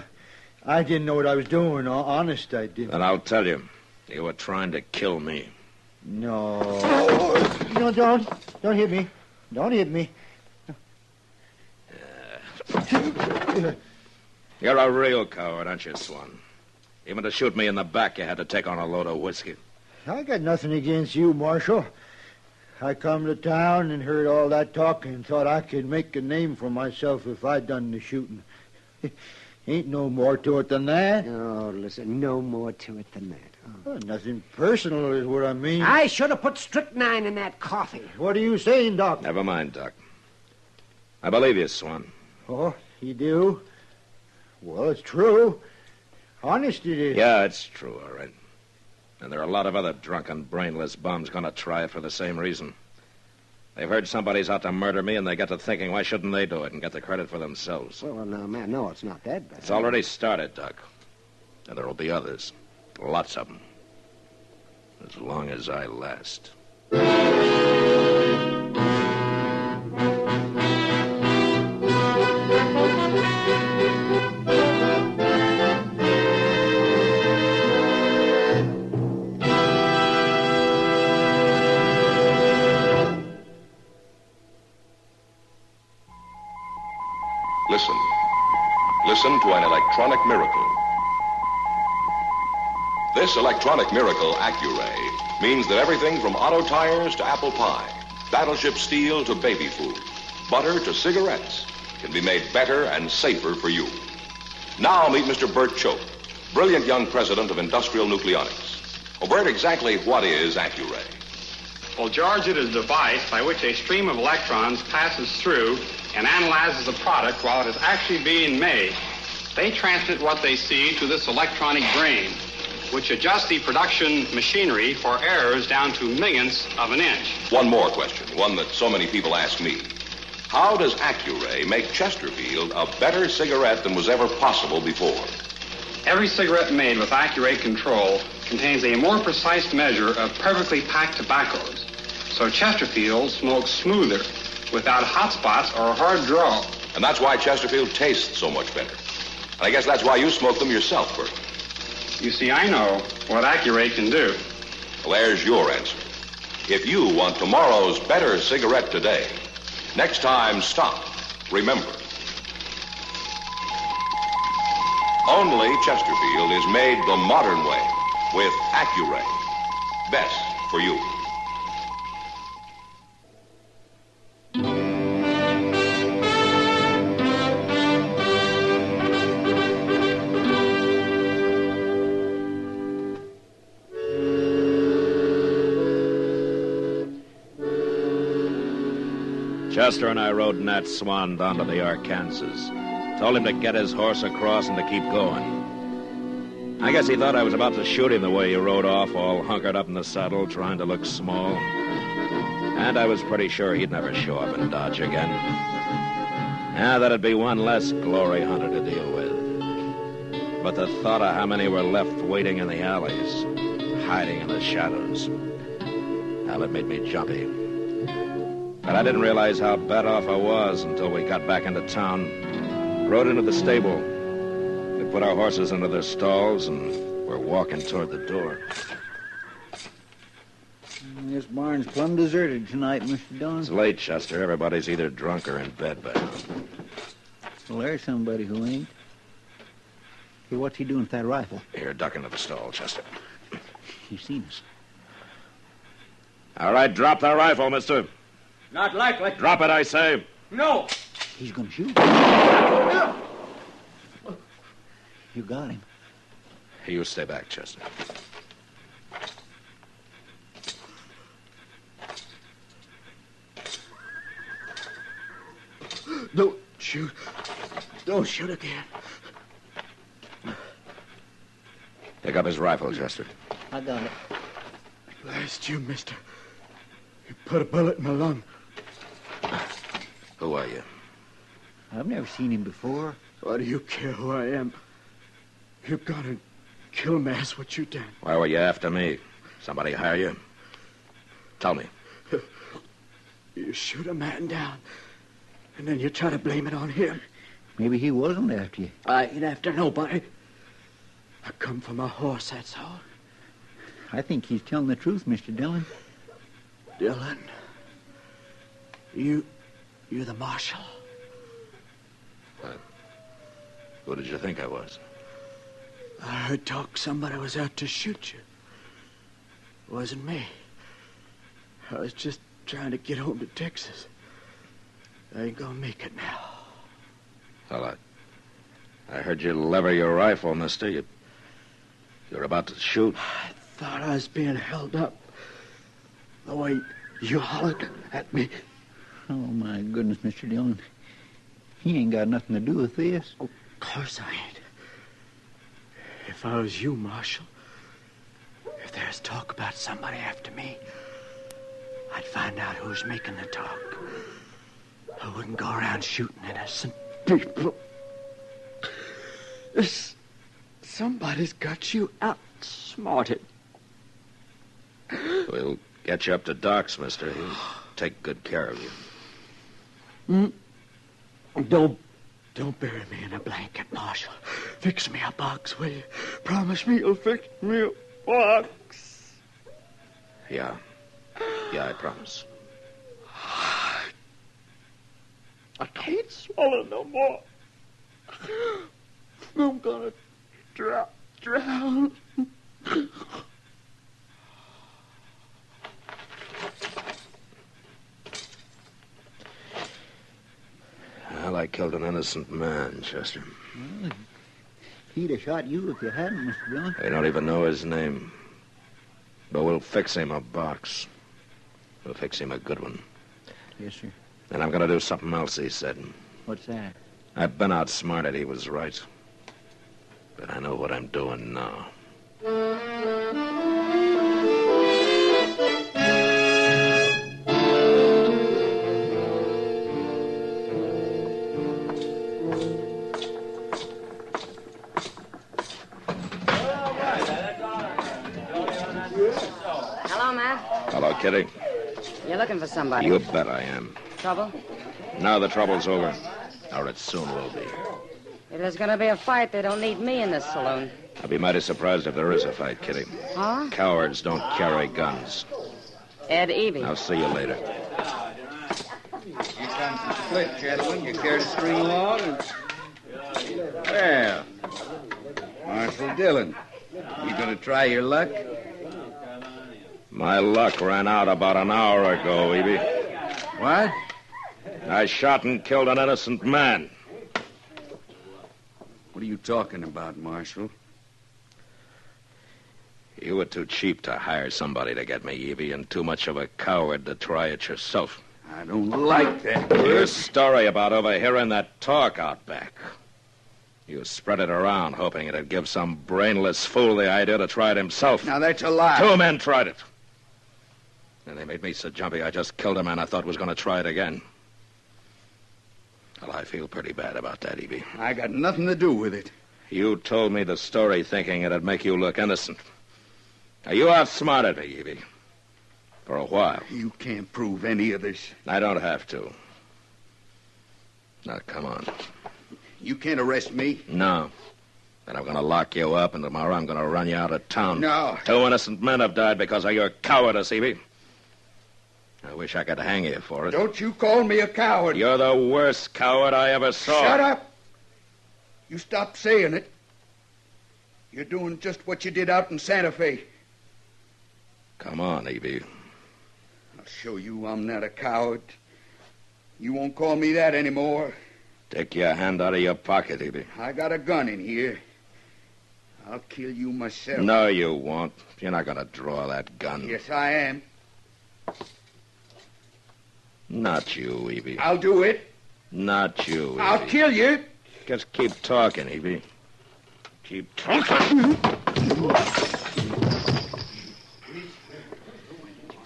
I didn't know what I was doing. Honest, I didn't. Then I'll tell you. You were trying to kill me. No. No, don't hit me. Don't hit me. You're a real coward, aren't you, Swan? Even to shoot me in the back, you had to take on a load of whiskey. I got nothing against you, Marshal. I come to town and heard all that talk and thought I could make a name for myself if I'd done the shooting. Ain't no more to it than that. Oh, listen, no more to it than that. Well, nothing personal is what I mean. I should have put strychnine in that coffee. What are you saying, Doc? Never mind, Doc. I believe you, Swan. Oh, you do? Well, it's true. Honest it is. Yeah, it's true, all right. And there are a lot of other drunken, brainless bums going to try it for the same reason. They've heard somebody's out to murder me, and they get to thinking, why shouldn't they do it and get the credit for themselves? Well, now, man, no, it's not that bad. It's already started, Doc. And there will be others. Lots of them. As long as I last. Listen. Listen to an electronic miracle. This electronic miracle, Accuray, means that everything from auto tires to apple pie, battleship steel to baby food, butter to cigarettes, can be made better and safer for you. Now meet Mr. Bert Choate, brilliant young president of Industrial Nucleonics. Well, Bert, exactly what is Accuray? Well, George, it is a device by which a stream of electrons passes through and analyzes the product while it is actually being made. They transmit what they see to this electronic brain, which adjusts the production machinery for errors down to millionths of an inch. One more question, one that so many people ask me. How does Accuray make Chesterfield a better cigarette than was ever possible before? Every cigarette made with Accuray control contains a more precise measure of perfectly packed tobaccos. So Chesterfield smokes smoother, without hot spots or a hard draw. And that's why Chesterfield tastes so much better. And I guess that's why you smoke them yourself, Bert. You see, I know what Accuray can do. Well, there's your answer. If you want tomorrow's better cigarette today, next time, stop. Remember. Only Chesterfield is made the modern way with Accuray. Best for you. Chester and I rode Nat Swan down to the Arkansas. Told him to get his horse across and to keep going. I guess he thought I was about to shoot him the way he rode off, all hunkered up in the saddle, trying to look small. And I was pretty sure he'd never show up in Dodge again. Now that'd be one less glory hunter to deal with. But the thought of how many were left waiting in the alleys, hiding in the shadows, well, it made me jumpy. But I didn't realize how bad off I was until we got back into town, rode into the stable. We put our horses into their stalls, and we're walking toward the door. This barn's plumb deserted tonight, Mr. Don. It's late, Chester. Everybody's either drunk or in bed by now. Well, there's somebody who ain't. Hey, what's he doing with that rifle? Here, duck into the stall, Chester. He's seen us. All right, drop that rifle, mister. Not likely. Drop it, I say. No. He's going to shoot. You got him. You stay back, Chester. Don't shoot. Don't shoot again. Pick up his rifle, Chester. I got it. Last you, mister. You put a bullet in my lung. Who are you? I've never seen him before. Why do you care who I am? You got to kill me. That's what you done. Why were you after me? Somebody hire you? Tell me. You shoot a man down, and then you try to blame it on him. Maybe he wasn't after you. I ain't after nobody. I come for my horse, that's all. I think he's telling the truth, Mr. Dillon. Dillon, you're the marshal. What? Who did you think I was? I heard talk somebody was out to shoot you. It wasn't me. I was just trying to get home to Texas. I ain't gonna make it now. Well, I heard you lever your rifle, mister. You're about to shoot. I thought I was being held up. The way you hollered at me. Oh, my goodness, Mr. Dillon. He ain't got nothing to do with this. Of course I ain't. If I was you, Marshal, if there's talk about somebody after me, I'd find out who's making the talk. I wouldn't go around shooting innocent people. Somebody's got you outsmarted. We'll get you up to Doc's, mister. He'll take good care of you. Don't bury me in a blanket, Marshal. Fix me a box, will you? Promise me you'll fix me a box. Yeah, I promise. I can't swallow no more. I'm gonna drown. Well, I killed an innocent man, Chester. Well, he'd have shot you if you hadn't, Mr. Dillon. I don't even know his name. But we'll fix him a box. We'll fix him a good one. Yes, sir. And I'm going to do something else he said. What's that? I've been outsmarted. He was right. But I know what I'm doing now. Hello, Matt. Hello, Kitty. You're looking for somebody. You bet I am. Trouble? Now the trouble's over. Or it soon will be. If there's going to be a fight, they don't need me in this saloon. I'll be mighty surprised if there is a fight, Kitty. Huh? Cowards don't carry guns. Ed Evie. I'll see you later. Here comes the split, gentlemen. You care to string along? Well, Marshal Dillon, you going to try your luck? My luck ran out about an hour ago, Evie. What? I shot and killed an innocent man. What are you talking about, Marshal? You were too cheap to hire somebody to get me, Evie, and too much of a coward to try it yourself. I don't like that. Your story about overhearing that talk out back. You spread it around, hoping it'd give some brainless fool the idea to try it himself. Now, that's a lie. 2 men tried it. And they made me so jumpy I just killed a man I thought was going to try it again. Well, I feel pretty bad about that, Evie. I got nothing to do with it. You told me the story thinking it'd make you look innocent. Now, you outsmarted me, Evie. For a while. You can't prove any of this. I don't have to. Now, come on. You can't arrest me. No. Then I'm going to lock you up, and tomorrow I'm going to run you out of town. No. 2 innocent men have died because of your cowardice, Evie. I wish I could hang you for it. Don't you call me a coward. You're the worst coward I ever saw. Shut up. You stop saying it. You're doing just what you did out in Santa Fe. Come on, Evie. I'll show you I'm not a coward. You won't call me that anymore. Take your hand out of your pocket, Evie. I got a gun in here. I'll kill you myself. No, you won't. You're not going to draw that gun. Yes, I am. Not you, Evie. I'll do it. Not you, Evie. I'll kill you. Just keep talking, Evie. Keep talking.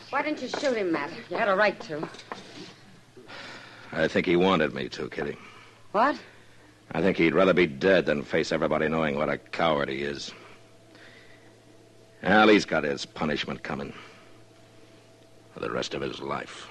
Why didn't you shoot him, Matt? You had a right to. I think he wanted me to, Kitty. What? I think he'd rather be dead than face everybody knowing what a coward he is. Well, he's got his punishment coming for the rest of his life.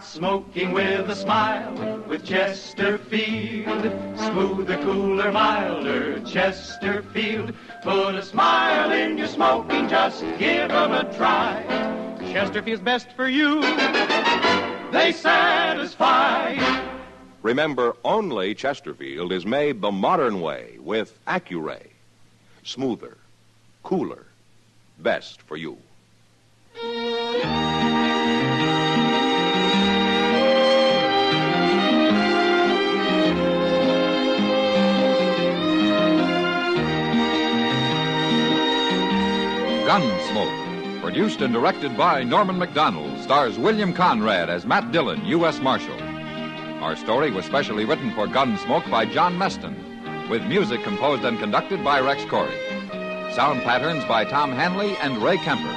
Smoking with a smile, with Chesterfield. Smoother, cooler, milder, Chesterfield. Put a smile in your smoking, just give 'em a try. Chesterfield's best for you. They satisfy. Remember, only Chesterfield is made the modern way with Accuray. Smoother, cooler, best for you. Gunsmoke, produced and directed by Norman Macdonald, stars William Conrad as Matt Dillon, U.S. Marshal. Our story was specially written for Gunsmoke by John Meston, with music composed and conducted by Rex Corey. Sound patterns by Tom Hanley and Ray Kemper.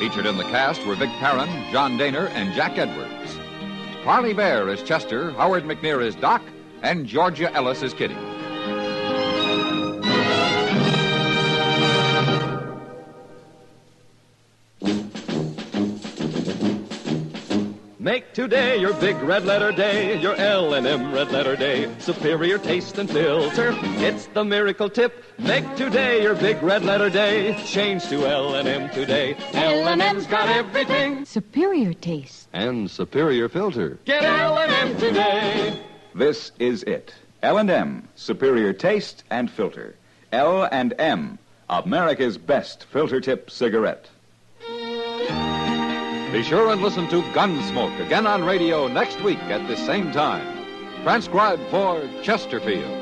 Featured in the cast were Vic Perrin, John Daner, and Jack Edwards. Parley Bear is Chester, Howard McNear is Doc, and Georgia Ellis is Kitty. Make today your big red letter day, your L&M red letter day. Superior taste and filter, it's the miracle tip. Make today your big red letter day. Change to L&M today. L&M's got everything. Superior taste. And superior filter. Get L&M today. This is it. L&M, superior taste and filter. L&M, America's best filter tip cigarette. Be sure and listen to Gunsmoke again on radio next week at the same time. Transcribed for Chesterfield.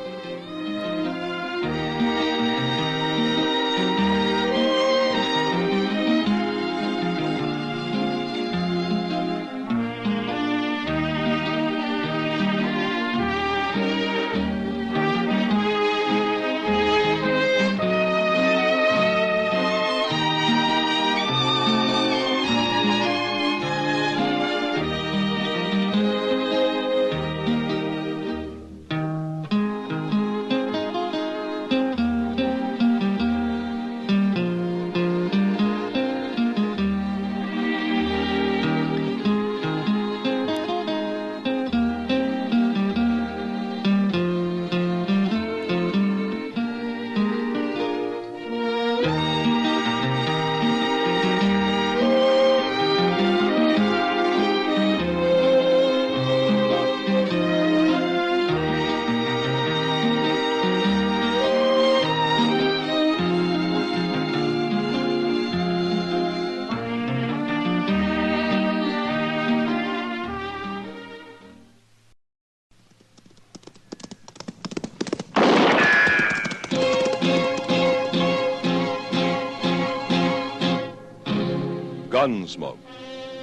Gunsmoke,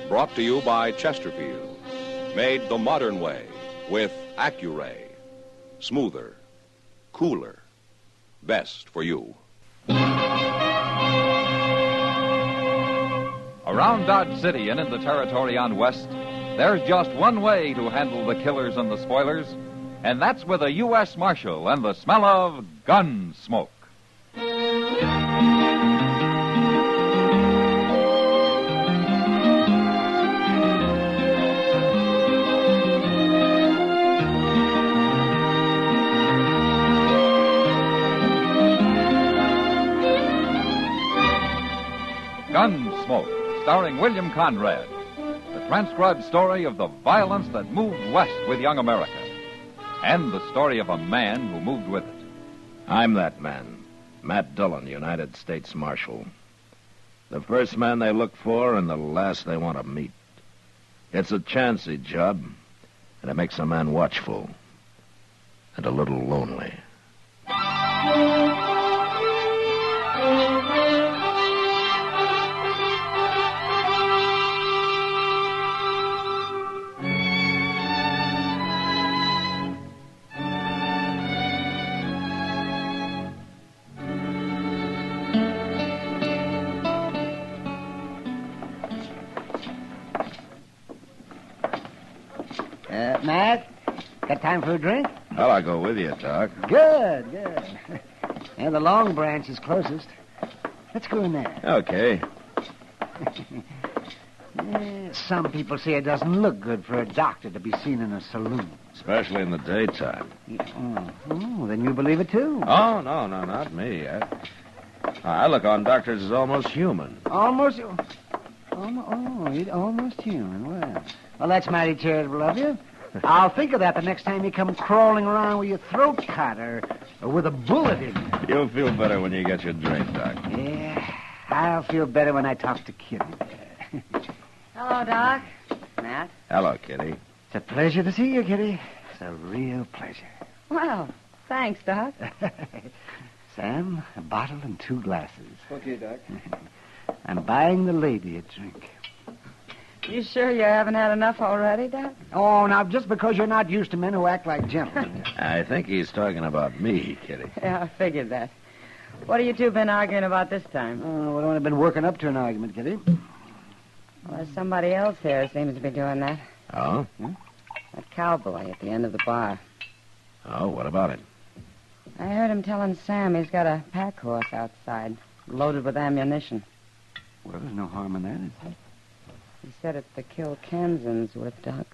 brought to you by Chesterfield. Made the modern way with Accuray. Smoother, cooler, best for you. Around Dodge City and in the territory on West, there's just one way to handle the killers and the spoilers, and that's with a U.S. Marshal and the smell of gun smoke. Gunsmoke, starring William Conrad, the transcribed story of the violence that moved west with young America, and the story of a man who moved with it. I'm that man, Matt Dillon, United States Marshal. The first man they look for and the last they want to meet. It's a chancy job, and it makes a man watchful and a little lonely. Matt, got time for a drink? Well, I'll go with you, Doc. Good, good. And the Long Branch is closest. Let's go in there. Okay. Some people say it doesn't look good for a doctor to be seen in a saloon. Especially in the daytime. Oh, then you believe it, too? Oh, no, not me. I look on doctors as almost human. Almost human. Well, that's mighty charitable of you. I'll think of that the next time you come crawling around with your throat cut or with a bullet in it. You'll feel better when you get your drink, Doc. Yeah, I'll feel better when I talk to Kitty. Hello, Doc. Matt. Hello, Kitty. It's a pleasure to see you, Kitty. It's a real pleasure. Well, thanks, Doc. Sam, a bottle and 2 glasses. Okay, Doc. I'm buying the lady a drink. You sure you haven't had enough already, Doc? Oh, now, just because you're not used to men who act like gentlemen. I think he's talking about me, Kitty. Yeah, I figured that. What have you two been arguing about this time? Oh, well, I've been working up to an argument, Kitty. Well, there's somebody else here who seems to be doing that. Oh? That cowboy at the end of the bar. Oh, what about it? I heard him telling Sam he's got a pack horse outside, loaded with ammunition. Well, there's no harm in that, is there? He said it's to kill Kansans with, Doc.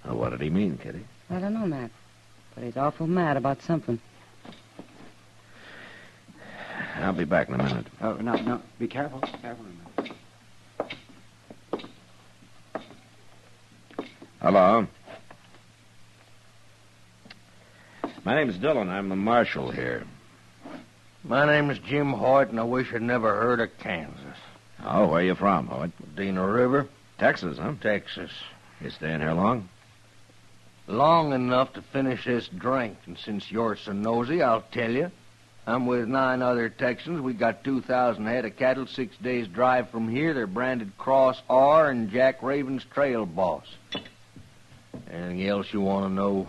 Oh, what did he mean, Kitty? I don't know, Matt. But he's awful mad about something. I'll be back in a minute. Oh, no. Be careful. Careful a minute. Hello. My name's Dillon. I'm the marshal here. My name's Jim Hoyt, and I wish I'd never heard of Kansas. Oh, where you from, Hoyt? Medina River. Texas, huh? Texas. You staying here long? Long enough to finish this drink, and since you're so nosy, I'll tell you. I'm with 9 other Texans. We got 2,000 head of cattle 6 days' drive from here. They're branded Cross R and Jack Raven's Trail Boss. Anything else you want to know?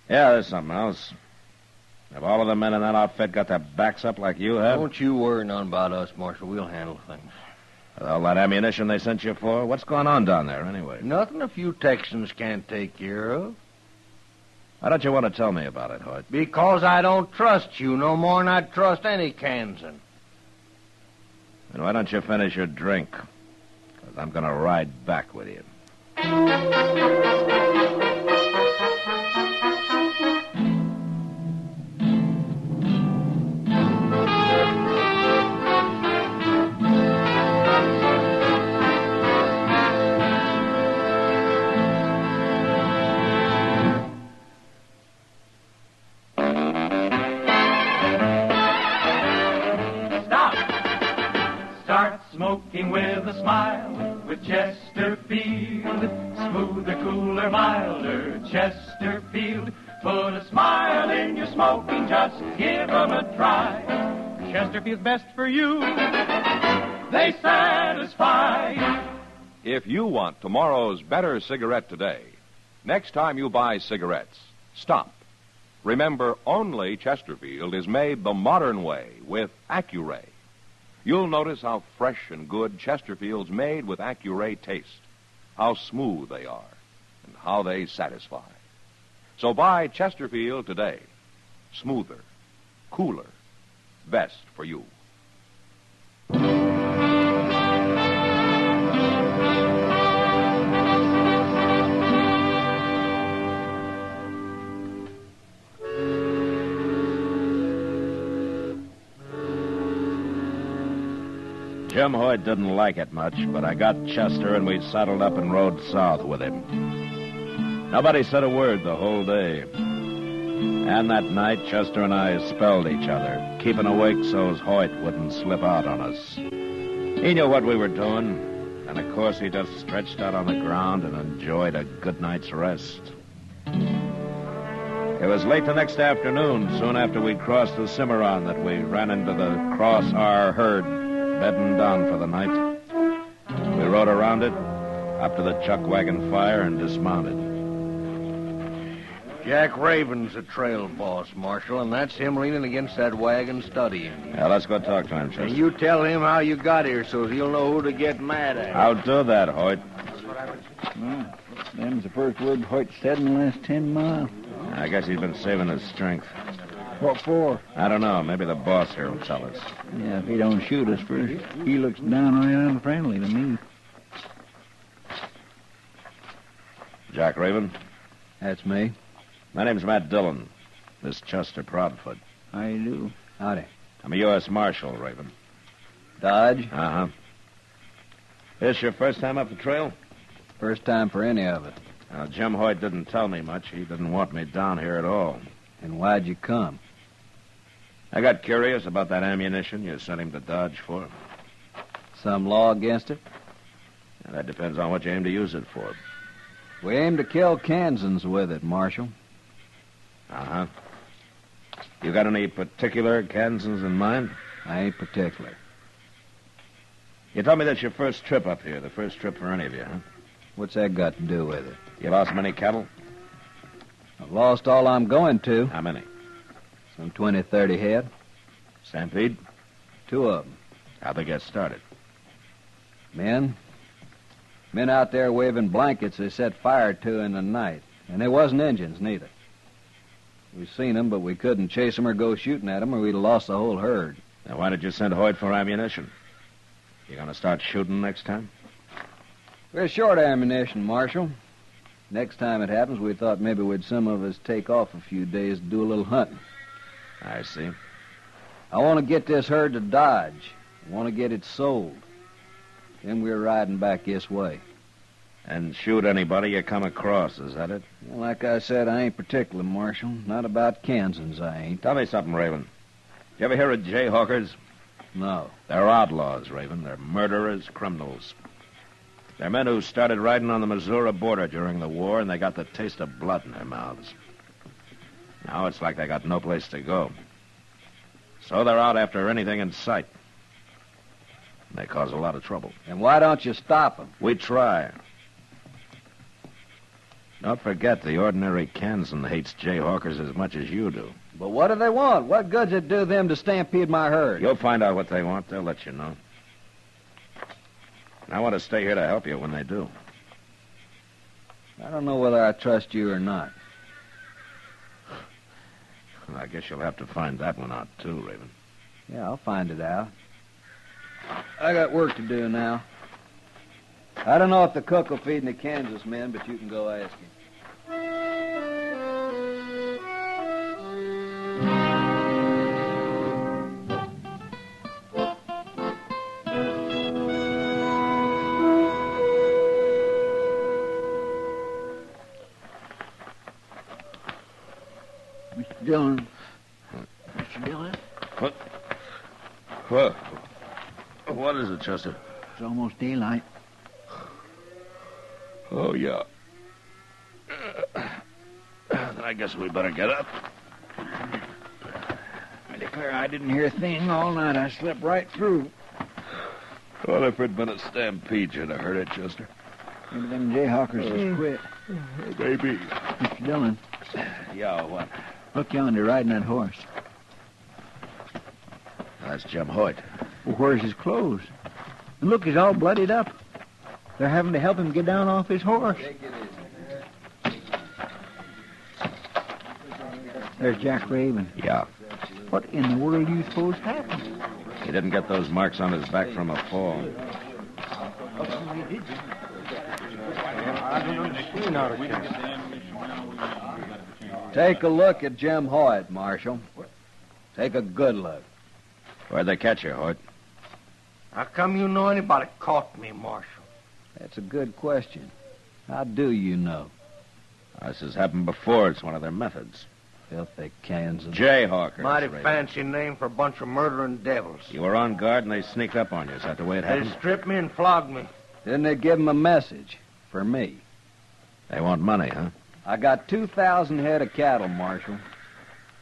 Yeah, there's something else. Have all of the men in that outfit got their backs up like you have? Don't you worry none about us, Marshal. We'll handle things. With all that ammunition they sent you for? What's going on down there, anyway? Nothing a few Texans can't take care of. Why don't you want to tell me about it, Hoyt? Because I don't trust you no more than I'd trust any Kansan. Then why don't you finish your drink? Because I'm going to ride back with you. Smoking with a smile with Chesterfield. Smoother, cooler, milder Chesterfield. Put a smile in your smoking, just give 'em a try. Chesterfield's best for you. They satisfy. If you want tomorrow's better cigarette today, next time you buy cigarettes, stop. Remember, only Chesterfield is made the modern way with Accuray. You'll notice how fresh and good Chesterfield's made with Accuray taste, how smooth they are, and how they satisfy. So buy Chesterfield today. Smoother, cooler, best for you. Jim Hoyt didn't like it much, but I got Chester and we saddled up and rode south with him. Nobody said a word the whole day. And that night, Chester and I spelled each other, keeping awake so's Hoyt wouldn't slip out on us. He knew what we were doing, and of course he just stretched out on the ground and enjoyed a good night's rest. It was late the next afternoon, soon after we'd crossed the Cimarron, that we ran into the Cross R herd, bedding down for the night. We rode around it, up to the chuck wagon fire, and dismounted. Jack Raven's the trail boss, Marshal, and that's him leaning against that wagon studying. Now, let's go talk to him, Chester. And you tell him how you got here so he'll know who to get mad at. I'll do that, Hoyt. Well, them's the first word Hoyt said in the last 10 miles. I guess he's been saving his strength. What for? I don't know. Maybe the boss here will tell us. Yeah, if he don't shoot us first, he looks downright unfriendly to me. Jack Raven? That's me. My name's Matt Dillon. This Chester Proudfoot. How you do? Howdy. I'm a U.S. Marshal, Raven. Dodge? Uh-huh. This your first time up the trail? First time for any of it. Now, Jim Hoyt didn't tell me much. He didn't want me down here at all. And why'd you come? I got curious about that ammunition you sent him to Dodge for. Some law against it? And that depends on what you aim to use it for. We aim to kill Kansans with it, Marshal. Uh-huh. You got any particular Kansans in mind? I ain't particular. You told me that's your first trip up here, the first trip for any of you, huh? What's that got to do with it? You lost many cattle? I've lost all I'm going to. How many? Some 20, 30 head. Stampede? 2 of them. How'd they get started? Men out there waving blankets they set fire to in the night. And they wasn't Injuns, neither. We seen them, but we couldn't chase them or go shooting at them, or we'd have lost the whole herd. Now, why did you send Hoyt for ammunition? You gonna start shooting next time? We're short ammunition, Marshal. Next time it happens, we thought maybe some of us take off a few days to do a little hunting. I see. I want to get this herd to Dodge. I want to get it sold. Then we're riding back this way. And shoot anybody you come across, is that it? Well, like I said, I ain't particular, Marshal. Not about Kansans, I ain't. Tell me something, Raven. You ever hear of jayhawkers? No. They're outlaws, Raven. They're murderers, criminals. They're men who started riding on the Missouri border during the war, and they got the taste of blood in their mouths. Now it's like they got no place to go. So they're out after anything in sight. They cause a lot of trouble. And why don't you stop them? We try. Don't forget, the ordinary Kansan hates jayhawkers as much as you do. But what do they want? What good's it do them to stampede my herd? You'll find out what they want. They'll let you know. And I want to stay here to help you when they do. I don't know whether I trust you or not. Well, I guess you'll have to find that one out, too, Raven. Yeah, I'll find it out. I got work to do now. I don't know if the cook will feed the Kansas men, but you can go ask him. Mr. Dillon. Mr. Dillon? What is it, Chester? It's almost daylight. Oh, yeah. I guess we better get up. I declare I didn't hear a thing all night. I slept right through. Well, if it'd been a stampede, you'd have heard it, Chester. Maybe them jayhawkers just quit. Maybe. Mr. Dillon. Yeah, what? Look yonder, riding that horse. That's Jim Hoyt. Well, where's his clothes? And look, he's all bloodied up. They're having to help him get down off his horse. There's Jack Raven. Yeah. What in the world do you suppose happened? He didn't get those marks on his back from a fall. Take a look at Jim Hoyt, Marshal. Take a good look. Where'd they catch you, Hoyt? How come you know anybody caught me, Marshal? That's a good question. How do you know? This has happened before. It's one of their methods. Filthy cans of... Jayhawkers. Mighty Raven. fancy name for a bunch of murdering devils. You were on guard and they sneaked up on you. Is that the way it They happened? stripped me and flogged me. Didn't they give him a message? For me. They want money, huh? I got 2,000 head of cattle, Marshal.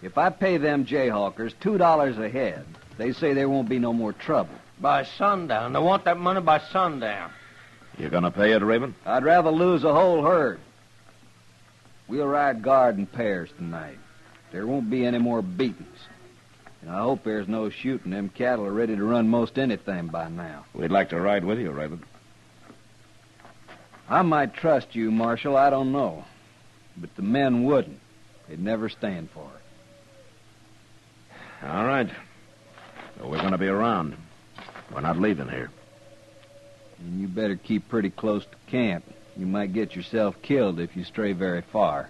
If I pay them Jayhawkers $2 a head, they say there won't be no more trouble. By sundown. They want that money by sundown. You gonna pay it, Raven? I'd rather lose a whole herd. We'll ride guard in pairs tonight. There won't be any more beatings. And I hope there's no shooting. Them cattle are ready to run most anything by now. We'd like to ride with you, Raven. I might trust you, Marshal. I don't know. But the men wouldn't. They'd never stand for it. All right. Well, we're gonna be around. We're not leaving here. And you better keep pretty close to camp. You might get yourself killed if you stray very far.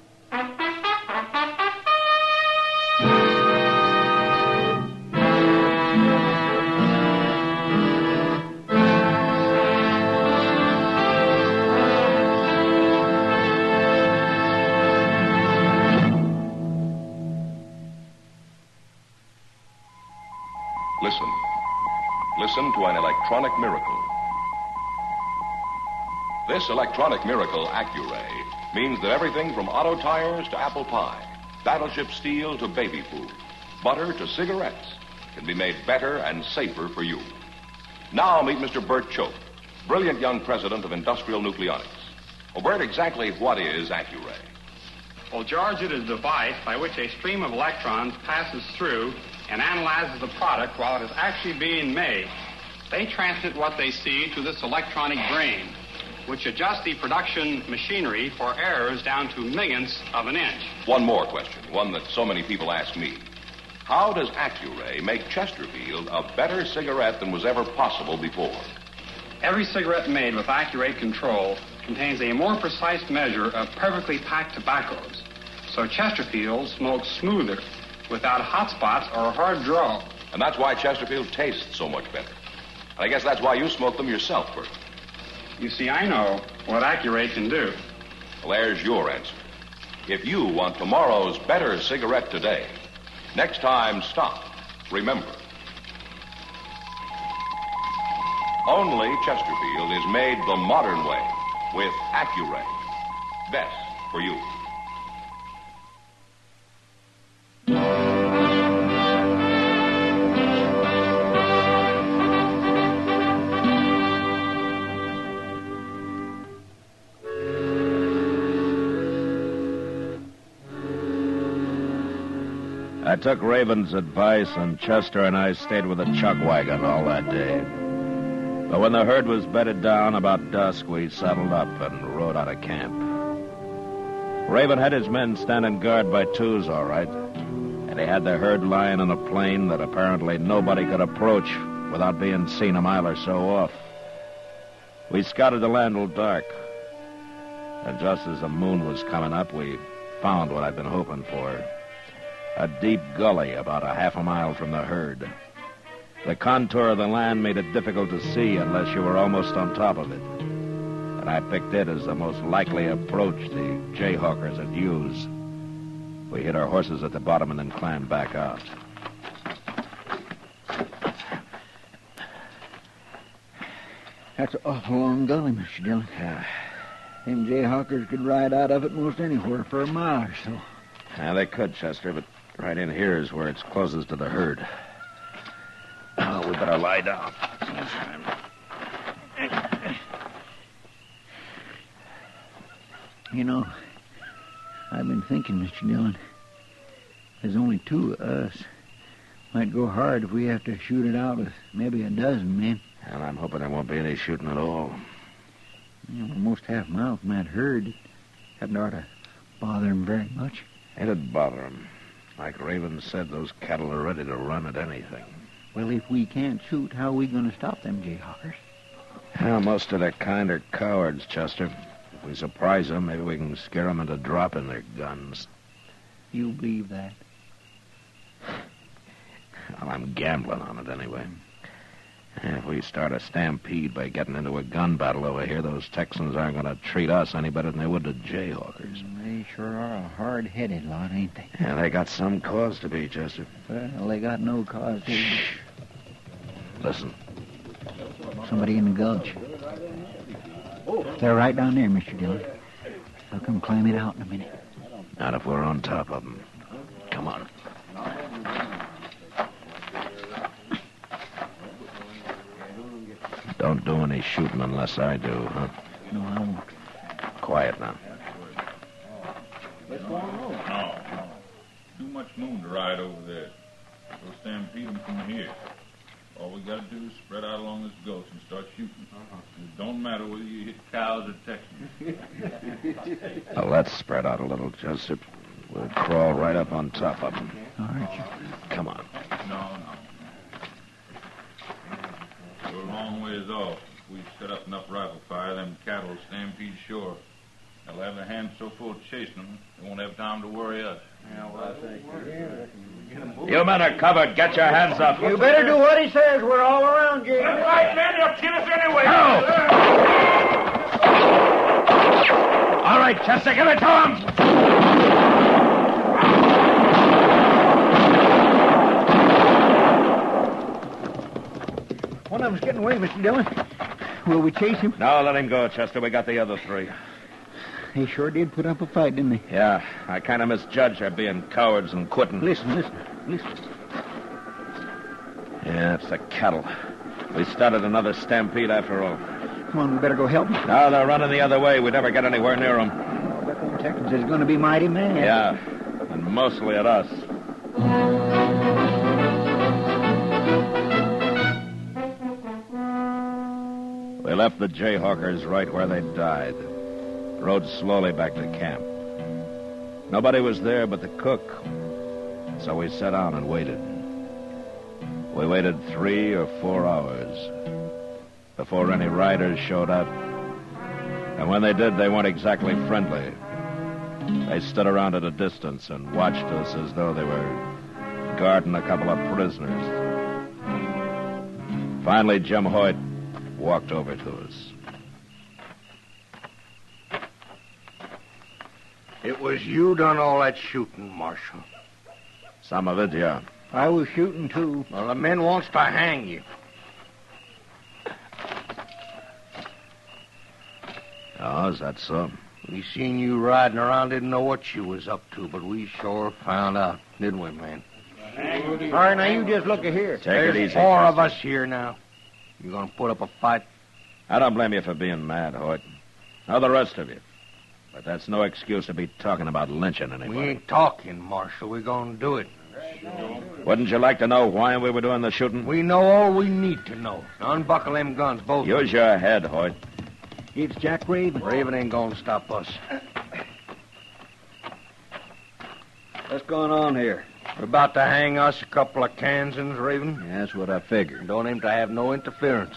Listen. Listen to an electronic miracle. This electronic miracle, Accuray, means that everything from auto tires to apple pie, battleship steel to baby food, butter to cigarettes can be made better and safer for you. Now meet Mr. Bert Choate, brilliant young president of Industrial Nucleonics. Well, Bert, exactly what is Accuray? Well, George, it is a device by which a stream of electrons passes through and analyzes the product while it is actually being made. They transmit what they see to this electronic brain, which adjusts the production machinery for errors down to millionths of an inch. One more question, one that so many people ask me. How does Accuray make Chesterfield a better cigarette than was ever possible before? Every cigarette made with Accuray control contains a more precise measure of perfectly packed tobaccos, so Chesterfield smokes smoother, without hot spots or a hard draw. And that's why Chesterfield tastes so much better. And I guess that's why you smoke them yourself, Bert. You see, I know what Accuray can do. Well, there's your answer. If you want tomorrow's better cigarette today, next time stop. Remember. Only Chesterfield is made the modern way with Accuray. Best for you. I took Raven's advice, and Chester and I stayed with the chuck wagon all that day. But when the herd was bedded down about dusk, we saddled up and rode out of camp. Raven had his men standing guard by twos, all right, and he had the herd lying in a plain that apparently nobody could approach without being seen a mile or so off. We scouted the land till dark, and just as the moon was coming up, we found what I'd been hoping for. A deep gully about a half a mile from the herd. The contour of the land made it difficult to see unless you were almost on top of it. And I picked it as the most likely approach the Jayhawkers would use. We hid our horses at the bottom and then climbed back out. That's an awful long gully, Mr. Dillon. Yeah. Them Jayhawkers could ride out of it most anywhere for a mile or so. Yeah, they could, Chester, but right in here is where it's closest to the herd. Oh, we better lie down. You know, I've been thinking, Mr. Dillon, there's only two of us. Might go hard if we have to shoot it out with maybe a dozen men. And I'm hoping there won't be any shooting at all. We're almost half a mile from that herd. Hadn't ought to bother him very much. It'd bother him. Like Raven said, those cattle are ready to run at anything. Well, if we can't shoot, how are we going to stop them Jayhawkers? Well, most of their kind are cowards, Chester. If we surprise them, maybe we can scare them into dropping their guns. You believe that? Well, I'm gambling on it anyway. If we start a stampede by getting into a gun battle over here, those Texans aren't going to treat us any better than they would the Jayhawkers. They sure are a hard-headed lot, ain't they? Yeah, they got some cause to be, Chester. Well, they got no cause to. Listen. Somebody in the gulch. They're right down there, Mr. Dillon. They'll come climbing out in a minute. Not if we're on top of them. Come on. Don't do any shooting unless I do, huh? No, I won't. Quiet now. No. Too much moon to ride over there. We'll stampede them from here. All we got to do is spread out along this gulch and start shooting. It don't matter whether you hit cows or Texans. Well, let's spread out a little, Joseph. We'll crawl right up on top of them. All right. Come on. No. We're a long ways off. If we set up enough rifle fire, them cattle will stampede ashore. They'll have their hands so full of chasing them, they won't have time to worry us. You men are covered. Get your hands up. You better do what he says. We're all around, Jay. That's right, man. They'll kill us anyway. No! All right, Chester, give it to him. One of them's getting away, Mr. Dillon. Will we chase him? No, let him go, Chester. We got the other three. They sure did put up a fight, didn't they? Yeah, I kind of misjudged their being cowards and quitting. Listen. Yeah, it's the cattle. We started another stampede after all. Come on, we better go help them. No, they're running the other way. We never get anywhere near them. I bet them Texans is going to be mighty mad. Yeah, and mostly at us. We left the Jayhawkers right where they died. Rode slowly back to camp. Nobody was there but the cook, so we sat down and waited. We waited 3 or 4 hours before any riders showed up. And when they did, they weren't exactly friendly. They stood around at a distance and watched us as though they were guarding a couple of prisoners. Finally, Jim Hoyt walked over to us. It was you done all that shooting, Marshal. Some of it, yeah. I was shooting, too. Well, the men wants to hang you. Oh, is that so? We seen you riding around, didn't know what you was up to, but we sure found out, didn't we, man? All right, now you just look here. Take it easy. 4 of us here now. You gonna put up a fight? I don't blame you for being mad, Hoyt. Nor the rest of you. But that's no excuse to be talking about lynching anybody. We ain't talking, Marshal. We're gonna do it. Wouldn't you like to know why we were doing the shooting? We know all we need to know. Unbuckle them guns, both. Use your head, Hoyt. It's Jack Raven. Raven ain't gonna stop us. What's going on here? We're about to hang us a couple of Kansans, Raven. Yeah, that's what I figured. Don't aim to have no interference.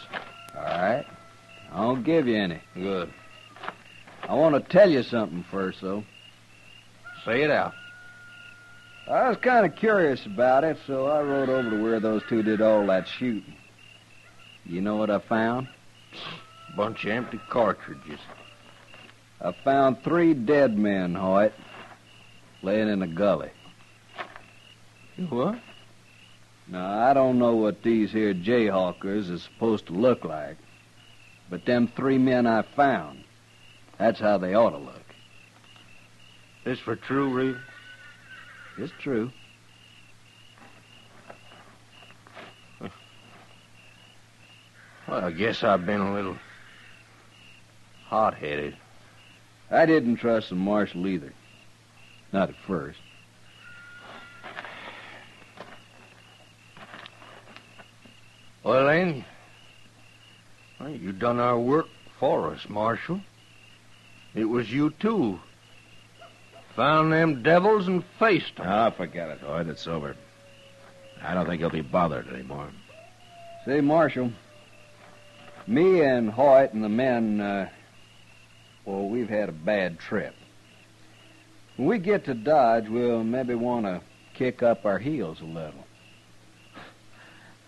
All right. I won't give you any. Good. I want to tell you something first, though. Say it out. I was kind of curious about it, so I rode over to where those two did all that shooting. You know what I found? Bunch of empty cartridges. I found 3 dead men, Hoyt, laying in a gully. What? Now, I don't know what these here Jayhawkers is supposed to look like, but them 3 men I found, that's how they ought to look. This for true, Raven? It's true. Well, I guess I've been a little hot-headed. I didn't trust the marshal either. Not at first. Well, then, you done our work for us, Marshal. It was you, too. Found them devils and faced them. Ah, forget it, Hoyt. It's over. I don't think he'll be bothered anymore. Say, Marshal, me and Hoyt and the men, we've had a bad trip. When we get to Dodge, we'll maybe want to kick up our heels a little.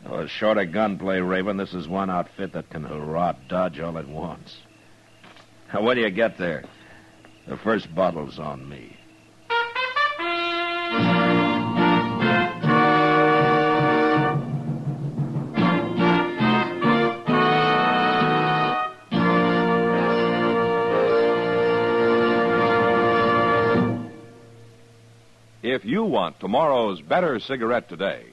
Oh, short of gunplay, Raven, this is one outfit that can hurrah dodge all at once. Now, what do you get there? The first bottle's on me. If you want tomorrow's better cigarette today,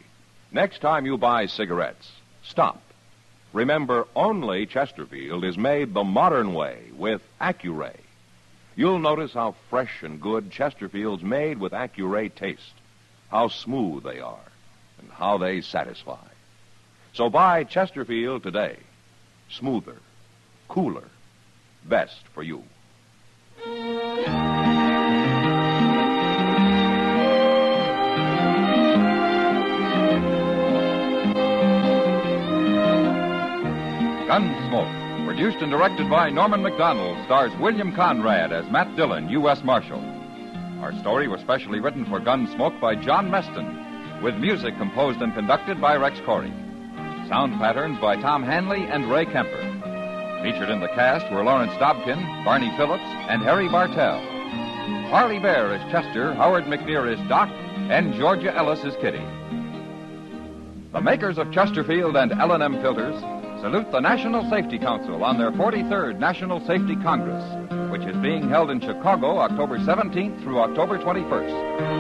next time you buy cigarettes, stop. Remember, only Chesterfield is made the modern way with Accuray. You'll notice how fresh and good Chesterfield's made with Accuray taste, how smooth they are, and how they satisfy. So buy Chesterfield today. Smoother, cooler, best for you. Gunsmoke, produced and directed by Norman Macdonald, stars William Conrad as Matt Dillon, U.S. Marshal. Our story was specially written for Gunsmoke by John Meston, with music composed and conducted by Rex Corey. Sound patterns by Tom Hanley and Ray Kemper. Featured in the cast were Lawrence Dobkin, Barney Phillips, and Harry Bartell. Harley Bear is Chester, Howard McNear is Doc, and Georgia Ellis is Kitty. The makers of Chesterfield and L&M filters salute the National Safety Council on their 43rd National Safety Congress, which is being held in Chicago October 17th through October 21st.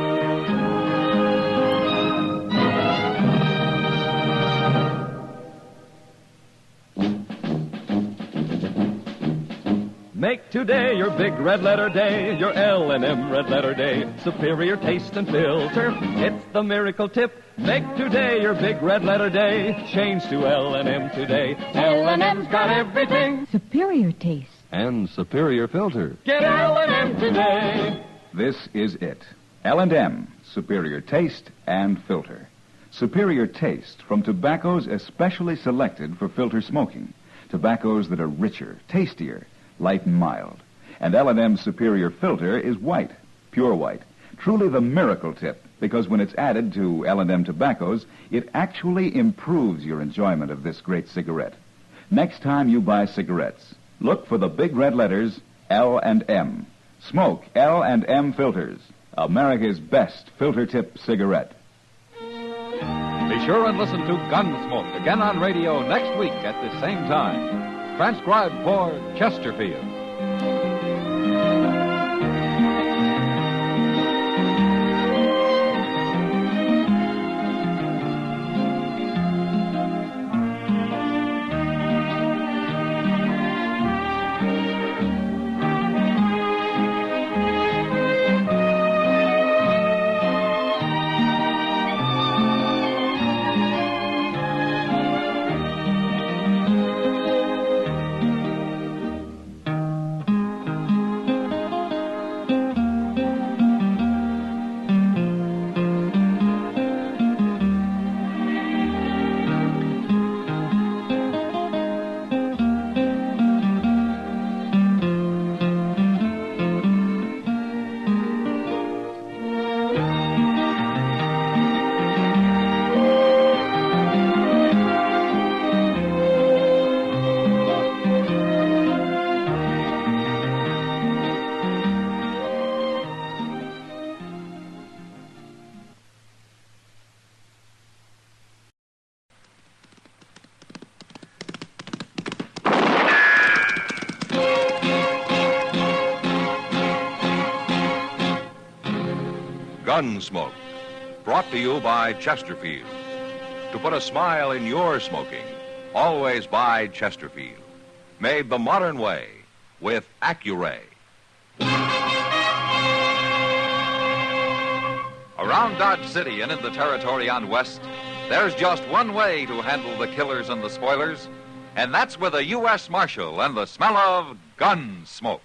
Make today your big red letter day, your L&M red letter day. Superior taste and filter, it's the miracle tip. Make today your big red letter day. Change to L&M today. L&M's got everything. Superior taste. And superior filter. Get L&M today. This is it. L&M, superior taste and filter. Superior taste from tobaccos especially selected for filter smoking. Tobaccos that are richer, tastier, light and mild. And L&M's superior filter is white, pure white. Truly the miracle tip, because when it's added to L&M tobaccos, it actually improves your enjoyment of this great cigarette. Next time you buy cigarettes, look for the big red letters L&M. Smoke L&M filters, America's best filter tip cigarette. Be sure and listen to Gunsmoke again on radio next week at the same time. Transcribed for Chesterfield. Gunsmoke, brought to you by Chesterfield. To put a smile in your smoking, always buy Chesterfield. Made the modern way with Accuray. Around Dodge City and in the territory on West, there's just one way to handle the killers and the spoilers, and that's with a U.S. Marshal and the smell of gun smoke.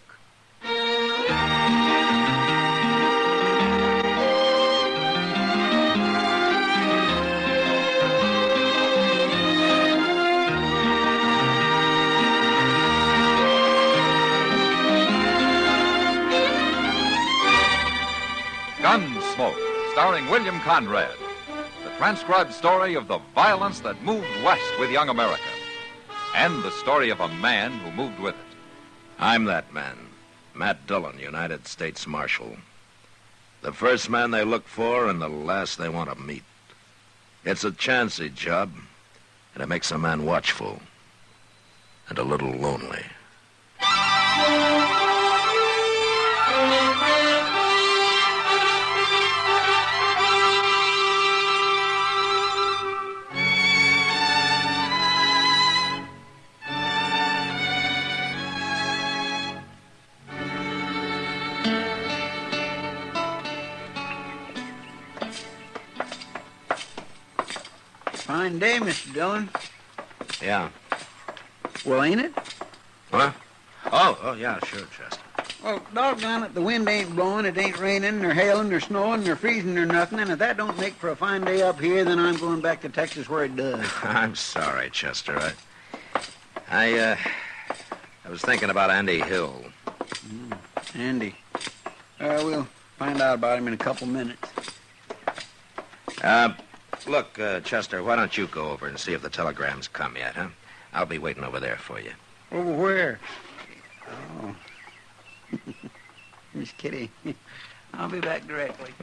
Gunsmoke, starring William Conrad. The transcribed story of the violence that moved west with young America, and the story of a man who moved with it. I'm that man, Matt Dillon, United States Marshal. The first man they look for and the last they want to meet. It's a chancy job, and it makes a man watchful and a little lonely. Fine day, Mr. Dillon. Yeah. Well, ain't it? What? Oh, yeah, sure, Chester. Well, doggone it, the wind ain't blowing, it ain't raining, nor hailing, nor snowing, nor freezing, nor nothing, and if that don't make for a fine day up here, then I'm going back to Texas where it does. I'm sorry, Chester. I was thinking about Andy Hill. Andy. We'll find out about him in a couple minutes. Look, Chester, why don't you go over and see if the telegram's come yet, huh? I'll be waiting over there for you. Over where? Oh. Miss Kitty. I'll be back directly.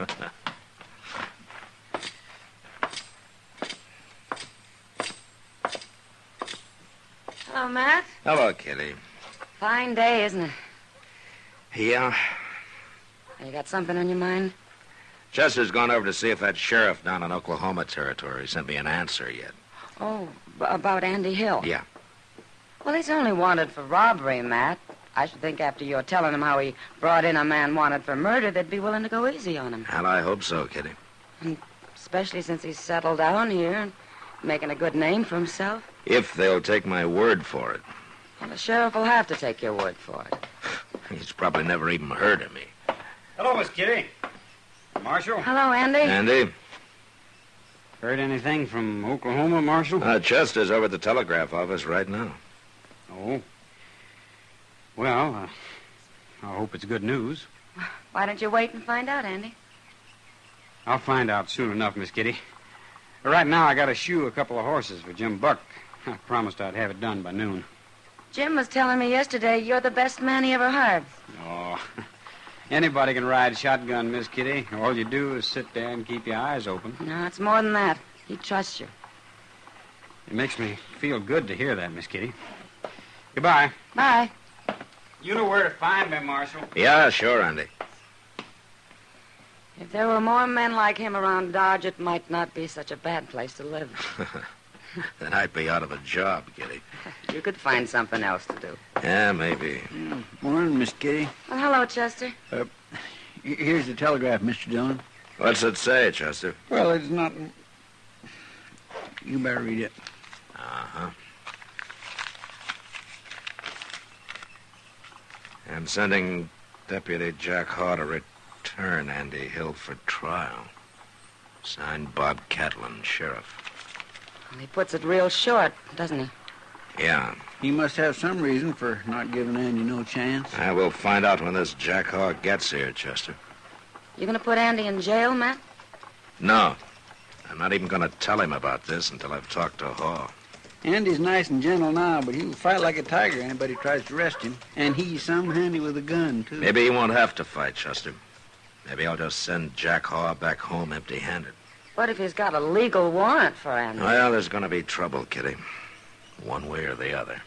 Hello, Matt. Hello, Kitty. Fine day, isn't it? Yeah. You got something on your mind? Chester's gone over to see if that sheriff down in Oklahoma Territory sent me an answer yet. Oh, about Andy Hill? Yeah. Well, he's only wanted for robbery, Matt. I should think after you're telling him how he brought in a man wanted for murder, they'd be willing to go easy on him. Well, I hope so, Kitty. And especially since he's settled down here and making a good name for himself. If they'll take my word for it. Well, the sheriff will have to take your word for it. He's probably never even heard of me. Hello, Miss Kitty. Marshal? Hello, Andy. Andy? Heard anything from Oklahoma, Marshal? Chester's over at the telegraph office right now. Oh. Well, I hope it's good news. Why don't you wait and find out, Andy? I'll find out soon enough, Miss Kitty. But right now, I got to shoe a couple of horses for Jim Buck. I promised I'd have it done by noon. Jim was telling me yesterday you're the best man he ever hired. Oh, anybody can ride shotgun, Miss Kitty. All you do is sit there and keep your eyes open. No, it's more than that. He trusts you. It makes me feel good to hear that, Miss Kitty. Goodbye. Bye. You know where to find me, Marshal. Yeah, sure, Andy. If there were more men like him around Dodge, it might not be such a bad place to live. Then I'd be out of a job, Kitty. You could find something else to do. Yeah, maybe. Morning, Miss Kitty. Well, hello, Chester. Here's the telegraph, Mr. Dillon. What's it say, Chester? Well, it's not... You better read it. Uh-huh. I'm sending Deputy Jack Haw to return Andy Hill for trial. Signed Bob Catlin, Sheriff. Well, he puts it real short, doesn't he? Yeah. He must have some reason for not giving Andy no chance. I will find out when this Jack Haw gets here, Chester. You going to put Andy in jail, Matt? No. I'm not even going to tell him about this until I've talked to Haw. Andy's nice and gentle now, but he'll fight like a tiger anybody tries to arrest him. And he's some handy with a gun, too. Maybe he won't have to fight, Chester. Maybe I'll just send Jack Haw back home empty-handed. What if he's got a legal warrant for Andy? Well, there's going to be trouble, Kitty. One way or the other.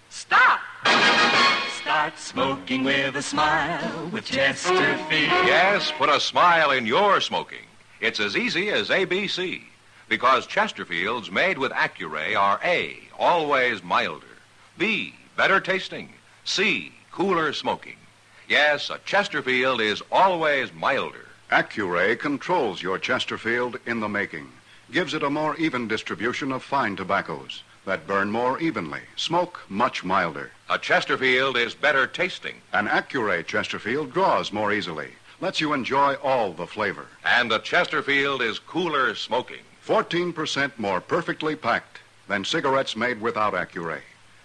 Stop! Start smoking with a smile with Chesterfield. Yes, put a smile in your smoking. It's as easy as ABC. Because Chesterfields made with Accuray are A, always milder, B, better tasting, C, cooler smoking. Yes, a Chesterfield is always milder. Accuray controls your Chesterfield in the making, gives it a more even distribution of fine tobaccos that burn more evenly, smoke much milder. A Chesterfield is better tasting. An Accuray Chesterfield draws more easily, lets you enjoy all the flavor. And a Chesterfield is cooler smoking. 14% more perfectly packed than cigarettes made without Accuray.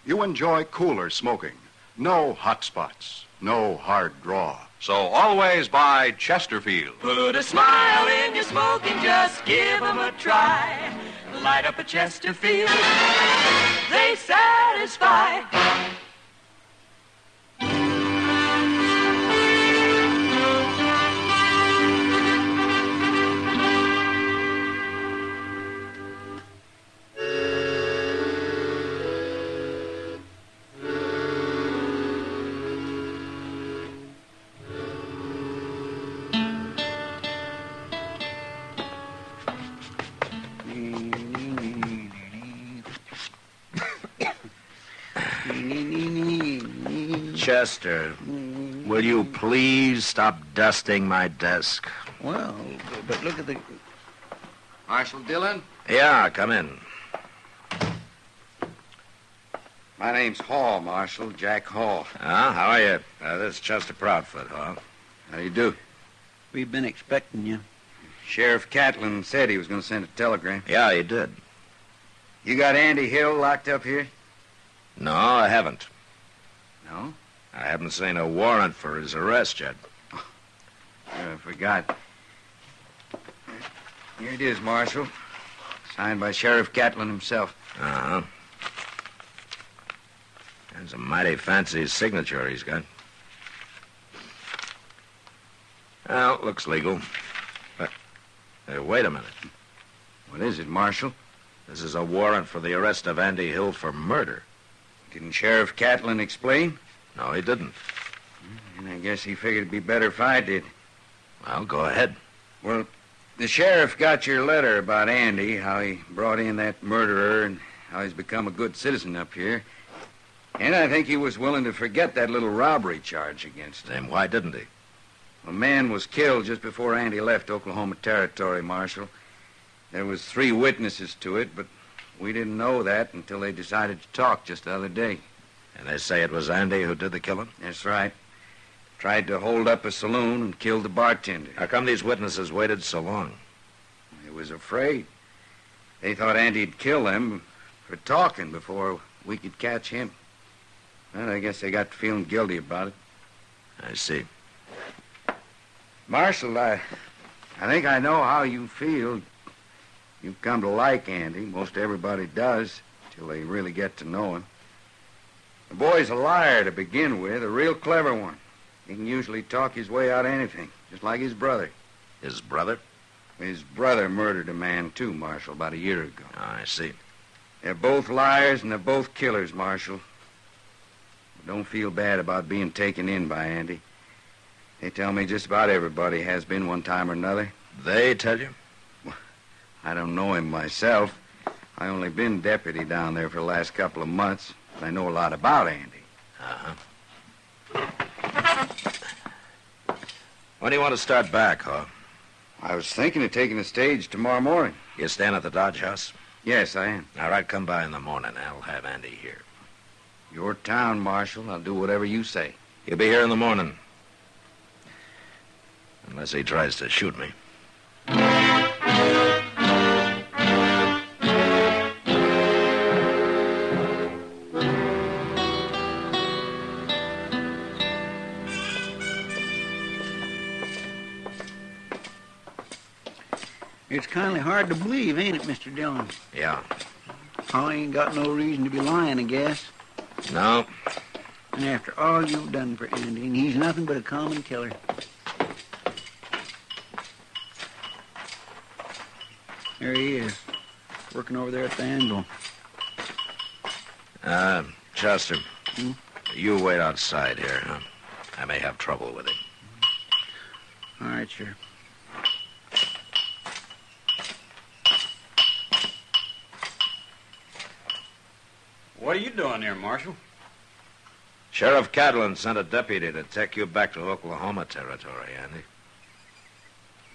You enjoy cooler smoking. No hot spots. No hard draw. So always buy Chesterfield. Put a smile in your smoking, just give 'em a try. Light up a Chesterfield, they satisfy. Chester, will you please stop dusting my desk? Well, but look at the... Marshal Dillon? Yeah, come in. My name's Hall, Marshal. Jack Hall. How are you? This is Chester Proudfoot, Hall. How do you do? We've been expecting you. Sheriff Catlin said he was going to send a telegram. Yeah, he did. You got Andy Hill locked up here? No, I haven't. No? I haven't seen a warrant for his arrest yet. I forgot. Here it is, Marshal. Signed by Sheriff Catlin himself. Uh-huh. That's a mighty fancy signature he's got. Well, looks legal. But, wait a minute. What is it, Marshal? This is a warrant for the arrest of Andy Hill for murder. Didn't Sheriff Catlin explain? No, he didn't. And I guess he figured it'd be better if I did. Well, go ahead. Well, the sheriff got your letter about Andy, how he brought in that murderer and how he's become a good citizen up here. And I think he was willing to forget that little robbery charge against him. Then why didn't he? A man was killed just before Andy left Oklahoma Territory, Marshal. There was 3 witnesses to it, but we didn't know that until they decided to talk just the other day. And they say it was Andy who did the killing? That's right. Tried to hold up a saloon and killed the bartender. How come these witnesses waited so long? They was afraid. They thought Andy'd kill them for talking before we could catch him. Well, I guess they got to feeling guilty about it. I see. Marshal, I think I know how you feel. You've come to like Andy. Most everybody does, till they really get to know him. The boy's a liar to begin with, a real clever one. He can usually talk his way out of anything, just like his brother. His brother? His brother murdered a man, too, Marshal, about a year ago. Oh, I see. They're both liars, and they're both killers, Marshal. Don't feel bad about being taken in by Andy. They tell me just about everybody has been one time or another. They tell you? Well, I don't know him myself. I only been deputy down there for the last couple of months. I know a lot about Andy. Uh-huh. When do you want to start back, Haw? I was thinking of taking the stage tomorrow morning. You staying at the Dodge House? Yes, I am. All right, come by in the morning. I'll have Andy here. Your town, Marshal. I'll do whatever you say. He'll be here in the morning. Unless he tries to shoot me. It's kind of hard to believe, ain't it, Mr. Dillon? Yeah. I ain't got no reason to be lying, I guess. No. And after all you've done for Andy, and he's nothing but a common killer. There he is, working over there at the anvil. Chester, you wait outside here, huh? I may have trouble with him. All right, sure. What are you doing here, Marshal? Sheriff Catlin sent a deputy to take you back to Oklahoma Territory, Andy.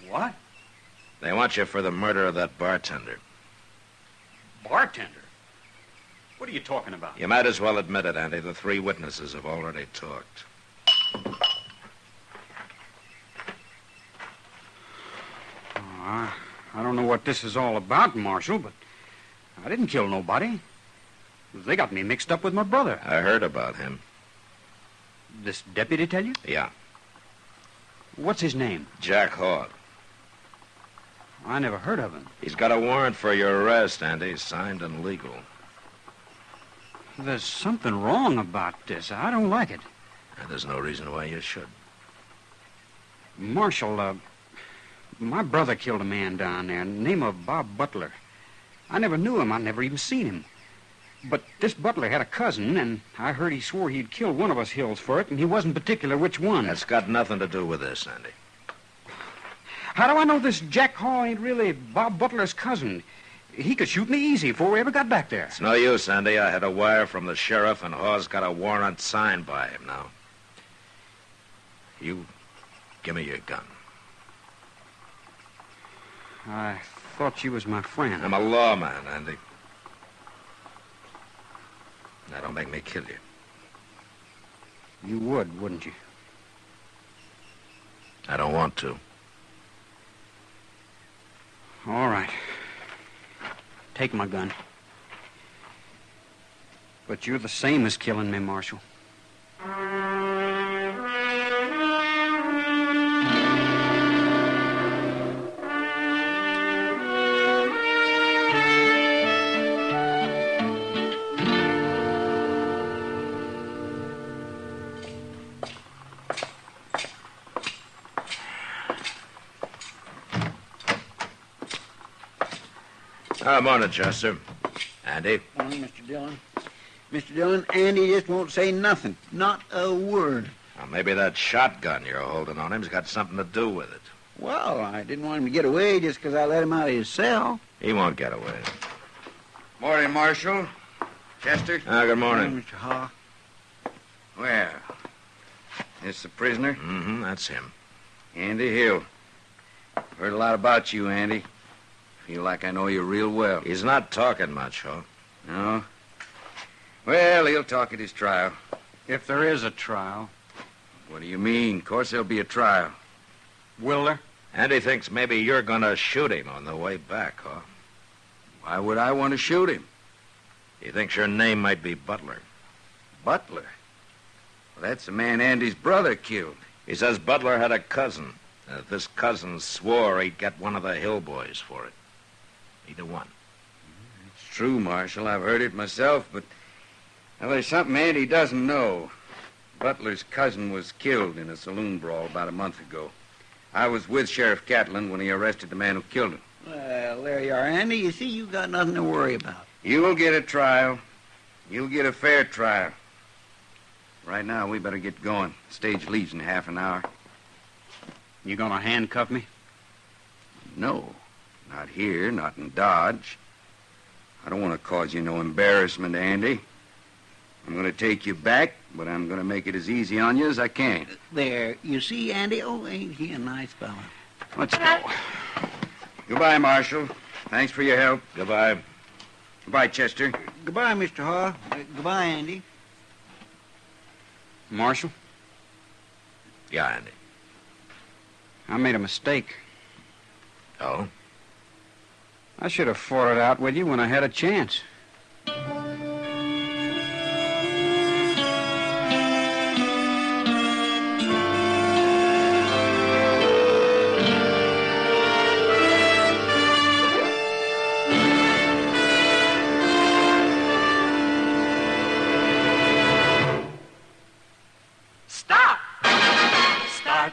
What? They want you for the murder of that bartender. Bartender? What are you talking about? You might as well admit it, Andy. The 3 witnesses have already talked. I don't know what this is all about, Marshal, but I didn't kill nobody. They got me mixed up with my brother. I heard about him. This deputy tell you? Yeah. What's his name? Jack Hogg. I never heard of him. He's got a warrant for your arrest, Andy, signed and legal. There's something wrong about this. I don't like it. And there's no reason why you should. Marshal, my brother killed a man down there, name of Bob Butler. I never knew him. I never even seen him. But this Butler had a cousin, and I heard he swore he'd killed one of us Hills for it, and he wasn't particular which one. That's got nothing to do with this, Andy. How do I know this Jack Hall ain't really Bob Butler's cousin? He could shoot me easy before we ever got back there. It's no use, Andy. I had a wire from the sheriff, and Hawes got a warrant signed by him now. You give me your gun. I thought you was my friend. I'm a lawman, Andy. Now, don't make me kill you. You would, wouldn't you? I don't want to. All right. Take my gun. But you're the same as killing me, Marshal. Morning, Chester. Andy? Morning, Mr. Dillon. Mr. Dillon, Andy just won't say nothing. Not a word. Well, maybe that shotgun you're holding on him's got something to do with it. Well, I didn't want him to get away just because I let him out of his cell. He won't get away. Morning, Marshal. Chester? Good morning. Mr. Haw. Well, this the prisoner? Mm-hmm, that's him. Andy Hill. Heard a lot about you, Andy. Feel like I know you real well. He's not talking much, huh? No? Well, he'll talk at his trial. If there is a trial. What do you mean? Of course there'll be a trial. Will there? Andy thinks maybe you're going to shoot him on the way back, huh? Why would I want to shoot him? He thinks your name might be Butler. Butler? Well, that's the man Andy's brother killed. He says Butler had a cousin. This cousin swore he'd get one of the Hill boys for it. Either one. It's true, Marshal. I've heard it myself, but well, there's something Andy doesn't know. Butler's cousin was killed in a saloon brawl about a month ago. I was with Sheriff Catlin when he arrested the man who killed him. Well, there you are, Andy. You see, you got nothing to worry about. You'll get a trial. You'll get a fair trial. Right now, we better get going. Stage leaves in half an hour. You gonna handcuff me? No. Not here, not in Dodge. I don't want to cause you no embarrassment, Andy. I'm going to take you back, but I'm going to make it as easy on you as I can. There. You see, Andy? Oh, ain't he a nice fella? Let's go. Goodbye, Marshal. Thanks for your help. Goodbye. Goodbye, Chester. Goodbye, Mr. Haw. Goodbye, Andy. Marshal? Yeah, Andy. I made a mistake. Oh? I should have fought it out with you when I had a chance.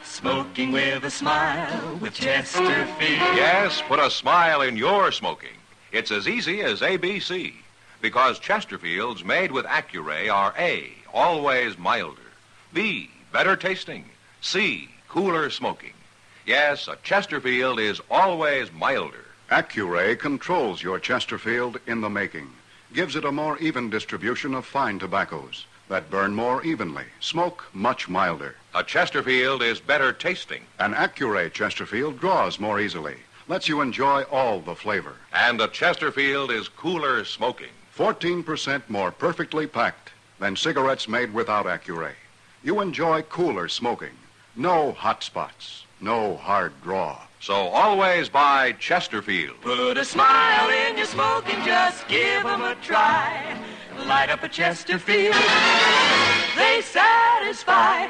Smoking with a smile with Chesterfield. Yes, put a smile in your smoking. It's as easy as ABC. Because Chesterfields made with Accuray are A, always milder. B, better tasting. C, cooler smoking. Yes, a Chesterfield is always milder. Accuray controls your Chesterfield in the making. Gives it a more even distribution of fine tobaccos that burn more evenly, smoke much milder. A Chesterfield is better tasting. An Accuray Chesterfield draws more easily, lets you enjoy all the flavor. And a Chesterfield is cooler smoking. 14% more perfectly packed than cigarettes made without Accuray. You enjoy cooler smoking. No hot spots, no hard draw. So always buy Chesterfield. Put a smile in your smoke and just give 'em a try. Light up a Chesterfield. They satisfy.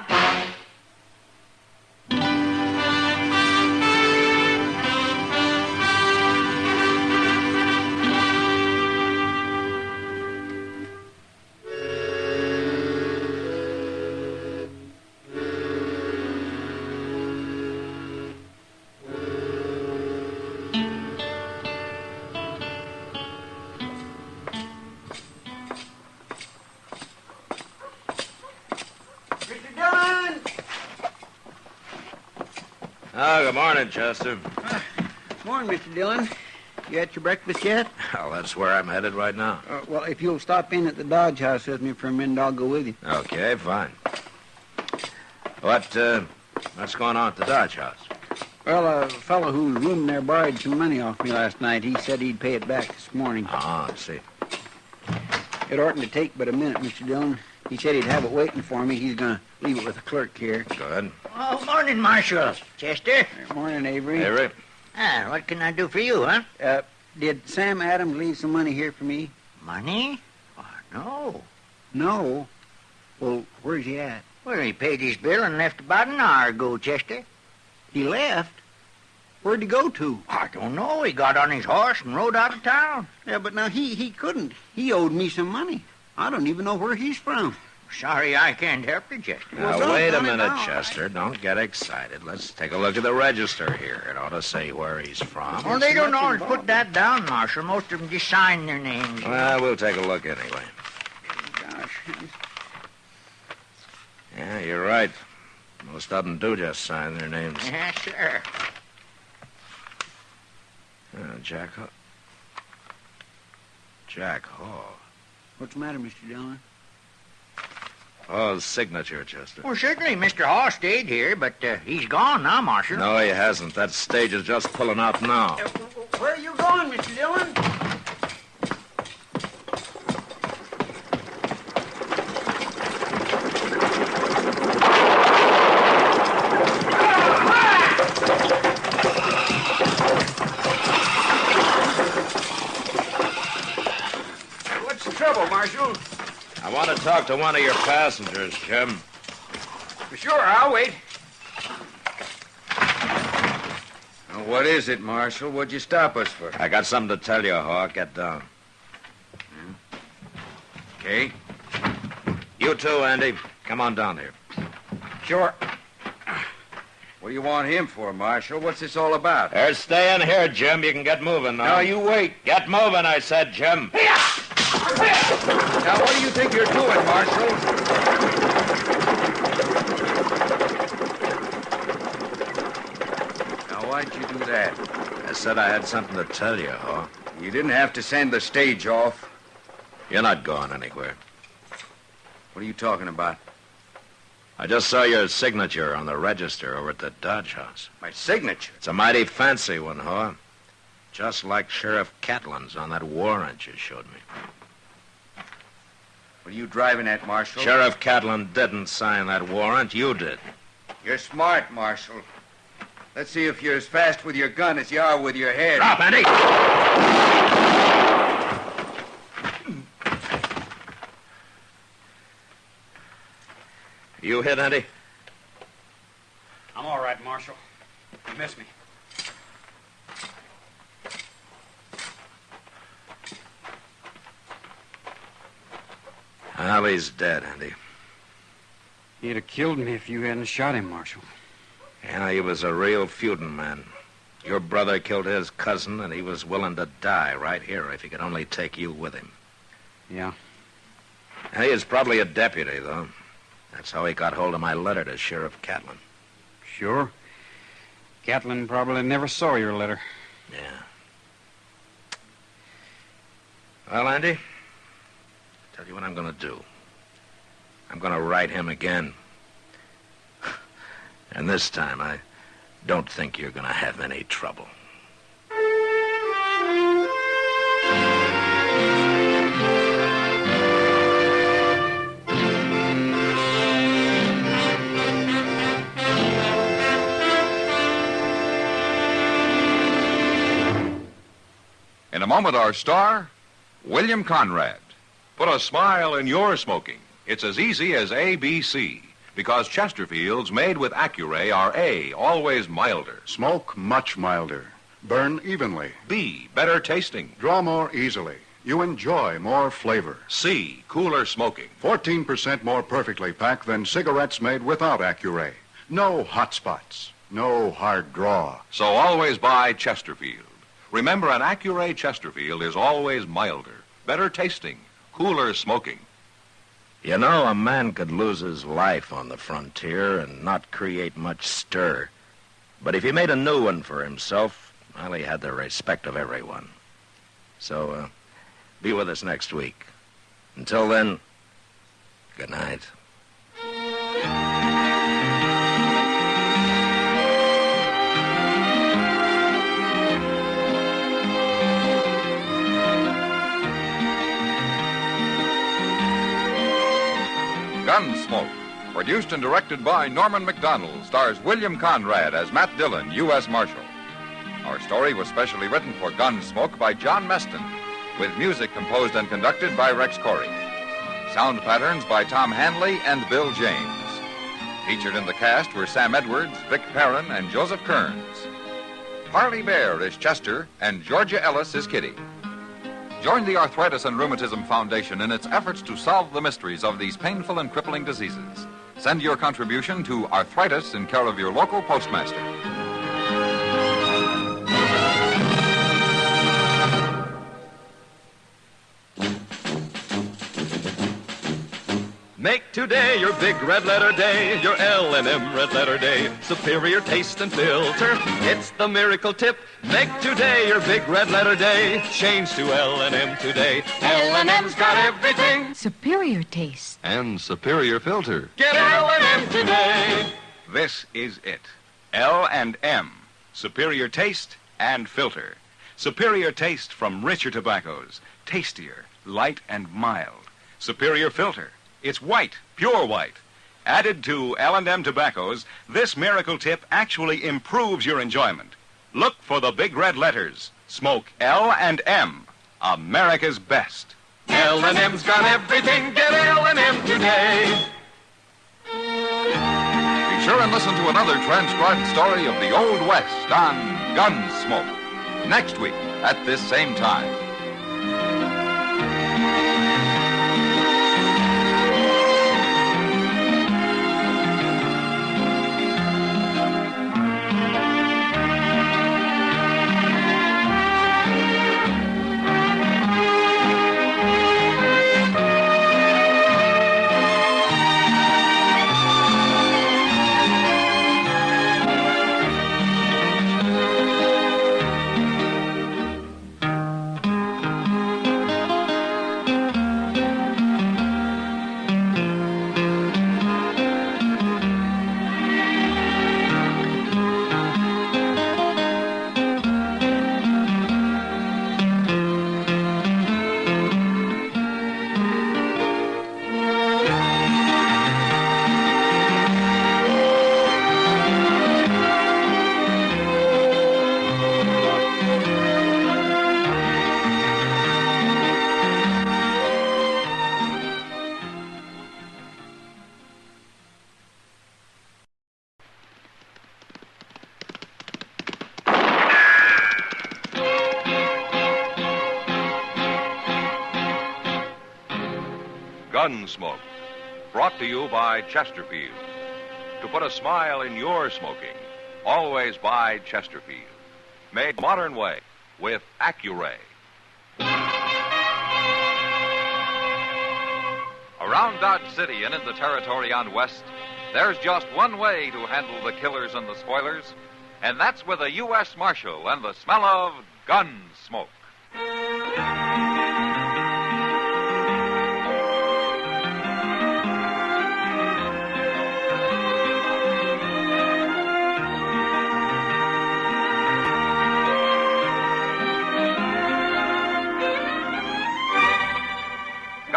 Oh, good morning, Chester. Morning, Mr. Dillon. You had your breakfast yet? Well, that's where I'm headed right now. Well, if you'll stop in at the Dodge House with me for a minute, I'll go with you. Okay, fine. What's going on at the Dodge House? Well, a fellow who was rooming there borrowed some money off me last night. He said he'd pay it back this morning. Oh, I see. It oughtn't to take but a minute, Mr. Dillon. He said he'd have it waiting for me. He's going to leave it with the clerk here. Go ahead. Oh, morning, Marshal. Chester? Morning, Avery. Avery. What can I do for you, huh? Did Sam Adams leave some money here for me? Money? Oh, no. No? Well, where's he at? Well, he paid his bill and left about an hour ago, Chester. He left? Where'd he go to? I don't know. He got on his horse and rode out of town. Yeah, but now he couldn't. He owed me some money. I don't even know where he's from. Sorry I can't help you, Chester. Now, wait a minute, Chester. Don't get excited. Let's take a look at the register here. It ought to say where he's from. Well, they don't always put that down, Marshal. Most of them just sign their names. Well, we'll take a look anyway. Gosh. Yeah, you're right. Most of them do just sign their names. Yes, sir. Jack Hall. What's the matter, Mr. Dillon? Hall's signature, Chester. Well, certainly Mr. Hall stayed here, but he's gone now, Marshal. No, he hasn't. That stage is just pulling out now. Where are you going, Mr. Dillon? What's the trouble, Marshal? I want to talk to one of your passengers, Jim. Sure, I'll wait. Now, what is it, Marshal? What'd you stop us for? I got something to tell you, Hawk. Get down. Okay. You too, Andy. Come on down here. Sure. What do you want him for, Marshal? What's this all about? Stay in here, Jim. You can get moving now. No, you wait. Get moving, I said, Jim. Now, what do you think you're doing, Marshal? Now, why'd you do that? I said I had something to tell you, Hawk. You didn't have to send the stage off. You're not going anywhere. What are you talking about? I just saw your signature on the register over at the Dodge House. My signature? It's a mighty fancy one, Hawk. Just like Sheriff Catlin's on that warrant you showed me. What are you driving at, Marshal? Sheriff Catlin didn't sign that warrant. You did. You're smart, Marshal. Let's see if you're as fast with your gun as you are with your head. Drop, Andy! You hit, Andy? I'm all right, Marshal. You missed me. Well, he's dead, Andy. He'd have killed me if you hadn't shot him, Marshal. Yeah, he was a real feuding man. Your brother killed his cousin, and he was willing to die right here if he could only take you with him. Yeah. He is probably a deputy, though. That's how he got hold of my letter to Sheriff Catlin. Sure. Catlin probably never saw your letter. Yeah. Well, Andy, tell you what I'm going to do. I'm going to write him again. And this time, I don't think you're going to have any trouble. moment, our star, William Conrad. Put a smile in your smoking. It's as easy as ABC, because Chesterfields made with Accuray are A, always milder. Smoke much milder. Burn evenly. B, better tasting. Draw more easily. You enjoy more flavor. C, cooler smoking. 14% more perfectly packed than cigarettes made without Accuray. No hot spots. No hard draw. So always buy Chesterfield. Remember, an Accuray Chesterfield is always milder, better tasting, cooler smoking. You know, a man could lose his life on the frontier and not create much stir. But if he made a new one for himself, well, he had the respect of everyone. So, be with us next week. Until then, good night. Gunsmoke, produced and directed by Norman Macdonald, stars William Conrad as Matt Dillon, U.S. Marshal. Our story was specially written for Gunsmoke by John Meston, with music composed and conducted by Rex Corey. Sound patterns by Tom Hanley and Bill James. Featured in the cast were Sam Edwards, Vic Perrin, and Joseph Kearns. Harley Bear is Chester, and Georgia Ellis is Kitty. Join the Arthritis and Rheumatism Foundation in its efforts to solve the mysteries of these painful and crippling diseases. Send your contribution to Arthritis in care of your local postmaster. Make today your big red letter day, your L&M red letter day. Superior taste and filter, it's the miracle tip. Make today your big red letter day. Change to L&M today. L&M's got everything. Superior taste. And superior filter. Get L&M today. This is it. L&M. Superior taste and filter. Superior taste from richer tobaccos. Tastier, light and mild. Superior filter. It's white, pure white. Added to L&M tobaccos, this miracle tip actually improves your enjoyment. Look for the big red letters. Smoke L&M, America's best. L&M's got everything. Get L&M today. Be sure and listen to another transcribed story of the Old West on Gunsmoke next week at this same time. Gunsmoke, brought to you by Chesterfield. To put a smile in your smoking, always buy Chesterfield. Made the modern way with Accuray. Around Dodge City and in the territory on West, there's just one way to handle the killers and the spoilers, and that's with a U.S. Marshal and the smell of Gunsmoke.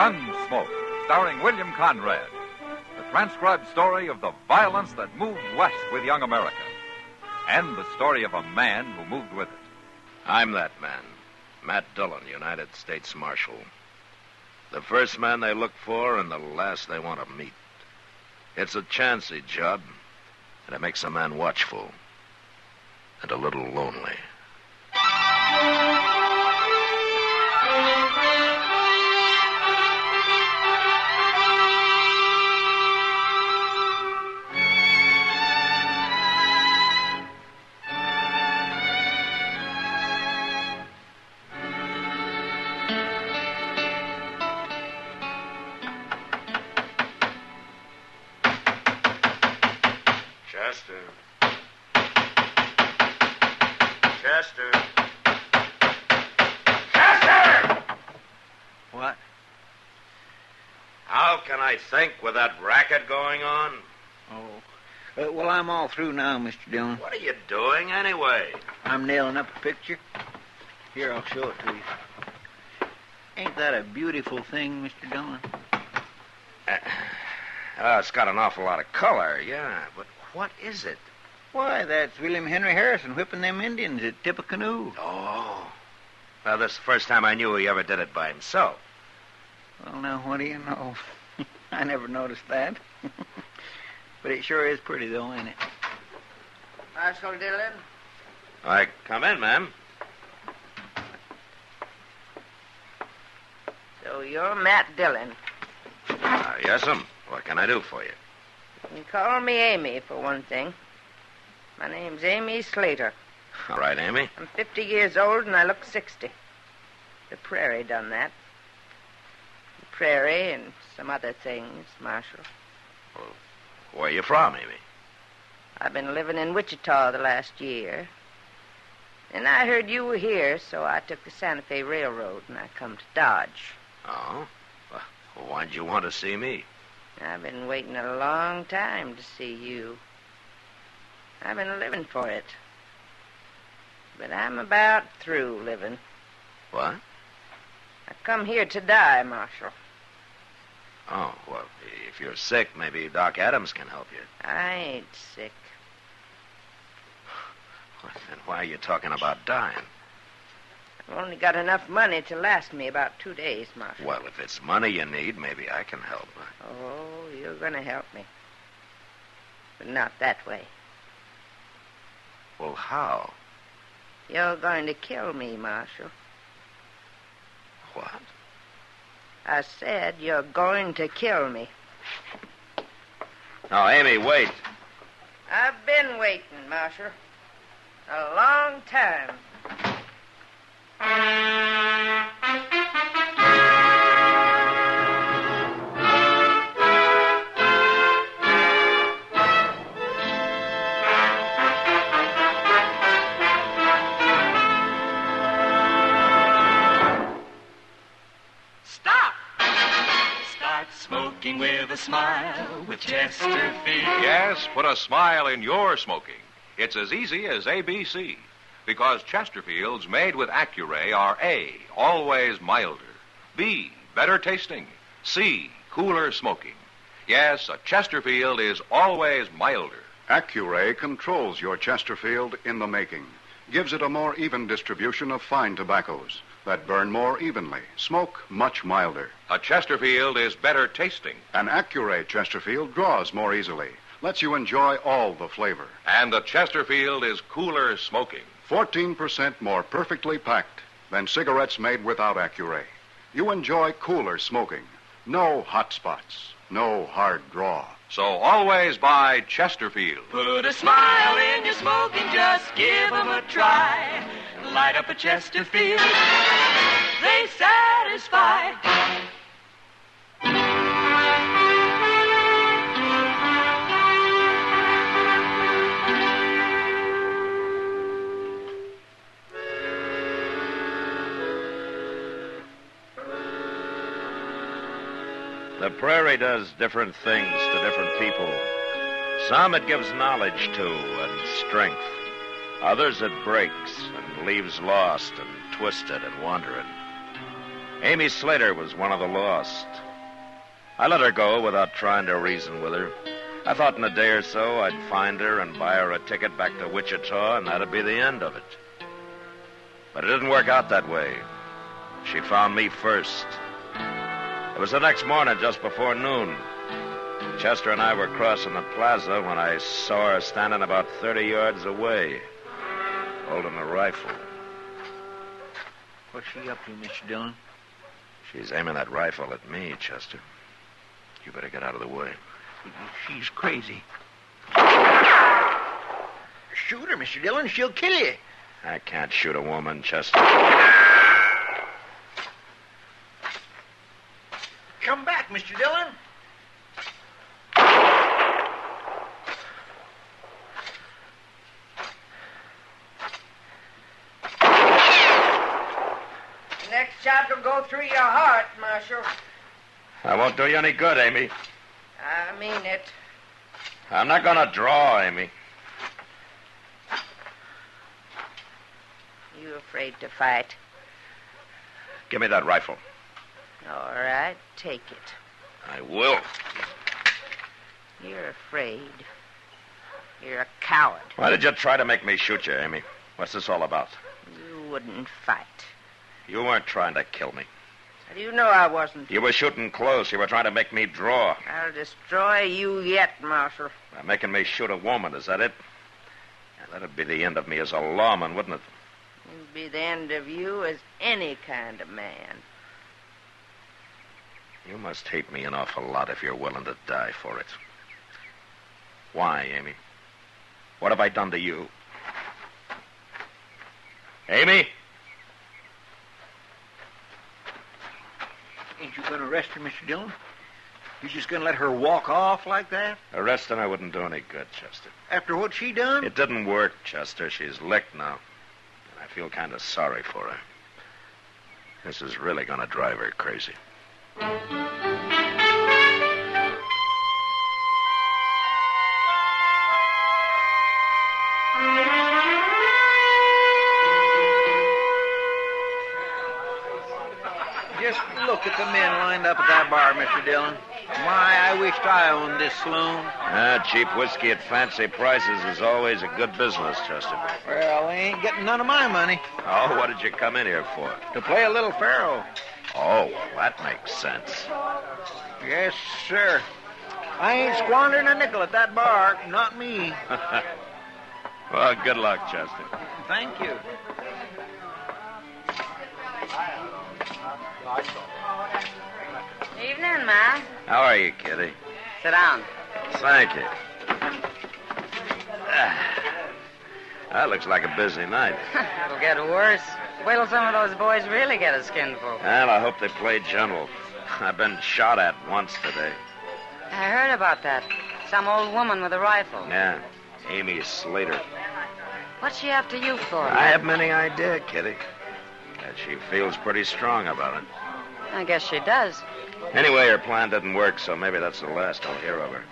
Gunsmoke, starring William Conrad. The transcribed story of the violence that moved west with young America. And the story of a man who moved with it. I'm that man. Matt Dillon, United States Marshal. The first man they look for and the last they want to meet. It's a chancy job, and it makes a man watchful and a little lonely. Chester! What? How can I think with that racket going on? Oh. Well, I'm all through now, Mr. Dillon. What are you doing anyway? I'm nailing up a picture. Here, I'll show it to you. Ain't that a beautiful thing, Mr. Dillon? It's got an awful lot of color, yeah, but what is it? Why, that's William Henry Harrison whipping them Indians at Tippecanoe. Oh. Well, this is the first time I knew he ever did it by himself. Well, now, what do you know? I never noticed that. But it sure is pretty, though, ain't it? Marshal Dillon? Come in, ma'am. So you're Matt Dillon. Yes'm. What can I do for you? You can call me Amy, for one thing. My name's Amy Slater. All right, Amy. I'm 50 years old, and I look 60. The prairie done that. The prairie and some other things, Marshal. Well, where are you from, Amy? I've been living in Wichita the last year. And I heard you were here, so I took the Santa Fe Railroad, and I come to Dodge. Oh? Well, why'd you want to see me? I've been waiting a long time to see you. I've been living for it. But I'm about through living. What? I come here to die, Marshal. Oh, well, if you're sick, maybe Doc Adams can help you. I ain't sick. Well, then why are you talking about dying? I've only got enough money to last me about 2 days, Marshal. Well, if it's money you need, maybe I can help. Oh, you're going to help me. But not that way. Well, how? You're going to kill me, Marshal. What? I said you're going to kill me. No, Amy, wait. I've been waiting, Marshal. A long time. Stop! Start smoking with a smile with Chesterfield. Yes, put a smile in your smoking. It's as easy as ABC. Because Chesterfields made with Accuray are A, always milder, B, better tasting, C, cooler smoking. Yes, a Chesterfield is always milder. Accuray controls your Chesterfield in the making, gives it a more even distribution of fine tobaccos that burn more evenly, smoke much milder. A Chesterfield is better tasting. An Accuray Chesterfield draws more easily, lets you enjoy all the flavor. And the Chesterfield is cooler smoking. 14% more perfectly packed than cigarettes made without Accuray. You enjoy cooler smoking. No hot spots. No hard draw. So always buy Chesterfield. Put a smile in your smoking, just give 'em a try. Light up a Chesterfield, they satisfy. The prairie does different things to different people. Some it gives knowledge to and strength. Others it breaks and leaves lost and twisted and wandering. Amy Slater was one of the lost. I let her go without trying to reason with her. I thought in a day or so I'd find her and buy her a ticket back to Wichita, and that'd be the end of it. But it didn't work out that way. She found me first. It was the next morning, just before noon. Chester and I were crossing the plaza when I saw her standing about 30 yards away, holding a rifle. What's she up to, Mr. Dillon? She's aiming that rifle at me, Chester. You better get out of the way. She's crazy. Shoot her, Mr. Dillon. She'll kill you. I can't shoot a woman, Chester. Come back, Mr. Dillon. The next shot will go through your heart, Marshal. I won't do you any good, Amy. I mean it. I'm not going to draw, Amy. You afraid to fight? Give me that rifle. All right, take it. I will. You're afraid. You're a coward. Why did you try to make me shoot you, Amy? What's this all about? You wouldn't fight. You weren't trying to kill me. How do you know I wasn't? You were shooting close. You were trying to make me draw. I'll destroy you yet, Marshal. By making me shoot a woman, is that it? Yeah, that'd be the end of me as a lawman, wouldn't it? It'd be the end of you as any kind of man. You must hate me an awful lot if you're willing to die for it. Why, Amy? What have I done to you? Amy? Ain't you going to arrest her, Mr. Dillon? You just going to let her walk off like that? Arresting her wouldn't do any good, Chester. After what she done? It didn't work, Chester. She's licked now. And I feel kind of sorry for her. This is really going to drive her crazy. Just look at the men lined up at that bar, Mr. Dillon. My, I wished I owned this saloon. Cheap whiskey at fancy prices is always a good business, Chester. Well, they ain't getting none of my money. Oh, what did you come in here for? To play a little faro. Oh, well, that makes sense. Yes, sir. I ain't squandering a nickel at that bar. Not me. Well, good luck, Chester. Thank you. Evening, Ma. How are you, Kitty? Sit down. Thank you. That looks like a busy night. It'll get worse. Wait till some of those boys really get a skinful. Well, I hope they play general. I've been shot at once today. I heard about that. Some old woman with a rifle. Yeah, Amy Slater. What's she after you for? I haven't any idea, Kitty. And she feels pretty strong about it. I guess she does. Anyway, her plan didn't work, so maybe that's the last I'll hear of her.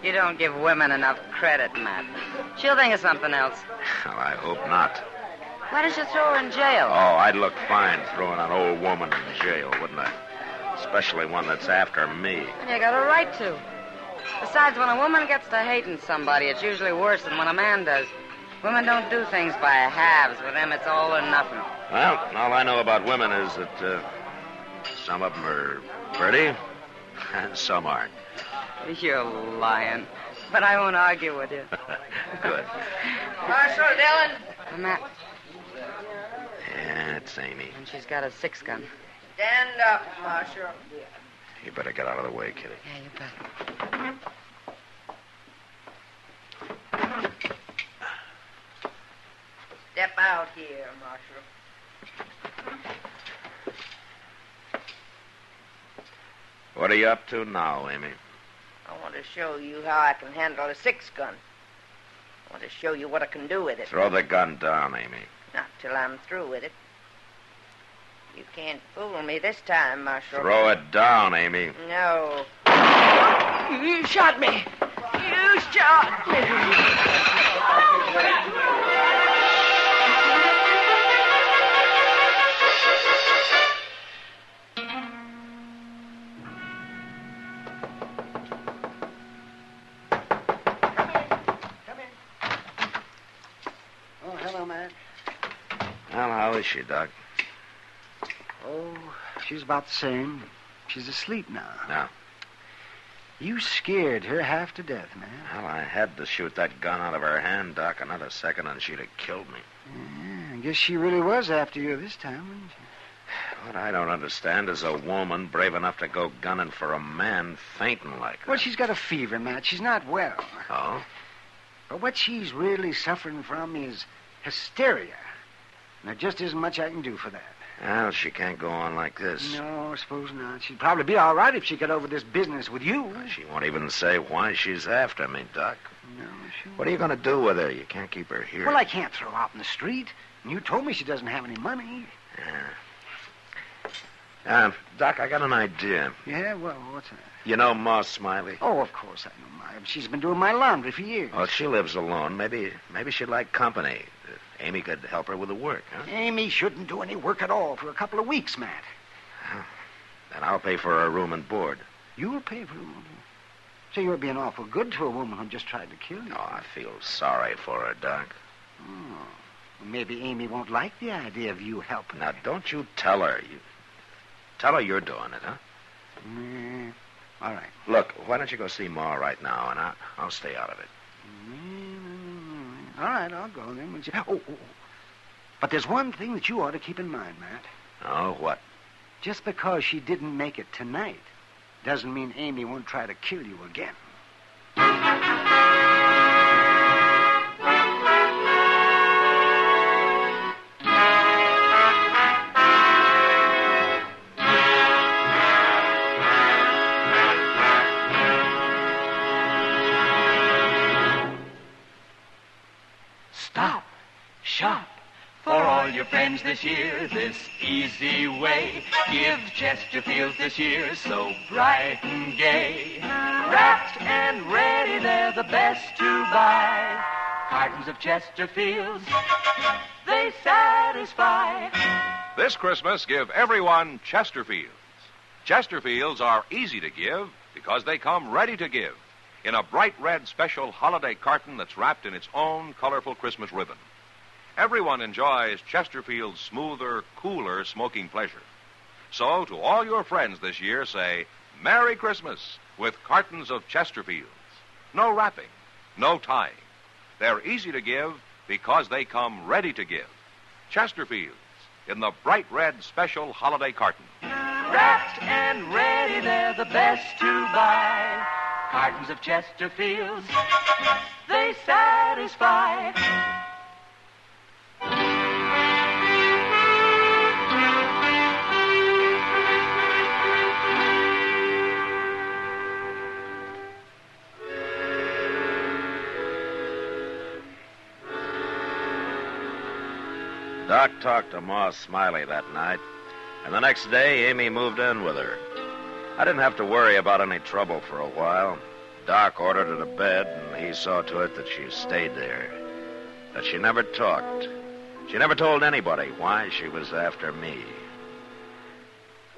You don't give women enough credit, Matt. She'll think of something else. Well, I hope not. Why don't you throw her in jail? Oh, I'd look fine throwing an old woman in jail, wouldn't I? Especially one that's after me. And you got a right to. Besides, when a woman gets to hating somebody, it's usually worse than when a man does. Women don't do things by halves. With them, it's all or nothing. Well, all I know about women is that some of them are pretty and some aren't. You're lying. But I won't argue with you. Good. Marshal Dillon. Matt. Yeah, it's Amy. And she's got a 6-gun. Stand up, Marshal. You better get out of the way, Kitty. Yeah, you bet. Step out here, Marshal. What are you up to now, Amy? I want to show you how I can handle a 6-gun. I want to show you what I can do with it. Throw the gun down, Amy. Not till I'm through with it. You can't fool me this time, Marshal. Throw it down, Amy. No. You shot me. You shot me. is she, Doc? Oh, she's about the same. She's asleep now. No. You scared her half to death, man. Well, I had to shoot that gun out of her hand, Doc. Another second and she'd have killed me. Yeah, I guess she really was after you this time, wasn't she? What I don't understand is a woman brave enough to go gunning for a man fainting like her. Well, she's got a fever, Matt. She's not well. Oh? But what she's really suffering from is hysteria. And there just isn't much I can do for that. Well, she can't go on like this. No, I suppose not. She'd probably be all right if she got over this business with you. She won't even say why she's after me, Doc. No, she won't. What are you going to do with her? You can't keep her here. Well, I can't throw her out in the street. And you told me she doesn't have any money. Doc, I got an idea. Yeah? Well, what's that? You know Ma Smiley? Oh, of course I know Ma. She's been doing my laundry for years. Well, she lives alone. Maybe she'd like company. Amy could help her with the work, huh? Amy shouldn't do any work at all for a couple of weeks, Matt. Then I'll pay for her room and board. You'll pay for her room? So you're being awful good to a woman who just tried to kill you. Oh, I feel sorry for her, Doc. Oh. Well, maybe Amy won't like the idea of you helping her. Now, don't you tell her. Tell her you're doing it, huh? All right. Look, why don't you go see Ma right now, and I'll stay out of it. All right, I'll go then. Oh. But there's one thing that you ought to keep in mind, Matt. Oh, what? Just because she didn't make it tonight doesn't mean Amy won't try to kill you again. Stop. Shop. For all your friends this year, this easy way. Give Chesterfield this year, so bright and gay. Wrapped and ready, they're the best to buy. Cartons of Chesterfields, they satisfy. This Christmas, give everyone Chesterfields. Chesterfields are easy to give because they come ready to give in a bright red special holiday carton that's wrapped in its own colorful Christmas ribbon. Everyone enjoys Chesterfield's smoother, cooler smoking pleasure. So, to all your friends this year, say, Merry Christmas with cartons of Chesterfields. No wrapping, no tying. They're easy to give because they come ready to give. Chesterfields in the bright red special holiday carton. Wrapped and ready, they're the best to buy. Cartons of Chesterfields, they satisfy. Doc talked to Ma Smiley that night, and the next day Amy moved in with her. I didn't have to worry about any trouble for a while. Doc ordered her to bed, and he saw to it that she stayed there. That she never talked. She never told anybody why she was after me.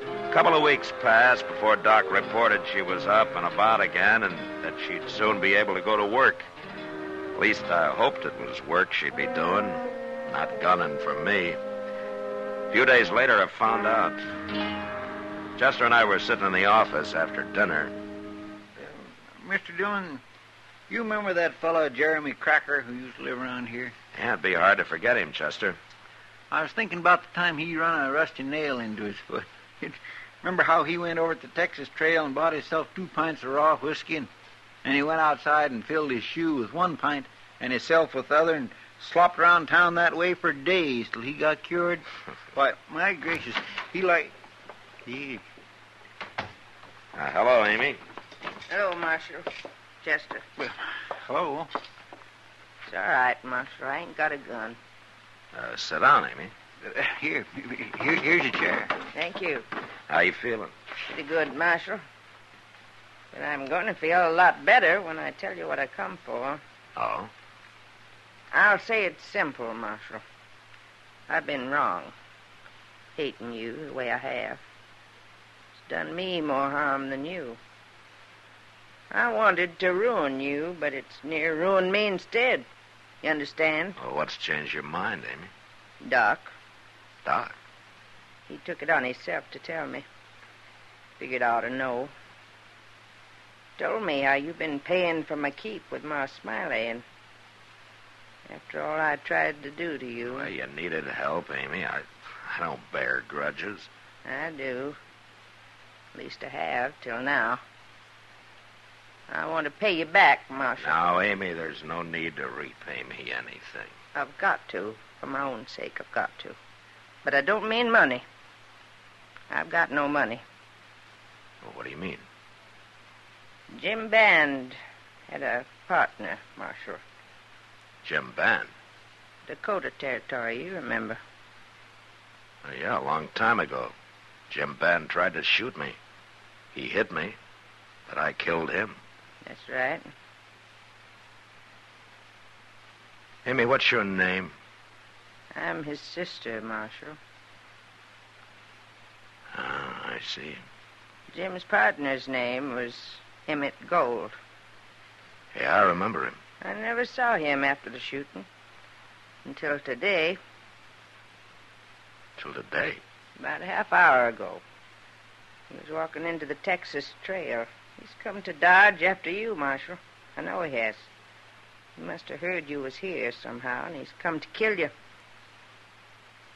A couple of weeks passed before Doc reported she was up and about again and that she'd soon be able to go to work. At least I hoped it was work she'd be doing, not gunning for me. A few days later, I found out. Chester and I were sitting in the office after dinner. Mr. Dillon, you remember that fellow Jeremy Cracker who used to live around here? Yeah, it'd be hard to forget him, Chester. I was thinking about the time he run a rusty nail into his foot. Remember how he went over to the Texas Trail and bought himself 2 pints of raw whiskey, and he went outside and filled his shoe with 1 pint and himself with the other and slopped around town that way for days till he got cured? Why, my gracious, Hello, Amy. Hello, Marshal. Chester. Well, hello. It's all right, Marshal. I ain't got a gun. Sit down, Amy. Here's your chair. Thank you. How you feeling? Pretty good, Marshal. But I'm going to feel a lot better when I tell you what I come for. Oh? I'll say it's simple, Marshal. I've been wrong. Hating you the way I have. It's done me more harm than you. I wanted to ruin you, but it's near ruined me instead. You understand? Well, what's changed your mind, Amy? Doc. Doc? He took it on himself to tell me. Figured I ought to know. Told me how you've been paying for my keep with Ma Smiley, and after all I tried to do to you... Well, you needed help, Amy. I don't bear grudges. I do. At least I have, till now. I want to pay you back, Marshal. Now, Amy, there's no need to repay me anything. I've got to. For my own sake, I've got to. But I don't mean money. I've got no money. Well, what do you mean? Jim Band had a partner, Marshal. Jim Band? Dakota Territory, you remember. Yeah, a long time ago. Jim Band tried to shoot me. He hit me, but I killed him. That's right. Amy, what's your name? I'm his sister, Marshal. Ah, I see. Jim's partner's name was Emmett Gold. Yeah, I remember him. I never saw him after the shooting. Until today. Till today? About a half hour ago. He was walking into the Texas Trail. He's come to Dodge after you, Marshal. I know he has. He must have heard you was here somehow, and he's come to kill you.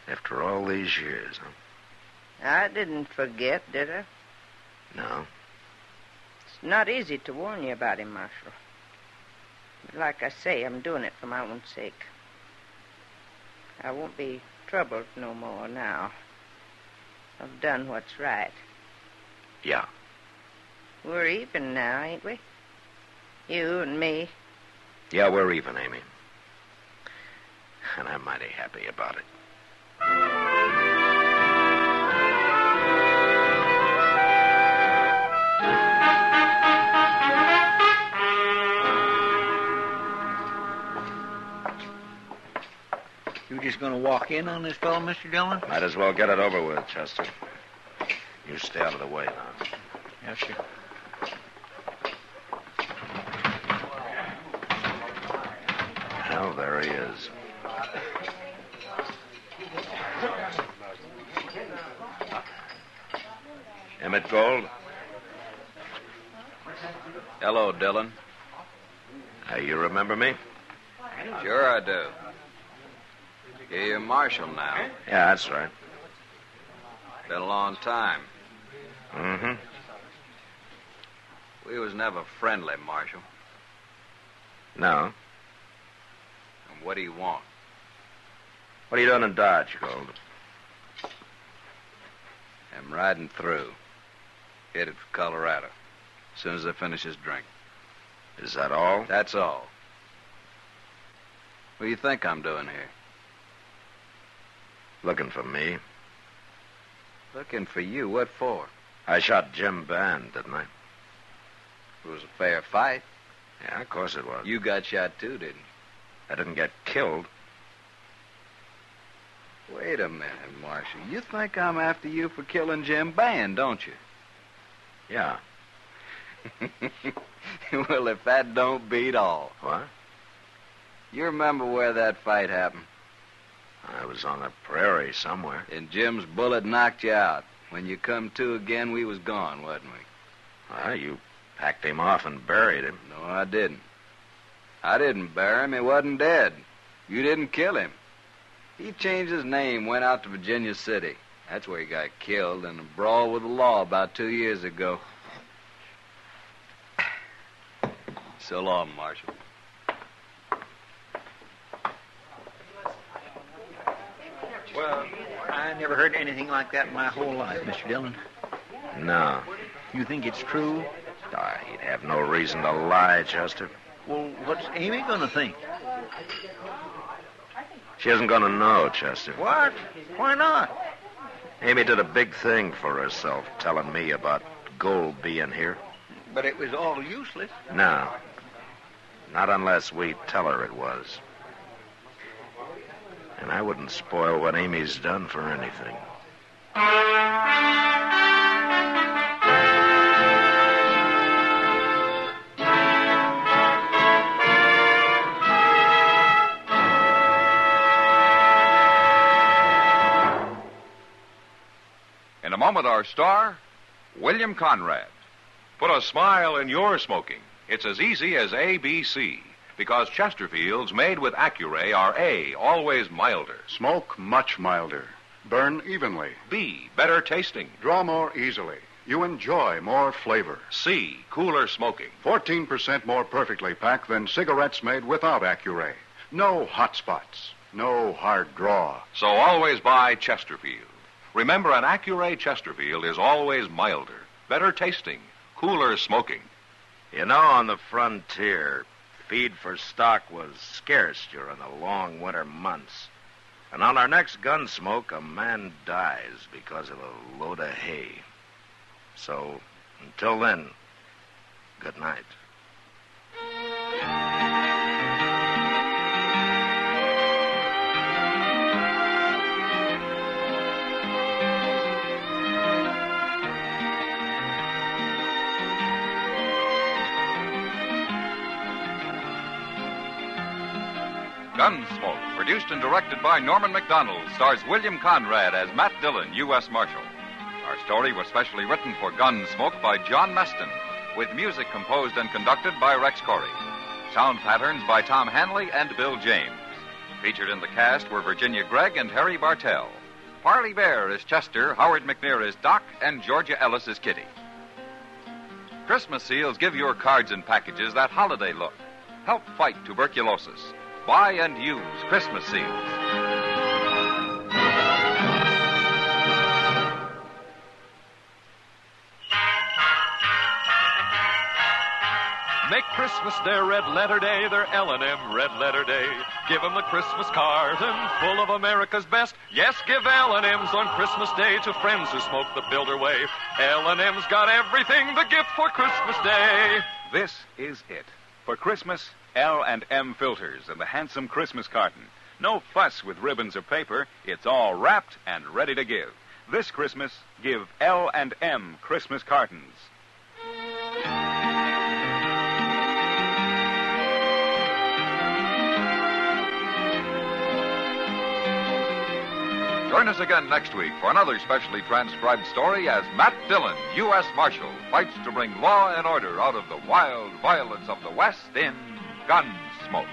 After all these years, huh? I didn't forget, did I? No. It's not easy to warn you about him, Marshal. But like I say, I'm doing it for my own sake. I won't be troubled no more now. I've done what's right. Yeah. We're even now, ain't we? You and me. Yeah, we're even, Amy. And I'm mighty happy about it. You just going to walk in on this fellow, Mr. Dillon? Might as well get it over with, Chester. You stay out of the way now. Yes, sir. Well, there he is. Emmett Gold? Hello, Dillon. You remember me? Sure I do. You're Marshal now. Yeah, that's right. Been a long time. Mm-hmm. We was never friendly, Marshal. No. And what do you want? What are you doing in Dodge, Gold? I'm riding through. Headed for Colorado. As soon as I finish this drink. Is that all? That's all. What do you think I'm doing here? Looking for me. Looking for you? What for? I shot Jim Band, didn't I? It was a fair fight. Yeah, of course it was. You got shot too, didn't you? I didn't get killed. Wait a minute, Marshal. You think I'm after you for killing Jim Band, don't you? Yeah. Well, if that don't beat all. What? You remember where that fight happened? I was on the prairie somewhere. And Jim's bullet knocked you out. When you come to again, we was gone, wasn't we? Well, you packed him off and buried him. No, I didn't. I didn't bury him. He wasn't dead. You didn't kill him. He changed his name, went out to Virginia City. That's where he got killed in a brawl with the law about 2 years ago. So long, Marshal. Well, I never heard anything like that in my whole life, Mr. Dillon. No. You think it's true? He'd have no reason to lie, Chester. Well, what's Amy going to think? She isn't going to know, Chester. What? Why not? Amy did a big thing for herself, telling me about gold being here. But it was all useless. No. Not unless we tell her it was. And I wouldn't spoil what Amy's done for anything. Commodore star, William Conrad. Put a smile in your smoking. It's as easy as ABC, because Chesterfields made with Accuray are A, always milder. Smoke much milder. Burn evenly. B, better tasting. Draw more easily. You enjoy more flavor. C, cooler smoking. 14% more perfectly packed than cigarettes made without Accuray. No hot spots. No hard draw. So always buy Chesterfield. Remember, an Accuray Chesterfield is always milder, better tasting, cooler smoking. You know, on the frontier, feed for stock was scarce during the long winter months. And on our next Gunsmoke, a man dies because of a load of hay. So, until then, good night. Gunsmoke, produced and directed by Norman MacDonald, stars William Conrad as Matt Dillon, U.S. Marshal. Our story was specially written for Gunsmoke by John Meston, with music composed and conducted by Rex Corey. Sound patterns by Tom Hanley and Bill James. Featured in the cast were Virginia Gregg and Harry Bartell. Parley Bear is Chester, Howard McNear is Doc, and Georgia Ellis is Kitty. Christmas seals give your cards and packages that holiday look. Help fight tuberculosis. Buy and use Christmas seals. Make Christmas their red letter day, their L&M red letter day. Give 'em the Christmas carton full of America's best. Yes, give L&M's on Christmas Day to friends who smoke the Builder way. L&M's got everything, the gift for Christmas Day. This is it. For Christmas, L&M filters and the handsome Christmas carton. No fuss with ribbons or paper. It's all wrapped and ready to give. This Christmas, give L&M Christmas cartons. Join us again next week for another specially transcribed story as Matt Dillon, U.S. Marshal, fights to bring law and order out of the wild violence of the West in Gunsmoke.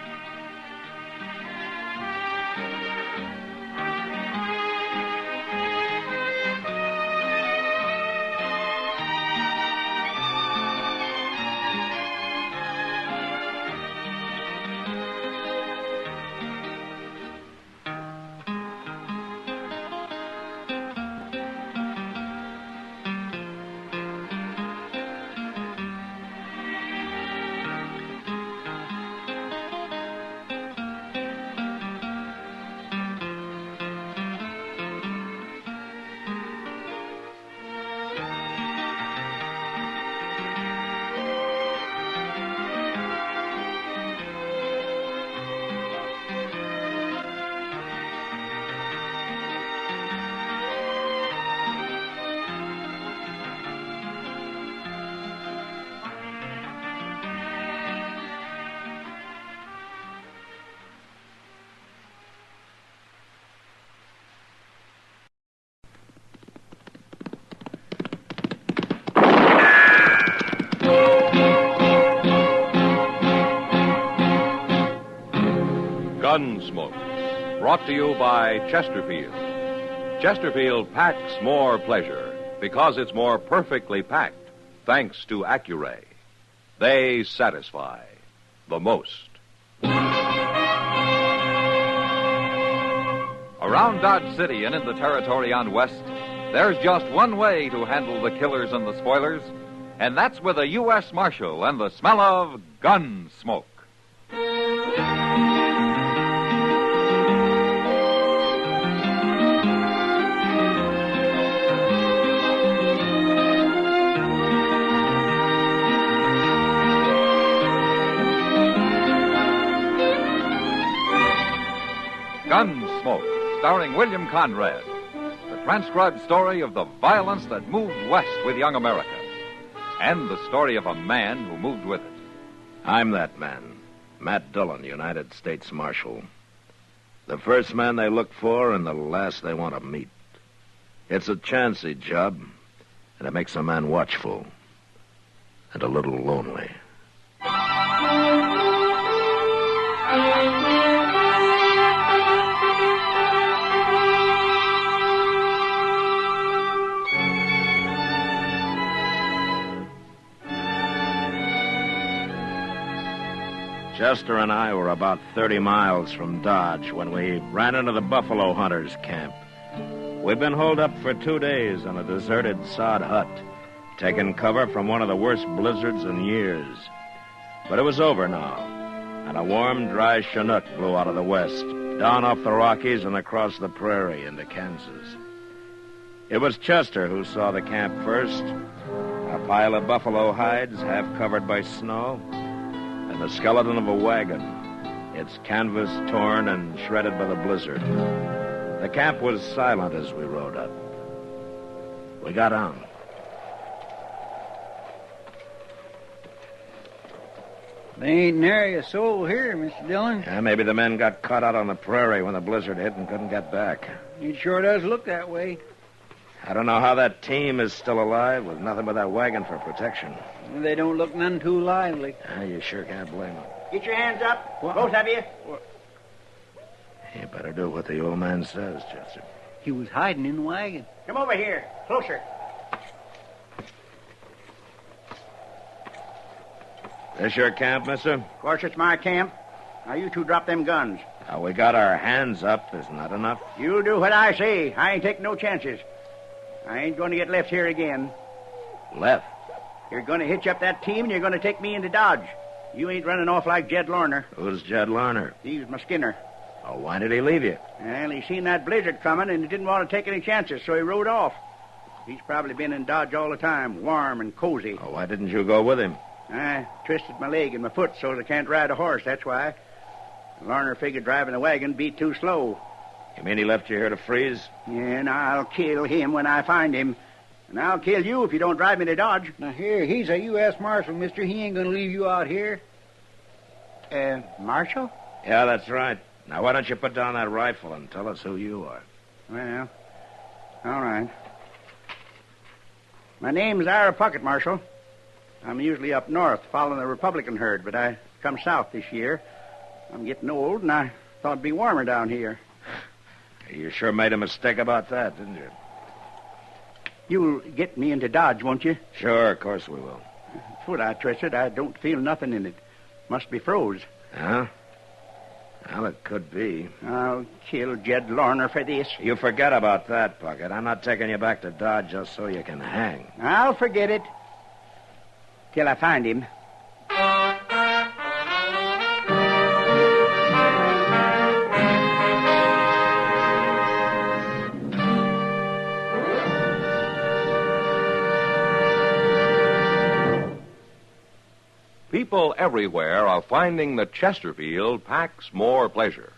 Gunsmoke, brought to you by Chesterfield. Chesterfield packs more pleasure because it's more perfectly packed, thanks to Accuray. They satisfy the most. Around Dodge City and in the territory on West, there's just one way to handle the killers and the spoilers, and that's with a U.S. Marshal and the smell of Gunsmoke. Gunsmoke, starring William Conrad, the transcribed story of the violence that moved west with young America, and the story of a man who moved with it. I'm that man, Matt Dillon, United States Marshal. The first man they look for and the last they want to meet. It's a chancy job, And it makes a man watchful and a little lonely. Chester and I were about 30 miles from Dodge when we ran into the buffalo hunters' camp. We'd been holed up for 2 days in a deserted sod hut, taking cover from one of the worst blizzards in years. But it was over now, and a warm, dry Chinook blew out of the west, down off the Rockies and across the prairie into Kansas. It was Chester who saw the camp first, a pile of buffalo hides half covered by snow, and the skeleton of a wagon, its canvas torn and shredded by the blizzard. The camp was silent as we rode up. We got on. There ain't nary a soul here, Mr. Dillon. Yeah, maybe the men got caught out on the prairie when the blizzard hit and couldn't get back. It sure does look that way. I don't know how that team is still alive with nothing but that wagon for protection. They don't look none too lively. You sure can't blame them. Get your hands up, both of you. You better do what the old man says, Chester. He was hiding in the wagon. Come over here, closer. This your camp, mister? Of course, it's my camp. Now, you two drop them guns. Now, we got our hands up. Isn't that enough? You do what I say. I ain't taking no chances. I ain't going to get left here again. Left? You're going to hitch up that team, and you're going to take me into Dodge. You ain't running off like Jed Lorner. Who's Jed Lorner? He's my skinner. Oh, why did he leave you? Well, he seen that blizzard coming, and he didn't want to take any chances, so he rode off. He's probably been in Dodge all the time, warm and cozy. Oh, why didn't you go with him? I twisted my leg and my foot so I can't ride a horse, that's why. Lorner figured driving the wagon be too slow. You mean he left you here to freeze? Yeah, and I'll kill him when I find him. And I'll kill you if you don't drive me to Dodge. Now, here, he's a U.S. Marshal, mister. He ain't going to leave you out here. Marshal? Yeah, that's right. Now, why don't you put down that rifle and tell us who you are? Well, all right. My name's Ira Puckett, Marshal. I'm usually up north following the Republican herd, but I come south this year. I'm getting old, and I thought it'd be warmer down here. You sure made a mistake about that, didn't you? You'll get me into Dodge, won't you? Sure, of course we will. Foot I twisted, I don't feel nothing in it. Must be froze. Huh? Well, it could be. I'll kill Jed Lorner for this. You forget about that, Puckett. I'm not taking you back to Dodge just so you can hang. I'll forget it. Till I find him. People everywhere are finding that Chesterfield packs more pleasure.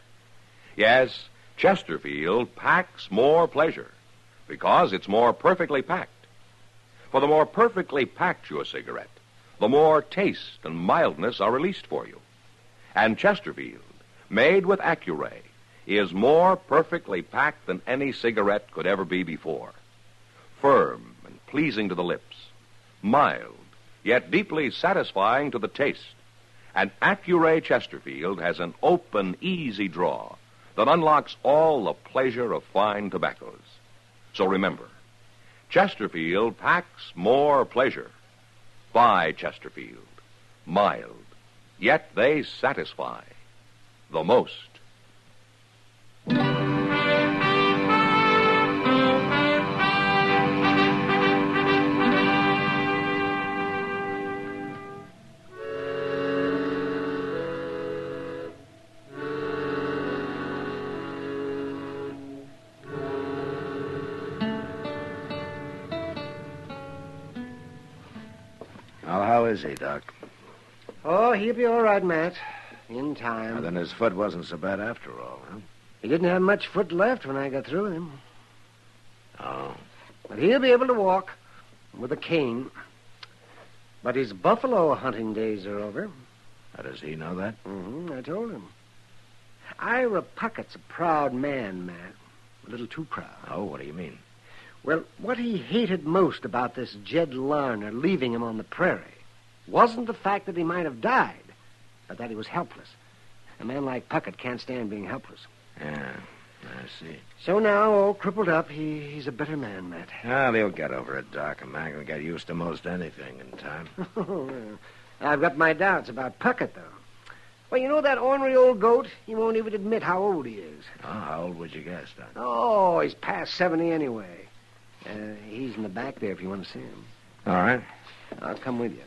Yes, Chesterfield packs more pleasure because it's more perfectly packed. For the more perfectly packed your cigarette, the more taste and mildness are released for you. And Chesterfield, made with Accuray, is more perfectly packed than any cigarette could ever be before. Firm and pleasing to the lips, mild, yet deeply satisfying to the taste. And Accuray Chesterfield has an open, easy draw that unlocks all the pleasure of fine tobaccos. So remember, Chesterfield packs more pleasure. Buy Chesterfield. Mild, yet they satisfy the most. Well, how is he, Doc? Oh, he'll be all right, Matt. In time. Well, then his foot wasn't so bad after all, huh? He didn't have much foot left when I got through with him. Oh. But he'll be able to walk with a cane. But his buffalo hunting days are over. How does he know that? I told him. Ira Puckett's a proud man, Matt. A little too proud. Oh, what do you mean? Well, what he hated most about this Jed Larner leaving him on the prairie wasn't the fact that he might have died, but that he was helpless. A man like Puckett can't stand being helpless. Yeah, I see. So now, all crippled up, he's a better man, Matt. Well, he'll get over it, Doc. A man can get used to most anything in time. I've got my doubts about Puckett, though. Well, you know that ornery old goat? He won't even admit how old he is. Oh, how old would you guess, Doc? Oh, he's past 70 anyway. He's in the back there if you want to see him. All right. I'll come with you.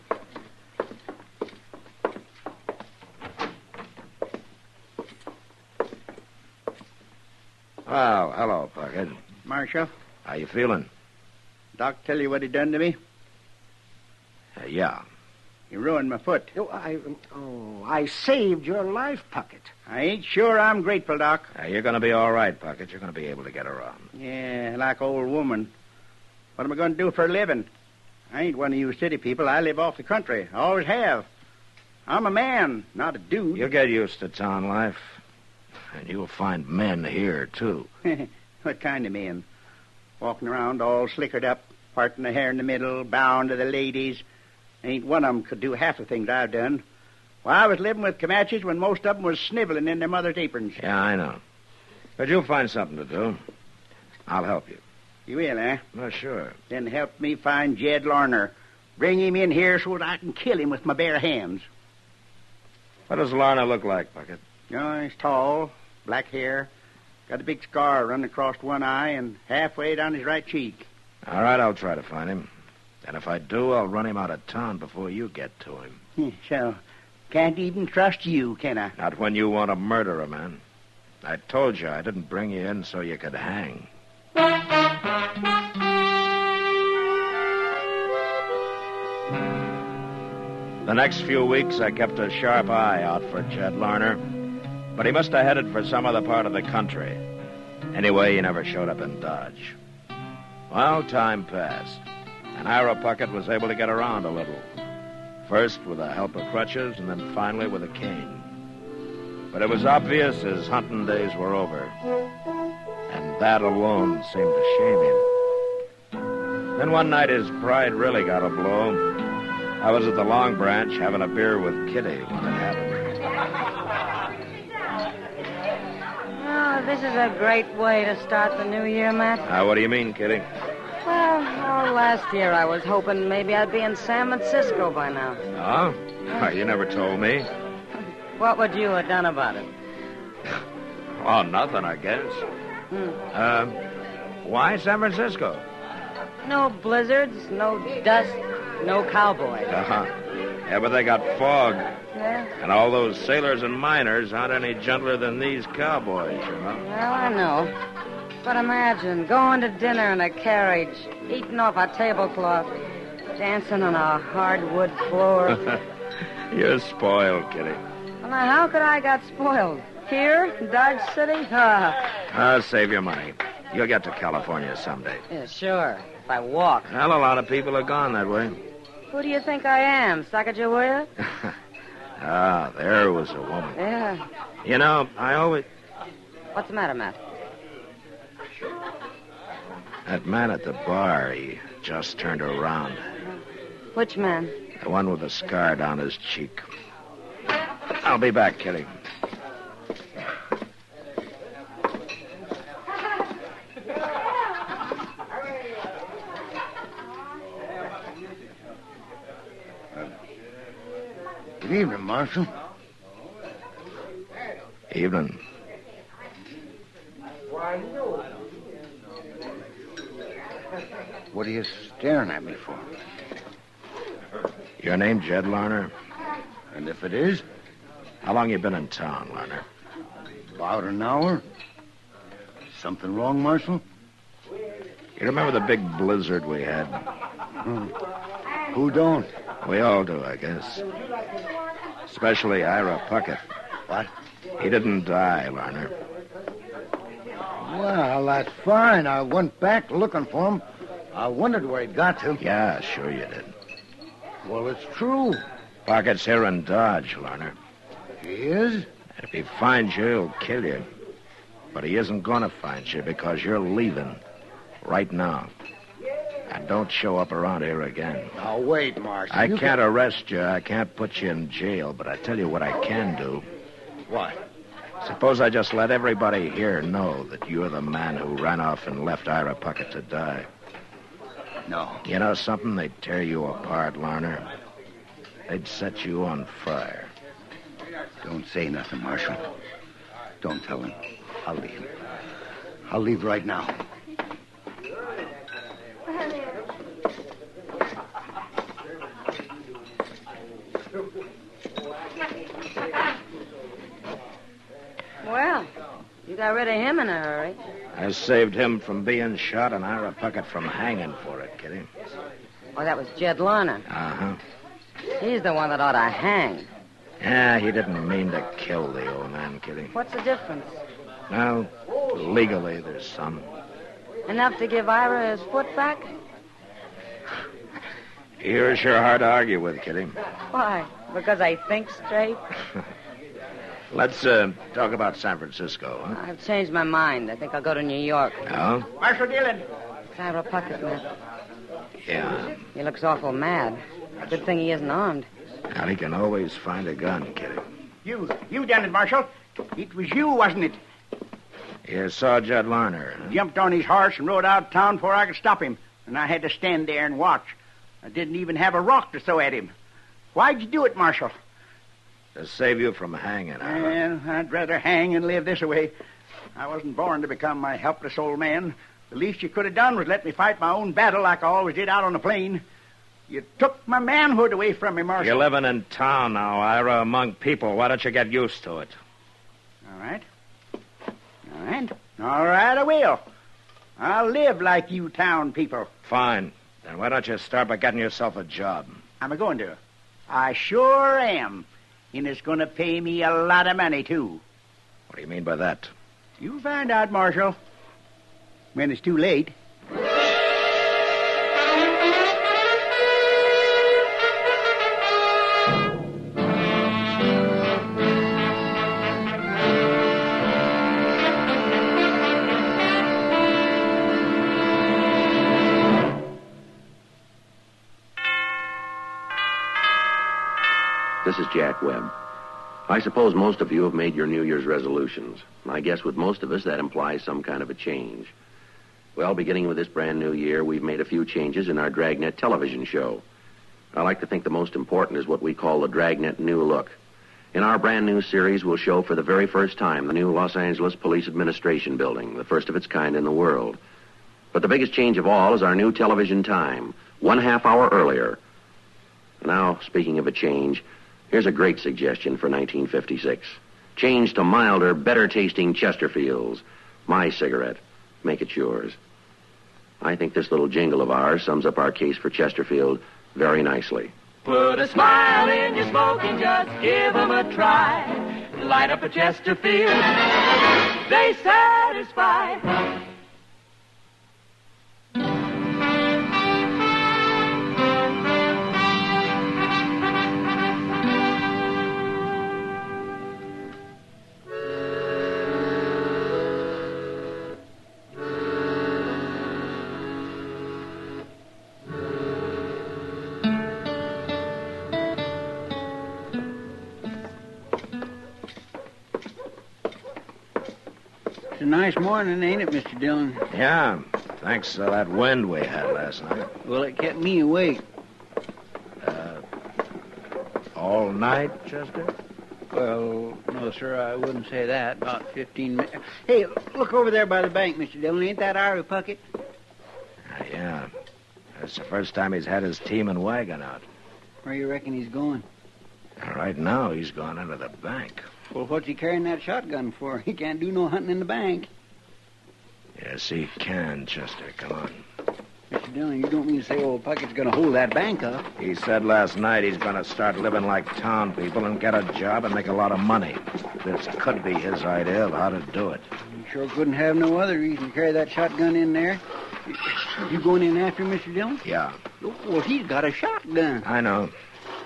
Well, hello, Puckett. Marshal, How you feeling? Doc tell you what he done to me? Yeah. He ruined my foot. I saved your life, Puckett. I ain't sure I'm grateful, Doc. You're going to be all right, Puckett. You're going to be able to get around. Yeah, like old woman. What am I going to do for a living? I ain't one of you city people. I live off the country. I always have. I'm a man, not a dude. You'll get used to town life. And you'll find men here, too. What kind of men? Walking around all slickered up, parting the hair in the middle, bound to the ladies. Ain't one of 'em could do half the things I've done. Well, I was living with Comanches when most of 'em was sniveling in their mother's aprons. Yeah, I know. But you'll find something to do. I'll help you. You will, eh? Well, sure. Then help me find Jed Larner. Bring him in here so that I can kill him with my bare hands. What does Larner look like, Puckett? Oh, he's tall, black hair, got a big scar running across one eye and halfway down his right cheek. All right, I'll try to find him. And if I do, I'll run him out of town before you get to him. So, can't even trust you, can I? Not when you want to murder a man. I told you I didn't bring you in so you could hang. The next few weeks, I kept a sharp eye out for Jed Larner, but he must have headed for some other part of the country. Anyway, he never showed up in Dodge. Well, time passed, and Ira Puckett was able to get around a little. First with the help of crutches, and then finally with a cane. But it was obvious his hunting days were over, and that alone seemed to shame him. Then one night his pride really got a blow. I was at the Long Branch having a beer with Kitty when it happened. Oh, this is a great way to start the new year, Matt. What do you mean, Kitty? Well, last year I was hoping maybe I'd be in San Francisco by now. Oh? You never told me. What would you have done about it? Oh, nothing, I guess. Why San Francisco? No blizzards, no dust, no cowboys. Yeah, but they got fog. Yeah? And all those sailors and miners aren't any gentler than these cowboys, you know. Well, I know. But imagine going to dinner in a carriage, eating off a tablecloth, dancing on a hardwood floor. You're spoiled, Kitty. Well, now, how could I got spoiled? Here, in Dodge City? Save your money. You'll get to California someday. Yeah, sure. If I walk. Well, a lot of people are gone that way. Who do you think I am, Sacagawea? There was a woman. Yeah. You know, I always... What's the matter, Matt? That man at the bar, he just turned around. Which man? The one with the scar down his cheek. I'll be back, Kitty. Good evening, Marshal. Evening. What are you staring at me for? Your name Jed Larner? And if it is? How long you been in town, Larner? About an hour. Something wrong, Marshal? You remember the big blizzard we had? Who don't? We all do, I guess. Especially Ira Puckett. What? He didn't die, Larner. Well, that's fine. I went back looking for him. I wondered where he'd got to. Yeah, sure you did. Well, it's true. Puckett's here in Dodge, Larner. He is? If he finds you, he'll kill you. But he isn't going to find you because you're leaving. Right now. And don't show up around here again. Now, wait, Marshal. I can't arrest you. I can't put you in jail, but I tell you what I can do. What? Suppose I just let everybody here know that you're the man who ran off and left Ira Puckett to die. No. You know something? They'd tear you apart, Larner. They'd set you on fire. Don't say nothing, Marshal. Don't tell him. I'll leave. I'll leave right now. Well, you got rid of him in a hurry. I saved him from being shot and Ira Puckett from hanging for it, Kitty. Oh, that was Jed Larner. Uh-huh. He's the one that ought to hang. Yeah, he didn't mean to kill the old man, Kitty. What's the difference? Well, legally, there's some. Enough to give Ira his foot back? You're sure hard to argue with, Kitty. Why? Because I think straight? Let's talk about San Francisco, huh? I've changed my mind. I think I'll go to New York. Oh? Marshal Dillon. It's Ira Puckett, man. Yeah. He looks awful mad. Good thing he isn't armed. Well, he can always find a gun, Kitty. You done it, Marshal. It was you, wasn't it? You saw Jed Larner, huh? Jumped on his horse and rode out of town before I could stop him. And I had to stand there and watch. I didn't even have a rock to throw at him. Why'd you do it, Marshal? To save you from hanging, Ira. Well, I'd rather hang and live this way. I wasn't born to become my helpless old man. The least you could have done was let me fight my own battle like I always did out on the plain. You took my manhood away from me, Marshal. You're living in town now, Ira, among people. Why don't you get used to it? All right. All right, I will. I'll live like you town people. Fine. Then why don't you start by getting yourself a job? I'm a-going to. I sure am. And it's going to pay me a lot of money, too. What do you mean by that? You'll find out, Marshal. When it's too late. This is Jack Webb. I suppose most of you have made your New Year's resolutions. I guess with most of us, that implies some kind of a change. Well, beginning with this brand new year, we've made a few changes in our Dragnet television show. I like to think the most important is what we call the Dragnet New Look. In our brand new series, we'll show for the very first time the new Los Angeles Police Administration Building, the first of its kind in the world. But the biggest change of all is our new television time, 1/2 hour earlier. Now, speaking of a change, here's a great suggestion for 1956. Change to milder, better-tasting Chesterfields. My cigarette. Make it yours. I think this little jingle of ours sums up our case for Chesterfield very nicely. Put a smile in your smoking, just give 'em a try. Light up a Chesterfield, they satisfy. It's a nice morning, ain't it, Mr. Dillon? Yeah, thanks to that wind we had last night. Well, it kept me awake. All night, Chester? Well, no, sir, I wouldn't say that. About 15 minutes. Hey, look over there by the bank, Mr. Dillon. Ain't that Ira Puckett? Yeah. That's the first time he's had his team and wagon out. Where you reckon he's going? Right now, he's gone into the bank. Well, what's he carrying that shotgun for? He can't do no hunting in the bank. Yes, he can, Chester. Come on. Mr. Dillon, you don't mean to say old Puckett's going to hold that bank up? He said last night he's going to start living like town people and get a job and make a lot of money. This could be his idea of how to do it. You sure couldn't have no other reason to carry that shotgun in there. You going in after him, Mr. Dillon? Yeah. Well, he's got a shotgun. I know.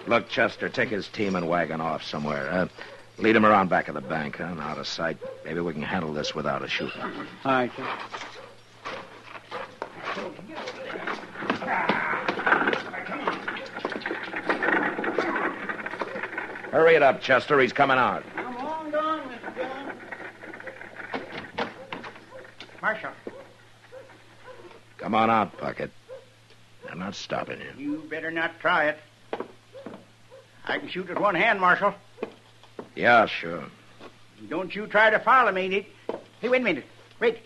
Look, Chester, take his team and wagon off somewhere. Lead him around back of the bank, huh? Out of sight. Maybe we can handle this without a shooting. All right, sir. Hurry it up, Chester. He's coming out. I'm long gone, Mr. Dillon. Marshal. Come on out, Puckett. I'm not stopping you. You better not try it. I can shoot with one hand, Marshal. Yeah, sure. Don't you try to follow me. Hey, wait a minute. Wait.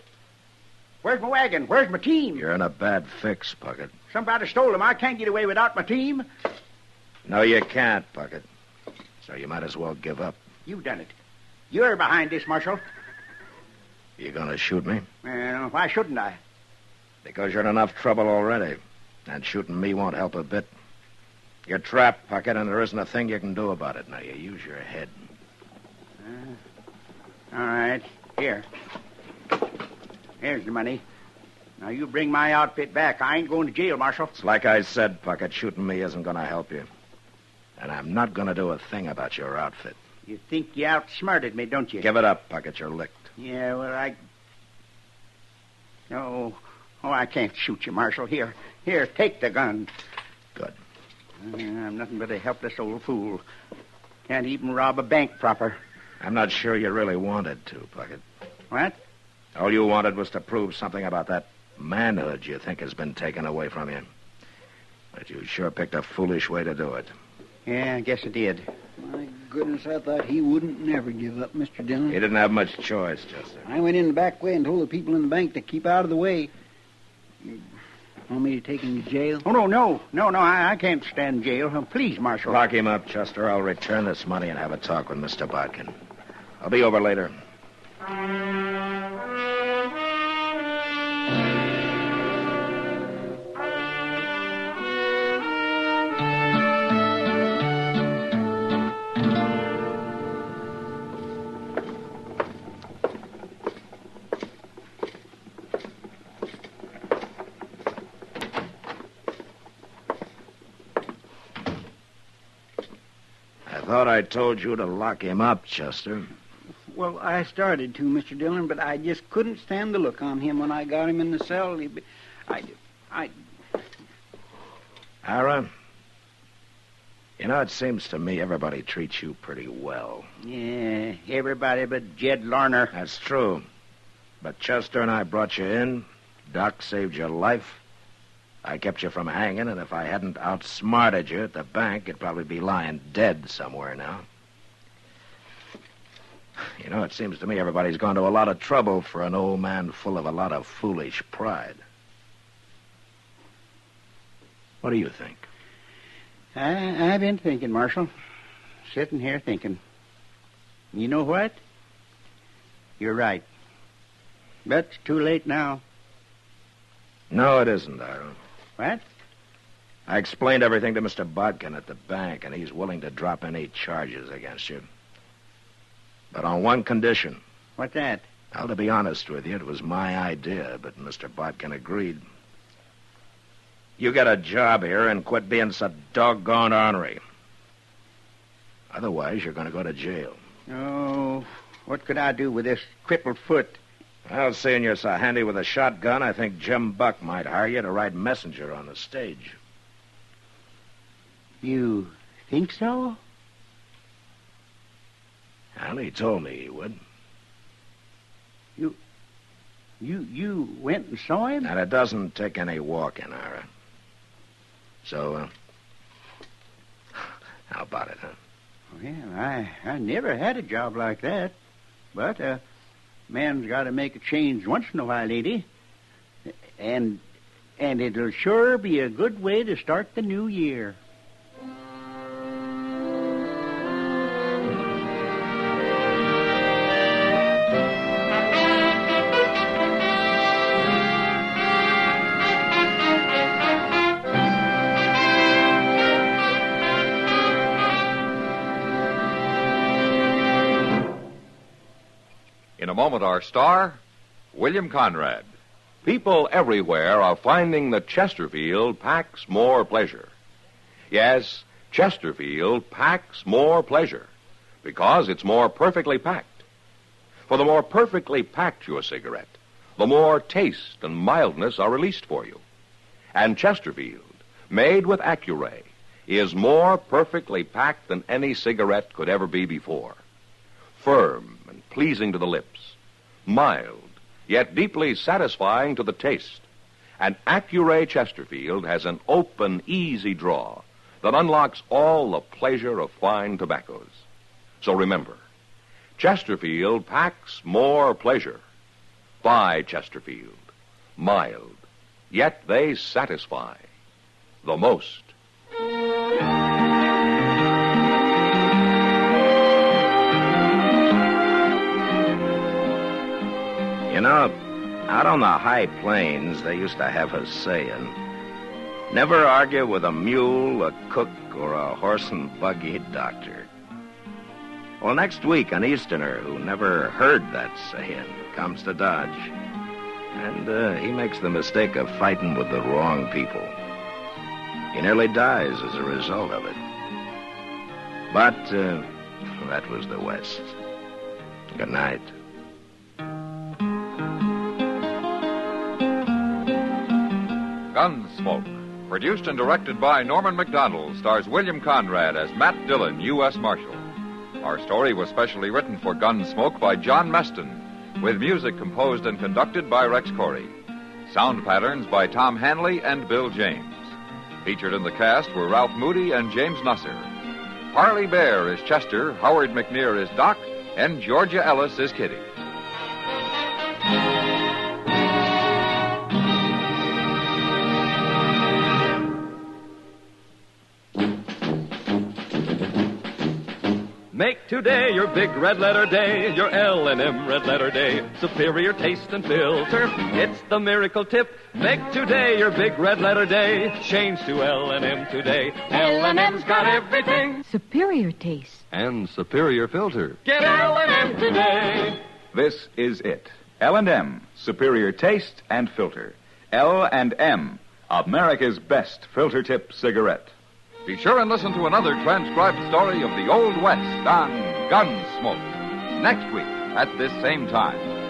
Where's my wagon? Where's my team? You're in a bad fix, Puckett. Somebody stole them. I can't get away without my team. No, you can't, Puckett. So you might as well give up. You've done it. You're behind this, Marshal. You gonna shoot me? Well, why shouldn't I? Because you're in enough trouble already. And shooting me won't help a bit. You're trapped, Puckett, and there isn't a thing you can do about it. Now, you use your head. All right. Here. Here's the money. Now, you bring my outfit back. I ain't going to jail, Marshal. It's like I said, Puckett, shooting me isn't going to help you. And I'm not going to do a thing about your outfit. You think you outsmarted me, don't you? Give it up, Puckett. You're licked. Yeah, well, Oh, I can't shoot you, Marshal. Here, take the gun. Good. I'm nothing but a helpless old fool. Can't even rob a bank proper. I'm not sure you really wanted to, Puckett. What? All you wanted was to prove something about that manhood you think has been taken away from you. But you sure picked a foolish way to do it. Yeah, I guess I did. My goodness, I thought he wouldn't never give up, Mr. Dillon. He didn't have much choice, Chester. I went in the back way and told the people in the bank to keep out of the way. You want me to take him to jail? Oh, no, I can't stand jail. Please, Marshal. Lock him up, Chester. I'll return this money and have a talk with Mr. Bodkin. I'll be over later. I thought I told you to lock him up, Chester. Well, I started to, Mr. Dillon, but I just couldn't stand the look on him when I got him in the cell. Ira, you know, it seems to me everybody treats you pretty well. Yeah, everybody but Jed Larner. That's true. But Chester and I brought you in. Doc saved your life. I kept you from hanging, and if I hadn't outsmarted you at the bank, you'd probably be lying dead somewhere now. You know, it seems to me everybody's gone to a lot of trouble for an old man full of a lot of foolish pride. What do you think? I've been thinking, Marshal. Sitting here thinking. You know what? You're right. But it's too late now. No, it isn't, Ira. What? I explained everything to Mr. Bodkin at the bank, and he's willing to drop any charges against you. But on one condition. What's that? Well, to be honest with you, it was my idea, but Mr. Bodkin agreed. You get a job here and quit being so doggone ornery. Otherwise, you're going to go to jail. Oh, what could I do with this crippled foot? Well, seeing you're so handy with a shotgun, I think Jim Buck might hire you to ride messenger on the stage. You think so? Well, he told me he would. You went and saw him? And it doesn't take any walking, Ira. So, how about it, huh? Well, I never had a job like that. But, man's got to make a change once in a while, lady. And it'll sure be a good way to start the new year. In a moment, our star, William Conrad. People everywhere are finding that Chesterfield packs more pleasure. Yes, Chesterfield packs more pleasure because it's more perfectly packed. For the more perfectly packed your cigarette, the more taste and mildness are released for you. And Chesterfield, made with Accuray, is more perfectly packed than any cigarette could ever be before. Firm and pleasing to the lips, mild, yet deeply satisfying to the taste. And Accuray Chesterfield has an open, easy draw that unlocks all the pleasure of fine tobaccos. So remember, Chesterfield packs more pleasure. Buy Chesterfield. Mild, yet they satisfy the most. You know, out on the high plains, they used to have a saying, never argue with a mule, a cook, or a horse and buggy doctor. Well, next week, an Easterner who never heard that saying comes to Dodge, and he makes the mistake of fighting with the wrong people. He nearly dies as a result of it. But that was the West. Good night. Gunsmoke, produced and directed by Norman Macdonald, stars William Conrad as Matt Dillon, U.S. Marshal. Our story was specially written for Gunsmoke by John Meston, with music composed and conducted by Rex Corey. Sound patterns by Tom Hanley and Bill James. Featured in the cast were Ralph Moody and James Nusser. Harley Bear is Chester, Howard McNear is Doc, and Georgia Ellis is Kitty. Make today your big red letter day, your L&M red letter day. Superior taste and filter, it's the miracle tip. Make today your big red letter day. Change to L&M today. L&M's got everything. Superior taste. And superior filter. Get L&M today. This is it. L&M, superior taste and filter. L&M, America's best filter tip cigarette. Be sure and listen to another transcribed story of the Old West on Gunsmoke next week at this same time.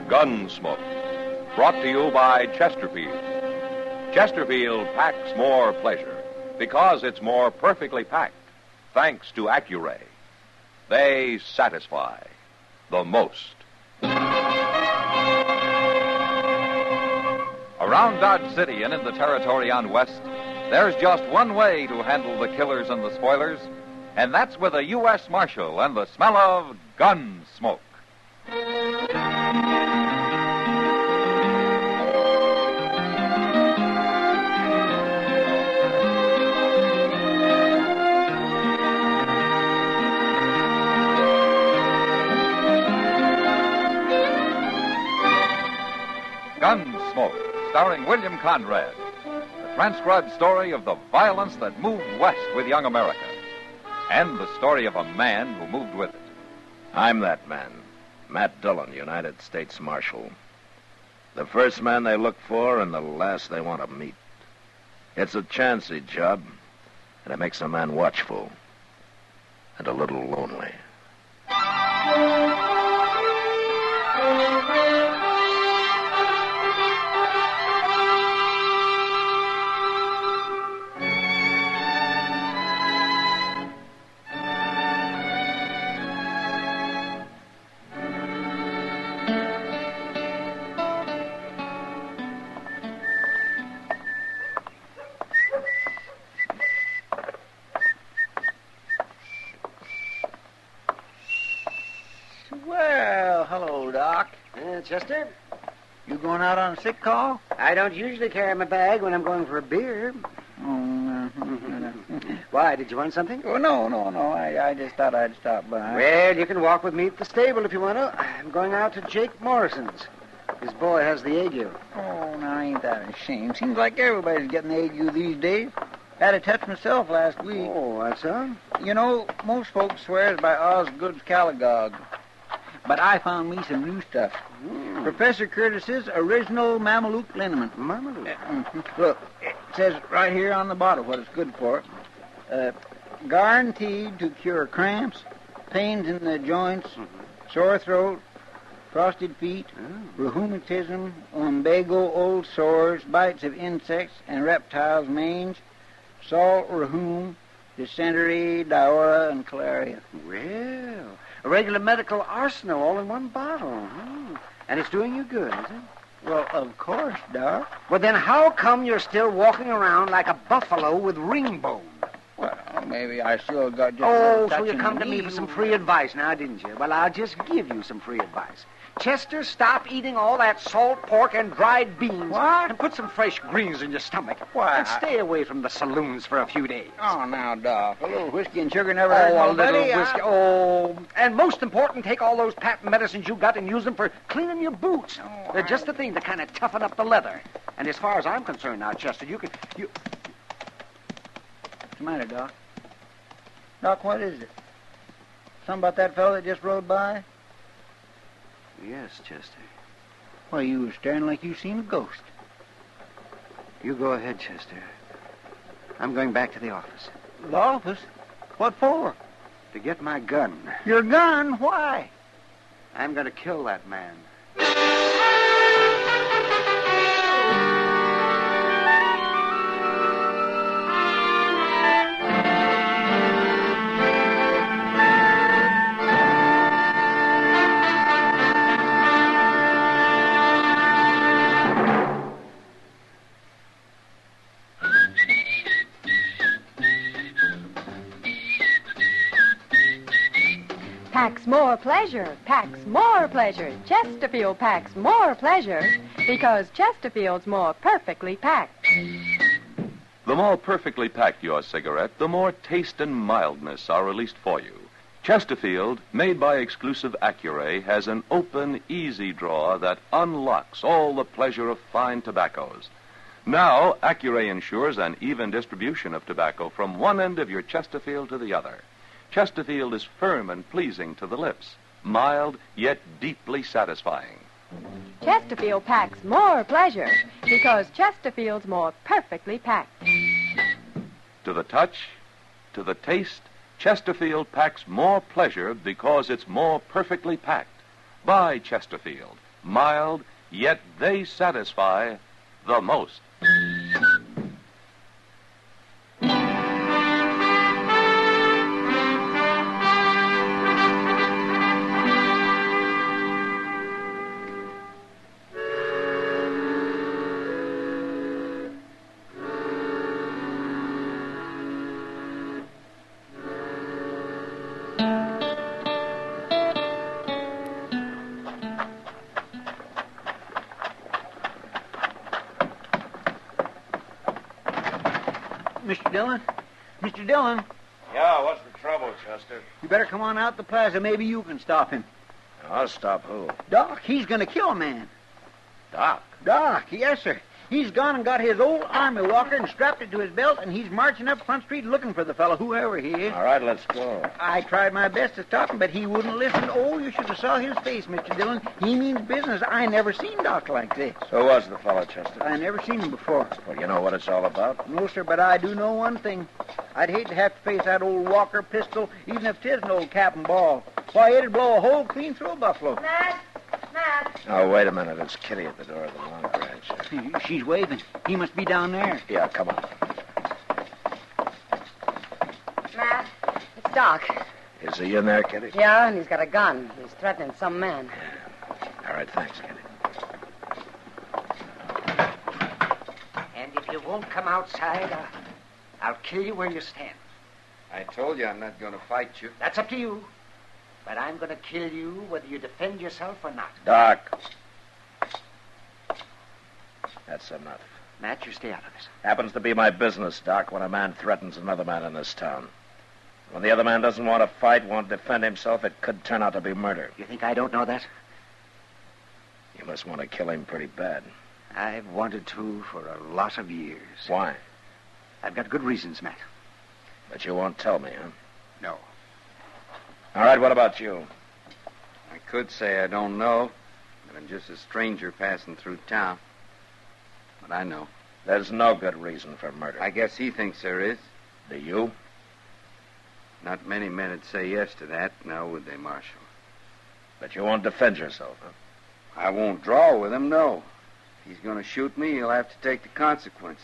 Gunsmoke, brought to you by Chesterfield. Chesterfield packs more pleasure because it's more perfectly packed, thanks to Accuray. They satisfy the most. Around Dodge City and in the territory on West, there's just one way to handle the killers and the spoilers, and that's with a U.S. Marshal and the smell of Gunsmoke. Gunsmoke, starring William Conrad. The transcribed story of the violence that moved west with young America. And the story of a man who moved with it. I'm that man, Matt Dillon, United States Marshal. The first man they look for and the last they want to meet. It's a chancy job, and it makes a man watchful and a little lonely. Well, hello, Doc. Chester? You going out on a sick call? I don't usually carry my bag when I'm going for a beer. Oh, no. Why, did you want something? Oh, no. I just thought I'd stop by. Well, you can walk with me at the stable if you want to. I'm going out to Jake Morrison's. His boy has the ague. Oh, now, ain't that a shame? Seems like everybody's getting the ague these days. Had a touch myself last week. Oh, that's so? You know, most folks swears by Osgood's Calagogue. But I found me some new stuff. Professor Curtis's original Mameluke liniment. Mameluke? Look, it says right here on the bottle what it's good for. Guaranteed to cure cramps, pains in the joints, sore throat, frosted feet, rheumatism, lumbago, old sores, bites of insects and reptiles, mange, salt rheum, dysentery, diarrhea, and cholera. Well, a regular medical arsenal all in one bottle. And it's doing you good, is it? Well, of course, Doc. Well, then how come you're still walking around like a buffalo with ring bone? Well, maybe I still got just Oh, a touch so you in come the to me knee. for some free advice now, didn't you? Well, I'll just give you some free advice. Chester, stop eating all that salt pork and dried beans. What? And put some fresh greens in your stomach. Why? And stay away from the saloons for a few days. Oh, now, Doc, a little whiskey and sugar never hurt Oh, a nobody. little whiskey. Oh, and most important, take all those patent medicines you got and use them for cleaning your boots. They're just the thing to kind of toughen up the leather. And as far as I'm concerned now, Chester, you can... What's the matter, Doc? Doc, what is it? Something about that fellow that just rode by? Yes, Chester. Well, you was staring like you seen a ghost. You go ahead, Chester. I'm going back to the office. The office? What for? To get my gun. Your gun? Why? I'm going to kill that man. Packs more pleasure, packs more pleasure. Chesterfield packs more pleasure because Chesterfield's more perfectly packed. The more perfectly packed your cigarette, the more taste and mildness are released for you. Chesterfield, made by exclusive Accuray, has an open, easy drawer that unlocks all the pleasure of fine tobaccos. Now, Accuray ensures an even distribution of tobacco from one end of your Chesterfield to the other. Chesterfield is firm and pleasing to the lips, mild yet deeply satisfying. Chesterfield packs more pleasure because Chesterfield's more perfectly packed. To the touch, to the taste, Chesterfield packs more pleasure because it's more perfectly packed. Buy Chesterfield, mild, yet they satisfy the most. Mr. Dillon? Mr. Dillon? Yeah, what's the trouble, Chester? You better come on out the plaza. Maybe you can stop him. I'll stop who? Doc, he's going to kill a man. Doc? Doc, yes, sir. He's gone and got his old army walker and strapped it to his belt, and he's marching up Front Street looking for the fellow, whoever he is. All right, let's go. I tried my best to stop him, but he wouldn't listen. Oh, you should have saw his face, Mr. Dillon. He means business. I never seen Doc like this. Who was the fellow, Chester? I never seen him before. Well, you know what it's all about? No, sir, but I do know one thing. I'd hate to have to face that old Walker pistol, even if 'tis an old cap and ball. Why, it'd blow a hole clean through a buffalo. Matt! Oh, wait a minute. It's Kitty at the door of the long ranch. She's waving. He must be down there. Yeah, come on. Matt, it's Doc. Is he in there, Kitty? Yeah, and he's got a gun. He's threatening some man. All right, thanks, Kitty. And if you won't come outside, I'll kill you where you stand. I told you I'm not going to fight you. That's up to you. But I'm going to kill you whether you defend yourself or not. Doc. That's enough. Matt, you stay out of this. Happens to be my business, Doc, when a man threatens another man in this town. When the other man doesn't want to fight, won't defend himself, it could turn out to be murder. You think I don't know that? You must want to kill him pretty bad. I've wanted to for a lot of years. Why? I've got good reasons, Matt. But you won't tell me, huh? No. All right, what about you? I could say I don't know, but I'm just a stranger passing through town. But I know. There's no good reason for murder. I guess he thinks there is. Do you? Not many men would say yes to that, now would they, Marshal? But you won't defend yourself, huh? I won't draw with him, no. If he's going to shoot me, he'll have to take the consequences.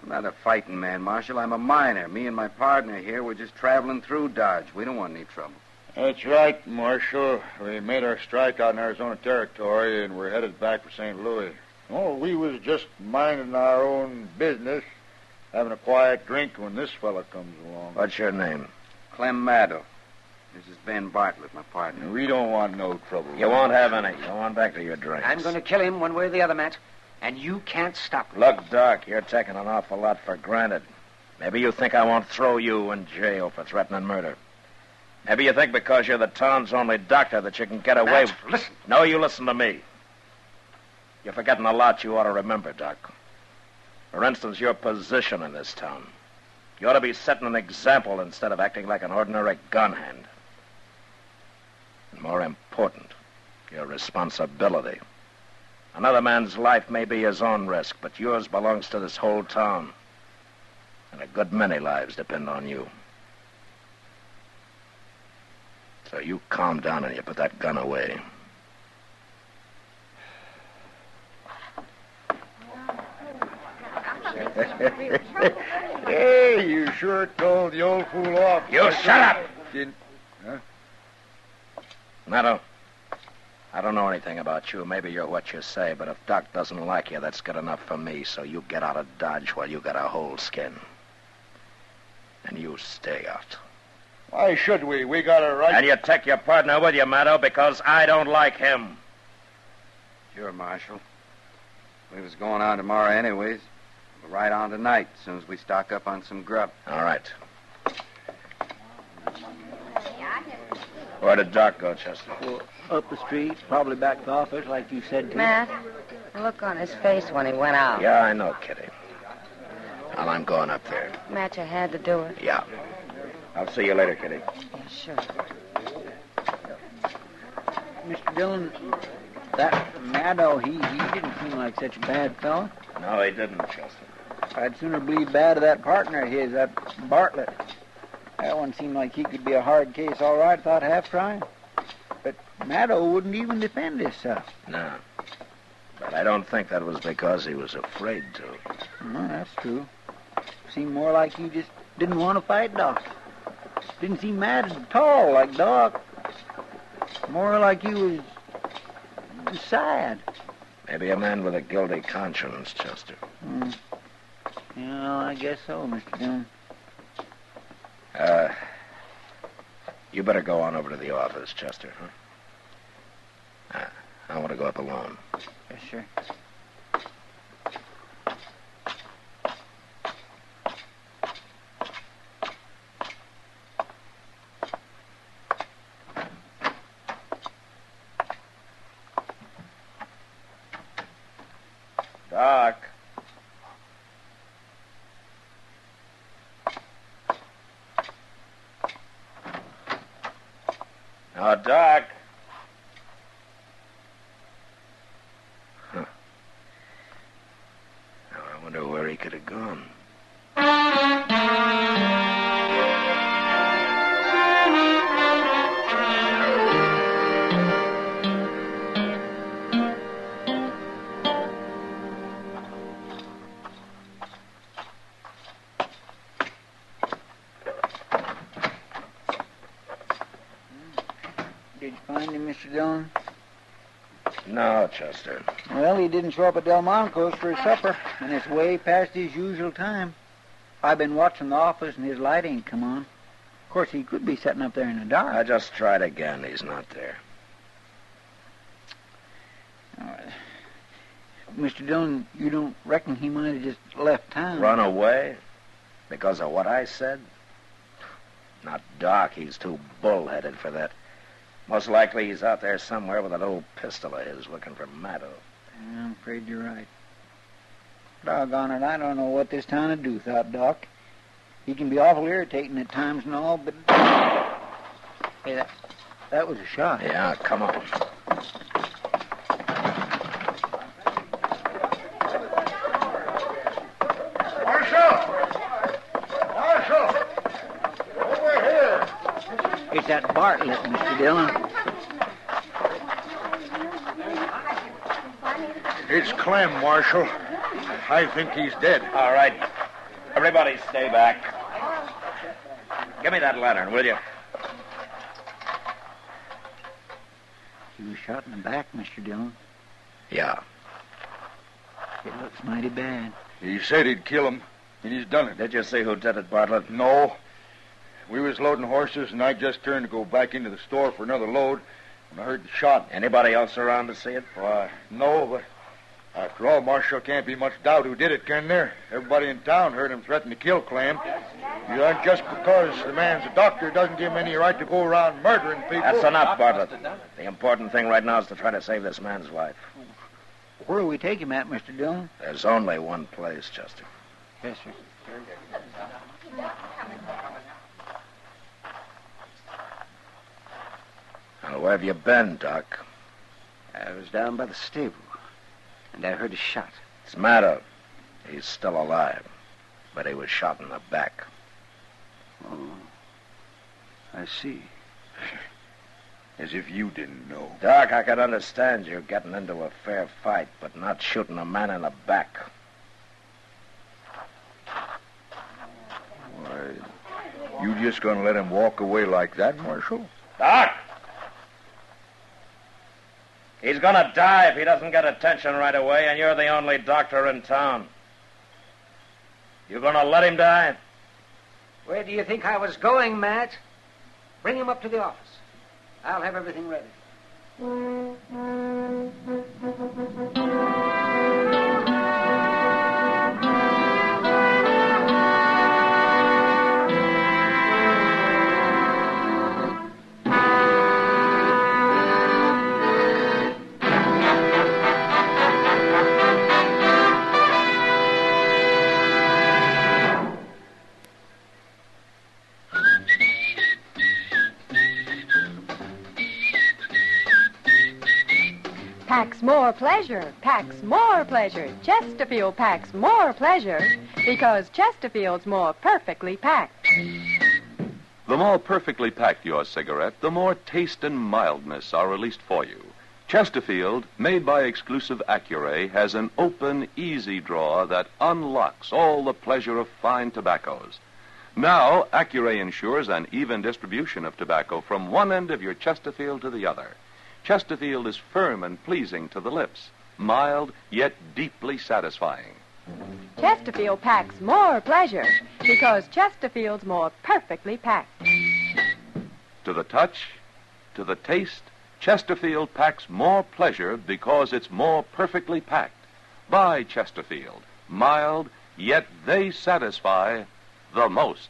I'm not a fighting man, Marshal. I'm a miner. Me and my partner here, we're just traveling through Dodge. We don't want any trouble. That's right, Marshal. We made our strike out in Arizona Territory, and we're headed back for St. Louis. Oh, we was just minding our own business, having a quiet drink when this fella comes along. What's your name? Clem Maddow. This is Ben Bartlett, my partner. We don't want no trouble. You won't have any. Go on back to your drinks. I'm going to kill him one way or the other, Matt. And you can't stop me. Look, Doc, you're taking an awful lot for granted. Maybe you think I won't throw you in jail for threatening murder. Maybe you think because you're the town's only doctor that you can get away Matt, listen. No, you listen to me. You're forgetting a lot you ought to remember, Doc. For instance, your position in this town. You ought to be setting an example instead of acting like an ordinary gun hand. And more important, your responsibility. Another man's life may be his own risk, but yours belongs to this whole town. And a good many lives depend on you. So you calm down and you put that gun away. Hey, you sure told the old fool off. You shut up! Huh? Maddow, I don't know anything about you. Maybe you're what you say, but if Doc doesn't like you, that's good enough for me, so you get out of Dodge while you got a whole skin. And you stay out. Why should we? We got a right... And you take your partner with you, Maddow, because I don't like him. Sure, Marshal. We was going on tomorrow anyways. We'll ride on tonight, as soon as we stock up on some grub. All right. Where did Doc go, Chester? Well, up the street, probably back to the office, like you said to Matt, the look on his face when he went out. Yeah, I know, Kitty. Well, I'm going up there. Matt, you had to do it. Yeah. I'll see you later, Kitty. Yeah, sure. Mr. Dillon, that Maddow, he didn't seem like such a bad fellow. No, he didn't, Chester. I'd sooner believe bad of that partner of his, that Bartlett. That one seemed like he could be a hard case all right without half trying. But Maddow wouldn't even defend himself. No. But I don't think that was because he was afraid to. No, that's true. Seemed more like he just didn't want to fight Doc. Didn't seem mad at all like Doc. More like he was sad. Maybe a man with a guilty conscience, Chester. Yeah, I guess so, Mr. Dillon. You better go on over to the office, Chester, huh? I want to go up alone. Yes, sure. Doc. Now, Doc. Huh. Now, I wonder where he could have gone. Did you find him, Mr. Dillon? No, Chester. Well, he didn't show up at Delmonico's for his supper, and it's way past his usual time. I've been watching the office, and his light ain't come on. Of course, he could be sitting up there in the dark. I just tried again. He's not there. Mr. Dillon, you don't reckon he might have just left town? Run away? Because of what I said? Not Doc. He's too bullheaded for that. Most likely he's out there somewhere with an old pistol of his looking for Matto. Yeah, I'm afraid you're right. Doggone it, I don't know what this town would do without Doc. He can be awful irritating at times and all, but... Hey, that was a shot. Yeah, come on. It's that Bartlett, Mr. Dillon. It's Clem, Marshal. I think he's dead. All right. Everybody stay back. Give me that lantern, will you? He was shot in the back, Mr. Dillon. Yeah. It looks mighty bad. He said he'd kill him, and he's done it. Did you see who did it, Bartlett? No. We was loading horses, and I just turned to go back into the store for another load when I heard the shot. Anybody else around to see it? Why, no, but after all, Marshal, can't be much doubt who did it, can there? Everybody in town heard him threaten to kill Clem. Just because the man's a doctor doesn't give him any right to go around murdering people. That's enough, Bartlett. The important thing right now is to try to save this man's life. Where will we take him at, Mr. Dillon? There's only one place, Chester. Yes, sir. Now, where have you been, Doc? I was down by the stable, and I heard a shot. It's Matto. He's still alive, but he was shot in the back. Oh, I see. As if you didn't know. Doc, I could understand you getting into a fair fight, but not shooting a man in the back. Why, you just gonna let him walk away like that, Marshal? Doc! He's gonna die if he doesn't get attention right away, and you're the only doctor in town. You gonna let him die? Where do you think I was going, Matt? Bring him up to the office. I'll have everything ready. Packs more pleasure, packs more pleasure. Chesterfield packs more pleasure because Chesterfield's more perfectly packed. The more perfectly packed your cigarette, the more taste and mildness are released for you. Chesterfield, made by exclusive Accuray, has an open, easy drawer that unlocks all the pleasure of fine tobaccos. Now, Accuray ensures an even distribution of tobacco from one end of your Chesterfield to the other. Chesterfield is firm and pleasing to the lips, mild yet deeply satisfying. Chesterfield packs more pleasure because Chesterfield's more perfectly packed. To the touch, to the taste, Chesterfield packs more pleasure because it's more perfectly packed. Buy Chesterfield, mild, yet they satisfy the most.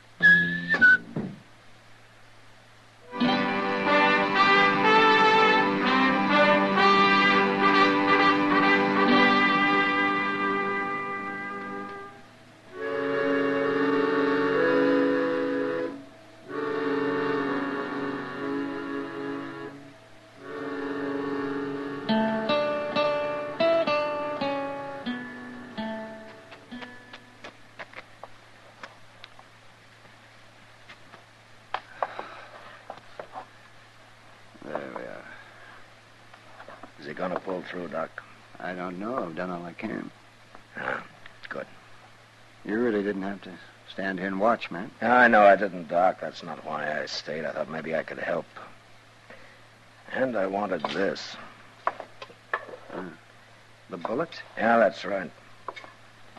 he going to pull through, Doc? I don't know. I've done all I can. Ah, good. You really didn't have to stand here and watch, man. I know I didn't, Doc. That's not why I stayed. I thought maybe I could help. And I wanted this. The bullet? Yeah, that's right.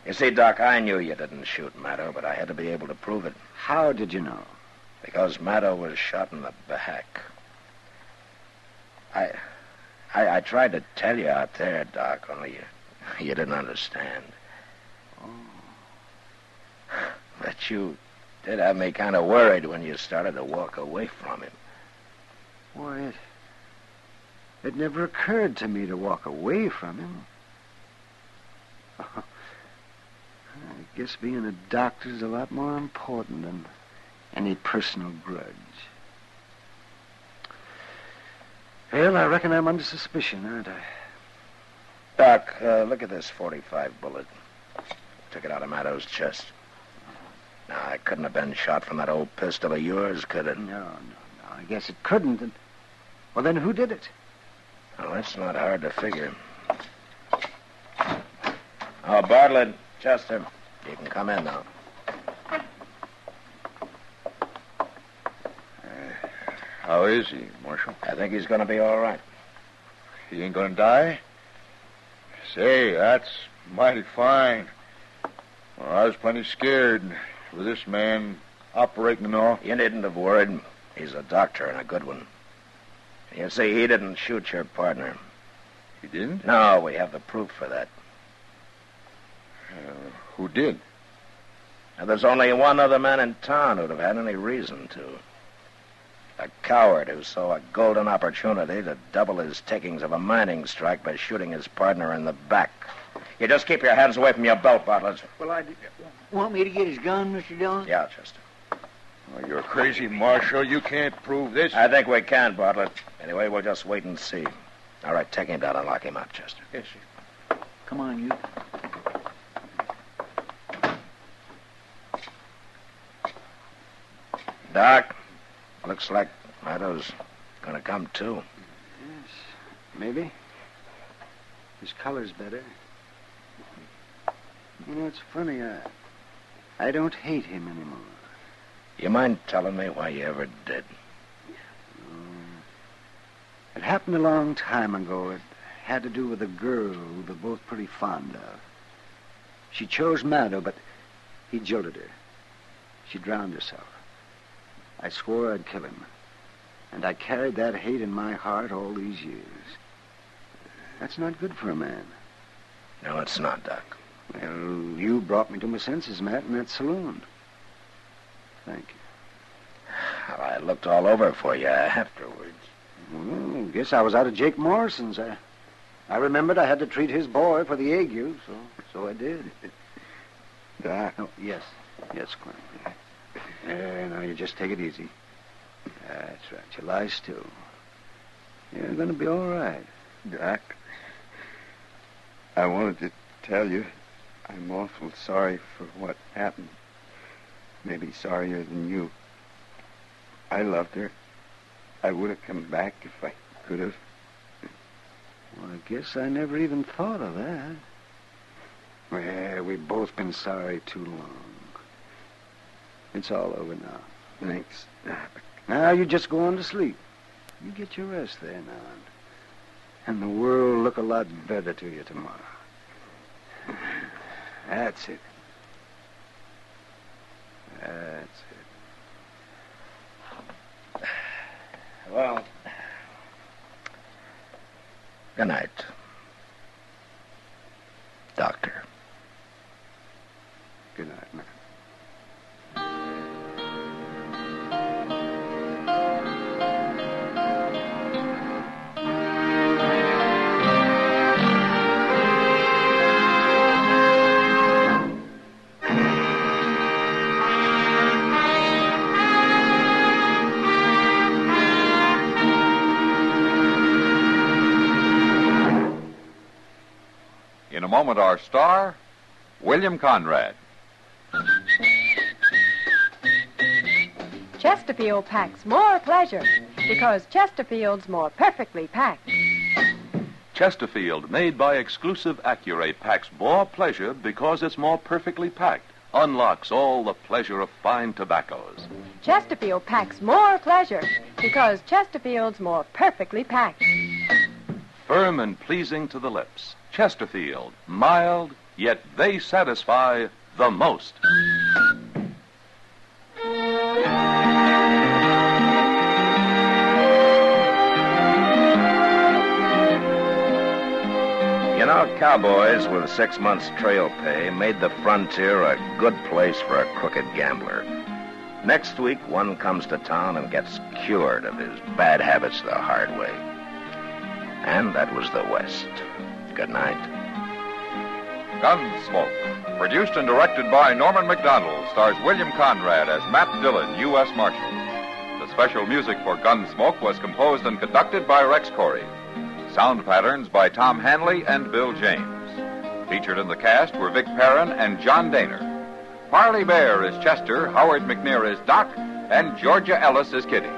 You see, Doc, I knew you didn't shoot Maddo, but I had to be able to prove it. How did you know? Because Maddo was shot in the back. I tried to tell you out there, Doc, only you didn't understand. Oh. But you did have me kind of worried when you started to walk away from him. Why, it never occurred to me to walk away from him. I guess being a doctor's a lot more important than any personal grudge. Well, I reckon I'm under suspicion, aren't I? Doc, look at this .45 bullet. Took it out of Maddo's chest. Now, it couldn't have been shot from that old pistol of yours, could it? No. I guess it couldn't. Well, then who did it? Well, that's not hard to figure. Oh, Bartlett, Chester, you can come in now. How is he, Marshal? I think he's going to be all right. He ain't going to die? Say, that's mighty fine. Well, I was plenty scared with this man operating and all. You needn't have worried. He's a doctor and a good one. You see, he didn't shoot your partner. He didn't? No, we have the proof for that. Who did? Now, there's only one other man in town who'd have had any reason to. A coward who saw a golden opportunity to double his takings of a mining strike by shooting his partner in the back. You just keep your hands away from your belt, Bartlett. Well, want me to get his gun, Mr. Dillon? Yeah, Chester. Oh, you're crazy, Marshal. You can't prove this. I think we can, Bartlett. Anyway, we'll just wait and see. All right, take him down and lock him up, Chester. Yes, sir. Come on, you. Doc, looks like Maddo's gonna come too. Yes, maybe. His color's better. You know, it's funny. I don't hate him anymore. You mind telling me why you ever did? It happened a long time ago. It had to do with a girl we were both pretty fond of. She chose Maddo, but he jilted her. She drowned herself. I swore I'd kill him. And I carried that hate in my heart all these years. That's not good for a man. No, it's not, Doc. Well, you brought me to my senses, Matt, in that saloon. Thank you. Well, I looked all over for you afterwards. Well, guess I was out of Jake Morrison's. I remembered I had to treat his boy for the ague, so I did. Doc. Oh, yes, Clem. Now you just take it easy. That's right. You lie still. You're going to be all right. Doc, I wanted to tell you I'm awful sorry for what happened. Maybe sorrier than you. I loved her. I would have come back if I could have. Well, I guess I never even thought of that. Well, we've both been sorry too long. It's all over now. Thanks. Now you just go on to sleep. You get your rest there now. And the world will look a lot better to you tomorrow. That's it. That's it. Well, good night, Doctor. Good night, man. In a moment, our star, William Conrad. Chesterfield packs more pleasure because Chesterfield's more perfectly packed. Chesterfield, made by exclusive Accurate, packs more pleasure because it's more perfectly packed. Unlocks all the pleasure of fine tobaccos. Chesterfield packs more pleasure because Chesterfield's more perfectly packed. Firm and pleasing to the lips. Chesterfield, mild, yet they satisfy the most. You know, cowboys with 6 months trail pay made the frontier a good place for a crooked gambler. Next week, one comes to town and gets cured of his bad habits the hard way. And that was the West. Good night. Gunsmoke, produced and directed by Norman McDonald, stars William Conrad as Matt Dillon, U.S. Marshal. The special music for Gunsmoke was composed and conducted by Rex Corey. Sound patterns by Tom Hanley and Bill James. Featured in the cast were Vic Perrin and John Daner. Parley Bear is Chester, Howard McNear is Doc, and Georgia Ellis is Kitty.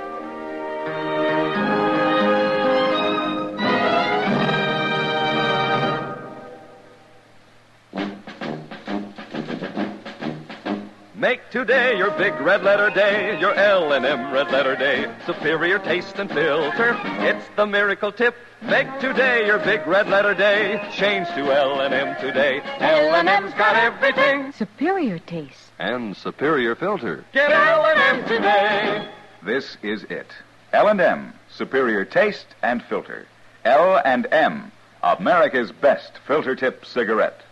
Make today your big red letter day, your L&M red letter day. Superior taste and filter, it's the miracle tip. Make today your big red letter day. Change to L&M today. L&M's got everything. Superior taste. And superior filter. Get L&M today. This is it. L&M, superior taste and filter. L&M, America's best filter tip cigarette.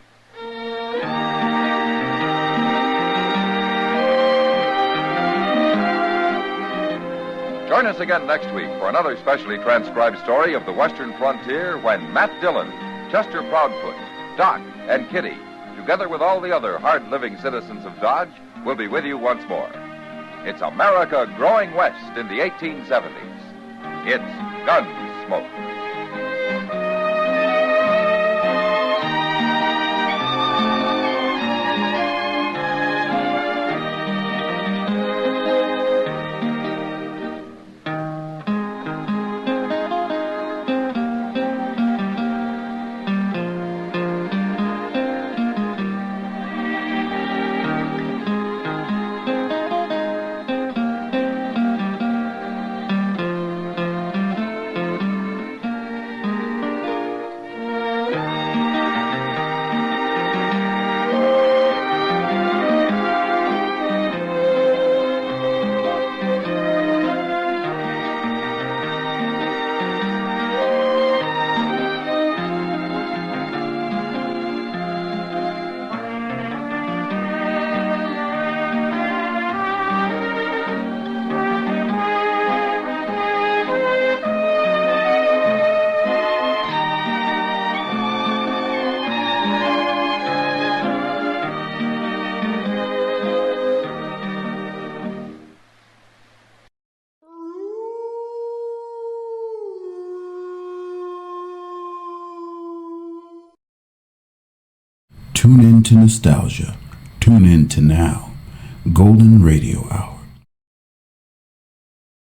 Join us again next week for another specially transcribed story of the Western frontier when Matt Dillon, Chester Proudfoot, Doc, and Kitty, together with all the other hard-living citizens of Dodge, will be with you once more. It's America growing west in the 1870s. It's Gunsmoke. Tune in to nostalgia. Tune in to now. Golden Radio Hour.